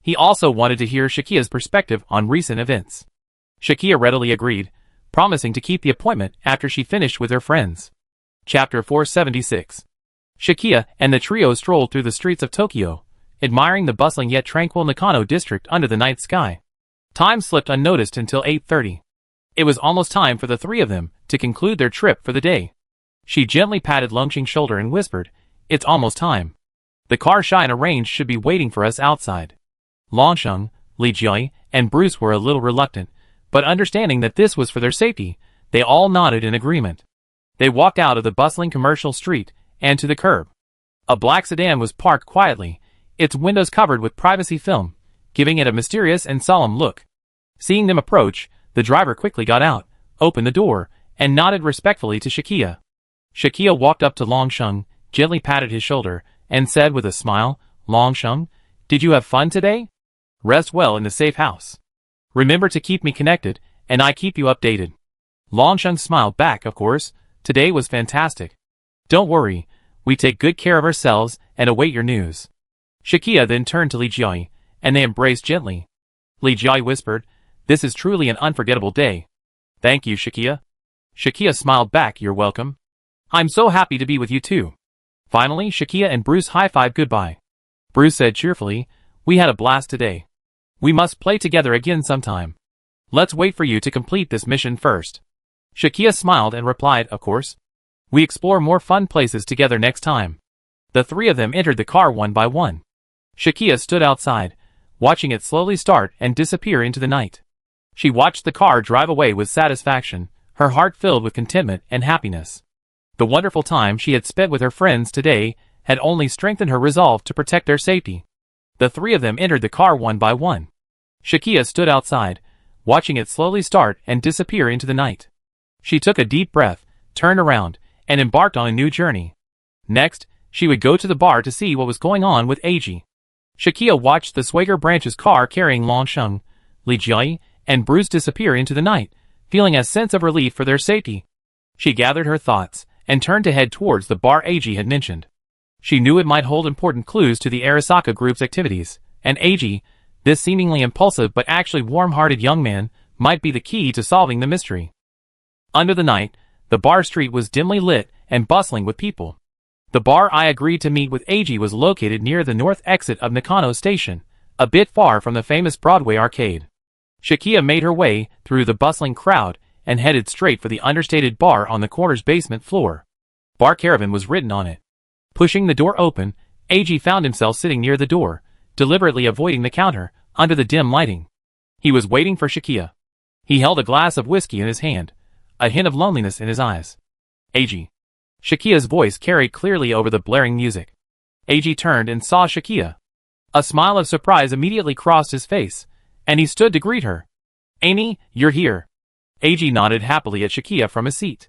He also wanted to hear Shakia's perspective on recent events. Shakia readily agreed, promising to keep the appointment after she finished with her friends. Chapter 476. Shakia and the trio strolled through the streets of Tokyo, admiring the bustling yet tranquil Nakano district under the night sky. Time slipped unnoticed until 8:30. It was almost time for the three of them to conclude their trip for the day. She gently patted Longsheng's shoulder and whispered, "It's almost time. The car Shine arranged should be waiting for us outside." Longsheng, Li Jiayi, and Bruce were a little reluctant, but understanding that this was for their safety, they all nodded in agreement. They walked out of the bustling commercial street and to the curb. A black sedan was parked quietly, its windows covered with privacy film, giving it a mysterious and solemn look. Seeing them approach, the driver quickly got out, opened the door, and nodded respectfully to Shakia. Shakia walked up to Longsheng, gently patted his shoulder, and said with a smile, "Longsheng, did you have fun today? Rest well in the safe house. Remember to keep me connected, and I keep you updated." Longsheng smiled back, "Of course, today was fantastic. Don't worry, we take good care of ourselves and await your news." Shakia then turned to Li Jiayi, and they embraced gently. Li Jiayi whispered, "This is truly an unforgettable day." "Thank you, Shakia." Shakia smiled back, "You're welcome. I'm so happy to be with you too." Finally, Shakia and Bruce high-fived goodbye. Bruce said cheerfully, "We had a blast today. We must play together again sometime. Let's wait for you to complete this mission first." Shakia smiled and replied, "Of course. We explore more fun places together next time." The three of them entered the car one by one. Shakia stood outside, watching it slowly start and disappear into the night. She watched the car drive away with satisfaction, her heart filled with contentment and happiness. The wonderful time she had spent with her friends today had only strengthened her resolve to protect their safety. The three of them entered the car one by one. Shakia stood outside, watching it slowly start and disappear into the night. She took a deep breath, turned around, and embarked on a new journey. Next, she would go to the bar to see what was going on with AG. Shakia watched the Swagger branch's car carrying Longsheng, Li Jiai, and Bruce disappear into the night, feeling a sense of relief for their safety. She gathered her thoughts, and turned to head towards the bar AG had mentioned. She knew it might hold important clues to the Arasaka group's activities, and AG, this seemingly impulsive but actually warm-hearted young man, might be the key to solving the mystery. Under the night, the bar street was dimly lit and bustling with people. The bar I agreed to meet with AG was located near the north exit of Nakano Station, a bit far from the famous Broadway arcade. Shakia made her way through the bustling crowd and headed straight for the understated bar on the corner's basement floor. Bar Caravan was written on it. Pushing the door open, AG found himself sitting near the door, deliberately avoiding the counter, under the dim lighting. He was waiting for Shakia. He held a glass of whiskey in his hand, a hint of loneliness in his eyes. AG. Shakia's voice carried clearly over the blaring music. AG turned and saw Shakia. A smile of surprise immediately crossed his face, and he stood to greet her. Amy, you're here. AG nodded happily at Shakia from his seat.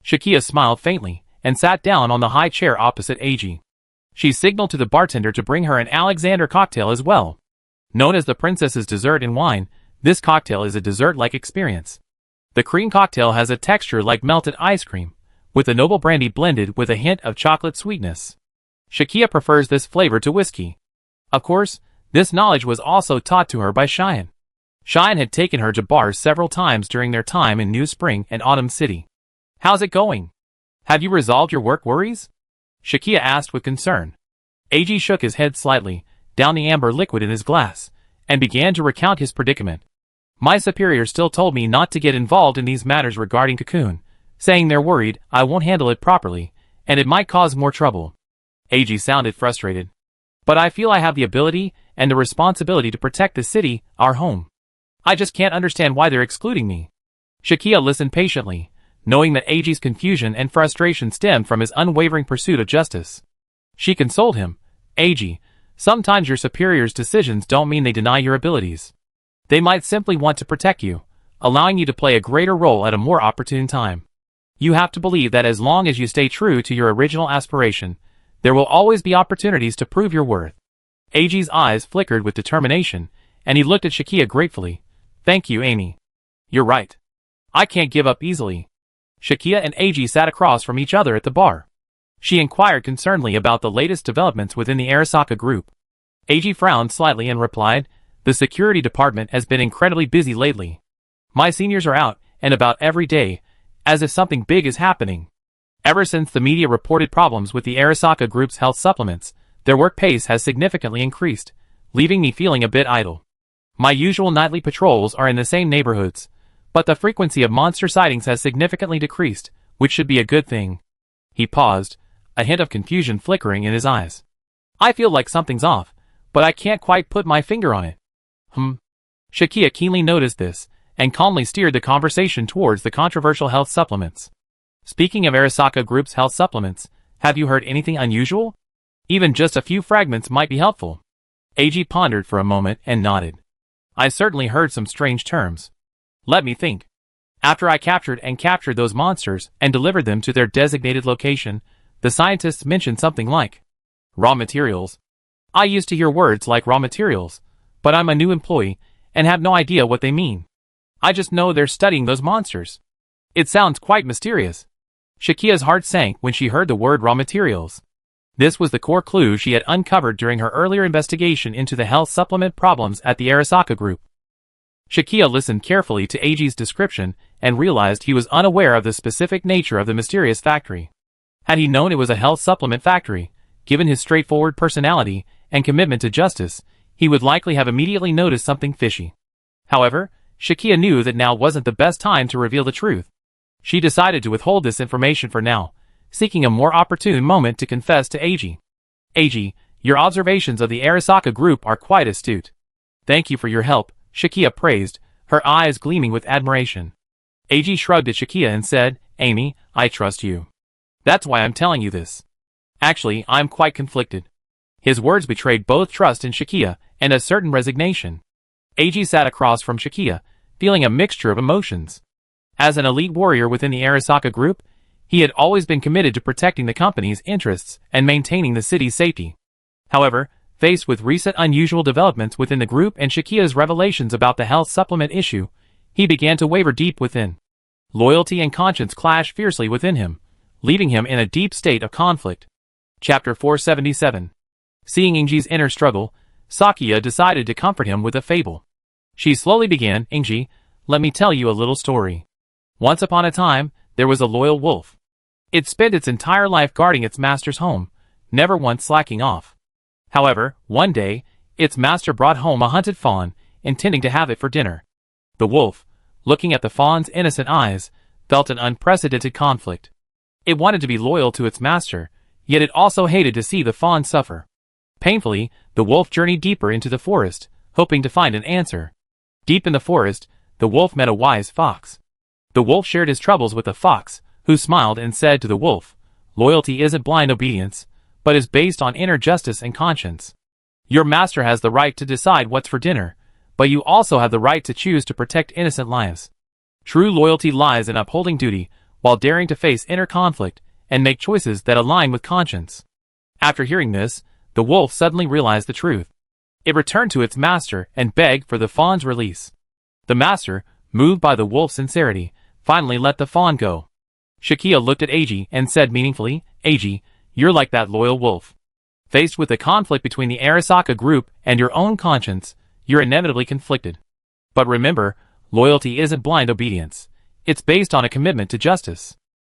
Shakia smiled faintly, and sat down on the high chair opposite AG. She signaled to the bartender to bring her an Alexander cocktail as well. Known as the Princess's Dessert in Wine, this cocktail is a dessert-like experience. The cream cocktail has a texture like melted ice cream, with the noble brandy blended with a hint of chocolate sweetness. Shakia prefers this flavor to whiskey. Of course, this knowledge was also taught to her by Cheyenne. Cheyenne had taken her to bars several times during their time in New Spring and Autumn City. How's it going? Have you resolved your work worries? Shakia asked with concern. AG shook his head slightly, down the amber liquid in his glass, and began to recount his predicament. My superior still told me not to get involved in these matters regarding Cocoon, saying they're worried I won't handle it properly, and it might cause more trouble. AG sounded frustrated. But I feel I have the ability and the responsibility to protect the city, our home. I just can't understand why they're excluding me. Shakia listened patiently, knowing that AG's confusion and frustration stemmed from his unwavering pursuit of justice. She consoled him. AG, sometimes your superior's decisions don't mean they deny your abilities. They might simply want to protect you, allowing you to play a greater role at a more opportune time. You have to believe that as long as you stay true to your original aspiration, there will always be opportunities to prove your worth. AG's eyes flickered with determination, and he looked at Shakia gratefully. Thank you, Amy. You're right. I can't give up easily. Shakia and AG sat across from each other at the bar. She inquired concernedly about the latest developments within the Arasaka group. AG frowned slightly and replied, the security department has been incredibly busy lately. My seniors are out and about every day, as if something big is happening. Ever since the media reported problems with the Arasaka group's health supplements, their work pace has significantly increased, leaving me feeling a bit idle. My usual nightly patrols are in the same neighborhoods, but the frequency of monster sightings has significantly decreased, which should be a good thing. He paused, a hint of confusion flickering in his eyes. I feel like something's off, but I can't quite put my finger on it. Shakia keenly noticed this, and calmly steered the conversation towards the controversial health supplements. Speaking of Arasaka Group's health supplements, have you heard anything unusual? Even just a few fragments might be helpful. AG pondered for a moment and nodded. I certainly heard some strange terms. Let me think. After I captured those monsters and delivered them to their designated location, the scientists mentioned something like raw materials. I used to hear words like raw materials, but I'm a new employee and have no idea what they mean. I just know they're studying those monsters. It sounds quite mysterious. Shakia's heart sank when she heard the word raw materials. This was the core clue she had uncovered during her earlier investigation into the health supplement problems at the Arasaka group. Shakia listened carefully to AG's description and realized he was unaware of the specific nature of the mysterious factory. Had he known it was a health supplement factory, given his straightforward personality and commitment to justice, he would likely have immediately noticed something fishy. However, Shakia knew that now wasn't the best time to reveal the truth. She decided to withhold this information for now, seeking a more opportune moment to confess to AG. AG, your observations of the Arasaka group are quite astute. Thank you for your help, Shakia praised, her eyes gleaming with admiration. AG shrugged at Shakia and said, Amy, I trust you. That's why I'm telling you this. Actually, I'm quite conflicted. His words betrayed both trust in Shakia and a certain resignation. AG sat across from Shakia, feeling a mixture of emotions. As an elite warrior within the Arasaka group, he had always been committed to protecting the company's interests and maintaining the city's safety. However, faced with recent unusual developments within the group and Shikia's revelations about the health supplement issue, he began to waver deep within. Loyalty and conscience clashed fiercely within him, leaving him in a deep state of conflict. Chapter 477. Seeing Inji's inner struggle, Sakuya decided to comfort him with a fable. She slowly began, "Inji, let me tell you a little story. Once upon a time, there was a loyal wolf. It spent its entire life guarding its master's home, never once slacking off. However, one day, its master brought home a hunted fawn, intending to have it for dinner. The wolf, looking at the fawn's innocent eyes, felt an unprecedented conflict. It wanted to be loyal to its master, yet it also hated to see the fawn suffer. Painfully, the wolf journeyed deeper into the forest, hoping to find an answer. Deep in the forest, the wolf met a wise fox. The wolf shared his troubles with the fox, who smiled and said to the wolf, "Loyalty isn't blind obedience, but is based on inner justice and conscience. Your master has the right to decide what's for dinner, but you also have the right to choose to protect innocent lives. True loyalty lies in upholding duty, while daring to face inner conflict and make choices that align with conscience." After hearing this, the wolf suddenly realized the truth. It returned to its master and begged for the fawn's release. The master, moved by the wolf's sincerity, finally let the fawn go. Shikiya looked at Eiji and said meaningfully, "Eiji, you're like that loyal wolf. Faced with the conflict between the Arasaka group and your own conscience, you're inevitably conflicted. But remember, loyalty isn't blind obedience. It's based on a commitment to justice.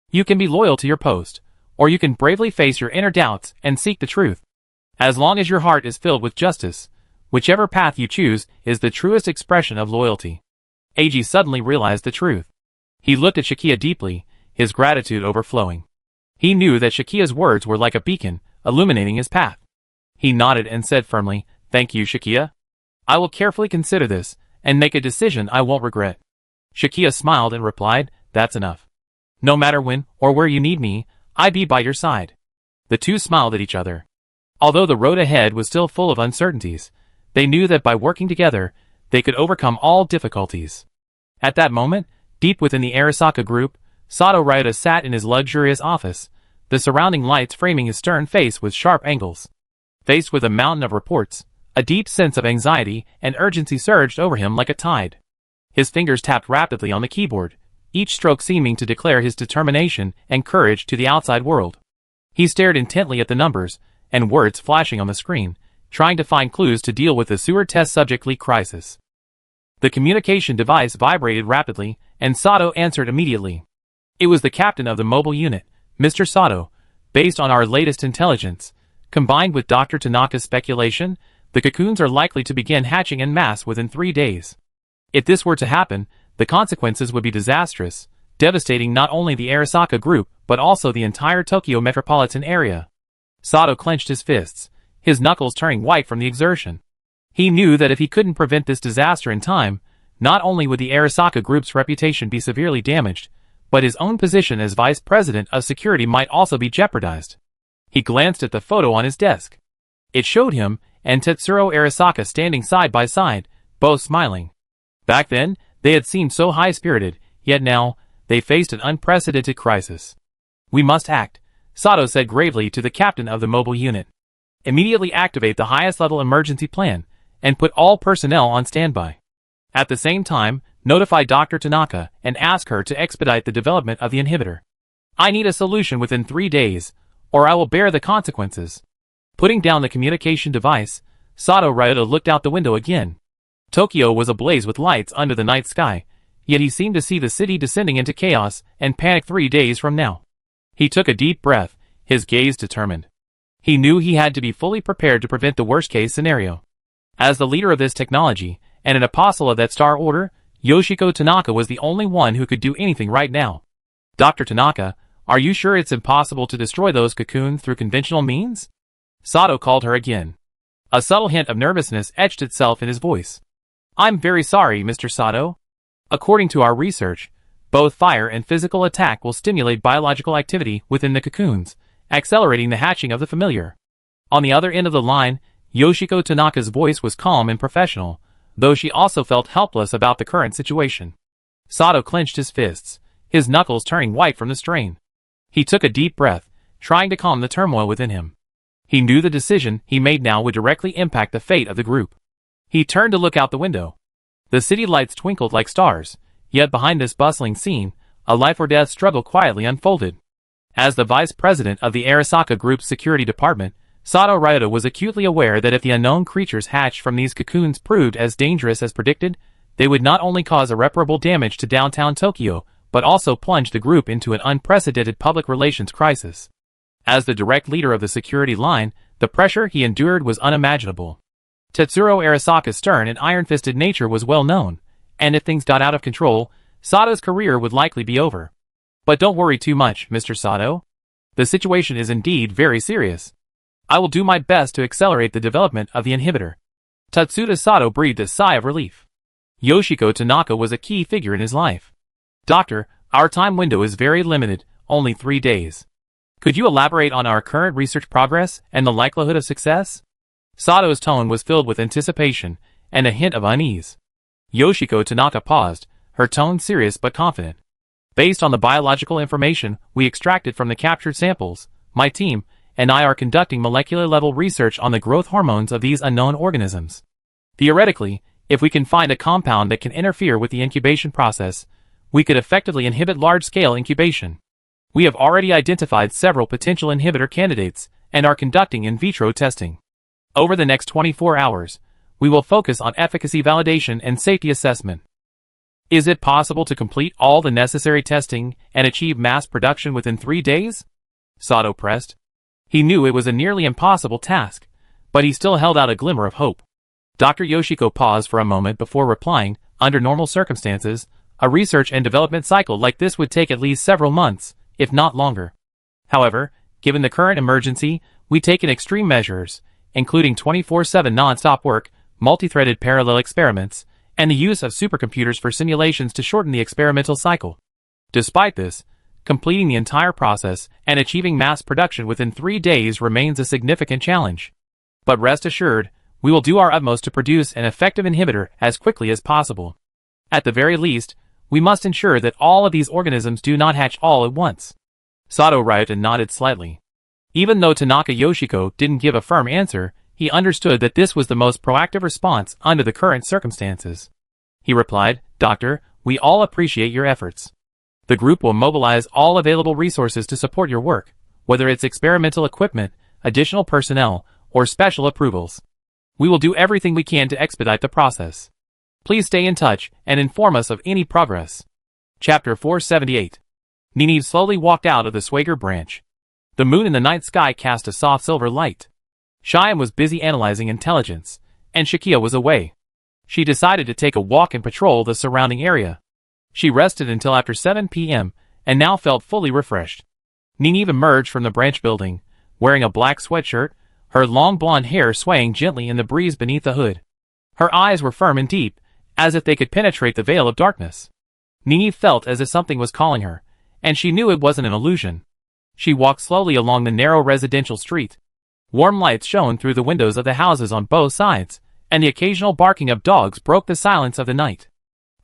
You can be loyal to your post, or you can bravely face your inner doubts and seek the truth. As long as your heart is filled with justice, whichever path you choose is the truest expression of loyalty." Eiji suddenly realized the truth. He looked at Shikiya deeply, his gratitude overflowing. He knew that Shikiya's words were like a beacon, illuminating his path. He nodded and said firmly, "Thank you, Shikiya. I will carefully consider this, and make a decision I won't regret." Shikiya smiled and replied, "That's enough. No matter when or where you need me, I'd be by your side." The two smiled at each other. Although the road ahead was still full of uncertainties, they knew that by working together, they could overcome all difficulties. At that moment, deep within the Arasaka group, Sato Ryota sat in his luxurious office, the surrounding lights framing his stern face with sharp angles. Faced with a mountain of reports, a deep sense of anxiety and urgency surged over him like a tide. His fingers tapped rapidly on the keyboard, each stroke seeming to declare his determination and courage to the outside world. He stared intently at the numbers and words flashing on the screen, trying to find clues to deal with the sewer test subject leak crisis. The communication device vibrated rapidly, and Sato answered immediately. It was the captain of the mobile unit, Mr. Sato. Based on our latest intelligence, combined with Dr. Tanaka's speculation, the cocoons are likely to begin hatching en masse within 3 days. If this were to happen, the consequences would be disastrous, devastating not only the Arasaka group but also the entire Tokyo metropolitan area. Sato clenched his fists, his knuckles turning white from the exertion. He knew that if he couldn't prevent this disaster in time, not only would the Arasaka group's reputation be severely damaged, but his own position as vice president of security might also be jeopardized. He glanced at the photo on his desk. It showed him and Tetsuro Arasaka standing side by side, both smiling. Back then, they had seemed so high-spirited, yet now, they faced an unprecedented crisis. "We must act," Sato said gravely to the captain of the mobile unit. "Immediately activate the highest-level emergency plan, and put all personnel on standby. At the same time, notify Dr. Tanaka and ask her to expedite the development of the inhibitor. I need a solution within 3 days, or I will bear the consequences." Putting down the communication device, Sato Ryota looked out the window again. Tokyo was ablaze with lights under the night sky, yet he seemed to see the city descending into chaos and panic 3 days from now. He took a deep breath, his gaze determined. He knew he had to be fully prepared to prevent the worst-case scenario. As the leader of this technology, and an apostle of that Star Order, Yoshiko Tanaka was the only one who could do anything right now. "Dr. Tanaka, are you sure it's impossible to destroy those cocoons through conventional means?" Sato called her again. A subtle hint of nervousness etched itself in his voice. "I'm very sorry, Mr. Sato. According to our research, both fire and physical attack will stimulate biological activity within the cocoons, accelerating the hatching of the familiar." On the other end of the line, Yoshiko Tanaka's voice was calm and professional, though she also felt helpless about the current situation. Sato clenched his fists, his knuckles turning white from the strain. He took a deep breath, trying to calm the turmoil within him. He knew the decision he made now would directly impact the fate of the group. He turned to look out the window. The city lights twinkled like stars, yet behind this bustling scene, a life-or-death struggle quietly unfolded. As the vice president of the Arasaka Group's security department, Sato Ryota was acutely aware that if the unknown creatures hatched from these cocoons proved as dangerous as predicted, they would not only cause irreparable damage to downtown Tokyo, but also plunge the group into an unprecedented public relations crisis. As the direct leader of the security line, the pressure he endured was unimaginable. Tetsuro Arasaka's stern and iron-fisted nature was well known, and if things got out of control, Sato's career would likely be over. But don't worry too much, Mr. Sato. The situation is indeed very serious. I will do my best to accelerate the development of the inhibitor. Tatsuda Sato breathed a sigh of relief. Yoshiko Tanaka was a key figure in his life. Doctor, our time window is very limited, only 3 days. Could you elaborate on our current research progress and the likelihood of success? Sato's tone was filled with anticipation and a hint of unease. Yoshiko Tanaka paused, her tone serious but confident. Based on the biological information we extracted from the captured samples, my team and I are conducting molecular-level research on the growth hormones of these unknown organisms. Theoretically, if we can find a compound that can interfere with the incubation process, we could effectively inhibit large-scale incubation. We have already identified several potential inhibitor candidates and are conducting in vitro testing. Over the next 24 hours, we will focus on efficacy validation and safety assessment. Is it possible to complete all the necessary testing and achieve mass production within 3 days? Sato pressed. He knew it was a nearly impossible task, but he still held out a glimmer of hope. Dr. Yoshiko paused for a moment before replying, under normal circumstances, a research and development cycle like this would take at least several months, if not longer. However, given the current emergency, we taken extreme measures, including 24/7 non-stop work, multi-threaded parallel experiments, and the use of supercomputers for simulations to shorten the experimental cycle. Despite this, completing the entire process and achieving mass production within 3 days remains a significant challenge. But rest assured, we will do our utmost to produce an effective inhibitor as quickly as possible. At the very least, we must ensure that all of these organisms do not hatch all at once. Sato Ryota nodded slightly. Even though Tanaka Yoshiko didn't give a firm answer, he understood that this was the most proactive response under the current circumstances. He replied, Doctor, we all appreciate your efforts. The group will mobilize all available resources to support your work, whether it's experimental equipment, additional personnel, or special approvals. We will do everything we can to expedite the process. Please stay in touch and inform us of any progress. Chapter 478. Nini slowly walked out of the Swager branch. The moon in the night sky cast a soft silver light. Cheyenne was busy analyzing intelligence, and Shakia was away. She decided to take a walk and patrol the surrounding area. She rested until after 7 p.m. and now felt fully refreshed. Nini emerged from the branch building, wearing a black sweatshirt, her long blonde hair swaying gently in the breeze beneath the hood. Her eyes were firm and deep, as if they could penetrate the veil of darkness. Nini felt as if something was calling her, and she knew it wasn't an illusion. She walked slowly along the narrow residential street. Warm lights shone through the windows of the houses on both sides, and the occasional barking of dogs broke the silence of the night.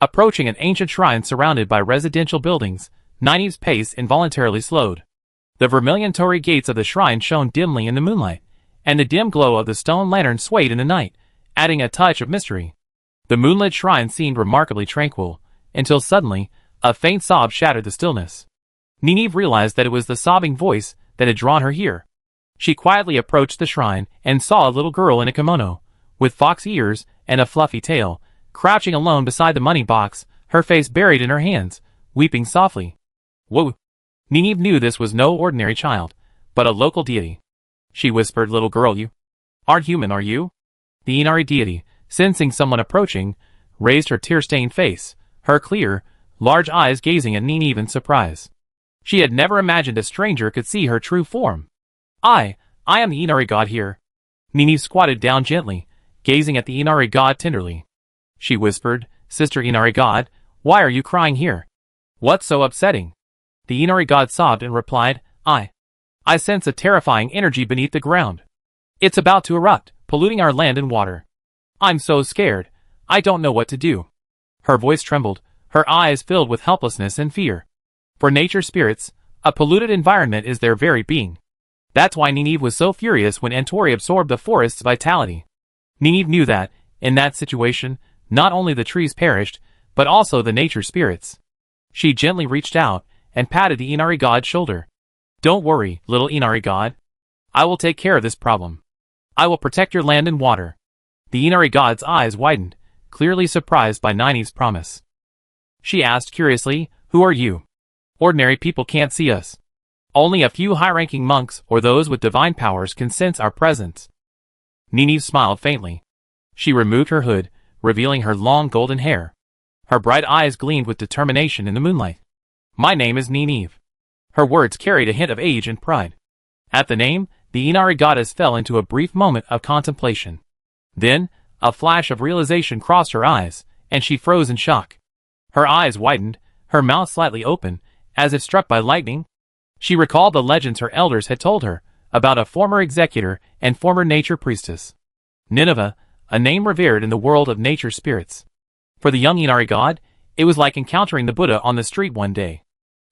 Approaching an ancient shrine surrounded by residential buildings, Nini's pace involuntarily slowed. The vermilion torii gates of the shrine shone dimly in the moonlight, and the dim glow of the stone lantern swayed in the night, adding a touch of mystery. The moonlit shrine seemed remarkably tranquil, until suddenly, a faint sob shattered the stillness. Nini realized that it was the sobbing voice that had drawn her here. She quietly approached the shrine and saw a little girl in a kimono, with fox ears and a fluffy tail, crouching alone beside the money box, her face buried in her hands, weeping softly. Whoa! Nini knew this was no ordinary child, but a local deity. She whispered, Little girl, you aren't human, are you? The Inari deity, sensing someone approaching, raised her tear-stained face, her clear, large eyes gazing at Nini in surprise. She had never imagined a stranger could see her true form. I am the Inari god here. Nini squatted down gently, gazing at the Inari god tenderly. She whispered, Sister Inari god, why are you crying here? What's so upsetting? The Inari god sobbed and replied, I sense a terrifying energy beneath the ground. It's about to erupt, polluting our land and water. I'm so scared. I don't know what to do. Her voice trembled, her eyes filled with helplessness and fear. For nature spirits, a polluted environment is their very being. That's why Nineveh was so furious when Antori absorbed the forest's vitality. Nineveh knew that, in that situation, not only the trees perished, but also the nature spirits. She gently reached out and patted the Inari god's shoulder. "Don't worry, little Inari god. I will take care of this problem. I will protect your land and water." The Inari god's eyes widened, clearly surprised by Nineveh's promise. She asked curiously, "Who are you? Ordinary people can't see us. Only a few high-ranking monks or those with divine powers can sense our presence." Nineveh smiled faintly. She removed her hood, revealing her long golden hair. Her bright eyes gleamed with determination in the moonlight. "My name is Nineveh." Her words carried a hint of age and pride. At the name, the Inari goddess fell into a brief moment of contemplation. Then, a flash of realization crossed her eyes, and she froze in shock. Her eyes widened, her mouth slightly open, as if struck by lightning. She recalled the legends her elders had told her about a former executor and former nature priestess. Nineveh, a name revered in the world of nature spirits. For the young Inari god, it was like encountering the Buddha on the street one day.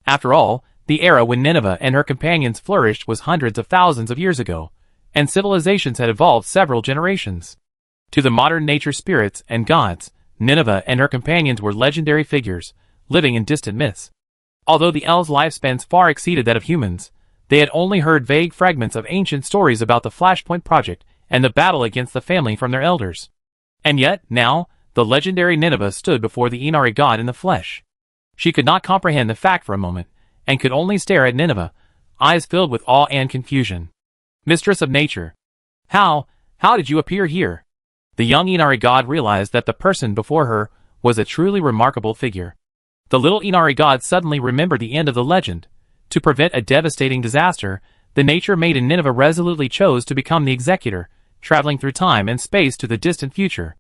After all, the era when Nineveh and her companions flourished was hundreds of thousands of years ago, and civilizations had evolved several generations. To the modern nature spirits and gods, Nineveh and her companions were legendary figures, living in distant myths. Although the elves' lifespans far exceeded that of humans, they had only heard vague fragments of ancient stories about the Flashpoint Project and the battle against the family from their elders. And yet, now, the legendary Nineveh stood before the Inari god in the flesh. She could not comprehend the fact for a moment, and could only stare at Nineveh, eyes filled with awe and confusion. "Mistress of nature, how did you appear here?" The young Inari god realized that the person before her was a truly remarkable figure. The little Inari god suddenly remembered the end of the legend. To prevent a devastating disaster, the nature maiden Nineveh resolutely chose to become the executor, traveling through time and space to the distant future.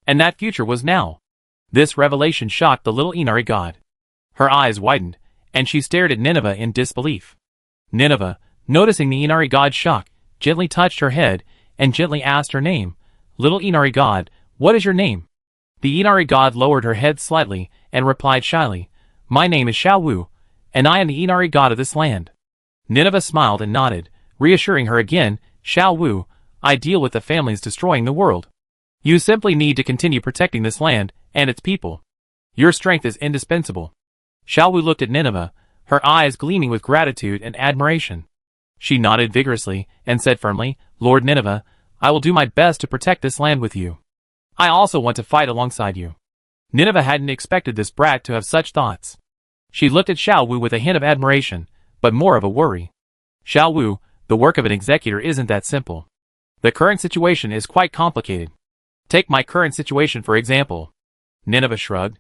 And that future was now. This revelation shocked the little Inari god. Her eyes widened, and she stared at Nineveh in disbelief. Nineveh, noticing the Inari god's shock, gently touched her head and gently asked her name. "Little Inari god, what is your name?" The Inari god lowered her head slightly and replied shyly, "My name is Xiao Wu, and I am the Inari god of this land." Nineveh smiled and nodded, reassuring her again, "Xiao Wu, I deal with the families destroying the world. You simply need to continue protecting this land and its people. Your strength is indispensable." Xiao Wu looked at Nineveh, her eyes gleaming with gratitude and admiration. She nodded vigorously and said firmly, "Lord Nineveh, I will do my best to protect this land with you. I also want to fight alongside you." Nineveh hadn't expected this brat to have such thoughts. She looked at Xiao Wu with a hint of admiration, but more of a worry. "Xiao Wu, the work of an executor isn't that simple. The current situation is quite complicated. Take my current situation for example." Nineveh shrugged.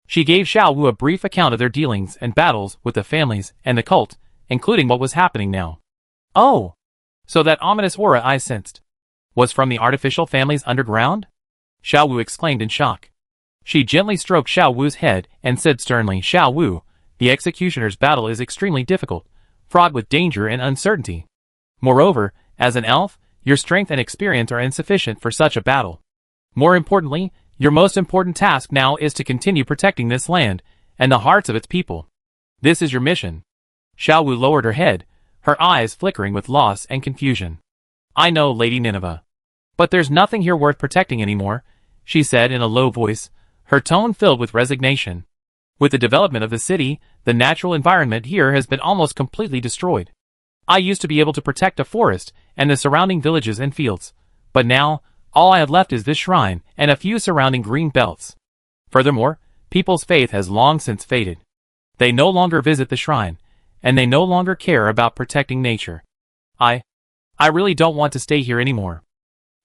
She gave Xiao Wu a brief account of their dealings and battles with the families and the cult, including what was happening now. "Oh! So that ominous aura I sensed was from the artificial families underground?" Xiao Wu exclaimed in shock. She gently stroked Xiao Wu's head and said sternly, "Xiao Wu, the executioner's battle is extremely difficult, fraught with danger and uncertainty. Moreover, as an elf, your strength and experience are insufficient for such a battle. More importantly, your most important task now is to continue protecting this land and the hearts of its people. This is your mission." Xiao Wu lowered her head, her eyes flickering with loss and confusion. "I know, Lady Nineveh. But there's nothing here worth protecting anymore," she said in a low voice, her tone filled with resignation. "With the development of the city, the natural environment here has been almost completely destroyed. I used to be able to protect a forest and the surrounding villages and fields, but now, all I have left is this shrine and a few surrounding green belts. Furthermore, people's faith has long since faded. They no longer visit the shrine, and they no longer care about protecting nature. I really don't want to stay here anymore."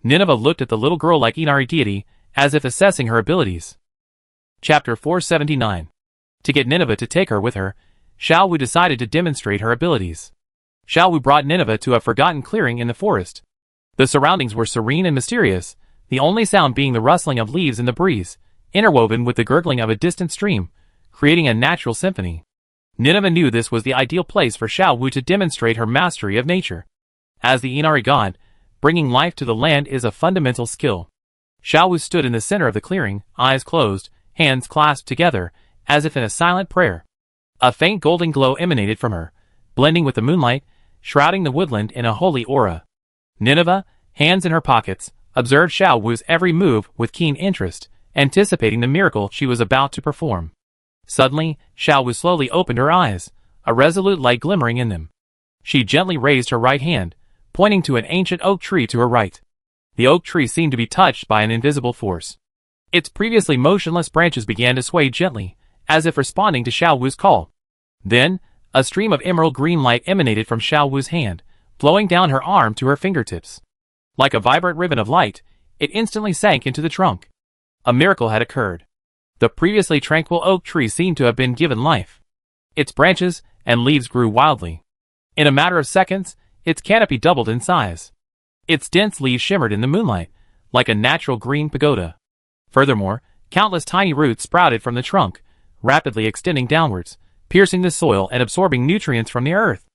Nineveh looked at the little girl like Inari deity, as if assessing her abilities. Chapter 479. To get Nineveh to take her with her, Xiao Wu decided to demonstrate her abilities. Xiao Wu brought Nineveh to a forgotten clearing in the forest. The surroundings were serene and mysterious, the only sound being the rustling of leaves in the breeze, interwoven with the gurgling of a distant stream, creating a natural symphony. Nineveh knew this was the ideal place for Xiao Wu to demonstrate her mastery of nature. As the Inari god, bringing life to the land is a fundamental skill. Xiao Wu stood in the center of the clearing, eyes closed, hands clasped together, as if in a silent prayer. A faint golden glow emanated from her, blending with the moonlight, shrouding the woodland in a holy aura. Nineveh, hands in her pockets, observed Xiao Wu's every move with keen interest, anticipating the miracle she was about to perform. Suddenly, Xiao Wu slowly opened her eyes, a resolute light glimmering in them. She gently raised her right hand, pointing to an ancient oak tree to her right. The oak tree seemed to be touched by an invisible force. Its previously motionless branches began to sway gently, as if responding to Xiao Wu's call. Then, a stream of emerald green light emanated from Xiao Wu's hand, flowing down her arm to her fingertips. Like a vibrant ribbon of light, it instantly sank into the trunk. A miracle had occurred. The previously tranquil oak tree seemed to have been given life. Its branches and leaves grew wildly. In a matter of seconds, its canopy doubled in size. Its dense leaves shimmered in the moonlight, like a natural green pagoda. Furthermore, countless tiny roots sprouted from the trunk, rapidly extending downwards, piercing the soil and absorbing nutrients from the earth.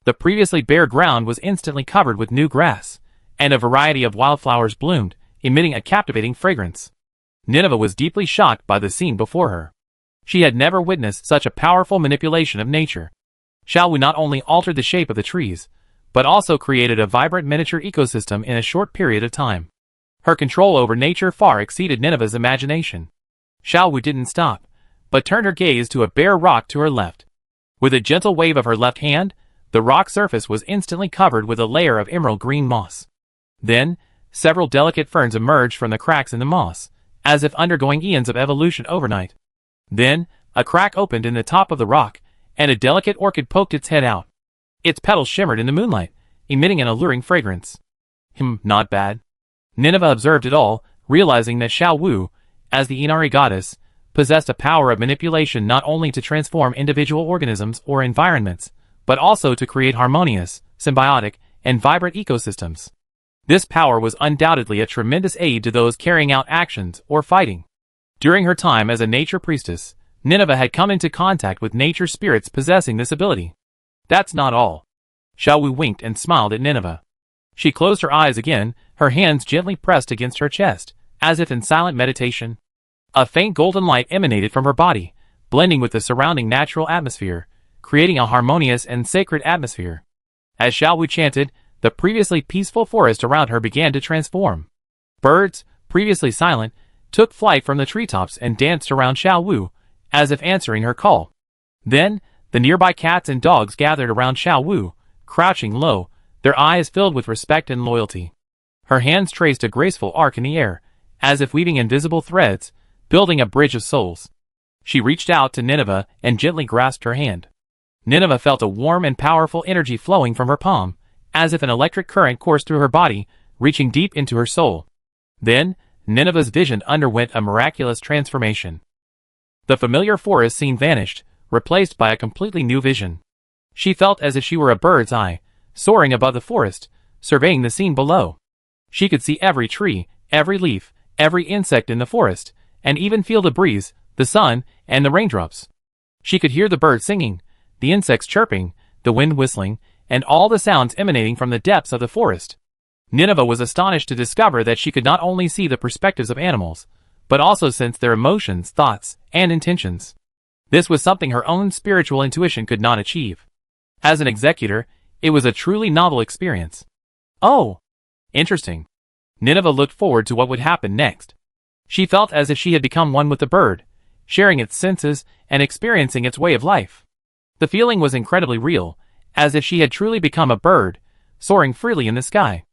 The previously bare ground was instantly covered with new grass, and a variety of wildflowers bloomed, emitting a captivating fragrance. Nineveh was deeply shocked by the scene before her. She had never witnessed such a powerful manipulation of nature. Xiao Wu not only altered the shape of the trees, but also created a vibrant miniature ecosystem in a short period of time. Her control over nature far exceeded Nineveh's imagination. Xiao Wu didn't stop, but turned her gaze to a bare rock to her left. With a gentle wave of her left hand, the rock surface was instantly covered with a layer of emerald green moss. Then, several delicate ferns emerged from the cracks in the moss, as if undergoing eons of evolution overnight. Then, a crack opened in the top of the rock, and a delicate orchid poked its head out. Its petals shimmered in the moonlight, emitting an alluring fragrance. Not bad. Nineveh observed it all, realizing that Xiao Wu, as the Inari goddess, possessed a power of manipulation not only to transform individual organisms or environments, but also to create harmonious, symbiotic, and vibrant ecosystems. This power was undoubtedly a tremendous aid to those carrying out actions or fighting. During her time as a nature priestess, Nineveh had come into contact with nature spirits possessing this ability. That's not all. Xiao Wu winked and smiled at Nineveh. She closed her eyes again, her hands gently pressed against her chest, as if in silent meditation. A faint golden light emanated from her body, blending with the surrounding natural atmosphere, creating a harmonious and sacred atmosphere. As Xiao Wu chanted, the previously peaceful forest around her began to transform. Birds, previously silent, took flight from the treetops and danced around Xiao Wu, as if answering her call. Then, the nearby cats and dogs gathered around Xiao Wu, crouching low, their eyes filled with respect and loyalty. Her hands traced a graceful arc in the air, as if weaving invisible threads, building a bridge of souls. She reached out to Nineveh and gently grasped her hand. Nineveh felt a warm and powerful energy flowing from her palm, as if an electric current coursed through her body, reaching deep into her soul. Then, Nineveh's vision underwent a miraculous transformation. The familiar forest scene vanished, replaced by a completely new vision. She felt as if she were a bird's eye, soaring above the forest, surveying the scene below. She could see every tree, every leaf, every insect in the forest, and even feel the breeze, the sun, and the raindrops. She could hear the birds singing, the insects chirping, the wind whistling, and all the sounds emanating from the depths of the forest. Nineveh was astonished to discover that she could not only see the perspectives of animals, but also sense their emotions, thoughts, and intentions. This was something her own spiritual intuition could not achieve. As an executor, it was a truly novel experience. Oh! Interesting. Nineveh looked forward to what would happen next. She felt as if she had become one with the bird, sharing its senses and experiencing its way of life. The feeling was incredibly real, as if she had truly become a bird, soaring freely in the sky.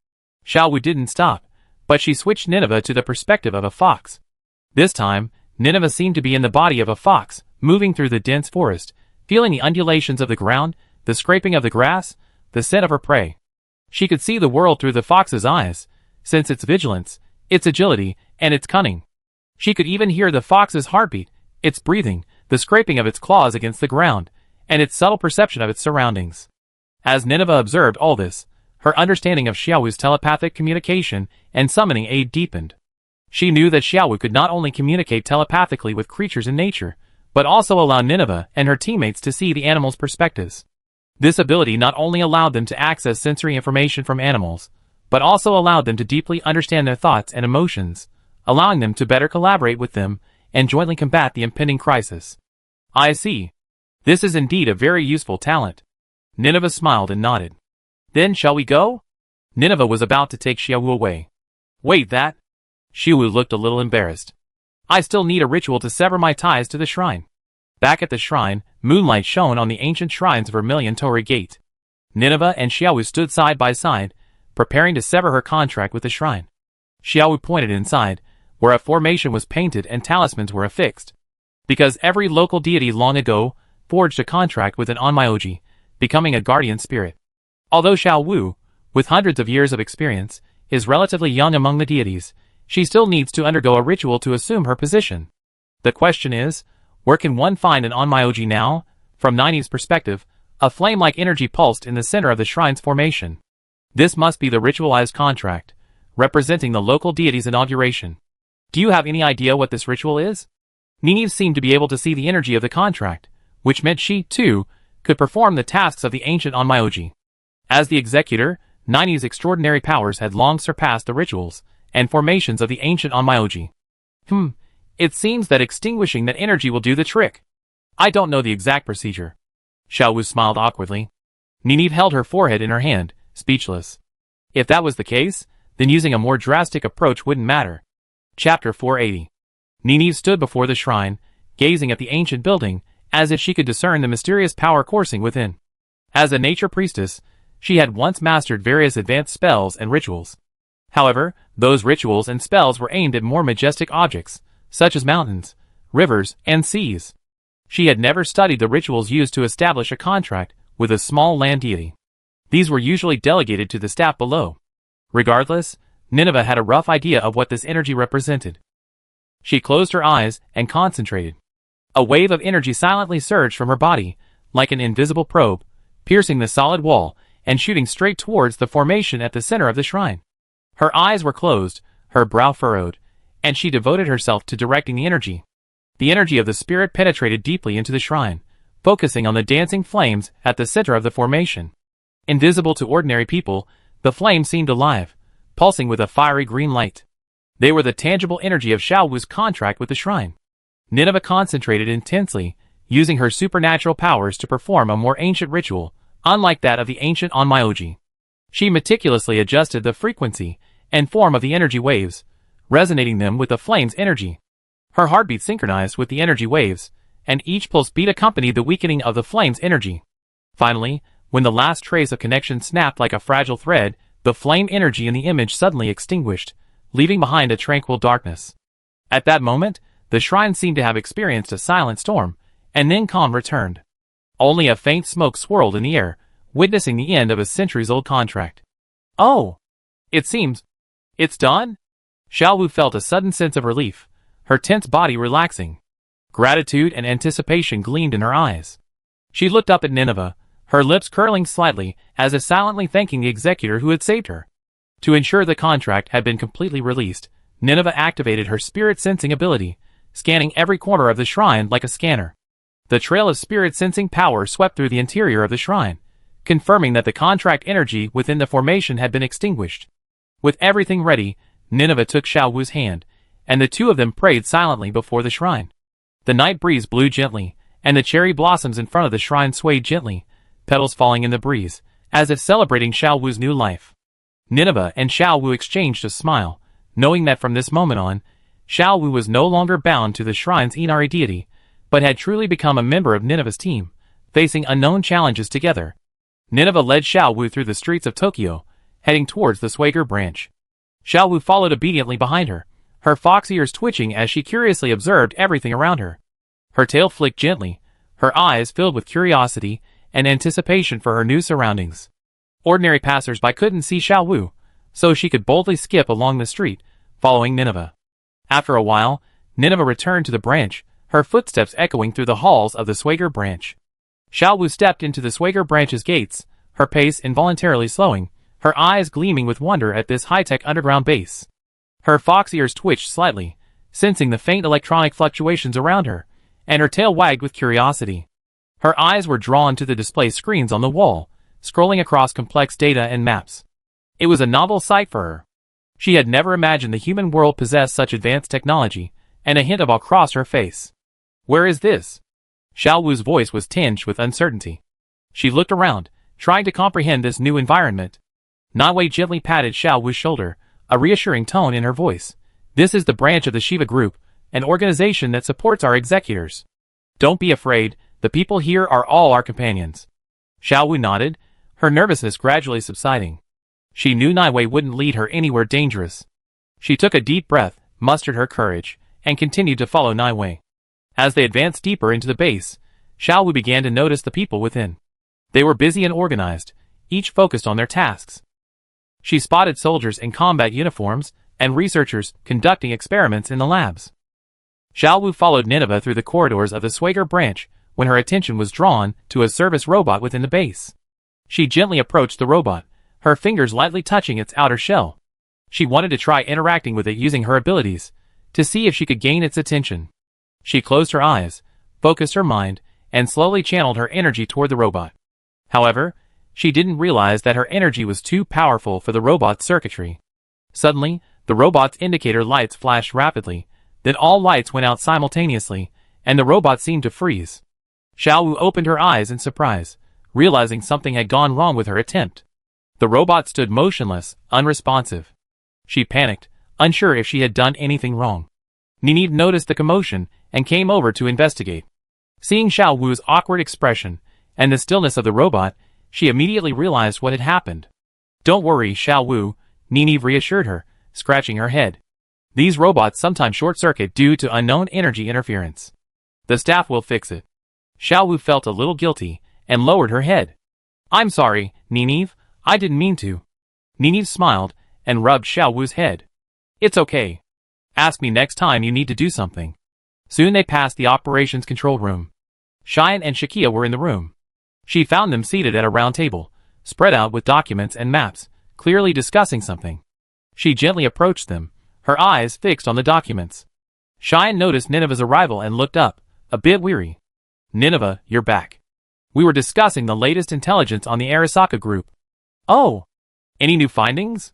Xiao Wu didn't stop, but she switched Nineveh to the perspective of a fox. This time, Nineveh seemed to be in the body of a fox, moving through the dense forest, feeling the undulations of the ground, the scraping of the grass, the scent of her prey. She could see the world through the fox's eyes, sense its vigilance, its agility, and its cunning. She could even hear the fox's heartbeat, its breathing, the scraping of its claws against the ground, and its subtle perception of its surroundings. As Nineveh observed all this, her understanding of Xiao Wu's telepathic communication and summoning aid deepened. She knew that Xiao Wu could not only communicate telepathically with creatures in nature, but also allow Nineveh and her teammates to see the animals' perspectives. This ability not only allowed them to access sensory information from animals, but also allowed them to deeply understand their thoughts and emotions, allowing them to better collaborate with them and jointly combat the impending crisis. I see. This is indeed a very useful talent. Nineveh smiled and nodded. Then shall we go? Nineveh was about to take Xiaowu away. Wait, that? Xiaowu looked a little embarrassed. I still need a ritual to sever my ties to the shrine. Back at the shrine, moonlight shone on the ancient shrines of Vermilion Torii Gate. Nineveh and Xiaowu stood side by side, preparing to sever her contract with the shrine. Xiaowu pointed inside, where a formation was painted and talismans were affixed. Because every local deity long ago forged a contract with an Onmyoji, becoming a guardian spirit. Although Xiaowu, with hundreds of years of experience, is relatively young among the deities, she still needs to undergo a ritual to assume her position. The question is, where can one find an Onmyoji now? From Nine's perspective, a flame-like energy pulsed in the center of the shrine's formation. This must be the ritualized contract, representing the local deity's inauguration. Do you have any idea what this ritual is? Nini seemed to be able to see the energy of the contract, which meant she, too, could perform the tasks of the ancient Onmyoji. As the executor, Nine's extraordinary powers had long surpassed the rituals and formations of the ancient Onmyoji. It seems that extinguishing that energy will do the trick. I don't know the exact procedure. Xiaowu smiled awkwardly. Nini held her forehead in her hand, speechless. If that was the case, then using a more drastic approach wouldn't matter. Chapter 480. Nini stood before the shrine, gazing at the ancient building, as if she could discern the mysterious power coursing within. As a nature priestess, she had once mastered various advanced spells and rituals. However, those rituals and spells were aimed at more majestic objects, such as mountains, rivers, and seas. She had never studied the rituals used to establish a contract with a small land deity. These were usually delegated to the staff below. Regardless, Nineveh had a rough idea of what this energy represented. She closed her eyes and concentrated. A wave of energy silently surged from her body, like an invisible probe, piercing the solid wall and shooting straight towards the formation at the center of the shrine. Her eyes were closed, her brow furrowed, and she devoted herself to directing the energy. The energy of the spirit penetrated deeply into the shrine, focusing on the dancing flames at the center of the formation. Invisible to ordinary people, the flames seemed alive, pulsing with a fiery green light. They were the tangible energy of Xiaowu's contract with the shrine. Nineveh concentrated intensely, using her supernatural powers to perform a more ancient ritual, unlike that of the ancient Onmyoji. She meticulously adjusted the frequency and form of the energy waves, resonating them with the flame's energy. Her heartbeat synchronized with the energy waves, and each pulse beat accompanied the weakening of the flame's energy. Finally, when the last trace of connection snapped like a fragile thread, the flame energy in the image suddenly extinguished, leaving behind a tranquil darkness. At that moment, the shrine seemed to have experienced a silent storm, and then calm returned. Only a faint smoke swirled in the air, witnessing the end of a centuries-old contract. Oh! It seems... it's done? Xiaowu felt a sudden sense of relief, her tense body relaxing. Gratitude and anticipation gleamed in her eyes. She looked up at Nineveh, her lips curling slightly, as if silently thanking the executor who had saved her. To ensure the contract had been completely released, Nineveh activated her spirit-sensing ability, scanning every corner of the shrine like a scanner. The trail of spirit-sensing power swept through the interior of the shrine, confirming that the contract energy within the formation had been extinguished. With everything ready, Nineveh took Xiaowu's hand, and the two of them prayed silently before the shrine. The night breeze blew gently, and the cherry blossoms in front of the shrine swayed gently, petals falling in the breeze, as if celebrating Xiaowu's new life. Nineveh and Xiaowu exchanged a smile, knowing that from this moment on, Xiaowu was no longer bound to the shrine's Inari deity, but had truly become a member of Nineveh's team, facing unknown challenges together. Nineveh led Xiaowu through the streets of Tokyo, heading towards the Swager branch. Xiaowu followed obediently behind her, her fox ears twitching as she curiously observed everything around her. Her tail flicked gently, her eyes filled with curiosity and anticipation for her new surroundings. Ordinary passers-by couldn't see Xiaowu, so she could boldly skip along the street, following Nineveh. After a while, Nineveh returned to the branch, her footsteps echoing through the halls of the Swager branch. Xiaowu stepped into the Swager branch's gates, her pace involuntarily slowing, her eyes gleaming with wonder at this high-tech underground base. Her fox ears twitched slightly, sensing the faint electronic fluctuations around her, and her tail wagged with curiosity. Her eyes were drawn to the display screens on the wall, scrolling across complex data and maps. It was a novel sight for her. She had never imagined the human world possessed such advanced technology, and a hint of awe crossed her face. Where is this? Xiao Wu's voice was tinged with uncertainty. She looked around, trying to comprehend this new environment. Naiwei gently patted Xiao Wu's shoulder, a reassuring tone in her voice. This is the branch of the Shiva Group, an organization that supports our executors. Don't be afraid, the people here are all our companions. Xiao Wu nodded, her nervousness gradually subsiding. She knew Naiwei wouldn't lead her anywhere dangerous. She took a deep breath, mustered her courage, and continued to follow Naiwei. As they advanced deeper into the base, Xiao Wu began to notice the people within. They were busy and organized, each focused on their tasks. She spotted soldiers in combat uniforms and researchers conducting experiments in the labs. Xiao Wu followed Nineveh through the corridors of the Swagger branch when her attention was drawn to a service robot within the base. She gently approached the robot, her fingers lightly touching its outer shell. She wanted to try interacting with it using her abilities, to see if she could gain its attention. She closed her eyes, focused her mind, and slowly channeled her energy toward the robot. However, she didn't realize that her energy was too powerful for the robot's circuitry. Suddenly, the robot's indicator lights flashed rapidly, then all lights went out simultaneously, and the robot seemed to freeze. Xiao Wu opened her eyes in surprise, realizing something had gone wrong with her attempt. The robot stood motionless, unresponsive. She panicked, unsure if she had done anything wrong. Nini noticed the commotion and came over to investigate. Seeing Xiao Wu's awkward expression and the stillness of the robot, she immediately realized what had happened. Don't worry, Xiao Wu, Nini reassured her, scratching her head. These robots sometimes short-circuit due to unknown energy interference. The staff will fix it. Xiao Wu felt a little guilty and lowered her head. I'm sorry, Nini, I didn't mean to. Nini smiled and rubbed Xiao Wu's head. It's okay. Ask me next time you need to do something. Soon they passed the operations control room. Cheyenne and Shakia were in the room. She found them seated at a round table, spread out with documents and maps, clearly discussing something. She gently approached them, her eyes fixed on the documents. Cheyenne noticed Nineveh's arrival and looked up, a bit weary. Nineveh, you're back. We were discussing the latest intelligence on the Arasaka group. Oh! Any new findings?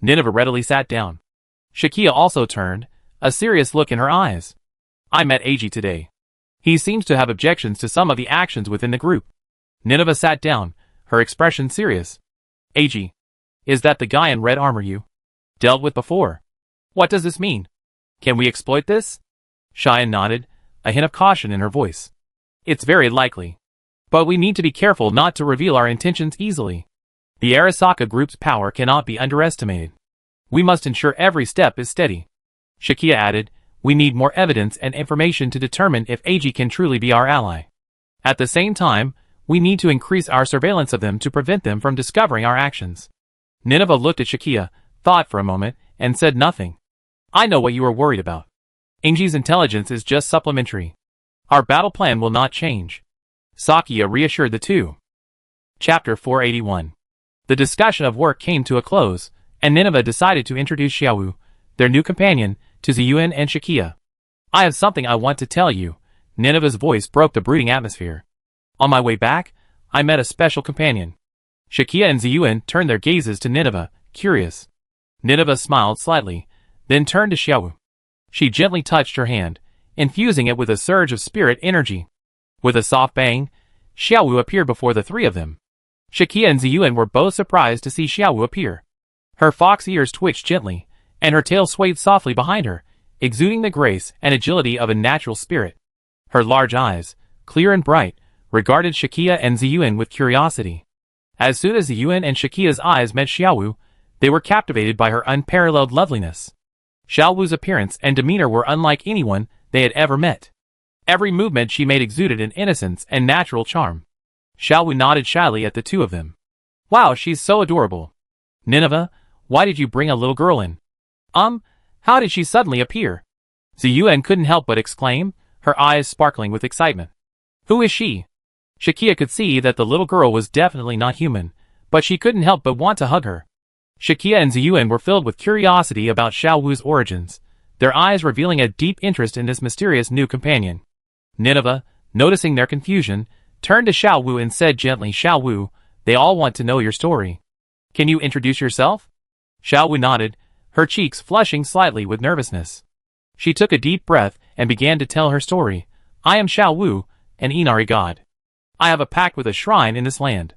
Nineveh readily sat down. Shakia also turned, a serious look in her eyes. I met Eiji today. He seems to have objections to some of the actions within the group. Nineveh sat down, her expression serious. Eiji. Is that the guy in red armor you dealt with before? What does this mean? Can we exploit this? Cheyenne nodded, a hint of caution in her voice. It's very likely. But we need to be careful not to reveal our intentions easily. The Arasaka group's power cannot be underestimated. We must ensure every step is steady. Shakia added, we need more evidence and information to determine if Eiji can truly be our ally. At the same time, we need to increase our surveillance of them to prevent them from discovering our actions. Nineveh looked at Shakia, thought for a moment, and said nothing. I know what you are worried about. Eiji's intelligence is just supplementary. Our battle plan will not change. Sakia reassured the two. Chapter 481. The discussion of work came to a close, and Nineveh decided to introduce Xiao Wu, their new companion, to Ziyuan and Shakia. I have something I want to tell you. Nineveh's voice broke the brooding atmosphere. On my way back, I met a special companion. Shakia and Ziyuan turned their gazes to Nineveh, curious. Nineveh smiled slightly, then turned to Xiao Wu. She gently touched her hand, infusing it with a surge of spirit energy. With a soft bang, Xiao Wu appeared before the three of them. Shakia and Ziyuan were both surprised to see Xiao Wu appear. Her fox ears twitched gently, and her tail swayed softly behind her, exuding the grace and agility of a natural spirit. Her large eyes, clear and bright, regarded Shakia and Ziyuan with curiosity. As soon as Ziyuan and Shakia's eyes met Xiao Wu, they were captivated by her unparalleled loveliness. Xiao Wu's appearance and demeanor were unlike anyone they had ever met. Every movement she made exuded an innocence and natural charm. Xiao Wu nodded shyly at the two of them. Wow, she's so adorable. Nineveh, why did you bring a little girl in? How did she suddenly appear? Ziyuan couldn't help but exclaim, her eyes sparkling with excitement. Who is she? Shakia could see that the little girl was definitely not human, but she couldn't help but want to hug her. Shakia and Ziyuan were filled with curiosity about Xiao Wu's origins, their eyes revealing a deep interest in this mysterious new companion. Nineveh, noticing their confusion, turned to Xiao Wu and said gently, Xiao Wu, they all want to know your story. Can you introduce yourself? Xiao Wu nodded, her cheeks flushing slightly with nervousness. She took a deep breath and began to tell her story. I am Xiao Wu, an Inari god. I have a pact with a shrine in this land.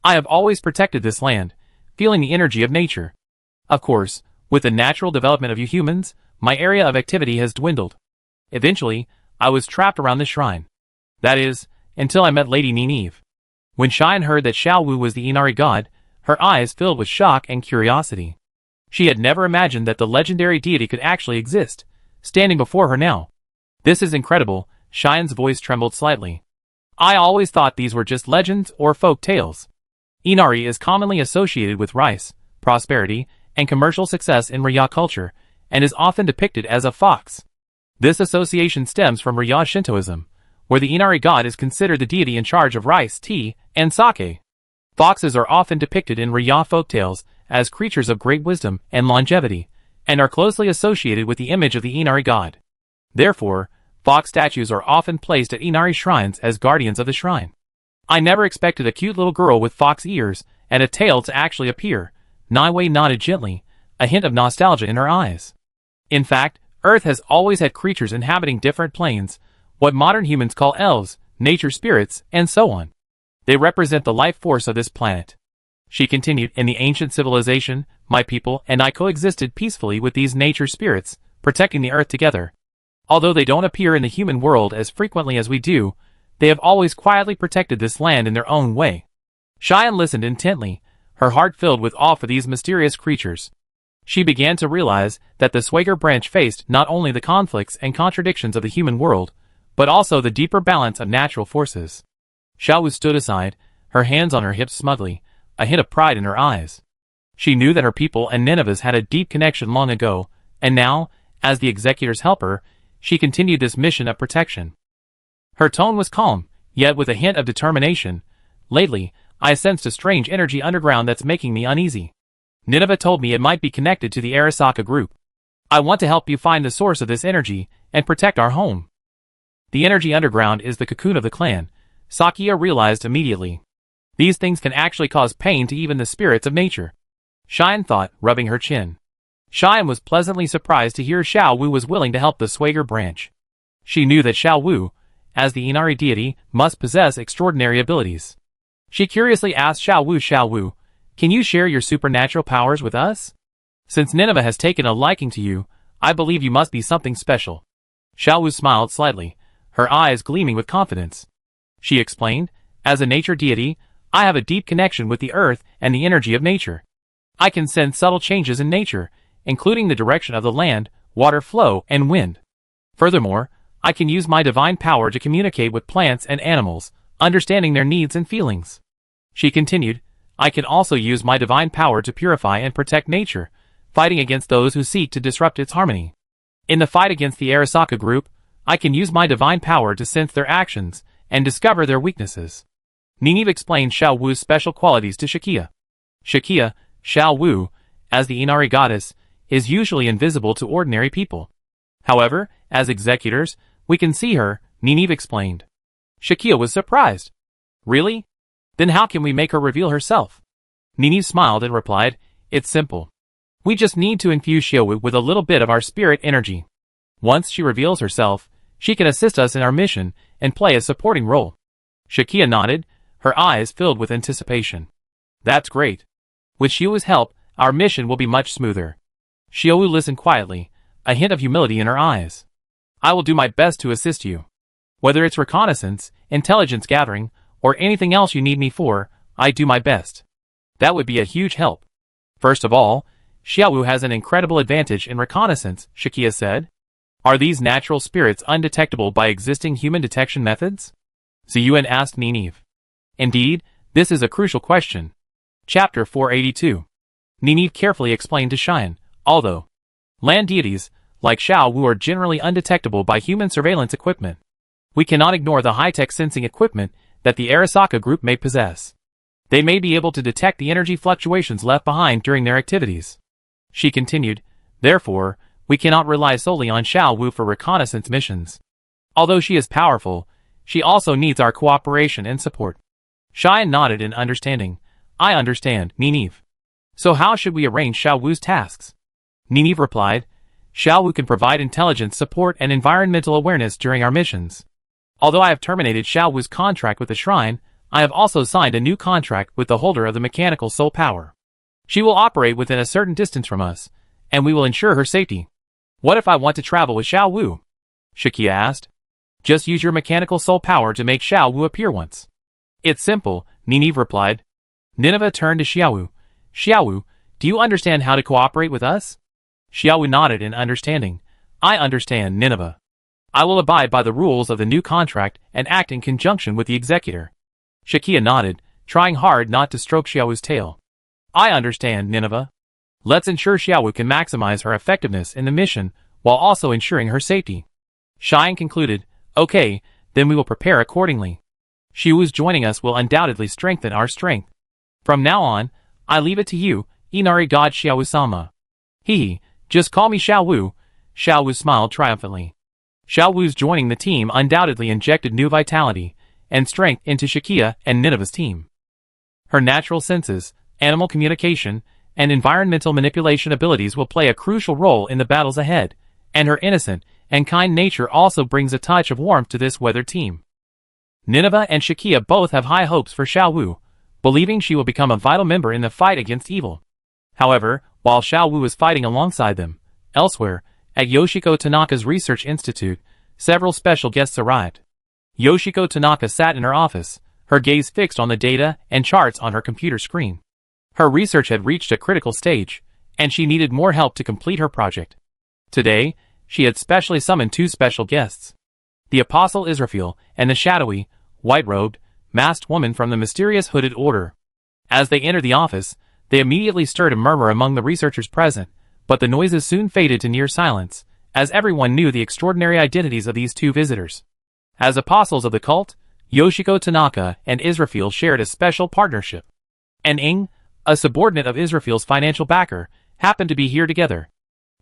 I have always protected this land, feeling the energy of nature. Of course, with the natural development of you humans, my area of activity has dwindled. Eventually, I was trapped around the shrine. That is, until I met Lady Nineve. When Cheyenne heard that Xiao Wu was the Inari god, her eyes filled with shock and curiosity. She had never imagined that the legendary deity could actually exist, standing before her now. This is incredible, Cheyenne's voice trembled slightly. I always thought these were just legends or folk tales. Inari is commonly associated with rice, prosperity, and commercial success in Rya culture, and is often depicted as a fox. This association stems from Rya Shintoism, where the Inari god is considered the deity in charge of rice, tea, and sake. Foxes are often depicted in Rya folktales as creatures of great wisdom and longevity, and are closely associated with the image of the Inari god. Therefore, fox statues are often placed at Inari shrines as guardians of the shrine. I never expected a cute little girl with fox ears and a tail to actually appear. Niwei nodded gently, a hint of nostalgia in her eyes. In fact, Earth has always had creatures inhabiting different planes, what modern humans call elves, nature spirits, and so on. They represent the life force of this planet. She continued, in the ancient civilization, my people and I coexisted peacefully with these nature spirits, protecting the Earth together. Although they don't appear in the human world as frequently as we do, they have always quietly protected this land in their own way. Cheyenne listened intently, her heart filled with awe for these mysterious creatures. She began to realize that the Swager branch faced not only the conflicts and contradictions of the human world, but also the deeper balance of natural forces. Xiao Wu stood aside, her hands on her hips smugly, a hint of pride in her eyes. She knew that her people and Nineveh's had a deep connection long ago, and now, as the executor's helper, she continued this mission of protection. Her tone was calm, yet with a hint of determination. Lately, I sensed a strange energy underground that's making me uneasy. Nineveh told me it might be connected to the Arasaka group. I want to help you find the source of this energy and protect our home. The energy underground is the cocoon of the clan, Sakia realized immediately. These things can actually cause pain to even the spirits of nature. Cheyenne thought, rubbing her chin. Cheyenne was pleasantly surprised to hear Xiao Wu was willing to help the Swager branch. She knew that Xiao Wu, as the Inari deity, must possess extraordinary abilities. She curiously asked Xiao Wu, can you share your supernatural powers with us? Since Nineveh has taken a liking to you, I believe you must be something special. Xiao Wu smiled slightly, her eyes gleaming with confidence. She explained, as a nature deity, I have a deep connection with the earth and the energy of nature. I can sense subtle changes in nature, including the direction of the land, water flow, and wind. Furthermore, I can use my divine power to communicate with plants and animals, understanding their needs and feelings. She continued, I can also use my divine power to purify and protect nature, fighting against those who seek to disrupt its harmony. In the fight against the Arasaka group, I can use my divine power to sense their actions and discover their weaknesses. Nineve explained Xiao Wu's special qualities to Shakia. Shakia, Xiao Wu, as the Inari goddess, is usually invisible to ordinary people. However, as executors, we can see her, Nineve explained. Shakia was surprised. Really? Then how can we make her reveal herself? Nineve smiled and replied, it's simple. We just need to infuse Xiao Wu with a little bit of our spirit energy. Once she reveals herself, she can assist us in our mission and play a supporting role. Shakia nodded, her eyes filled with anticipation. That's great. With Xiao Wu's help, our mission will be much smoother. Xiao Wu listened quietly, a hint of humility in her eyes. I will do my best to assist you. Whether it's reconnaissance, intelligence gathering, or anything else you need me for, I do my best. That would be a huge help. First of all, Xiao Wu has an incredible advantage in reconnaissance, Shakia said. Are these natural spirits undetectable by existing human detection methods? Ziyuan asked Nineve. Indeed, this is a crucial question. Chapter 482. Nineve carefully explained to Cheyenne, although land deities, like Xiao Wu, are generally undetectable by human surveillance equipment. We cannot ignore the high-tech sensing equipment that the Arasaka group may possess. They may be able to detect the energy fluctuations left behind during their activities. She continued, therefore, we cannot rely solely on Xiao Wu for reconnaissance missions. Although she is powerful, she also needs our cooperation and support. Cheyenne nodded in understanding. I understand, Nineve. So how should we arrange Xiao Wu's tasks? Nineve replied, Xiao Wu can provide intelligence support and environmental awareness during our missions. Although I have terminated Xiao Wu's contract with the shrine, I have also signed a new contract with the holder of the mechanical soul power. She will operate within a certain distance from us, and we will ensure her safety. What if I want to travel with Xiao Wu? Shakia asked. Just use your mechanical soul power to make Xiao Wu appear once. It's simple, Nineveh replied. Nineveh turned to Xiao Wu. Xiao Wu, do you understand how to cooperate with us? Xiao Wu nodded in understanding. I understand, Nineveh. I will abide by the rules of the new contract and act in conjunction with the executor. Shakia nodded, trying hard not to stroke Xiao Wu's tail. I understand, Nineveh. Let's ensure Xiao Wu can maximize her effectiveness in the mission while also ensuring her safety. Xian concluded, Okay, then we will prepare accordingly. Xiao Wu's joining us will undoubtedly strengthen our strength. From now on, I leave it to you, Inari God Xiao Wu-sama. Just call me Xiao Wu. Xiao Wu smiled triumphantly. Xiao Wu's joining the team undoubtedly injected new vitality and strength into Shakia and Nineveh's team. Her natural senses, animal communication, and environmental manipulation abilities will play a crucial role in the battles ahead, and her innocent and kind nature also brings a touch of warmth to this weathered team. Nineveh and Shakia both have high hopes for Xiao Wu, believing she will become a vital member in the fight against evil. However, while Xiao Wu is fighting alongside them, elsewhere, at Yoshiko Tanaka's research institute, several special guests arrived. Yoshiko Tanaka sat in her office, her gaze fixed on the data and charts on her computer screen. Her research had reached a critical stage, and she needed more help to complete her project. Today, she had specially summoned two special guests. The Apostle Israfil and the shadowy, white-robed, masked woman from the mysterious hooded order. As they entered the office, they immediately stirred a murmur among the researchers present, but the noises soon faded to near silence, as everyone knew the extraordinary identities of these two visitors. As apostles of the cult, Yoshiko Tanaka and Israfil shared a special partnership. And Ing, a subordinate of Israfil's financial backer, happened to be here together.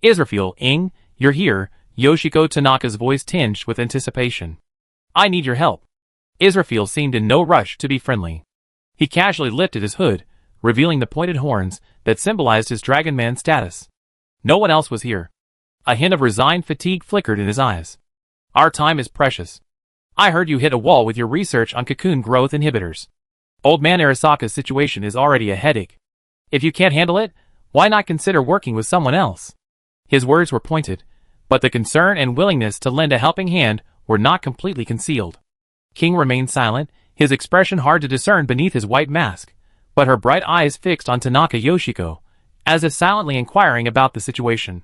Israfil, Ing, you're here, Yoshiko Tanaka's voice tinged with anticipation. I need your help. Israfil seemed in no rush to be friendly. He casually lifted his hood, revealing the pointed horns that symbolized his Dragon Man status. No one else was here. A hint of resigned fatigue flickered in his eyes. Our time is precious. I heard you hit a wall with your research on cocoon growth inhibitors. Old man Arasaka's situation is already a headache. If you can't handle it, why not consider working with someone else? His words were pointed, but the concern and willingness to lend a helping hand were not completely concealed. King remained silent, his expression hard to discern beneath his white mask, but her bright eyes fixed on Tanaka Yoshiko, as if silently inquiring about the situation.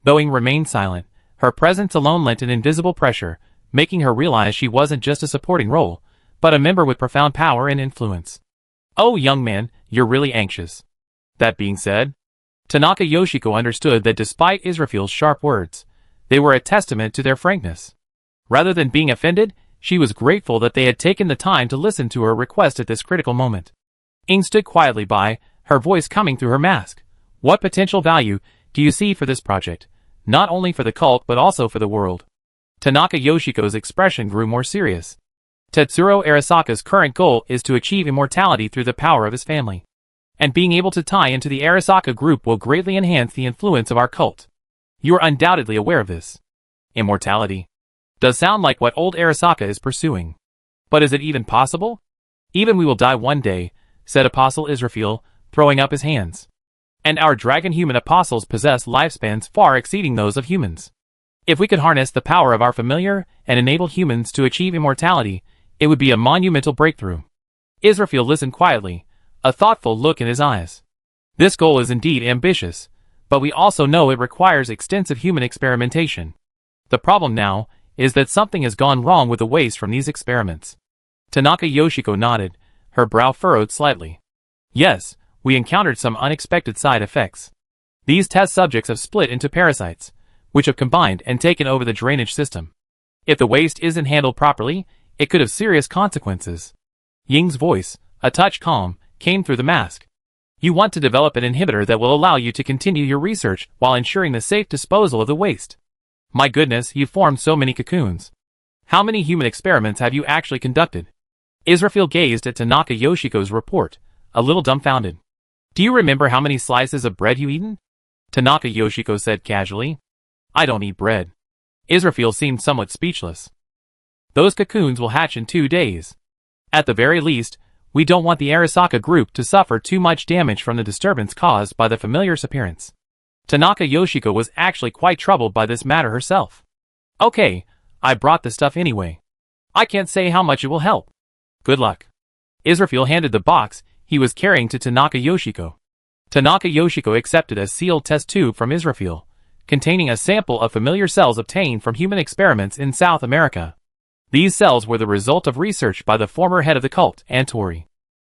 Though Ing remained silent, her presence alone lent an invisible pressure, making her realize she wasn't just a supporting role, but a member with profound power and influence. Oh, young man, you're really anxious. That being said, Tanaka Yoshiko understood that despite Israfil's sharp words, they were a testament to their frankness. Rather than being offended, she was grateful that they had taken the time to listen to her request at this critical moment. Ing stood quietly by, her voice coming through her mask. What potential value do you see for this project, not only for the cult but also for the world? Tanaka Yoshiko's expression grew more serious. Tetsuro Arasaka's current goal is to achieve immortality through the power of his family. And being able to tie into the Arasaka group will greatly enhance the influence of our cult. You are undoubtedly aware of this. Immortality does sound like what old Arasaka is pursuing. But is it even possible? Even we will die one day, said Apostle Israfil, throwing up his hands. And our dragon-human apostles possess lifespans far exceeding those of humans. If we could harness the power of our familiar and enable humans to achieve immortality, it would be a monumental breakthrough. Israfil listened quietly, a thoughtful look in his eyes. This goal is indeed ambitious, but we also know it requires extensive human experimentation. The problem now is that something has gone wrong with the waste from these experiments. Tanaka Yoshiko nodded, her brow furrowed slightly. Yes, we encountered some unexpected side effects. These test subjects have split into parasites, which have combined and taken over the drainage system. If the waste isn't handled properly, it could have serious consequences. Ying's voice, a touch calm, came through the mask. You want to develop an inhibitor that will allow you to continue your research while ensuring the safe disposal of the waste. My goodness, you've formed so many cocoons. How many human experiments have you actually conducted? Israfil gazed at Tanaka Yoshiko's report, a little dumbfounded. Do you remember how many slices of bread you eaten? Tanaka Yoshiko said casually. I don't eat bread. Israfil seemed somewhat speechless. Those cocoons will hatch in 2 days. At the very least, we don't want the Arasaka group to suffer too much damage from the disturbance caused by the familiar's appearance. Tanaka Yoshiko was actually quite troubled by this matter herself. Okay, I brought the stuff anyway. I can't say how much it will help. Good luck. Israfil handed the box he was carrying to Tanaka Yoshiko. Tanaka Yoshiko accepted a sealed test tube from Israfil, containing a sample of familiar cells obtained from human experiments in South America. These cells were the result of research by the former head of the cult, Antori.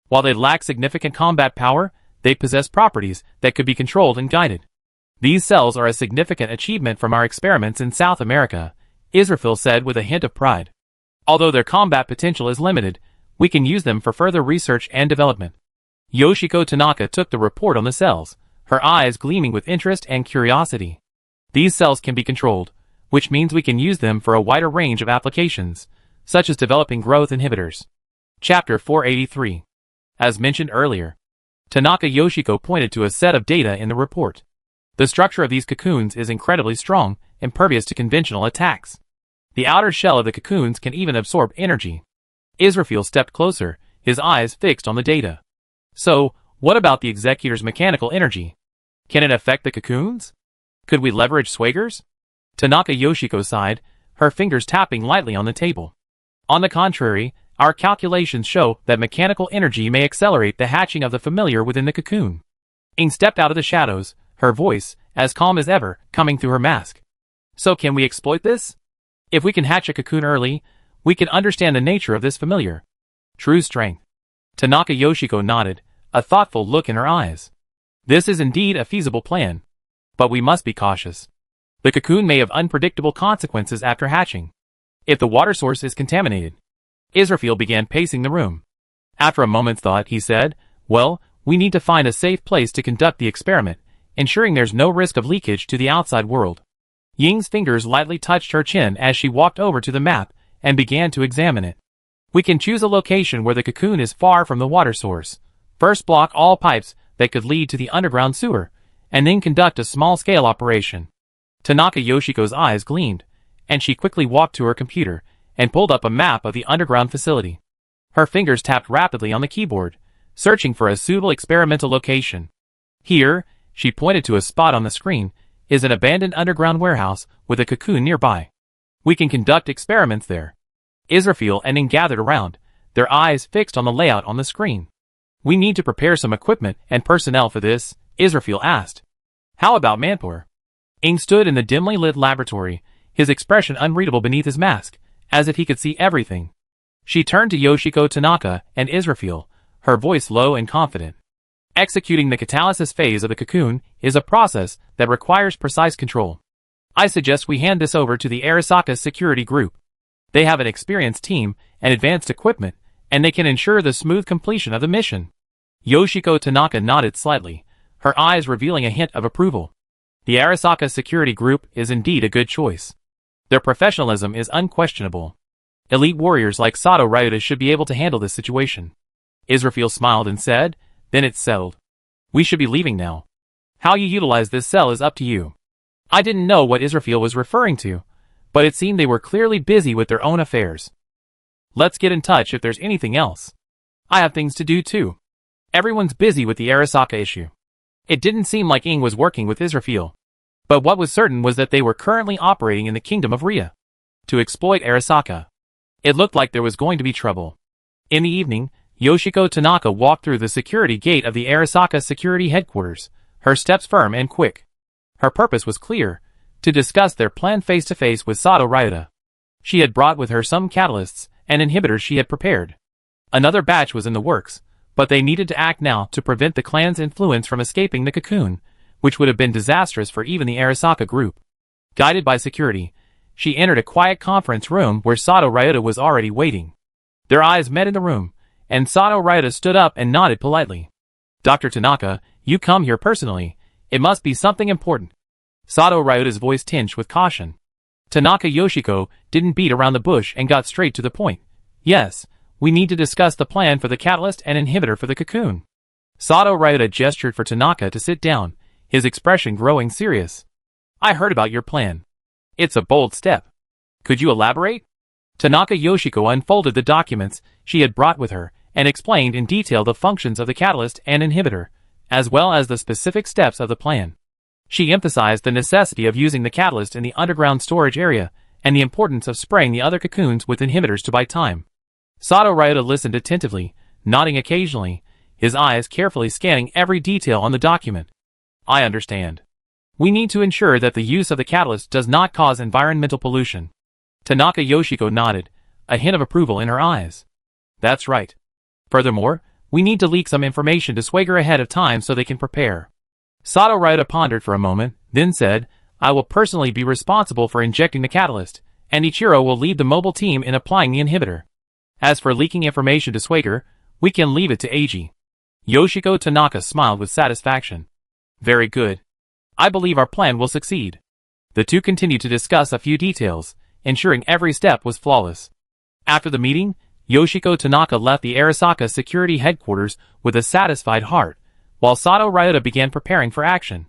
While they lacked significant combat power, they possessed properties that could be controlled and guided. These cells are a significant achievement from our experiments in South America, Israfil said with a hint of pride. Although their combat potential is limited, we can use them for further research and development. Yoshiko Tanaka took the report on the cells, her eyes gleaming with interest and curiosity. These cells can be controlled, which means we can use them for a wider range of applications, such as developing growth inhibitors. Chapter 483. As mentioned earlier, Tanaka Yoshiko pointed to a set of data in the report. The structure of these cocoons is incredibly strong, impervious to conventional attacks. The outer shell of the cocoons can even absorb energy. Israfil stepped closer, his eyes fixed on the data. So, what about the executor's mechanical energy? Can it affect the cocoons? Could we leverage Swagers? Tanaka Yoshiko sighed, her fingers tapping lightly on the table. On the contrary, our calculations show that mechanical energy may accelerate the hatching of the familiar within the cocoon. Ing stepped out of the shadows, her voice, as calm as ever, coming through her mask. So can we exploit this? If we can hatch a cocoon early, we can understand the nature of this familiar. True strength. Tanaka Yoshiko nodded, a thoughtful look in her eyes. This is indeed a feasible plan. But we must be cautious. The cocoon may have unpredictable consequences after hatching. If the water source is contaminated. Israfil began pacing the room. After a moment's thought, he said, well, we need to find a safe place to conduct the experiment, ensuring there's no risk of leakage to the outside world. Ying's fingers lightly touched her chin as she walked over to the map and began to examine it. We can choose a location where the cocoon is far from the water source. First block all pipes that could lead to the underground sewer, and then conduct a small-scale operation. Tanaka Yoshiko's eyes gleamed, and she quickly walked to her computer and pulled up a map of the underground facility. Her fingers tapped rapidly on the keyboard, searching for a suitable experimental location. Here, she pointed to a spot on the screen, is an abandoned underground warehouse with a cocoon nearby. We can conduct experiments there. Israfil and Ing gathered around, their eyes fixed on the layout on the screen. We need to prepare some equipment and personnel for this, Israfil asked. How about manpower? Ing stood in the dimly lit laboratory, his expression unreadable beneath his mask, as if he could see everything. She turned to Yoshiko Tanaka and Israfil, her voice low and confident. Executing the catalysis phase of the cocoon is a process that requires precise control. I suggest we hand this over to the Arasaka security group. They have an experienced team and advanced equipment, and they can ensure the smooth completion of the mission. Yoshiko Tanaka nodded slightly, her eyes revealing a hint of approval. The Arasaka security group is indeed a good choice. Their professionalism is unquestionable. Elite warriors like Sato Ryuta should be able to handle this situation. Israfil smiled and said, then it's settled. We should be leaving now. How you utilize this cell is up to you. I didn't know what Israfil was referring to, but it seemed they were clearly busy with their own affairs. Let's get in touch if there's anything else. I have things to do too. Everyone's busy with the Arasaka issue. It didn't seem like Ing was working with Israfil. But what was certain was that they were currently operating in the kingdom of Ria to exploit Arasaka. It looked like there was going to be trouble. In the evening, Yoshiko Tanaka walked through the security gate of the Arasaka security headquarters, her steps firm and quick. Her purpose was clear, to discuss their plan face-to-face with Sato Ryuta. She had brought with her some catalysts and inhibitors she had prepared. Another batch was in the works, but they needed to act now to prevent the clan's influence from escaping the cocoon, which would have been disastrous for even the Arasaka group. Guided by security, she entered a quiet conference room where Sato Ryuta was already waiting. Their eyes met in the room, and Sato Ryuta stood up and nodded politely. Dr. Tanaka, you come here personally. It must be something important. Sato Ryuta's voice tinged with caution. Tanaka Yoshiko didn't beat around the bush and got straight to the point. Yes, we need to discuss the plan for the catalyst and inhibitor for the cocoon. Sato Ryuta gestured for Tanaka to sit down, his expression growing serious. I heard about your plan. It's a bold step. Could you elaborate? Tanaka Yoshiko unfolded the documents she had brought with her and explained in detail the functions of the catalyst and inhibitor, as well as the specific steps of the plan. She emphasized the necessity of using the catalyst in the underground storage area and the importance of spraying the other cocoons with inhibitors to buy time. Sato Ryota listened attentively, nodding occasionally, his eyes carefully scanning every detail on the document. I understand. We need to ensure that the use of the catalyst does not cause environmental pollution. Tanaka Yoshiko nodded, a hint of approval in her eyes. That's right. Furthermore, we need to leak some information to Swagger ahead of time so they can prepare. Sato Ryota pondered for a moment, then said, I will personally be responsible for injecting the catalyst, and Ichiro will lead the mobile team in applying the inhibitor. As for leaking information to Swagger, we can leave it to Eiji. Yoshiko Tanaka smiled with satisfaction. Very good. I believe our plan will succeed. The two continued to discuss a few details, ensuring every step was flawless. After the meeting, Yoshiko Tanaka left the Arasaka security headquarters with a satisfied heart, while Sato Ryota began preparing for action.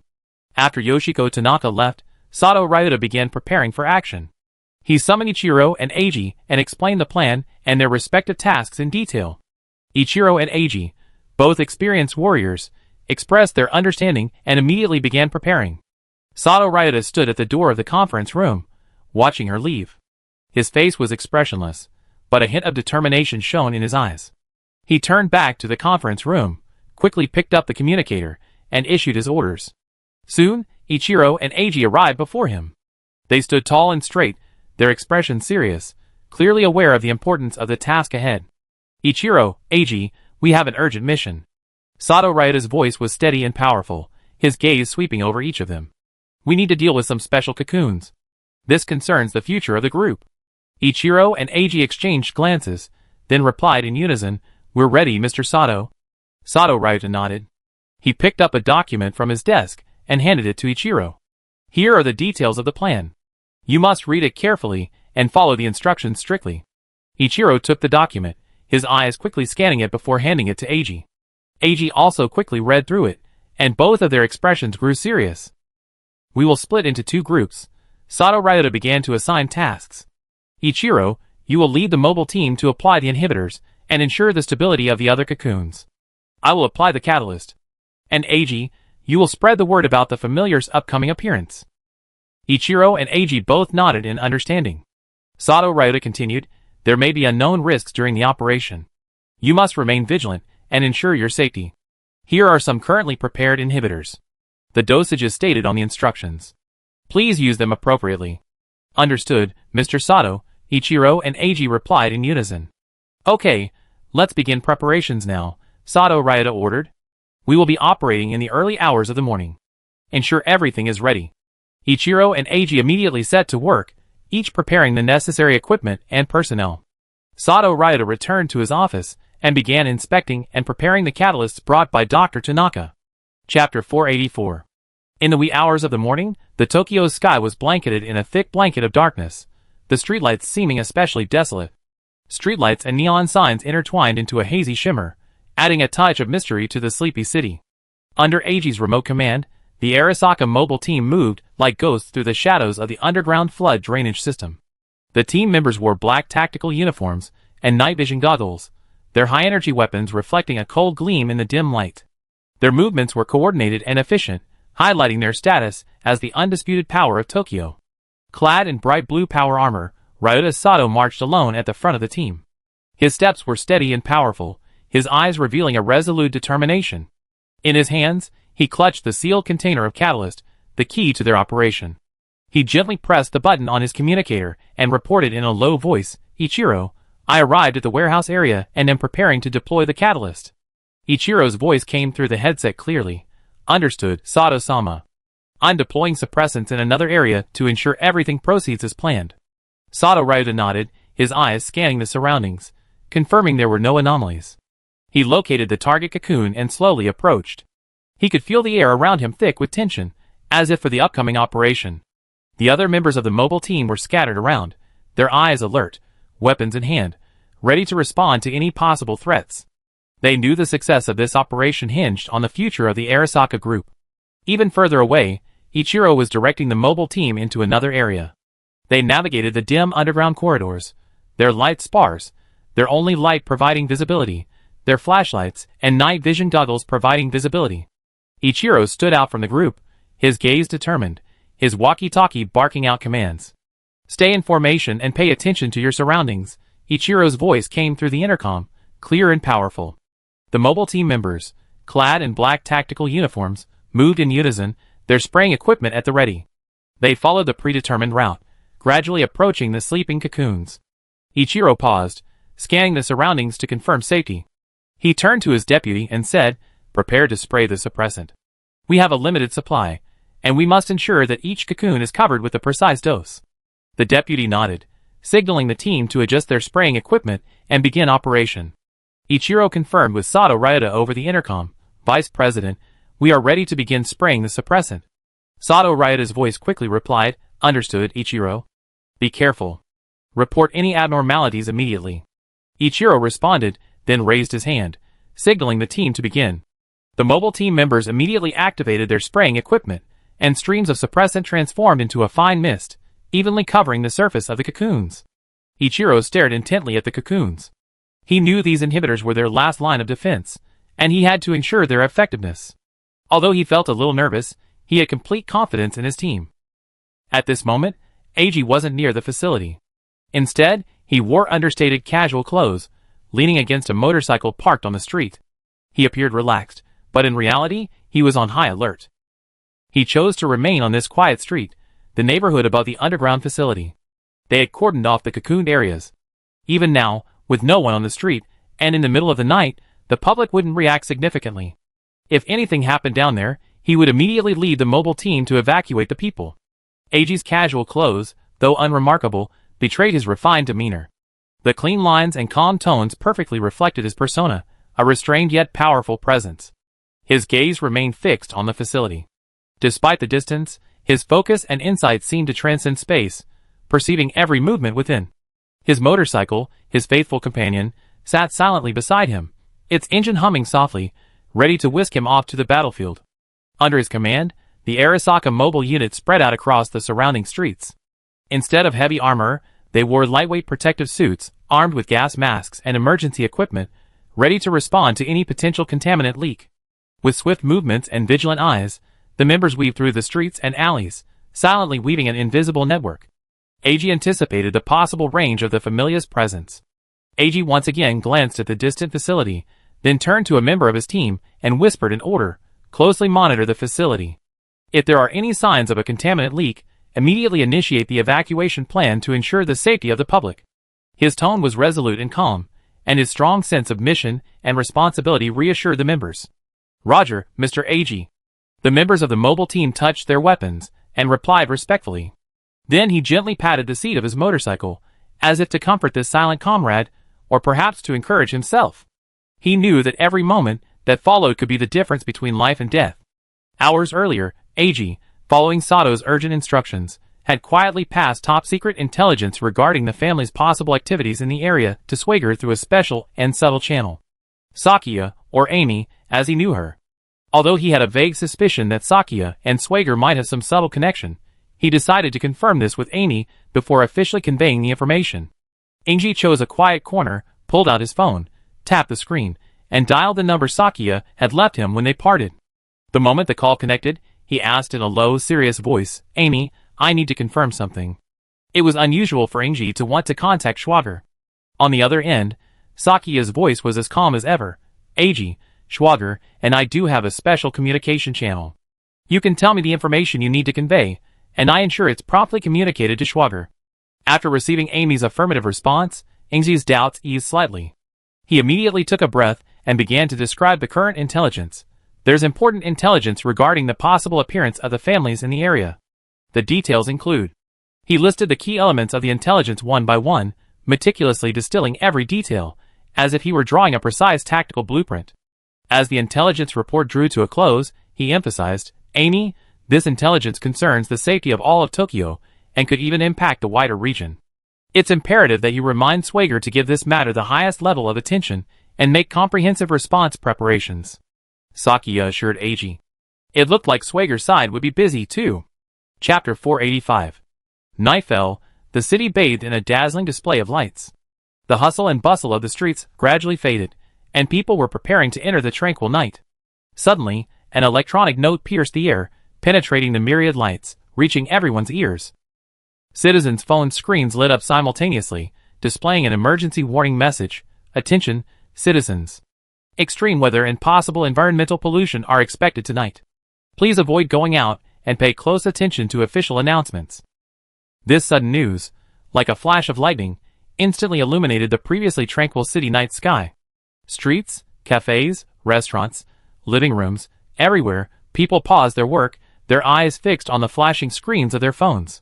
After Yoshiko Tanaka left, Sato Ryota began preparing for action. He summoned Ichiro and Eiji and explained the plan and their respective tasks in detail. Ichiro and Eiji, both experienced warriors, expressed their understanding and immediately began preparing. Sato Ryota stood at the door of the conference room, watching her leave. His face was expressionless, but a hint of determination shone in his eyes. He turned back to the conference room, quickly picked up the communicator, and issued his orders. Soon, Ichiro and Eiji arrived before him. They stood tall and straight, their expression serious, clearly aware of the importance of the task ahead. Ichiro, Eiji, we have an urgent mission. Sato Ryota's voice was steady and powerful, his gaze sweeping over each of them. We need to deal with some special cocoons. This concerns the future of the group. Ichiro and Eiji exchanged glances, then replied in unison, We're ready, Mr. Sato. Sato Ryota nodded. He picked up a document from his desk and handed it to Ichiro. Here are the details of the plan. You must read it carefully and follow the instructions strictly. Ichiro took the document, his eyes quickly scanning it before handing it to Eiji. Eiji also quickly read through it, and both of their expressions grew serious. We will split into two groups. Sato Ryota began to assign tasks. Ichiro, you will lead the mobile team to apply the inhibitors and ensure the stability of the other cocoons. I will apply the catalyst. And Eiji, you will spread the word about the familiar's upcoming appearance. Ichiro and Eiji both nodded in understanding. Sato Ryota continued, There may be unknown risks during the operation. You must remain vigilant and ensure your safety. Here are some currently prepared inhibitors. The dosage is stated on the instructions. Please use them appropriately. Understood, Mr. Sato, Ichiro and Eiji replied in unison. Okay, let's begin preparations now, Sato Ryota ordered. We will be operating in the early hours of the morning. Ensure everything is ready. Ichiro and Eiji immediately set to work, each preparing the necessary equipment and personnel. Sato Ryota returned to his office and began inspecting and preparing the catalysts brought by Dr. Tanaka. Chapter 484. In the wee hours of the morning, the Tokyo sky was blanketed in a thick blanket of darkness, the streetlights seeming especially desolate. Streetlights and neon signs intertwined into a hazy shimmer, adding a touch of mystery to the sleepy city. Under Eiji's remote command, the Arasaka mobile team moved like ghosts through the shadows of the underground flood drainage system. The team members wore black tactical uniforms and night vision goggles, their high-energy weapons reflecting a cold gleam in the dim light. Their movements were coordinated and efficient, highlighting their status as the undisputed power of Tokyo. Clad in bright blue power armor, Ryota Sato marched alone at the front of the team. His steps were steady and powerful, his eyes revealing a resolute determination. In his hands, he clutched the sealed container of catalyst, the key to their operation. He gently pressed the button on his communicator and reported in a low voice, Ichiro, I arrived at the warehouse area and am preparing to deploy the catalyst. Ichiro's voice came through the headset clearly. Understood, Sato-sama. I'm deploying suppressants in another area to ensure everything proceeds as planned. Sato Ryota nodded, his eyes scanning the surroundings, confirming there were no anomalies. He located the target cocoon and slowly approached. He could feel the air around him thick with tension, as if for the upcoming operation. The other members of the mobile team were scattered around, their eyes alert, weapons in hand, ready to respond to any possible threats. They knew the success of this operation hinged on the future of the Arasaka group. Even further away, Ichiro was directing the mobile team into another area. They navigated the dim underground corridors, their light sparse, their only light providing visibility, their flashlights and night vision goggles providing visibility. Ichiro stood out from the group, his gaze determined, his walkie-talkie barking out commands. Stay in formation and pay attention to your surroundings. Ichiro's voice came through the intercom, clear and powerful. The mobile team members, clad in black tactical uniforms, moved in unison, their spraying equipment at the ready. They followed the predetermined route, gradually approaching the sleeping cocoons. Ichiro paused, scanning the surroundings to confirm safety. He turned to his deputy and said, "Prepare to spray the suppressant. We have a limited supply, and we must ensure that each cocoon is covered with a precise dose." The deputy nodded, signaling the team to adjust their spraying equipment and begin operation. Ichiro confirmed with Sato Ryota over the intercom, "Vice President, we are ready to begin spraying the suppressant." Sato Ryota's voice quickly replied, "Understood, Ichiro. Be careful. Report any abnormalities immediately." Ichiro responded, then raised his hand, signaling the team to begin. The mobile team members immediately activated their spraying equipment, and streams of suppressant transformed into a fine mist, evenly covering the surface of the cocoons. Ichiro stared intently at the cocoons. He knew these inhibitors were their last line of defense, and he had to ensure their effectiveness. Although he felt a little nervous, he had complete confidence in his team. At this moment, Eiji wasn't near the facility. Instead, he wore understated casual clothes, leaning against a motorcycle parked on the street. He appeared relaxed, but in reality, he was on high alert. He chose to remain on this quiet street, the neighborhood above the underground facility. They had cordoned off the cocooned areas. Even now, with no one on the street, and in the middle of the night, the public wouldn't react significantly. If anything happened down there, he would immediately lead the mobile team to evacuate the people. Eiji's casual clothes, though unremarkable, betrayed his refined demeanor. The clean lines and calm tones perfectly reflected his persona, a restrained yet powerful presence. His gaze remained fixed on the facility. Despite the distance, his focus and insight seemed to transcend space, perceiving every movement within. His motorcycle, his faithful companion, sat silently beside him, its engine humming softly, ready to whisk him off to the battlefield. Under his command, the Arasaka mobile unit spread out across the surrounding streets. Instead of heavy armor, they wore lightweight protective suits, armed with gas masks and emergency equipment, ready to respond to any potential contaminant leak. With swift movements and vigilant eyes, the members weaved through the streets and alleys, silently weaving an invisible network. Eiji anticipated the possible range of the familiar's presence. Eiji once again glanced at the distant facility, then turned to a member of his team and whispered an order, "Closely monitor the facility. If there are any signs of a contaminant leak, immediately initiate the evacuation plan to ensure the safety of the public." His tone was resolute and calm, and his strong sense of mission and responsibility reassured the members. "Roger, Mr. Eiji." The members of the mobile team touched their weapons and replied respectfully. Then he gently patted the seat of his motorcycle, as if to comfort this silent comrade, or perhaps to encourage himself. He knew that every moment that followed could be the difference between life and death. Hours earlier, Eiji, following Sato's urgent instructions, had quietly passed top-secret intelligence regarding the family's possible activities in the area to Swagger through a special and subtle channel. Sakia, or Amy, as he knew her. Although he had a vague suspicion that Sakia and Swagger might have some subtle connection, he decided to confirm this with Amy before officially conveying the information. Eiji chose a quiet corner, pulled out his phone, tapped the screen, and dialed the number Sakia had left him when they parted. The moment the call connected, he asked in a low, serious voice, "Amy, I need to confirm something." It was unusual for Eiji to want to contact Schwager. On the other end, Sakia's voice was as calm as ever. "Eiji, Schwager, and I do have a special communication channel. You can tell me the information you need to convey, and I ensure it's promptly communicated to Schwager." After receiving Amy's affirmative response, Eiji's doubts eased slightly. He immediately took a breath and began to describe the current intelligence. "There's important intelligence regarding the possible appearance of the families in the area. The details include." He listed the key elements of the intelligence one by one, meticulously distilling every detail, as if he were drawing a precise tactical blueprint. As the intelligence report drew to a close, he emphasized, "Amy, this intelligence concerns the safety of all of Tokyo, and could even impact the wider region. It's imperative that you remind Swagger to give this matter the highest level of attention, and make comprehensive response preparations." Sakia assured Eiji. It looked like Swagger's side would be busy too. Chapter 485. Night fell, the city bathed in a dazzling display of lights. The hustle and bustle of the streets gradually faded, and people were preparing to enter the tranquil night. Suddenly, an electronic note pierced the air, penetrating the myriad lights, reaching everyone's ears. Citizens' phone screens lit up simultaneously, displaying an emergency warning message. Attention, citizens. Extreme weather and possible environmental pollution are expected tonight. Please avoid going out and pay close attention to official announcements. This sudden news, like a flash of lightning, instantly illuminated the previously tranquil city night sky. Streets, cafes, restaurants, living rooms, everywhere, people paused their work, their eyes fixed on the flashing screens of their phones.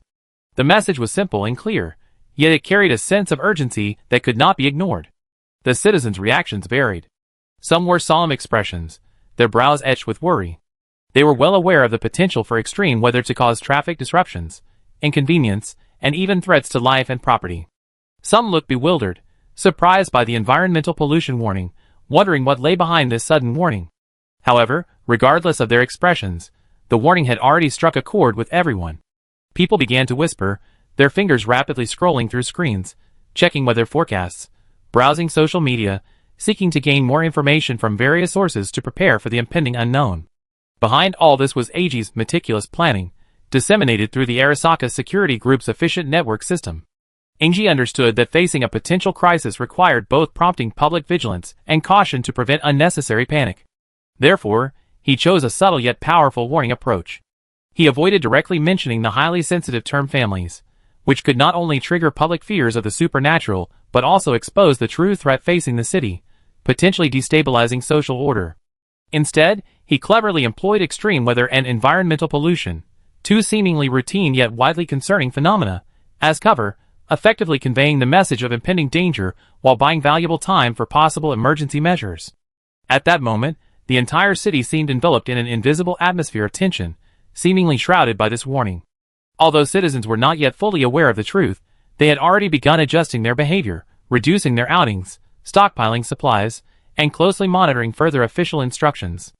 The message was simple and clear, yet it carried a sense of urgency that could not be ignored. The citizens' reactions varied. Some wore solemn expressions, their brows etched with worry. They were well aware of the potential for extreme weather to cause traffic disruptions, inconvenience, and even threats to life and property. Some looked bewildered, surprised by the environmental pollution warning, wondering what lay behind this sudden warning. However, regardless of their expressions, the warning had already struck a chord with everyone. People began to whisper, their fingers rapidly scrolling through screens, checking weather forecasts, browsing social media, seeking to gain more information from various sources to prepare for the impending unknown. Behind all this was AG's meticulous planning, disseminated through the Arasaka Security Group's efficient network system. AG understood that facing a potential crisis required both prompting public vigilance and caution to prevent unnecessary panic. Therefore, he chose a subtle yet powerful warning approach. He avoided directly mentioning the highly sensitive term families, which could not only trigger public fears of the supernatural but also expose the true threat facing the city, potentially destabilizing social order. Instead, he cleverly employed extreme weather and environmental pollution, two seemingly routine yet widely concerning phenomena, as cover, effectively conveying the message of impending danger while buying valuable time for possible emergency measures. At that moment, the entire city seemed enveloped in an invisible atmosphere of tension, seemingly shrouded by this warning. Although citizens were not yet fully aware of the truth, they had already begun adjusting their behavior, reducing their outings, stockpiling supplies, and closely monitoring further official instructions.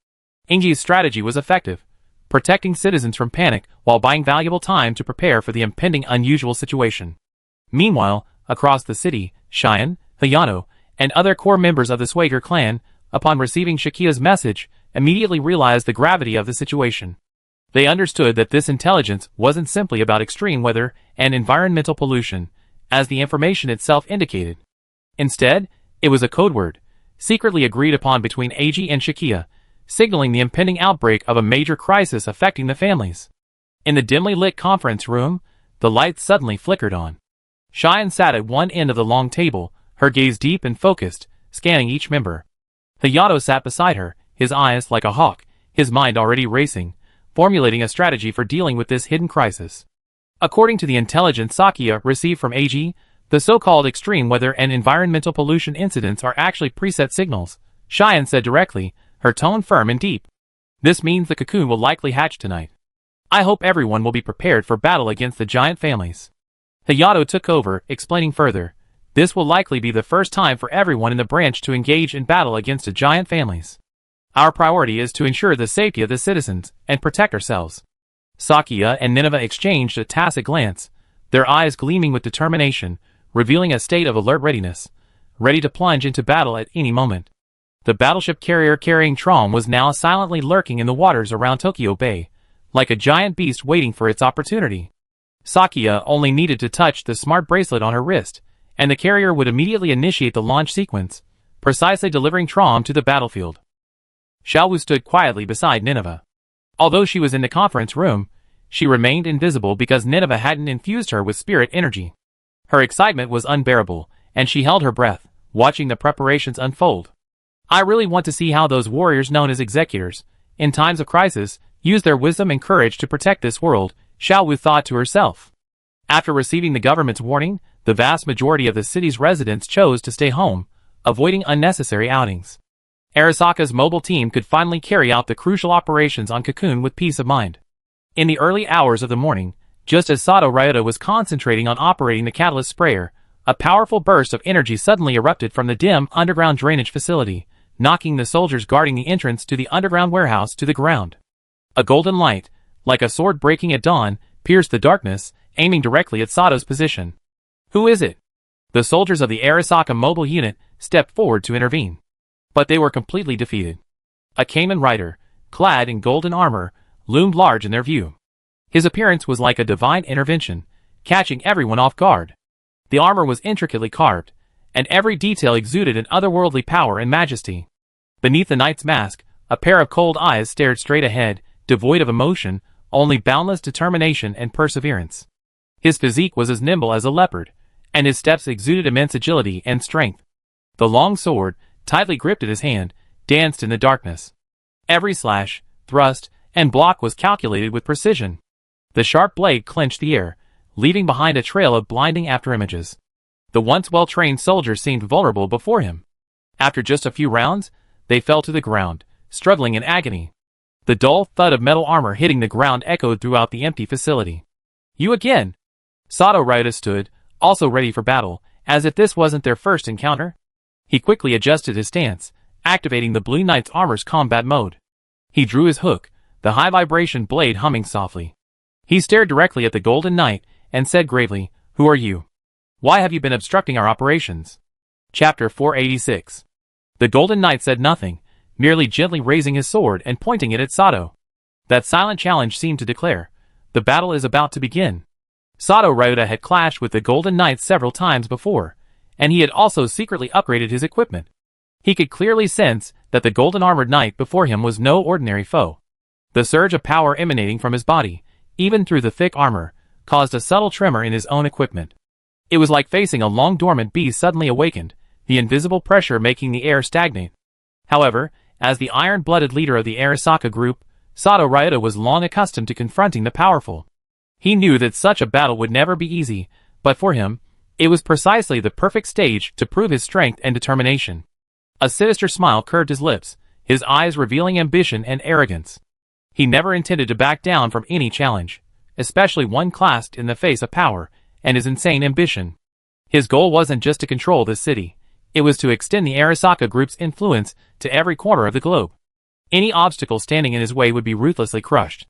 Ingi's strategy was effective, protecting citizens from panic while buying valuable time to prepare for the impending unusual situation. Meanwhile, across the city, Cheyenne, Hayato, and other core members of the Swagger clan, upon receiving Shakia's message, immediately realized the gravity of the situation. They understood that this intelligence wasn't simply about extreme weather and environmental pollution, as the information itself indicated. Instead, it was a code word, secretly agreed upon between AG and Shakia, signaling the impending outbreak of a major crisis affecting the families. In the dimly lit conference room, the lights suddenly flickered on. Cheyenne sat at one end of the long table, her gaze deep and focused, scanning each member. Hayato sat beside her, his eyes like a hawk, his mind already racing, formulating a strategy for dealing with this hidden crisis. According to the intelligence Sakia received from AG, the so-called extreme weather and environmental pollution incidents are actually preset signals, Cheyenne said directly, her tone firm and deep. This means the cocoon will likely hatch tonight. I hope everyone will be prepared for battle against the giant families. Hayato took over, explaining further. This will likely be the first time for everyone in the branch to engage in battle against the giant families. Our priority is to ensure the safety of the citizens and protect ourselves. Sakia and Nineveh exchanged a tacit glance, their eyes gleaming with determination, revealing a state of alert readiness, ready to plunge into battle at any moment. The battleship carrier carrying Trom was now silently lurking in the waters around Tokyo Bay, like a giant beast waiting for its opportunity. Sakia only needed to touch the smart bracelet on her wrist, and the carrier would immediately initiate the launch sequence, precisely delivering Trom to the battlefield. Xiaowu stood quietly beside Nineveh. Although she was in the conference room, she remained invisible because Nineveh hadn't infused her with spirit energy. Her excitement was unbearable, and she held her breath, watching the preparations unfold. I really want to see how those warriors known as executors, in times of crisis, use their wisdom and courage to protect this world, Xiaowu thought to herself. After receiving the government's warning, the vast majority of the city's residents chose to stay home, avoiding unnecessary outings. Arasaka's mobile team could finally carry out the crucial operations on Cocoon with peace of mind. In the early hours of the morning, just as Sato Ryota was concentrating on operating the catalyst sprayer, a powerful burst of energy suddenly erupted from the dim underground drainage facility, knocking the soldiers guarding the entrance to the underground warehouse to the ground. A golden light, like a sword breaking at dawn, pierced the darkness, aiming directly at Sato's position. Who is it? The soldiers of the Arasaka mobile unit stepped forward to intervene. But they were completely defeated. A Kamen rider, clad in golden armor, loomed large in their view. His appearance was like a divine intervention, catching everyone off guard. The armor was intricately carved, and every detail exuded an otherworldly power and majesty. Beneath the knight's mask, a pair of cold eyes stared straight ahead, devoid of emotion, only boundless determination and perseverance. His physique was as nimble as a leopard, and his steps exuded immense agility and strength. The long sword, tightly gripped in his hand, danced in the darkness. Every slash, thrust, and block was calculated with precision. The sharp blade clenched the air, leaving behind a trail of blinding afterimages. The once well-trained soldiers seemed vulnerable before him. After just a few rounds, they fell to the ground, struggling in agony. The dull thud of metal armor hitting the ground echoed throughout the empty facility. "You again!" Sato Ryota stood, also ready for battle, as if this wasn't their first encounter. He quickly adjusted his stance, activating the Blue Knight's armor's combat mode. He drew his hook, the high-vibration blade humming softly. He stared directly at the Golden Knight and said gravely, "Who are you? Why have you been obstructing our operations?" Chapter 486. The Golden Knight said nothing, merely gently raising his sword and pointing it at Sato. That silent challenge seemed to declare, "The battle is about to begin." Sato Ryota had clashed with the Golden Knight several times before, and he had also secretly upgraded his equipment. He could clearly sense that the golden armored knight before him was no ordinary foe. The surge of power emanating from his body, even through the thick armor, caused a subtle tremor in his own equipment. It was like facing a long-dormant beast suddenly awakened, the invisible pressure making the air stagnate. However, as the iron-blooded leader of the Arasaka group, Sato Ryota was long accustomed to confronting the powerful. He knew that such a battle would never be easy, but for him, it was precisely the perfect stage to prove his strength and determination. A sinister smile curved his lips, his eyes revealing ambition and arrogance. He never intended to back down from any challenge, especially one clasped in the face of power and his insane ambition. His goal wasn't just to control this city, it was to extend the Arasaka group's influence to every corner of the globe. Any obstacle standing in his way would be ruthlessly crushed.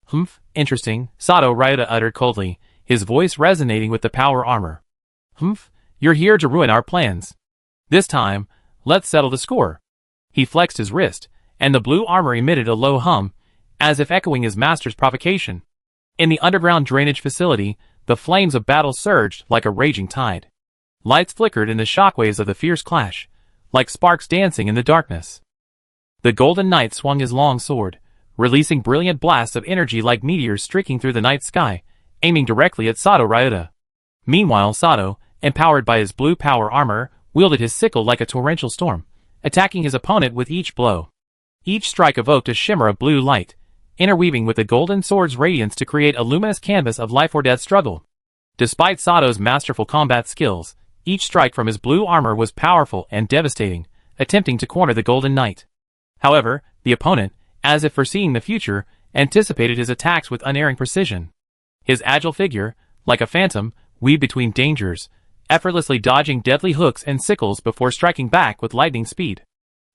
"Humph, interesting," Sato Ryota uttered coldly, his voice resonating with the power armor. "Humph, you're here to ruin our plans. This time, let's settle the score." He flexed his wrist, and the blue armor emitted a low hum, as if echoing his master's provocation. In the underground drainage facility, the flames of battle surged like a raging tide. Lights flickered in the shockwaves of the fierce clash, like sparks dancing in the darkness. The Golden Knight swung his long sword, releasing brilliant blasts of energy like meteors streaking through the night sky, aiming directly at Sato Ryota. Meanwhile Sato, empowered by his blue power armor, wielded his sickle like a torrential storm, attacking his opponent with each blow. Each strike evoked a shimmer of blue light, interweaving with the golden sword's radiance to create a luminous canvas of life-or-death struggle. Despite Sato's masterful combat skills, each strike from his blue armor was powerful and devastating, attempting to corner the Golden Knight. However, the opponent, as if foreseeing the future, anticipated his attacks with unerring precision. His agile figure, like a phantom, weaved between dangers, effortlessly dodging deadly hooks and sickles before striking back with lightning speed.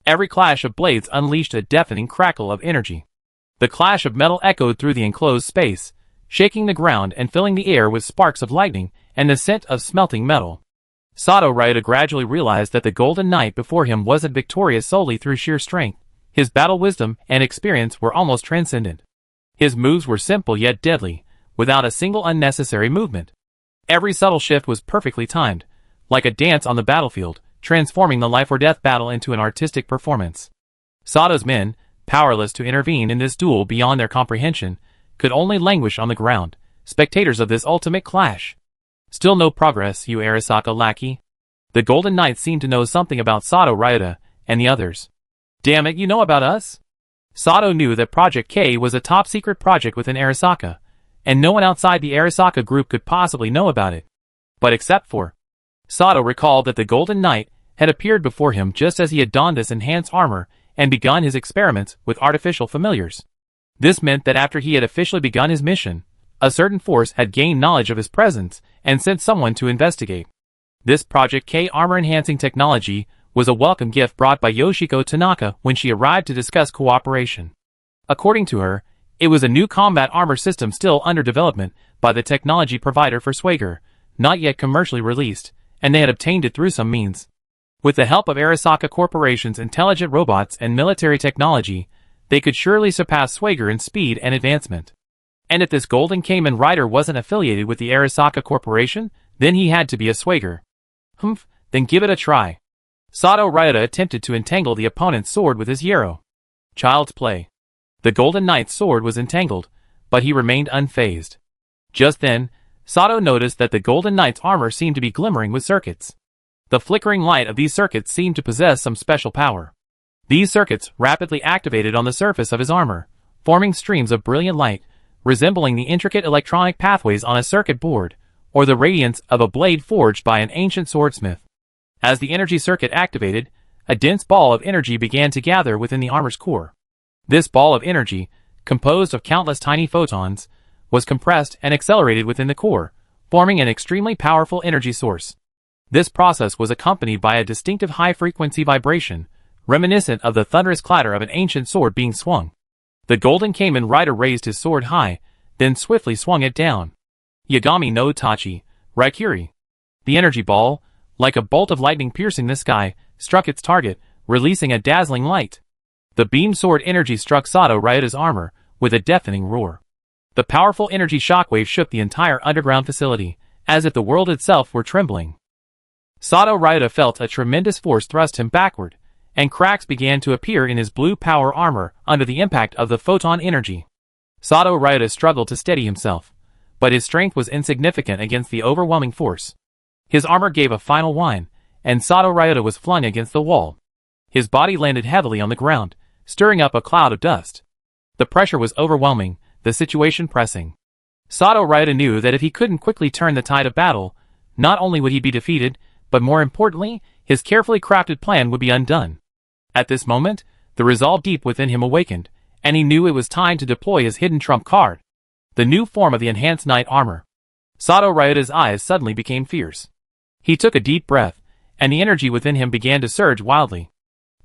Every clash of blades unleashed a deafening crackle of energy. The clash of metal echoed through the enclosed space, shaking the ground and filling the air with sparks of lightning and the scent of smelting metal. Sato Ryota gradually realized that the Golden Knight before him wasn't victorious solely through sheer strength. His battle wisdom and experience were almost transcendent. His moves were simple yet deadly, without a single unnecessary movement. Every subtle shift was perfectly timed, like a dance on the battlefield, transforming the life-or-death battle into an artistic performance. Sato's men, powerless to intervene in this duel beyond their comprehension, could only languish on the ground, spectators of this ultimate clash. "Still no progress, you Arasaka lackey." The Golden Knight seemed to know something about Sato Ryota and the others. "Damn it, you know about us?" Sato knew that Project K was a top-secret project within Arasaka, and no one outside the Arasaka group could possibly know about it. But except for... Sato recalled that the Golden Knight had appeared before him just as he had donned this enhanced armor and begun his experiments with artificial familiars. This meant that after he had officially begun his mission, a certain force had gained knowledge of his presence and sent someone to investigate. This Project K armor-enhancing technology was a welcome gift brought by Yoshiko Tanaka when she arrived to discuss cooperation. According to her, it was a new combat armor system still under development by the technology provider for Swager, not yet commercially released, and they had obtained it through some means. With the help of Arasaka Corporation's intelligent robots and military technology, they could surely surpass Swager in speed and advancement. And if this Golden Cayman rider wasn't affiliated with the Arasaka Corporation, then he had to be a Swager. Humph, then give it a try. Sato Ryota attempted to entangle the opponent's sword with his Yarrow. Child's play. The Golden Knight's sword was entangled, but he remained unfazed. Just then, Sato noticed that the Golden Knight's armor seemed to be glimmering with circuits. The flickering light of these circuits seemed to possess some special power. These circuits rapidly activated on the surface of his armor, forming streams of brilliant light, resembling the intricate electronic pathways on a circuit board, or the radiance of a blade forged by an ancient swordsmith. As the energy circuit activated, a dense ball of energy began to gather within the armor's core. This ball of energy, composed of countless tiny photons, was compressed and accelerated within the core, forming an extremely powerful energy source. This process was accompanied by a distinctive high-frequency vibration, reminiscent of the thunderous clatter of an ancient sword being swung. The Golden Cayman rider raised his sword high, then swiftly swung it down. Yagami no Tachi, Raikiri. The energy ball, like a bolt of lightning piercing the sky, struck its target, releasing a dazzling light. The beam sword energy struck Sato Ryota's armor with a deafening roar. The powerful energy shockwave shook the entire underground facility, as if the world itself were trembling. Sato Ryota felt a tremendous force thrust him backward, and cracks began to appear in his blue power armor under the impact of the photon energy. Sato Ryota struggled to steady himself, but his strength was insignificant against the overwhelming force. His armor gave a final whine, and Sato Ryota was flung against the wall. His body landed heavily on the ground, stirring up a cloud of dust. The pressure was overwhelming, the situation pressing. Sato Ryota knew that if he couldn't quickly turn the tide of battle, not only would he be defeated, but more importantly, his carefully crafted plan would be undone. At this moment, the resolve deep within him awakened, and he knew it was time to deploy his hidden trump card, the new form of the enhanced knight armor. Sato Ryota's eyes suddenly became fierce. He took a deep breath, and the energy within him began to surge wildly.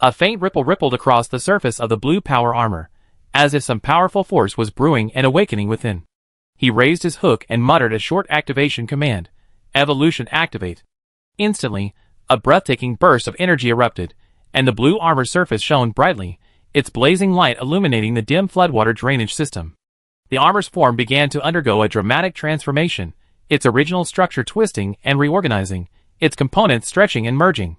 A faint ripple rippled across the surface of the blue power armor, as if some powerful force was brewing and awakening within. He raised his hook and muttered a short activation command, Evolution Activate. Instantly, a breathtaking burst of energy erupted, and the blue armor surface shone brightly, its blazing light illuminating the dim floodwater drainage system. The armor's form began to undergo a dramatic transformation, its original structure twisting and reorganizing, its components stretching and merging.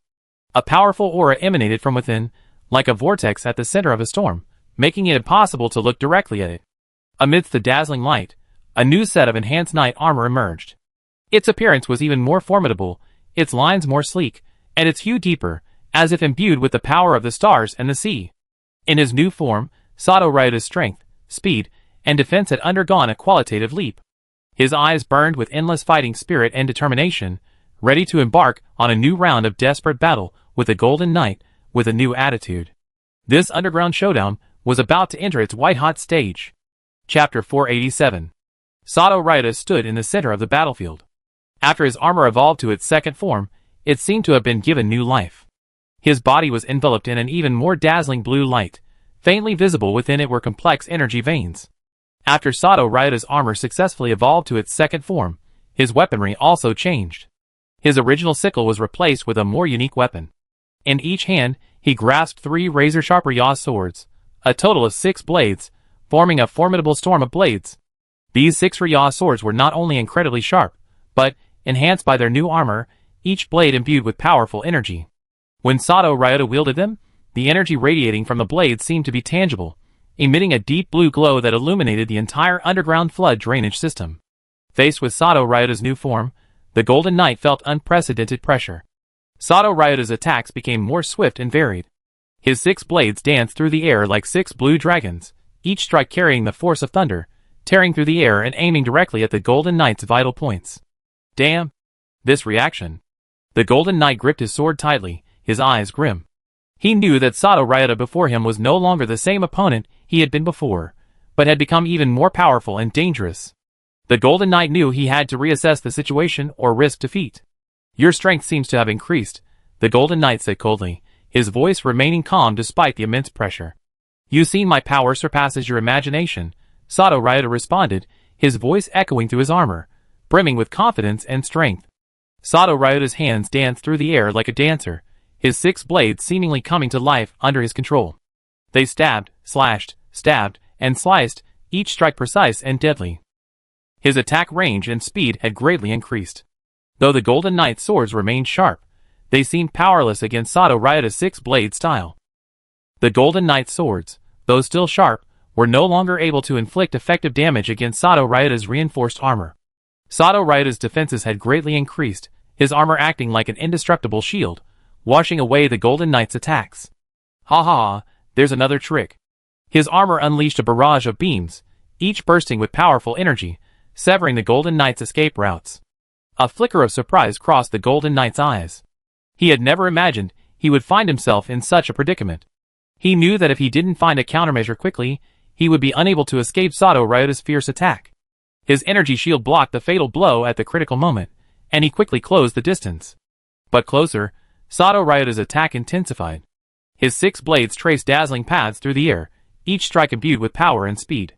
A powerful aura emanated from within, like a vortex at the center of a storm, making it impossible to look directly at it. Amidst the dazzling light, a new set of enhanced knight armor emerged. Its appearance was even more formidable, its lines more sleek, and its hue deeper, as if imbued with the power of the stars and the sea. In his new form, Sato Ryota's strength, speed, and defense had undergone a qualitative leap. His eyes burned with endless fighting spirit and determination, ready to embark on a new round of desperate battle with the Golden Knight, with a new attitude. This underground showdown was about to enter its white-hot stage. Chapter 487. Sato Ryota stood in the center of the battlefield. After his armor evolved to its second form, it seemed to have been given new life. His body was enveloped in an even more dazzling blue light. Faintly visible within it were complex energy veins. After Sato Ryota's armor successfully evolved to its second form, his weaponry also changed. His original sickle was replaced with a more unique weapon. In each hand, he grasped 3 razor-sharp Rya swords, a total of 6 blades, forming a formidable storm of blades. These 6 Rya swords were not only incredibly sharp, but, enhanced by their new armor, each blade imbued with powerful energy. When Sato Ryota wielded them, the energy radiating from the blades seemed to be tangible, emitting a deep blue glow that illuminated the entire underground flood drainage system. Faced with Sato Ryota's new form, the Golden Knight felt unprecedented pressure. Sato Ryota's attacks became more swift and varied. His 6 blades danced through the air like 6 blue dragons, each strike carrying the force of thunder, tearing through the air and aiming directly at the Golden Knight's vital points. Damn! This reaction. The Golden Knight gripped his sword tightly, his eyes grim. He knew that Sato Ryota before him was no longer the same opponent he had been before, but had become even more powerful and dangerous. The Golden Knight knew he had to reassess the situation or risk defeat. Your strength seems to have increased, the Golden Knight said coldly, his voice remaining calm despite the immense pressure. You see, my power surpasses your imagination, Sato Ryota responded, his voice echoing through his armor, brimming with confidence and strength. Sato Ryota's hands danced through the air like a dancer, his 6 blades seemingly coming to life under his control. They stabbed, slashed, stabbed, and sliced, each strike precise and deadly. His attack range and speed had greatly increased. Though the Golden Knight's swords remained sharp, they seemed powerless against Sato Ryota's 6-blade style. The Golden Knight's swords, though still sharp, were no longer able to inflict effective damage against Sato Ryota's reinforced armor. Sato Ryota's defenses had greatly increased, his armor acting like an indestructible shield, washing away the Golden Knight's attacks. Ha ha ha, there's another trick. His armor unleashed a barrage of beams, each bursting with powerful energy, severing the Golden Knight's escape routes. A flicker of surprise crossed the Golden Knight's eyes. He had never imagined he would find himself in such a predicament. He knew that if he didn't find a countermeasure quickly, he would be unable to escape Sato Ryota's fierce attack. His energy shield blocked the fatal blow at the critical moment, and he quickly closed the distance. But closer, Sato Ryota's attack intensified. His 6 blades traced dazzling paths through the air, each strike imbued with power and speed.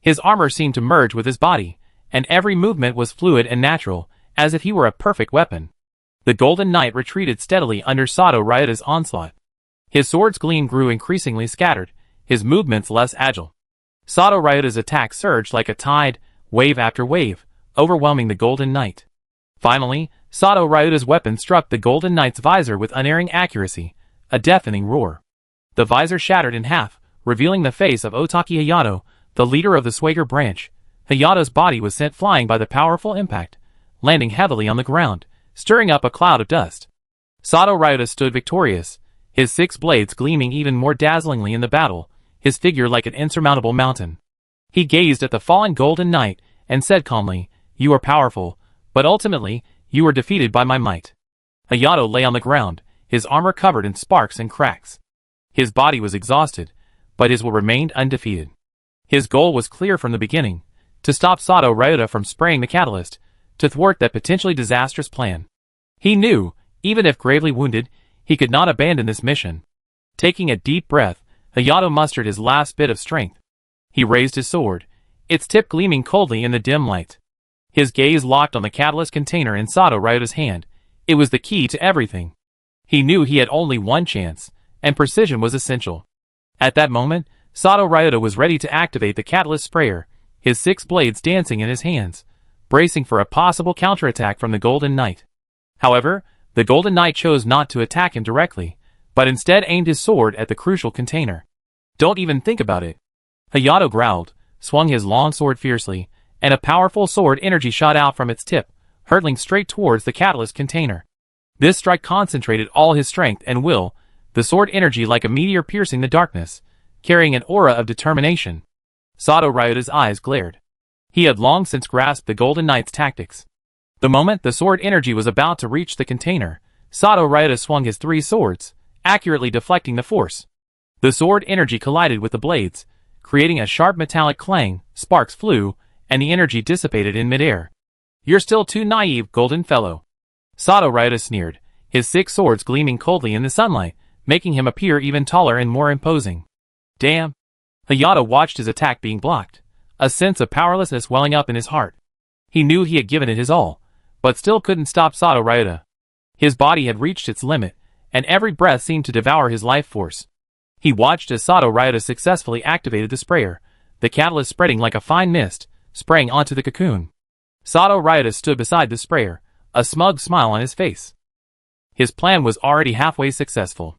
His armor seemed to merge with his body, and every movement was fluid and natural, as if he were a perfect weapon. The Golden Knight retreated steadily under Sato Ryota's onslaught. His sword's gleam grew increasingly scattered, his movements less agile. Sato Ryota's attack surged like a tide, wave after wave, overwhelming the Golden Knight. Finally, Sato Ryota's weapon struck the Golden Knight's visor with unerring accuracy, a deafening roar. The visor shattered in half, revealing the face of Otaki Hayato, the leader of the Swagger branch. Hayato's body was sent flying by the powerful impact, landing heavily on the ground, stirring up a cloud of dust. Sato Ryota stood victorious, his 6 blades gleaming even more dazzlingly in the battle, his figure like an insurmountable mountain. He gazed at the fallen Golden Knight and said calmly, "You are powerful, but ultimately, you were defeated by my might." Hayato lay on the ground, his armor covered in sparks and cracks. His body was exhausted, but his will remained undefeated. His goal was clear from the beginning, to stop Sato Ryota from spraying the catalyst, to thwart that potentially disastrous plan. He knew, even if gravely wounded, he could not abandon this mission. Taking a deep breath, Hayato mustered his last bit of strength. He raised his sword, its tip gleaming coldly in the dim light. His gaze locked on the catalyst container in Sato Ryota's hand. It was the key to everything. He knew he had only one chance, and precision was essential. At that moment, Sato Ryota was ready to activate the catalyst sprayer, his 6 blades dancing in his hands, bracing for a possible counterattack from the Golden Knight. However, the Golden Knight chose not to attack him directly, but instead aimed his sword at the crucial container. "Don't even think about it." Hayato growled, swung his long sword fiercely, and a powerful sword energy shot out from its tip, hurtling straight towards the catalyst container. This strike concentrated all his strength and will, the sword energy like a meteor piercing the darkness, carrying an aura of determination. Sato Ryota's eyes glared. He had long since grasped the Golden Knight's tactics. The moment the sword energy was about to reach the container, Sato Ryota swung his 3 swords, accurately deflecting the force. The sword energy collided with the blades, creating a sharp metallic clang, sparks flew, and the energy dissipated in midair. "You're still too naive, Golden Fellow." Sato Ryota sneered, his 6 swords gleaming coldly in the sunlight, making him appear even taller and more imposing. "Damn." Hayato watched his attack being blocked, a sense of powerlessness welling up in his heart. He knew he had given it his all, but still couldn't stop Sato Ryota. His body had reached its limit, and every breath seemed to devour his life force. He watched as Sato Ryota successfully activated the sprayer, the catalyst spreading like a fine mist, spraying onto the cocoon. Sato Ryota stood beside the sprayer, a smug smile on his face. His plan was already halfway successful.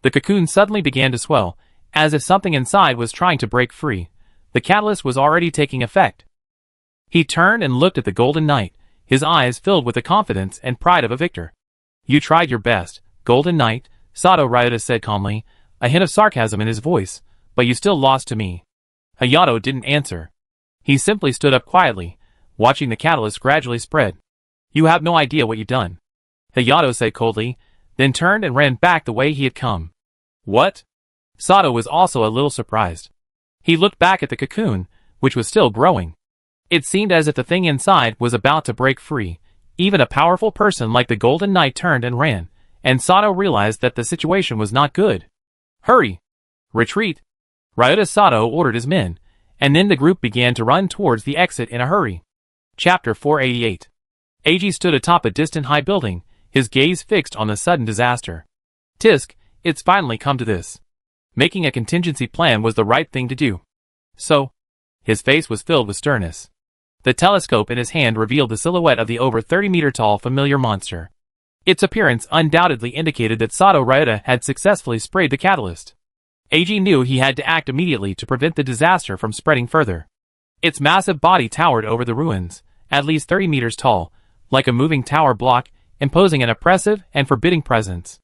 The cocoon suddenly began to swell, as if something inside was trying to break free. The catalyst was already taking effect. He turned and looked at the Golden Knight, his eyes filled with the confidence and pride of a victor. "You tried your best, Golden Knight," Sato Ryota said calmly, a hint of sarcasm in his voice, "but you still lost to me." Hayato didn't answer. He simply stood up quietly, watching the catalyst gradually spread. "You have no idea what you've done," Hayato said coldly, then turned and ran back the way he had come. "What?" Sato was also a little surprised. He looked back at the cocoon, which was still growing. It seemed as if the thing inside was about to break free. Even a powerful person like the Golden Knight turned and ran, and Sato realized that the situation was not good. "Hurry! Retreat!" Ryota Sato ordered his men, and then the group began to run towards the exit in a hurry. Chapter 488. Eiji stood atop a distant high building, his gaze fixed on the sudden disaster. Tisk, it's finally come to this. Making a contingency plan was the right thing to do. So, his face was filled with sternness. The telescope in his hand revealed the silhouette of the over 30-meter-tall familiar monster. Its appearance undoubtedly indicated that Sato Ryota had successfully sprayed the catalyst. Eiji knew he had to act immediately to prevent the disaster from spreading further. Its massive body towered over the ruins, at least 30 meters tall, like a moving tower block, imposing an oppressive and forbidding presence.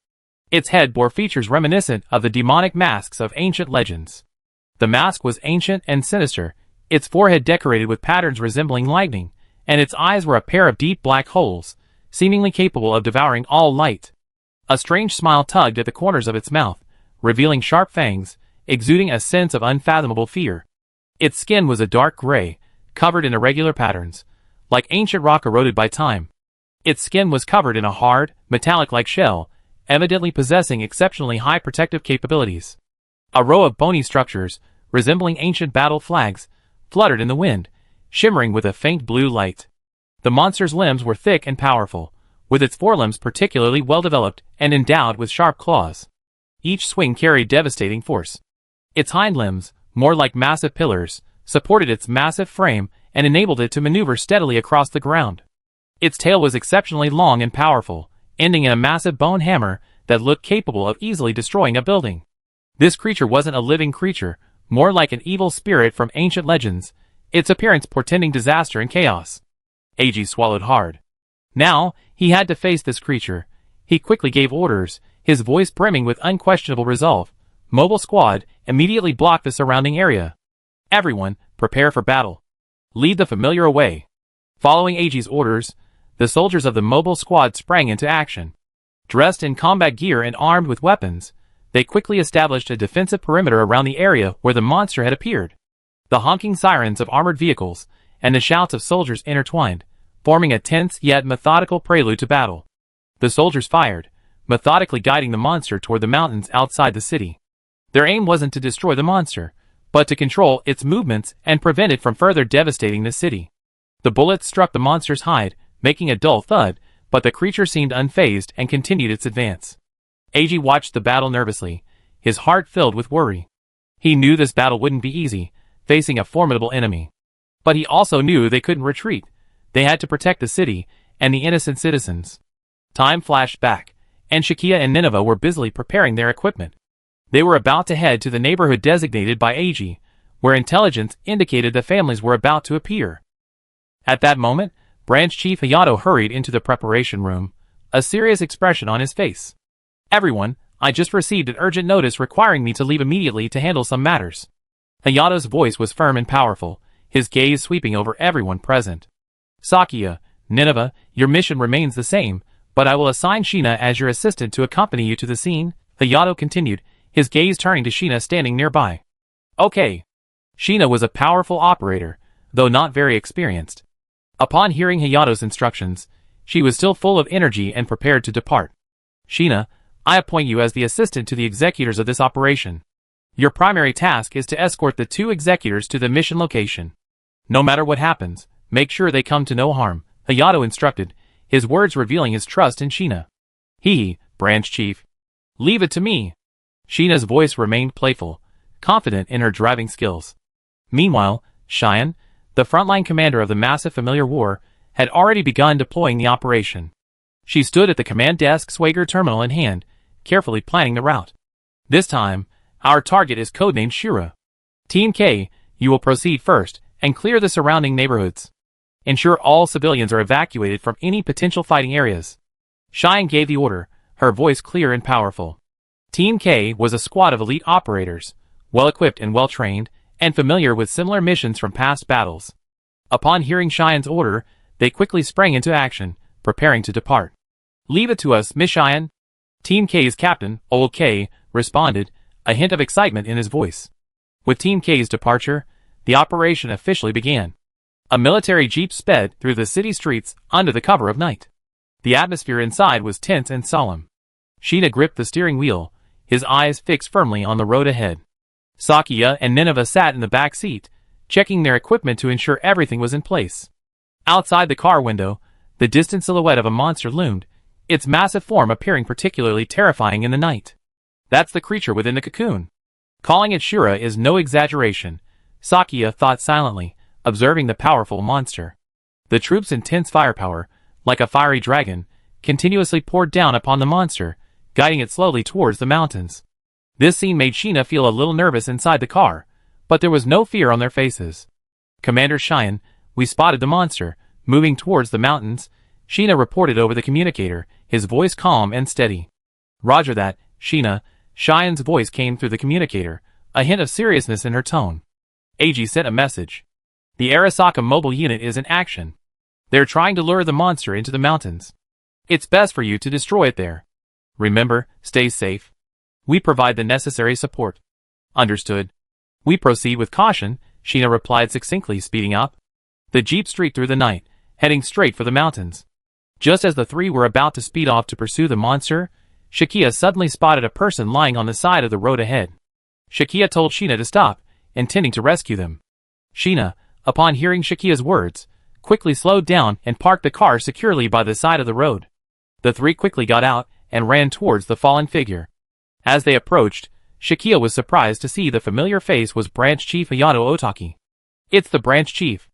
Its head bore features reminiscent of the demonic masks of ancient legends. The mask was ancient and sinister, its forehead decorated with patterns resembling lightning, and its eyes were a pair of deep black holes, seemingly capable of devouring all light. A strange smile tugged at the corners of its mouth, revealing sharp fangs, exuding a sense of unfathomable fear. Its skin was a dark gray, covered in irregular patterns, like ancient rock eroded by time. Its skin was covered in a hard, metallic-like shell, evidently possessing exceptionally high protective capabilities. A row of bony structures, resembling ancient battle flags, fluttered in the wind, shimmering with a faint blue light. The monster's limbs were thick and powerful, with its forelimbs particularly well-developed and endowed with sharp claws. Each swing carried devastating force. Its hind limbs, more like massive pillars, supported its massive frame and enabled it to maneuver steadily across the ground. Its tail was exceptionally long and powerful, ending in a massive bone hammer that looked capable of easily destroying a building. This creature wasn't a living creature, more like an evil spirit from ancient legends, its appearance portending disaster and chaos. Eiji swallowed hard. Now, he had to face this creature. He quickly gave orders, his voice brimming with unquestionable resolve. Mobile squad, immediately block the surrounding area. Everyone, prepare for battle. Lead the familiar away. Following Eiji's orders, the soldiers of the mobile squad sprang into action. Dressed in combat gear and armed with weapons, they quickly established a defensive perimeter around the area where the monster had appeared. The honking sirens of armored vehicles and the shouts of soldiers intertwined, forming a tense yet methodical prelude to battle. The soldiers fired, methodically guiding the monster toward the mountains outside the city. Their aim wasn't to destroy the monster, but to control its movements and prevent it from further devastating the city. The bullets struck the monster's hide, making a dull thud, but the creature seemed unfazed and continued its advance. Eiji watched the battle nervously, his heart filled with worry. He knew this battle wouldn't be easy, facing a formidable enemy. But he also knew they couldn't retreat. They had to protect the city and the innocent citizens. Time flashed back, and Shikia and Nineveh were busily preparing their equipment. They were about to head to the neighborhood designated by Eiji, where intelligence indicated that families were about to appear. At that moment, Branch Chief Hayato hurried into the preparation room, a serious expression on his face. Everyone, I just received an urgent notice requiring me to leave immediately to handle some matters. Hayato's voice was firm and powerful, his gaze sweeping over everyone present. Sakia, Nineveh, your mission remains the same, but I will assign Shina as your assistant to accompany you to the scene, Hayato continued, his gaze turning to Shina standing nearby. Okay. Shina was a powerful operator, though not very experienced. Upon hearing Hayato's instructions, she was still full of energy and prepared to depart. Shina, I appoint you as the assistant to the executors of this operation. Your primary task is to escort the 2 executors to the mission location. No matter what happens, make sure they come to no harm, Hayato instructed, his words revealing his trust in Shina. Branch Chief. Leave it to me. Shina's voice remained playful, confident in her driving skills. Meanwhile, Cheyenne, the frontline commander of the massive familiar war, had already begun deploying the operation. She stood at the command desk, Swagger terminal in hand, carefully planning the route. This time, our target is codenamed Shura. Team K, you will proceed first and clear the surrounding neighborhoods. Ensure all civilians are evacuated from any potential fighting areas. Cheyenne gave the order, her voice clear and powerful. Team K was a squad of elite operators, well-equipped and well-trained, and familiar with similar missions from past battles. Upon hearing Cheyenne's order, they quickly sprang into action, preparing to depart. Leave it to us, Miss Cheyenne. Team K's captain, Old K, responded, a hint of excitement in his voice. With Team K's departure, the operation officially began. A military jeep sped through the city streets under the cover of night. The atmosphere inside was tense and solemn. Shina gripped the steering wheel, his eyes fixed firmly on the road ahead. Sakia and Nineveh sat in the back seat, checking their equipment to ensure everything was in place. Outside the car window, The distant silhouette of a monster loomed, its massive form appearing particularly terrifying in the night. That's the creature within the cocoon. Calling it Shura is no exaggeration, Sakia thought silently, observing the powerful monster. The troop's intense firepower, like a fiery dragon, continuously poured down upon the monster, guiding it slowly towards the mountains. This scene made Sheena feel a little nervous inside the car, but there was no fear on their faces. Commander Cheyenne, we spotted the monster, moving towards the mountains, Sheena reported over the communicator, his voice calm and steady. Roger that, Sheena, Cheyenne's voice came through the communicator, a hint of seriousness in her tone. AG sent a message. The Arasaka mobile unit is in action. They're trying to lure the monster into the mountains. It's best for you to destroy it there. Remember, stay safe. We provide the necessary support. Understood. We proceed with caution, Sheena replied succinctly, speeding up. The jeep streaked through the night, heading straight for the mountains. Just as the three were about to speed off to pursue the monster, Shakia suddenly spotted a person lying on the side of the road ahead. Shakia told Sheena to stop, intending to rescue them. Sheena, upon hearing Shakia's words, quickly slowed down and parked the car securely by the side of the road. The three quickly got out and ran towards the fallen figure. As they approached, Shakia was surprised to see the familiar face was Branch Chief Hayato Otaki. It's the Branch Chief.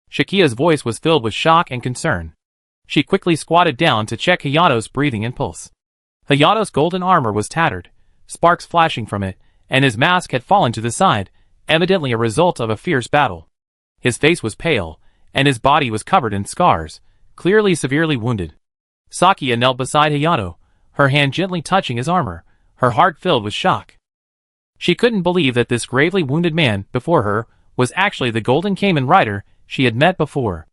Shakia's voice was filled with shock and concern. She quickly squatted down to check Hayato's breathing and pulse. Hayato's golden armor was tattered, sparks flashing from it, and his mask had fallen to the side, evidently a result of a fierce battle. His face was pale, and his body was covered in scars, clearly severely wounded. Sakia knelt beside Hayato, her hand gently touching his armor, her heart filled with shock. She couldn't believe that this gravely wounded man before her was actually the Golden Kamen Rider she had met before.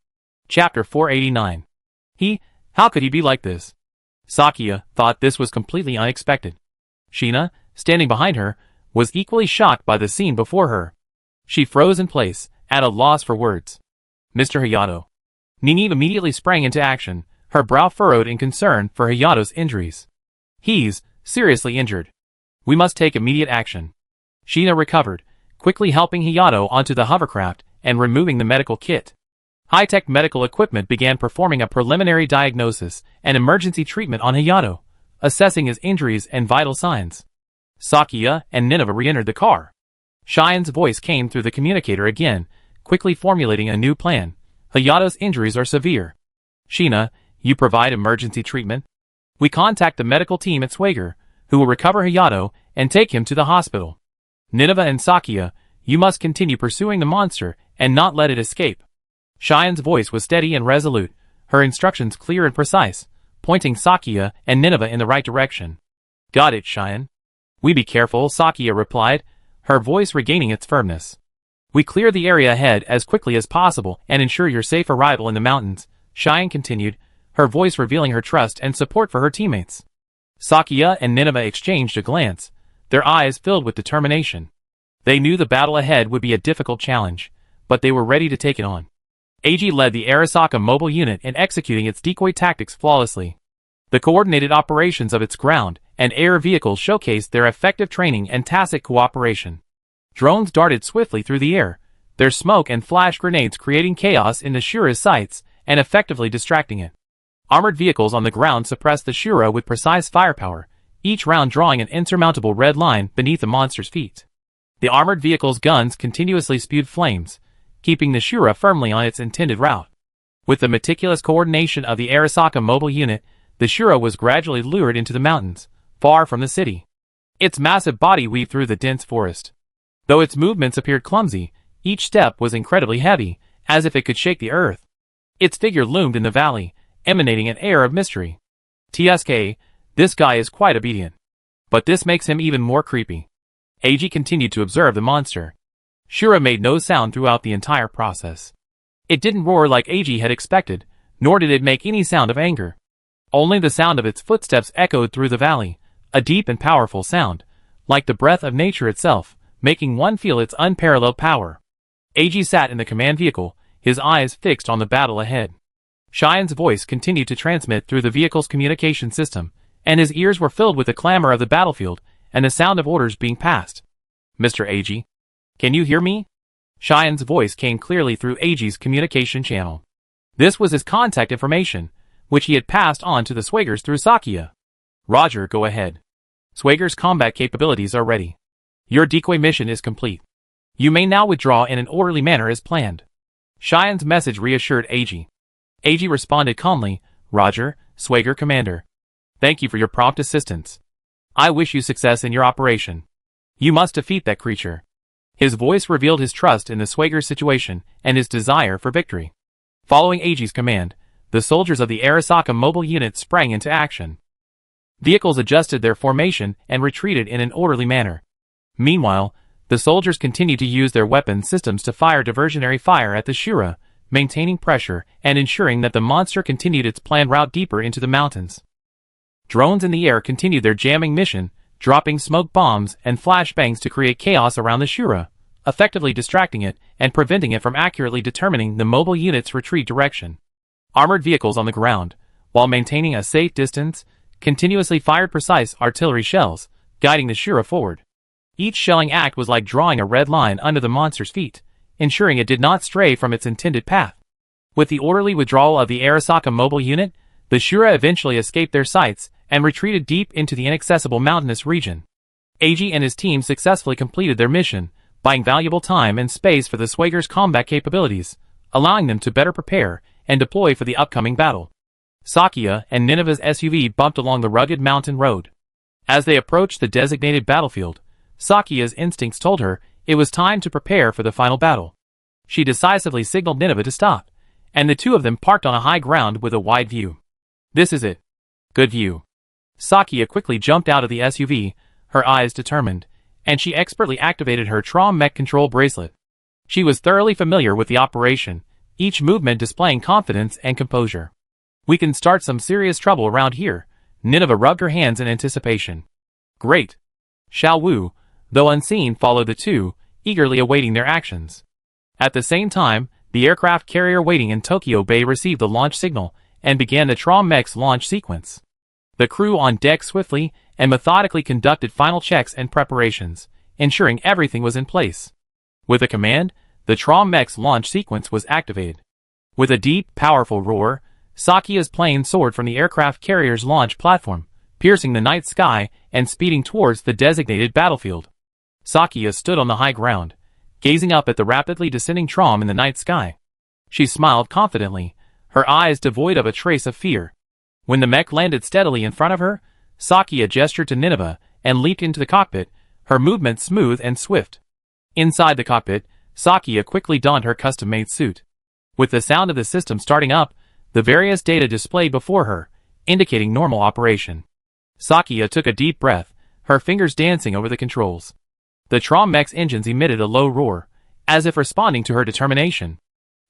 Chapter 489. How could he be like this? Sakia thought this was completely unexpected. Sheena, standing behind her, was equally shocked by the scene before her. She froze in place, at a loss for words. Mr. Hayato. Nini immediately sprang into action, her brow furrowed in concern for Hayato's injuries. He's seriously injured. We must take immediate action. Sheena recovered, quickly helping Hayato onto the hovercraft and removing the medical kit. High-tech medical equipment began performing a preliminary diagnosis and emergency treatment on Hayato, assessing his injuries and vital signs. Sakia and Nineveh re-entered the car. Cheyenne's voice came through the communicator again, quickly formulating a new plan. Hayato's injuries are severe. Sheena, you provide emergency treatment? We contact the medical team at Swager, who will recover Hayato and take him to the hospital. Nineveh and Sakia, you must continue pursuing the monster and not let it escape. Cheyenne's voice was steady and resolute, her instructions clear and precise, pointing Sakia and Nineveh in the right direction. Got it, Cheyenne. We be careful, Sakia replied, her voice regaining its firmness. We clear the area ahead as quickly as possible and ensure your safe arrival in the mountains, Cheyenne continued, her voice revealing her trust and support for her teammates. Sakia and Nineveh exchanged a glance, their eyes filled with determination. They knew the battle ahead would be a difficult challenge, but they were ready to take it on. AG led the Arasaka mobile unit in executing its decoy tactics flawlessly. The coordinated operations of its ground and air vehicles showcased their effective training and tacit cooperation. Drones darted swiftly through the air, their smoke and flash grenades creating chaos in the Shura's sights and effectively distracting it. Armored vehicles on the ground suppressed the Shura with precise firepower, each round drawing an insurmountable red line beneath the monster's feet. The armored vehicle's guns continuously spewed flames, keeping the Shura firmly on its intended route. With the meticulous coordination of the Arasaka mobile unit, the Shura was gradually lured into the mountains, far from the city. Its massive body weaved through the dense forest. Though its movements appeared clumsy, each step was incredibly heavy, as if it could shake the earth. Its figure loomed in the valley, emanating an air of mystery. TSK, this guy is quite obedient. But this makes him even more creepy. AG continued to observe the monster. Shura made no sound throughout the entire process. It didn't roar like AG had expected, nor did it make any sound of anger. Only the sound of its footsteps echoed through the valley, a deep and powerful sound, like the breath of nature itself, making one feel its unparalleled power. AG sat in the command vehicle, his eyes fixed on the battle ahead. Cheyenne's voice continued to transmit through the vehicle's communication system, and his ears were filled with the clamor of the battlefield and the sound of orders being passed. Mr. AG, can you hear me? Cheyenne's voice came clearly through AG's communication channel. This was his contact information, which he had passed on to the Swagers through Sakia. Roger, go ahead. Swagers' combat capabilities are ready. Your decoy mission is complete. You may now withdraw in an orderly manner as planned. Cheyenne's message reassured Ag. Ag responded calmly, Roger, Swager Commander. Thank you for your prompt assistance. I wish you success in your operation. You must defeat that creature. His voice revealed his trust in the Swagers' situation and his desire for victory. Following Ag's command, the soldiers of the Arasaka mobile unit sprang into action. Vehicles adjusted their formation and retreated in an orderly manner. Meanwhile, the soldiers continued to use their weapon systems to fire diversionary fire at the Shura, maintaining pressure and ensuring that the monster continued its planned route deeper into the mountains. Drones in the air continued their jamming mission, dropping smoke bombs and flashbangs to create chaos around the Shura, effectively distracting it and preventing it from accurately determining the mobile unit's retreat direction. Armored vehicles on the ground, while maintaining a safe distance, continuously fired precise artillery shells, guiding the Shura forward. Each shelling act was like drawing a red line under the monster's feet, ensuring it did not stray from its intended path. With the orderly withdrawal of the Arasaka mobile unit, the Shura eventually escaped their sights and retreated deep into the inaccessible mountainous region. Ag and his team successfully completed their mission, buying valuable time and space for the Swagers' combat capabilities, allowing them to better prepare and deploy for the upcoming battle. Sakia and Nineveh's SUV bumped along the rugged mountain road. As they approached the designated battlefield, Sakia's instincts told her it was time to prepare for the final battle. She decisively signaled Nineveh to stop, and the two of them parked on a high ground with a wide view. This is it. Good view. Sakia quickly jumped out of the SUV, her eyes determined, and she expertly activated her Trom Mech control bracelet. She was thoroughly familiar with the operation, each movement displaying confidence and composure. We can start some serious trouble around here. Nineveh rubbed her hands in anticipation. Great. Xiao Wu, though unseen, followed the two, eagerly awaiting their actions. At the same time, the aircraft carrier waiting in Tokyo Bay received the launch signal and began the Trom Mech's launch sequence. The crew on deck swiftly and methodically conducted final checks and preparations, ensuring everything was in place. With a command, the Trom Mech's launch sequence was activated. With a deep, powerful roar, Sakia's plane soared from the aircraft carrier's launch platform, piercing the night sky and speeding towards the designated battlefield. Sakia stood on the high ground, gazing up at the rapidly descending Trom in the night sky. She smiled confidently, her eyes devoid of a trace of fear. When the mech landed steadily in front of her, Sakia gestured to Nineveh and leaped into the cockpit, her movement smooth and swift. Inside the cockpit, Sakia quickly donned her custom-made suit. With the sound of the system starting up, the various data displayed before her, indicating normal operation. Sakia took a deep breath, her fingers dancing over the controls. The Trom Mech's engines emitted a low roar, as if responding to her determination.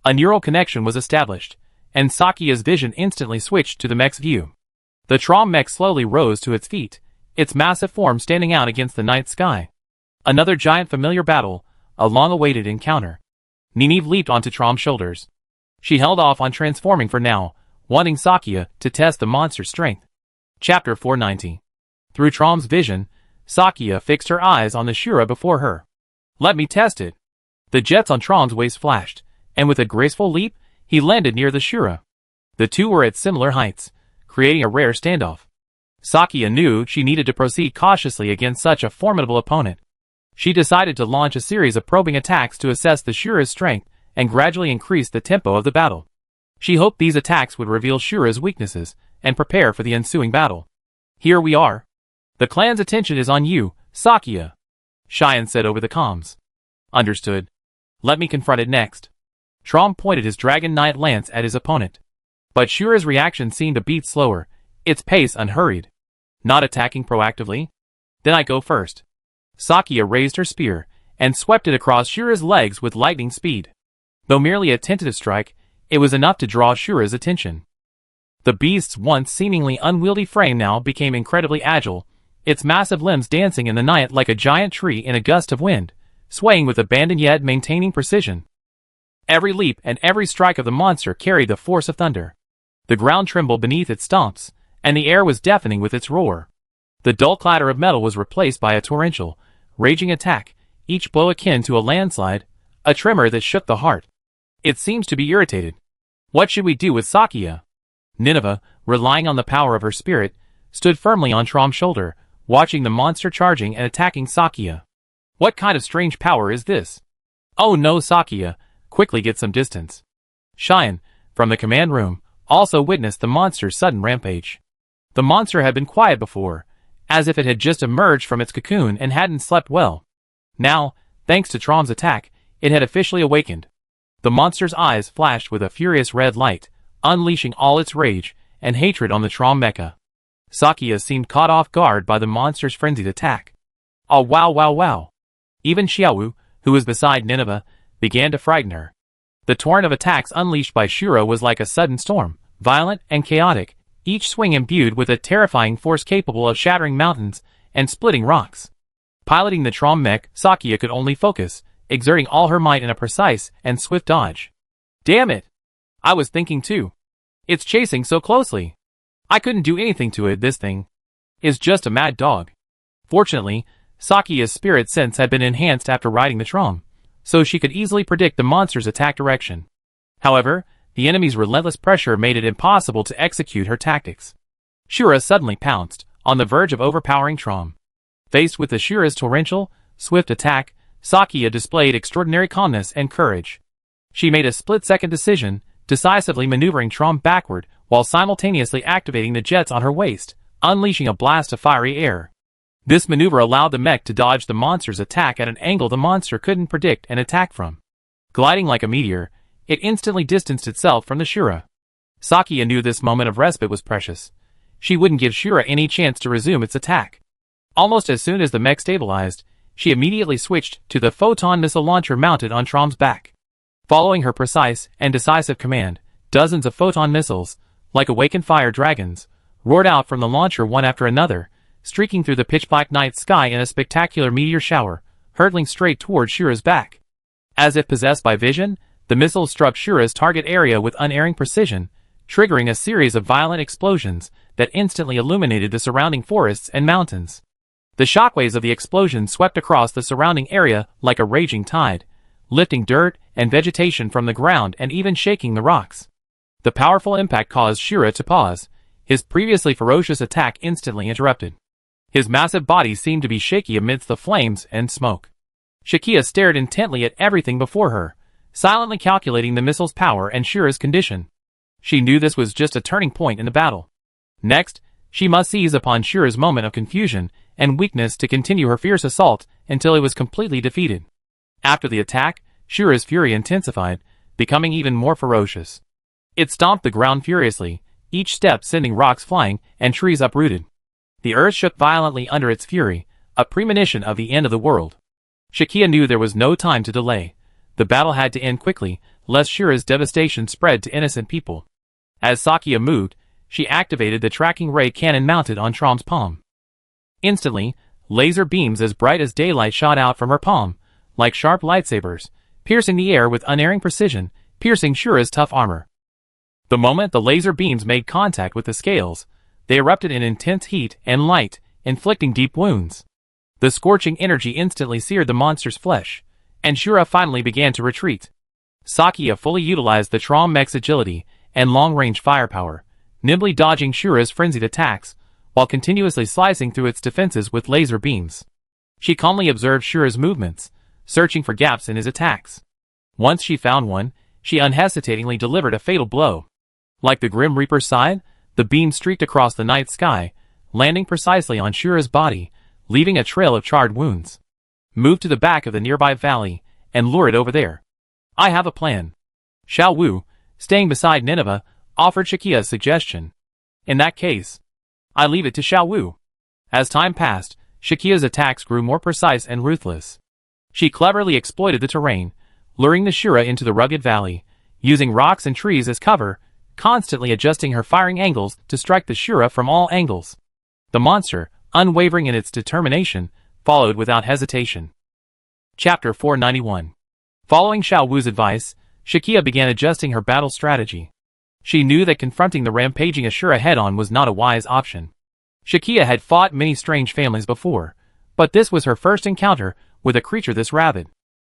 A neural connection was established, and Sakia's vision instantly switched to the mech's view. The Trom Mech slowly rose to its feet, its massive form standing out against the night sky. Another giant familiar battle, a long-awaited encounter. Nineve leaped onto Trom's shoulders. She held off on transforming for now, wanting Sakia to test the monster's strength. Chapter 490. Through Trom's vision, Sakia fixed her eyes on the Shura before her. Let me test it. The jets on Trom's waist flashed, and with a graceful leap, he landed near the Shura. The two were at similar heights, creating a rare standoff. Sakia knew she needed to proceed cautiously against such a formidable opponent. She decided to launch a series of probing attacks to assess the Shura's strength and gradually increase the tempo of the battle. She hoped these attacks would reveal Shura's weaknesses and prepare for the ensuing battle. Here we are. The clan's attention is on you, Sakia, Cheyenne said over the comms. Understood. Let me confront it next. Trom pointed his Dragon Knight lance at his opponent. But Shura's reaction seemed a beat slower, its pace unhurried. Not attacking proactively? Then I go first. Sakia raised her spear and swept it across Shura's legs with lightning speed. Though merely a tentative strike, it was enough to draw Shura's attention. The beast's once seemingly unwieldy frame now became incredibly agile, its massive limbs dancing in the night like a giant tree in a gust of wind, swaying with abandon yet maintaining precision. Every leap and every strike of the monster carried the force of thunder. The ground trembled beneath its stomps, and the air was deafening with its roar. The dull clatter of metal was replaced by a torrential, raging attack, each blow akin to a landslide, a tremor that shook the heart. It seems to be irritated. What should we do with Sakia? Nineveh, relying on the power of her spirit, stood firmly on Trom's shoulder, watching the monster charging and attacking Sakya. What kind of strange power is this? Oh no, Sakya, quickly get some distance. Cheyenne, from the command room, also witnessed the monster's sudden rampage. The monster had been quiet before, as if it had just emerged from its cocoon and hadn't slept well. Now, thanks to Trom's attack, it had officially awakened. The monster's eyes flashed with a furious red light, unleashing all its rage and hatred on the Trom mecha. Sakya seemed caught off guard by the monster's frenzied attack. Oh wow wow wow. Even Xiaowu, who was beside Nineveh, began to frighten her. The torrent of attacks unleashed by Shura was like a sudden storm, violent and chaotic, each swing imbued with a terrifying force capable of shattering mountains and splitting rocks. Piloting the Trom mech, Sakya could only focus, exerting all her might in a precise and swift dodge. Damn it! I was thinking too. It's chasing so closely. I couldn't do anything to it. This thing is just a mad dog. Fortunately, Sakya's spirit sense had been enhanced after riding the Trom, so she could easily predict the monster's attack direction. However, the enemy's relentless pressure made it impossible to execute her tactics. Shura suddenly pounced, on the verge of overpowering Trom. Faced with the Shura's torrential, swift attack, Sakya displayed extraordinary calmness and courage. She made a split-second decision, decisively maneuvering Trom backward while simultaneously activating the jets on her waist, unleashing a blast of fiery air. This maneuver allowed the mech to dodge the monster's attack at an angle the monster couldn't predict and attack from. Gliding like a meteor, it instantly distanced itself from the Shura. Sakya knew this moment of respite was precious. She wouldn't give Shura any chance to resume its attack. Almost as soon as the mech stabilized, she immediately switched to the photon missile launcher mounted on Trom's back. Following her precise and decisive command, dozens of photon missiles, like awakened fire dragons, roared out from the launcher one after another, streaking through the pitch-black night sky in a spectacular meteor shower, hurtling straight toward Shura's back. As if possessed by vision, the missiles struck Shura's target area with unerring precision, triggering a series of violent explosions that instantly illuminated the surrounding forests and mountains. The shockwaves of the explosions swept across the surrounding area like a raging tide, lifting dirt and vegetation from the ground and even shaking the rocks. The powerful impact caused Shura to pause, his previously ferocious attack instantly interrupted. His massive body seemed to be shaky amidst the flames and smoke. Shakia stared intently at everything before her, silently calculating the missile's power and Shura's condition. She knew this was just a turning point in the battle. Next, she must seize upon Shura's moment of confusion and weakness to continue her fierce assault until it was completely defeated. After the attack, Shura's fury intensified, becoming even more ferocious. It stomped the ground furiously, each step sending rocks flying and trees uprooted. The earth shook violently under its fury, a premonition of the end of the world. Shakia knew there was no time to delay. The battle had to end quickly, lest Shura's devastation spread to innocent people. As Sakya moved, she activated the tracking ray cannon mounted on Trom's palm. Instantly, laser beams as bright as daylight shot out from her palm, like sharp lightsabers, piercing the air with unerring precision, piercing Shura's tough armor. The moment the laser beams made contact with the scales, they erupted in intense heat and light, inflicting deep wounds. The scorching energy instantly seared the monster's flesh, and Shura finally began to retreat. Sakya fully utilized the Trom mech's agility and long-range firepower, nimbly dodging Shura's frenzied attacks, while continuously slicing through its defenses with laser beams. She calmly observed Shura's movements, searching for gaps in his attacks. Once she found one, she unhesitatingly delivered a fatal blow. Like the Grim Reaper's scythe, the beam streaked across the night sky, landing precisely on Shura's body, leaving a trail of charred wounds. Move to the back of the nearby valley, and lure it over there. I have a plan. Xiao Wu, staying beside Nineveh, offered Shakia a suggestion. In that case, I leave it to Xiao Wu. As time passed, Shakia's attacks grew more precise and ruthless. She cleverly exploited the terrain, luring the Shura into the rugged valley, using rocks and trees as cover, constantly adjusting her firing angles to strike the Shura from all angles. The monster, unwavering in its determination, followed without hesitation. Chapter 491. Following Xiao Wu's advice, Shakia began adjusting her battle strategy. She knew that confronting the rampaging Ashura head-on was not a wise option. Shakia had fought many strange families before, but this was her first encounter with a creature this rabid.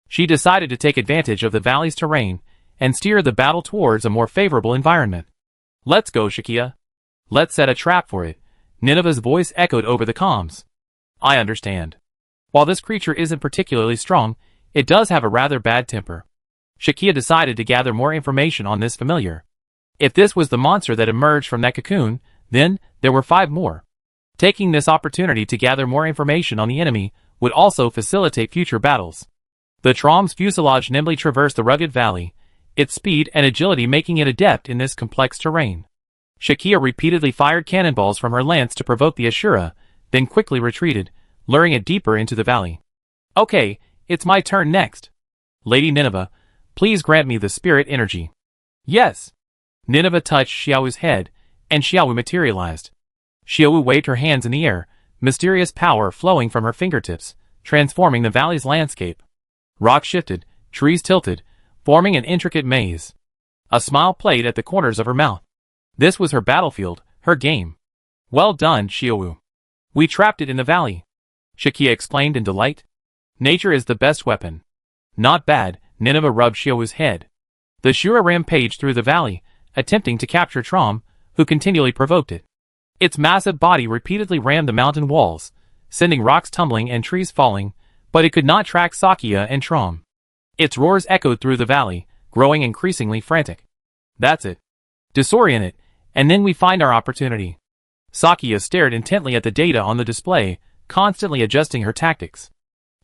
She decided to take advantage of the valley's terrain and steer the battle towards a more favorable environment. Let's go, Shakia. Let's set a trap for it. Nineveh's voice echoed over the comms. I understand. While this creature isn't particularly strong, it does have a rather bad temper. Shakia decided to gather more information on this familiar. If this was the monster that emerged from that cocoon, then there were 5 more. Taking this opportunity to gather more information on the enemy would also facilitate future battles. The Trom's fuselage nimbly traversed the rugged valley, its speed and agility making it adept in this complex terrain. Shakia repeatedly fired cannonballs from her lance to provoke the Ashura, then quickly retreated, luring it deeper into the valley. Okay, it's my turn next. Lady Nineveh, please grant me the spirit energy. Yes. Nineveh touched Xiaowu's head, and Xiaowu materialized. Xiaowu waved her hands in the air, mysterious power flowing from her fingertips, transforming the valley's landscape. Rocks shifted, trees tilted, forming an intricate maze. A smile played at the corners of her mouth. This was her battlefield, her game. Well done, Xiaowu. We trapped it in the valley. Shakia exclaimed in delight. Nature is the best weapon. Not bad, Nineveh rubbed Xiaowu's head. The Shura rampaged through the valley, attempting to capture Trom, who continually provoked it. Its massive body repeatedly rammed the mountain walls, sending rocks tumbling and trees falling, but it could not track Sakia and Trom. Its roars echoed through the valley, growing increasingly frantic. That's it. Disorient it, and then we find our opportunity. Sakia stared intently at the data on the display, constantly adjusting her tactics.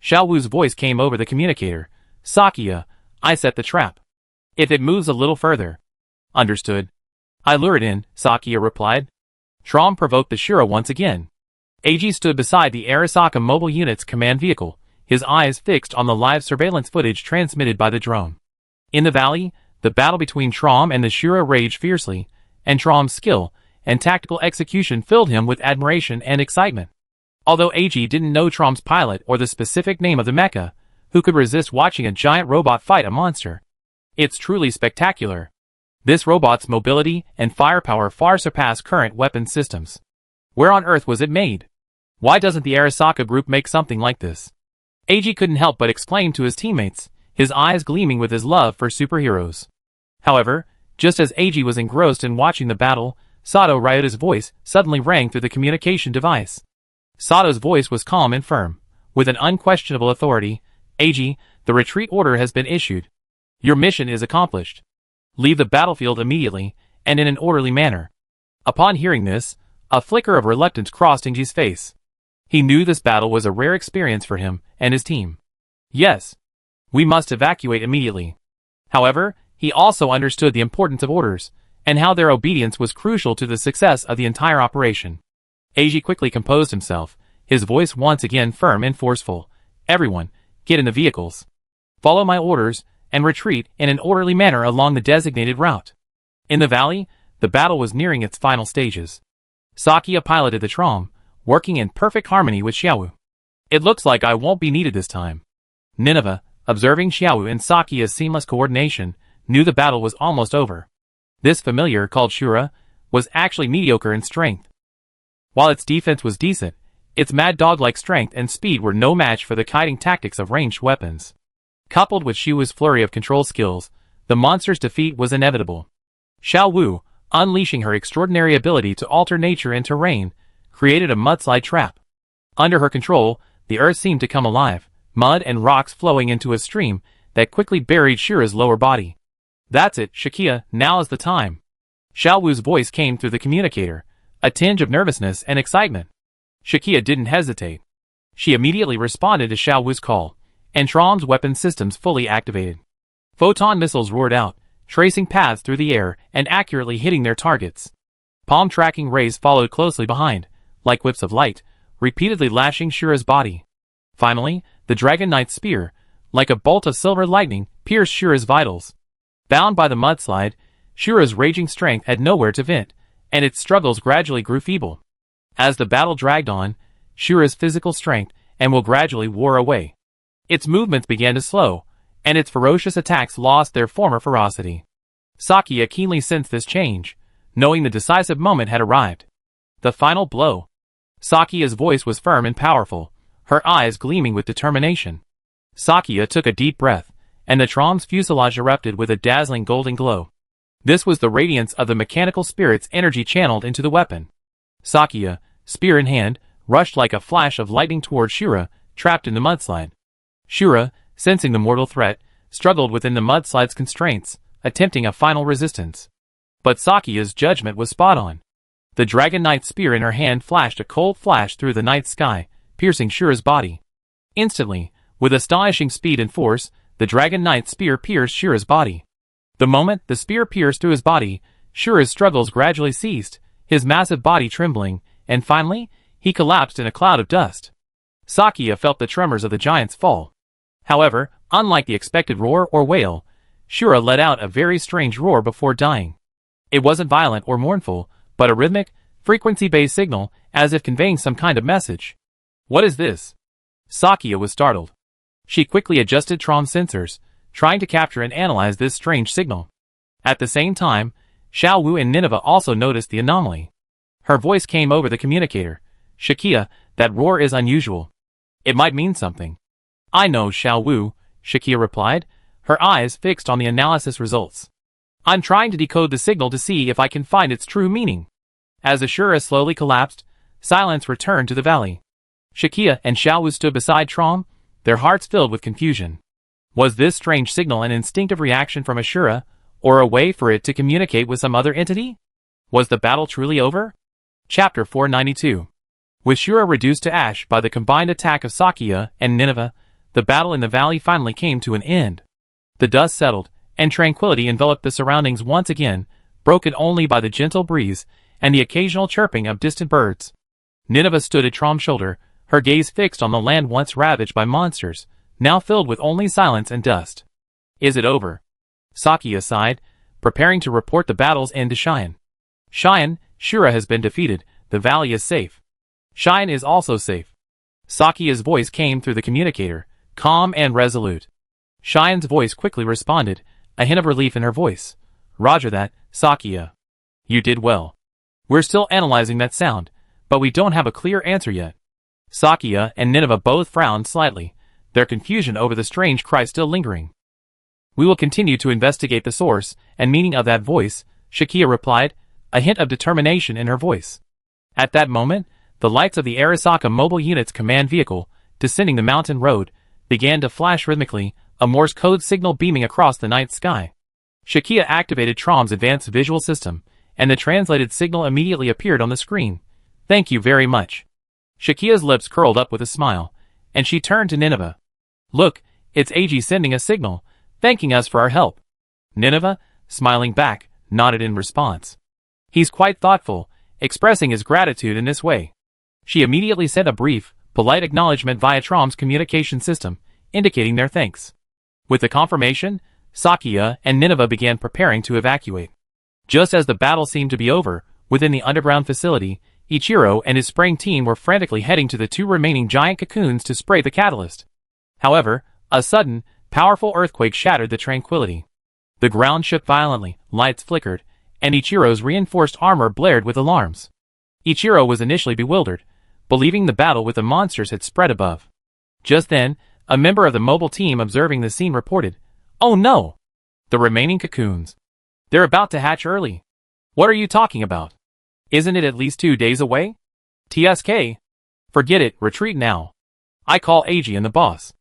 Xiaowu's voice came over the communicator. Sakia, I set the trap. If it moves a little further. Understood. I lure it in, Sakia replied. Trom provoked the Shura once again. Eiji stood beside the Arasaka mobile unit's command vehicle, his eyes fixed on the live surveillance footage transmitted by the drone. In the valley, the battle between Trom and the Shura raged fiercely, and Trom's skill and tactical execution filled him with admiration and excitement. Although Eiji didn't know Trom's pilot or the specific name of the mecha, who could resist watching a giant robot fight a monster? It's truly spectacular. This robot's mobility and firepower far surpass current weapon systems. Where on earth was it made? Why doesn't the Arasaka group make something like this? Eiji couldn't help but exclaim to his teammates, his eyes gleaming with his love for superheroes. However, just as Eiji was engrossed in watching the battle, Sato Ryota's voice suddenly rang through the communication device. Sato's voice was calm and firm. With an unquestionable authority, Eiji, the retreat order has been issued. Your mission is accomplished. Leave the battlefield immediately, and in an orderly manner. Upon hearing this, a flicker of reluctance crossed Eiji's face. He knew this battle was a rare experience for him and his team. Yes. We must evacuate immediately. However, he also understood the importance of orders, and how their obedience was crucial to the success of the entire operation. Eiji quickly composed himself, his voice once again firm and forceful. Everyone, get in the vehicles. Follow my orders, and retreat in an orderly manner along the designated route. In the valley, the battle was nearing its final stages. Sakia piloted the Trom, working in perfect harmony with Xiaowu. It looks like I won't be needed this time. Nineveh, observing Xiaowu and Sakia's seamless coordination, knew the battle was almost over. This familiar, called Shura, was actually mediocre in strength. While its defense was decent, its mad dog-like strength and speed were no match for the kiting tactics of ranged weapons. Coupled with Xiaowu's flurry of control skills, the monster's defeat was inevitable. Xiaowu, unleashing her extraordinary ability to alter nature and terrain, created a mudslide trap. Under her control, the earth seemed to come alive, mud and rocks flowing into a stream that quickly buried Shura's lower body. That's it, Shakia, now is the time. Xiaowu's voice came through the communicator, a tinge of nervousness and excitement. Shakia didn't hesitate. She immediately responded to Xiaowu's call, and Trom's weapon systems fully activated. Photon missiles roared out, tracing paths through the air and accurately hitting their targets. Palm tracking rays followed closely behind, like whips of light, repeatedly lashing Shura's body. Finally, the Dragon Knight's spear, like a bolt of silver lightning, pierced Shura's vitals. Bound by the mudslide, Shura's raging strength had nowhere to vent, and its struggles gradually grew feeble. As the battle dragged on, Shura's physical strength and will gradually wore away. Its movements began to slow, and its ferocious attacks lost their former ferocity. Sakia keenly sensed this change, knowing the decisive moment had arrived. The final blow. Sakia's voice was firm and powerful, her eyes gleaming with determination. Sakia took a deep breath, and the Trom's fuselage erupted with a dazzling golden glow. This was the radiance of the mechanical spirit's energy channeled into the weapon. Sakia, spear in hand, rushed like a flash of lightning toward Shura, trapped in the mudslide. Shura, sensing the mortal threat, struggled within the mudslide's constraints, attempting a final resistance. But Sakia's judgment was spot on. The Dragon Knight's spear in her hand flashed a cold flash through the night sky, piercing Shura's body. Instantly, with astonishing speed and force, the Dragon Knight's spear pierced Shura's body. The moment the spear pierced through his body, Shura's struggles gradually ceased, his massive body trembling, and finally, he collapsed in a cloud of dust. Sakia felt the tremors of the giant's fall. However, unlike the expected roar or wail, Shura let out a very strange roar before dying. It wasn't violent or mournful, but a rhythmic, frequency-based signal, as if conveying some kind of message. What is this? Sakia was startled. She quickly adjusted Trom's sensors, trying to capture and analyze this strange signal. At the same time, Xiao Wu and Nineveh also noticed the anomaly. Her voice came over the communicator. Shakia, that roar is unusual. It might mean something. I know, Xiao Wu, Shakia replied, her eyes fixed on the analysis results. I'm trying to decode the signal to see if I can find its true meaning. As Ashura slowly collapsed, silence returned to the valley. Shakia and Xiao Wu stood beside Trom, their hearts filled with confusion. Was this strange signal an instinctive reaction from Ashura, or a way for it to communicate with some other entity? Was the battle truly over? Chapter 492. With Shura reduced to ash by the combined attack of Sakia and Nineveh, the battle in the valley finally came to an end. The dust settled, and tranquility enveloped the surroundings once again, broken only by the gentle breeze and the occasional chirping of distant birds. Nineveh stood at Trom's shoulder, her gaze fixed on the land once ravaged by monsters, now filled with only silence and dust. Is it over? Sakia sighed, preparing to report the battle's end to Cheyenne. Cheyenne, Shura has been defeated, the valley is safe. Cheyenne is also safe. Sakia's voice came through the communicator, calm and resolute. Cheyenne's voice quickly responded, a hint of relief in her voice. Roger that, Sakia. You did well. We're still analyzing that sound, but we don't have a clear answer yet. Sakia and Nineveh both frowned slightly, their confusion over the strange cry still lingering. We will continue to investigate the source and meaning of that voice, Shakia replied, a hint of determination in her voice. At that moment, the lights of the Arasaka mobile unit's command vehicle, descending the mountain road, began to flash rhythmically, a Morse code signal beaming across the night sky. Shakia activated Trom's advanced visual system, and the translated signal immediately appeared on the screen. Thank you very much. Shakia's lips curled up with a smile, and she turned to Nineveh. Look, it's AG sending a signal, thanking us for our help. Nineveh, smiling back, nodded in response. He's quite thoughtful, expressing his gratitude in this way. She immediately sent a brief, polite acknowledgement via Trom's communication system, indicating their thanks. With the confirmation, Sakia and Nineveh began preparing to evacuate. Just as the battle seemed to be over, within the underground facility, Ichiro and his spraying team were frantically heading to the two remaining giant cocoons to spray the catalyst. However, a sudden, powerful earthquake shattered the tranquility. The ground shook violently, lights flickered, and Ichiro's reinforced armor blared with alarms. Ichiro was initially bewildered, believing the battle with the monsters had spread above. Just then, a member of the mobile team observing the scene reported, "Oh no! The remaining cocoons. They're about to hatch early. What are you talking about? Isn't it at least 2 days away? TSK? Forget it, retreat now. I call AG and the boss."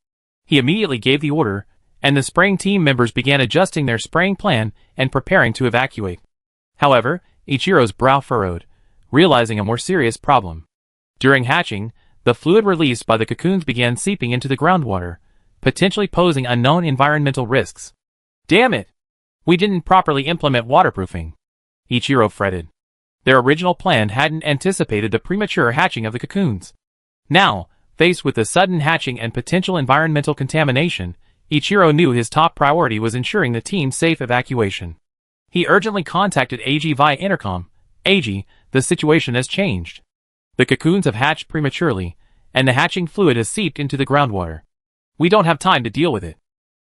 He immediately gave the order, and the spraying team members began adjusting their spraying plan and preparing to evacuate. However, Ichiro's brow furrowed, realizing a more serious problem. During hatching, the fluid released by the cocoons began seeping into the groundwater, potentially posing unknown environmental risks. Damn it! We didn't properly implement waterproofing. Ichiro fretted. Their original plan hadn't anticipated the premature hatching of the cocoons. Now, faced with the sudden hatching and potential environmental contamination, Ichiro knew his top priority was ensuring the team's safe evacuation. He urgently contacted AG via intercom. AG, the situation has changed. The cocoons have hatched prematurely, and the hatching fluid has seeped into the groundwater. We don't have time to deal with it.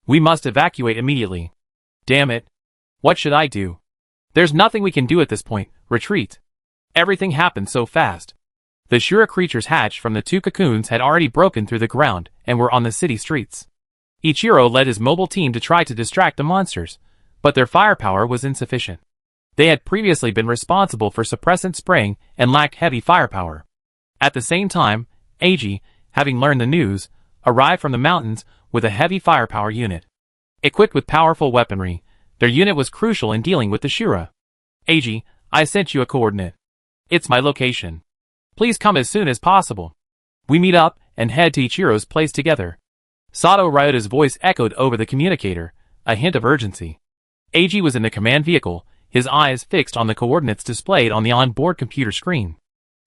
We must evacuate immediately. Damn it. What should I do? There's nothing we can do at this point. Retreat. Everything happened so fast. The Shura creatures hatched from the two cocoons had already broken through the ground and were on the city streets. Ichiro led his mobile team to try to distract the monsters, but their firepower was insufficient. They had previously been responsible for suppressant spraying and lacked heavy firepower. At the same time, Eiji, having learned the news, arrived from the mountains with a heavy firepower unit. Equipped with powerful weaponry, their unit was crucial in dealing with the Shura. Eiji, I sent you a coordinate. It's my location. Please come as soon as possible. We meet up and head to Ichiro's place together. Sato Ryota's voice echoed over the communicator, a hint of urgency. Eiji was in the command vehicle, his eyes fixed on the coordinates displayed on the onboard computer screen.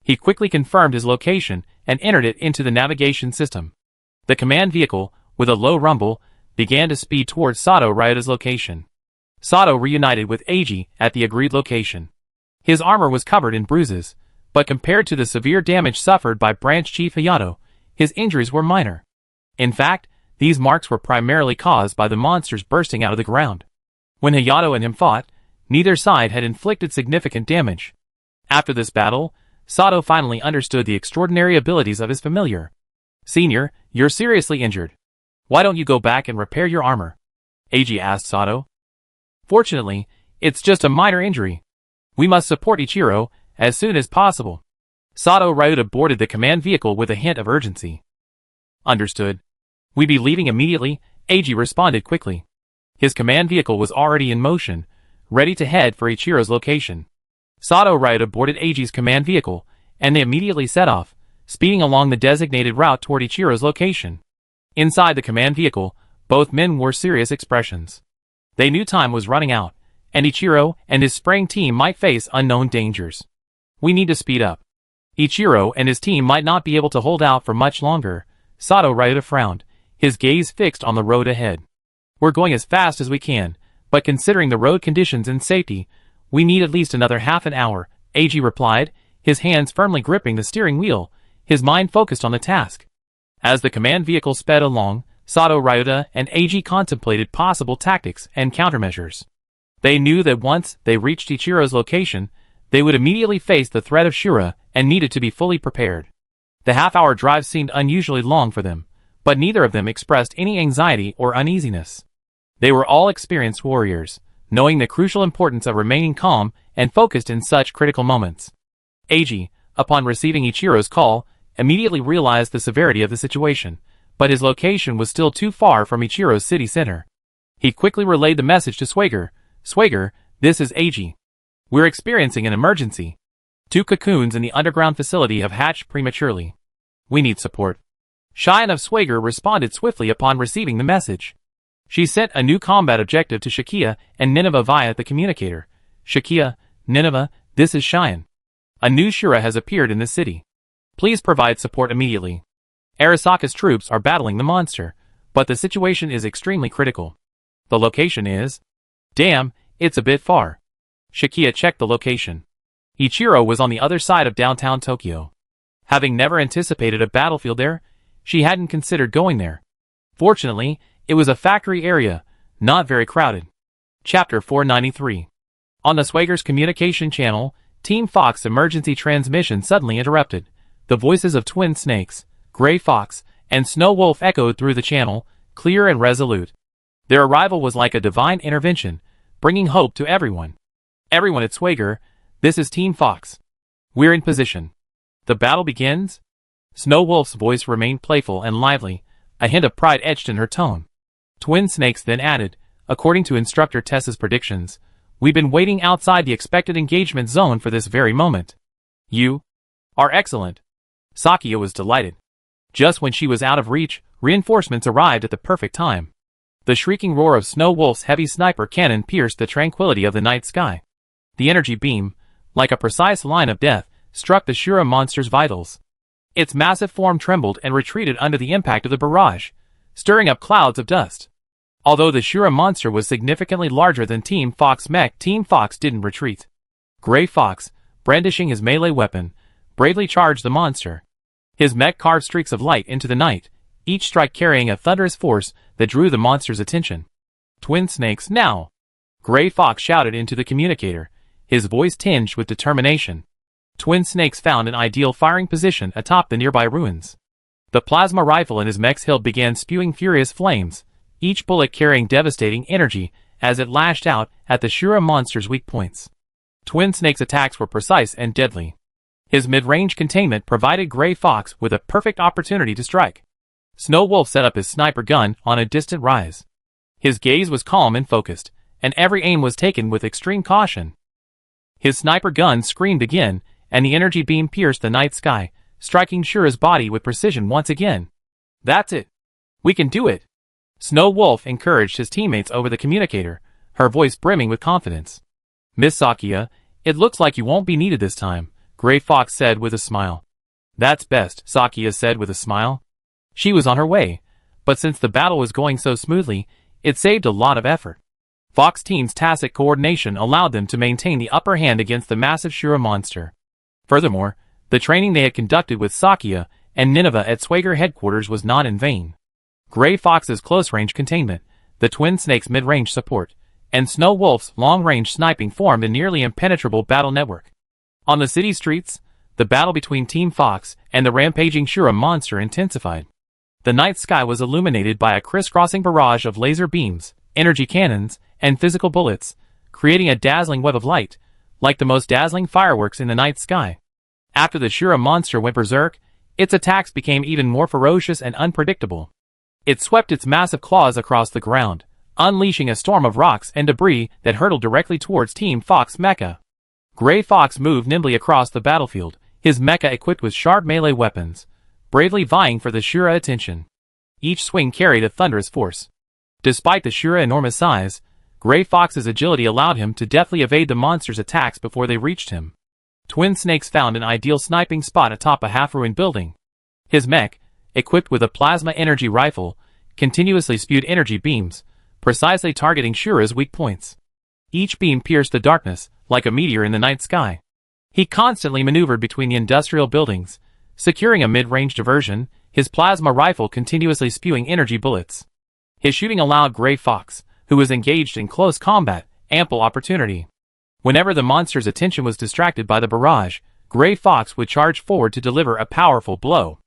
He quickly confirmed his location and entered it into the navigation system. The command vehicle, with a low rumble, began to speed towards Sato Ryota's location. Sato reunited with Eiji at the agreed location. His armor was covered in bruises, but compared to the severe damage suffered by Branch Chief Hayato, his injuries were minor. In fact, these marks were primarily caused by the monsters bursting out of the ground. When Hayato and him fought, neither side had inflicted significant damage. After this battle, Sato finally understood the extraordinary abilities of his familiar. Senior, you're seriously injured. Why don't you go back and repair your armor? Eiji asked Sato. Fortunately, it's just a minor injury. We must support Ichiro as soon as possible. Sato Ryota boarded the command vehicle with a hint of urgency. Understood. We be leaving immediately, Eiji responded quickly. His command vehicle was already in motion, ready to head for Ichiro's location. Sato Ryota boarded Eiji's command vehicle, and they immediately set off, speeding along the designated route toward Ichiro's location. Inside the command vehicle, both men wore serious expressions. They knew time was running out, and Ichiro and his spraying team might face unknown dangers. We need to speed up. Ichiro and his team might not be able to hold out for much longer. Sato Ryota frowned, his gaze fixed on the road ahead. We're going as fast as we can, but considering the road conditions and safety, we need at least another half an hour, Eiji replied, his hands firmly gripping the steering wheel, his mind focused on the task. As the command vehicle sped along, Sato Ryota and Eiji contemplated possible tactics and countermeasures. They knew that once they reached Ichiro's location, they would immediately face the threat of Shura and needed to be fully prepared. The half-hour drive seemed unusually long for them, but neither of them expressed any anxiety or uneasiness. They were all experienced warriors, knowing the crucial importance of remaining calm and focused in such critical moments. Eiji, upon receiving Ichiro's call, immediately realized the severity of the situation, but his location was still too far from Ichiro's city center. He quickly relayed the message to Swagger. Swagger, this is Eiji. We're experiencing an emergency. 2 cocoons in the underground facility have hatched prematurely. We need support. Cheyenne of Swagger responded swiftly upon receiving the message. She sent a new combat objective to Shakia and Nineveh via the communicator. Shakia, Nineveh, this is Cheyenne. A new Shura has appeared in the city. Please provide support immediately. Arasaka's troops are battling the monster, but the situation is extremely critical. The location is... Damn, it's a bit far. Shakia checked the location. Ichiro was on the other side of downtown Tokyo. Having never anticipated a battlefield there, she hadn't considered going there. Fortunately, it was a factory area, not very crowded. Chapter 493. On the Swagger's communication channel, Team Fox emergency transmission suddenly interrupted. The voices of Twin Snakes, Gray Fox, and Snow Wolf echoed through the channel, clear and resolute. Their arrival was like a divine intervention, bringing hope to everyone. Everyone at Swagger, this is Team Fox. We're in position. The battle begins? Snow Wolf's voice remained playful and lively, a hint of pride etched in her tone. Twin Snakes then added, according to Instructor Tessa's predictions, we've been waiting outside the expected engagement zone for this very moment. You are excellent. Sakia was delighted. Just when she was out of reach, reinforcements arrived at the perfect time. The shrieking roar of Snow Wolf's heavy sniper cannon pierced the tranquility of the night sky. The energy beam, like a precise line of death, struck the Shura monster's vitals. Its massive form trembled and retreated under the impact of the barrage, stirring up clouds of dust. Although the Shura monster was significantly larger than Team Fox mech, Team Fox didn't retreat. Gray Fox, brandishing his melee weapon, bravely charged the monster. His mech carved streaks of light into the night, each strike carrying a thunderous force that drew the monster's attention. Twin Snakes, now! Gray Fox shouted into the communicator, his voice tinged with determination. Twin Snakes found an ideal firing position atop the nearby ruins. The plasma rifle in his mech's hilt began spewing furious flames, each bullet carrying devastating energy as it lashed out at the Shura monster's weak points. Twin Snake's attacks were precise and deadly. His mid-range containment provided Gray Fox with a perfect opportunity to strike. Snow Wolf set up his sniper gun on a distant rise. His gaze was calm and focused, and every aim was taken with extreme caution. His sniper gun screamed again, and the energy beam pierced the night sky, striking Shura's body with precision once again. "That's it. We can do it." Snow Wolf encouraged his teammates over the communicator, her voice brimming with confidence. "Miss Sakia, it looks like you won't be needed this time," Gray Fox said with a smile. "That's best," Sakia said with a smile. She was on her way, but since the battle was going so smoothly, it saved a lot of effort. Fox team's tacit coordination allowed them to maintain the upper hand against the massive Shura monster. Furthermore, the training they had conducted with Sakia and Nineveh at Swager headquarters was not in vain. Gray Fox's close-range containment, the Twin Snake's mid-range support, and Snow Wolf's long-range sniping formed a nearly impenetrable battle network. On the city streets, the battle between Team Fox and the rampaging Shura monster intensified. The night sky was illuminated by a crisscrossing barrage of laser beams, energy cannons, and physical bullets, creating a dazzling web of light, like the most dazzling fireworks in the night sky. After the Shura monster went berserk, its attacks became even more ferocious and unpredictable. It swept its massive claws across the ground, unleashing a storm of rocks and debris that hurtled directly towards Team Fox mecha. Gray Fox moved nimbly across the battlefield, his mecha equipped with sharp melee weapons, bravely vying for the Shura attention. Each swing carried a thunderous force. Despite the Shura enormous size, Gray Fox's agility allowed him to deftly evade the monster's attacks before they reached him. Twin Snakes found an ideal sniping spot atop a half-ruined building. His mech, equipped with a plasma energy rifle, continuously spewed energy beams, precisely targeting Shura's weak points. Each beam pierced the darkness, like a meteor in the night sky. He constantly maneuvered between the industrial buildings, securing a mid-range diversion, his plasma rifle continuously spewing energy bullets. His shooting allowed Gray Fox, who was engaged in close combat, ample opportunity. Whenever the monster's attention was distracted by the barrage, Gray Fox would charge forward to deliver a powerful blow.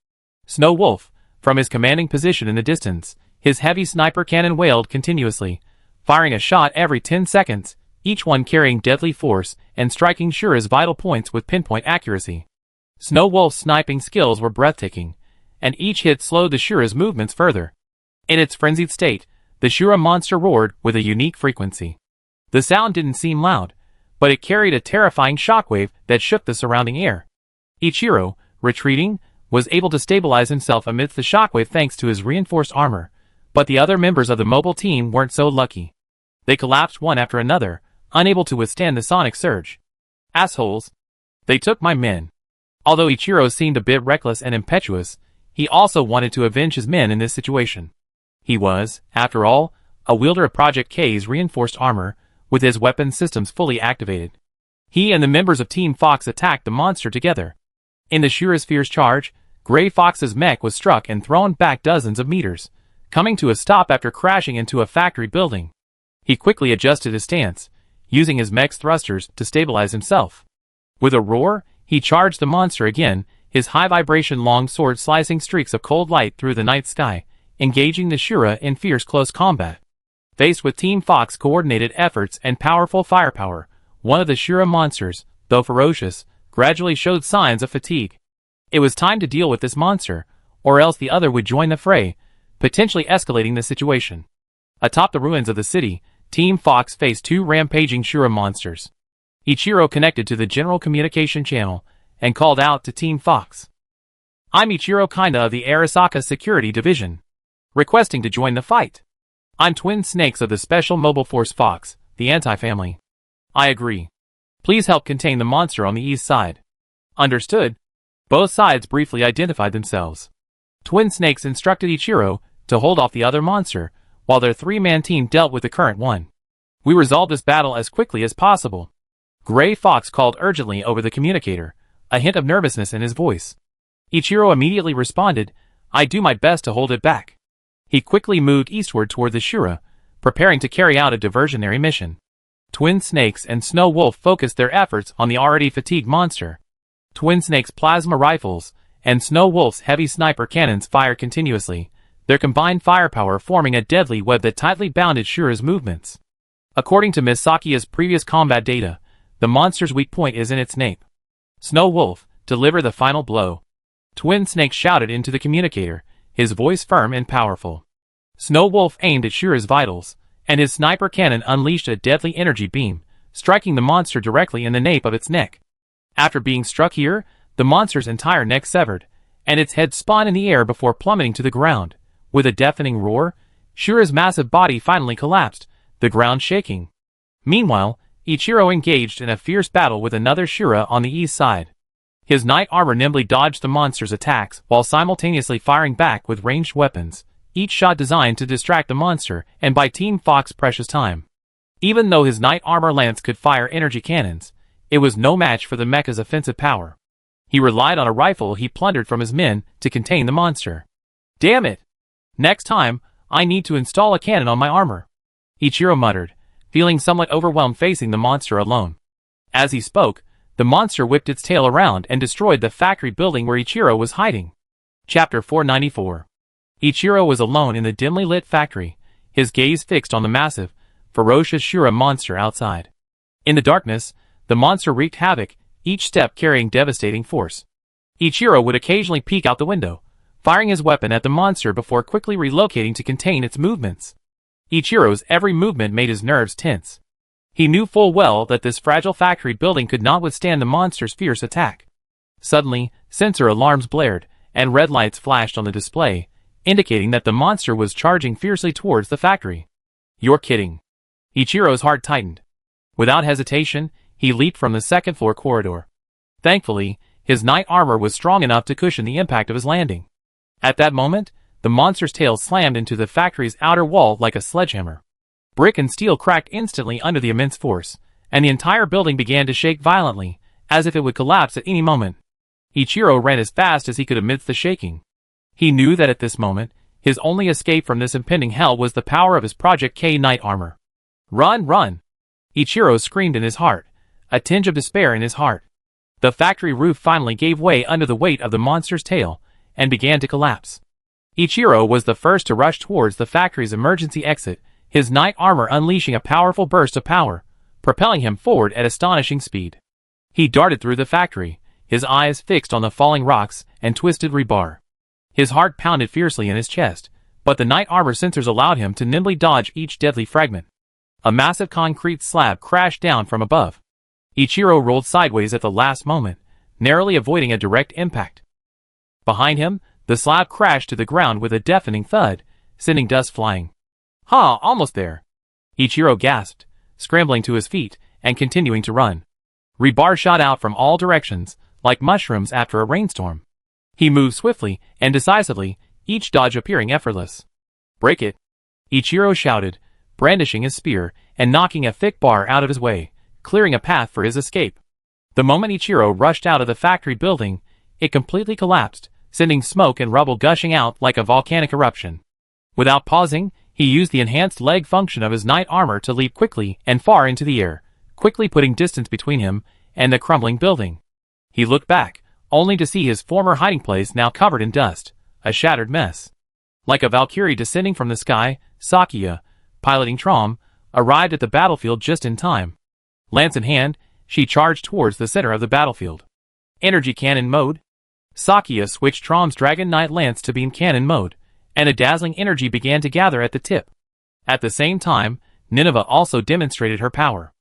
Snow Wolf, from his commanding position in the distance, his heavy sniper cannon wailed continuously, firing a shot every 10 seconds, each one carrying deadly force and striking Shura's vital points with pinpoint accuracy. Snow Wolf's sniping skills were breathtaking, and each hit slowed the Shura's movements further. In its frenzied state, the Shura monster roared with a unique frequency. The sound didn't seem loud, but it carried a terrifying shockwave that shook the surrounding air. Ichiro, retreating, was able to stabilize himself amidst the shockwave thanks to his reinforced armor, but the other members of the mobile team weren't so lucky. They collapsed one after another, unable to withstand the sonic surge. "Assholes! They took my men." Although Ichiro seemed a bit reckless and impetuous, he also wanted to avenge his men in this situation. He was, after all, a wielder of Project K's reinforced armor, with his weapon systems fully activated. He and the members of Team Fox attacked the monster together. In the Shura's fierce charge, Gray Fox's mech was struck and thrown back dozens of meters, coming to a stop after crashing into a factory building. He quickly adjusted his stance, using his mech's thrusters to stabilize himself. With a roar, he charged the monster again, his high-vibration long sword slicing streaks of cold light through the night sky, engaging the Shura in fierce close combat. Faced with Team Fox coordinated efforts and powerful firepower, one of the Shura monsters, though ferocious, gradually showed signs of fatigue. It was time to deal with this monster, or else the other would join the fray, potentially escalating the situation. Atop the ruins of the city, Team Fox faced two rampaging Shura monsters. Ichiro connected to the general communication channel and called out to Team Fox. "I'm Ichiro Kinda of the Arasaka Security Division, requesting to join the fight. I'm Twin Snakes of the Special Mobile Force Fox, the anti-family." "I agree. Please help contain the monster on the east side." "Understood." Both sides briefly identified themselves. Twin Snakes instructed Ichiro to hold off the other monster, while their three-man team dealt with the current one. "We resolve this battle as quickly as possible." Gray Fox called urgently over the communicator, a hint of nervousness in his voice. Ichiro immediately responded, "I do my best to hold it back." He quickly moved eastward toward the Shura, preparing to carry out a diversionary mission. Twin Snakes and Snow Wolf focused their efforts on the already fatigued monster. Twin Snake's plasma rifles and Snow Wolf's heavy sniper cannons fired continuously, their combined firepower forming a deadly web that tightly bounded Shura's movements. According to Ms. Sakia's previous combat data, the monster's weak point is in its nape. Snow Wolf, deliver the final blow. Twin Snake shouted into the communicator, his voice firm and powerful. Snow Wolf aimed at Shura's vitals, and his sniper cannon unleashed a deadly energy beam, striking the monster directly in the nape of its neck. After being struck here, the monster's entire neck severed, and its head spun in the air before plummeting to the ground. With a deafening roar, Shura's massive body finally collapsed, the ground shaking. Meanwhile, Ichiro engaged in a fierce battle with another Shura on the east side. His knight armor nimbly dodged the monster's attacks while simultaneously firing back with ranged weapons, each shot designed to distract the monster and buy Team Fox precious time. Even though his knight armor lance could fire energy cannons, it was no match for the mecha's offensive power. He relied on a rifle he plundered from his men to contain the monster. Damn it! Next time, I need to install a cannon on my armor, Ichiro muttered, feeling somewhat overwhelmed facing the monster alone. As he spoke, the monster whipped its tail around and destroyed the factory building where Ichiro was hiding. Chapter 494. Ichiro was alone in the dimly lit factory, his gaze fixed on the massive, ferocious Shura monster outside. In the darkness, the monster wreaked havoc, each step carrying devastating force. Ichiro would occasionally peek out the window, firing his weapon at the monster before quickly relocating to contain its movements. Ichiro's every movement made his nerves tense. He knew full well that this fragile factory building could not withstand the monster's fierce attack. Suddenly, sensor alarms blared, and red lights flashed on the display, indicating that the monster was charging fiercely towards the factory. You're kidding. Ichiro's heart tightened. Without hesitation, he leaped from the second-floor corridor. Thankfully, his knight armor was strong enough to cushion the impact of his landing. At that moment, the monster's tail slammed into the factory's outer wall like a sledgehammer. Brick and steel cracked instantly under the immense force, and the entire building began to shake violently, as if it would collapse at any moment. Ichiro ran as fast as he could amidst the shaking. He knew that at this moment, his only escape from this impending hell was the power of his Project K knight armor. Run, run! Ichiro screamed in his heart, a tinge of despair in his heart. The factory roof finally gave way under the weight of the monster's tail, and began to collapse. Ichiro was the first to rush towards the factory's emergency exit, his knight armor unleashing a powerful burst of power, propelling him forward at astonishing speed. He darted through the factory, his eyes fixed on the falling rocks and twisted rebar. His heart pounded fiercely in his chest, but the knight armor sensors allowed him to nimbly dodge each deadly fragment. A massive concrete slab crashed down from above. Ichiro rolled sideways at the last moment, narrowly avoiding a direct impact. Behind him, the slab crashed to the ground with a deafening thud, sending dust flying. Almost there. Ichiro gasped, scrambling to his feet and continuing to run. Rebar shot out from all directions, like mushrooms after a rainstorm. He moved swiftly and decisively, each dodge appearing effortless. Break it! Ichiro shouted, brandishing his spear and knocking a thick bar out of his way, clearing a path for his escape. The moment Ichiro rushed out of the factory building, it completely collapsed, sending smoke and rubble gushing out like a volcanic eruption. Without pausing, he used the enhanced leg function of his knight armor to leap quickly and far into the air, quickly putting distance between him and the crumbling building. He looked back, only to see his former hiding place now covered in dust, a shattered mess. Like a Valkyrie descending from the sky, Sakia, piloting Trom, arrived at the battlefield just in time. Lance in hand, she charged towards the center of the battlefield. Energy cannon mode. Sakia switched Trom's Dragon Knight lance to beam cannon mode, and a dazzling energy began to gather at the tip. At the same time, Nineveh also demonstrated her power.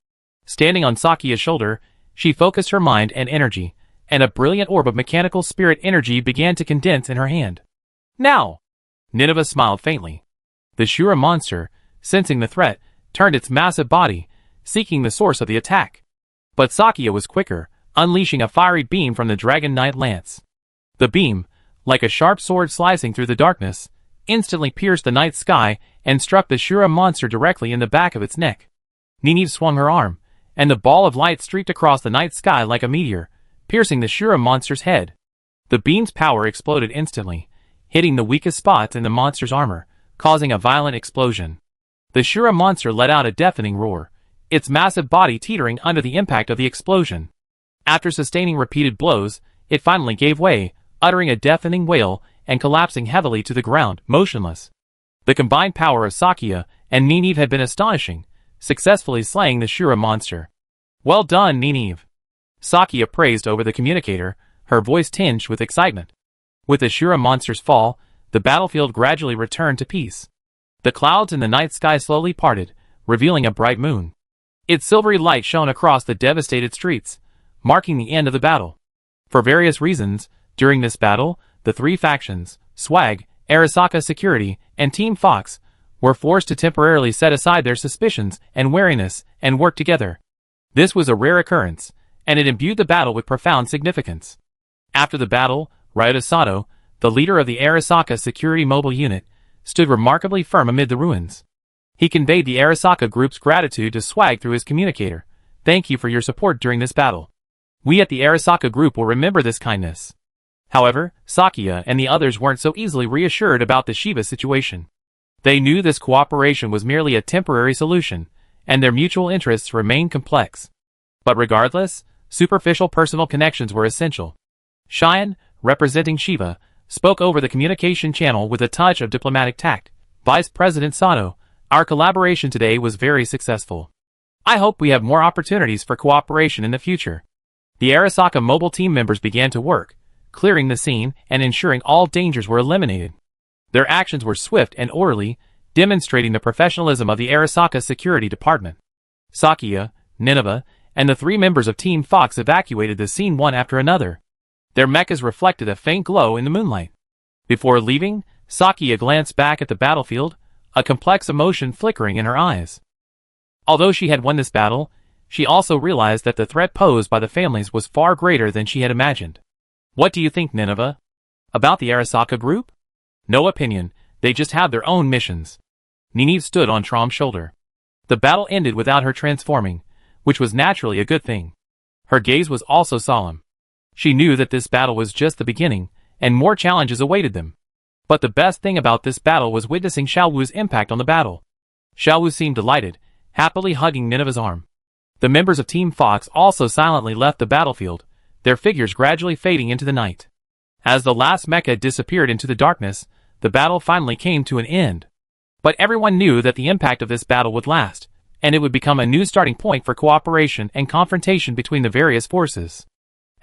Standing on Sakia's shoulder, she focused her mind and energy, and a brilliant orb of mechanical spirit energy began to condense in her hand. Now! Nineveh smiled faintly. The Shura monster, sensing the threat, turned its massive body, seeking the source of the attack. But Sakia was quicker, unleashing a fiery beam from the Dragon Knight lance. The beam, like a sharp sword slicing through the darkness, instantly pierced the night sky and struck the Shura monster directly in the back of its neck. Nineveh swung her arm, and the ball of light streaked across the night sky like a meteor, piercing the Shura monster's head. The beam's power exploded instantly, hitting the weakest spots in the monster's armor, causing a violent explosion. The Shura monster let out a deafening roar, its massive body teetering under the impact of the explosion. After sustaining repeated blows, it finally gave way, uttering a deafening wail and collapsing heavily to the ground, motionless. The combined power of Sakia and Nineveh had been astonishing, successfully slaying the Shura monster. Well done, Nineve. Sakia praised over the communicator, her voice tinged with excitement. With the Shura monster's fall, the battlefield gradually returned to peace. The clouds in the night sky slowly parted, revealing a bright moon. Its silvery light shone across the devastated streets, marking the end of the battle. For various reasons, during this battle, the three factions, Swag, Arasaka Security, and Team Fox, were forced to temporarily set aside their suspicions and wariness and work together. This was a rare occurrence, and it imbued the battle with profound significance. After the battle, Ryota Sato, the leader of the Arasaka Security Mobile Unit, stood remarkably firm amid the ruins. He conveyed the Arasaka Group's gratitude to Swag through his communicator. Thank you for your support during this battle. We at the Arasaka Group will remember this kindness. However, Sakia and the others weren't so easily reassured about the Shiva situation. They knew this cooperation was merely a temporary solution, and their mutual interests remained complex. But regardless, superficial personal connections were essential. Cheyenne, representing Shiva, spoke over the communication channel with a touch of diplomatic tact. Vice President Sato, our collaboration today was very successful. I hope we have more opportunities for cooperation in the future. The Arasaka mobile team members began to work, clearing the scene and ensuring all dangers were eliminated. Their actions were swift and orderly, demonstrating the professionalism of the Arasaka Security Department. Sakia, Nineveh, and the three members of Team Fox evacuated the scene one after another. Their mechas reflected a faint glow in the moonlight. Before leaving, Sakia glanced back at the battlefield, a complex emotion flickering in her eyes. Although she had won this battle, she also realized that the threat posed by the families was far greater than she had imagined. What do you think, Nineveh? About the Arasaka Group? No opinion, they just have their own missions. Nineve stood on Trom's shoulder. The battle ended without her transforming, which was naturally a good thing. Her gaze was also solemn. She knew that this battle was just the beginning, and more challenges awaited them. But the best thing about this battle was witnessing Xiaowu's impact on the battle. Xiaowu seemed delighted, happily hugging Nineveh's arm. The members of Team Fox also silently left the battlefield, their figures gradually fading into the night. As the last mecha disappeared into the darkness, the battle finally came to an end. But everyone knew that the impact of this battle would last, and it would become a new starting point for cooperation and confrontation between the various forces.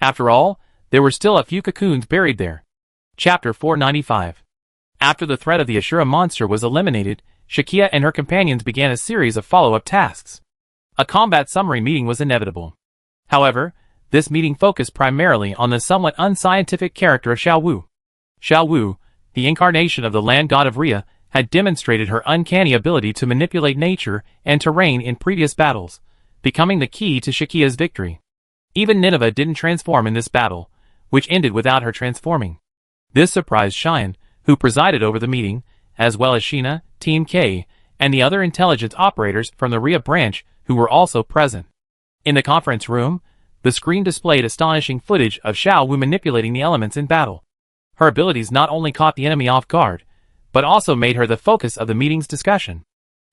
After all, there were still a few cocoons buried there. Chapter 495. After the threat of the Ashura monster was eliminated, Shakia and her companions began a series of follow-up tasks. A combat summary meeting was inevitable. However, this meeting focused primarily on the somewhat unscientific character of Xiaowu. Xiaowu, the incarnation of the land god of Rhea, had demonstrated her uncanny ability to manipulate nature and terrain in previous battles, becoming the key to Shakia's victory. Even Nineveh didn't transform in this battle, which ended without her transforming. This surprised Cheyenne, who presided over the meeting, as well as Sheena, Team K, and the other intelligence operators from the Rhea branch who were also present. In the conference room, the screen displayed astonishing footage of Xiaowu manipulating the elements in battle. Her abilities not only caught the enemy off guard, but also made her the focus of the meeting's discussion.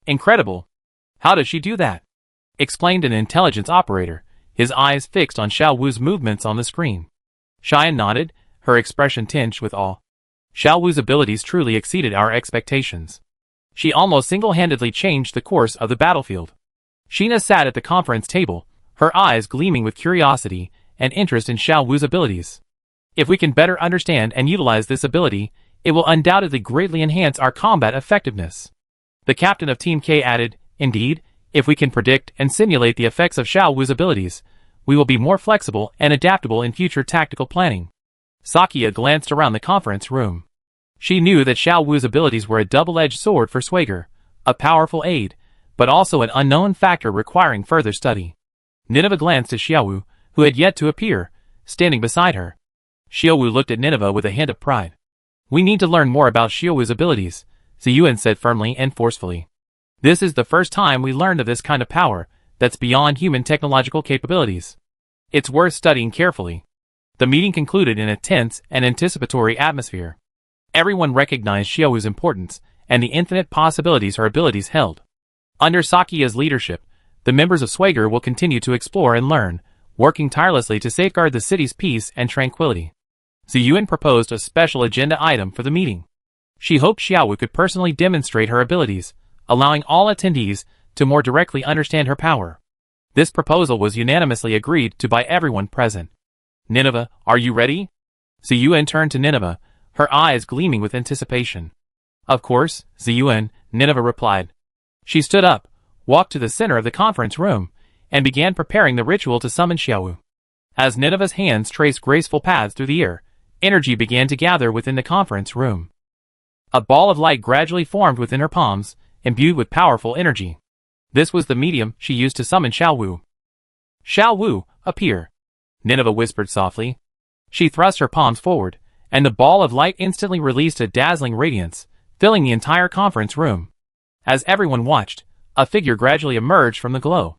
Incredible! How does she do that? Explained an intelligence operator, his eyes fixed on Xiaowu's movements on the screen. Cheyenne nodded, her expression tinged with awe. Xiaowu's abilities truly exceeded our expectations. She almost single-handedly changed the course of the battlefield. Sheena sat at the conference table, her eyes gleaming with curiosity and interest in Xiaowu's abilities. If we can better understand and utilize this ability, it will undoubtedly greatly enhance our combat effectiveness. The captain of Team K added, indeed, if we can predict and simulate the effects of Xiaowu's abilities, we will be more flexible and adaptable in future tactical planning. Sakia glanced around the conference room. She knew that Xiaowu's abilities were a double-edged sword for Swagger, a powerful aid, but also an unknown factor requiring further study. Nineveh glanced at Xiaowu, who had yet to appear, standing beside her. Xiaowu looked at Nineveh with a hint of pride. We need to learn more about Xiaowu's abilities, Ziyuan said firmly and forcefully. This is the first time we learned of this kind of power that's beyond human technological capabilities. It's worth studying carefully. The meeting concluded in a tense and anticipatory atmosphere. Everyone recognized Xiaowu's importance and the infinite possibilities her abilities held. Under Sakia's leadership, the members of Swagger will continue to explore and learn, working tirelessly to safeguard the city's peace and tranquility. Ziyuan proposed a special agenda item for the meeting. She hoped Xiaowu could personally demonstrate her abilities, allowing all attendees to more directly understand her power. This proposal was unanimously agreed to by everyone present. Nineveh, are you ready? Ziyuan turned to Nineveh, her eyes gleaming with anticipation. Of course, Ziyuan, Nineveh replied. She stood up, walked to the center of the conference room, and began preparing the ritual to summon Xiaowu. As Nineveh's hands traced graceful paths through the air, energy began to gather within the conference room. A ball of light gradually formed within her palms, imbued with powerful energy. This was the medium she used to summon Xiaowu. Xiaowu, appear, Nineveh whispered softly. She thrust her palms forward, and the ball of light instantly released a dazzling radiance, filling the entire conference room. As everyone watched, a figure gradually emerged from the glow.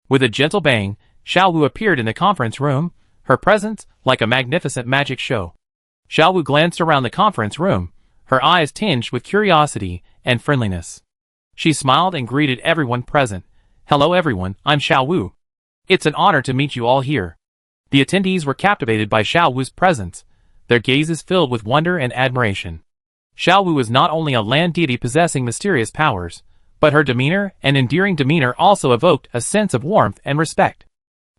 With a gentle bang, Xiaowu appeared in the conference room, her presence like a magnificent magic show. Xiaowu glanced around the conference room, her eyes tinged with curiosity and friendliness. She smiled and greeted everyone present. Hello everyone, I'm Xiaowu. It's an honor to meet you all here. The attendees were captivated by Xiaowu's presence, their gazes filled with wonder and admiration. Xiaowu was not only a land deity possessing mysterious powers, but her demeanor and endearing demeanor also evoked a sense of warmth and respect.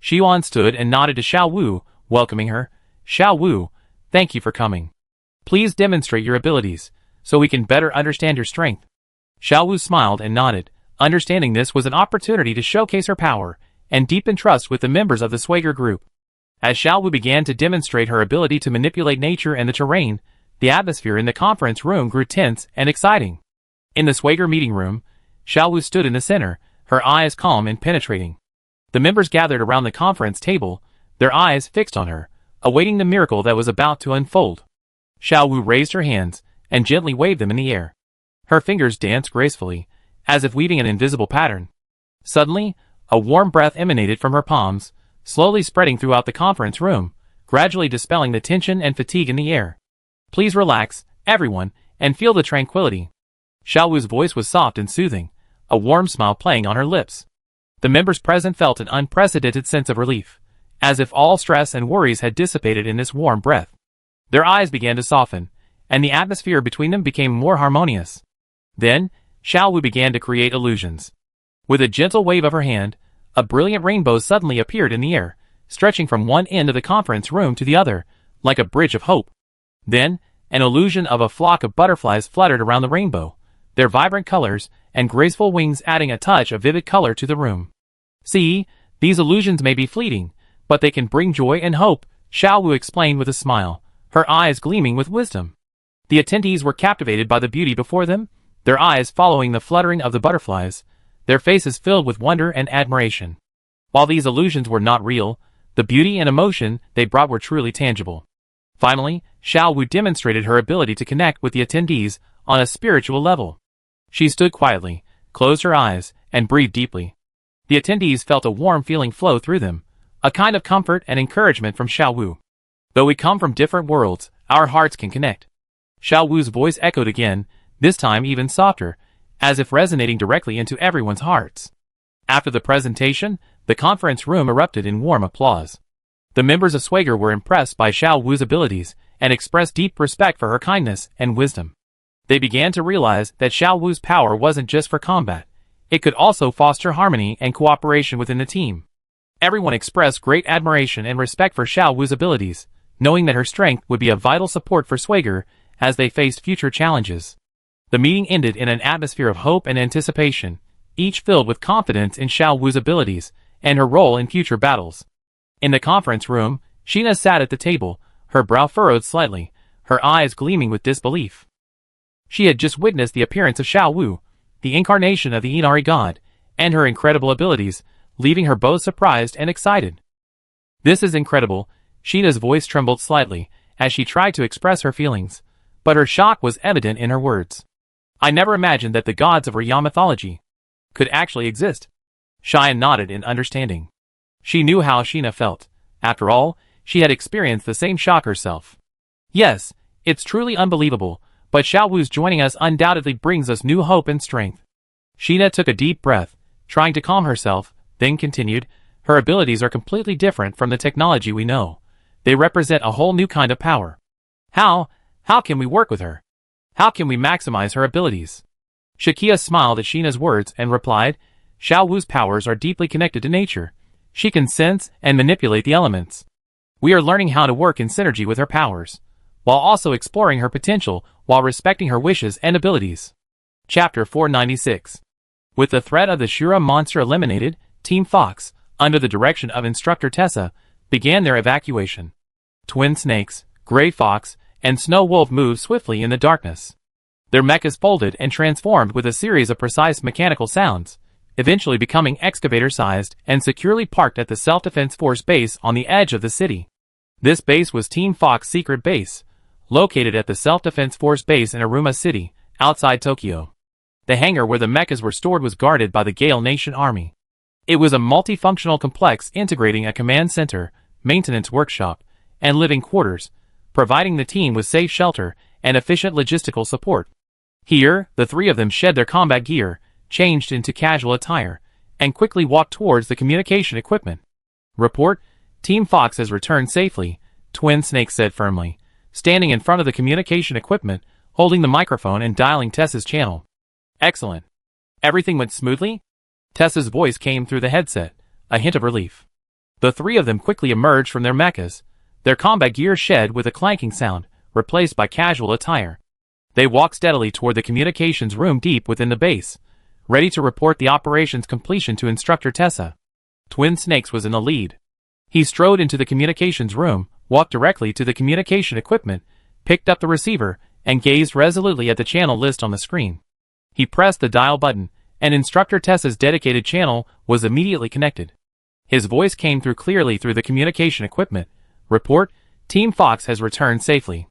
Xiuan stood and nodded to Xiaowu, welcoming her. Xiaowu, thank you for coming. Please demonstrate your abilities, so we can better understand your strength. Xiaowu smiled and nodded, understanding this was an opportunity to showcase her power and deepen trust with the members of the Swagger group. As Xiaowu began to demonstrate her ability to manipulate nature and the terrain, the atmosphere in the conference room grew tense and exciting. In the Swagger meeting room, Xiaowu stood in the center, her eyes calm and penetrating. The members gathered around the conference table, their eyes fixed on her, awaiting the miracle that was about to unfold. Xiaowu raised her hands and gently waved them in the air. Her fingers danced gracefully, as if weaving an invisible pattern. Suddenly, a warm breath emanated from her palms, slowly spreading throughout the conference room, gradually dispelling the tension and fatigue in the air. Please relax, everyone, and feel the tranquility. Xiaowu's voice was soft and soothing, a warm smile playing on her lips. The members present felt an unprecedented sense of relief, as if all stress and worries had dissipated in this warm breath. Their eyes began to soften, and the atmosphere between them became more harmonious. Then, Xiaowu began to create illusions. With a gentle wave of her hand, a brilliant rainbow suddenly appeared in the air, stretching from one end of the conference room to the other, like a bridge of hope. Then, an illusion of a flock of butterflies fluttered around the rainbow, their vibrant colors and graceful wings adding a touch of vivid color to the room. See, these illusions may be fleeting, but they can bring joy and hope, Xiaowu explained with a smile, her eyes gleaming with wisdom. The attendees were captivated by the beauty before them, their eyes following the fluttering of the butterflies, their faces filled with wonder and admiration. While these illusions were not real, the beauty and emotion they brought were truly tangible. Finally, Xiaowu demonstrated her ability to connect with the attendees on a spiritual level. She stood quietly, closed her eyes, and breathed deeply. The attendees felt a warm feeling flow through them, a kind of comfort and encouragement from Xiaowu. Though we come from different worlds, our hearts can connect. Xiaowu's voice echoed again, this time even softer, as if resonating directly into everyone's hearts. After the presentation, the conference room erupted in warm applause. The members of Swagger were impressed by Xiaowu's abilities and expressed deep respect for her kindness and wisdom. They began to realize that Xiaowu's power wasn't just for combat, it could also foster harmony and cooperation within the team. Everyone expressed great admiration and respect for Xiaowu's abilities, knowing that her strength would be a vital support for Swagger as they faced future challenges. The meeting ended in an atmosphere of hope and anticipation, each filled with confidence in Xiaowu's abilities and her role in future battles. In the conference room, Sheena sat at the table, her brow furrowed slightly, her eyes gleaming with disbelief. She had just witnessed the appearance of Xiaowu, the incarnation of the Inari god, and her incredible abilities, leaving her both surprised and excited. This is incredible, Sheena's voice trembled slightly as she tried to express her feelings, but her shock was evident in her words. I never imagined that the gods of Rya mythology could actually exist. Cheyenne nodded in understanding. She knew how Sheena felt. After all, she had experienced the same shock herself. Yes, it's truly unbelievable, but Xiaowu's joining us undoubtedly brings us new hope and strength. Sheena took a deep breath, trying to calm herself, then continued, her abilities are completely different from the technology we know. They represent a whole new kind of power. How can we work with her? How can we maximize her abilities? Shakia smiled at Sheena's words and replied, Xiao Wu's powers are deeply connected to nature. She can sense and manipulate the elements. We are learning how to work in synergy with her powers, while also exploring her potential while respecting her wishes and abilities. Chapter 496. With the threat of the Shura monster eliminated, Team Fox, under the direction of Instructor Tessa, began their evacuation. Twin Snakes, Gray Fox, and Snow Wolf moved swiftly in the darkness. Their mechas folded and transformed with a series of precise mechanical sounds, eventually becoming excavator-sized and securely parked at the Self-Defense Force base on the edge of the city. This base was Team Fox's secret base, located at the Self-Defense Force base in Aruma City, outside Tokyo. The hangar where the mechas were stored was guarded by the Gale Nation Army. It was a multifunctional complex integrating a command center, maintenance workshop, and living quarters, providing the team with safe shelter and efficient logistical support. Here, the three of them shed their combat gear, changed into casual attire, and quickly walked towards the communication equipment. Report, Team Fox has returned safely, Twin Snake said firmly, standing in front of the communication equipment, holding the microphone and dialing Tessa's channel. Excellent. Everything went smoothly? Tessa's voice came through the headset, a hint of relief. The three of them quickly emerged from their mechas, their combat gear shed with a clanking sound, replaced by casual attire. They walked steadily toward the communications room deep within the base, ready to report the operation's completion to Instructor Tessa. Twin Snakes was in the lead. He strode into the communications room, walked directly to the communication equipment, picked up the receiver, and gazed resolutely at the channel list on the screen. He pressed the dial button, and Instructor Tessa's dedicated channel was immediately connected. His voice came through clearly through the communication equipment. Report, Team Fox has returned safely.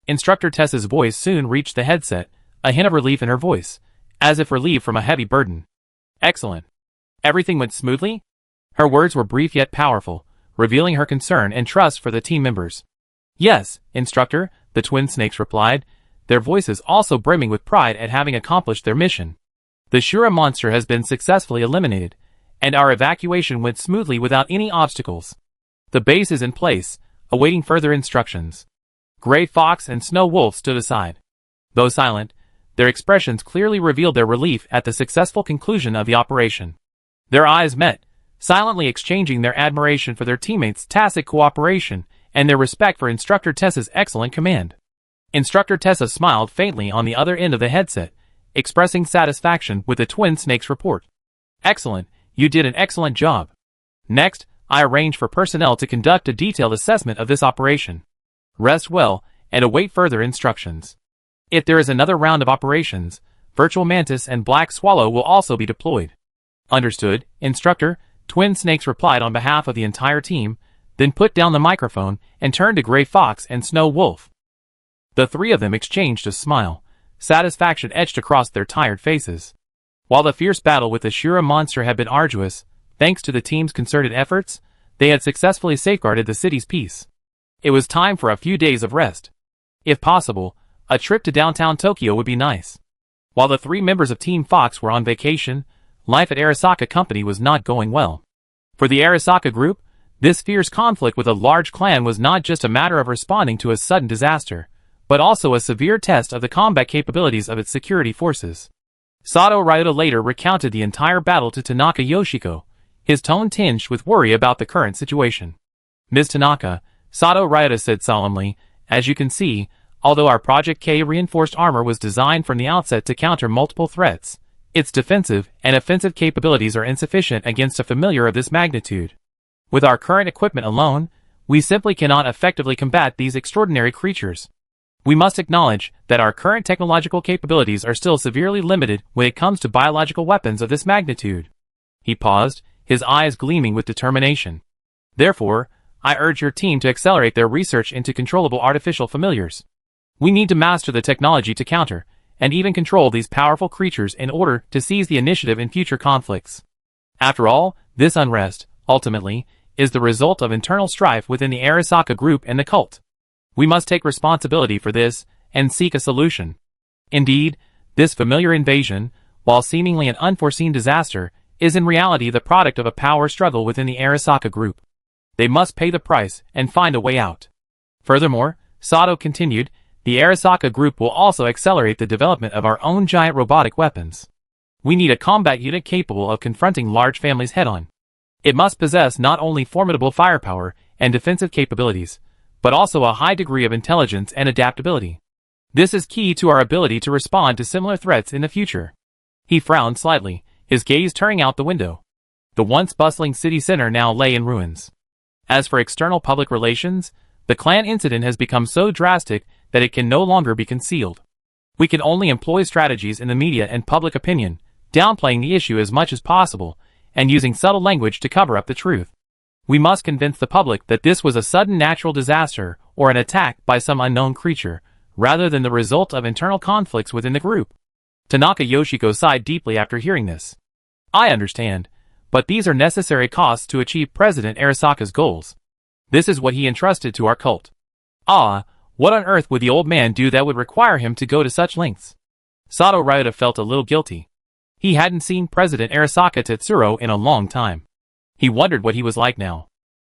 Instructor Tessa's voice soon reached the headset, a hint of relief in her voice, as if relieved from a heavy burden. Excellent. Everything went smoothly? Her words were brief yet powerful, revealing her concern and trust for the team members. Yes, Instructor, the Twin Snakes replied, their voices also brimming with pride at having accomplished their mission. The Shura monster has been successfully eliminated, and our evacuation went smoothly without any obstacles. The base is in place, awaiting further instructions. Gray Fox and Snow Wolf stood aside. Though silent, their expressions clearly revealed their relief at the successful conclusion of the operation. Their eyes met, silently exchanging their admiration for their teammates' tacit cooperation and their respect for Instructor Tessa's excellent command. Instructor Tessa smiled faintly on the other end of the headset, expressing satisfaction with the Twin Snakes' report. Excellent, you did an excellent job. Next, I arranged for personnel to conduct a detailed assessment of this operation. Rest well, and await further instructions. If there is another round of operations, Virtual Mantis and Black Swallow will also be deployed. Understood, Instructor, Twin Snakes replied on behalf of the entire team, then put down the microphone and turned to Gray Fox and Snow Wolf. The three of them exchanged a smile, satisfaction etched across their tired faces. While the fierce battle with the Shura monster had been arduous, thanks to the team's concerted efforts, they had successfully safeguarded the city's peace. It was time for a few days of rest. If possible, a trip to downtown Tokyo would be nice. While the three members of Team Fox were on vacation, life at Arasaka Company was not going well. For the Arasaka Group, this fierce conflict with a large clan was not just a matter of responding to a sudden disaster, but also a severe test of the combat capabilities of its security forces. Sato Ryota later recounted the entire battle to Tanaka Yoshiko, his tone tinged with worry about the current situation. Ms. Tanaka, Sato Ryota said solemnly, as you can see, although our Project K reinforced armor was designed from the outset to counter multiple threats, its defensive and offensive capabilities are insufficient against a familiar of this magnitude. With our current equipment alone, we simply cannot effectively combat these extraordinary creatures. We must acknowledge that our current technological capabilities are still severely limited when it comes to biological weapons of this magnitude. He paused, his eyes gleaming with determination. Therefore, I urge your team to accelerate their research into controllable artificial familiars. We need to master the technology to counter, and even control these powerful creatures in order to seize the initiative in future conflicts. After all, this unrest, ultimately, is the result of internal strife within the Arasaka Group and the cult. We must take responsibility for this, and seek a solution. Indeed, this familiar invasion, while seemingly an unforeseen disaster, is in reality the product of a power struggle within the Arasaka Group. They must pay the price and find a way out. Furthermore, Sato continued, the Arasaka Group will also accelerate the development of our own giant robotic weapons. We need a combat unit capable of confronting large families head-on. It must possess not only formidable firepower and defensive capabilities, but also a high degree of intelligence and adaptability. This is key to our ability to respond to similar threats in the future. He frowned slightly, his gaze turning out the window. The once bustling city center now lay in ruins. As for external public relations, the clan incident has become so drastic that it can no longer be concealed. We can only employ strategies in the media and public opinion, downplaying the issue as much as possible, and using subtle language to cover up the truth. We must convince the public that this was a sudden natural disaster or an attack by some unknown creature, rather than the result of internal conflicts within the group. Tanaka Yoshiko sighed deeply after hearing this. I understand, but these are necessary costs to achieve President Arasaka's goals. This is what he entrusted to our cult. Ah, what on earth would the old man do that would require him to go to such lengths? Sato Ryota felt a little guilty. He hadn't seen President Arasaka Tetsuro in a long time. He wondered what he was like now.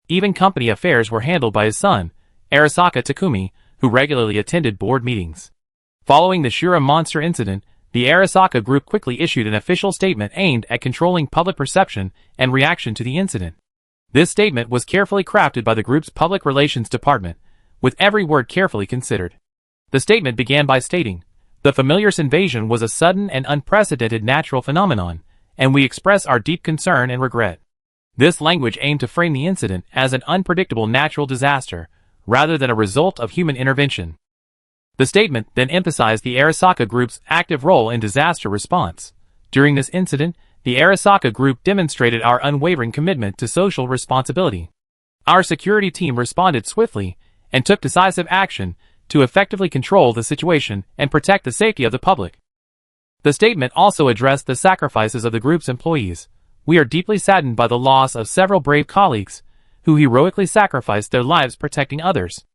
Even company affairs were handled by his son, Arasaka Takumi, who regularly attended board meetings. Following the Shura monster incident, the Arasaka group quickly issued an official statement aimed at controlling public perception and reaction to the incident. This statement was carefully crafted by the group's public relations department, with every word carefully considered. The statement began by stating, "The Familiar's invasion was a sudden and unprecedented natural phenomenon, and we express our deep concern and regret." This language aimed to frame the incident as an unpredictable natural disaster, rather than a result of human intervention. The statement then emphasized the Arasaka group's active role in disaster response. During this incident, the Arasaka group demonstrated our unwavering commitment to social responsibility. Our security team responded swiftly and took decisive action to effectively control the situation and protect the safety of the public. The statement also addressed the sacrifices of the group's employees. We are deeply saddened by the loss of several brave colleagues who heroically sacrificed their lives protecting others.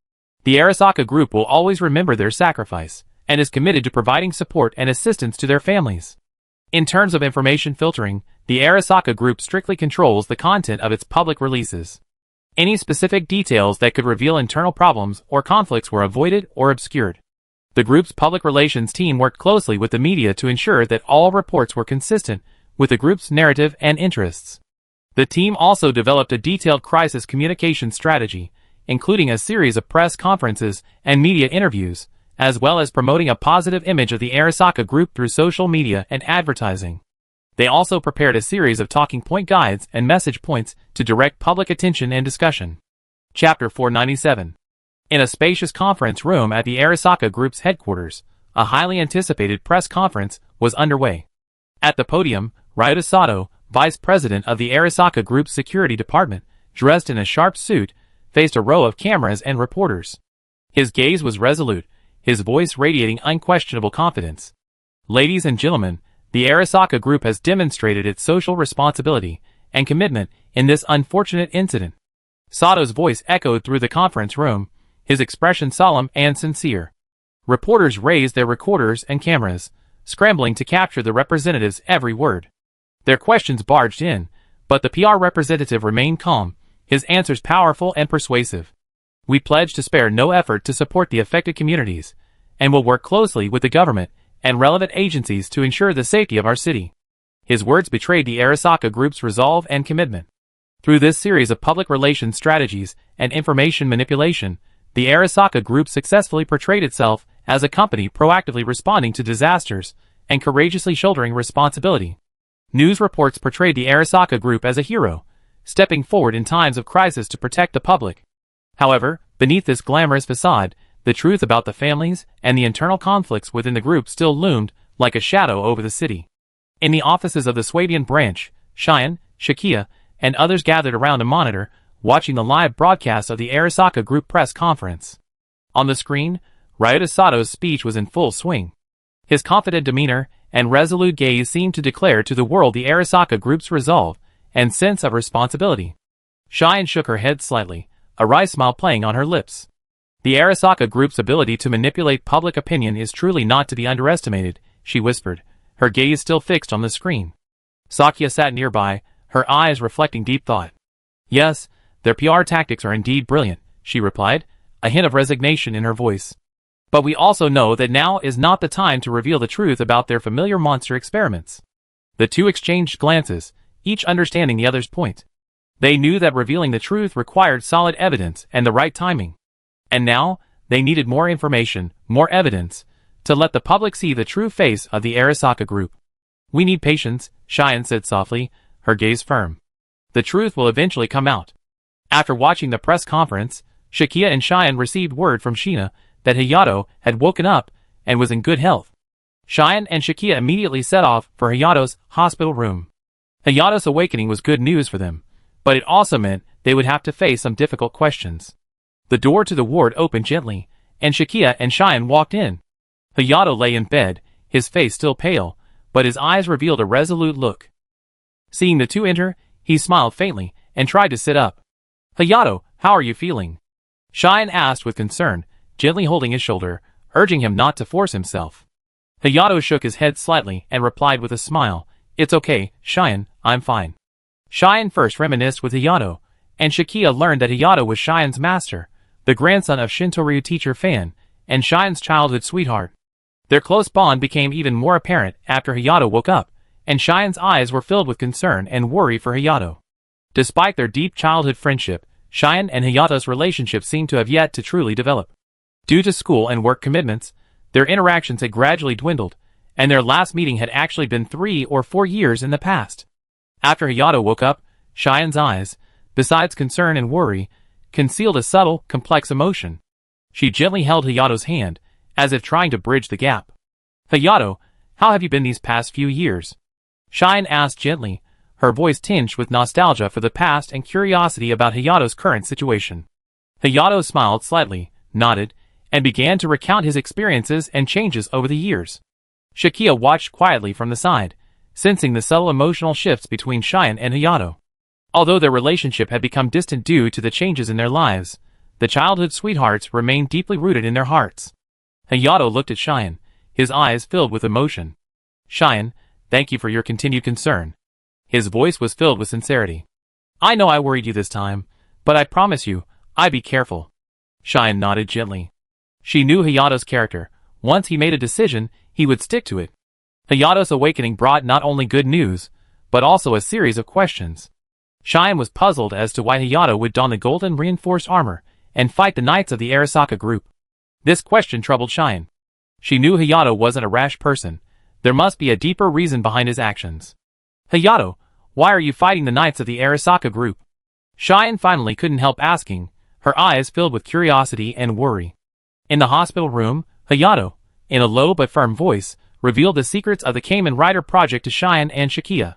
The Arasaka group will always remember their sacrifice and is committed to providing support and assistance to their families. In terms of information filtering, the Arasaka group strictly controls the content of its public releases. Any specific details that could reveal internal problems or conflicts were avoided or obscured. The group's public relations team worked closely with the media to ensure that all reports were consistent with the group's narrative and interests. The team also developed a detailed crisis communication strategy, including a series of press conferences and media interviews, as well as promoting a positive image of the Arasaka group through social media and advertising. They also prepared a series of talking point guides and message points to direct public attention and discussion. Chapter 497. In a spacious conference room at the Arasaka group's headquarters, a highly anticipated press conference was underway. At the podium, Ryota Sato, vice president of the Arasaka group's security department, dressed in a sharp suit, faced a row of cameras and reporters. His gaze was resolute, his voice radiating unquestionable confidence. Ladies and gentlemen, the Arasaka group has demonstrated its social responsibility and commitment in this unfortunate incident. Sato's voice echoed through the conference room, his expression solemn and sincere. Reporters raised their recorders and cameras, scrambling to capture the representative's every word. Their questions barged in, but the PR representative remained calm, his answers powerful and persuasive. We pledge to spare no effort to support the affected communities, and will work closely with the government and relevant agencies to ensure the safety of our city. His words betrayed the Arasaka group's resolve and commitment. Through this series of public relations strategies and information manipulation, the Arasaka group successfully portrayed itself as a company proactively responding to disasters and courageously shouldering responsibility. News reports portrayed the Arasaka group as a hero, stepping forward in times of crisis to protect the public. However, beneath this glamorous facade, the truth about the families and the internal conflicts within the group still loomed like a shadow over the city. In the offices of the Swabian branch, Cheyenne, Shakia, and others gathered around a monitor, watching the live broadcast of the Arasaka group press conference. On the screen, Ryota Sato's speech was in full swing. His confident demeanor and resolute gaze seemed to declare to the world the Arasaka group's resolve and sense of responsibility. Cheyenne shook her head slightly, a wry smile playing on her lips. The Arasaka group's ability to manipulate public opinion is truly not to be underestimated, she whispered, her gaze still fixed on the screen. Sakia sat nearby, her eyes reflecting deep thought. Yes, their PR tactics are indeed brilliant, she replied, a hint of resignation in her voice. But we also know that now is not the time to reveal the truth about their familiar monster experiments. The two exchanged glances, each understanding the other's point. They knew that revealing the truth required solid evidence and the right timing. And now, they needed more information, more evidence, to let the public see the true face of the Arasaka Group. "We need patience," Cheyenne said softly, her gaze firm. "The truth will eventually come out." After watching the press conference, Shakia and Cheyenne received word from Sheena that Hayato had woken up and was in good health. Cheyenne and Shakia immediately set off for Hayato's hospital room. Hayato's awakening was good news for them, but it also meant they would have to face some difficult questions. The door to the ward opened gently, and Shakia and Cheyenne walked in. Hayato lay in bed, his face still pale, but his eyes revealed a resolute look. Seeing the two enter, he smiled faintly and tried to sit up. "Hayato, how are you feeling?" Cheyenne asked with concern, gently holding his shoulder, urging him not to force himself. Hayato shook his head slightly and replied with a smile, "It's okay, Cheyenne, I'm fine." Cheyenne first reminisced with Hayato, and Shakia learned that Hayato was Cheyenne's master, the grandson of Shintoryu teacher Fan, and Cheyenne's childhood sweetheart. Their close bond became even more apparent after Hayato woke up, and Cheyenne's eyes were filled with concern and worry for Hayato. Despite their deep childhood friendship, Cheyenne and Hayato's relationship seemed to have yet to truly develop. Due to school and work commitments, their interactions had gradually dwindled, and their last meeting had actually been 3 or 4 years in the past. After Hayato woke up, Cheyenne's eyes, besides concern and worry, concealed a subtle, complex emotion. She gently held Hayato's hand, as if trying to bridge the gap. "Hayato, how have you been these past few years?" Cheyenne asked gently, her voice tinged with nostalgia for the past and curiosity about Hayato's current situation. Hayato smiled slightly, nodded, and began to recount his experiences and changes over the years. Shakia watched quietly from the side, sensing the subtle emotional shifts between Cheyenne and Hayato. Although their relationship had become distant due to the changes in their lives, the childhood sweethearts remained deeply rooted in their hearts. Hayato looked at Cheyenne, his eyes filled with emotion. "Cheyenne, thank you for your continued concern." His voice was filled with sincerity. "I know I worried you this time, but I promise you, I'd be careful." Cheyenne nodded gently. She knew Hayato's character. Once he made a decision, he would stick to it. Hayato's awakening brought not only good news, but also a series of questions. Cheyenne was puzzled as to why Hayato would don the golden reinforced armor and fight the knights of the Arasaka group. This question troubled Cheyenne. She knew Hayato wasn't a rash person. There must be a deeper reason behind his actions. "Hayato, why are you fighting the knights of the Arasaka group?" Cheyenne finally couldn't help asking, her eyes filled with curiosity and worry. In the hospital room, Hayato, in a low but firm voice, revealed the secrets of the Kamen Rider project to Cheyenne and Shakia.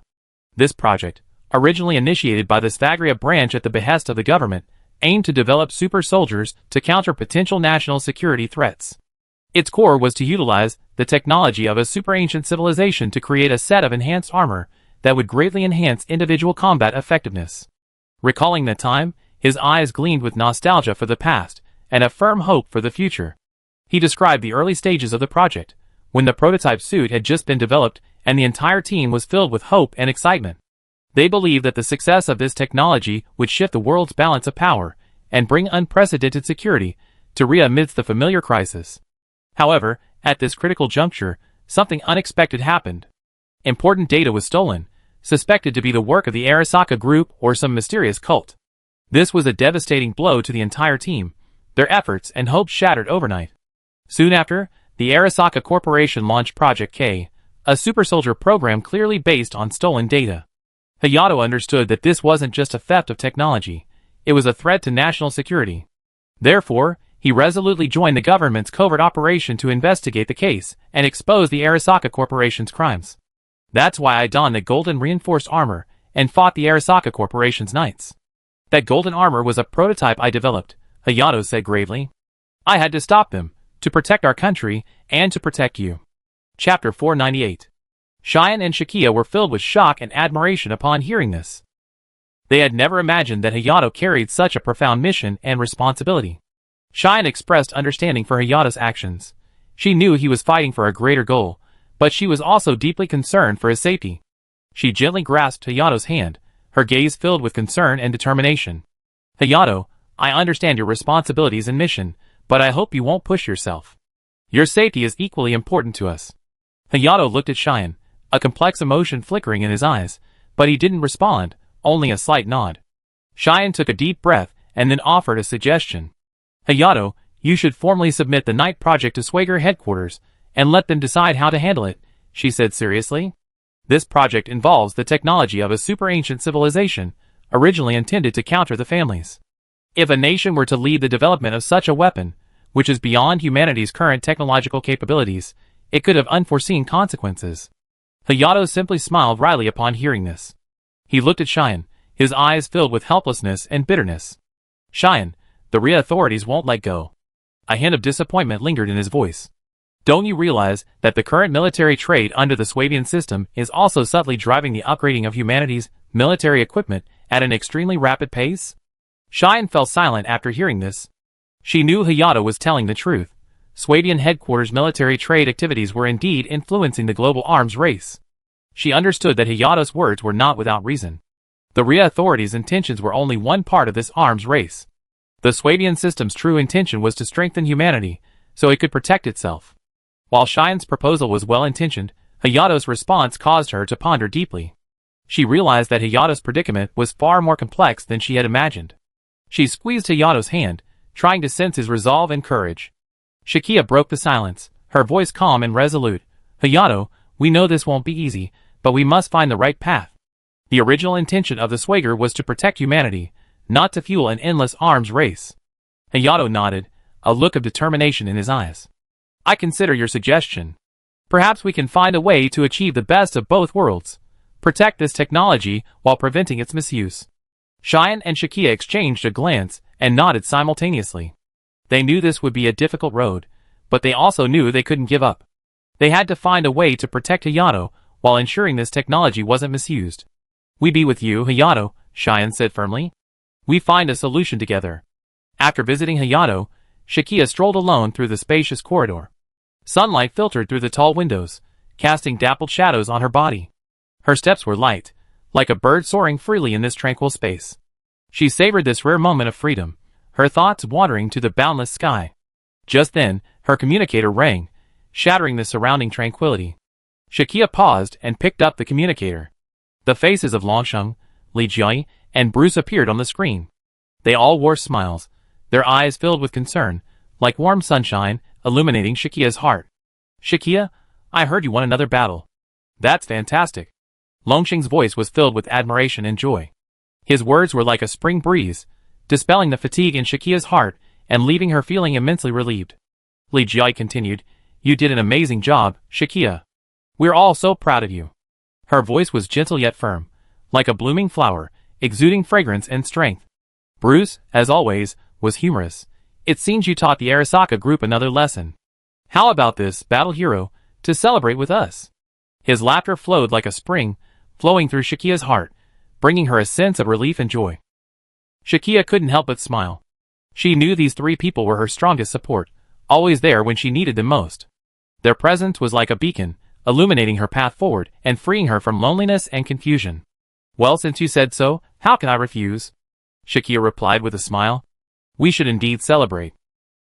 This project, originally initiated by the Svagria branch at the behest of the government, aimed to develop super soldiers to counter potential national security threats. Its core was to utilize the technology of a super-ancient civilization to create a set of enhanced armor that would greatly enhance individual combat effectiveness. Recalling that time, his eyes gleamed with nostalgia for the past and a firm hope for the future. He described the early stages of the project, when the prototype suit had just been developed and the entire team was filled with hope and excitement. They believed that the success of this technology would shift the world's balance of power and bring unprecedented security to Ria amidst the familiar crisis. However, at this critical juncture, something unexpected happened. Important data was stolen, suspected to be the work of the Arasaka group or some mysterious cult. This was a devastating blow to the entire team, their efforts and hopes shattered overnight. Soon after, the Arasaka Corporation launched Project K, a super soldier program clearly based on stolen data. Hayato understood that this wasn't just a theft of technology, it was a threat to national security. Therefore, he resolutely joined the government's covert operation to investigate the case and expose the Arasaka Corporation's crimes. "That's why I donned the golden reinforced armor and fought the Arasaka Corporation's knights. That golden armor was a prototype I developed," Hayato said gravely. "I had to stop them, to protect our country, and to protect you." Chapter 498. Cheyenne and Shakia were filled with shock and admiration upon hearing this. They had never imagined that Hayato carried such a profound mission and responsibility. Cheyenne expressed understanding for Hayato's actions. She knew he was fighting for a greater goal, but she was also deeply concerned for his safety. She gently grasped Hayato's hand, her gaze filled with concern and determination. "Hayato, I understand your responsibilities and mission, but I hope you won't push yourself. Your safety is equally important to us." Hayato looked at Cheyenne, a complex emotion flickering in his eyes, but he didn't respond, only a slight nod. Cheyenne took a deep breath and then offered a suggestion. Hayato, you should formally submit the night project to Swager headquarters and let them decide how to handle it, she said seriously. This project involves the technology of a super-ancient civilization, originally intended to counter the families. If a nation were to lead the development of such a weapon, which is beyond humanity's current technological capabilities, it could have unforeseen consequences. Hayato simply smiled wryly upon hearing this. He looked at Cheyenne, his eyes filled with helplessness and bitterness. Cheyenne, the Rhea authorities won't let go. A hint of disappointment lingered in his voice. Don't you realize that the current military trade under the Swabian system is also subtly driving the upgrading of humanity's military equipment at an extremely rapid pace? Cheyenne fell silent after hearing this. She knew Hayato was telling the truth. Swabian headquarters' military trade activities were indeed influencing the global arms race. She understood that Hayato's words were not without reason. The Rhea authorities' intentions were only one part of this arms race. The Swabian system's true intention was to strengthen humanity, so it could protect itself. While Cheyenne's proposal was well-intentioned, Hayato's response caused her to ponder deeply. She realized that Hayato's predicament was far more complex than she had imagined. She squeezed Hayato's hand, trying to sense his resolve and courage. Shakia broke the silence, her voice calm and resolute. Hayato, we know this won't be easy, but we must find the right path. The original intention of the Swager was to protect humanity, not to fuel an endless arms race. Hayato nodded, a look of determination in his eyes. I consider your suggestion. Perhaps we can find a way to achieve the best of both worlds. Protect this technology while preventing its misuse. Cheyenne and Shakia exchanged a glance and nodded simultaneously. They knew this would be a difficult road, but they also knew they couldn't give up. They had to find a way to protect Hayato while ensuring this technology wasn't misused. We be with you, Hayato, Cheyenne said firmly. We find a solution together. After visiting Hayato, Shakia strolled alone through the spacious corridor. Sunlight filtered through the tall windows, casting dappled shadows on her body. Her steps were light, like a bird soaring freely in this tranquil space. She savored this rare moment of freedom, her thoughts wandering to the boundless sky. Just then, her communicator rang, shattering the surrounding tranquility. Shakia paused and picked up the communicator. The faces of Longsheng, Li Jiai, and Bruce appeared on the screen. They all wore smiles, their eyes filled with concern, like warm sunshine, illuminating Shakia's heart. Shakia, I heard you won another battle. That's fantastic. Longsheng's voice was filled with admiration and joy. His words were like a spring breeze, dispelling the fatigue in Shakia's heart and leaving her feeling immensely relieved. Li Jiai continued, You did an amazing job, Shakia. We're all so proud of you. Her voice was gentle yet firm, like a blooming flower, exuding fragrance and strength. Bruce, as always, was humorous. It seems you taught the Arasaka group another lesson. How about this, battle hero, to celebrate with us? His laughter flowed like a spring, flowing through Shakia's heart, bringing her a sense of relief and joy. Shakia couldn't help but smile. She knew these three people were her strongest support, always there when she needed them most. Their presence was like a beacon, illuminating her path forward and freeing her from loneliness and confusion. Well, since you said so, how can I refuse? Shakia replied with a smile. We should indeed celebrate.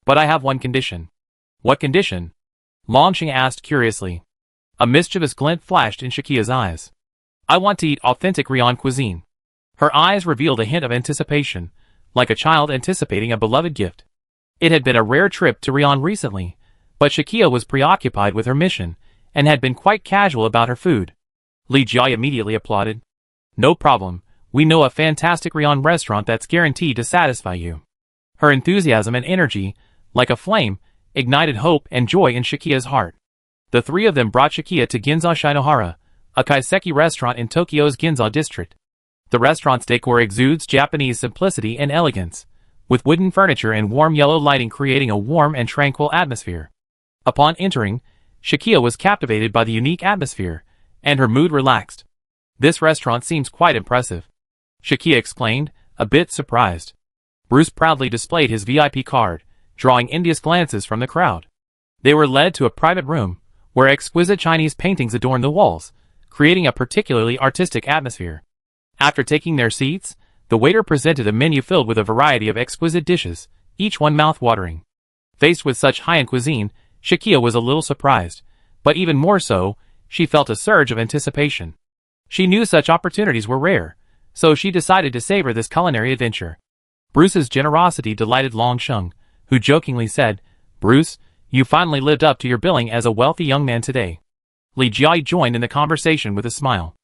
But I have one condition. What condition? Longsheng asked curiously. A mischievous glint flashed in Shakia's eyes. I want to eat authentic Rion cuisine. Her eyes revealed a hint of anticipation, like a child anticipating a beloved gift. It had been a rare trip to Rion recently, but Shakia was preoccupied with her mission, and had been quite casual about her food. Li Jiai immediately applauded. No problem, we know a fantastic Rion restaurant that's guaranteed to satisfy you. Her enthusiasm and energy, like a flame, ignited hope and joy in Shakia's heart. The three of them brought Shakia to Ginza Shinohara, a kaiseki restaurant in Tokyo's Ginza district. The restaurant's decor exudes Japanese simplicity and elegance, with wooden furniture and warm yellow lighting creating a warm and tranquil atmosphere. Upon entering, Shakia was captivated by the unique atmosphere, and her mood relaxed. This restaurant seems quite impressive, Shakia exclaimed, a bit surprised. Bruce proudly displayed his VIP card, drawing envious glances from the crowd. They were led to a private room, where exquisite Chinese paintings adorned the walls, creating a particularly artistic atmosphere. After taking their seats, the waiter presented a menu filled with a variety of exquisite dishes, each one mouth-watering. Faced with such high-end cuisine, Shakia was a little surprised, but even more so, she felt a surge of anticipation. She knew such opportunities were rare, so she decided to savor this culinary adventure. Bruce's generosity delighted Longsheng, who jokingly said, "Bruce, you finally lived up to your billing as a wealthy young man today." Li Jiai joined in the conversation with a smile.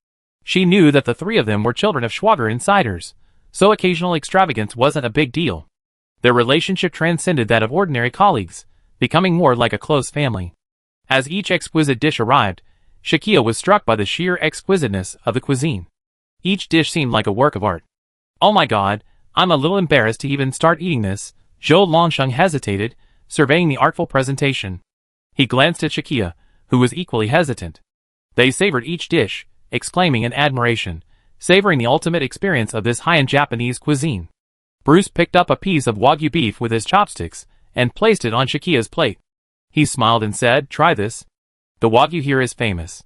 She knew that the three of them were children of Schwager insiders, so occasional extravagance wasn't a big deal. Their relationship transcended that of ordinary colleagues, becoming more like a close family. As each exquisite dish arrived, Shakia was struck by the sheer exquisiteness of the cuisine. Each dish seemed like a work of art. "Oh my god, I'm a little embarrassed to even start eating this." Zhou Longsheng hesitated, surveying the artful presentation. He glanced at Shakia, who was equally hesitant. They savored each dish, exclaiming in admiration, savoring the ultimate experience of this high-end Japanese cuisine. Bruce picked up a piece of Wagyu beef with his chopsticks and placed it on Shakia's plate. He smiled and said, "Try this. The Wagyu here is famous."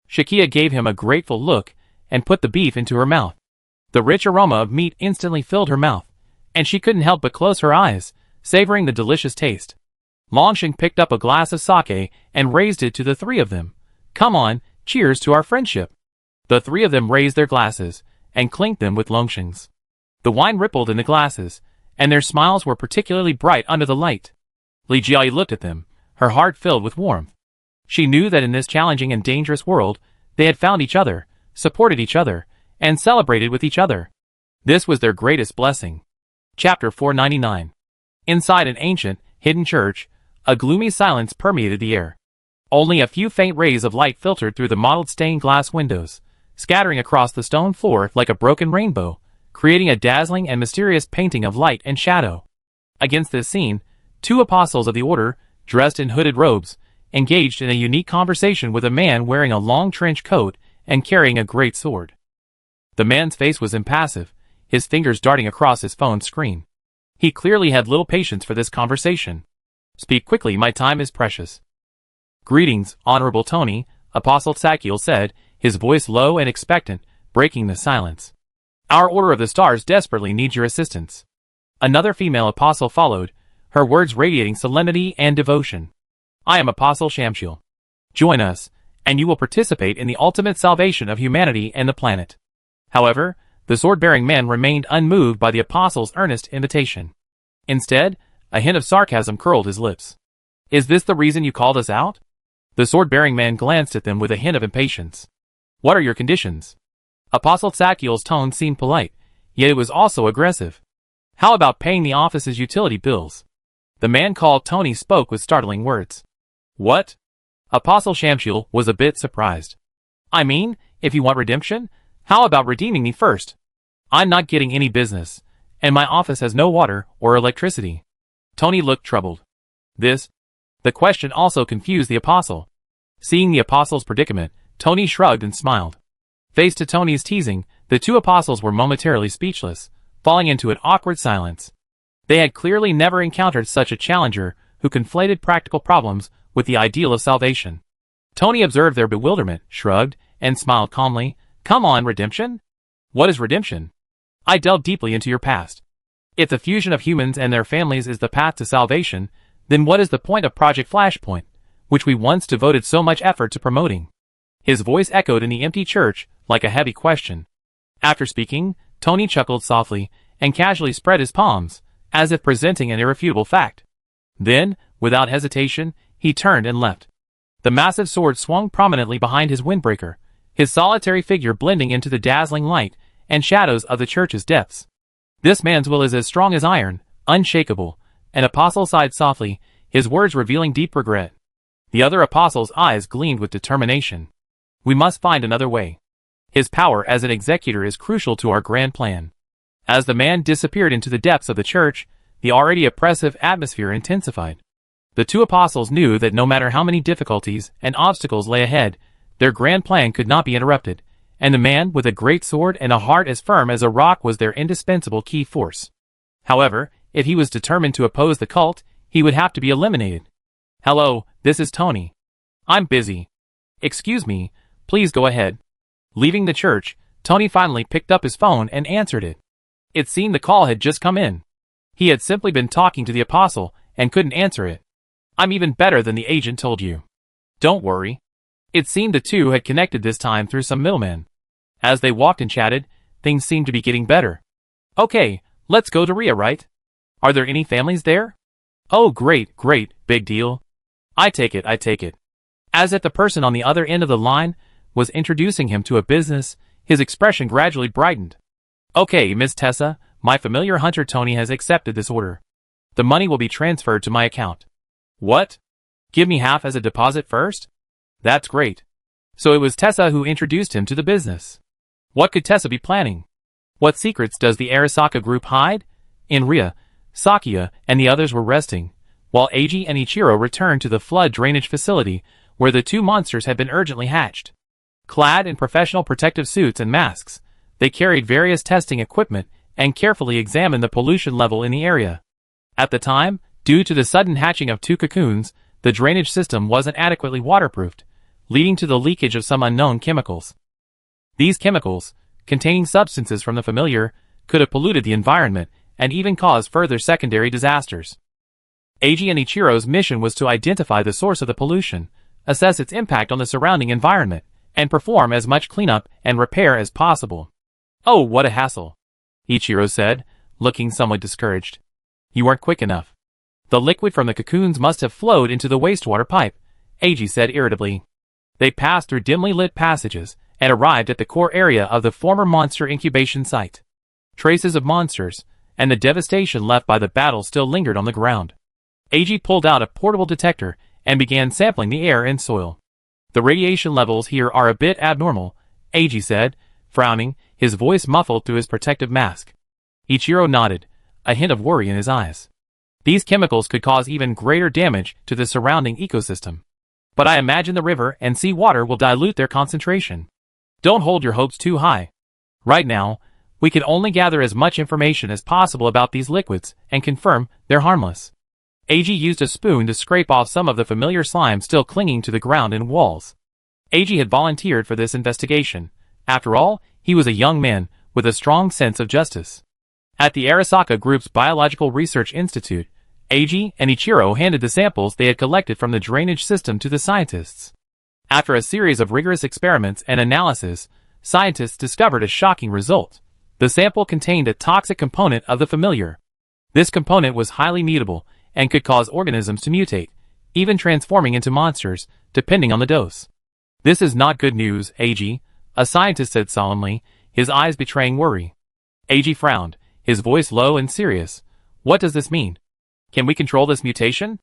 Shakia gave him a grateful look and put the beef into her mouth. The rich aroma of meat instantly filled her mouth, and she couldn't help but close her eyes, savoring the delicious taste. Longsheng picked up a glass of sake and raised it to the three of them. "Come on, cheers to our friendship." The three of them raised their glasses and clinked them with Longsheng's. The wine rippled in the glasses, and their smiles were particularly bright under the light. Li Jiai looked at them, her heart filled with warmth. She knew that in this challenging and dangerous world, they had found each other, supported each other, and celebrated with each other. This was their greatest blessing. Chapter 499. Inside an ancient, hidden church, a gloomy silence permeated the air. Only a few faint rays of light filtered through the mottled stained glass windows, scattering across the stone floor like a broken rainbow, creating a dazzling and mysterious painting of light and shadow. Against this scene, two apostles of the order, dressed in hooded robes, engaged in a unique conversation with a man wearing a long trench coat and carrying a great sword. The man's face was impassive, his fingers darting across his phone screen. He clearly had little patience for this conversation. "Speak quickly, my time is precious." "Greetings, Honorable Tony," Apostle Tsakiel said, his voice low and expectant, breaking the silence. "Our Order of the Stars desperately needs your assistance." Another female apostle followed, her words radiating solemnity and devotion. "I am Apostle Shamshiel. Join us, and you will participate in the ultimate salvation of humanity and the planet." However, the sword-bearing man remained unmoved by the apostle's earnest invitation. Instead, a hint of sarcasm curled his lips. "Is this the reason you called us out?" The sword-bearing man glanced at them with a hint of impatience. "What are your conditions?" Apostle Tsakiel's tone seemed polite, yet it was also aggressive. "How about paying the office's utility bills?" The man called Tony spoke with startling words. "What?" Apostle Shamshiel was a bit surprised. "I mean, if you want redemption, how about redeeming me first? I'm not getting any business, and my office has no water or electricity." Tony looked troubled. The question also confused the apostle. Seeing the apostle's predicament, Tony shrugged and smiled. Faced to Tony's teasing, the two apostles were momentarily speechless, falling into an awkward silence. They had clearly never encountered such a challenger who conflated practical problems with the ideal of salvation. Tony observed their bewilderment, shrugged, and smiled calmly. "Come on, redemption? What is redemption? I delved deeply into your past. If the fusion of humans and their families is the path to salvation, then what is the point of Project Flashpoint, which we once devoted so much effort to promoting?" His voice echoed in the empty church like a heavy question. After speaking, Tony chuckled softly and casually spread his palms, as if presenting an irrefutable fact. Then, without hesitation, he turned and left. The massive sword swung prominently behind his windbreaker, his solitary figure blending into the dazzling light and shadows of the church's depths. This man's will is as strong as iron, unshakable, an apostle sighed softly, his words revealing deep regret. The other apostle's eyes gleamed with determination. "We must find another way. His power as an executor is crucial to our grand plan." As the man disappeared into the depths of the church, the already oppressive atmosphere intensified. The two apostles knew that no matter how many difficulties and obstacles lay ahead, their grand plan could not be interrupted, and the man with a great sword and a heart as firm as a rock was their indispensable key force. However, if he was determined to oppose the cult, he would have to be eliminated. "Hello, this is Tony. I'm busy. Excuse me, please go ahead." Leaving the church, Tony finally picked up his phone and answered it. It seemed the call had just come in. He had simply been talking to the apostle and couldn't answer it. "I'm even better than the agent told you. Don't worry. It seemed the two had connected this time through some middleman. As they walked and chatted, things seemed to be getting better. Okay, let's go to Ria, right? Are there any families there? Oh, great, big deal. I take it. As if the person on the other end of the line was introducing him to a business, his expression gradually brightened. Okay, Miss Tessa, my familiar hunter Tony has accepted this order. The money will be transferred to my account. What? Give me half as a deposit first? That's great. So it was Tessa who introduced him to the business. What could Tessa be planning? What secrets does the Arasaka group hide? In Ria, Sakia and the others were resting, while Eiji and Ichiro returned to the flood drainage facility where the two monsters had been urgently hatched. Clad in professional protective suits and masks, they carried various testing equipment and carefully examined the pollution level in the area. At the time, due to the sudden hatching of two cocoons, the drainage system wasn't adequately waterproofed, leading to the leakage of some unknown chemicals. These chemicals, containing substances from the familiar, could have polluted the environment and even caused further secondary disasters. Eiji and Ichiro's mission was to identify the source of the pollution, assess its impact on the surrounding environment, and perform as much cleanup and repair as possible. Oh, what a hassle, Ichiro said, looking somewhat discouraged. You weren't quick enough. The liquid from the cocoons must have flowed into the wastewater pipe, Eiji said irritably. They passed through dimly lit passages and arrived at the core area of the former monster incubation site. Traces of monsters and the devastation left by the battle still lingered on the ground. Eiji pulled out a portable detector and began sampling the air and soil. The radiation levels here are a bit abnormal, Eiji said, frowning, his voice muffled through his protective mask. Ichiro nodded, a hint of worry in his eyes. These chemicals could cause even greater damage to the surrounding ecosystem. But I imagine the river and sea water will dilute their concentration. Don't hold your hopes too high. Right now, we can only gather as much information as possible about these liquids and confirm they're harmless. Eiji used a spoon to scrape off some of the familiar slime still clinging to the ground and walls. Eiji had volunteered for this investigation. After all, he was a young man with a strong sense of justice. At the Arasaka Group's Biological Research Institute, Eiji and Ichiro handed the samples they had collected from the drainage system to the scientists. After a series of rigorous experiments and analysis, scientists discovered a shocking result. The sample contained a toxic component of the familiar. This component was highly mutable and could cause organisms to mutate, even transforming into monsters, depending on the dose. This is not good news, Eiji, a scientist said solemnly, his eyes betraying worry. Eiji frowned, his voice low and serious. What does this mean? Can we control this mutation?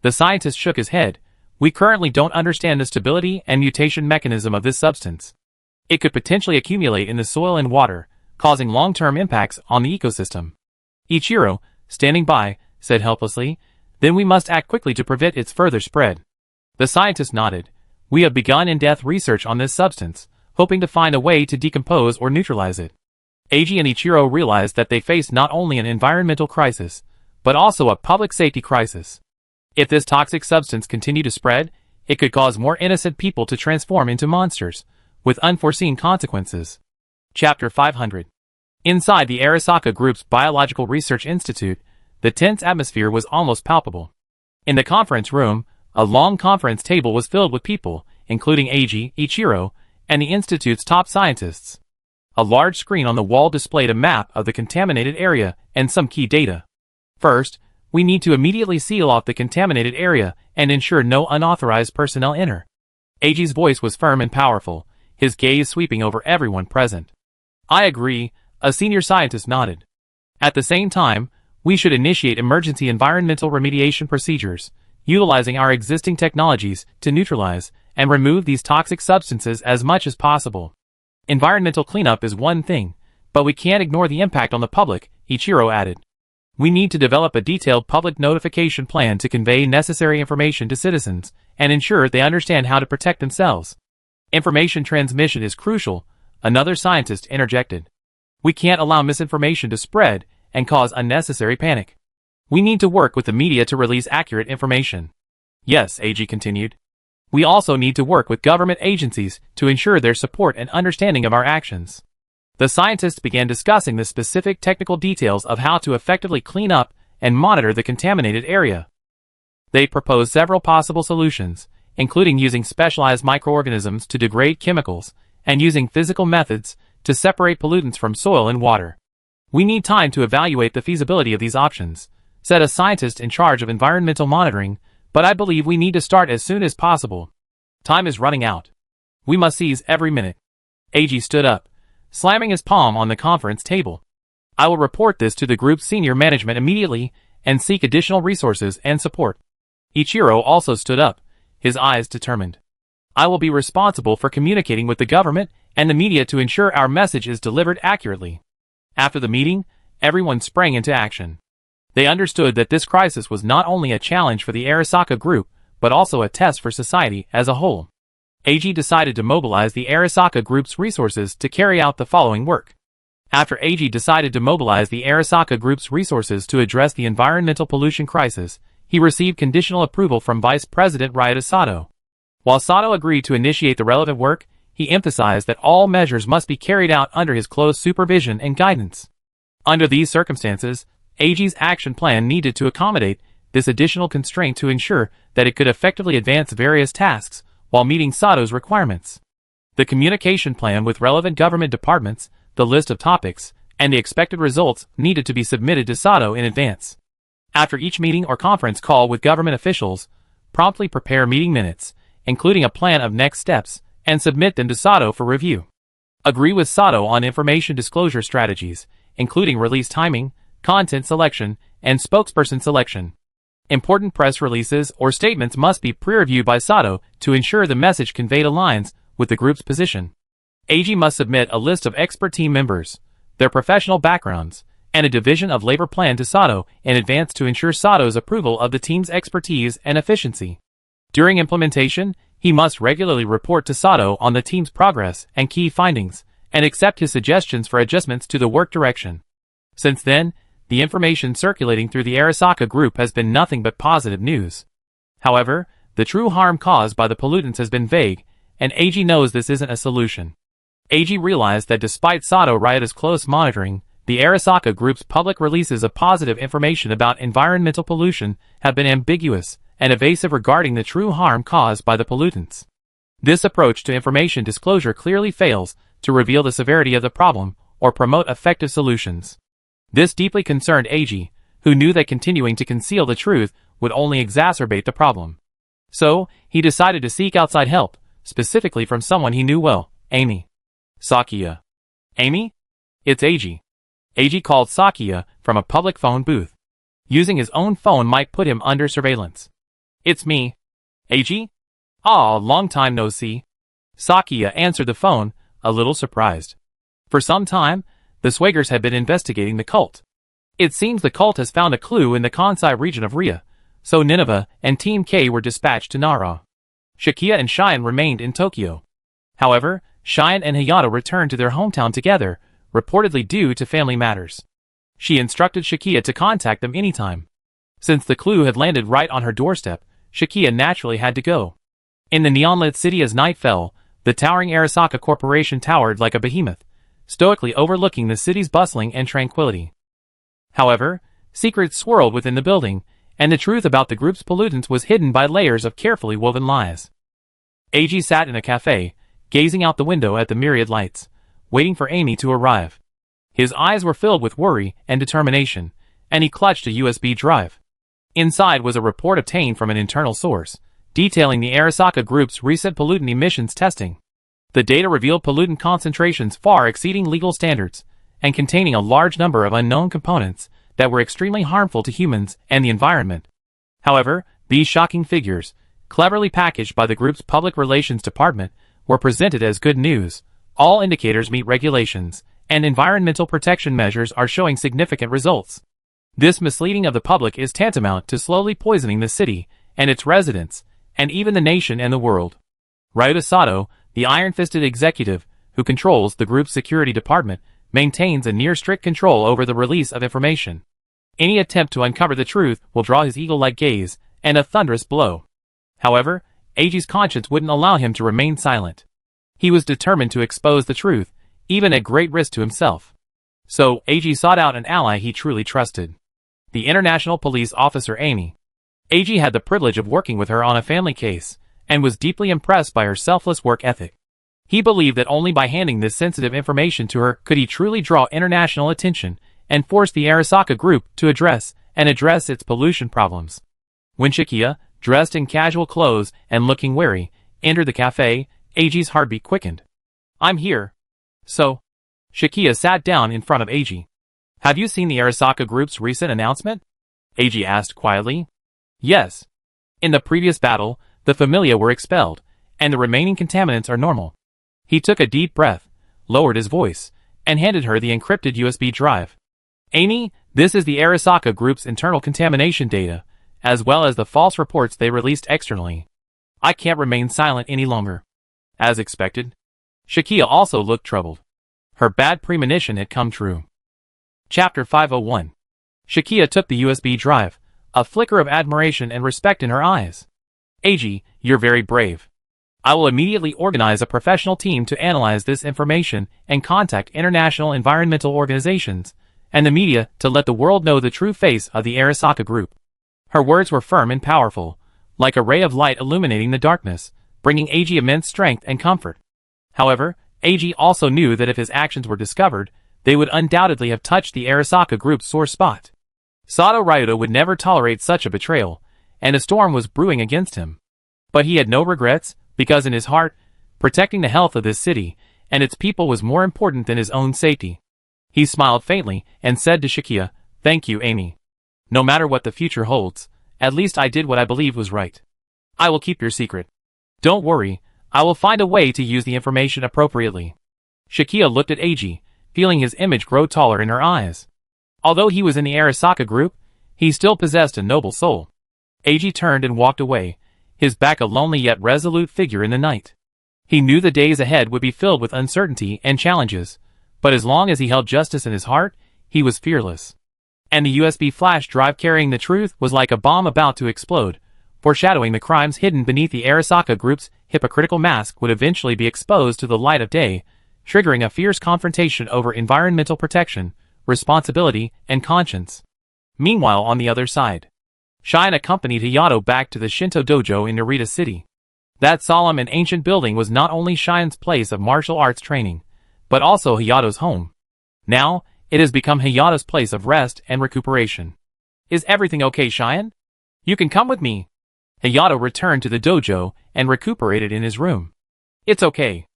The scientist shook his head. We currently don't understand the stability and mutation mechanism of this substance. It could potentially accumulate in the soil and water, causing long-term impacts on the ecosystem. Ichiro, standing by, said helplessly, then we must act quickly to prevent its further spread. The scientist nodded. We have begun in-depth research on this substance, hoping to find a way to decompose or neutralize it. Eiji and Ichiro realized that they faced not only an environmental crisis, but also a public safety crisis. If this toxic substance continued to spread, it could cause more innocent people to transform into monsters, with unforeseen consequences. Chapter 500. Inside the Arasaka Group's Biological Research Institute, the tense atmosphere was almost palpable. In the conference room, a long conference table was filled with people, including Eiji, Ichiro, and the Institute's top scientists. A large screen on the wall displayed a map of the contaminated area and some key data. First, we need to immediately seal off the contaminated area and ensure no unauthorized personnel enter. Eiji's voice was firm and powerful, his gaze sweeping over everyone present. I agree, a senior scientist nodded. At the same time, we should initiate emergency environmental remediation procedures, utilizing our existing technologies to neutralize and remove these toxic substances as much as possible. Environmental cleanup is one thing, but we can't ignore the impact on the public, Ichiro added. We need to develop a detailed public notification plan to convey necessary information to citizens and ensure they understand how to protect themselves. Information transmission is crucial, another scientist interjected. We can't allow misinformation to spread and cause unnecessary panic. We need to work with the media to release accurate information. Yes, Eiji continued. We also need to work with government agencies to ensure their support and understanding of our actions. The scientists began discussing the specific technical details of how to effectively clean up and monitor the contaminated area. They proposed several possible solutions, including using specialized microorganisms to degrade chemicals, and using physical methods to separate pollutants from soil and water. We need time to evaluate the feasibility of these options, said a scientist in charge of environmental monitoring, but I believe we need to start as soon as possible. Time is running out. We must seize every minute. AG stood up, slamming his palm on the conference table. I will report this to the group's senior management immediately and seek additional resources and support. Ichiro also stood up, his eyes determined. I will be responsible for communicating with the government and the media to ensure our message is delivered accurately. After the meeting, everyone sprang into action. They understood that this crisis was not only a challenge for the Arasaka group, but also a test for society as a whole. AG decided to mobilize the Arasaka group's resources to carry out the following work. After AG decided to mobilize the Arasaka group's resources to address the environmental pollution crisis, he received conditional approval from Vice President Ryota Sato. While Sato agreed to initiate the relevant work, he emphasized that all measures must be carried out under his close supervision and guidance. Under these circumstances, AG's action plan needed to accommodate this additional constraint to ensure that it could effectively advance various tasks while meeting Sato's requirements. The communication plan with relevant government departments, the list of topics, and the expected results needed to be submitted to Sato in advance. After each meeting or conference call with government officials, promptly prepare meeting minutes, including a plan of next steps, and submit them to Sato for review. Agree with Sato on information disclosure strategies, including release timing, content selection, and spokesperson selection. Important press releases or statements must be pre-reviewed by Sato to ensure the message conveyed aligns with the group's position. AG must submit a list of expert team members, their professional backgrounds, and a division of labor plan to Sato in advance to ensure Sato's approval of the team's expertise and efficiency. During implementation, he must regularly report to Sato on the team's progress and key findings, and accept his suggestions for adjustments to the work direction. Since then, the information circulating through the Arasaka group has been nothing but positive news. However, the true harm caused by the pollutants has been vague, and AG knows this isn't a solution. AG realized that despite Sato Ryota's close monitoring, the Arasaka group's public releases of positive information about environmental pollution have been ambiguous and evasive regarding the true harm caused by the pollutants. This approach to information disclosure clearly fails to reveal the severity of the problem or promote effective solutions. This deeply concerned AG, who knew that continuing to conceal the truth would only exacerbate the problem. So, he decided to seek outside help, specifically from someone he knew well, Amy. Sakiya. Amy? It's AG. AG called Sakiya from a public phone booth. Using his own phone might put him under surveillance. It's me. AG? Ah, long time no see. Sakiya answered the phone, a little surprised. For some time, the Swagers had been investigating the cult. It seems the cult has found a clue in the Kansai region of Ria, so Nineveh and Team K were dispatched to Nara. Shakia and Cheyenne remained in Tokyo. However, Cheyenne and Hayato returned to their hometown together, reportedly due to family matters. She instructed Shakia to contact them anytime. Since the clue had landed right on her doorstep, Shakia naturally had to go. In the neon-lit city as night fell, the towering Arasaka Corporation towered like a behemoth, stoically overlooking the city's bustling and tranquility. However, secrets swirled within the building, and the truth about the group's pollutants was hidden by layers of carefully woven lies. AG sat in a cafe, gazing out the window at the myriad lights, waiting for Amy to arrive. His eyes were filled with worry and determination, and he clutched a USB drive. Inside was a report obtained from an internal source, detailing the Arasaka group's recent pollutant emissions testing. The data revealed pollutant concentrations far exceeding legal standards, and containing a large number of unknown components that were extremely harmful to humans and the environment. However, these shocking figures, cleverly packaged by the group's public relations department, were presented as good news. All indicators meet regulations, and environmental protection measures are showing significant results. This misleading of the public is tantamount to slowly poisoning the city and its residents, and even the nation and the world. Ryota Sato, the iron-fisted executive who controls the group's security department, maintains a near-strict control over the release of information. Any attempt to uncover the truth will draw his eagle-like gaze and a thunderous blow. However, AG's conscience wouldn't allow him to remain silent. He was determined to expose the truth, even at great risk to himself. So, AG sought out an ally he truly trusted. The international police officer Amy. AG had the privilege of working with her on a family case, and was deeply impressed by her selfless work ethic. He believed that only by handing this sensitive information to her could he truly draw international attention and force the Arasaka Group to address its pollution problems. When Shikia, dressed in casual clothes and looking wary, entered the cafe, Eiji's heartbeat quickened. "I'm here." "So?" Shikia sat down in front of Eiji. "Have you seen the Arasaka Group's recent announcement?" Eiji asked quietly. "Yes. In the previous battle, the Familia were expelled, and the remaining contaminants are normal." He took a deep breath, lowered his voice, and handed her the encrypted USB drive. "Amy, this is the Arasaka Group's internal contamination data, as well as the false reports they released externally. I can't remain silent any longer." As expected, Shikia also looked troubled. Her bad premonition had come true. Chapter 501. Shikia took the USB drive, a flicker of admiration and respect in her eyes. "Eiji, you're very brave. I will immediately organize a professional team to analyze this information and contact international environmental organizations and the media to let the world know the true face of the Arasaka Group." Her words were firm and powerful, like a ray of light illuminating the darkness, bringing Eiji immense strength and comfort. However, Eiji also knew that if his actions were discovered, they would undoubtedly have touched the Arasaka Group's sore spot. Sato Ryuta would never tolerate such a betrayal, and a storm was brewing against him. But he had no regrets, because in his heart, protecting the health of this city and its people was more important than his own safety. He smiled faintly and said to Shikia, "Thank you, Amy. No matter what the future holds, at least I did what I believed was right. I will keep your secret. Don't worry, I will find a way to use the information appropriately." Shikia looked at Eiji, feeling his image grow taller in her eyes. Although he was in the Arasaka Group, he still possessed a noble soul. Eiji turned and walked away, his back a lonely yet resolute figure in the night. He knew the days ahead would be filled with uncertainty and challenges, but as long as he held justice in his heart, he was fearless. And the USB flash drive carrying the truth was like a bomb about to explode, foreshadowing the crimes hidden beneath the Arasaka Group's hypocritical mask would eventually be exposed to the light of day, triggering a fierce confrontation over environmental protection, responsibility, and conscience. Meanwhile, on the other side, Shine accompanied Hayato back to the Shinto dojo in Narita City. That solemn and ancient building was not only Shine's place of martial arts training, but also Hayato's home. Now, it has become Hayato's place of rest and recuperation. "Is everything okay, Shine? You can come with me." Hayato returned to the dojo and recuperated in his room. "It's okay.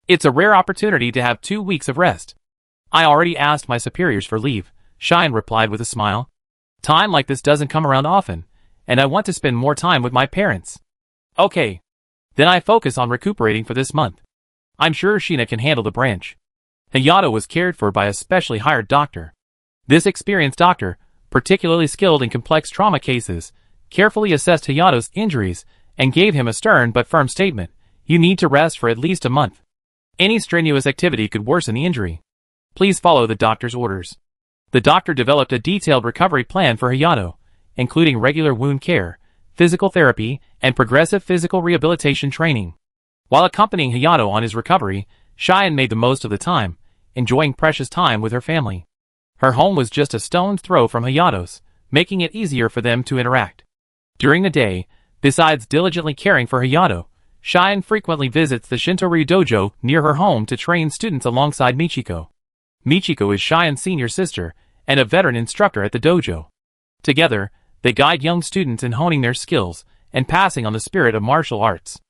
It's a rare opportunity to have 2 weeks of rest. I already asked my superiors for leave," Shine replied with a smile. "Time like this doesn't come around often, and I want to spend more time with my parents." "Okay. Then I focus on recuperating for this month. I'm sure Shina can handle the branch." Hayato was cared for by a specially hired doctor. This experienced doctor, particularly skilled in complex trauma cases, carefully assessed Hayato's injuries and gave him a stern but firm statement: "You need to rest for at least a month. Any strenuous activity could worsen the injury. Please follow the doctor's orders." The doctor developed a detailed recovery plan for Hayato, including regular wound care, physical therapy, and progressive physical rehabilitation training. While accompanying Hayato on his recovery, Cheyenne made the most of the time, enjoying precious time with her family. Her home was just a stone's throw from Hayato's, making it easier for them to interact. During the day, besides diligently caring for Hayato, Cheyenne frequently visits the Shinto-ryu dojo near her home to train students alongside Michiko. Michiko is Cheyenne's senior sister and a veteran instructor at the dojo. Together, they guide young students in honing their skills and passing on the spirit of martial arts.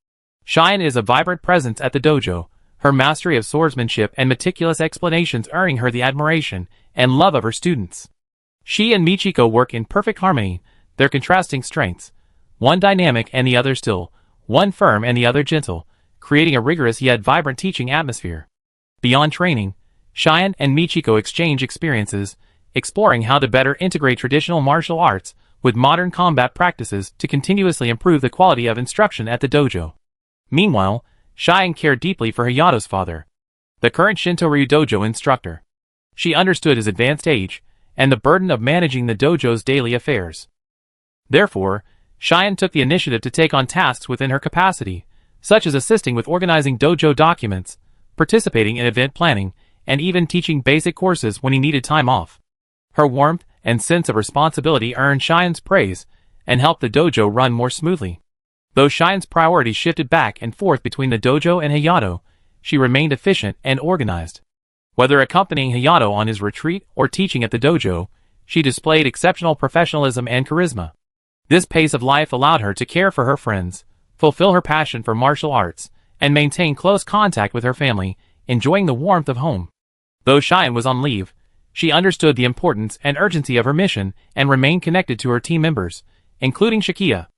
Cheyenne is a vibrant presence at the dojo, her mastery of swordsmanship and meticulous explanations earning her the admiration and love of her students. She and Michiko work in perfect harmony, their contrasting strengths, one dynamic and the other still, one firm and the other gentle, creating a rigorous yet vibrant teaching atmosphere. Beyond training, Cheyenne and Michiko exchange experiences, exploring how to better integrate traditional martial arts with modern combat practices to continuously improve the quality of instruction at the dojo. Meanwhile, Cheyenne cared deeply for Hayato's father, the current Shinto-ryu dojo instructor. She understood his advanced age and the burden of managing the dojo's daily affairs. Therefore, Cheyenne took the initiative to take on tasks within her capacity, such as assisting with organizing dojo documents, participating in event planning, and even teaching basic courses when he needed time off. Her warmth and sense of responsibility earned Cheyenne's praise and helped the dojo run more smoothly. Though Shine's priorities shifted back and forth between the dojo and Hayato, she remained efficient and organized. Whether accompanying Hayato on his retreat or teaching at the dojo, she displayed exceptional professionalism and charisma. This pace of life allowed her to care for her friends, fulfill her passion for martial arts, and maintain close contact with her family, enjoying the warmth of home. Though Shine was on leave, she understood the importance and urgency of her mission and remained connected to her team members, including Shakia.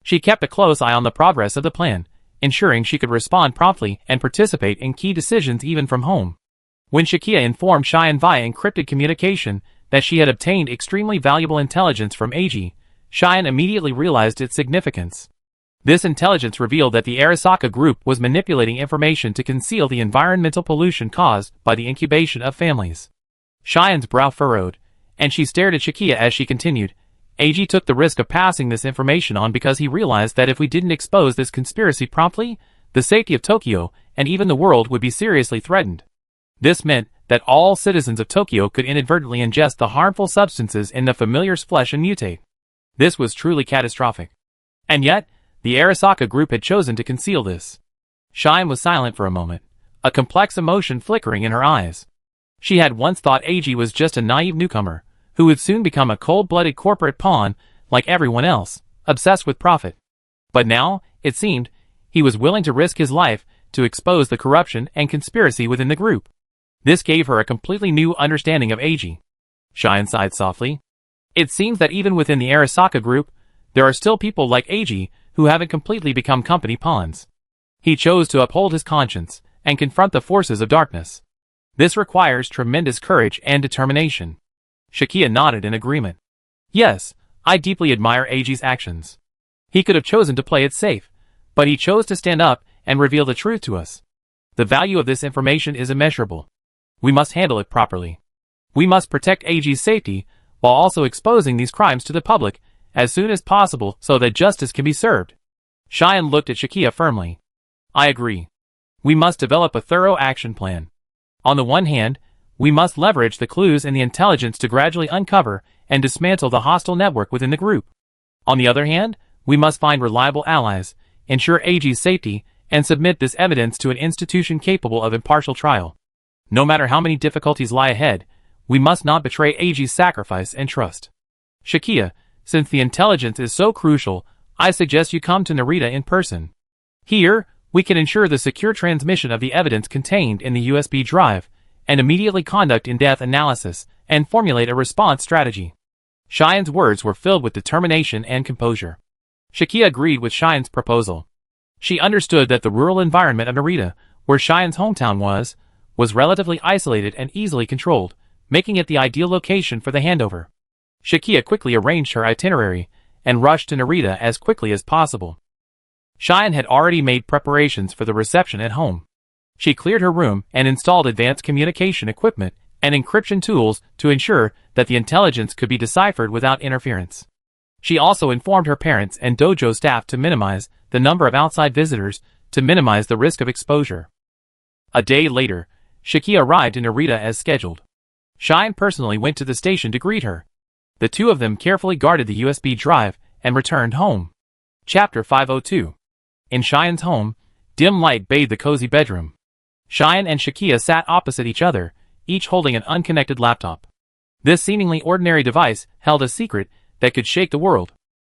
She kept a close eye on the progress of the plan, ensuring she could respond promptly and participate in key decisions even from home. When Shakia informed Shine via encrypted communication that she had obtained extremely valuable intelligence from Eiji, Shine immediately realized its significance. This intelligence revealed that the Arasaka group was manipulating information to conceal the environmental pollution caused by the incubation of families. Shine's brow furrowed, and she stared at Shakia as she continued. Eiji took the risk of passing this information on because he realized that if we didn't expose this conspiracy promptly, the safety of Tokyo and even the world would be seriously threatened. This meant that all citizens of Tokyo could inadvertently ingest the harmful substances in the familiar's flesh and mutate. This was truly catastrophic. And yet, the Arasaka group had chosen to conceal this. Shine was silent for a moment, a complex emotion flickering in her eyes. She had once thought Eiji was just a naive newcomer, who would soon become a cold-blooded corporate pawn like everyone else, obsessed with profit. But now, it seemed, he was willing to risk his life to expose the corruption and conspiracy within the group. This gave her a completely new understanding of Eiji. Shine sighed softly. It seems that even within the Arasaka group, there are still people like Eiji who haven't completely become company pawns. He chose to uphold his conscience and confront the forces of darkness. This requires tremendous courage and determination. Shakia nodded in agreement. Yes, I deeply admire Eiji's actions. He could have chosen to play it safe, but he chose to stand up and reveal the truth to us. The value of this information is immeasurable. We must handle it properly. We must protect Eiji's safety while also exposing these crimes to the public as soon as possible so that justice can be served. Shine looked at Shakia firmly. I agree. We must develop a thorough action plan. On the one hand, we must leverage the clues and the intelligence to gradually uncover and dismantle the hostile network within the group. On the other hand, we must find reliable allies, ensure Eiji's safety, and submit this evidence to an institution capable of impartial trial. No matter how many difficulties lie ahead, we must not betray Eiji's sacrifice and trust. Shakia, since the intelligence is so crucial, I suggest you come to Narita in person. Here, we can ensure the secure transmission of the evidence contained in the USB drive, and immediately conduct in-depth analysis and formulate a response strategy. Shine's words were filled with determination and composure. Shakia agreed with Shine's proposal. She understood that the rural environment of Narita, where Shine's hometown was relatively isolated and easily controlled, making it the ideal location for the handover. Shakia quickly arranged her itinerary and rushed to Narita as quickly as possible. Shine had already made preparations for the reception at home. She cleared her room and installed advanced communication equipment and encryption tools to ensure that the intelligence could be deciphered without interference. She also informed her parents and dojo staff to minimize the number of outside visitors to minimize the risk of exposure. A day later, Shakia arrived in Narita as scheduled. Shine personally went to the station to greet her. The two of them carefully guarded the USB drive and returned home. Chapter 502. In Shine's home, dim light bathed the cozy bedroom. Shine and Shakia sat opposite each other, each holding an unconnected laptop. This seemingly ordinary device held a secret that could shake the world.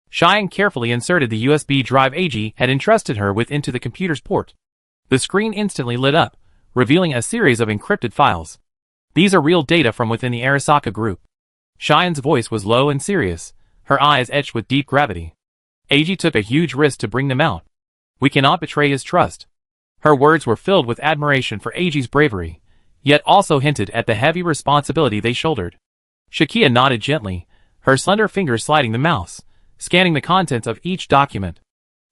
Shine carefully inserted the USB drive Eiji had entrusted her with into the computer's port. The screen instantly lit up, revealing a series of encrypted files. These are real data from within the Arasaka group. Shine's voice was low and serious, her eyes etched with deep gravity. Eiji took a huge risk to bring them out. We cannot betray his trust. Her words were filled with admiration for Eiji's bravery, yet also hinted at the heavy responsibility they shouldered. Shakia nodded gently, her slender fingers sliding the mouse, scanning the contents of each document.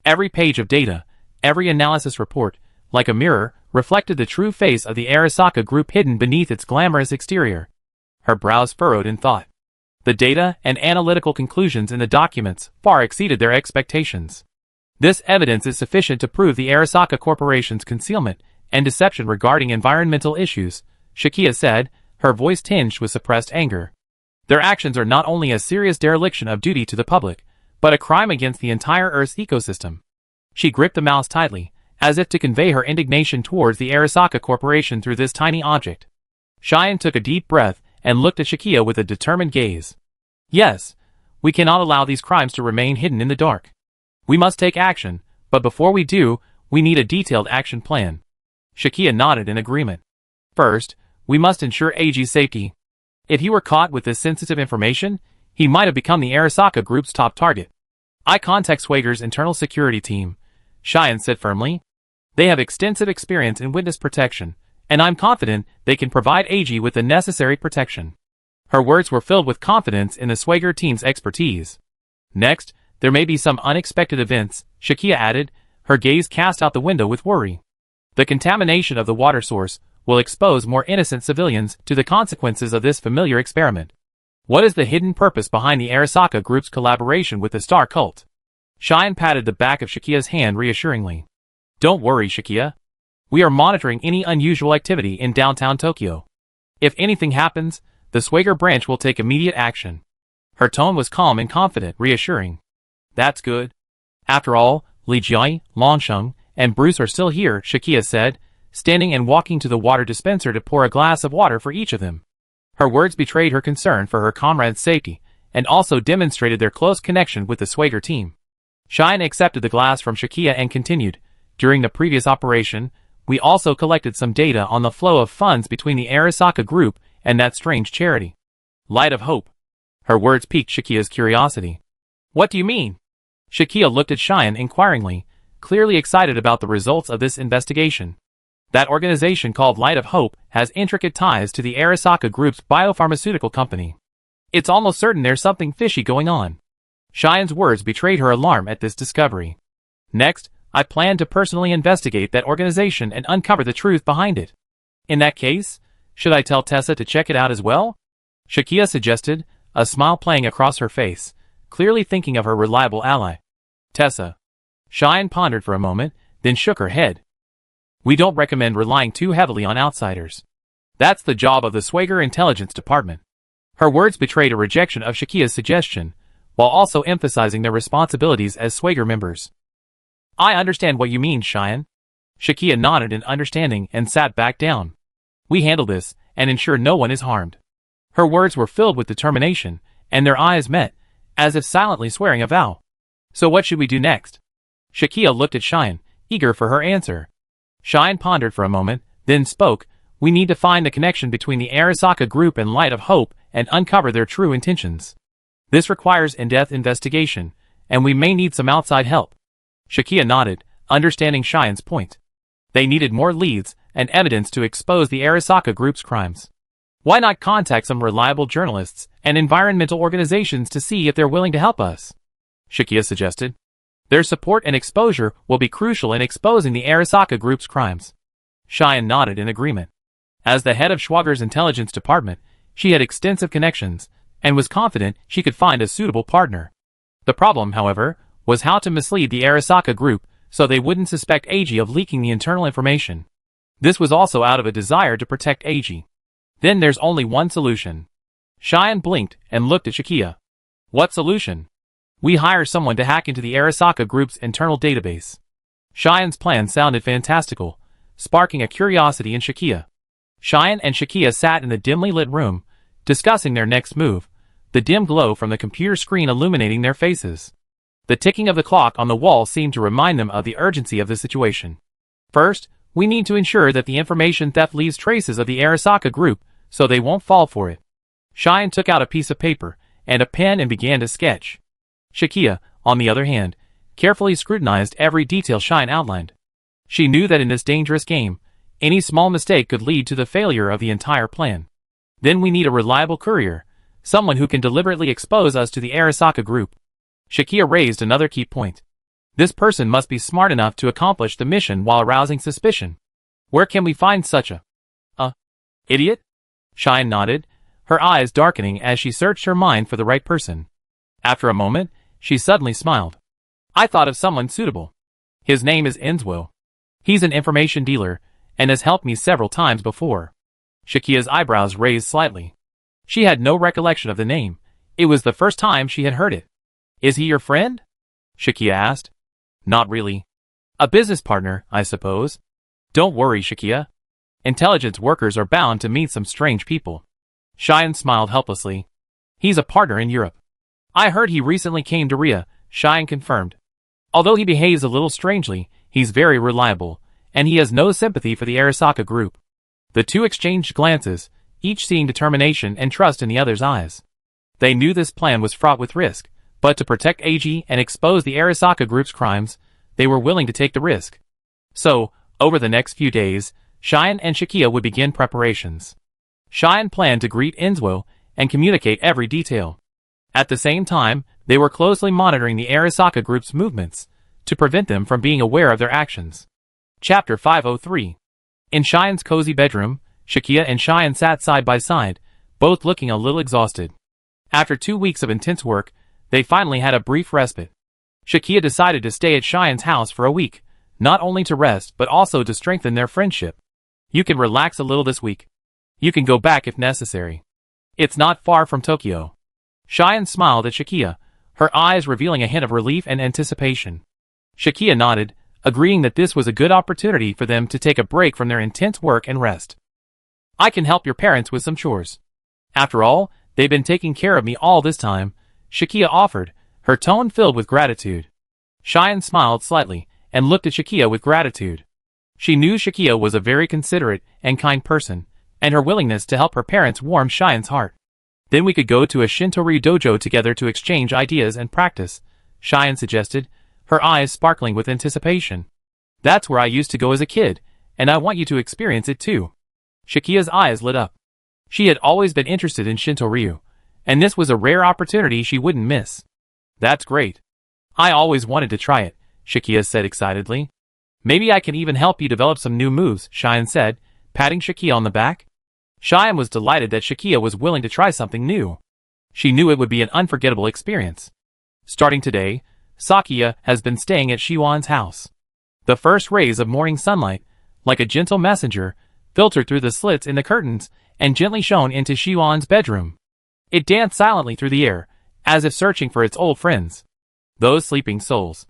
Every page of data, every analysis report, like a mirror, reflected the true face of the Arasaka group hidden beneath its glamorous exterior. Her brows furrowed in thought. The data and analytical conclusions in the documents far exceeded their expectations. This evidence is sufficient to prove the Arasaka Corporation's concealment and deception regarding environmental issues, Shakia said, her voice tinged with suppressed anger. Their actions are not only a serious dereliction of duty to the public, but a crime against the entire Earth's ecosystem. She gripped the mouse tightly, as if to convey her indignation towards the Arasaka Corporation through this tiny object. Cheyenne took a deep breath and looked at Shakia with a determined gaze. Yes, we cannot allow these crimes to remain hidden in the dark. We must take action, but before we do, we need a detailed action plan. Shakia nodded in agreement. First, we must ensure Eiji's safety. If he were caught with this sensitive information, he might have become the Arasaka Group's top target. I contact Swager's internal security team, Cheyenne said firmly. They have extensive experience in witness protection, and I'm confident they can provide Eiji with the necessary protection. Her words were filled with confidence in the Swager team's expertise. Next, there may be some unexpected events, Shakia added, her gaze cast out the window with worry. The contamination of the water source will expose more innocent civilians to the consequences of this familiar experiment. What is the hidden purpose behind the Arasaka Group's collaboration with the Star Cult? Cheyenne patted the back of Shakia's hand reassuringly. Don't worry, Shakia. We are monitoring any unusual activity in downtown Tokyo. If anything happens, the Swager branch will take immediate action. Her tone was calm and confident, reassuring. That's good. After all, Li Jiai, Longsheng, and Bruce are still here, Shakia said, standing and walking to the water dispenser to pour a glass of water for each of them. Her words betrayed her concern for her comrades' safety, and also demonstrated their close connection with the Swager team. Cheyenne accepted the glass from Shakia and continued. During the previous operation, we also collected some data on the flow of funds between the Arasaka Group and that strange charity. Light of Hope. Her words piqued Shakia's curiosity. What do you mean? Shakia looked at Cheyenne inquiringly, clearly excited about the results of this investigation. That organization called Light of Hope has intricate ties to the Arasaka Group's biopharmaceutical company. It's almost certain there's something fishy going on. Cheyenne's words betrayed her alarm at this discovery. Next, I plan to personally investigate that organization and uncover the truth behind it. In that case, should I tell Tessa to check it out as well? Shakia suggested, a smile playing across her face, clearly thinking of her reliable ally. Tessa. Cheyenne pondered for a moment, then shook her head. We don't recommend relying too heavily on outsiders. That's the job of the Swager Intelligence Department. Her words betrayed a rejection of Shakia's suggestion, while also emphasizing their responsibilities as Swager members. I understand what you mean, Cheyenne. Shakia nodded in understanding and sat back down. We handle this, and ensure no one is harmed. Her words were filled with determination, and their eyes met, as if silently swearing a vow. So what should we do next? Shakia looked at Cheyenne, eager for her answer. Cheyenne pondered for a moment, then spoke. We need to find the connection between the Arasaka Group and Light of Hope and uncover their true intentions. This requires in-depth investigation, and we may need some outside help. Shakia nodded, understanding Cheyenne's point. They needed more leads and evidence to expose the Arasaka Group's crimes. Why not contact some reliable journalists and environmental organizations to see if they're willing to help us? Shakia suggested. Their support and exposure will be crucial in exposing the Arasaka Group's crimes. Cheyenne nodded in agreement. As the head of Schwager's intelligence department, she had extensive connections, and was confident she could find a suitable partner. The problem, however, was how to mislead the Arasaka Group so they wouldn't suspect Eiji of leaking the internal information. This was also out of a desire to protect Eiji. Then there's only one solution. Cheyenne blinked and looked at Shakia. What solution? We hire someone to hack into the Arasaka Group's internal database. Cheyenne's plan sounded fantastical, sparking a curiosity in Shakia. Cheyenne and Shakia sat in the dimly lit room, discussing their next move, the dim glow from the computer screen illuminating their faces. The ticking of the clock on the wall seemed to remind them of the urgency of the situation. First, we need to ensure that the information theft leaves traces of the Arasaka Group, so they won't fall for it. Cheyenne took out a piece of paper and a pen and began to sketch. Shakia, on the other hand, carefully scrutinized every detail Cheyenne outlined. She knew that in this dangerous game, any small mistake could lead to the failure of the entire plan. Then we need a reliable courier, someone who can deliberately expose us to the Arasaka Group. Shakia raised another key point. This person must be smart enough to accomplish the mission while arousing suspicion. Where can we find such a idiot? Cheyenne nodded, her eyes darkening as she searched her mind for the right person. After a moment, she suddenly smiled. I thought of someone suitable. His name is Enzwo. He's an information dealer, and has helped me several times before. Shakia's eyebrows raised slightly. She had no recollection of the name. It was the first time she had heard it. Is he your friend? Shakia asked. Not really. A business partner, I suppose. Don't worry, Shakia. Intelligence workers are bound to meet some strange people. Cheyenne smiled helplessly. He's a partner in Europe. I heard he recently came to Ria, Cheyenne confirmed. Although he behaves a little strangely, he's very reliable, and he has no sympathy for the Arasaka group. The two exchanged glances, each seeing determination and trust in the other's eyes. They knew this plan was fraught with risk, but to protect AG and expose the Arasaka group's crimes, they were willing to take the risk. So, over the next few days, Cheyenne and Shakia would begin preparations. Cheyenne planned to greet Inzuo and communicate every detail. At the same time, they were closely monitoring the Arasaka group's movements, to prevent them from being aware of their actions. Chapter 503. In Cheyenne's cozy bedroom, Shakia and Cheyenne sat side by side, both looking a little exhausted. After 2 weeks of intense work, they finally had a brief respite. Shakia decided to stay at Cheyenne's house for a week, not only to rest but also to strengthen their friendship. You can relax a little this week. You can go back if necessary. It's not far from Tokyo. Cheyenne smiled at Shakia, her eyes revealing a hint of relief and anticipation. Shakia nodded, agreeing that this was a good opportunity for them to take a break from their intense work and rest. I can help your parents with some chores. After all, they've been taking care of me all this time, Shakia offered, her tone filled with gratitude. Cheyenne smiled slightly, and looked at Shakia with gratitude. She knew Shakia was a very considerate and kind person, and her willingness to help her parents warmed Cheyenne's heart. Then we could go to a Shinto-ryu dojo together to exchange ideas and practice, Cheyenne suggested, her eyes sparkling with anticipation. That's where I used to go as a kid, and I want you to experience it too. Shakia's eyes lit up. She had always been interested in Shinto-ryu, and this was a rare opportunity she wouldn't miss. That's great. I always wanted to try it, Shakia said excitedly. Maybe I can even help you develop some new moves, Cheyenne said, patting Shakia on the back. Cheyenne was delighted that Shakia was willing to try something new. She knew it would be an unforgettable experience. Starting today, Sakia has been staying at Shiwan's house. The first rays of morning sunlight, like a gentle messenger, filtered through the slits in the curtains and gently shone into Shiwan's bedroom. It danced silently through the air, as if searching for its old friends. Those sleeping souls.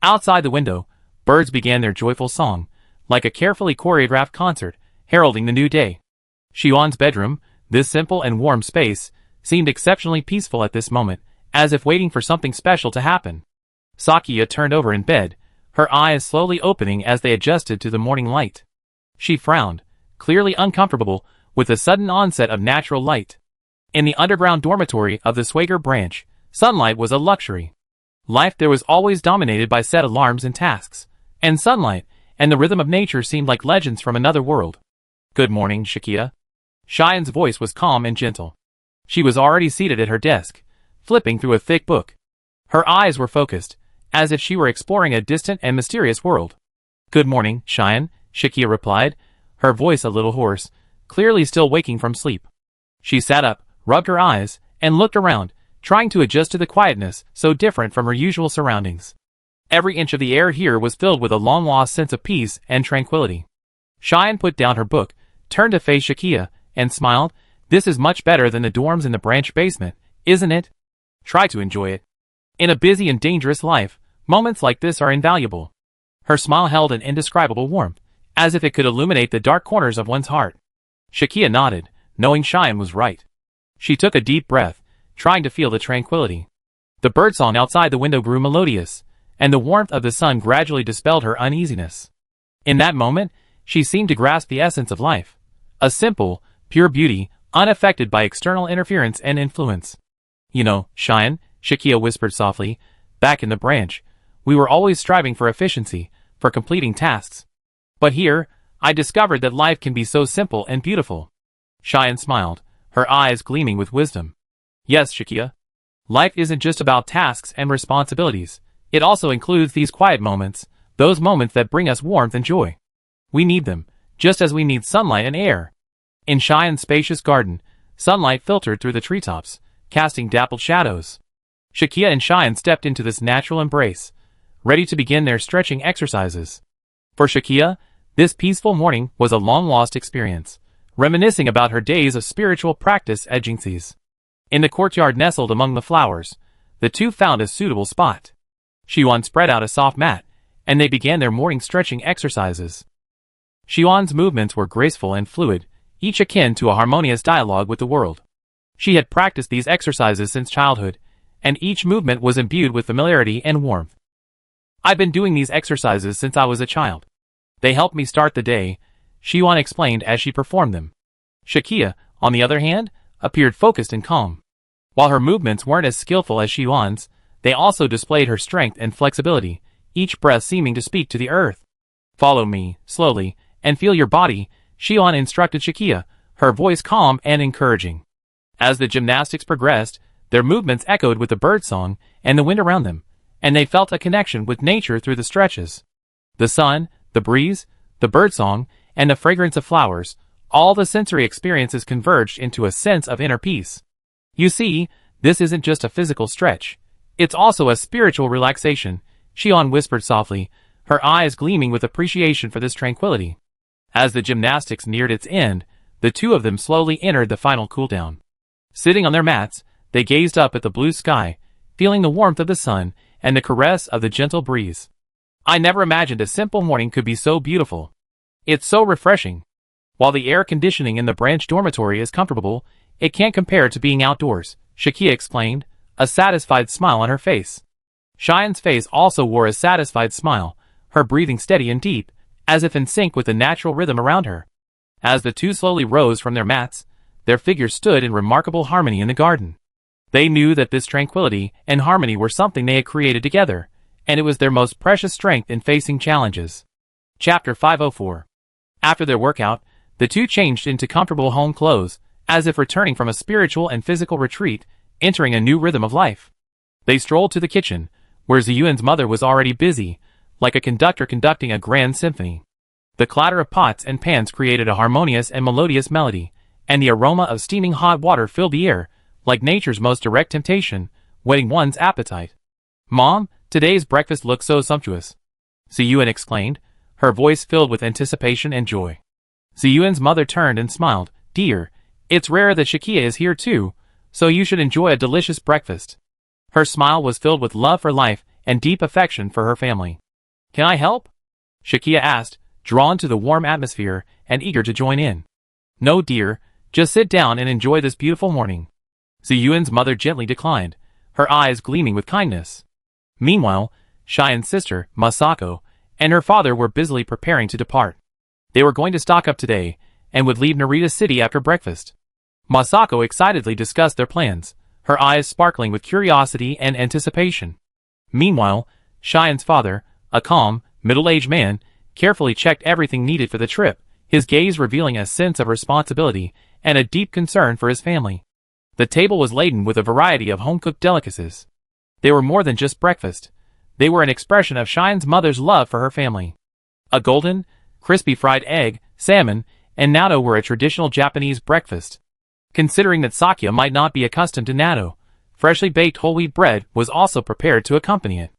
Outside the window, birds began their joyful song, like a carefully choreographed concert, heralding the new day. Shiwan's bedroom, this simple and warm space, seemed exceptionally peaceful at this moment, as if waiting for something special to happen. Sakia turned over in bed, her eyes slowly opening as they adjusted to the morning light. She frowned, clearly uncomfortable with the sudden onset of natural light. In the underground dormitory of the Swager branch, sunlight was a luxury. Life there was always dominated by set alarms and tasks, and sunlight and the rhythm of nature seemed like legends from another world. Good morning, Shakia. Cheyenne's voice was calm and gentle. She was already seated at her desk, flipping through a thick book. Her eyes were focused, as if she were exploring a distant and mysterious world. Good morning, Cheyenne, Shakia replied, her voice a little hoarse, clearly still waking from sleep. She sat up, rubbed her eyes, and looked around, trying to adjust to the quietness so different from her usual surroundings. Every inch of the air here was filled with a long-lost sense of peace and tranquility. Cheyenne put down her book, turned to face Shakia, and smiled. This is much better than the dorms in the branch basement, isn't it? Try to enjoy it. In a busy and dangerous life, moments like this are invaluable. Her smile held an indescribable warmth, as if it could illuminate the dark corners of one's heart. Shakia nodded, knowing Cheyenne was right. She took a deep breath, trying to feel the tranquility. The birdsong outside the window grew melodious, and the warmth of the sun gradually dispelled her uneasiness. In that moment, she seemed to grasp the essence of life. A simple, pure beauty, unaffected by external interference and influence. You know, Cheyenne, Shakia whispered softly, back in the branch, we were always striving for efficiency, for completing tasks. But here, I discovered that life can be so simple and beautiful. Cheyenne smiled, her eyes gleaming with wisdom. Yes, Shakia. Life isn't just about tasks and responsibilities. It also includes these quiet moments, those moments that bring us warmth and joy. We need them, just as we need sunlight and air. In Cheyenne's spacious garden, sunlight filtered through the treetops, casting dappled shadows. Shakia and Cheyenne stepped into this natural embrace, ready to begin their stretching exercises. For Shakia, this peaceful morning was a long-lost experience, reminiscing about her days of spiritual practice at Jinxi's. In the courtyard nestled among the flowers, the two found a suitable spot. Shiwan spread out a soft mat, and they began their morning stretching exercises. Xian's movements were graceful and fluid, each akin to a harmonious dialogue with the world. She had practiced these exercises since childhood, and each movement was imbued with familiarity and warmth. I've been doing these exercises since I was a child. They help me start the day, Xian explained as she performed them. Shakia, on the other hand, appeared focused and calm. While her movements weren't as skillful as Xian's, they also displayed her strength and flexibility, each breath seeming to speak to the earth. Follow me, slowly, and feel your body, Xian instructed Shakia, her voice calm and encouraging. As the gymnastics progressed, their movements echoed with the birdsong and the wind around them, and they felt a connection with nature through the stretches. The sun, the breeze, the birdsong, and the fragrance of flowers, all the sensory experiences converged into a sense of inner peace. You see, this isn't just a physical stretch. It's also a spiritual relaxation, Xian whispered softly, her eyes gleaming with appreciation for this tranquility. As the gymnastics neared its end, the two of them slowly entered the final cooldown. Sitting on their mats, they gazed up at the blue sky, feeling the warmth of the sun and the caress of the gentle breeze. I never imagined a simple morning could be so beautiful. It's so refreshing. While the air conditioning in the branch dormitory is comfortable, it can't compare to being outdoors, Shakia explained, a satisfied smile on her face. Xian's face also wore a satisfied smile, her breathing steady and deep, as if in sync with the natural rhythm around her. As the two slowly rose from their mats, their figures stood in remarkable harmony in the garden. They knew that this tranquility and harmony were something they had created together, and it was their most precious strength in facing challenges. Chapter 504. After their workout, the two changed into comfortable home clothes, as if returning from a spiritual and physical retreat, entering a new rhythm of life. They strolled to the kitchen, where Ziyuan's mother was already busy, like a conductor conducting a grand symphony. The clatter of pots and pans created a harmonious and melodious melody, and the aroma of steaming hot water filled the air, like nature's most direct temptation, whetting one's appetite. Mom, today's breakfast looks so sumptuous, Ziyuan exclaimed, her voice filled with anticipation and joy. Ziyuan's mother turned and smiled. Dear, it's rare that Shakia is here too, so you should enjoy a delicious breakfast. Her smile was filled with love for life and deep affection for her family. Can I help? Shakia asked, drawn to the warm atmosphere and eager to join in. No dear, just sit down and enjoy this beautiful morning. Ziyuan's mother gently declined, her eyes gleaming with kindness. Meanwhile, Xian's sister, Masako, and her father were busily preparing to depart. They were going to stock up today, and would leave Narita City after breakfast. Masako excitedly discussed their plans, her eyes sparkling with curiosity and anticipation. Meanwhile, Xian's father, a calm, middle-aged man, carefully checked everything needed for the trip, his gaze revealing a sense of responsibility and a deep concern for his family. The table was laden with a variety of home-cooked delicacies. They were more than just breakfast. They were an expression of Xian's mother's love for her family. A golden, crispy fried egg, salmon, and natto were a traditional Japanese breakfast. Considering that Sakya might not be accustomed to natto, freshly baked whole wheat bread was also prepared to accompany it.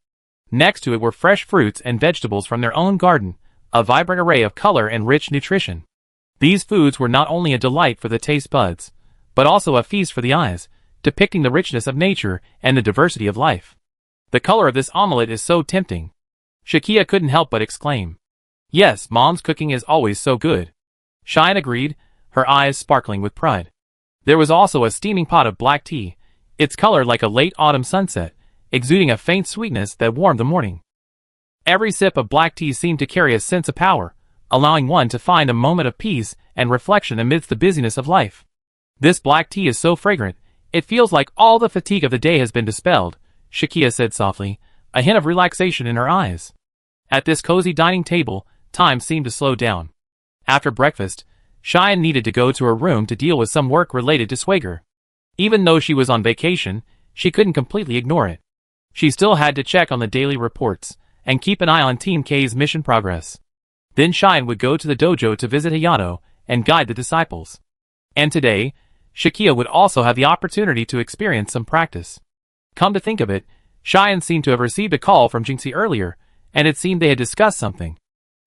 Next to it were fresh fruits and vegetables from their own garden, a vibrant array of color and rich nutrition. These foods were not only a delight for the taste buds, but also a feast for the eyes, depicting the richness of nature and the diversity of life. The color of this omelette is so tempting. Shakia couldn't help but exclaim. Yes, Mom's cooking is always so good. Xian agreed, her eyes sparkling with pride. There was also a steaming pot of black tea, its color like a late autumn sunset, exuding a faint sweetness that warmed the morning. Every sip of black tea seemed to carry a sense of power, allowing one to find a moment of peace and reflection amidst the busyness of life. This black tea is so fragrant, it feels like all the fatigue of the day has been dispelled, Shakia said softly, a hint of relaxation in her eyes. At this cozy dining table, time seemed to slow down. After breakfast, Xian needed to go to her room to deal with some work related to Swager. Even though she was on vacation, she couldn't completely ignore it. She still had to check on the daily reports, and keep an eye on Team K's mission progress. Then Xian would go to the dojo to visit Hayato, and guide the disciples. And today, Shakia would also have the opportunity to experience some practice. Come to think of it, Xian seemed to have received a call from Jinxie earlier, and it seemed they had discussed something.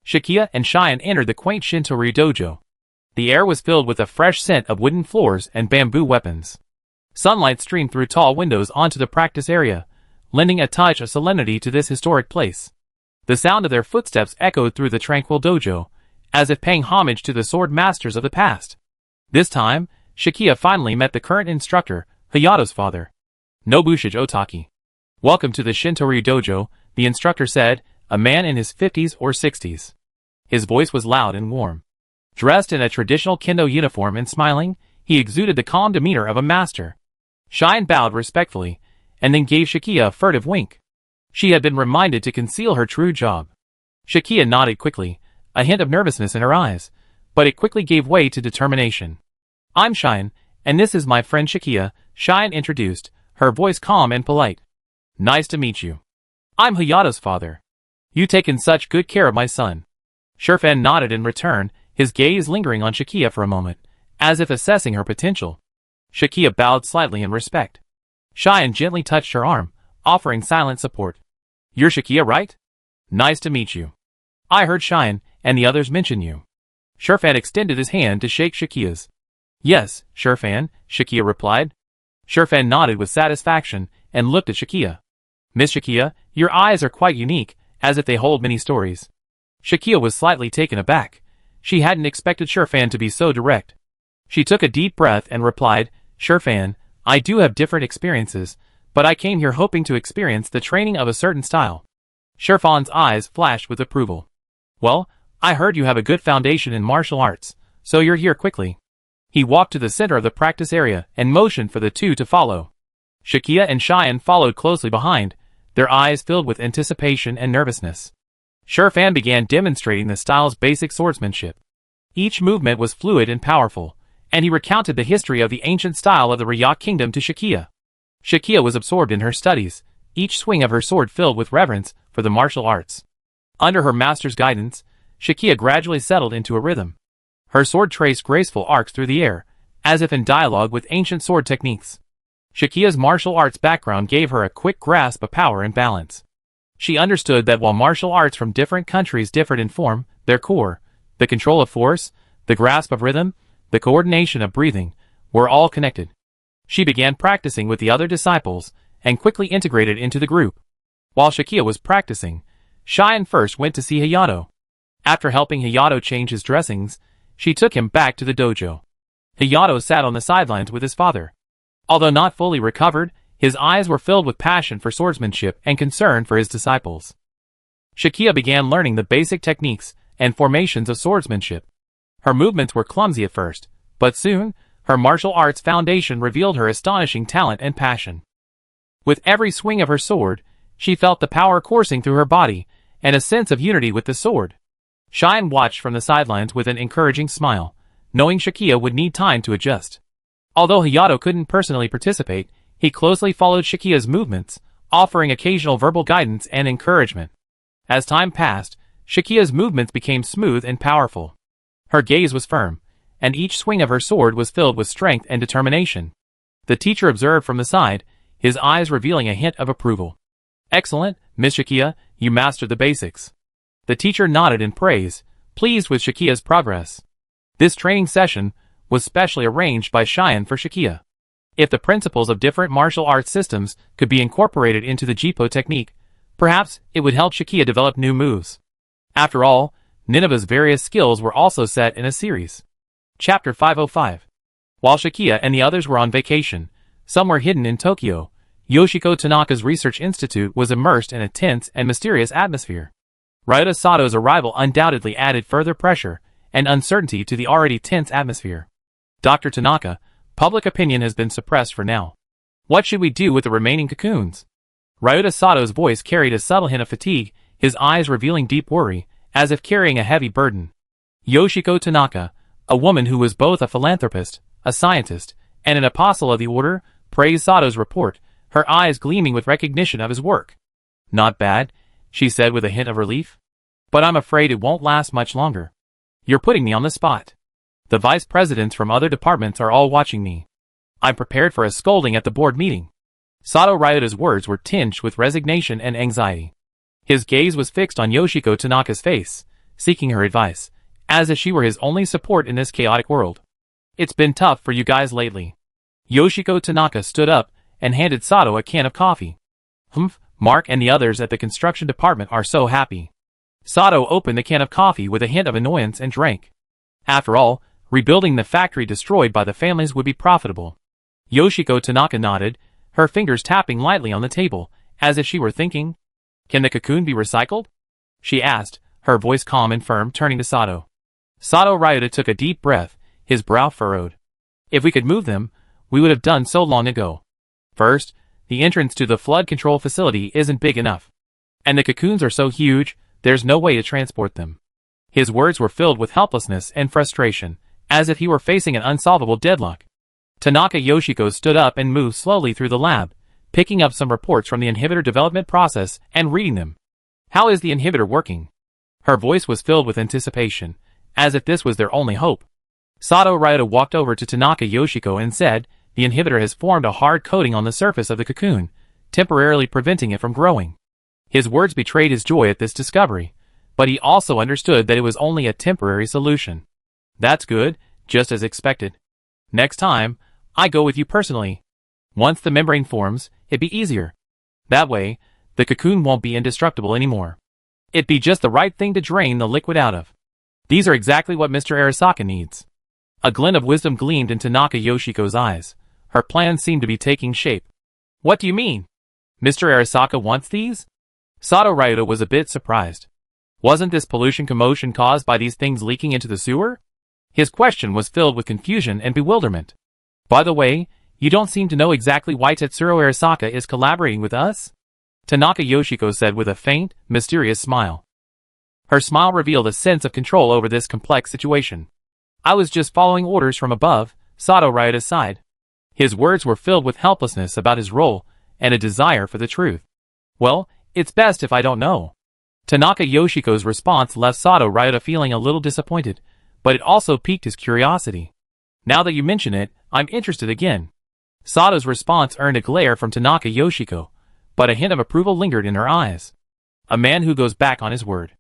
Shakia and Xian entered the quaint Shinto-ryu dojo. The air was filled with a fresh scent of wooden floors and bamboo weapons. Sunlight streamed through tall windows onto the practice area, lending a touch of solemnity to this historic place. The sound of their footsteps echoed through the tranquil dojo, as if paying homage to the sword masters of the past. This time, Shikia finally met the current instructor, Hayato's father, Nobushi Otaki. "Welcome to the Shintoryu dojo," the instructor said, a man in his 50s or 60s. His voice was loud and warm. Dressed in a traditional kendo uniform and smiling, he exuded the calm demeanor of a master. Shine bowed respectfully, and then gave Shikia a furtive wink. She had been reminded to conceal her true job. Shikia nodded quickly, a hint of nervousness in her eyes, but it quickly gave way to determination. "I'm Shine, and this is my friend Shikia," Shine introduced, her voice calm and polite. "Nice to meet you. I'm Hayato's father. You've taken such good care of my son." Shurfan nodded in return, his gaze lingering on Shikia for a moment, as if assessing her potential. Shikia bowed slightly in respect. Shine gently touched her arm, offering silent support. "You're Shikia, right? Nice to meet you. I heard Shine and the others mention you." Shurfan extended his hand to shake Shikia's. "Yes, Shurfan," Shikia replied. Shurfan nodded with satisfaction and looked at Shikia. "Miss Shikia, your eyes are quite unique, as if they hold many stories." Shikia was slightly taken aback. She hadn't expected Shurfan to be so direct. She took a deep breath and replied, "Shurfan, I do have different experiences, but I came here hoping to experience the training of a certain style." Shurfan's eyes flashed with approval. "Well, I heard you have a good foundation in martial arts, so you're here quickly." He walked to the center of the practice area and motioned for the two to follow. Shikia and Cheyenne followed closely behind, their eyes filled with anticipation and nervousness. Shurfan began demonstrating the style's basic swordsmanship. Each movement was fluid and powerful, and he recounted the history of the ancient style of the Ryak kingdom to Shikia. Shikia was absorbed in her studies, each swing of her sword filled with reverence for the martial arts. Under her master's guidance, Shikia gradually settled into a rhythm. Her sword traced graceful arcs through the air, as if in dialogue with ancient sword techniques. Shikia's martial arts background gave her a quick grasp of power and balance. She understood that while martial arts from different countries differed in form, their core, the control of force, the grasp of rhythm, the coordination of breathing, were all connected. She began practicing with the other disciples, and quickly integrated into the group. While Shikia was practicing, Cheyenne first went to see Hayato. After helping Hayato change his dressings, she took him back to the dojo. Hayato sat on the sidelines with his father. Although not fully recovered, his eyes were filled with passion for swordsmanship and concern for his disciples. Shikia began learning the basic techniques and formations of swordsmanship. Her movements were clumsy at first, but soon, her martial arts foundation revealed her astonishing talent and passion. With every swing of her sword, she felt the power coursing through her body, and a sense of unity with the sword. Shine watched from the sidelines with an encouraging smile, knowing Shikia would need time to adjust. Although Hayato couldn't personally participate, he closely followed Shikia's movements, offering occasional verbal guidance and encouragement. As time passed, Shikia's movements became smooth and powerful. Her gaze was firm, and each swing of her sword was filled with strength and determination. The teacher observed from the side, his eyes revealing a hint of approval. "Excellent, Miss Shikia, you mastered the basics." The teacher nodded in praise, pleased with Shikia's progress. This training session was specially arranged by Cheyenne for Shikia. If the principles of different martial arts systems could be incorporated into the Jippo technique, perhaps it would help Shikia develop new moves. After all, Nineveh's various skills were also set in a series. Chapter 505. While Shikia and the others were on vacation, somewhere hidden in Tokyo, Yoshiko Tanaka's research institute was immersed in a tense and mysterious atmosphere. Ryota Sato's arrival undoubtedly added further pressure and uncertainty to the already tense atmosphere. "Dr. Tanaka, public opinion has been suppressed for now. What should we do with the remaining cocoons?" Ryota Sato's voice carried a subtle hint of fatigue, his eyes revealing deep worry, as if carrying a heavy burden. Yoshiko Tanaka, a woman who was both a philanthropist, a scientist, and an apostle of the order, praised Sato's report, her eyes gleaming with recognition of his work. "Not bad," she said with a hint of relief. "But I'm afraid it won't last much longer. You're putting me on the spot. The vice presidents from other departments are all watching me. I'm prepared for a scolding at the board meeting." Sato Ryota's words were tinged with resignation and anxiety. His gaze was fixed on Yoshiko Tanaka's face, seeking her advice, as if she were his only support in this chaotic world. "It's been tough for you guys lately." Yoshiko Tanaka stood up and handed Sato a can of coffee. "Humph, Mark and the others at the construction department are so happy. Sato opened the can of coffee with a hint of annoyance and drank. After all, rebuilding the factory destroyed by the families would be profitable. Yoshiko Tanaka nodded, her fingers tapping lightly on the table, as if she were thinking. Can the cocoon be recycled? She asked, her voice calm and firm, turning to Sato. Sato Ryota took a deep breath, his brow furrowed. If we could move them, we would have done so long ago. First, the entrance to the flood control facility isn't big enough. And the cocoons are so huge, there's no way to transport them. His words were filled with helplessness and frustration, as if he were facing an unsolvable deadlock. Tanaka Yoshiko stood up and moved slowly through the lab, picking up some reports from the inhibitor development process and reading them. How is the inhibitor working? Her voice was filled with anticipation, as if this was their only hope. Sato Ryota walked over to Tanaka Yoshiko and said, the inhibitor has formed a hard coating on the surface of the cocoon, temporarily preventing it from growing. His words betrayed his joy at this discovery, but he also understood that it was only a temporary solution. That's good, just as expected. Next time, I go with you personally. Once the membrane forms, it'd be easier. That way, the cocoon won't be indestructible anymore. It'd be just the right thing to drain the liquid out of. These are exactly what Mr. Arasaka needs. A glint of wisdom gleamed in Tanaka Yoshiko's eyes. Her plan seemed to be taking shape. What do you mean? Mr. Arasaka wants these? Sato Ryota was a bit surprised. Wasn't this pollution commotion caused by these things leaking into the sewer? His question was filled with confusion and bewilderment. By the way, you don't seem to know exactly why Tetsuro Arasaka is collaborating with us? Tanaka Yoshiko said with a faint, mysterious smile. Her smile revealed a sense of control over this complex situation. I was just following orders from above, Sato Ryota sighed. His words were filled with helplessness about his role and a desire for the truth. Well, it's best if I don't know. Tanaka Yoshiko's response left Sato Ryota feeling a little disappointed, but it also piqued his curiosity. Now that you mention it, I'm interested again. Sato's response earned a glare from Tanaka Yoshiko, but a hint of approval lingered in her eyes. A man who goes back on his word.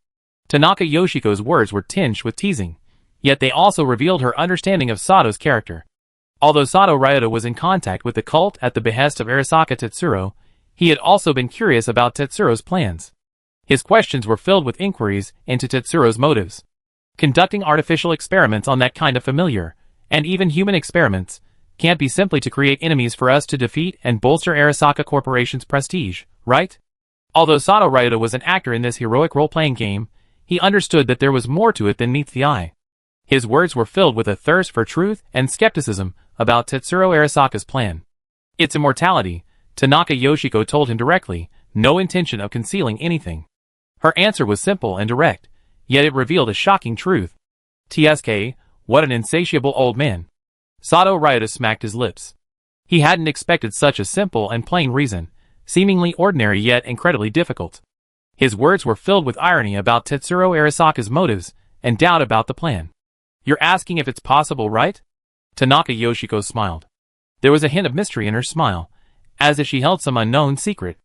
Tanaka Yoshiko's words were tinged with teasing, yet they also revealed her understanding of Sato's character. Although Sato Ryota was in contact with the cult at the behest of Arasaka Tetsuro, he had also been curious about Tetsuro's plans. His questions were filled with inquiries into Tetsuro's motives. Conducting artificial experiments on that kind of familiar, and even human experiments, can't be simply to create enemies for us to defeat and bolster Arasaka Corporation's prestige, right? Although Sato Ryota was an actor in this heroic role-playing game, he understood that there was more to it than meets the eye. His words were filled with a thirst for truth and skepticism about Tetsuro Arasaka's plan. Its immortality, Tanaka Yoshiko told him directly, no intention of concealing anything. Her answer was simple and direct, yet it revealed a shocking truth. TSK, what an insatiable old man. Sato Ryota smacked his lips. He hadn't expected such a simple and plain reason, seemingly ordinary yet incredibly difficult. His words were filled with irony about Tetsuro Arasaka's motives and doubt about the plan. You're asking if it's possible, right? Tanaka Yoshiko smiled. There was a hint of mystery in her smile, as if she held some unknown secret.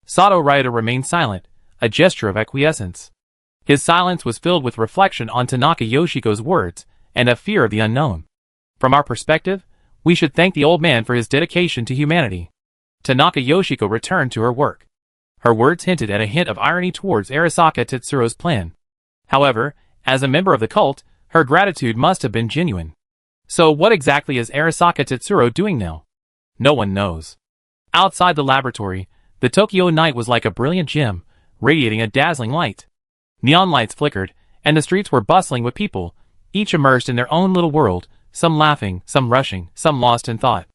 Sato Ryota remained silent, a gesture of acquiescence. His silence was filled with reflection on Tanaka Yoshiko's words and a fear of the unknown. From our perspective, we should thank the old man for his dedication to humanity. Tanaka Yoshiko returned to her work. Her words hinted at a hint of irony towards Arasaka Tetsuro's plan. However, as a member of the cult, her gratitude must have been genuine. So what exactly is Arasaka Tetsuro doing now? No one knows. Outside the laboratory, the Tokyo night was like a brilliant gem, radiating a dazzling light. Neon lights flickered, and the streets were bustling with people, each immersed in their own little world, some laughing, some rushing, some lost in thought.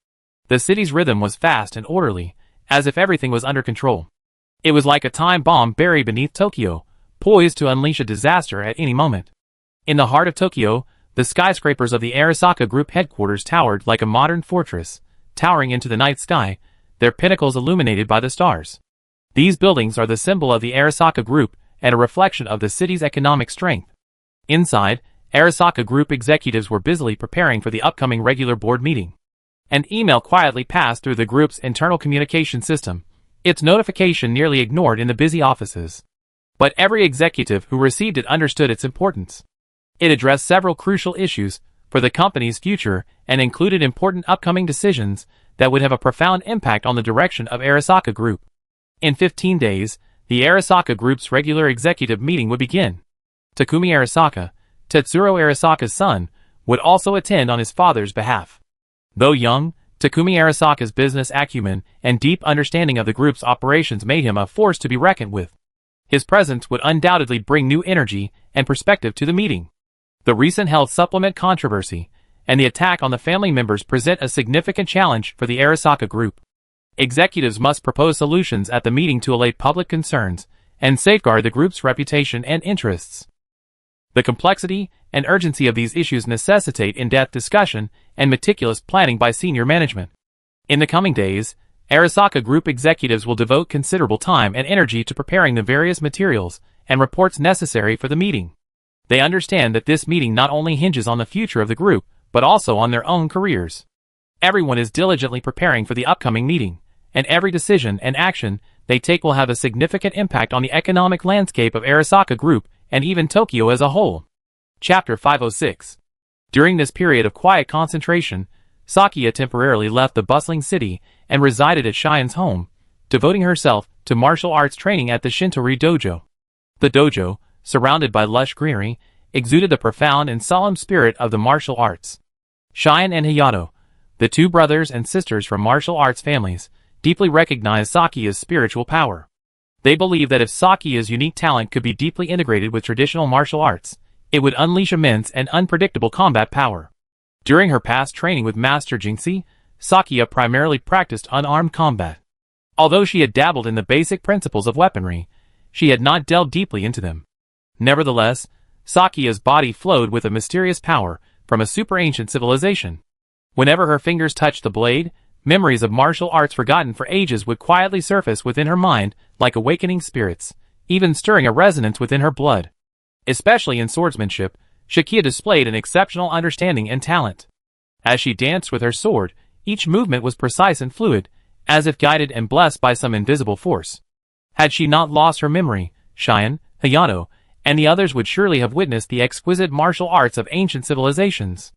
The city's rhythm was fast and orderly, as if everything was under control. It was like a time bomb buried beneath Tokyo, poised to unleash a disaster at any moment. In the heart of Tokyo, the skyscrapers of the Arasaka Group headquarters towered like a modern fortress, towering into the night sky, their pinnacles illuminated by the stars. These buildings are the symbol of the Arasaka Group and a reflection of the city's economic strength. Inside, Arasaka Group executives were busily preparing for the upcoming regular board meeting. An email quietly passed through the group's internal communication system, its notification nearly ignored in the busy offices. But every executive who received it understood its importance. It addressed several crucial issues for the company's future and included important upcoming decisions that would have a profound impact on the direction of Arasaka Group. In 15 days, The Arasaka Group's regular executive meeting would begin. Takumi Arasaka, Tetsuro Arasaka's son, would also attend on his father's behalf. Though young, Takumi Arasaka's business acumen and deep understanding of the group's operations made him a force to be reckoned with. His presence would undoubtedly bring new energy and perspective to the meeting. The recent health supplement controversy and the attack on the family members present a significant challenge for the Arasaka Group. Executives must propose solutions at the meeting to allay public concerns and safeguard the group's reputation and interests. The complexity and urgency of these issues necessitate in-depth discussion and meticulous planning by senior management. In the coming days, Arasaka Group executives will devote considerable time and energy to preparing the various materials and reports necessary for the meeting. They understand that this meeting not only hinges on the future of the group, but also on their own careers. Everyone is diligently preparing for the upcoming meeting, and every decision and action they take will have a significant impact on the economic landscape of Arasaka Group and even Tokyo as a whole. Chapter 506. During this period of quiet concentration, Sakia temporarily left the bustling city and resided at Shien's home, devoting herself to martial arts training at the Shinto-ri dojo. The dojo, surrounded by lush greenery, exuded the profound and solemn spirit of the martial arts. Shien and Hayato, the two brothers and sisters from martial arts families, deeply recognized Sakia's spiritual power. They believed that if Sakia's unique talent could be deeply integrated with traditional martial arts, it would unleash immense and unpredictable combat power. During her past training with Master Jinxi, Sakia primarily practiced unarmed combat. Although she had dabbled in the basic principles of weaponry, she had not delved deeply into them. Nevertheless, Sakia's body flowed with a mysterious power from a super-ancient civilization. Whenever her fingers touched the blade, memories of martial arts forgotten for ages would quietly surface within her mind like awakening spirits, even stirring a resonance within her blood. Especially in swordsmanship, Sakia displayed an exceptional understanding and talent. As she danced with her sword, each movement was precise and fluid, as if guided and blessed by some invisible force. Had she not lost her memory, Shien, Hayato, and the others would surely have witnessed the exquisite martial arts of ancient civilizations.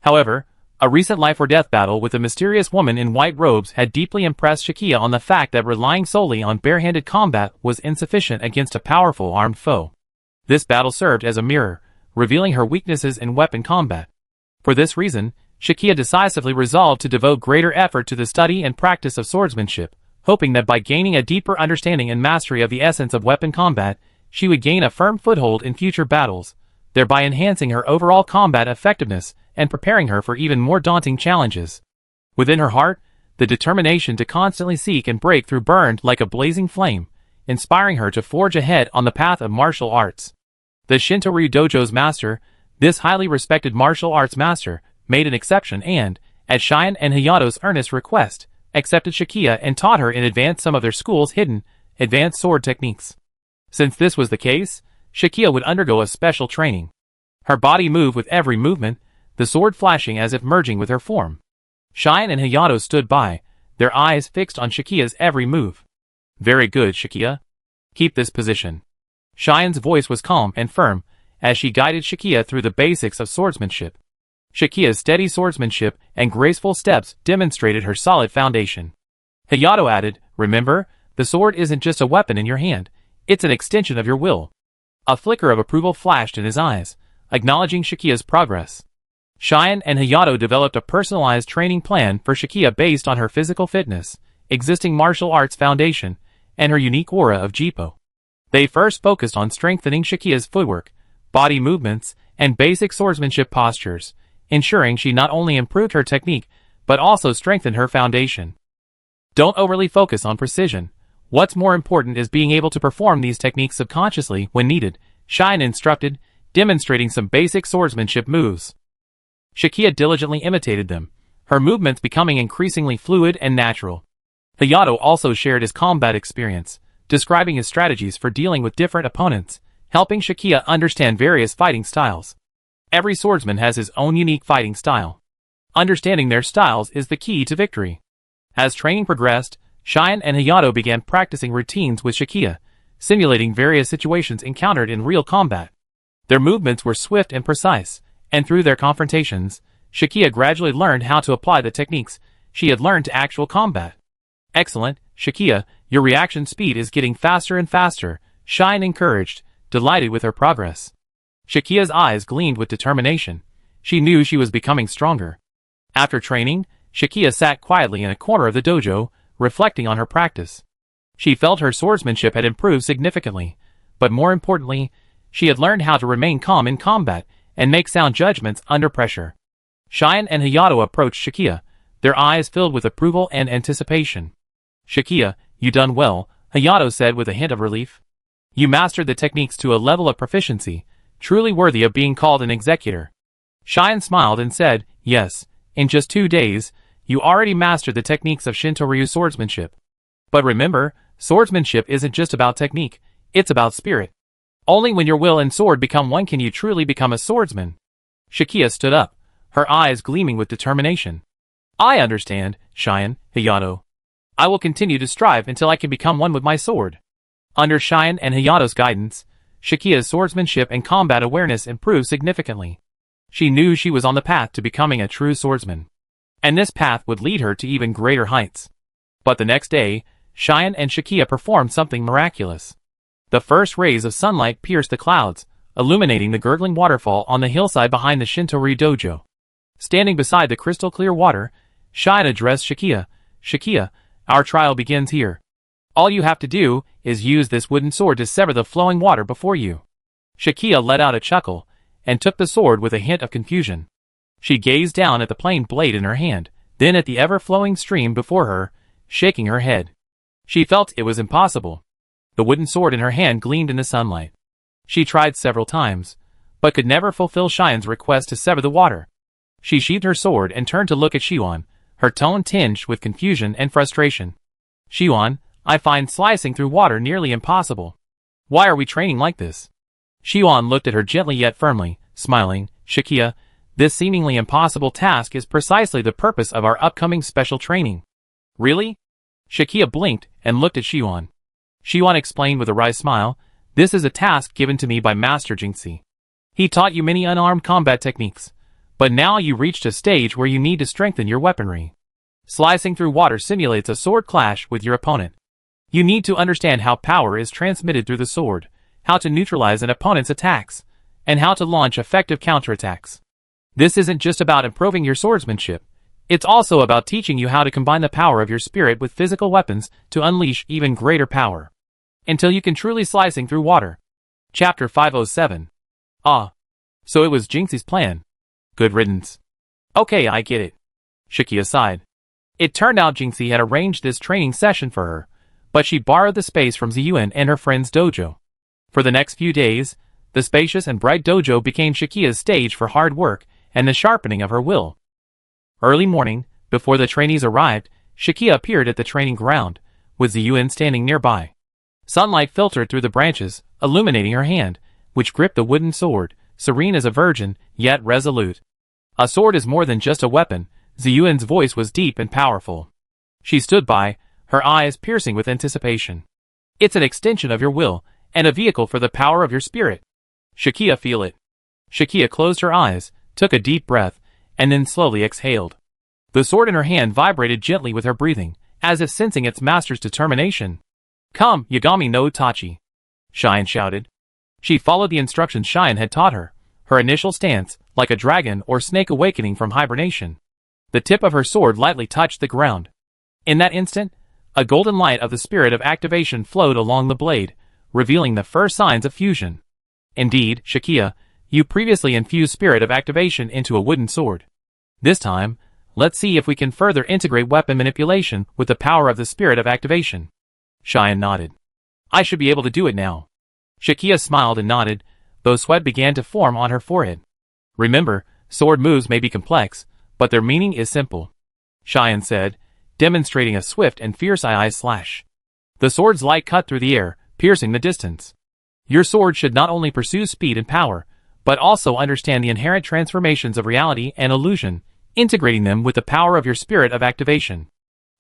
However, a recent life-or-death battle with a mysterious woman in white robes had deeply impressed Sakia on the fact that relying solely on barehanded combat was insufficient against a powerful armed foe. This battle served as a mirror, revealing her weaknesses in weapon combat. For this reason, Sakia decisively resolved to devote greater effort to the study and practice of swordsmanship, hoping that by gaining a deeper understanding and mastery of the essence of weapon combat, she would gain a firm foothold in future battles, thereby enhancing her overall combat effectiveness and preparing her for even more daunting challenges. Within her heart, the determination to constantly seek and break through burned like a blazing flame, inspiring her to forge ahead on the path of martial arts. The Shinto-ri dojo's master, this highly respected martial arts master, made an exception and, at Shien and Hayato's earnest request, accepted Sakia and taught her in advance some of their school's hidden, advanced sword techniques. Since this was the case, Sakia would undergo a special training. Her body moved with every movement, the sword flashing as if merging with her form. Shien and Hayato stood by, their eyes fixed on Sakia's every move. "Very good, Sakia. Keep this position." Shien's voice was calm and firm, as she guided Sakia through the basics of swordsmanship. Sakia's steady swordsmanship and graceful steps demonstrated her solid foundation. Hayato added, "Remember, the sword isn't just a weapon in your hand, it's an extension of your will." A flicker of approval flashed in his eyes, acknowledging Sakia's progress. Shien and Hayato developed a personalized training plan for Sakia based on her physical fitness, existing martial arts foundation, and her unique aura of Jippo. They first focused on strengthening Sakia's footwork, body movements, and basic swordsmanship postures, ensuring she not only improved her technique, but also strengthened her foundation. Don't overly focus on precision. What's more important is being able to perform these techniques subconsciously when needed, Shien instructed, demonstrating some basic swordsmanship moves. Sakia diligently imitated them, her movements becoming increasingly fluid and natural. Hayato also shared his combat experience, describing his strategies for dealing with different opponents, helping Sakia understand various fighting styles. Every swordsman has his own unique fighting style. Understanding their styles is the key to victory. As training progressed, Shien and Hayato began practicing routines with Sakia, simulating various situations encountered in real combat. Their movements were swift and precise, and through their confrontations, Sakia gradually learned how to apply the techniques she had learned to actual combat. "Excellent," Shakia, your reaction speed is getting faster and faster, Cheyenne encouraged, delighted with her progress. Shakia's eyes gleamed with determination. She knew she was becoming stronger. After training, Shakia sat quietly in a corner of the dojo, reflecting on her practice. She felt her swordsmanship had improved significantly, but more importantly, she had learned how to remain calm in combat and make sound judgments under pressure. Cheyenne and Hayato approached Shakia, their eyes filled with approval and anticipation. Shakia, you done well, Hayato said with a hint of relief. You mastered the techniques to a level of proficiency, truly worthy of being called an executor. Cheyenne smiled and said, yes, in just 2 days, you already mastered the techniques of Shinto-ryu swordsmanship. But remember, swordsmanship isn't just about technique, it's about spirit. Only when your will and sword become one can you truly become a swordsman. Shakia stood up, her eyes gleaming with determination. I understand, Cheyenne, Hayato. I will continue to strive until I can become one with my sword. Under Cheyenne and Hayato's guidance, Shakia's swordsmanship and combat awareness improved significantly. She knew she was on the path to becoming a true swordsman. And this path would lead her to even greater heights. But the next day, Cheyenne and Shakia performed something miraculous. The first rays of sunlight pierced the clouds, illuminating the gurgling waterfall on the hillside behind the Shinto-ryu dojo. Standing beside the crystal-clear water, Cheyenne addressed Shakia. Shakia, our trial begins here. All you have to do is use this wooden sword to sever the flowing water before you. Shakia let out a chuckle, and took the sword with a hint of confusion. She gazed down at the plain blade in her hand, then at the ever-flowing stream before her, shaking her head. She felt it was impossible. The wooden sword in her hand gleamed in the sunlight. She tried several times, but could never fulfill Cheyenne's request to sever the water. She sheathed her sword and turned to look at Shiwan, her tone tinged with confusion and frustration. Shiwan, I find slicing through water nearly impossible. Why are we training like this? Shiwan looked at her gently yet firmly, smiling. Shakia, this seemingly impossible task is precisely the purpose of our upcoming special training. Really? Shakia blinked and looked at Shiwan. Shiwan explained with a wry smile, this is a task given to me by Master Jinxi. He taught you many unarmed combat techniques, but now you reached a stage where you need to strengthen your weaponry. Slicing through water simulates a sword clash with your opponent. You need to understand how power is transmitted through the sword, how to neutralize an opponent's attacks, and how to launch effective counterattacks. This isn't just about improving your swordsmanship, it's also about teaching you how to combine the power of your spirit with physical weapons to unleash even greater power. Until you can truly slicing through water. Chapter 507. Ah. So it was Jinxi's plan. Good riddance. Okay, I get it. Shakia sighed. It turned out Jinxi had arranged this training session for her, but she borrowed the space from Ziyuan and her friend's dojo. For the next few days, the spacious and bright dojo became Shakia's stage for hard work and the sharpening of her will. Early morning, before the trainees arrived, Shakia appeared at the training ground, with Ziyuan standing nearby. Sunlight filtered through the branches, illuminating her hand, which gripped the wooden sword, serene as a virgin, yet resolute. A sword is more than just a weapon, Ziyuan's voice was deep and powerful. She stood by, her eyes piercing with anticipation. It's an extension of your will, and a vehicle for the power of your spirit. Shakia, feel it. Shakia closed her eyes, took a deep breath, and then slowly exhaled. The sword in her hand vibrated gently with her breathing, as if sensing its master's determination. Come, Yagami no Tachi! Cheyenne shouted. She followed the instructions Cheyenne had taught her, her initial stance, like a dragon or snake awakening from hibernation. The tip of her sword lightly touched the ground. In that instant, a golden light of the spirit of activation flowed along the blade, revealing the first signs of fusion. Indeed, Shakia, you previously infused spirit of activation into a wooden sword. This time, let's see if we can further integrate weapon manipulation with the power of the spirit of activation. Cheyenne nodded. I should be able to do it now. Shakia smiled and nodded, though sweat began to form on her forehead. Remember, sword moves may be complex, but their meaning is simple. Cheyenne said, demonstrating a swift and fierce eye slash. The sword's light cut through the air, piercing the distance. Your sword should not only pursue speed and power, but also understand the inherent transformations of reality and illusion, integrating them with the power of your spirit of activation.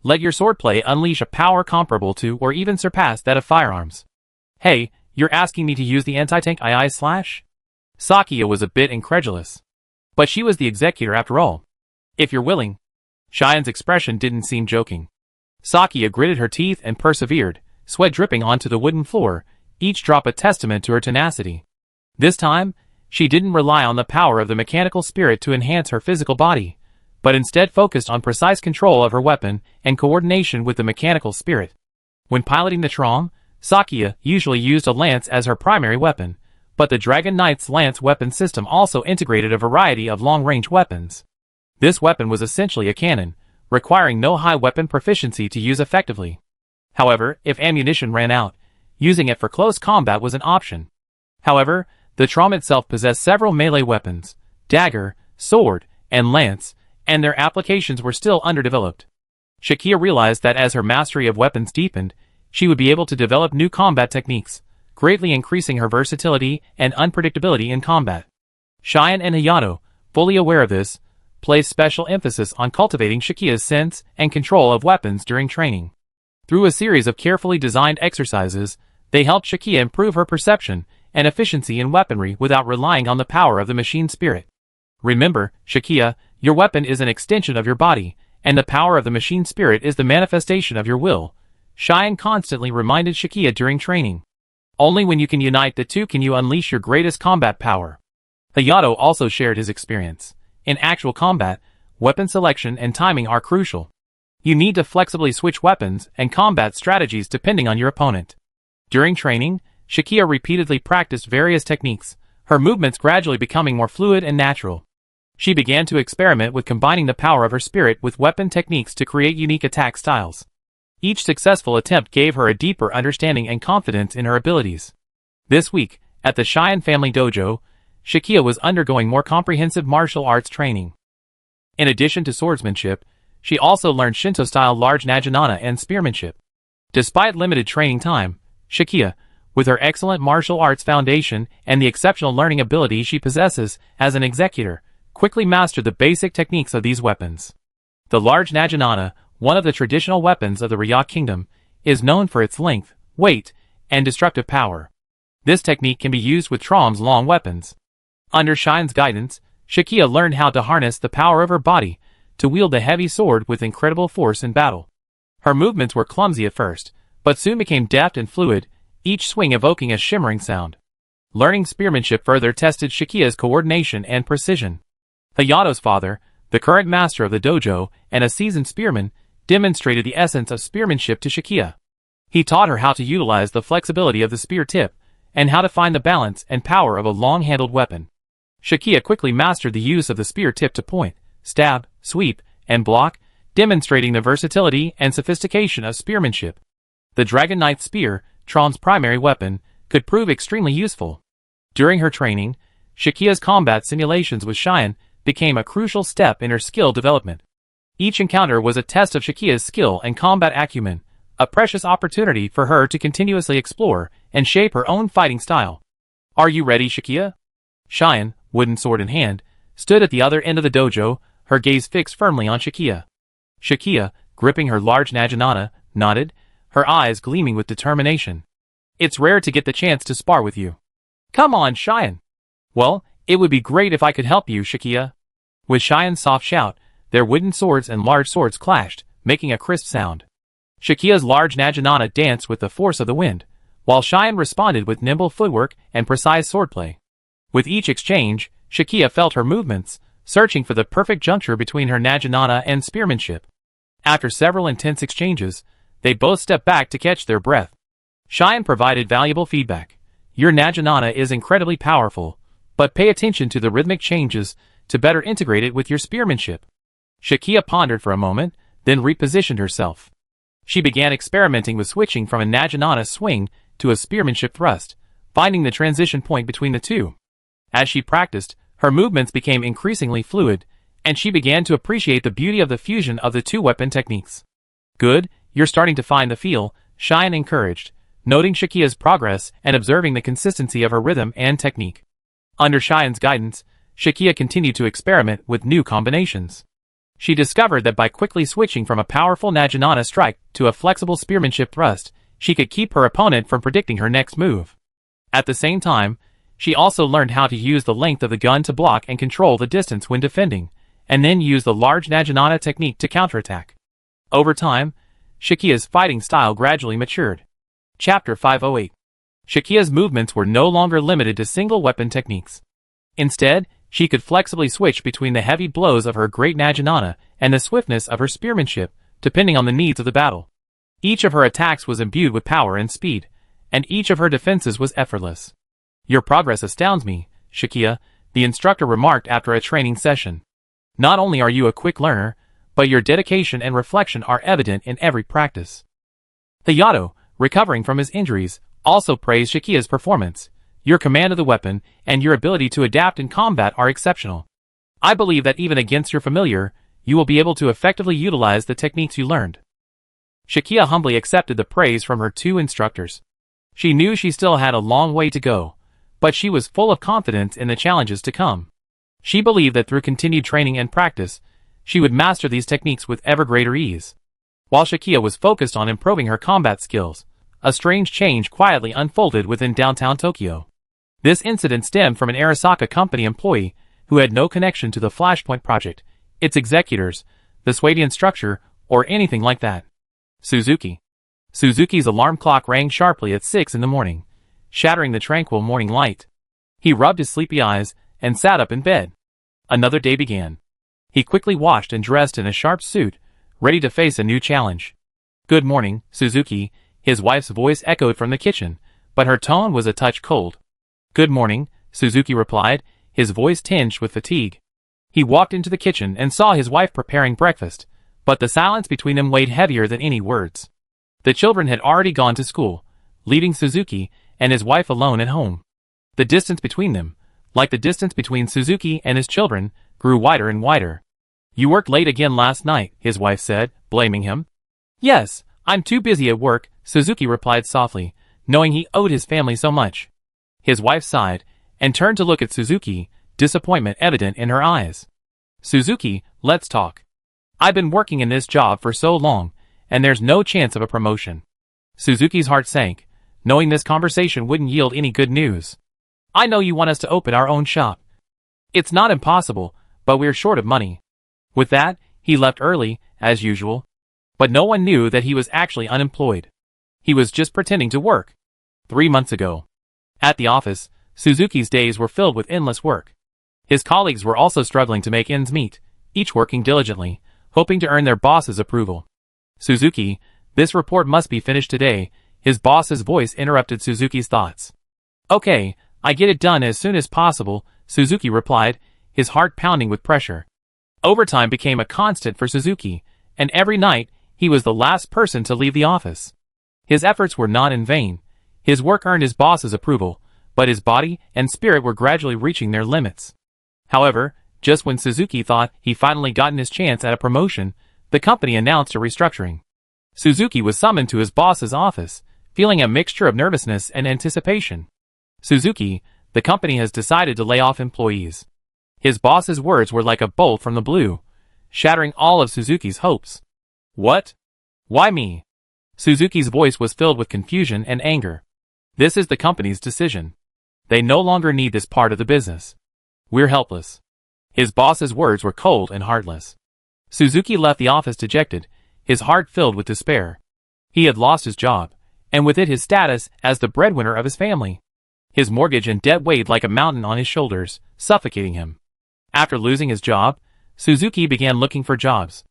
Let your swordplay unleash a power comparable to or even surpass that of firearms. Hey, you're asking me to use the anti-tank II slash? Sakia was a bit incredulous. But she was the executor after all. If you're willing. Cheyenne's expression didn't seem joking. Sakia gritted her teeth and persevered, sweat dripping onto the wooden floor, each drop a testament to her tenacity. This time, she didn't rely on the power of the mechanical spirit to enhance her physical body, but instead focused on precise control of her weapon and coordination with the mechanical spirit. When piloting the Trong, Sakia usually used a lance as her primary weapon, but the Dragon Knight's lance weapon system also integrated a variety of long-range weapons. This weapon was essentially a cannon, requiring no high weapon proficiency to use effectively. However, if ammunition ran out, using it for close combat was an option. However, the Trong itself possessed several melee weapons, dagger, sword, and lance, and their applications were still underdeveloped. Shakia realized that as her mastery of weapons deepened, she would be able to develop new combat techniques, greatly increasing her versatility and unpredictability in combat. Cheyenne and Hayato, fully aware of this, placed special emphasis on cultivating Shakia's sense and control of weapons during training. Through a series of carefully designed exercises, they helped Shakia improve her perception and efficiency in weaponry without relying on the power of the machine spirit. Remember, Shakia, your weapon is an extension of your body, and the power of the machine spirit is the manifestation of your will, Cheyenne constantly reminded Shakia during training. Only when you can unite the two can you unleash your greatest combat power. Hayato also shared his experience. In actual combat, weapon selection and timing are crucial. You need to flexibly switch weapons and combat strategies depending on your opponent. During training, Shakia repeatedly practiced various techniques, her movements gradually becoming more fluid and natural. She began to experiment with combining the power of her spirit with weapon techniques to create unique attack styles. Each successful attempt gave her a deeper understanding and confidence in her abilities. This week, at the Cheyenne Family Dojo, Shakia was undergoing more comprehensive martial arts training. In addition to swordsmanship, she also learned Shinto-style large naginata and spearmanship. Despite limited training time, Shakia, with her excellent martial arts foundation and the exceptional learning ability she possesses as an executor, quickly mastered the basic techniques of these weapons. The large naginata, one of the traditional weapons of the Ryak Kingdom, is known for its length, weight, and destructive power. This technique can be used with Trom's long weapons. Under Shine's guidance, Shakia learned how to harness the power of her body to wield the heavy sword with incredible force in battle. Her movements were clumsy at first, but soon became deft and fluid, each swing evoking a shimmering sound. Learning spearmanship further tested Shakia's coordination and precision. Hayato's father, the current master of the dojo and a seasoned spearman, demonstrated the essence of spearmanship to Shakia. He taught her how to utilize the flexibility of the spear tip and how to find the balance and power of a long-handled weapon. Shakia quickly mastered the use of the spear tip to point, stab, sweep, and block, demonstrating the versatility and sophistication of spearmanship. The Dragon Knight's spear, Trom's primary weapon, could prove extremely useful. During her training, Shakia's combat simulations with Cheyenne became a crucial step in her skill development. Each encounter was a test of Shakia's skill and combat acumen, a precious opportunity for her to continuously explore and shape her own fighting style. "Are you ready, Shakia?" Cheyenne, wooden sword in hand, stood at the other end of the dojo, her gaze fixed firmly on Shakia. Shakia, gripping her large naginata, nodded, her eyes gleaming with determination. "It's rare to get the chance to spar with you." "Come on, Cheyenne." "Well, it would be great if I could help you, Shakia." With Cheyenne's soft shout, their wooden swords and large swords clashed, making a crisp sound. Shakia's large naginata danced with the force of the wind, while Cheyenne responded with nimble footwork and precise swordplay. With each exchange, Shakia felt her movements, searching for the perfect juncture between her naginata and spearmanship. After several intense exchanges, they both stepped back to catch their breath. Cheyenne provided valuable feedback. "Your naginata is incredibly powerful, but pay attention to the rhythmic changes to better integrate it with your spearmanship." Shakia pondered for a moment, then repositioned herself. She began experimenting with switching from a naginata swing to a spearmanship thrust, finding the transition point between the two. As she practiced, her movements became increasingly fluid, and she began to appreciate the beauty of the fusion of the two weapon techniques. "Good, you're starting to find the feel," Cheyenne encouraged, noting Shakia's progress and observing the consistency of her rhythm and technique. Under Cheyenne's guidance, Shakia continued to experiment with new combinations. She discovered that by quickly switching from a powerful naginata strike to a flexible spearmanship thrust, she could keep her opponent from predicting her next move. At the same time, she also learned how to use the length of the gun to block and control the distance when defending, and then use the large naginata technique to counterattack. Over time, Shikia's fighting style gradually matured. Chapter 508. Shikia's movements were no longer limited to single weapon techniques. Instead, she could flexibly switch between the heavy blows of her great naginata and the swiftness of her spearmanship, depending on the needs of the battle. Each of her attacks was imbued with power and speed, and each of her defenses was effortless. "Your progress astounds me, Shikia," the instructor remarked after a training session. "Not only are you a quick learner, but your dedication and reflection are evident in every practice." Hayato, recovering from his injuries, also praised Shikia's performance. "Your command of the weapon and your ability to adapt in combat are exceptional. I believe that even against your familiar, you will be able to effectively utilize the techniques you learned." Shikia humbly accepted the praise from her two instructors. She knew she still had a long way to go, but she was full of confidence in the challenges to come. She believed that through continued training and practice, she would master these techniques with ever greater ease. While Shikia was focused on improving her combat skills, a strange change quietly unfolded within downtown Tokyo. This incident stemmed from an Arasaka company employee who had no connection to the Flashpoint project, its executors, the Swadian structure, or anything like that. Suzuki. Suzuki's alarm clock rang sharply at 6 in the morning, shattering the tranquil morning light. He rubbed his sleepy eyes and sat up in bed. Another day began. He quickly washed and dressed in a sharp suit, ready to face a new challenge. "Good morning, Suzuki," his wife's voice echoed from the kitchen, but her tone was a touch cold. "Good morning," Suzuki replied, his voice tinged with fatigue. He walked into the kitchen and saw his wife preparing breakfast, but the silence between them weighed heavier than any words. The children had already gone to school, leaving Suzuki and his wife alone at home. The distance between them, like the distance between Suzuki and his children, grew wider and wider. "You worked late again last night," his wife said, blaming him. "Yes, I'm too busy at work," Suzuki replied softly, knowing he owed his family so much. His wife sighed, and turned to look at Suzuki, disappointment evident in her eyes. "Suzuki, let's talk. I've been working in this job for so long, and there's no chance of a promotion." Suzuki's heart sank, knowing this conversation wouldn't yield any good news. "I know you want us to open our own shop. It's not impossible, but we're short of money." With that, he left early, as usual. But no one knew that he was actually unemployed. He was just pretending to work. 3 months ago. At the office, Suzuki's days were filled with endless work. His colleagues were also struggling to make ends meet, each working diligently, hoping to earn their boss's approval. "Suzuki, this report must be finished today," his boss's voice interrupted Suzuki's thoughts. "Okay, I get it done as soon as possible," Suzuki replied, his heart pounding with pressure. Overtime became a constant for Suzuki, and every night, he was the last person to leave the office. His efforts were not in vain. His work earned his boss's approval, but his body and spirit were gradually reaching their limits. However, just when Suzuki thought he finally gotten his chance at a promotion, the company announced a restructuring. Suzuki was summoned to his boss's office, feeling a mixture of nervousness and anticipation. "Suzuki, the company has decided to lay off employees." His boss's words were like a bolt from the blue, shattering all of Suzuki's hopes. "What? Why me?" Suzuki's voice was filled with confusion and anger. "This is the company's decision. They no longer need this part of the business. We're helpless." His boss's words were cold and heartless. Suzuki left the office dejected, his heart filled with despair. He had lost his job, and with it his status as the breadwinner of his family. His mortgage and debt weighed like a mountain on his shoulders, suffocating him. After losing his job, Suzuki began looking for jobs.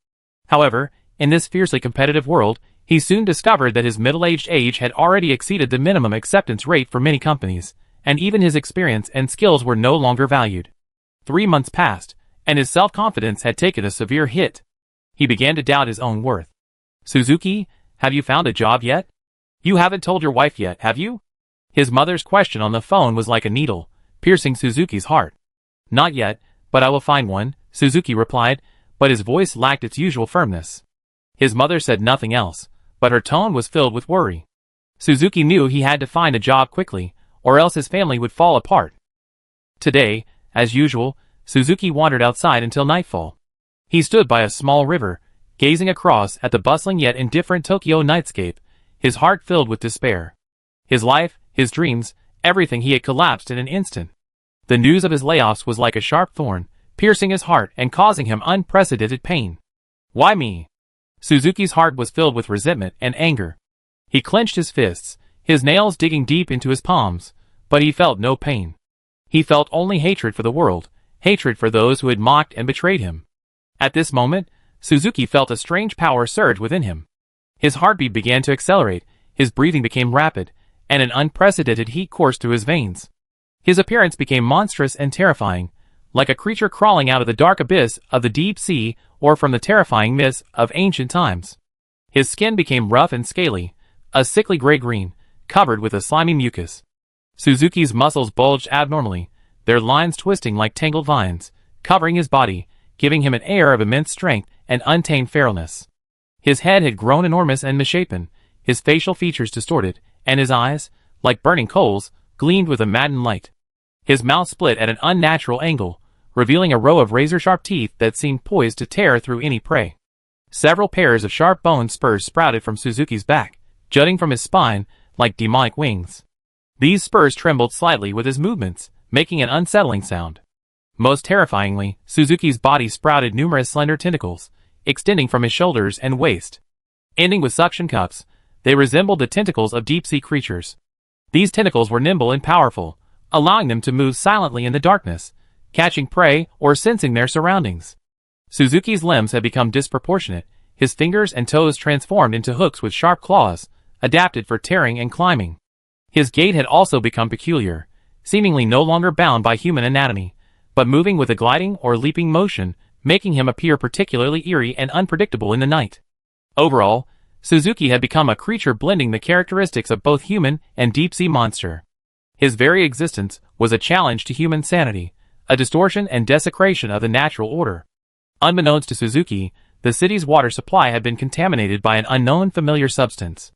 However, in this fiercely competitive world, he soon discovered that his middle-aged age had already exceeded the minimum acceptance rate for many companies, and even his experience and skills were no longer valued. 3 months passed, and his self-confidence had taken a severe hit. He began to doubt his own worth. "Suzuki, have you found a job yet? You haven't told your wife yet, have you?" His mother's question on the phone was like a needle, piercing Suzuki's heart. "Not yet, but I will find one," Suzuki replied, but his voice lacked its usual firmness. His mother said nothing else, but her tone was filled with worry. Suzuki knew he had to find a job quickly, or else his family would fall apart. Today, as usual, Suzuki wandered outside until nightfall. He stood by a small river, gazing across at the bustling yet indifferent Tokyo nightscape, his heart filled with despair. His life, his dreams, everything he had collapsed in an instant. The news of his layoffs was like a sharp thorn, piercing his heart and causing him unprecedented pain. "Why me? Suzuki's heart was filled with resentment and anger. He clenched his fists, his nails digging deep into his palms, but he felt no pain. He felt only hatred for the world, hatred for those who had mocked and betrayed him. At this moment, Suzuki felt a strange power surge within him. His heartbeat began to accelerate, his breathing became rapid, and an unprecedented heat coursed through his veins. His appearance became monstrous and terrifying, like a creature crawling out of the dark abyss of the deep sea or from the terrifying mists of ancient times. His skin became rough and scaly, a sickly gray-green, covered with a slimy mucus. Suzuki's muscles bulged abnormally, their lines twisting like tangled vines, covering his body, giving him an air of immense strength and untamed feralness. His head had grown enormous and misshapen, his facial features distorted, and his eyes, like burning coals, gleamed with a maddened light. His mouth split at an unnatural angle, revealing a row of razor-sharp teeth that seemed poised to tear through any prey. Several pairs of sharp bone spurs sprouted from Suzuki's back, jutting from his spine like demonic wings. These spurs trembled slightly with his movements, making an unsettling sound. Most terrifyingly, Suzuki's body sprouted numerous slender tentacles, extending from his shoulders and waist. Ending with suction cups, they resembled the tentacles of deep-sea creatures. These tentacles were nimble and powerful, allowing them to move silently in the darkness, catching prey or sensing their surroundings. Suzuki's limbs had become disproportionate, his fingers and toes transformed into hooks with sharp claws, adapted for tearing and climbing. His gait had also become peculiar, seemingly no longer bound by human anatomy, but moving with a gliding or leaping motion, making him appear particularly eerie and unpredictable in the night. Overall, Suzuki had become a creature blending the characteristics of both human and deep-sea monster. His very existence was a challenge to human sanity, a distortion and desecration of the natural order. Unbeknownst to Suzuki, the city's water supply had been contaminated by an unknown familiar substance.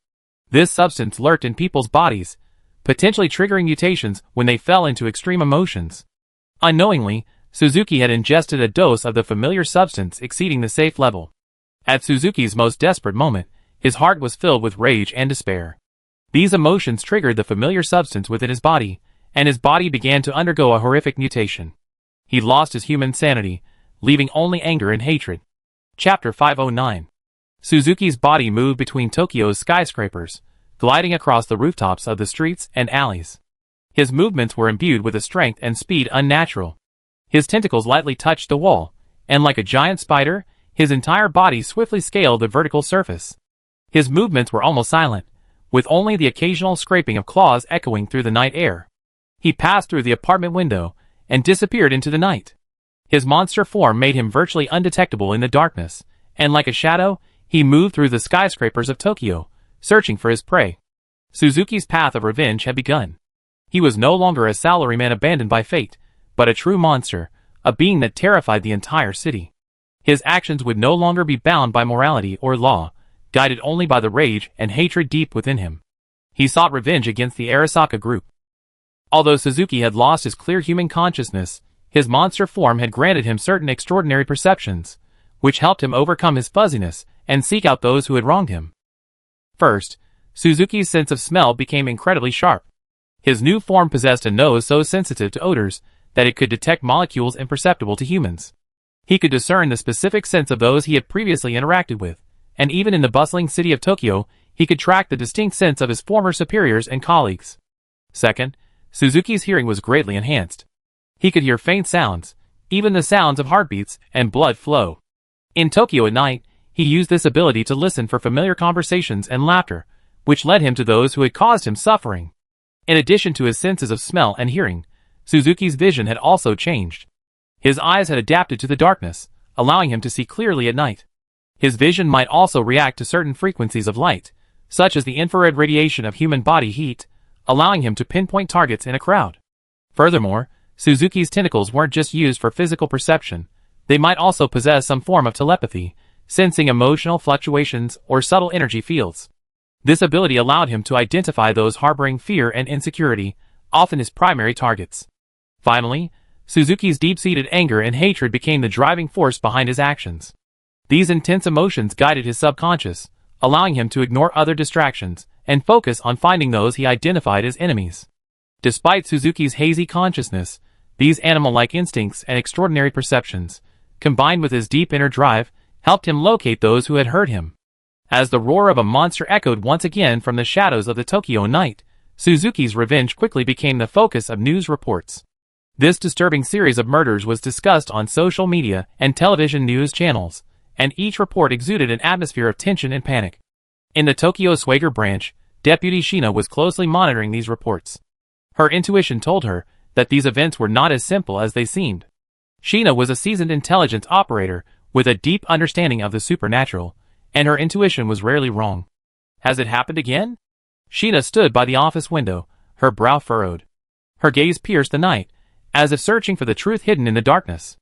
This substance lurked in people's bodies, potentially triggering mutations when they fell into extreme emotions. Unknowingly, Suzuki had ingested a dose of the familiar substance exceeding the safe level. At Suzuki's most desperate moment, his heart was filled with rage and despair. These emotions triggered the familiar substance within his body, and his body began to undergo a horrific mutation. He lost his human sanity, leaving only anger and hatred. Chapter 509. Suzuki's body moved between Tokyo's skyscrapers, gliding across the rooftops of the streets and alleys. His movements were imbued with a strength and speed unnatural. His tentacles lightly touched the wall, and like a giant spider, his entire body swiftly scaled the vertical surface. His movements were almost silent, with only the occasional scraping of claws echoing through the night air. He passed through the apartment window and disappeared into the night. His monster form made him virtually undetectable in the darkness, and like a shadow, he moved through the skyscrapers of Tokyo, searching for his prey. Suzuki's path of revenge had begun. He was no longer a salaryman abandoned by fate, but a true monster, a being that terrified the entire city. His actions would no longer be bound by morality or law, guided only by the rage and hatred deep within him. He sought revenge against the Arasaka group. Although Suzuki had lost his clear human consciousness, his monster form had granted him certain extraordinary perceptions, which helped him overcome his fuzziness and seek out those who had wronged him. First, Suzuki's sense of smell became incredibly sharp. His new form possessed a nose so sensitive to odors that it could detect molecules imperceptible to humans. He could discern the specific scents of those he had previously interacted with, and even in the bustling city of Tokyo, he could track the distinct scents of his former superiors and colleagues. Second, Suzuki's hearing was greatly enhanced. He could hear faint sounds, even the sounds of heartbeats and blood flow. In Tokyo at night, he used this ability to listen for familiar conversations and laughter, which led him to those who had caused him suffering. In addition to his senses of smell and hearing, Suzuki's vision had also changed. His eyes had adapted to the darkness, allowing him to see clearly at night. His vision might also react to certain frequencies of light, such as the infrared radiation of human body heat, allowing him to pinpoint targets in a crowd. Furthermore, Suzuki's tentacles weren't just used for physical perception, they might also possess some form of telepathy, sensing emotional fluctuations or subtle energy fields. This ability allowed him to identify those harboring fear and insecurity, often his primary targets. Finally, Suzuki's deep-seated anger and hatred became the driving force behind his actions. These intense emotions guided his subconscious, allowing him to ignore other distractions and focus on finding those he identified as enemies. Despite Suzuki's hazy consciousness, these animal-like instincts and extraordinary perceptions, combined with his deep inner drive, helped him locate those who had hurt him. As the roar of a monster echoed once again from the shadows of the Tokyo night, Suzuki's revenge quickly became the focus of news reports. This disturbing series of murders was discussed on social media and television news channels, and each report exuded an atmosphere of tension and panic. In the Tokyo Swagger branch, Deputy Shina was closely monitoring these reports. Her intuition told her that these events were not as simple as they seemed. Shina was a seasoned intelligence operator with a deep understanding of the supernatural, and her intuition was rarely wrong. Has it happened again? Shina stood by the office window, her brow furrowed. Her gaze pierced the night, as if searching for the truth hidden in the darkness.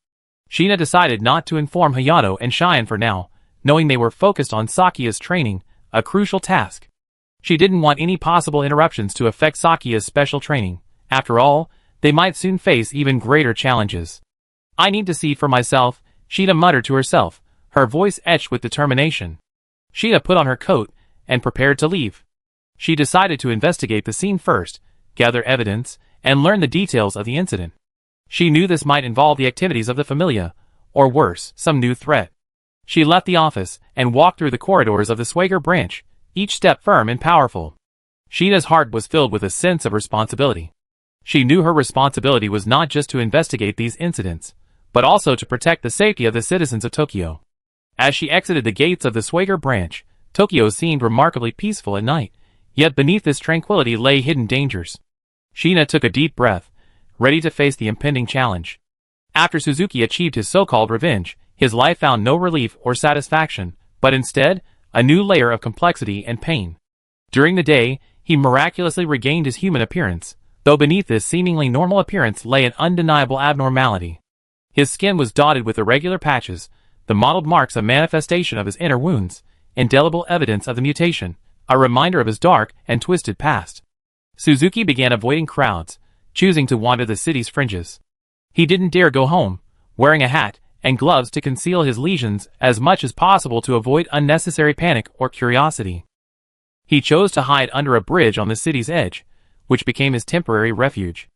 Shina decided not to inform Hayato and Cheyenne for now, knowing they were focused on Sakia's training, a crucial task. She didn't want any possible interruptions to affect Sakia's special training. After all, they might soon face even greater challenges. I need to see for myself, Shina muttered to herself, her voice etched with determination. Shina put on her coat and prepared to leave. She decided to investigate the scene first, gather evidence, and learn the details of the incident. She knew this might involve the activities of the Familia, or worse, some new threat. She left the office and walked through the corridors of the Swagger branch, each step firm and powerful. Shina's heart was filled with a sense of responsibility. She knew her responsibility was not just to investigate these incidents, but also to protect the safety of the citizens of Tokyo. As she exited the gates of the Swagger branch, Tokyo seemed remarkably peaceful at night, yet beneath this tranquility lay hidden dangers. Shina took a deep breath, ready to face the impending challenge. After Suzuki achieved his so-called revenge, his life found no relief or satisfaction, but instead, a new layer of complexity and pain. During the day, he miraculously regained his human appearance, though beneath this seemingly normal appearance lay an undeniable abnormality. His skin was dotted with irregular patches, the mottled marks a manifestation of his inner wounds, indelible evidence of the mutation, a reminder of his dark and twisted past. Suzuki began avoiding crowds, choosing to wander the city's fringes. He didn't dare go home, wearing a hat and gloves to conceal his lesions as much as possible to avoid unnecessary panic or curiosity. He chose to hide under a bridge on the city's edge, which became his temporary refuge.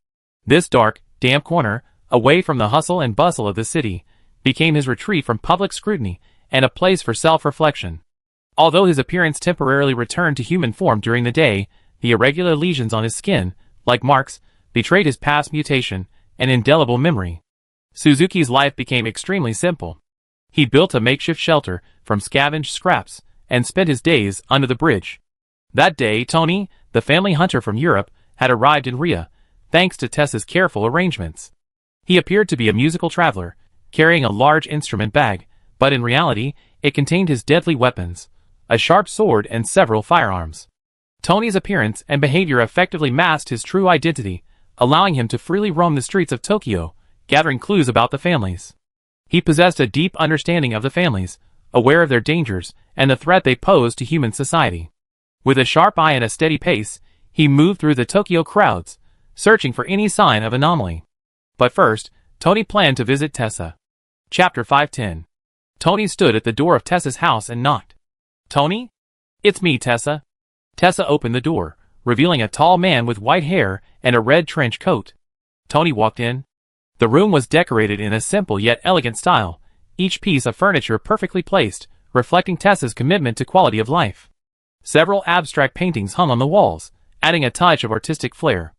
This dark, damp corner, away from the hustle and bustle of the city, became his retreat from public scrutiny and a place for self-reflection. Although his appearance temporarily returned to human form during the day, the irregular lesions on his skin, like marks, betrayed his past mutation, an indelible memory. Suzuki's life became extremely simple. He built a makeshift shelter from scavenged scraps and spent his days under the bridge. That day, Tony, the family hunter from Europe, had arrived in Ria, thanks to Tessa's careful arrangements. He appeared to be a musical traveler, carrying a large instrument bag, but in reality, it contained his deadly weapons, a sharp sword and several firearms. Tony's appearance and behavior effectively masked his true identity, allowing him to freely roam the streets of Tokyo, gathering clues about the families. He possessed a deep understanding of the families, aware of their dangers and the threat they posed to human society. With a sharp eye and a steady pace, he moved through the Tokyo crowds, searching for any sign of anomaly. But first, Tony planned to visit Tessa. Chapter 510. Tony stood at the door of Tessa's house and knocked. "Tony? It's me, Tessa." Tessa opened the door, revealing a tall man with white hair and a red trench coat. Tony walked in. The room was decorated in a simple yet elegant style, each piece of furniture perfectly placed, reflecting Tessa's commitment to quality of life. Several abstract paintings hung on the walls, adding a touch of artistic flair.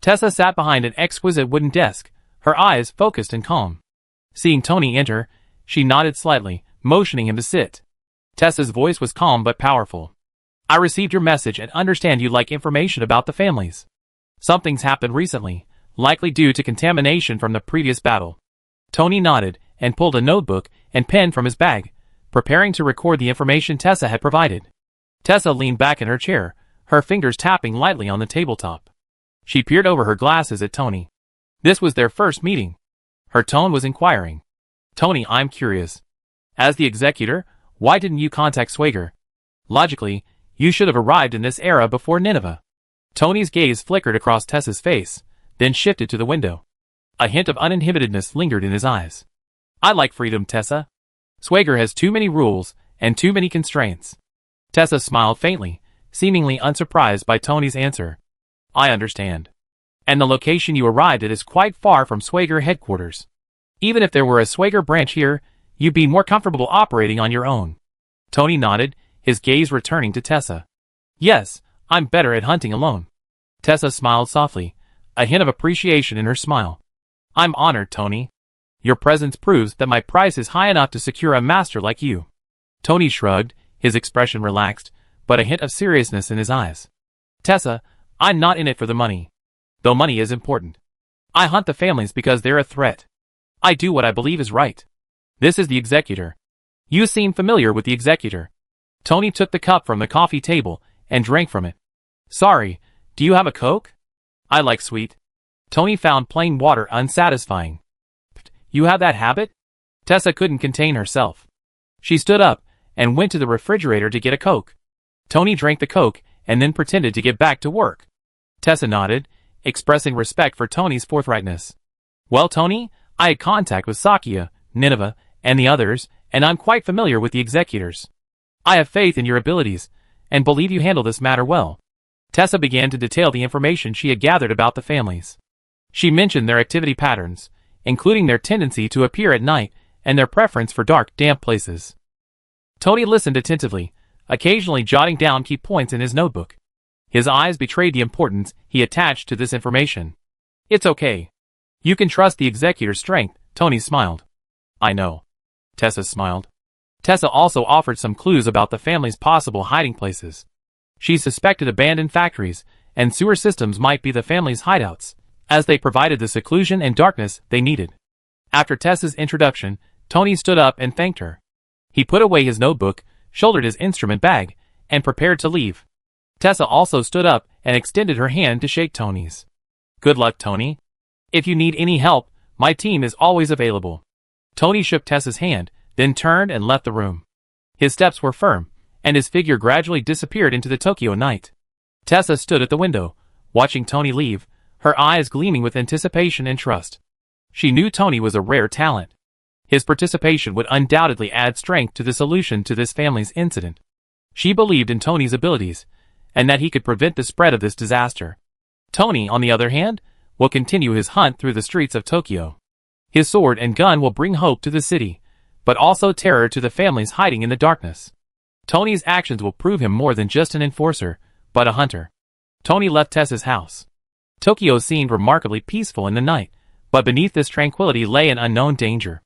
Tessa sat behind an exquisite wooden desk, her eyes focused and calm. Seeing Tony enter, she nodded slightly, motioning him to sit. Tessa's voice was calm but powerful. "I received your message and understand you'd like information about the families. Something's happened recently, likely due to contamination from the previous battle." Tony nodded and pulled a notebook and pen from his bag, preparing to record the information Tessa had provided. Tessa leaned back in her chair, her fingers tapping lightly on the tabletop. She peered over her glasses at Tony. This was their first meeting. Her tone was inquiring. "Tony, I'm curious. As the executor, why didn't you contact Swagger? Logically, you should have arrived in this era before Nineveh." Tony's gaze flickered across Tessa's face, then shifted to the window. A hint of uninhibitedness lingered in his eyes. "I like freedom, Tessa. Swagger has too many rules and too many constraints." Tessa smiled faintly, seemingly unsurprised by Tony's answer. "I understand. And the location you arrived at is quite far from Swagger headquarters. Even if there were a Swagger branch here, You'd be more comfortable operating on your own. Tony nodded, his gaze returning to Tessa. Yes, I'm better at hunting alone. Tessa smiled softly, a hint of appreciation in her smile. I'm honored, Tony. Your presence proves that my price is high enough to secure a master like you. Tony shrugged, his expression relaxed, but a hint of seriousness in his eyes. Tessa, I'm not in it for the money. Though money is important. I hunt the families because they're a threat. I do what I believe is right. This is the executor. You seem familiar with the executor. Tony took the cup from the coffee table and drank from it. Sorry, do you have a Coke? I like sweet. Tony found plain water unsatisfying. You have that habit? Tessa couldn't contain herself. She stood up and went to the refrigerator to get a Coke. Tony drank the Coke and then pretended to get back to work. Tessa nodded, expressing respect for Tony's forthrightness. Well, Tony, I had contact with Sakya, Nineveh, and the others, and I'm quite familiar with the executors. I have faith in your abilities, and believe you handle this matter well. Tessa began to detail the information she had gathered about the families. She mentioned their activity patterns, including their tendency to appear at night and their preference for dark, damp places. Tony listened attentively, occasionally jotting down key points in his notebook. His eyes betrayed the importance he attached to this information. It's okay. You can trust the executor's strength, Tony smiled. I know. Tessa smiled. Tessa also offered some clues about the family's possible hiding places. She suspected abandoned factories and sewer systems might be the family's hideouts, as they provided the seclusion and darkness they needed. After Tessa's introduction, Tony stood up and thanked her. He put away his notebook, shouldered his instrument bag, and prepared to leave. Tessa also stood up and extended her hand to shake Tony's. Good luck, Tony. If you need any help, my team is always available. Tony shook Tessa's hand, then turned and left the room. His steps were firm, and his figure gradually disappeared into the Tokyo night. Tessa stood at the window, watching Tony leave, her eyes gleaming with anticipation and trust. She knew Tony was a rare talent. His participation would undoubtedly add strength to the solution to this family's incident. She believed in Tony's abilities, and that he could prevent the spread of this disaster. Tony, on the other hand, will continue his hunt through the streets of Tokyo. His sword and gun will bring hope to the city, but also terror to the families hiding in the darkness. Tony's actions will prove him more than just an enforcer, but a hunter. Tony left Tessa's house. Tokyo seemed remarkably peaceful in the night, but beneath this tranquility lay an unknown danger.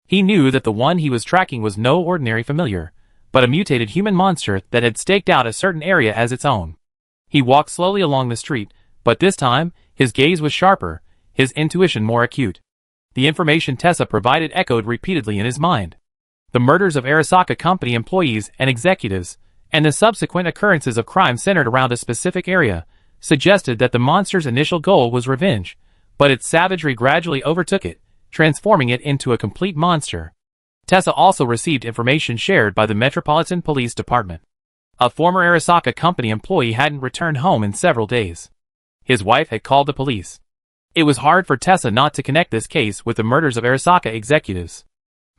He knew that the one he was tracking was no ordinary familiar, but a mutated human monster that had staked out a certain area as its own. He walked slowly along the street, but this time, his gaze was sharper, his intuition more acute. The information Tessa provided echoed repeatedly in his mind. The murders of Arasaka Company employees and executives, and the subsequent occurrences of crime centered around a specific area, suggested that the monster's initial goal was revenge, but its savagery gradually overtook it, transforming it into a complete monster. Tessa also received information shared by the Metropolitan Police Department. A former Arasaka Company employee hadn't returned home in several days. His wife had called the police. It was hard for Tessa not to connect this case with the murders of Arasaka executives.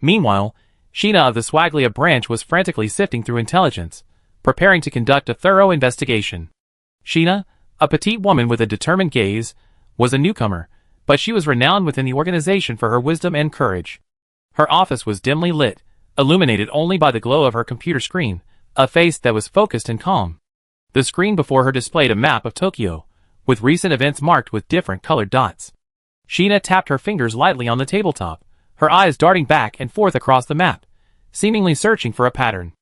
Meanwhile, Sheena of the Swaglia branch was frantically sifting through intelligence, preparing to conduct a thorough investigation. Sheena, a petite woman with a determined gaze, was a newcomer, but she was renowned within the organization for her wisdom and courage. Her office was dimly lit, illuminated only by the glow of her computer screen, a face that was focused and calm. The screen before her displayed a map of Tokyo, with recent events marked with different colored dots. Sheena tapped her fingers lightly on the tabletop, her eyes darting back and forth across the map, seemingly searching for a pattern.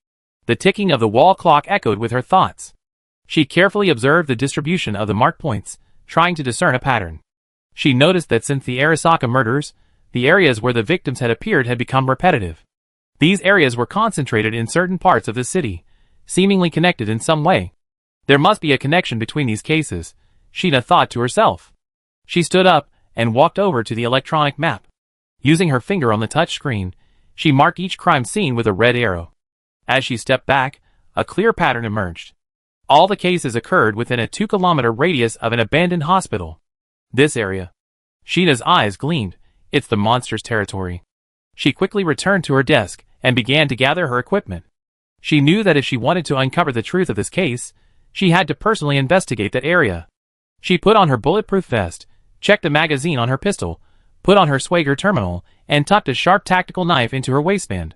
The ticking of the wall clock echoed with her thoughts. She carefully observed the distribution of the marked points, trying to discern a pattern. She noticed that since the Arasaka murders, the areas where the victims had appeared had become repetitive. These areas were concentrated in certain parts of the city, seemingly connected in some way. There must be a connection between these cases, Sheena thought to herself. She stood up and walked over to the electronic map. Using her finger on the touch screen, she marked each crime scene with a red arrow. As she stepped back, a clear pattern emerged. All the cases occurred within a 2-kilometer radius of an abandoned hospital. This area. Sheena's eyes gleamed. It's the monster's territory. She quickly returned to her desk and began to gather her equipment. She knew that if she wanted to uncover the truth of this case, she had to personally investigate that area. She put on her bulletproof vest, checked the magazine on her pistol, put on her Swagger terminal, and tucked a sharp tactical knife into her waistband.